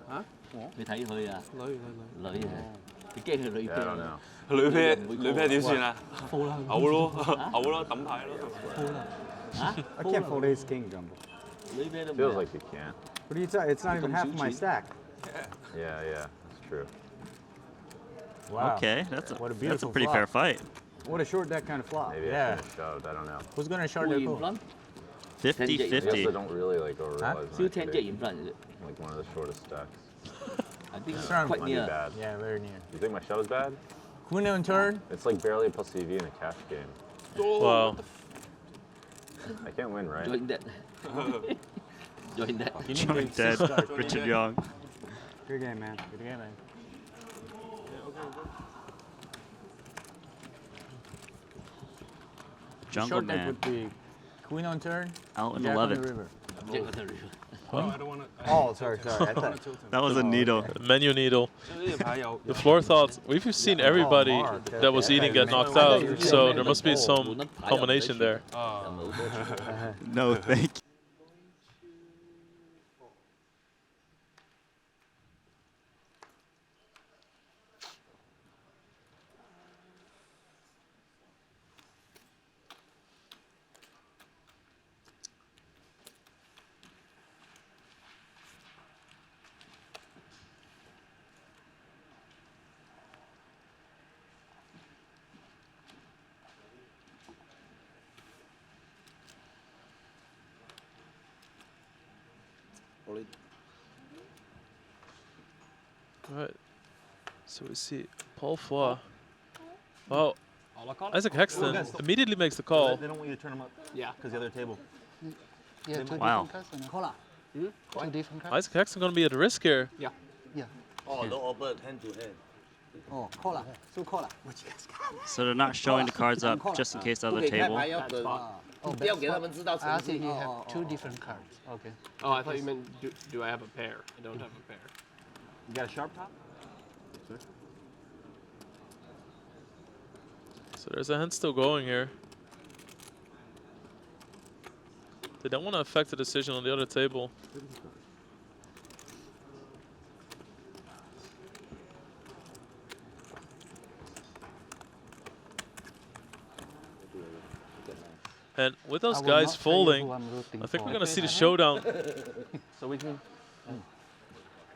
要？嚇？你睇佢啊？女啊！你驚佢女啤？女啤點算啊？嘔咯，抌牌咯。I can't fold ace king, Jumbo. Feels like you can't. What are you talking? It's not even half of my stack. Yeah, that's true. Wow. Okay, that's a beautiful pretty flop. fair fight. What a short deck kind of flop. Maybe I shouldn't have shoved, I don't know. Who's going to short deck who? 50-50. I guess I don't really like overrealize Still 10 jet in front, is it? like one of the shortest stacks. I think it's Might quite Might be near. bad. Yeah, very near. You think my shove is bad? Queen on turn. It's like barely a plus EV in a cash game. Wow. I can't win, right? Join that. Join that. Join dead. Richard Young. Good game, man. Good game, man. Jungle Short deck Man would be queen on turn. out in Jack on the 11th. river. Jack on the river. I don't want to. Oh, sorry. I thought That was a needle. Menu needle. The floor thought, we've seen everybody that was eating get knocked out, so there must be some combination there. No, thank you. Alright, so we see Paul Foy. Wow, Isaac Hexton immediately makes the call. They don't want you to turn them up. Yeah. Because the other table. Yeah, two Wow. different cards. Two different cards. Isaac Hexton gonna be at risk here. Yeah. Yeah. Oh, don't open hand to hand. Oh, call 啦，收 call 啦。 So they're not showing the cards up just in case the other table. 不要给他们知道 I think you have two different cards. Okay. Oh, I thought you meant do I have a pair? I don't have a pair. You got a sharp top? So there's a hand still going here. They don't want to affect the decision on the other table. And with those guys folding, I think we're going to see the showdown. So which means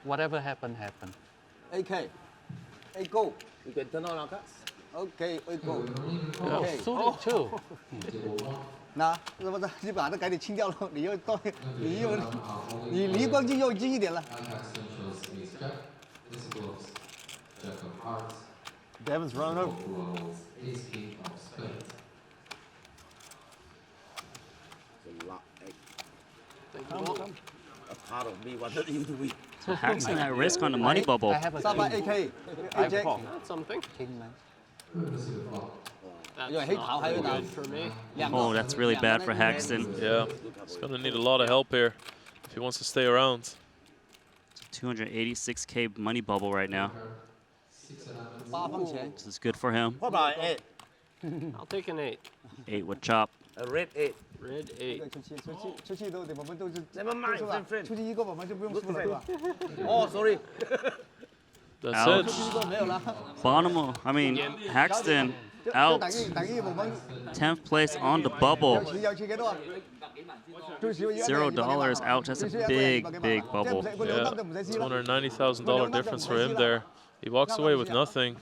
whatever happened, happened. AK, A go. You can turn on our cards. Okay, A go. Oh, Okay. suited too. 那是不是基本上都给你清掉了？你又到，你离光镜又近一点了。Devin's running over. A part of me wanted you to win. So Haxton at risk on the money bubble. I have a Stop by king. AK. I have a Jack. call. That's something. King, man. That's Yeah, hey, not how you good doing? for me. Oh, that's really bad for Haxton. Yeah, he's gonna need a lot of help here if he wants to stay around. 286K money bubble right now. 8分錢 This is good for him. What about 8? I'll take an 8. 8 with chop. A red 8. Red 8. 出去都我们都是 Never mind, 是吧 friend. 出去一个我们就不用输了，对吧？ Oh, sorry. That's Ouch. it. 出去一个没有了。 Bonomo, I mean, Haxton out. 等於我們 10th place on the bubble. 有錢幾多啊？最少要$0 out. That's a big, big bubble. Yeah, $290,000 difference for him there. He walks away with nothing.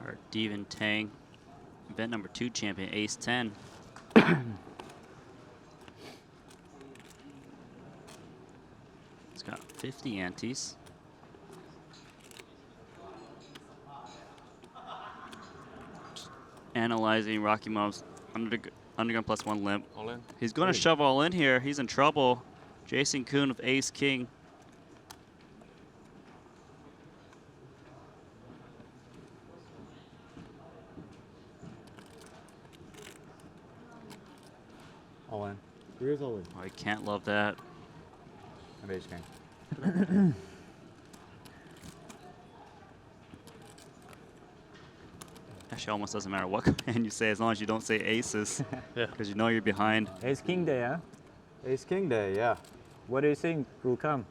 Our Devon Tang, event number 2 champion, Ace 10. It's got 50 antes. Analyzing Rocky Mom's undergun plus 1 limp. All in. He's going to shove all in here. He's in trouble. Jason Kuhn with Ace King. All in. Here's all in. Oh, I can't love that. I'm Ace King. Actually, almost doesn't matter what hand you say as long as you don't say aces. Yeah. Because you know you're behind. Ace King Day, huh? Ace King Day, yeah. What do you think will come?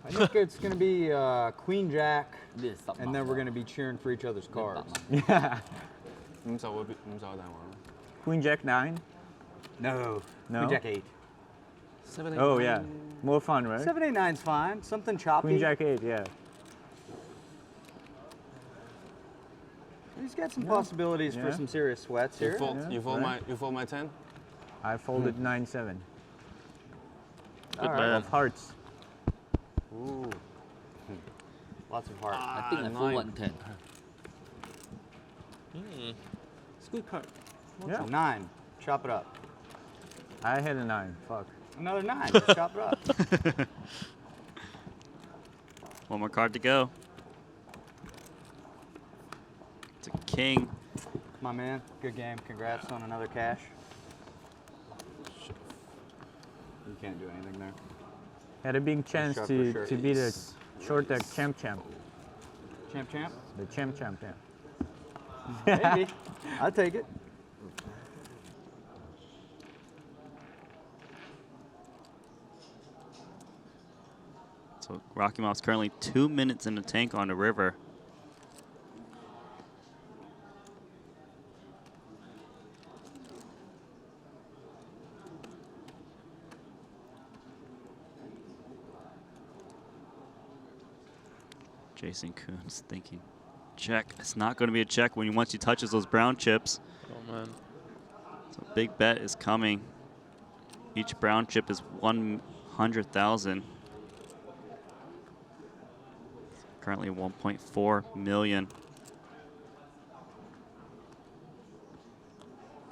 I think it's going to be Queen Jack, and then we're going to be cheering for each other's cards. Yeah. Queen Jack 9? No. No? Queen Jack 8. 7, 8, Oh, yeah. More fun, right? 7, 8, 9's fine. Something choppy. Queen Jack 8, yeah. He's got some possibilities for Yeah. some serious sweats You here. fold, Right. you fold my 10? I folded 9-7. Good All man. Of hearts. Ooh. Lots of heart. I think I fold 110. It's a good card. Yeah. 9. Chop it up. I had a 9. Fuck. Another 9. Let's chop it up. One more card to go. It's a king. My man, good game. Congrats on another cash. You can't do anything there. Had a big chance shot to, for sure. to be the short deck champ. Champ? The champ, yeah. Maybe. I'll take it. So Rocky Mob's currently 2 minutes in the tank on the river. Jason Kuhn's thinking, check. It's not going to be a check when once he touches those brown chips. Oh, man. So big bet is coming. Each brown chip is 100,000. Currently 1.4 million.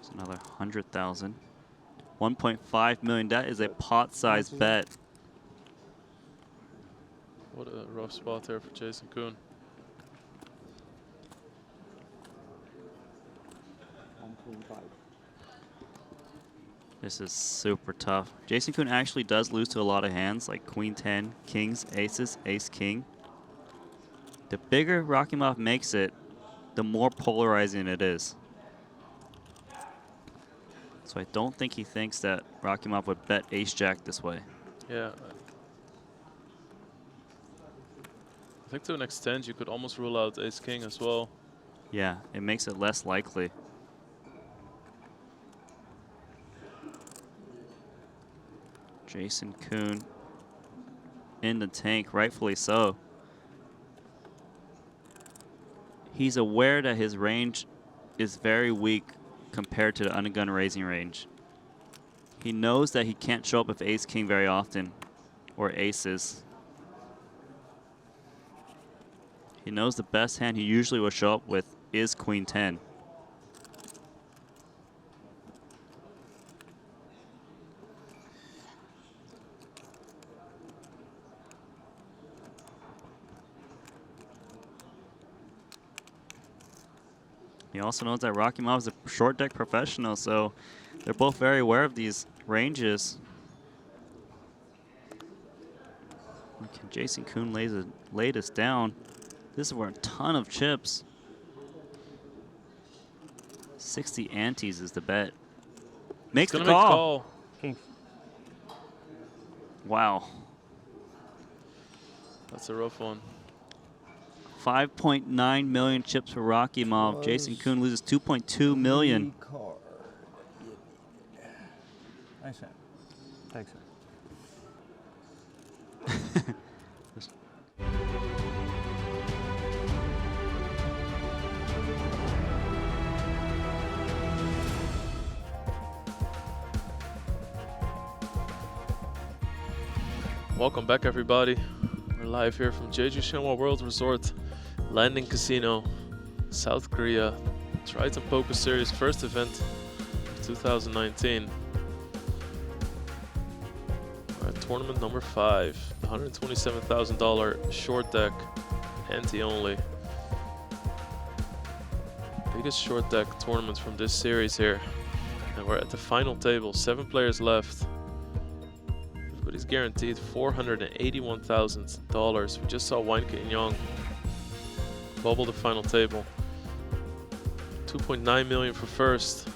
It's another 100,000. 1.5 million. That is a pot-sized bet. What a rough spot there for Jason Kuhn. 1.5. This is super tough. Jason Kuhn actually does lose to a lot of hands, like Queen 10, Kings, Aces, Ace King. The bigger Rocky Mob makes it, the more polarizing it is. So I don't think he thinks that Rocky Mob would bet Ace Jack this way. Yeah. I think to an extent you could almost rule out Ace King as well. Yeah, it makes it less likely. Jason Kuhn in the tank, rightfully so. He's aware that his range is very weak compared to the undergun raising range. He knows that he can't show up with Ace King very often. or aces. He knows the best hand he usually will show up with is Queen 10. He also knows that Rakimov is a short deck professional, so they're both very aware of these ranges. Okay, Jason Kuhn laid us down. This is where a ton of chips. 60 antes is the bet. Makes the call. Make the call. Wow. That's a rough one. 5.9 million chips for Rakimov. Jason Kuhn loses 2.2 million. Nice. Thanks, Welcome back, everybody. We're live here from Jeju Shinhwa World Resort, Landing Casino, South Korea. Triton Poker Series first event of 2019. We're at tournament number 5, the $127,000 short deck, Ante-Only. Biggest short deck tournament from this series here. And we're at the final table, 7 players left. But he's guaranteed $481,000. We just saw Weinke and Young bubble the final table. 2.9 million for first.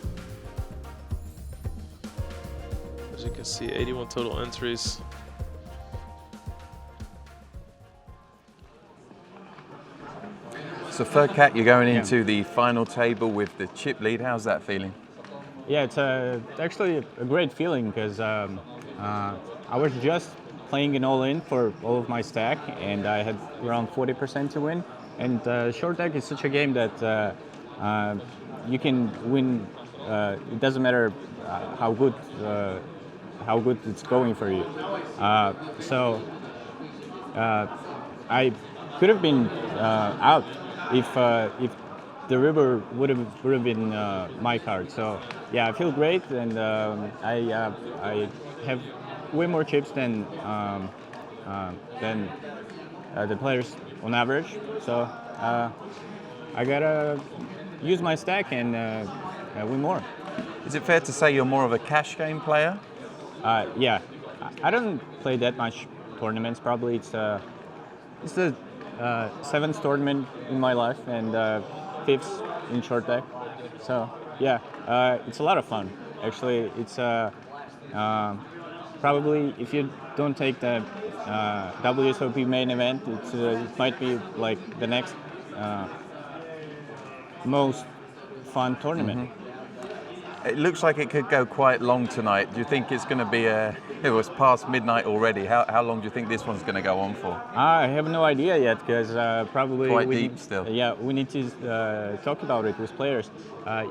As you can see, 81 total entries. So Furcat, you're going into the final table with the chip lead. How's that feeling? Yeah, it's actually a great feeling because I was just playing an all-in for all of my stack, and I had around 40% to win. And short deck is such a game that you can win. It doesn't matter how good it's going for you. So I could have been out if the river would have been my card. So yeah, I feel great, and I have way more chips than the players on average. So I gotta use my stack and win more. Is it fair to say you're more of a cash game player? Yeah, I don't play that much tournaments. Probably it's the 7th tournament in my life and 5th in short deck. So yeah, it's a lot of fun. Actually, it's probably if you don't take the WSOP main event, it might be like the next most fun tournament. It looks like it could go quite long tonight. Do you think it's going to be it was past midnight already. How long do you think this one's going to go on for? I have no idea yet because probably quite deep still. Yeah, we need to talk about it with players.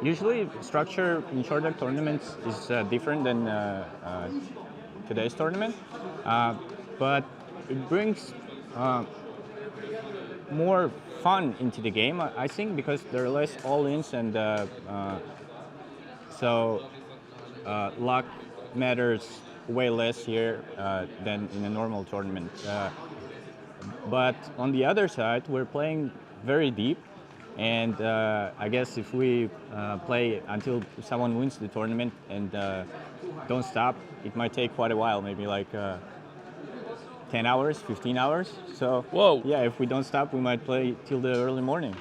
Usually structure in short deck tournaments is different than today's tournament, but it brings more fun into the game, I think, because there are less all-ins, and so luck matters way less here than in a normal tournament. But on the other side, we're playing very deep, and I guess if we play until someone wins the tournament and don't stop, it might take quite a while, maybe like 10 hours, 15 hours. So yeah, if we don't stop, we might play till the early morning.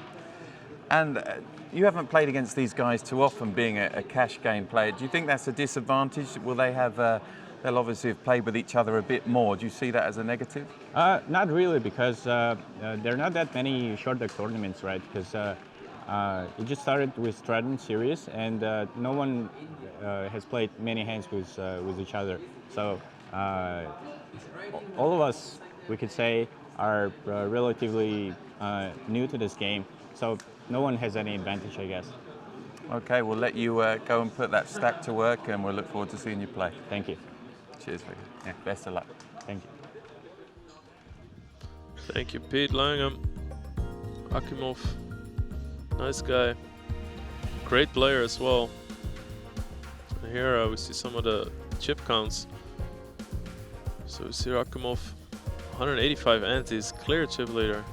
And you haven't played against these guys too often, being a cash game player. Do you think that's a disadvantage? Will they have? They'll obviously have played with each other a bit more. Do you see that as a negative? Not really, because there are not that many short deck tournaments, right? Because it just started with Triton series, and no one has played many hands with each other. So all of us, we could say, are relatively new to this game. So no one has any advantage, I guess. Okay, we'll let you go and put that stack to work, and we'll look forward to seeing you play. Thank you. Cheers, Vicky. Yeah, best of luck. Thank you. Thank you, Pete Langham. Akimov, nice guy. Great player as well. And here we see some of the chip counts. So we see Akimov, 185 antes, clear chip leader.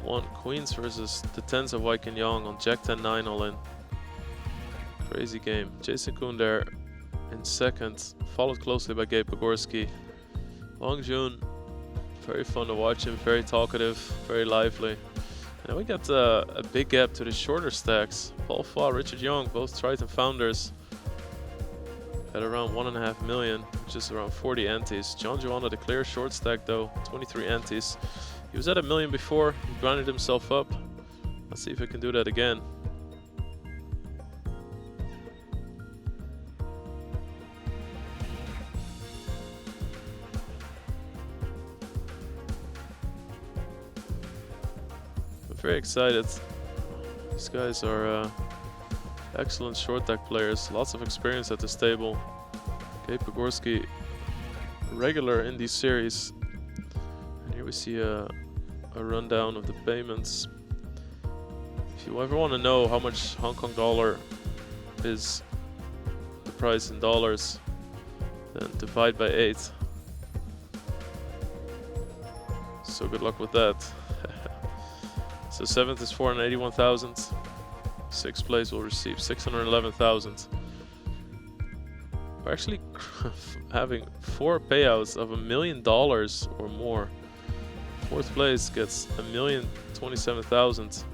1 queens versus the tens of Wai Kin Yong on Jack 10-9 all in. Crazy game. Jason Koon there in second, followed closely by Gabe Pogorski. Long Jun, very fun to watch him, very talkative, very lively. And then we got a big gap to the shorter stacks. Paul Fa, Richard Young, both Triton founders, at around 1.5 million, which is around 40 antes. John Joanna, the clear short stack though, 23 antes. He was at 1 million before, he grinded himself up. Let's see if he can do that again. I'm very excited. These guys are excellent short deck players, lots of experience at this table. Gabe Pogorski, regular in these series. And here we see a rundown of the payments. If you ever want to know how much Hong Kong dollar is the price in dollars, then divide by 8. So good luck with that. So 7th is 481,000. 6th place will receive 611,000. We're actually having 4 payouts of $1 million or more. 4th place gets 1,027,000.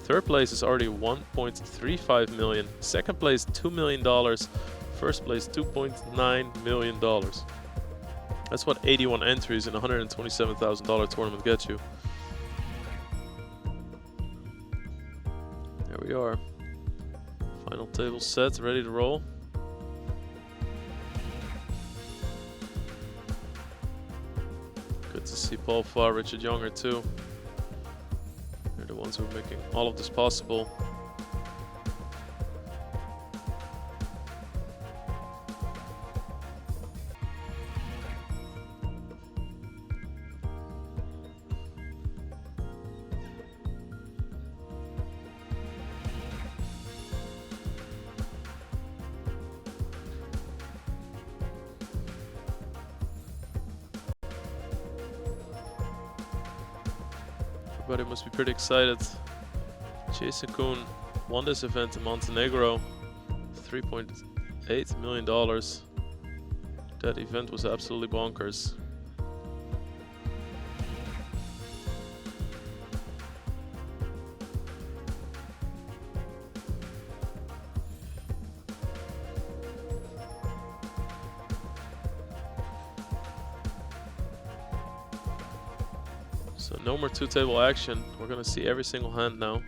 3rd place is already 1.35 million. 2nd place $2 million. 1st place $2.9 million. That's what 81 entries in a $127,000 tournament get you. There we are. Final table set, ready to roll. Good to see Paul Fa, Richard Younger too. They're the ones who are making all of this possible. Everybody must be pretty excited. Jason Koon won this event in Montenegro, $3.8 million. That event was absolutely bonkers. So no more two-table action. We're gonna see every single hand now.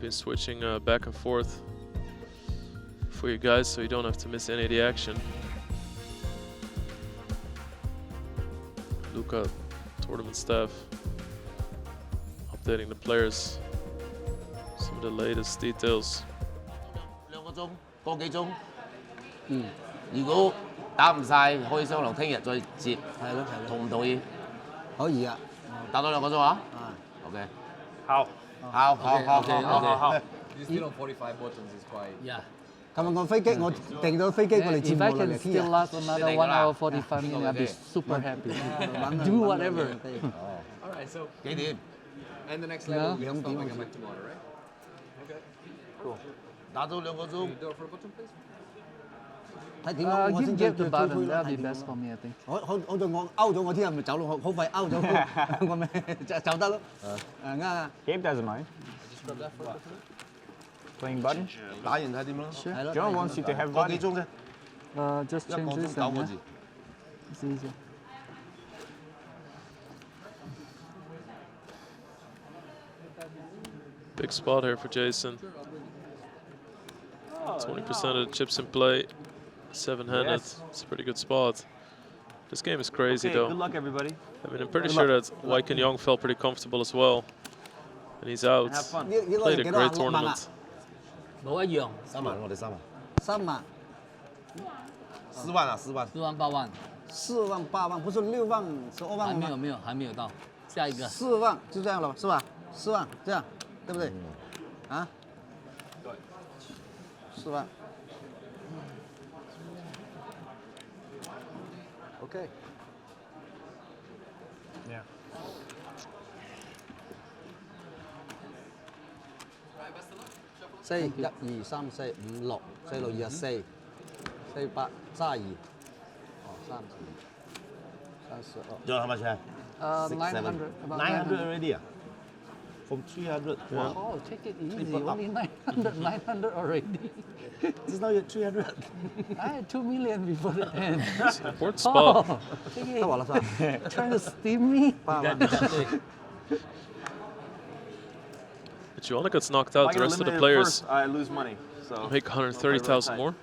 Been switching back and forth for you guys, so you don't have to miss any of the action. Luca, tournament staff, updating the players. Some of the latest details. 2個鐘，個幾鐘。如果打唔晒，可以商量聽日再接。係咯，同唔同意？可以啊。打多2個鐘啊？OK。好。Just on 45 buttons is quite. Yeah. 琴日我飛機，我訂咗飛機過嚟接 If 我 I 啦。 can still last another 1 hour 45 minutes, I'll be super happy. Do whatever. All right, so. 幾點？ And the next Yeah. level, we have stuff like back tomorrow, right? Okay. Cool. 打咗2個鐘。Do it for a button, please. 睇點啊？我 Give 先 Gabe 最 the 推 button, 啦。 that'll be best for me, I think. 我就我 out 咗，我聽日咪走咯，好快 out 咗，我咪走得咯。啱啊。Gabe doesn't mind. Just grab that for a button. Playing button? 打完睇點咯。 John wants you to have 個幾 button. 鐘啫。 Just 1 change 個 this 鐘9 and 個 yeah. 字。 It's easier. Big spot here for Jason. 20% of the chips in play, 7-handed. Yes. It's a pretty good spot. This game is crazy Okay, though. good luck, everybody. I mean, I'm pretty Good sure luck. that Wai Kin Yong felt pretty comfortable as well. And he's out. Have fun. Played a great tournament. 冇一樣。 3萬，我哋3萬。 3萬。 4萬啊，4萬。 4萬8萬。 4萬8萬，不是6萬12萬嗎？還沒有，還沒有到。下一个4万就这样了，是吧？4万这样，对不对？啊？对。4万。OK。Yeah. 4 1 2 3 4 5 6 4 6 2 4 4 8 32 32 John, how much you have? 900. About 900 already. From 300. Wow. Oh, take it easy. Only 900, 900 already. Just now you're 300. I had 2 million before the end. Support spot. Oh, trying to steam me? But Joanna gets knocked out. If I The get rest of the eliminated players first, I lose money. So make 130,000 more.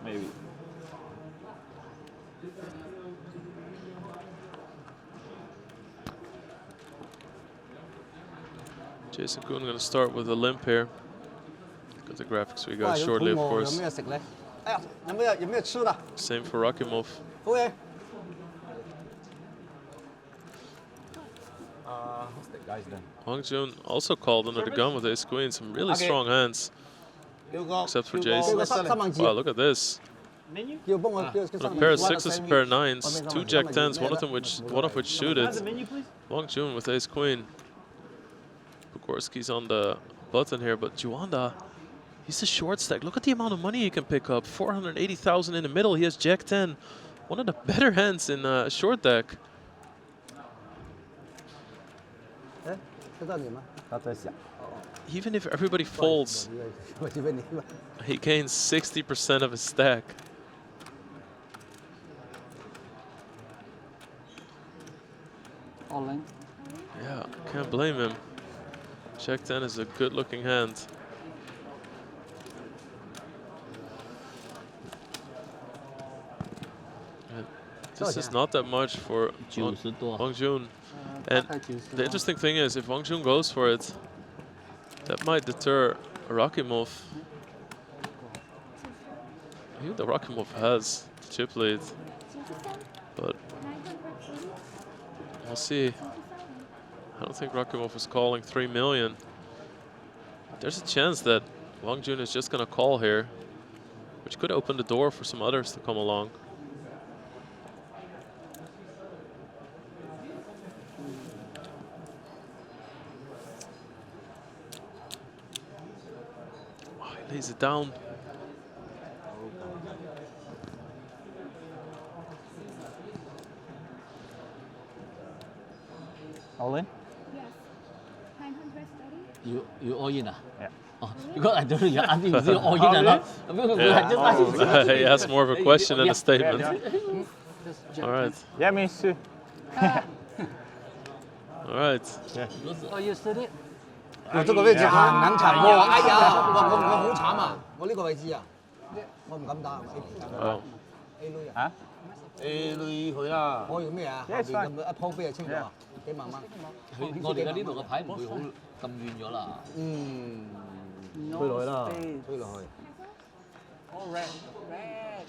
Maybe. Jason Kuhn going to start with a limp here. Look at the graphics we got shortly, of course. 有咩食咧？哎呀，有咩吃的？ Same for Rakimov. 服务员。 What's that guy's done? Wang Jun also called under the gun with ace queen. Some really strong hands. Except for Jason. Wow, look at this. A pair of sixes, a pair of nines, 2 jack tens, one of which suited. Wang Jun with ace queen. Bukorski's on the button here, but Juanda, he's a short stack. Look at the amount of money he can pick up. 480,000 in the middle. He has jack 10. One of the better hands in short deck. Even if everybody folds, he gains 60% of his stack. All in. Yeah, can't blame him. Jack 10 is a good-looking hand. And this is not that much for Wang Jun. And the interesting thing is, if Wang Jun goes for it, that might deter Rakimov. Even though Rakimov has the chip lead, but we'll see. I don't think Rakimov is calling 3 million. There's a chance that Wang Jun is just going to call here, which could open the door for some others to come along. Oh, he lays it down. All in? Yes. 930. You all in? Yeah. Oh, because I don't know you're asking if you all in or not. Yeah. He asked more of a question than a statement. All right. Yeah, me too. All right. Yeah. Oh, you stood it? 我這個位置行撚殘喎！哎呀，我好慘啊！我呢個位置啊，我唔敢打。Oh. A 類啊？嚇？A 類去啦。我要咩啊？後邊咁一鋪飛就清楚啊，幾萬蚊。我哋嘅呢度嘅牌唔會好咁遠咗啦。推落去啦。推落去。 All red. Red.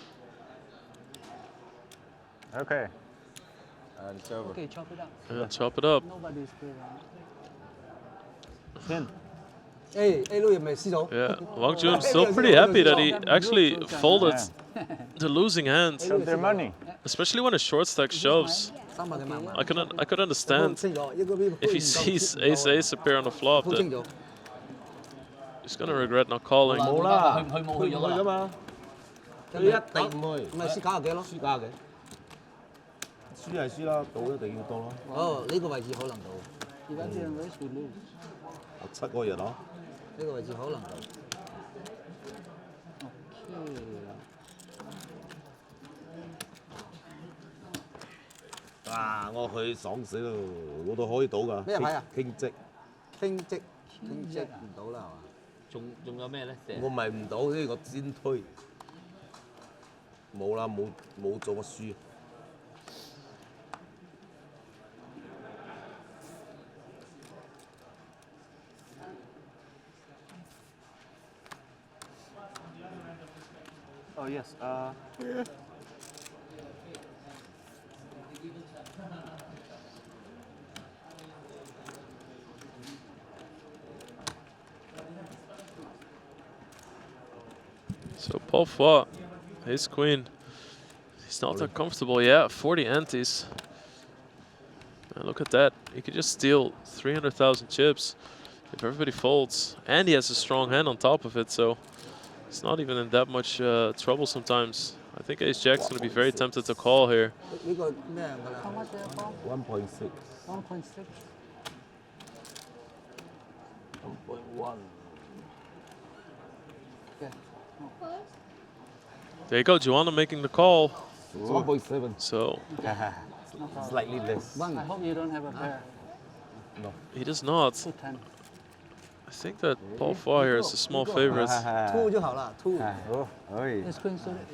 Okay. It's over. Okay, chop it up. Yeah, chop it up. Nobody's there. 誒 A 類咪輸咗。 Yeah, Wang Jun still pretty happy that he actually folded the losing hand. Showed their money. Especially when a short stack shoves. I could understand if he sees ace appear on the flop that he's gonna regret not calling. 冇啦，佢冇去㗎嘛。佢一定唔會。咪輸90幾咯？輸價嘅。輸係輸啦，賭一定要到咯。哦，呢個位置可能到。而家這樣 raise we lose. 7個人咯。呢個位置可能到。哇！我去爽死咯，我都可以賭㗎。咩牌啊？傾積。傾積唔到啦係嘛？仲有咩咧？我咪唔賭呢個先推。冇啦，冇做過輸。Oh yes. So Paul Foy, ace queen. He's not that comfortable. Yeah, 40 antes. And look at that. He could just steal 300,000 chips if everybody folds. And he has a strong hand on top of it, so it's not even in that much trouble sometimes. I think ace jack's going to be very tempted to call here. How much there, Paul? 1.6. 1.6. 1.1. Okay. There you go, Joanna making the call. 1.7. So Slightly less. I hope you don't have a pair. No. he does not. 210. I think that Paul Foy here is a small favorite. 2就好啦，2。Ace queen suited.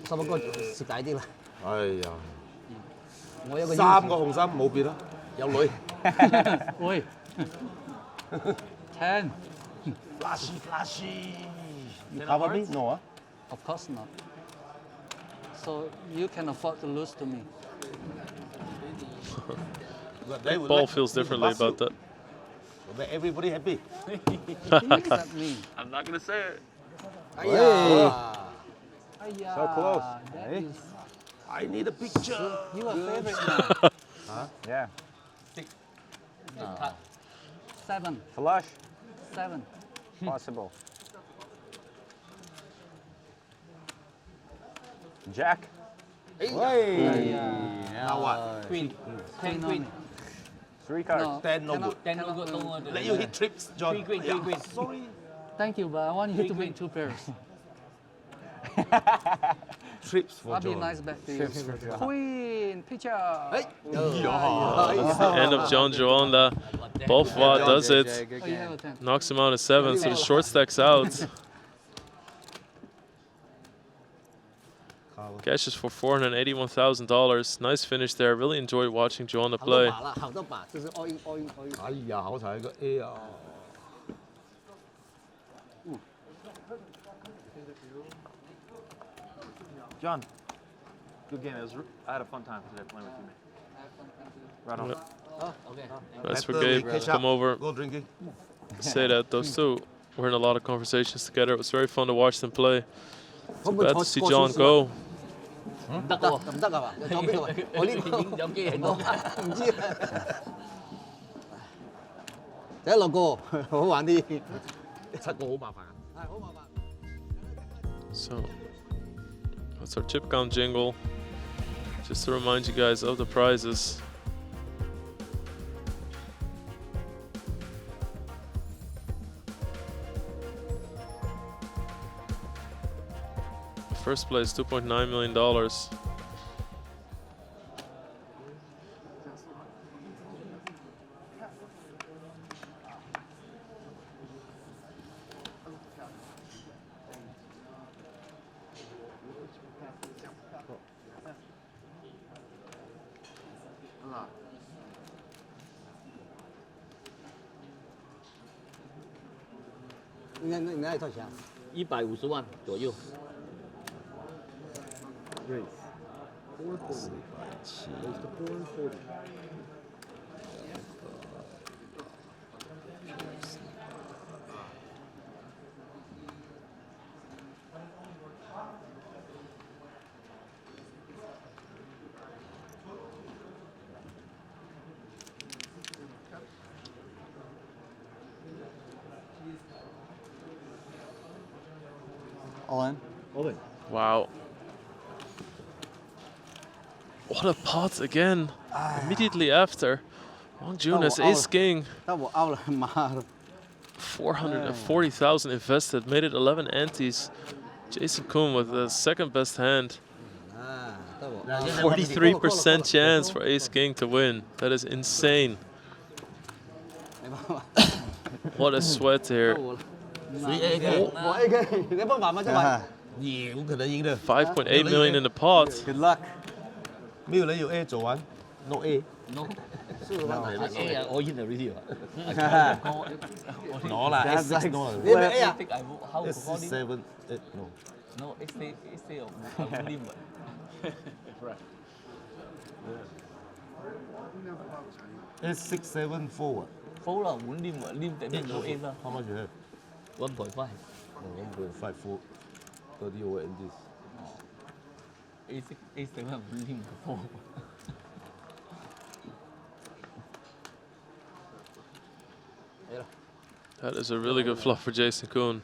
十個蝕大啲啦。哎呀，我有個3個紅心冇變啦，有女。喂 10. Flashy. You cover me? No, huh? Of course not. So you can afford to lose to me. Paul feels differently about that. Make everybody happy. Except me. I'm not gonna say it. So close. That is I need a picture. you are favorite now. Huh? Yeah. 7. Flush. 7. Possible. Jack. Hey. Now what? Queen. 10 queen. 3 cards. No, 10 no cannot- good. 10 no good, no good. Let you hit trips, John. Queen, Yeah, queen. Sorry. Thank you, but I want you to win 2 pairs. Trips for I'll be John. nice back to you. Trips for John. Queen, picture. End of John Joanda. Paul Foy does it. Oh, you have a 10. Knocks him out at 7, so the short stack's out. Cashes for $481,000. Nice finish there. Really enjoyed watching Joanna 好多 play. 把啦，好多把，就是 all in all in all in。哎呀，好彩個 A 啊！ John, good game. I had a fun time today playing with you, man. Right on. Oh, okay. That's for After we Gabe. catch Come up, over. Go drinking. Say that. Those two were in a lot of conversations together. It was very fun to watch them play. Too bad to see John go. 唔得喎，唔得㗎嘛？有邊度啊？我呢個有機人講。唔知啊。第一落個好玩啲。7個好麻煩。係好麻煩。 So that's our chip count jingle. Just to remind you guys of the prizes. First place, $2.9 million.應該係多少150萬左右。 All in? All in. Wow. What a pot again. Immediately after. Wang Jun has ace king. 得我 out 啦，媽啦！ 440,000 invested. Made it 11 antes. Jason Kuhn with the second best hand. 得我 43% chance for ace king to win. That is insane. What a sweat here. 所以 A 嘅，我 A 嘅，你幫媽媽啫嘛？ 妖可能贏的。 5.8 million in the pot. Good luck. 沒有人有 A 做完，no A。 No. A 啊，all in already 攞啦 That's ，A6 like 攞啦。你係咪 A 啊？ How to call it? S7 no。 No, stay of lim. S6 7 4 Fold là muốn lim that means no aim lah. How much you have? 1.5. Oh, 1.54. 30 over in this. A7 bring before. That is a really good flop for Jason Koon.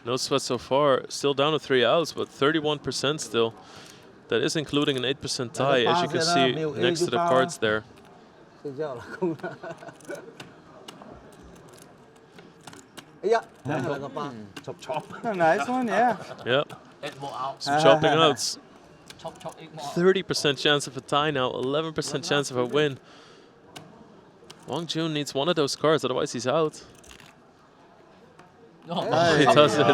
No sweat so far. Still down to 3 outs, but 31% still. That is including an 8% tie, as you can see next to the cards there. 睡觉了，空了。哎呀，两个八，chop chop。 Nice one, yeah. Yep. 8 more outs. Some chopping outs. Chop, 8 more outs. 30% chance of a tie now, 11% chance of a win. Wang Jun needs one of those cards, otherwise he's out. Oh, he does it.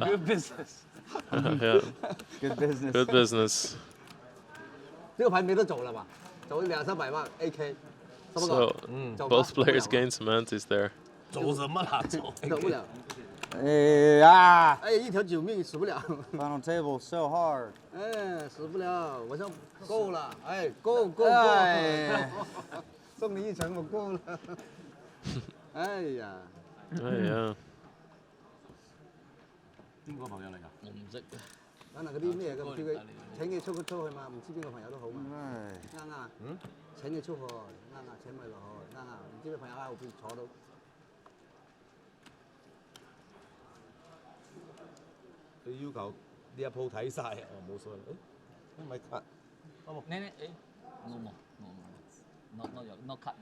Good business. Yeah. Good business. Good business. 这个牌没得走了吧？走200-300万 AK。 So both players gain some antes there. 走什么啦？走不了。哎呀！哎，一条9命死不了。Final table so hard. 哎，死不了，我说够了，哎，够。送你一程，我够了。哎呀。哎呀。邊個朋友嚟㗎？我唔識。可能嗰啲咩咁叫佢請佢出去嘛，唔知邊個朋友都好嘛。啱啊。請佢出去，啱啊，請佢落去，啱啊，唔知咩朋友喺後邊坐到。佢要求呢一鋪睇晒，哦冇所謂，誒，咪 cut。呢誒 no cut.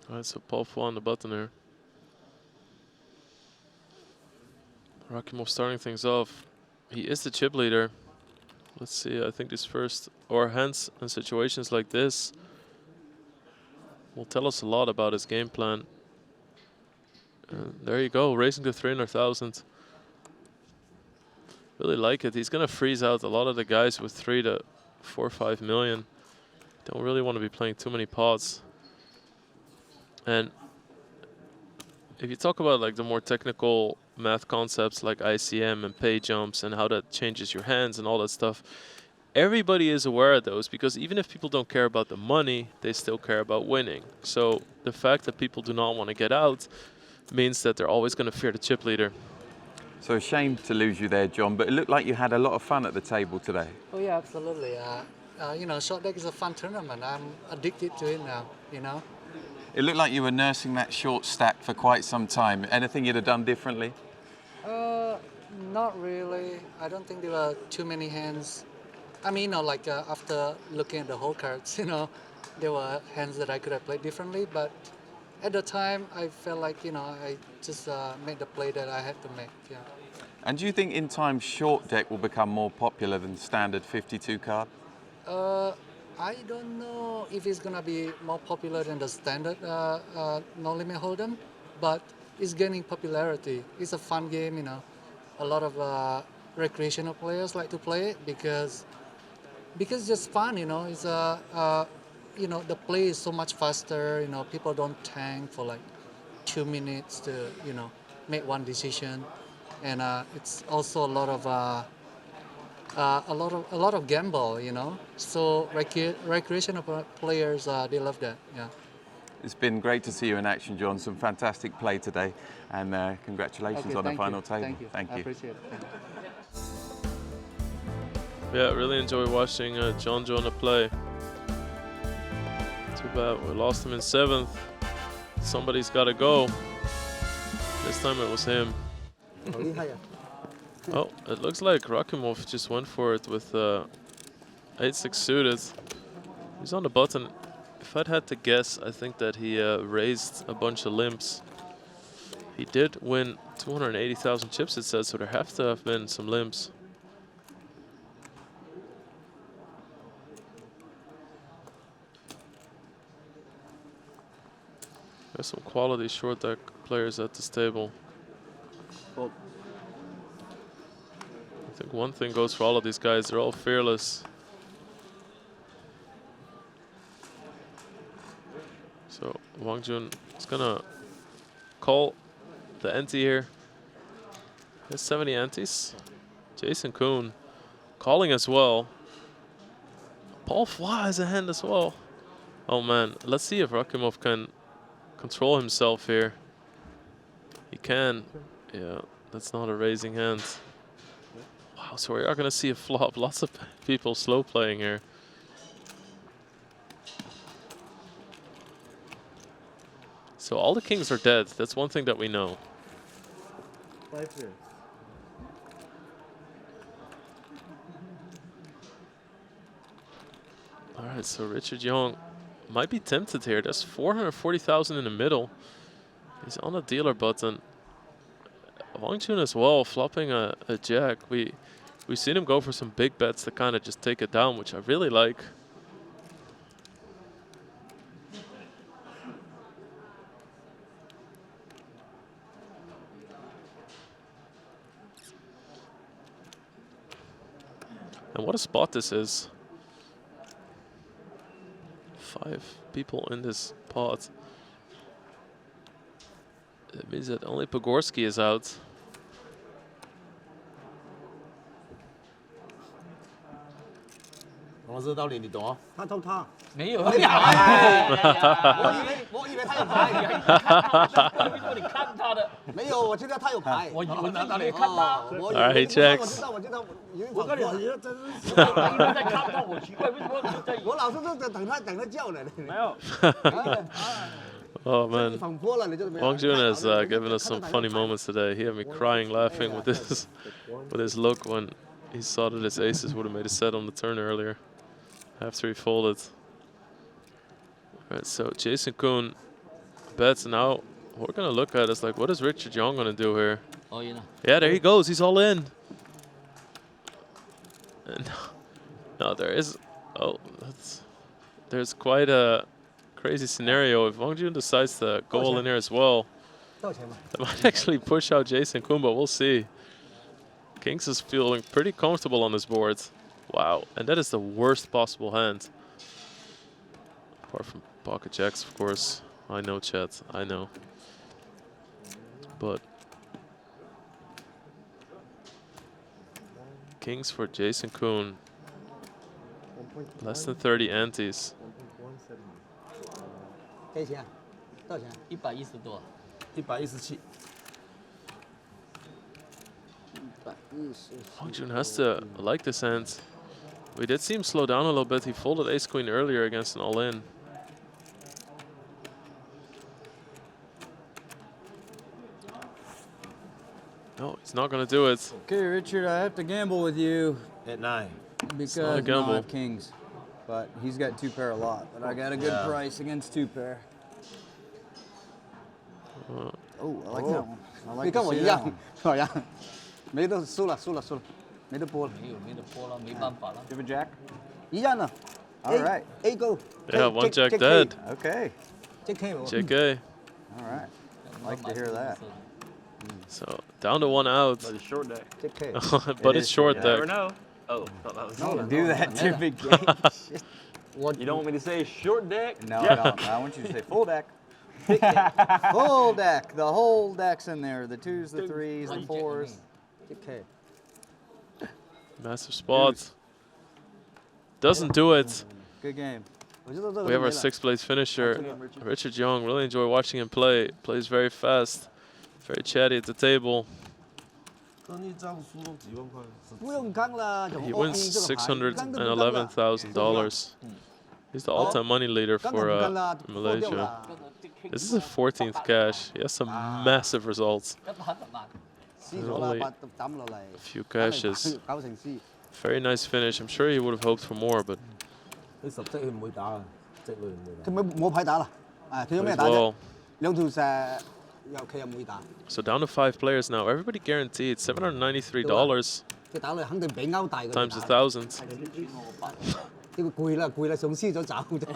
Alright, so Paul on the button here. Rakimov starting things off. He is the chip leader. Let's see, I think this first, or hands in situations like this will tell us a lot about his game plan. There you go, racing to 300,000. Really like it. He's gonna freeze out a lot of the guys with 3 to 4 or 5 million. Don't really want to be playing too many pots. And if you talk about like the more technical math concepts like ICM and pay jumps and how that changes your hands and all that stuff, everybody is aware of those, because even if people don't care about the money, they still care about winning. So the fact that people do not want to get out means that they're always going to fear the chip leader. So a shame to lose you there, John, but it looked like you had a lot of fun at the table today. Oh yeah, absolutely. You know, short deck is a fun tournament. I'm addicted to it now, you know. It looked like you were nursing that short stack for quite some time. Anything you'd have done differently? Not really. I don't think there were too many hands. I mean, you know, like after looking at the whole cards, you know, there were hands that I could have played differently, but at the time I felt like, you know, I just made the play that I had to make, yeah. And do you think in time short deck will become more popular than standard 52 card? I don't know if it's gonna be more popular than the standard no limit hold'em, but it's gaining popularity. It's a fun game, you know. A lot of recreational players like to play it because it's just fun, you know. It's you know, the play is so much faster. You know, people don't tank for like 2 minutes to, you know, make one decision, and it's also a lot of gamble, you know. So recreational players, they love that. Yeah. It's been great to see you in action, John. Some fantastic play today, and congratulations on the final table. Thank you. Thank I you. appreciate it. Yeah, really enjoy watching John Jonah play. Too bad we lost him in 7th. Somebody's got to go. This time it was him. Oh, it looks like Rakimov just went for it with 8-6 suited. He's on the button. If I'd had to guess, I think that he raised a bunch of limps. He did win 280,000 chips, it says, so there have to have been some limps. There's some quality short deck players at this table. Well, I think one thing goes for all of these guys, they're all fearless. So Wang Jun is gonna call the ante here. There's 70 antes. Jason Koon calling as well. Paul Fwa has a hand as well. Oh man, let's see if Rakimov can control himself here. He can. Yeah, that's not a raising hand. Wow, so we are going to see a flop. Lots of people slow playing here. So all the kings are dead. That's one thing that we know. All right, so Richard Young might be tempted here. There's 440,000 in the middle. He's on the dealer button. Wang Jun as well, flopping a jack. We've seen him go for some big bets to kind of just take it down, which I really like. And what a spot this is. 5 people in this pot. That means that only Pogorski is out. What is道理你懂啊？他偷他。没有，我以为他有牌，你看他的，没有，我知道他有牌。我难道你看他？我 All right, he checks. 我知道，我跟你讲，真是他一直在看他，我奇怪为什么在。我老是都等他叫呢。没有。 Oh man, Wang Jun has given us some funny moments today. He had me crying, laughing with his look when he saw that his aces would have made a set on the turn earlier after he folded. All right, so Jason Kuhn bets. Now we're gonna look at is like, what is Richard Young gonna do here? Oh, you know. Yeah, there he goes. He's all in. And no, there is. Oh, there's quite a crazy scenario. If Wang Jun decides to go all in here as well, that might actually push out Jason Kuhn, but we'll see. Kings is feeling pretty comfortable on this board. Wow, and that is the worst possible hand. Apart from pocket jacks, of course. I know, chat, I know. But Kings for Jason Kuhn. Less than 30 antes. 多少钱？多少钱？110多。117。Wang Jun has to like this hand. We did see him slow down a little bit. He folded ace queen earlier against an all-in. No, he's not going to do it. Okay, Richard, I have to gamble with you. At 9. Because not a gamble. I have kings. But he's got 2 pair a lot. But I got a good price against 2 pair. Oh, I like that one. I like 你跟 to 我 see 一 that 样 one.，好呀，没得输了，没得播了。没得播了，没办法了。 Do you have a jack? 一样的。 All right. A go. Yeah, one jack dead. Okay. JK. All right. I like to hear that. So down to 1 out. But it's short deck. But it's short deck. Never know. Oh, thought that was Don't do that to me, You don't want me to say short deck? No, I don't. I want you to say full deck. Full deck. The whole deck's in there. The 2s, the 3s, the 4s. Okay. Massive spots. Doesn't do it. Good game. We have our 6th place finisher, Richard Young. Really enjoy watching him play. Plays very fast, very chatty at the table. He wins $611,000. He's the all-time money leader for Malaysia. This is a 14th cash. He has some massive results. Only a few cashes. Very nice finish. I'm sure he would have hoped for more, but. 佢10隻佢唔會打啊，隻類唔會打。佢冇牌打啦，佢有咩打啫？兩條石佢又唔會打。 So down to 5 players now. Everybody guaranteed $793 佢打落肯定比歐大嘅。 times 1,000. 佢攰啦，上輸咗走啫。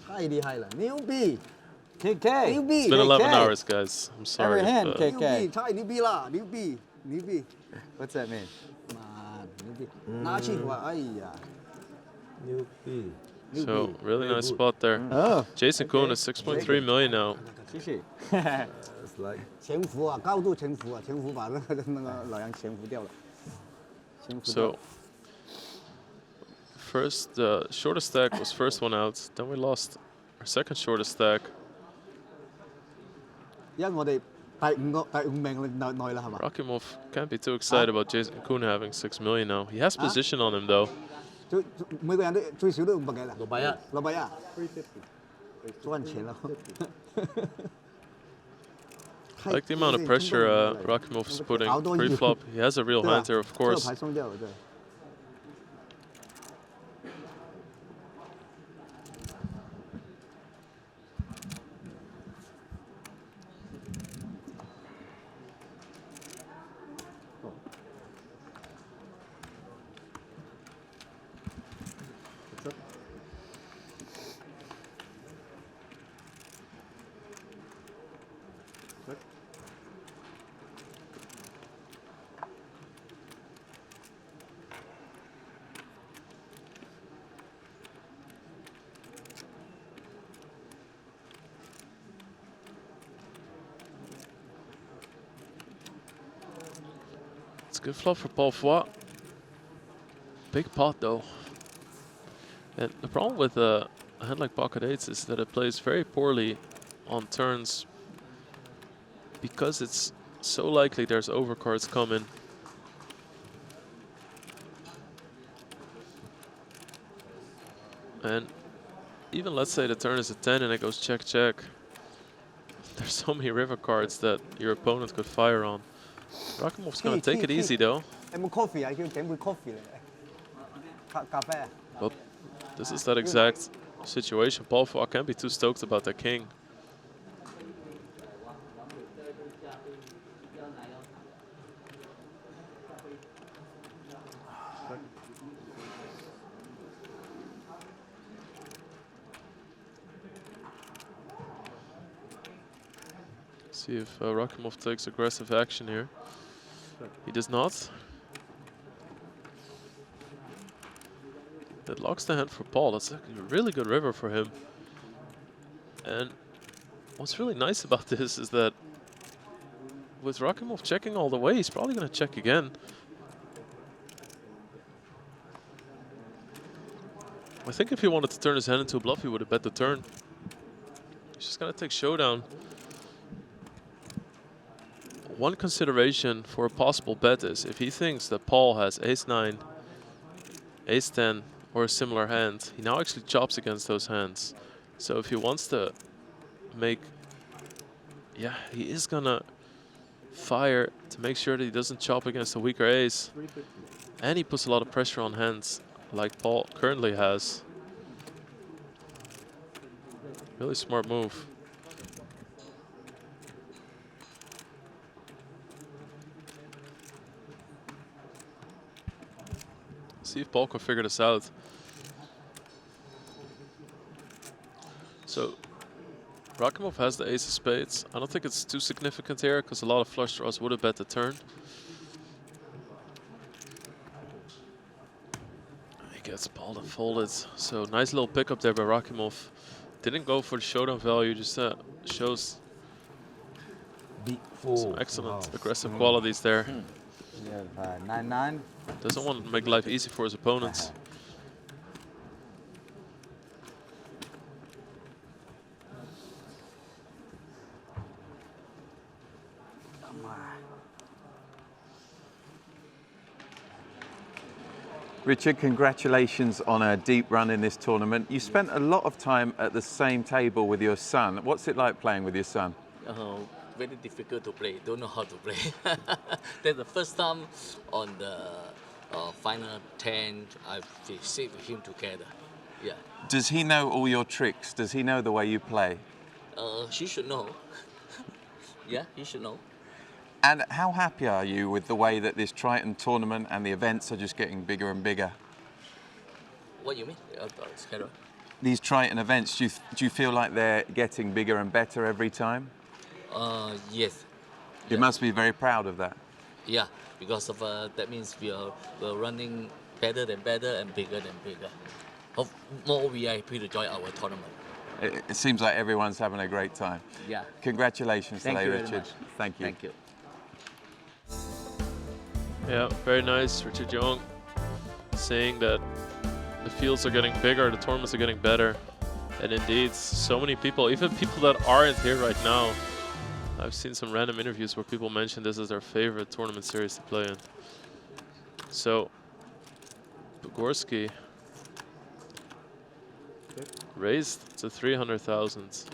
太厲害啦，牛逼 ！KK， 牛逼 It's been 11 hours, guys. I'm sorry. Every hand, but KK. 太牛逼啦，牛逼。 What's that mean? 牛逼，拿去我，哎呀，牛逼。 So really nice spot there. Oh. Jason Kuhn is 6.3 million now. 謝謝。潛伏啊，高度潛伏啊，潛伏把那個老楊潛伏掉了。 So first, the shortest stack was first one out. Then we lost our second shortest stack. Rakimov can't be too excited about Jason Kuhn having 6 million now. He has position on him though. 每個人都最少都500幾啦。600。賺錢咯。 I like the amount of pressure Rakimov's putting pre-flop. He has a real hand here, of course. 這個牌鬆掉對。 It's a good flop for Paul Foy. Big pot though. And the problem with a hand like pocket eights is that it plays very poorly on turns because it's so likely there's overcards coming. And even let's say the turn is a 10 and it goes check check. There's so many river cards that your opponent could fire on. Rakimov's gonna take it easy though. 有冇 coffee 啊？叫整杯 coffee 嚟。咖啡啊？ But this is that exact situation. Paul Foy can't be too stoked about that king. See if Rakimov takes aggressive action here. He does not. That locks the hand for Paul. That's a really good river for him. And what's really nice about this is that with Rakimov checking all the way, he's probably going to check again. I think if he wanted to turn his hand into a bluff, he would have bet the turn. He's just going to take showdown. One consideration for a possible bet is if he thinks that Paul has ace-9, ace-10, or a similar hand, he now actually chops against those hands. So if he wants to make, yeah, he is gonna fire to make sure that he doesn't chop against a weaker ace. And he puts a lot of pressure on hands like Paul currently has. Really smart move. See if Paul can figure this out. So Rakimov has the ace of spades. I don't think it's too significant here because a lot of flush draws would have bet the turn. He gets Paul to fold it. So nice little pickup there by Rakimov. Didn't go for the showdown value, just shows some excellent aggressive qualities there. Yeah, 9-9. Doesn't want to make life easy for his opponents. Richard, congratulations on a deep run in this tournament. You spent a lot of time at the same table with your son. What's it like playing with your son? Very difficult to play, don't know how to play. That's the first time on the final 10 I've sit with him together. Yeah. Does he know all your tricks? Does he know the way you play? He should know. Yeah, he should know. And how happy are you with the way that this Triton tournament and the events are just getting bigger and bigger? What do you mean? These Triton events, do you feel like they're getting bigger and better every time? Yes. You must be very proud of that. Yeah, because of that means we're running better and better and bigger. Of more VIP to join our tournament. It seems like everyone's having a great time. Yeah. Congratulations Thank today, you very Richard. much. Thank you. Thank you. Yeah, very nice. Richard Young saying that the fields are getting bigger, the tournaments are getting better. And indeed, so many people, even people that aren't here right now, I've seen some random interviews where people mention this as their favorite tournament series to play in. So, Pogorski raised to 300,000.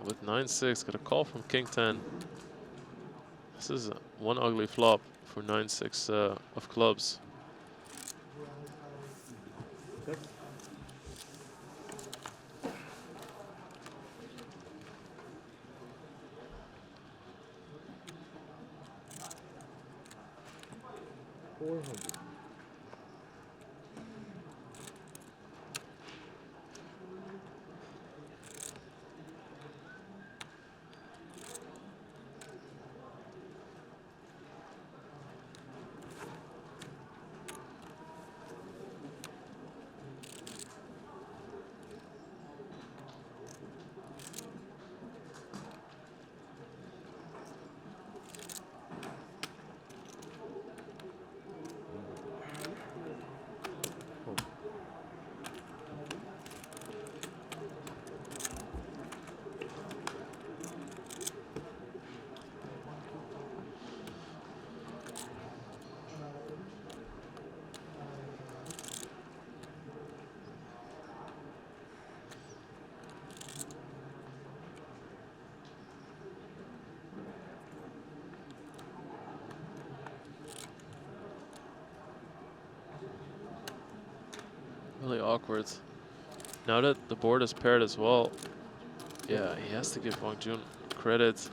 With 9-6, got a call from King 10. This is one ugly flop for 9-6 of clubs. Really awkward. Now that the board is paired as well, yeah, he has to give Wang Jun credit.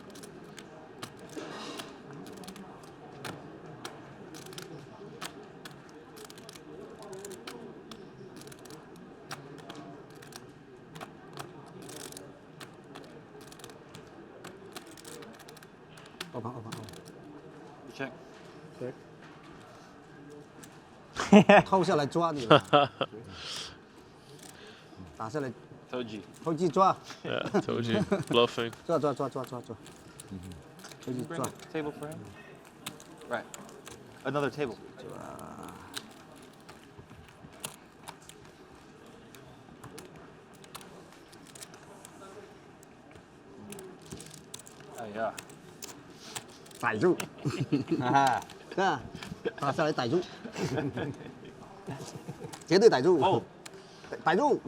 Check. Check. 套下来抓你了，打下来。Toji. Toji 抓。Yeah, Toji bluffing. 抓。Toji Bring 抓。 a table for him. Right. Another table. Yeah. 逮住，啊，打下来逮住，绝对逮住，哦，逮住。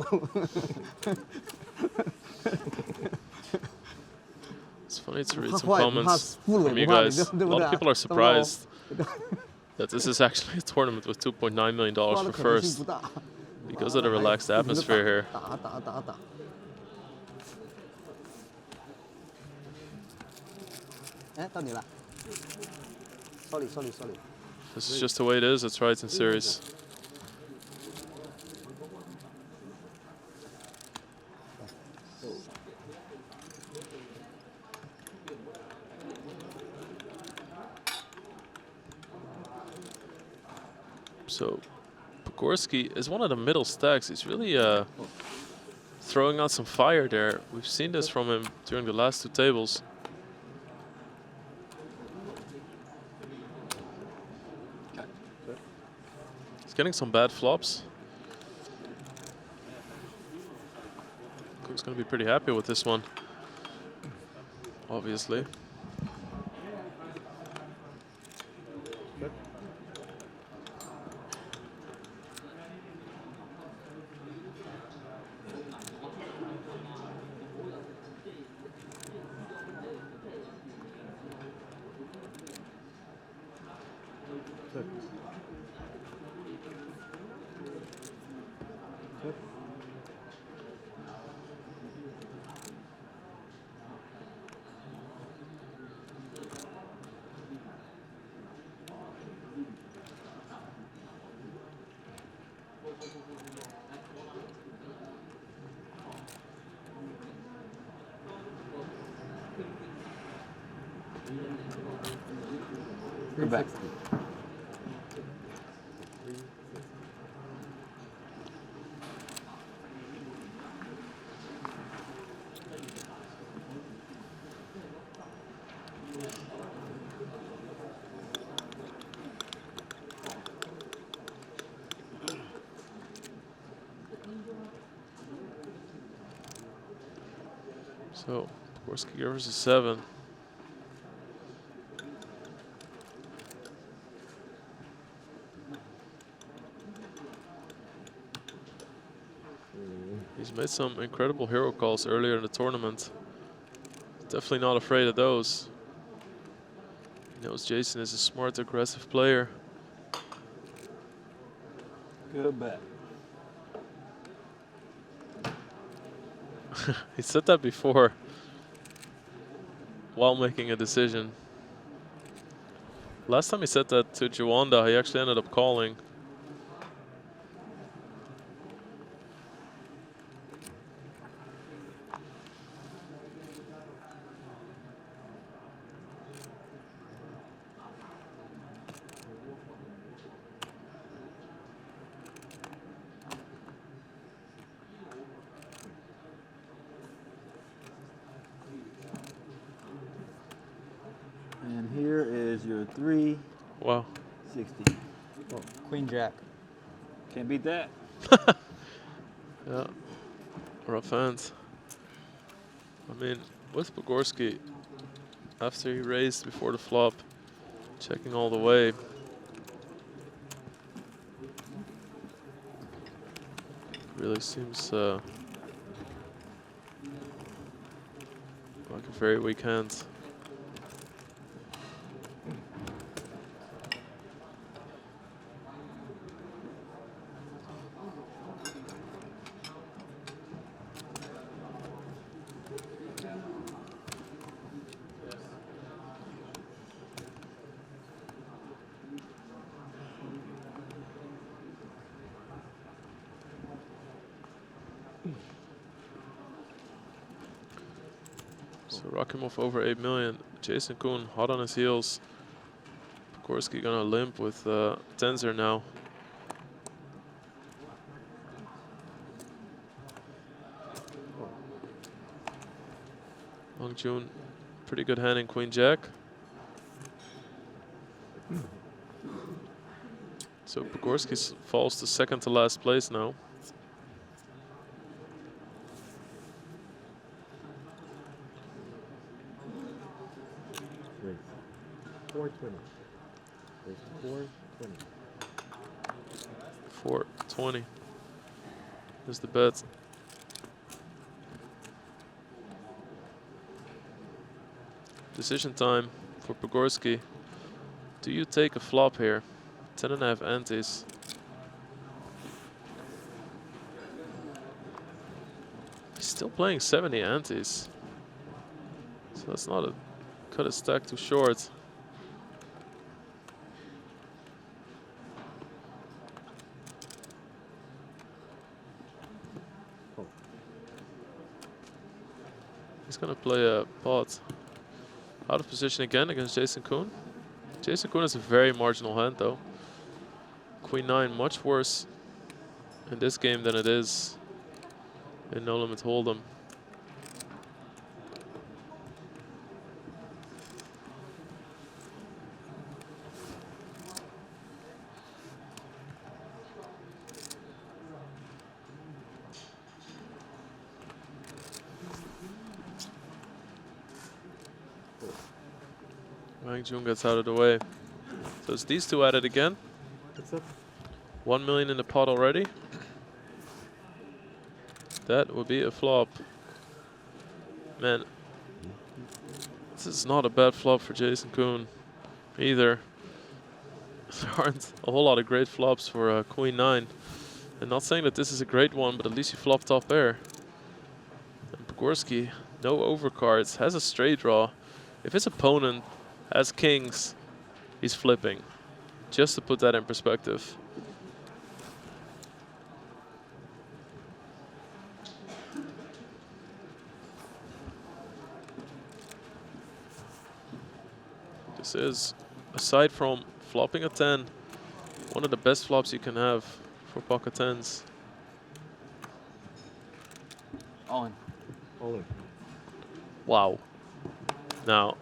It's funny to read some comments from you guys. A lot of people are surprised that this is actually a tournament with $2.9 million for first because of the relaxed atmosphere here. 打。哎，到你了。Sorry. This is just the way it is at Triton series. So Pogorski is one of the middle stacks. He's really throwing out some fire there. We've seen this from him during the last two tables. He's getting some bad flops. Cook's going to be pretty happy with this one, obviously. You're back. Oh, Pogorski gives a 7. He's made some incredible hero calls earlier in the tournament. Definitely not afraid of those. He knows Jason is a smart, aggressive player. Good bet. He said that before while making a decision. Last time he said that to Juanda, he actually ended up calling. And here is your 3. Wow. 60. Oh, Queen Jack. Can't beat that. Yeah. Rough hands. I mean, with Pogorski, after he raised before the flop, checking all the way. Really seems like a very weak hand. So Rakimov over 8 million. Jason Koon hot on his heels. Pogorski gonna limp with Tenzer now. Long June, pretty good hand in Queen Jack. So Pogorski falls to second to last place now. Raise. 420. Raise 420. 420 is the bet. Decision time for Pogorski. Do you take a flop here? 10.5 antes. He's still playing 70 antes. So that's not a cut a stack too short. He's gonna play a pot. Out of position again against Jason Koon. Jason Koon is a very marginal hand though. Queen 9 much worse in this game than it is in No Limit Hold'em. Wang Jun gets out of the way. So it's these two at it again. What's up? 1 million in the pot already. That would be a flop. Man, this is not a bad flop for Jason Koon either. There aren't a whole lot of great flops for Queen 9. And not saying that this is a great one, but at least you flop top pair. And Pogorski, no overcards, has a straight draw. If his opponent has kings, he's flipping. Just to put that in perspective. This is, aside from flopping a 10, one of the best flops you can have for pocket 10s. All in. All in. Wow. Now,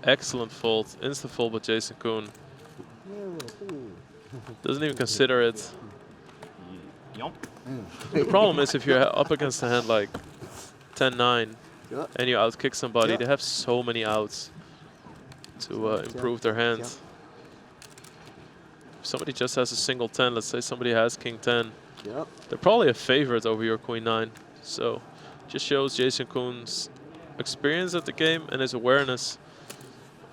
excellent fold, instant fold by Jason Koon. Doesn't even consider it. The problem is if you're up against a hand like 10-9 Yep. and you outkick somebody, Yep. they have so many outs to improve their hand. Yep. If somebody just has a single 10, let's say somebody has king 10, Yep. they're probably a favorite over your queen 9. So just shows Jason Koon's experience at the game and his awareness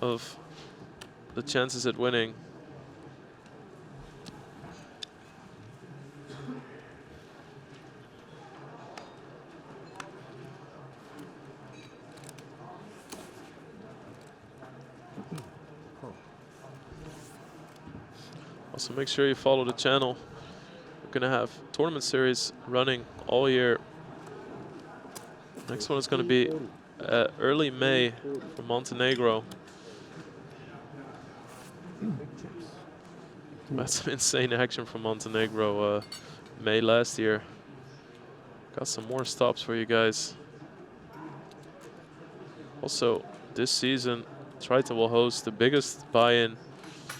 of the chances at winning. Also make sure you follow the channel. We're gonna have tournament series running all year. Next one is gonna be early May from Montenegro. That's some insane action from Montenegro May last year. Got some more stops for you guys. Also, this season, Triton will host the biggest buy-in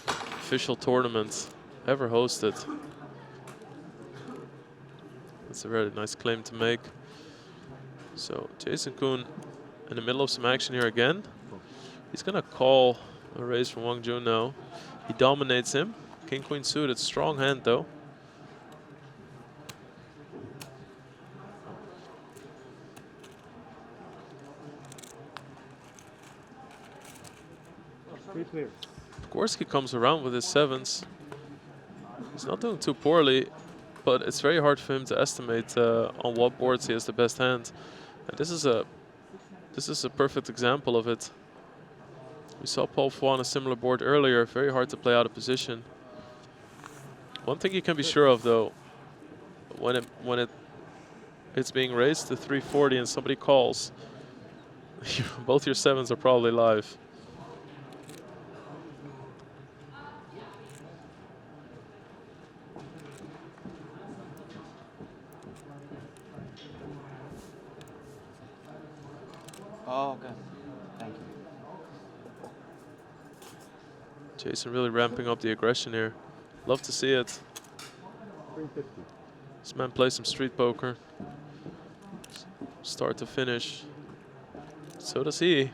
official tournament ever hosted. That's a very nice claim to make. So Jason Koon in the middle of some action here again. He's gonna call a raise from Wang Jun now. He dominates him. King Queen suited, strong hand though. Gorski comes around with his 7s. He's not doing too poorly, but it's very hard for him to estimate on what boards he has the best hand. And this is a perfect example of it. We saw Paul Foy on a similar board earlier, very hard to play out of position. One thing you can be sure of though, when it's being raised to 340 and somebody calls, both your 7s are probably live. Oh, okay. Thank you. Jason really ramping up the aggression here. Love to see it. 350. This man plays some street poker. Start to finish. So does he.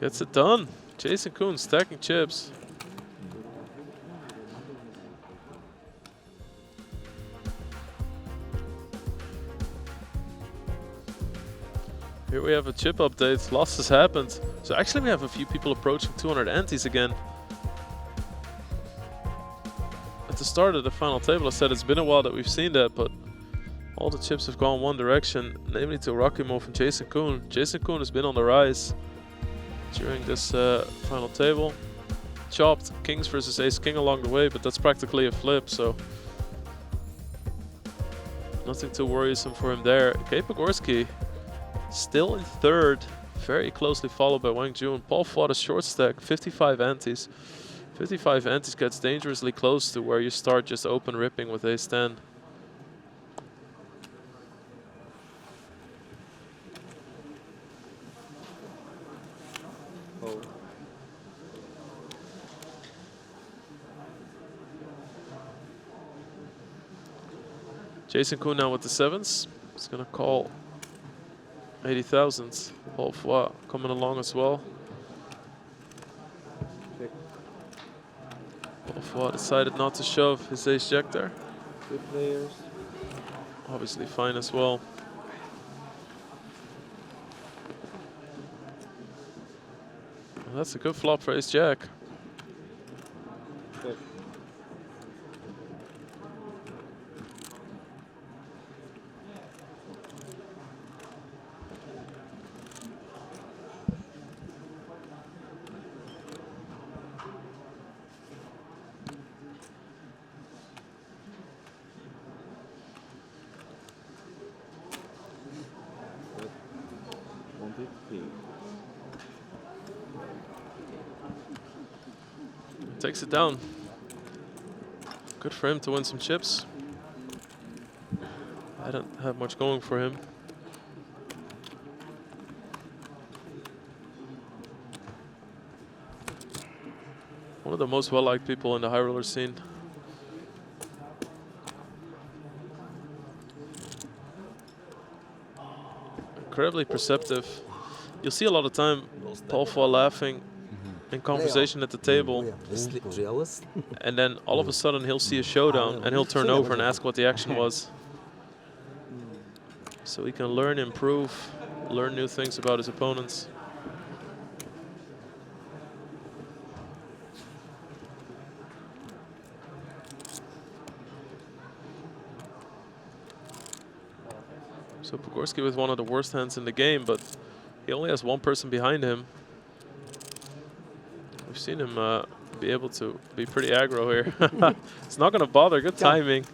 Gets it done. Jason Koon stacking chips. Here we have a chip update. Losses happened. So actually we have a few people approaching 200 antes again. At the start of the final table I said it's been a while that we've seen that, but all the chips have gone one direction, namely to Rakimo from Jason Koon. Jason Koon has been on the rise during this final table. Chopped kings versus ace king along the way, but that's practically a flip, so nothing too worrisome for him there. Pagorski still in third, very closely followed by Wang Jun. Paul fought a short stack, 55 antes. 55 antes gets dangerously close to where you start just open ripping with ace 10. Jason Koon now with the 7s. He's gonna call 80,000. Paul Foy coming along as well. Paul Foy decided not to shove his ace jack there. Good players. Obviously fine as well. Well, that's a good flop for ace jack. Good. takes it down. Good for him to win some chips. I don't have much going for him. One of the most well-liked people in the high roller scene. Incredibly perceptive. You'll see a lot of time Paul Fall laughing in conversation at the table. And then all of a sudden he'll see a showdown and he'll turn over and ask what the action was. So he can learn, improve, learn new things about his opponents. So Pogorski with one of the worst hands in the game, but he only has one person behind him. We've seen him be able to be pretty aggro here. It's not going to bother. Good timing.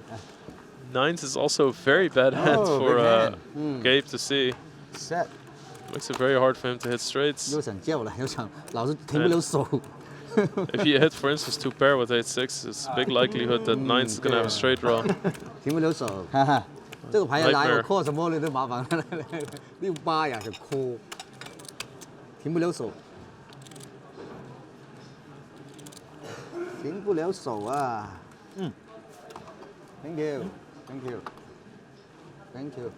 Nines is also a very bad hand for Gabe to see. Set. Makes it very hard for him to hit straights. And if you hit, for instance, 2 pair with 8-6, it's a big likelihood that Nines is going to have a straight draw. 这个牌要来，我 Nightmare. call 什么你都麻烦了，六八呀就 call， 停不了手，停不了手啊。Thank you, thank you, thank you.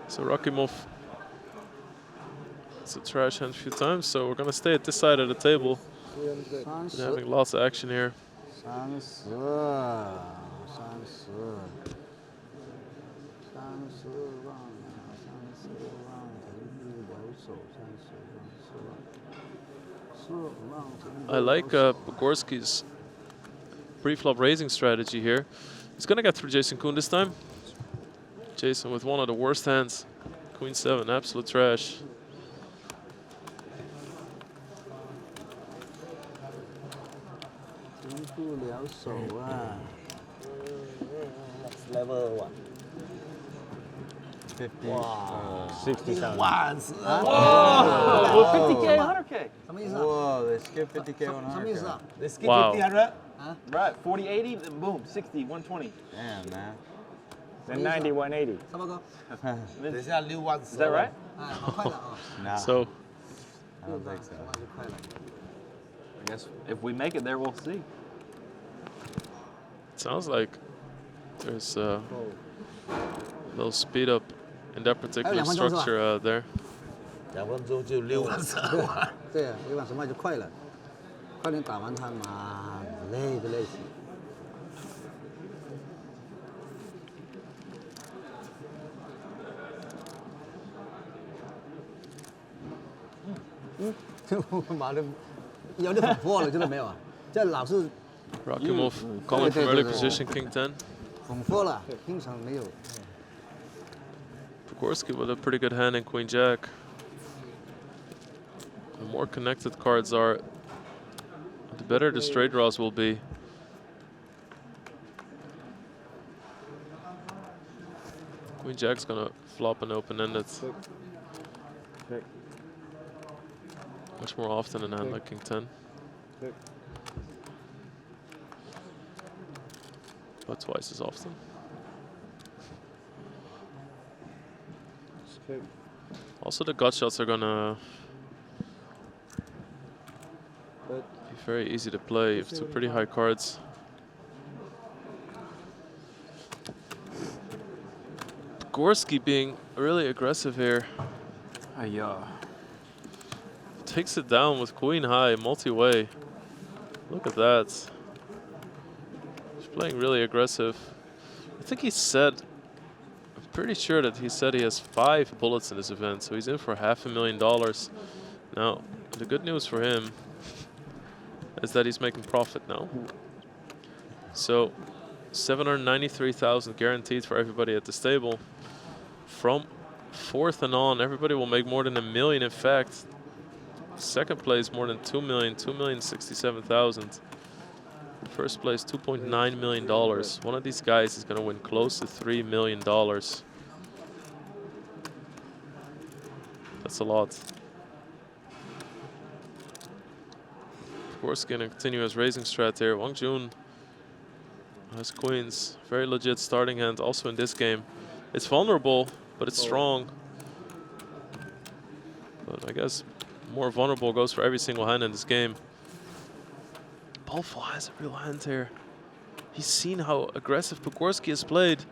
So Rakimov, it's a trash hand a few times, so we're going to stay at this side of the table. And having lots of action here. 30 I like Pogorski's pre-flop raising strategy here. He's going to get through Jason Kuhn this time. Jason with one of the worst hands. Queen 7, absolute trash. Next level 1. 50, Wow. 60,000. Whoa! 50K, 100K. Whoa, they skip 50K on 100K. They skip Wow. 50, 100. Right, 40, 80, then boom, 60, 120. Damn, man. Then 90, 180. Is that right? Nah, So I don't think so. I guess if we make it there, we'll see. it sounds like there's a little speed up in that particular structure there. 2分钟就6万3万。对啊，6万3万就快了，快点打完它嘛，累都累死。妈的，有点粉破了，真的没有啊？这老是 Rakimov calling from early position, King 10. 粉破了，经常没有。 Pogorski with a pretty good hand in Queen Jack. The more connected cards are, the better the straight draws will be. Queen Jack's gonna flop an open-ended. Much more often in a hand like King 10. But twice as often. Also, the gut shots are gonna be very easy to play. You have 2 pretty high cards. Pogorski being really aggressive here. Takes it down with queen high, multi-way. Look at that. He's playing really aggressive. I think he said, I'm pretty sure that he said he has 5 bullets in this event, so he's in for $500,000. Now, the good news for him is that he's making profit now. So, 793,000 guaranteed for everybody at this table. From 4th and on, everybody will make more than $1 million. In fact, second place more than 2 million, 2,067,000. First place $2.9 million. One of these guys is going to win close to $3 million. That's a lot. Pugorski gonna continue his raising strat here. Wang Jun has queens. Very legit starting hand also in this game. It's vulnerable, but it's strong. But I guess more vulnerable goes for every single hand in this game. Paul Fall has a real hand here. He's seen how aggressive Pugorski has played.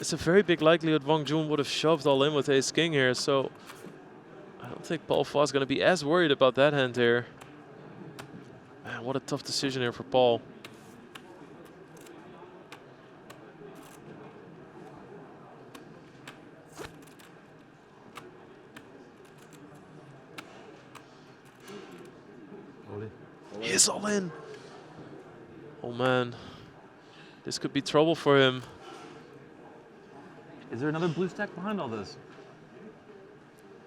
It's a very big likelihood Wang Jun would have shoved all in with ace king here, so I don't think Paul Fall is going to be as worried about that hand here. Man, what a tough decision here for Paul. He's all in. Oh man, this could be trouble for him. Is there another blue stack behind all this?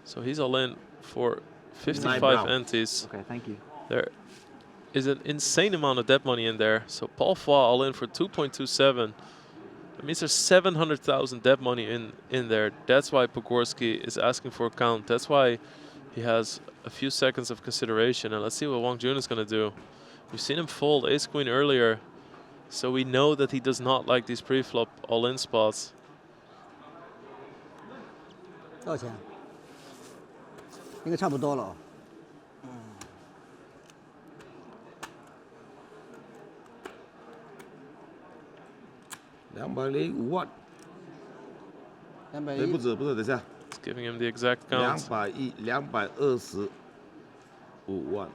So he's all in for 55 antes. Okay, thank you. There is an insane amount of debt money in there. So Paul Fall all in for 2.27. That means there's 700,000 debt money in there. That's why Pugorski is asking for a count. That's why he has a few seconds of consideration. And let's see what Wang Jun is going to do. We've seen him fold ace queen earlier, so we know that he does not like these pre-flop all-in spots. 多少钱？应该差不多了。205万。210。不止，等一下。 It's giving him the exact count. 225万。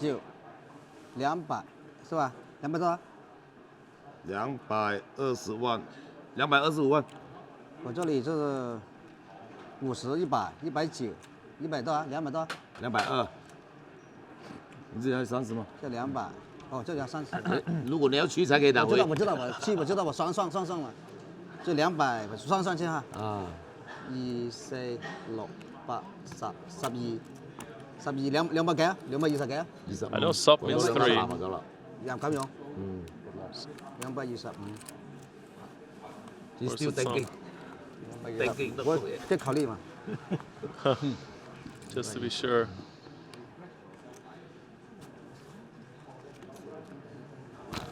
就200是吧？200多少？220万，225万。我这里是50、100、190、100多少？200多少？220。你这要30吗？这200，哦，这要30。如果你要去才可以打回。我知道，我算了，这200算先哈。啊。2、4、6、8、10、12、200幾啊？220幾啊？I know sub means 3. 咁樣。225。He's still thinking. Thinking. 我在考慮嘛。Just to be sure.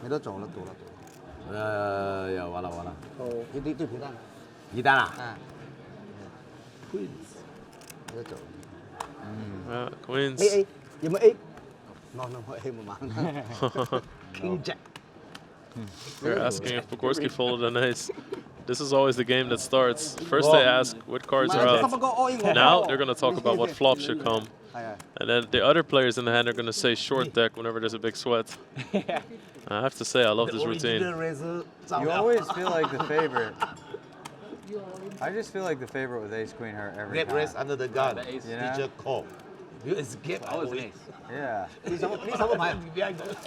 你都走了。完了。哦，你皮蛋。皮蛋啊？啊。Queens。你都走了。Queens. A 有冇 A？No， 我 A 冇玩。King Jack。 They're asking if Pugorski folded an ace. This is always the game that starts. First they ask what cards are out. Now they're going to talk about what flop should come. And then the other players in the hand are going to say short deck whenever there's a big sweat. I have to say, I love this routine. You always feel like the favorite. I just feel like the favorite with ace queen hurt every time. Get raised under the gun. You know? Teacher call. You escape. I was an ace. Yeah.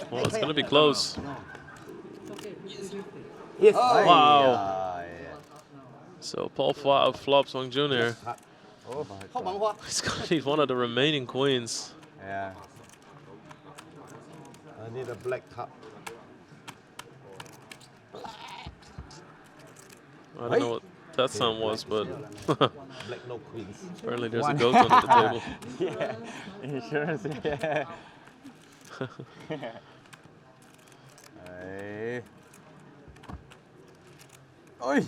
Well, it's going to be close. Yes. Wow. So Paul Fall flops Wang Jun here. He's going to need one of the remaining queens. Yeah. I need a black cup. I don't know what that sound was, but black no queens. Apparently there's a goat under the table. Yeah, insurance, yeah. Hey. Oi.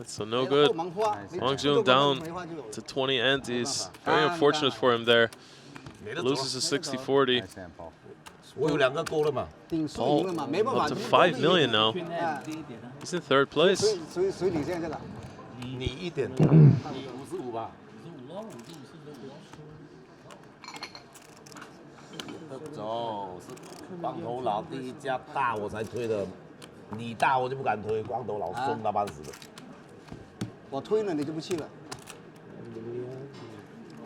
So no good. Wang Jun down to 20 antes. Very unfortunate for him there. Loses a 60-40. Oh, up to 5 million now. He's in third place. 你一点，你55吧。走，是光头佬第一家大我才推的，你大我就不敢推，光头佬松他半死的。我推了你就不去了，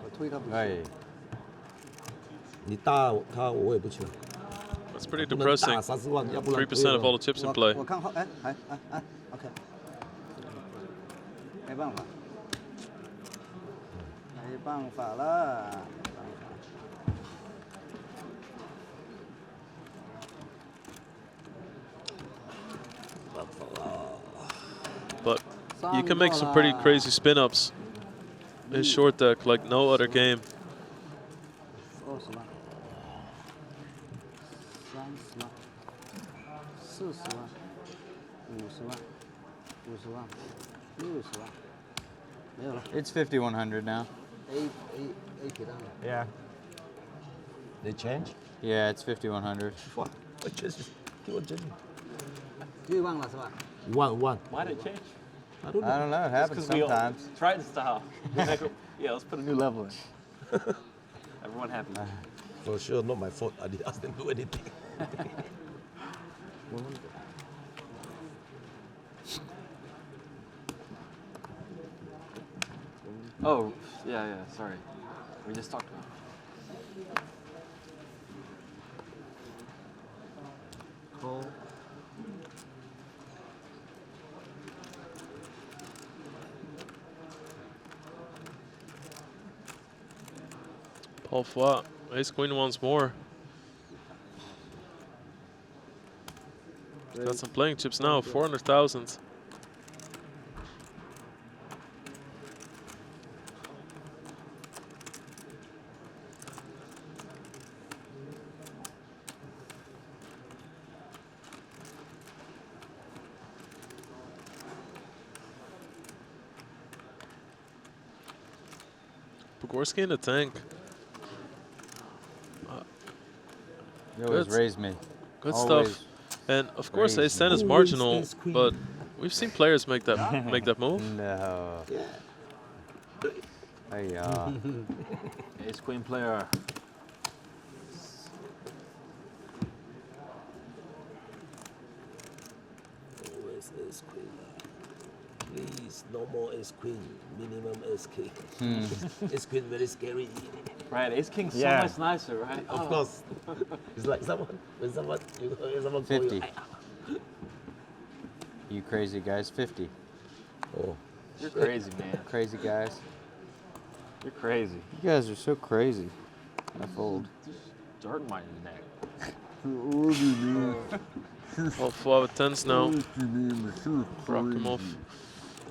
我推他不去。哎，你大他我也不去了。 That's pretty depressing. 3% of all the chips in play. 我看好，哎 ，OK， 没办法，没办法了。 But you can make some pretty crazy spin-ups. his short deck like no other game. 20万30万40万50万50万60万没有了 It's 5,100 now. A 铁蛋了 Yeah. They change? Yeah, it's 5,100. What? Just keep on changing. 6万了是吧 One. Why did it change? I don't know. I don't know. It happens sometimes. Triton style. Yeah, let's put a new level in. Everyone happy. For sure, not my fault. I didn't ask them to do anything. Oh, yeah, sorry. We just talked about Call. Paul flop. Ace queen once more. Got some playing chips now. 400,000. Pogorski in the tank. You always raise me. Good Always stuff. And of course, raise ace 10 me. is marginal, but we've seen players make that move. No. Hey, Ace queen player. Always ace queen. Please, no more ace queen. Minimum ace king. Ace queen very scary. Right, ace king's so much nicer, right? Of course. It's like someone, when someone call 50. you. You crazy guys, 50. Oh. You're crazy, man. Crazy guys. You're crazy. You guys are so crazy. I fold. Dirt in my neck. All flop with tens now. Rock him off.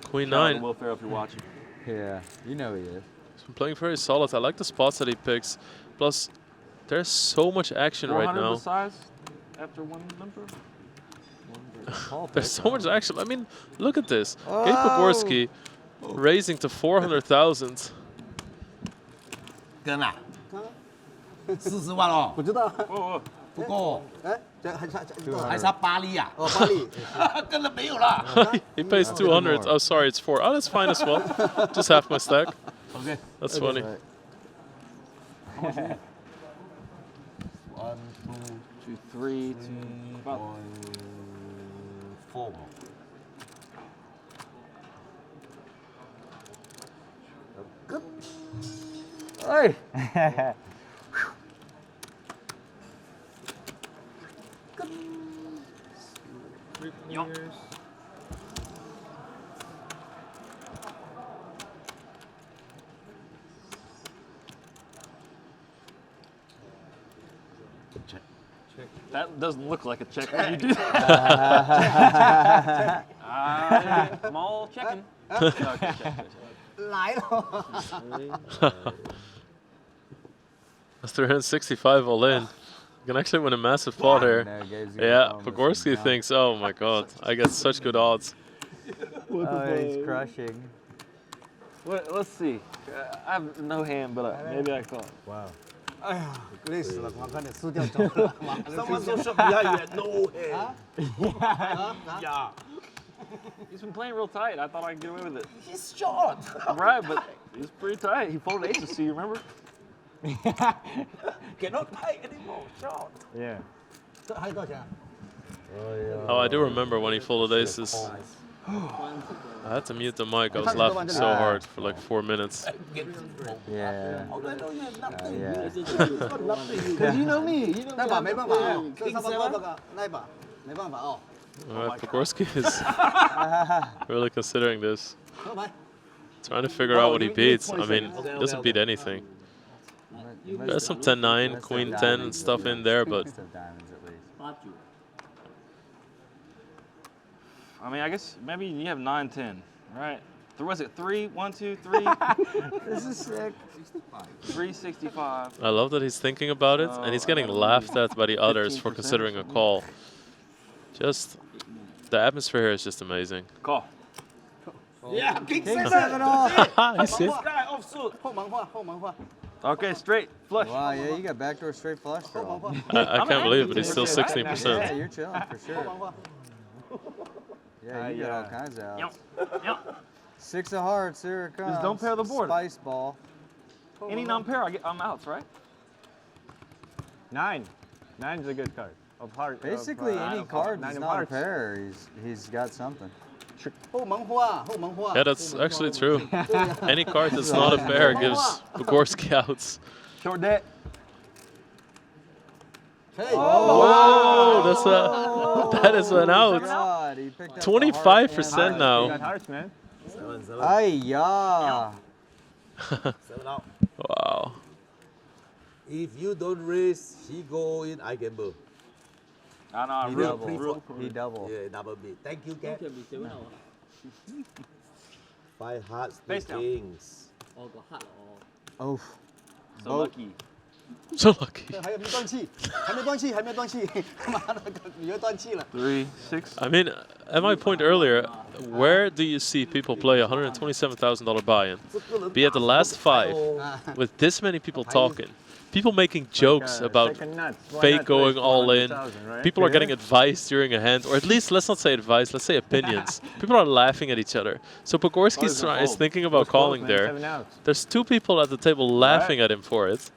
Queen 9. Will Ferrell, if you're watching. Yeah, you know he is. He's been playing very solid. I like the spots that he picks. Plus, there's so much action right 400 now. size after one number? There's so much action. I mean, look at this. Gabe Pogorski raising to 400,000. 跟啊，40万哦。不知道。不够。哎，这还差还差8厘啊。哦，8厘。跟了没有了。He pays 200. Oh, sorry, it's 4. Oh, that's fine as well. Just half my stack. Okay. That's funny. 1, 2, 3, 4. Good. Hey. Check. That doesn't look like a check when you do that. I'm all checking. Okay, check. 来了。 That's 365 all in. You can actually win a massive pot here. Yeah, Pogorski thinks, oh my god, I get such good odds. Oh, he's crushing. Let's see. I have no hand, but maybe I call. Wow. 哎呀，累死了，快点输掉走了。 Someone so short behind you had no hand. Yeah. He's been playing real tight. I thought I could get away with it. He's short. Right, but he's pretty tight. He folded aces, so you remember? Cannot play anymore. Short. Yeah. 这还有多少钱？ Oh, I do remember when he folded aces. I had to mute the mic. I was laughing so hard for like 4 minutes. Yeah. Yeah. Because you know me. 那把没办法哦，这差不多这个那一把没办法哦。 Alright, Pogorski is really considering this. 喝牌。 Trying to figure out what he beats. I mean, he doesn't beat anything. There's some 10-9, Queen 10 and stuff in there, but I mean, I guess maybe you have 9-10, right? Was it 3? 1, 2, 3? This is sick. 365. I love that he's thinking about it, and he's getting laughed at by the others for considering a call. Just, the atmosphere here is just amazing. Call. Yeah, king King 7 off. You see? Okay, straight flush. Wow, yeah, you got backdoor straight flush draw. I can't believe it, but he's still Yeah, 16%. you're chilling for sure. Yeah, you got all kinds of outs. 6 of hearts, here it comes. Just don't pair the board. Spice ball. Any non-pair, I'm outs, right? 9. 9's a good card. Of heart. Basically, any card that's of not a hearts. pair, he's got something. Yeah, that's actually true. Any card that's not a pair gives Pogorski outs. Short deck. Whoa, that is an out. God, he picked up the 25% now. Got hearts, man. Ay, yeah. 7 out. Wow. If you don't raise, he go in, I gamble. I know, He real. He double. Yeah, double bid. Thank you, Cat. 5 hearts, 2 Face down. kings. Oh. So lucky. So lucky. 还没断气，还没断气，还没断气，妈的，你又断气了。 3, 6. I mean, at my point earlier, where do you see people play a $127,000 buy-in? Be at the last 5 with this many people talking. People making jokes about fake going all in. People are getting advice during a hand, or at least, let's not say advice, let's say opinions. People are laughing at each other. So Pogorski is thinking about calling there. There's 2 people at the table laughing at him for it.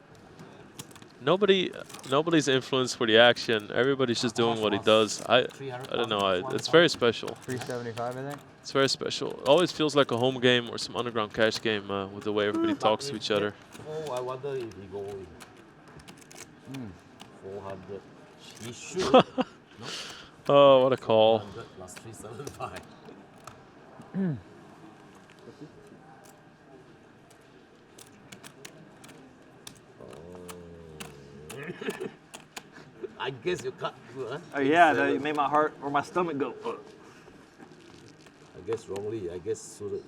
Nobody's influenced for the action. Everybody's just doing what he does. I don't know. It's very special. 375, I think. It's very special. It always feels like a home game or some underground cash game with the way everybody talks to each other. Oh, I wonder if he go in. 400. He should. No? Oh, what a call. 400 plus 375. I guess you cut through, huh? Oh yeah, that made my heart or my stomach go. I guess wrongly. I guess suited.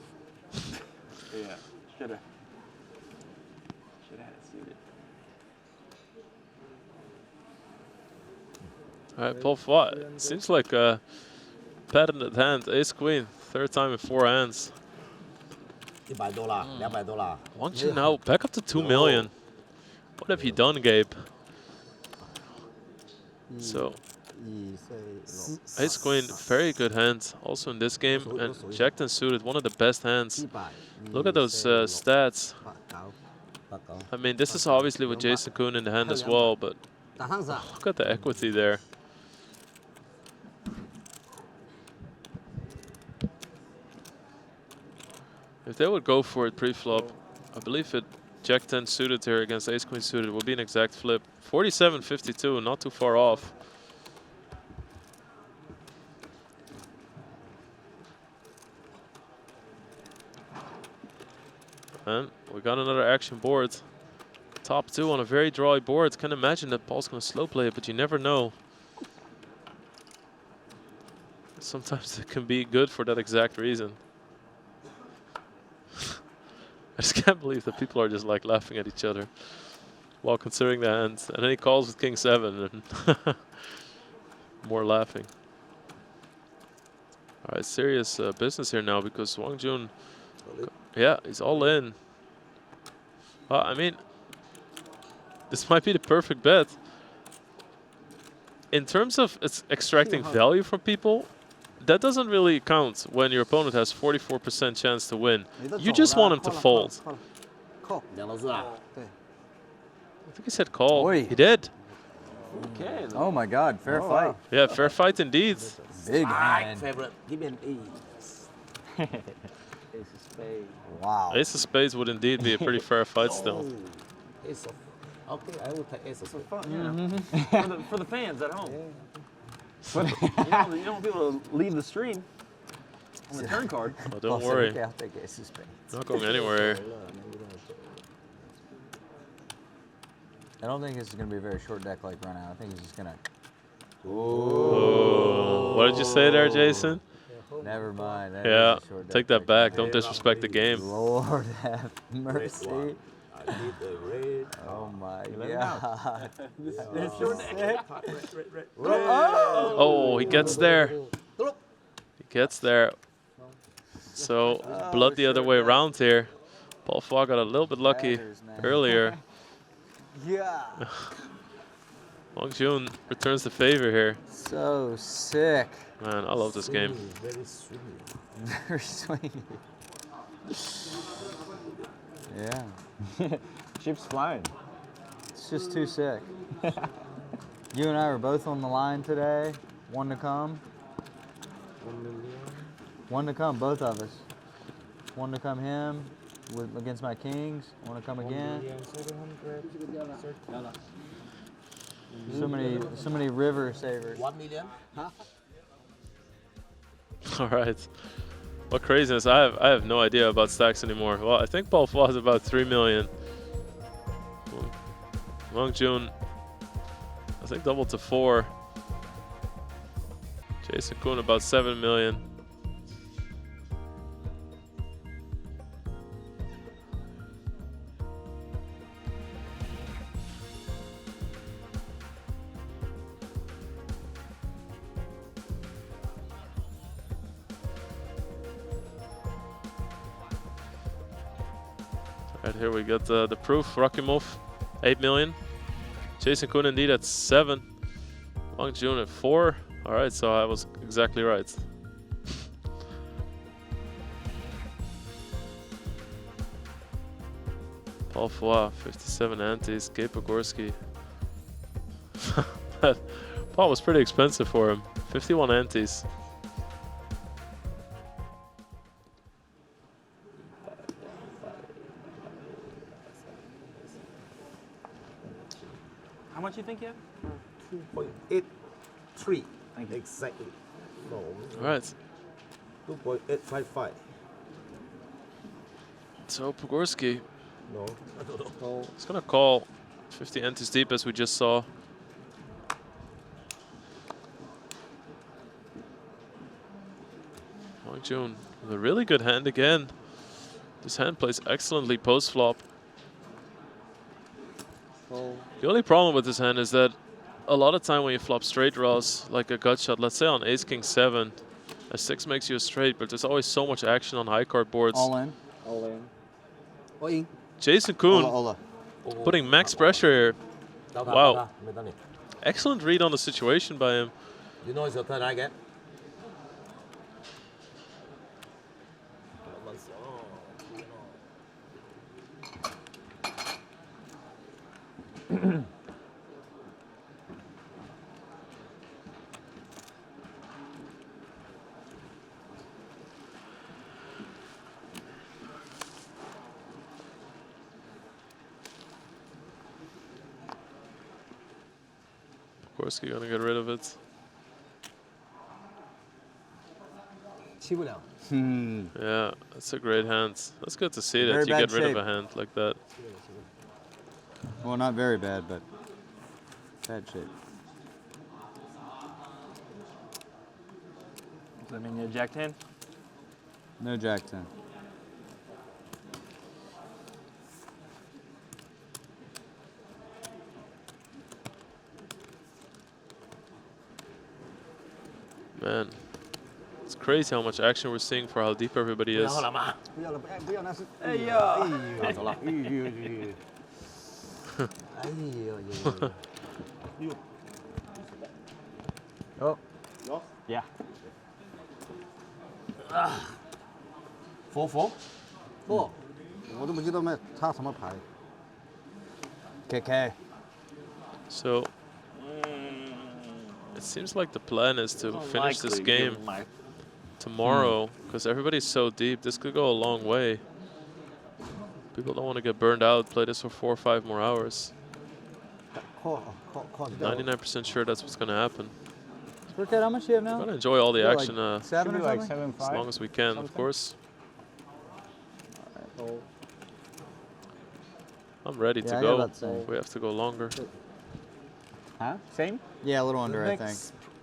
Yeah, shoulda had it suited. All right, Paul Fott. Seems like a patented hand. Ace Queen, 3rd time in 4 hands. $200. Wang Jun now back up to 2 million. What have you done, Gabe? So, Ace Queen, very good hand also in this game, and Jack 10 suited, one of the best hands. Look at those stats. I mean, this is obviously with Jason Kuhn in the hand as well, but look at the equity there. If they would go for it pre-flop, I believe it Jack 10 suited here against Ace Queen suited would be an exact flip. 47-52, not too far off. And we got another action board. Top 2 on a very drawy board. Can imagine that Paul's going to slow play it, but you never know. Sometimes it can be good for that exact reason. I just can't believe that people are just like laughing at each other while considering the hands. And then he calls with King 7 and more laughing. All right, serious business here now because Wang Jun, yeah, he's all in. I mean, this might be the perfect bet. In terms of extracting value from people, that doesn't really count when your opponent has 44% chance to win. You just want him to fold. I think he said call. Boy. He did. Okay. Oh my God, fair fight. Yeah, fair fight indeed. Big hand. Favorite. Give me an ace. Ace of spades. Wow. Ace of spades would indeed be a pretty fair fight still. Ace of. Okay, I will take ace of spades. Fun, yeah. For the fans at home. you don't want people to leave the stream on the turn card. Oh, don't worry. Okay, I'll take ace of spades. Not going anywhere. I don't think this is going to be a very short deck like run out. I think he's just going to... Oh, what did you say there, Jason? Never mind. That Yeah, is a short take deck that back. Don't disrespect the game. Lord have mercy. I need the red. Oh my Let him out. God. This is Short sick. deck. Oh, he gets there. He gets there. So blood the other way around here. Paul Fogg got a little bit lucky earlier. Yeah. Wang Jun returns the favor here. So sick. Man, I love this game. Very swingy. Very swingy. Yeah. Chips flying. It's just too sick. You and I were both on the line today. One to come. 1 million. One to come, both of us. One to come him against my kings. One to come again. 1,700,000. So many river savers. 1 million? Huh? All right. What craziness. I have no idea about stacks anymore. Well, I think Paul Fogg is about 3 million. Wang Jun, I think doubled to 4. Jason Kuhn about 7 million. Right here we got the proof. Rakimov, 8 million. Jason Kuhn indeed at 7. Wang Jun at 4. All right, so I was exactly right. Paul Foy, 57 antes. Gabe Pogorski. Paul was pretty expensive for him. 51 antes. How much you think you have? 2.83. Exactly. No. All right. 2.855. So Pogorski. No. He's gonna call 50 antes deep as we just saw. Wang Jun with a really good hand again. This hand plays excellently post flop. The only problem with this hand is that a lot of time when you flop straight draws, like a gut shot, let's say on Ace King 7, a 6 makes you a straight, but there's always so much action on high card boards. All in. All in. All in. Jason Kuhn putting max pressure here. Wow. Excellent read on the situation by him. You know it's your turn, I get. Pogorski gonna get rid of it. 吃不了。 Yeah, that's a great hand. That's good to see that Very you get bad rid of shape. a hand like that. Well, not very bad, but bad shape. Does that mean you jack 10? No jack 10. Man, it's crazy how much action we're seeing for how deep everybody is. 不要了，不要那是。哎呀走了。哎呦。 Oh. Yeah. 4-4。4。我都不知道他什么牌。KK. So it seems like the plan is to finish this game tomorrow because everybody's so deep. This could go a long way. People don't want to get burned out. Play this for 4 or 5 more hours. 99% sure that's what's going to happen. Squirted, how much do you have now? We're going to enjoy all the Like action 7 or like something? as long as we can, of course. I'm ready to Yeah, I got go. about the same. We have to go longer. Huh? Same? Yeah, a little under, I think.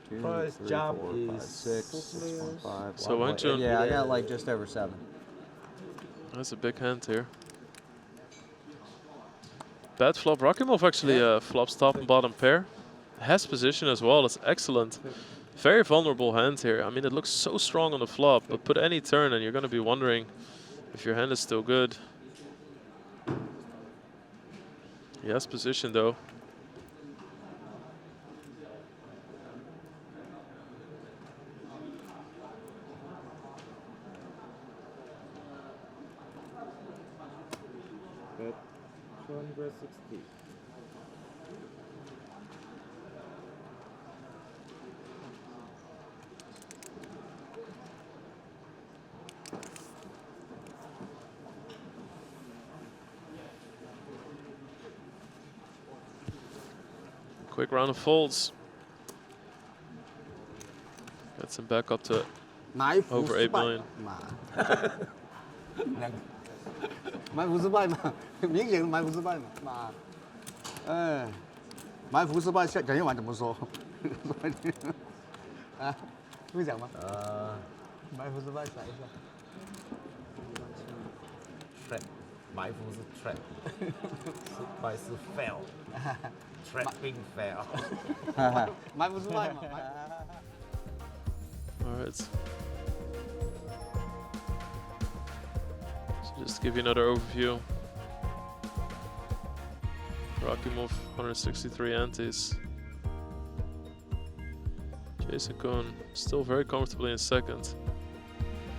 2, Price 3, jump 4, 5, is 6, 6.5. So Wang Chun. Yeah, I got like just over 7. That's a big hand here. Bad flop. Rakimov actually flops top and bottom pair. Has position as well. That's excellent. Very vulnerable hand here. I mean, it looks so strong on the flop, but put any turn and you're going to be wondering if your hand is still good. He has position though. Bet 260. Quick round of folds. Gets him back up to over 8 million. 埋伏失败嘛，明显埋伏失败嘛，妈，埋伏失败，蒋介晚怎么说？啊，会讲吗？埋伏失败，想一下。trap， 埋伏是 trap， 失败是 fail，trapping fail。埋伏失败嘛。All right. So just to give you another overview. Rakimov 163 antes. Jason Kuhn still very comfortably in second.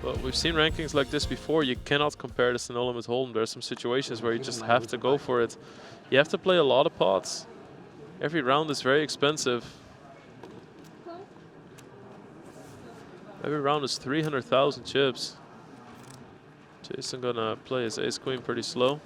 But we've seen rankings like this before. You cannot compare this to No Limit Hold'em. There are some situations where you just have to go for it. You have to play a lot of pots. Every round is very expensive. Every round is 300,000 chips. Jason gonna play his ace queen pretty slow.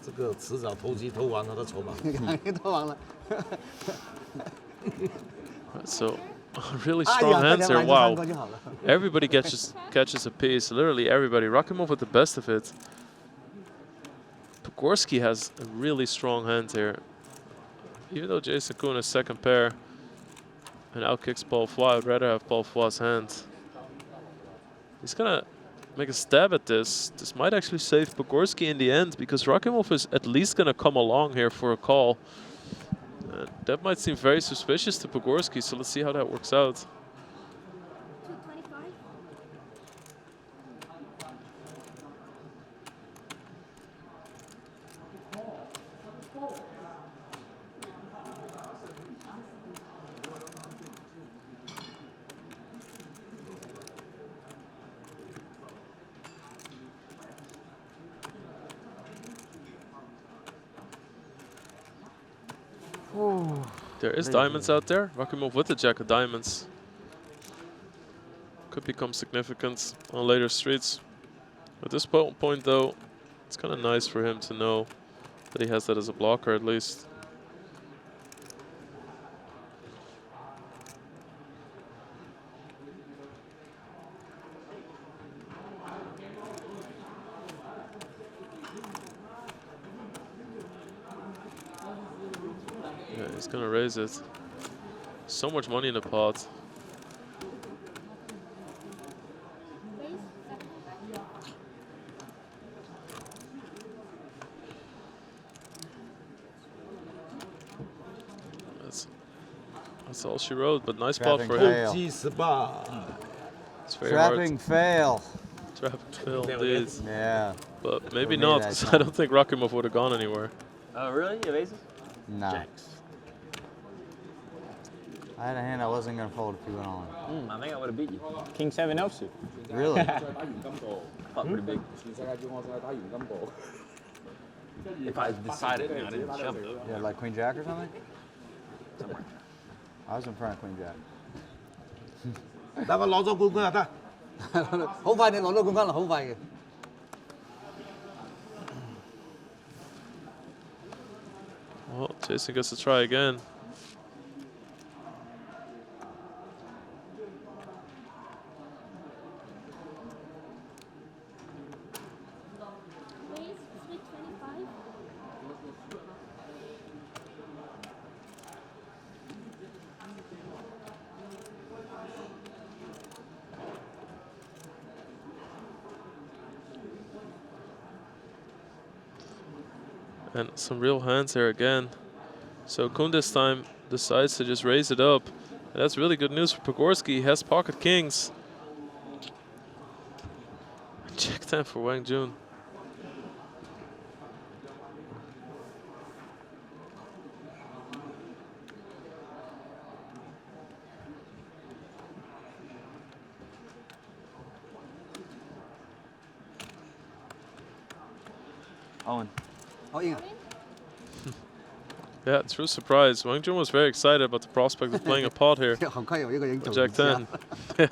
这个迟早投机投完他的筹码。投完了。 So, really strong hands here. Wow. Everybody catches a piece. Literally everybody. Rakimov with the best of it. Pogorski has a really strong hand here. Even though Jason Kuhn is second pair and outkicks Paul Foy, I'd rather have Paul Foy's hand. He's gonna make a stab at this. This might actually save Pogorski in the end because Rakimov is at least gonna come along here for a call. That might seem very suspicious to Pogorski, so let's see how that works out. There is diamonds out there. Rakimov with the jack of diamonds. Could become significant on later streets. At this point though, it's kind of nice for him to know that he has that as a blocker at least. Yeah, he's gonna raise it. So much money in the pot. That's all she wrote, but nice pot for him. It's very Trapping hard. fail. Trapping fail, indeed. Yeah. But maybe me, not, that's because I don't think Rakimov would have gone anywhere. Oh, really? You have aces? No. Jacks. I had a hand I wasn't going to fold if you went on. I think I would have beat you. King 7 offsuit. Really? Pot pretty big. If I decided, I didn't shove it. Yeah, like Queen Jack or something? I was in front of Queen Jack. 得個攞咗冠軍就得。好快你攞到冠軍啦，好快嘅。Jason gets to try again. And some real hands here again. So Kun this time decides to just raise it up. And that's really good news for Pogorski. He has pocket kings. Check 10 for Wang Jun. Owen. Oh, yeah. Yeah, true surprise. Wang Jun was very excited about the prospect of playing a pot here. Jack 10. Yeah.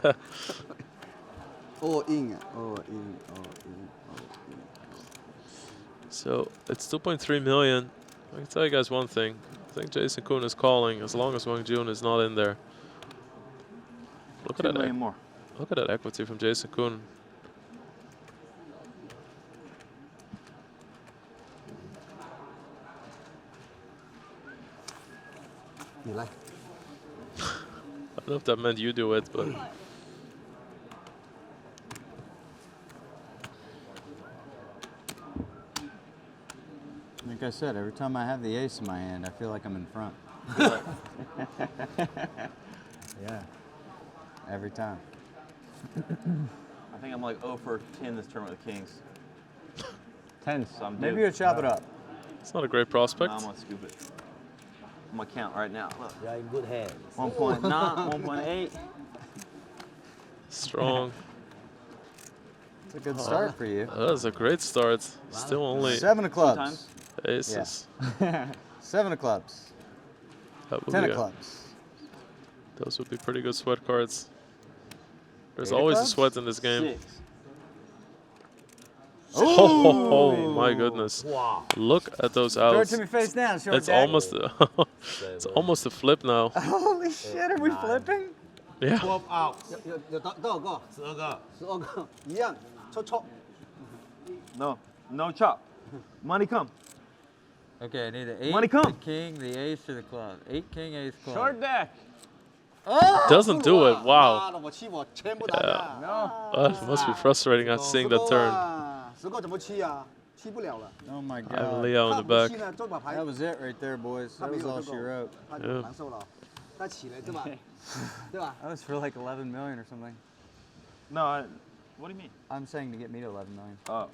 All in, all in, all in, all in. So it's 2.3 million. I can tell you guys one thing. I think Jason Kun is calling as long as Wang Jun is not in there. Look at 2 that. million more. Look at that equity from Jason Kun. You like? I don't know if that meant you do it, but. Like I said, every time I have the ace in my hand, I feel like I'm in front. Yeah. Every time. I think I'm like 0 for 10 this tournament with kings. 10. So I'm Maybe due. you'll chop it up. It's not a great prospect. No, I'm gonna scoop it. I'm gonna count right now. Look. You're in good hands. 1.9, 1.8. Strong. It's a good start for you. That was a great start. Still only 7 of clubs. Aces. Yeah. 7 of clubs. That would 10 be of clubs. Those would be pretty good sweat cards. There's 8 of always a clubs? sweat in this game. 6. Oh my goodness! Wow. Look at those Throw it outs. to me face down. Short It's deck. almost it's almost a flip now. Holy shit, are we flipping? Yeah. 12 outs. 有多少个？12个。12个，一样，戳。 No, no chop. Money come. Okay, I need the 8, Money come. the king, the ace, or the club. 8, king, ace, club. Short deck. Oh! Doesn't do it. Wow. 我气我全部拿下。 That must be frustrating not seeing that turn. 10个怎么气啊？气不了了。 Oh my I have god. Leo in the back. That was it right there, boys. That was all she wrote. 他就难受了。再起来对吧？对吧？ That was for like 11 million or something. No, what do you mean? I'm saying to get me to 11 million. Oh.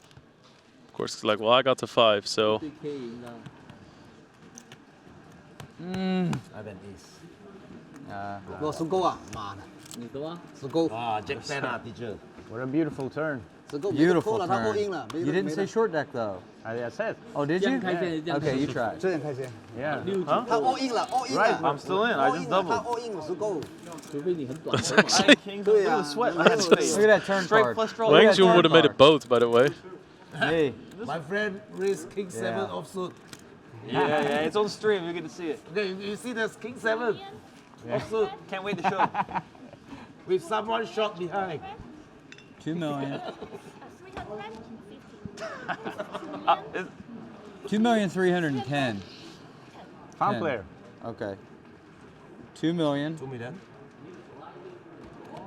Of course, it's like, well, I got to 5, so. 可以赢的。 I bet ace. 我十勾啊，妈的！你的吗？十勾。Ah, Jack 10 啊，teacher. What a beautiful turn. 十勾 Beautiful 了，他 all in turn. 了。 You didn't say short deck though. I said. Oh, did 这 you? 样开线，这样 Okay, you tried. 这样开线。 Yeah. 他 all in 了，all in 了。 Right, I'm still in. I just 他 doubled. all in 十勾。除非你很短。 That's actually.对呀。 Sweat. Look at that turn Straight card. plus draw. Wang Jun would have made it both, by the way. Hey. My friend raised king 7 Yeah. offsuit. Yeah, it's on stream. You get to see it. Okay, you see this king 7 offsuit Can't wait to show. with someone shot behind. 2 million. 2,310,000. Farm 10. player. Okay. 2 million. 2 million.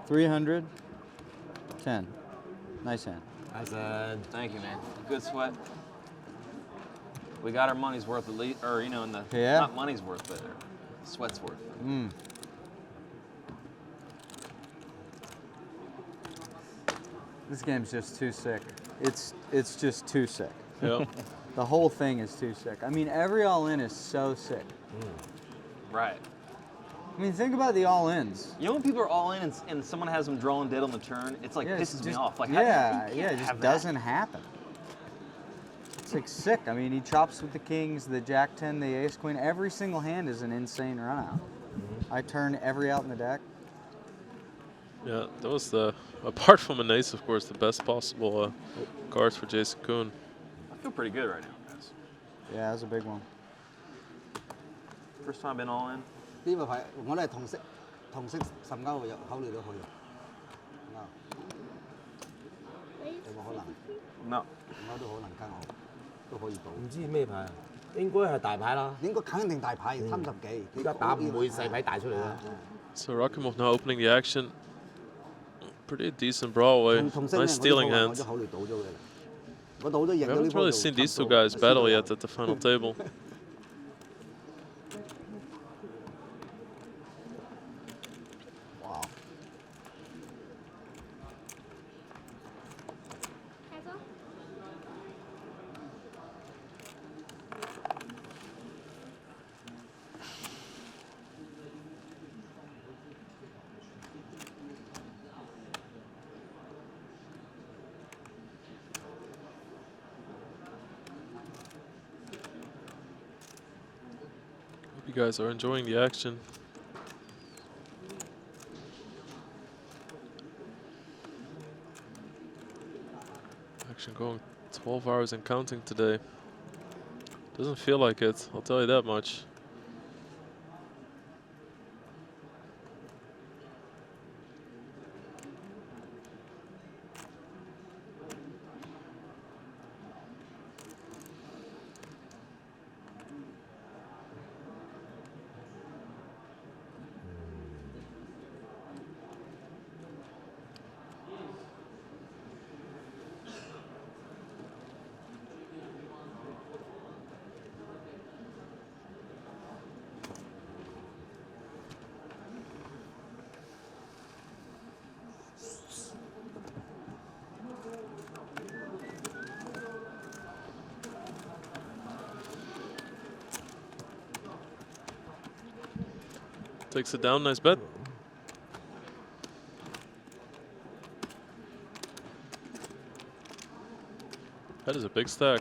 310. Nice hand. I said, Thank you, man. Good sweat. We got our money's worth at least, or you know, in the Yeah. not money's worth, but sweat's worth. Mm. This game's just too sick. It's just too sick. Yep. The whole thing is too sick. I mean, every all-in is so sick. Right. I mean, think about the all-ins. You know when people are all in and someone has them drawing dead on the turn, it's like Yeah, it's pisses me just- off. Like yeah, you yeah, can't it just have that. doesn't happen. It's like sick. I mean, he chops with the kings, the jack 10, the ace queen. Every single hand is an insane run out. I turn every out in the deck. Yeah, that was the, apart from an ace, of course, the best possible cards for Jason Kun. I feel pretty good right now, guys. Yeah, that was a big one. First time been all in. 呢個牌我哋係同色甚交有考慮到佢。有冇可能？ No。我都可能跟我都可以賭。唔知咩牌啊？應該係大牌啦。應該肯定大牌，30幾。而家打唔會細牌大出嚟啦。 So Rakimov now opening the action. Pretty decent Broadway. Nice stealing hand. We haven't really seen these two guys battle yet at the final table. Wow. Hope you guys are enjoying the action. Action going 12 hours and counting today. Doesn't feel like it, I'll tell you that much. Takes it down, nice bet. That is a big stack.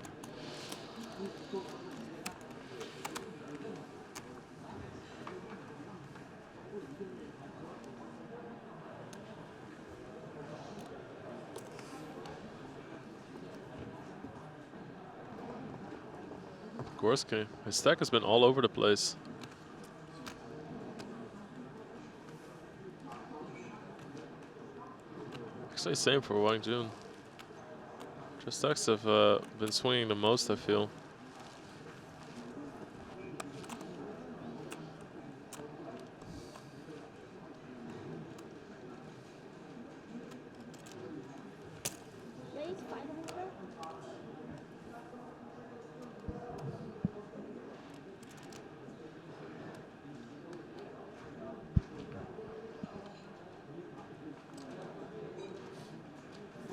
Gorski, his stack has been all over the place. Actually, same for Wang Jun. Just stacks have been swinging the most, I feel.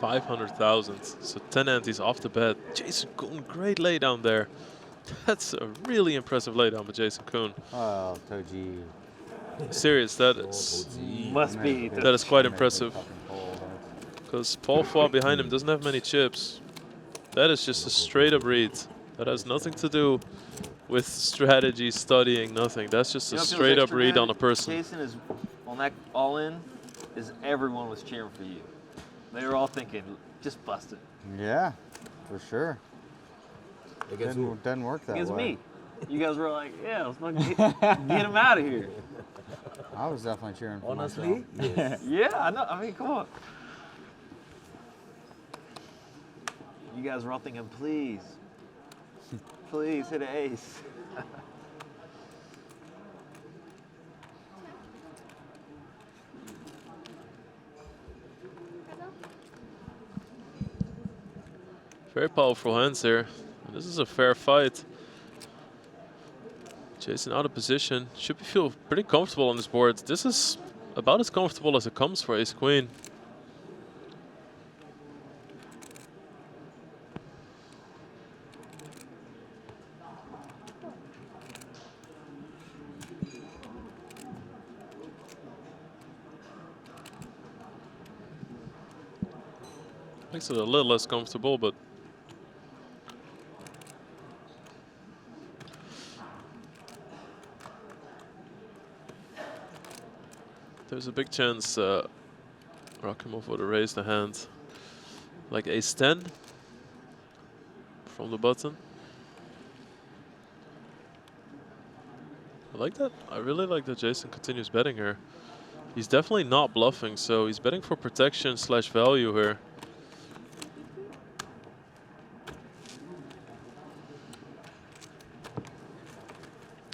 $500,000, so 10 antes off the bat. Jason Kuhn, great laydown there. That's a really impressive laydown by Jason Kuhn. Oh, Toji. Serious, that is must be. That is quite impressive. Because Paul Foy behind him doesn't have many chips. That is just a straight up read. That has nothing to do with strategy, studying, nothing. That's just a straight up read on a person. Jason is on that all in. Is everyone was cheering for you? They were all thinking, just bust it. Yeah, for sure. It doesn't work that Against way. me. You guys were like, yeah, let's fucking get him out of here. I was definitely cheering for Honestly? myself. Yes. Yeah, I know. I mean, come on. You guys were all thinking, please, please hit an ace. Very powerful hands here. And this is a fair fight. Jason out of position. Should feel pretty comfortable on this board. This is about as comfortable as it comes for ace queen. Makes it a little less comfortable, but there's a big chance Rakimov would have raised the hand like ace-10 from the button. I like that. I really like that Jason continues betting here. He's definitely not bluffing, so he's betting for protection / value here.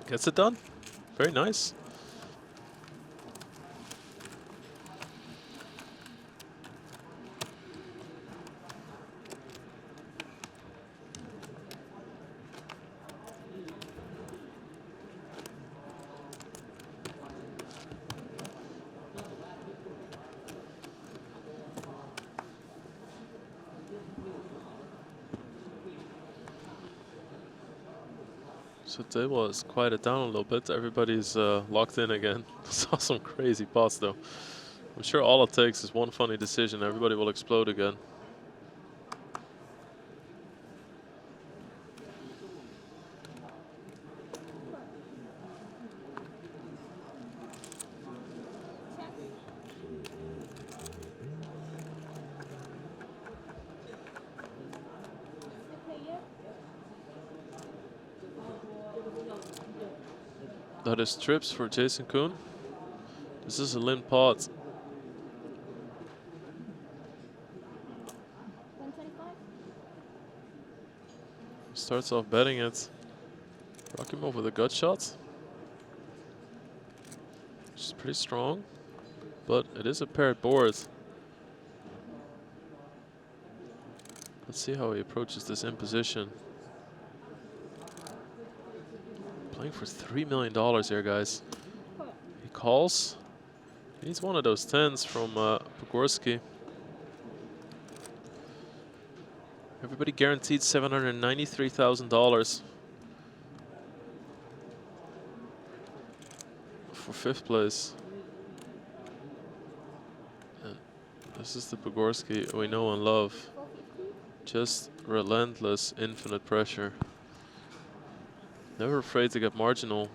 Gets it done. Very nice. So table has quieted down a little bit. Everybody's locked in again. Saw some crazy pots though. I'm sure all it takes is one funny decision. Everybody will explode again. That is trips for Jason Koon. This is a limp pot. Starts off betting it. Rock him over the gut shot. Which is pretty strong. But it is a paired board. Let's see how he approaches this in position. Playing for $3 million here, guys. He calls. He needs one of those 10s from Pogorski. Everybody guaranteed $793,000 for 5th place. And this is the Pogorski we know and love. Just relentless, infinite pressure. Never afraid to get marginal.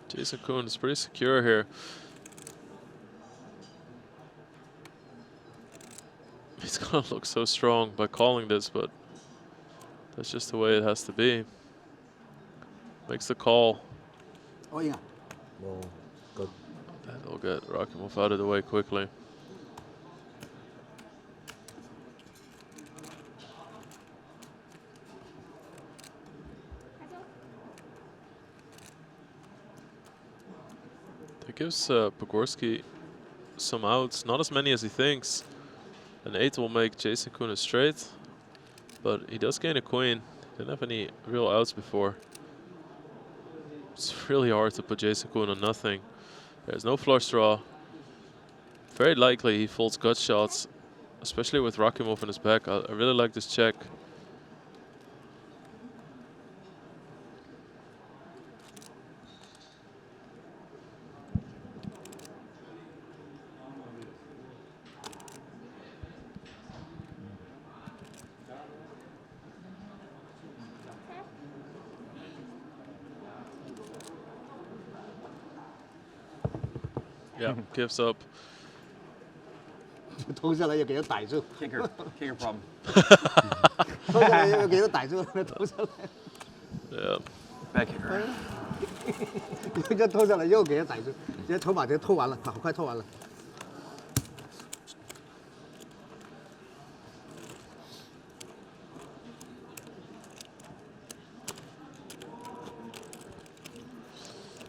Jason Koon is pretty secure here. He's gonna look so strong by calling this, but that's just the way it has to be. Makes the call. Oh yeah. Well, good. That'll get Rakimov out of the way quickly. That gives Pogorski some outs, not as many as he thinks. An 8 will make Jason Koon a straight, but he does gain a queen. Didn't have any real outs before. It's really hard to put Jason Koon on nothing. There's no flush draw. Very likely he folds gut shots, especially with Rakimov in his back. I really like this check. Yeah, gives up. 拖下來有幾多大數 Kicker problem. 拖下來有幾多大數？拖下來。Yeah. Back kicker. 一拖下來又幾多大數？一拖埋就拖完了，好快拖完了。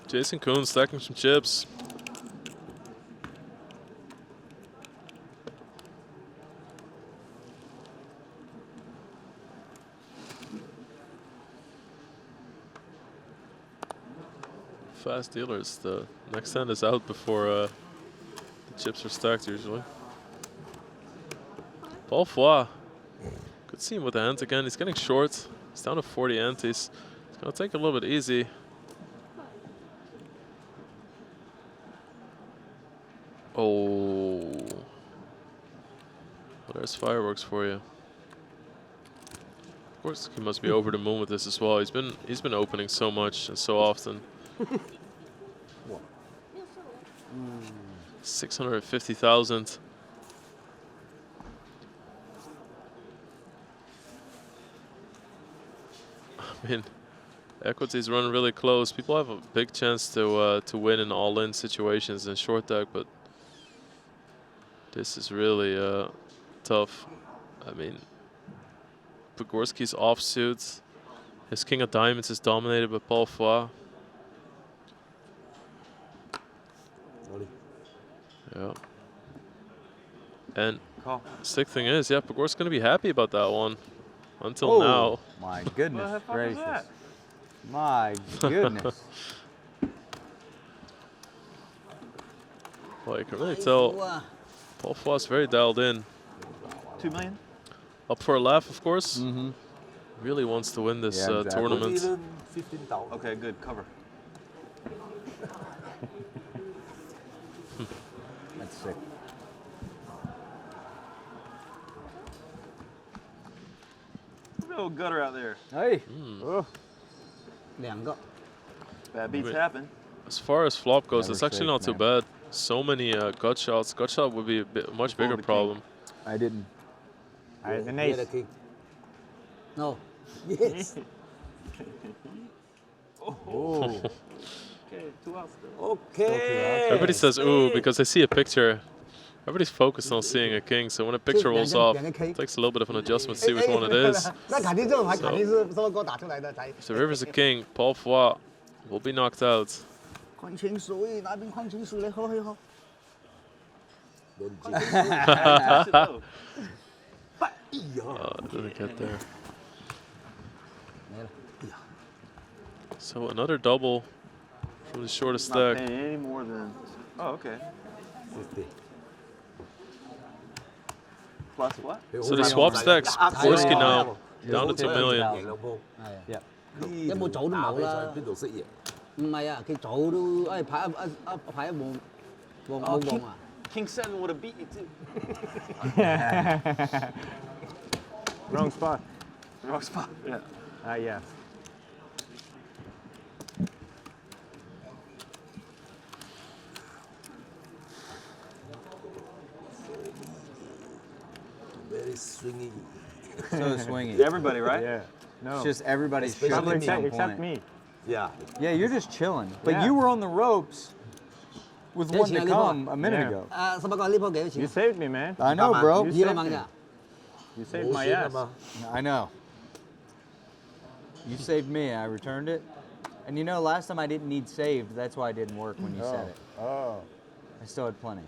Jason Koon stacking some chips. Fast dealers. The next hand is out before the chips are stacked usually. Paul Foy. Good see him with the ante again. He's getting short. He's down to 40 antes. It's going to take a little bit easy. Oh. Well, there's fireworks for you. Of course, he must be over the moon with this as well. He's been opening so much and so often. 650,000. I mean, equities run really close. People have a big chance to win in all-in situations in short deck, but this is really tough. I mean, Pogorski's offsuit. His king of diamonds is dominated by Paul Foy. Yeah. And sick thing is, yeah, Pogor's going to be happy about that one until now. My goodness gracious. My goodness. Well, you can really tell Paul Foy's very dialed in. 2 million? Up for a laugh, of course. Really wants to win this tournament. Okay, good. Cover. That's sick. Look at old gutter out there. Hey. Bad beats happen. As far as flop goes, Never it's actually safe, not too man. bad. So many gut shots. Gut shot would be a much bigger problem. I didn't. I had an ace. No. Yes. Oh. Okay, 2 outs. Okay. Everybody says ooh because they see a picture. Everybody's focused on seeing a king, so when a picture rolls off, it takes a little bit of an adjustment to see which one it is. That肯定这种牌肯定是什么给我打出来的才。 So if the river's a king, Paul Foy will be knocked out. 矿泉水，拿瓶矿泉水来喝一喝。Didn't get there. So another double from the shortest Not stack. paying any more than. Oh, okay. 50. Plus what? So the swap stacks, Gorski now down to 2 million. 一冇組都冇啦。邊度識贏？唔係啊，佢組都牌牌冇望啊。 King 7 would have beat you too. Wrong spot. Wrong spot. Yeah. Yeah. Very swingy. So swingy. Everybody, right? Yeah. No. It's just everybody's Especially chilling me. at some Except point. me. Yeah. Yeah, you're just chilling. But Yeah. you were on the ropes with one to come a minute Yeah. ago. 十八個呢鋪幾多 You 錢？ saved me, man. I know, bro. You 200 saved蚊 me. 咋？ You saved my ass. I know. You saved me. I returned it. And you know, last time I didn't need saved. That's why it didn't work when you said it. Oh. I still had plenty.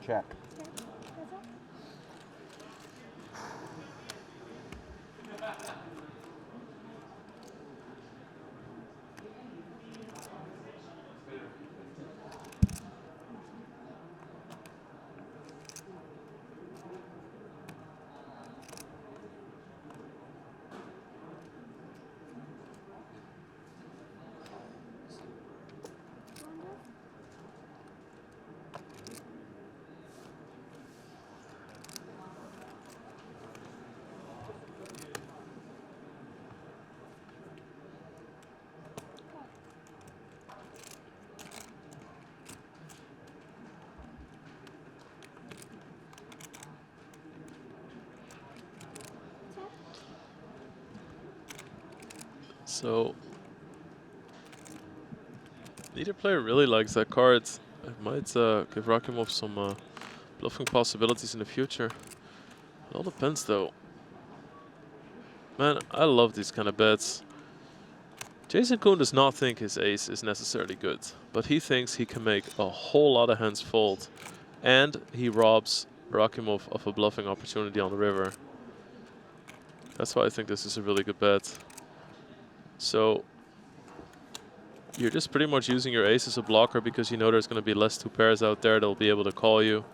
Check. So neither player really likes that card. It might give Rakimov some bluffing possibilities in the future. It all depends though. Man, I love these kind of bets. Jason Kuhn does not think his ace is necessarily good, but he thinks he can make a whole lot of hands fold, and he robs Rakimov of a bluffing opportunity on the river. That's why I think this is a really good bet. So you're just pretty much using your ace as a blocker because you know there's going to be less 2 pairs out there that'll be able to call you.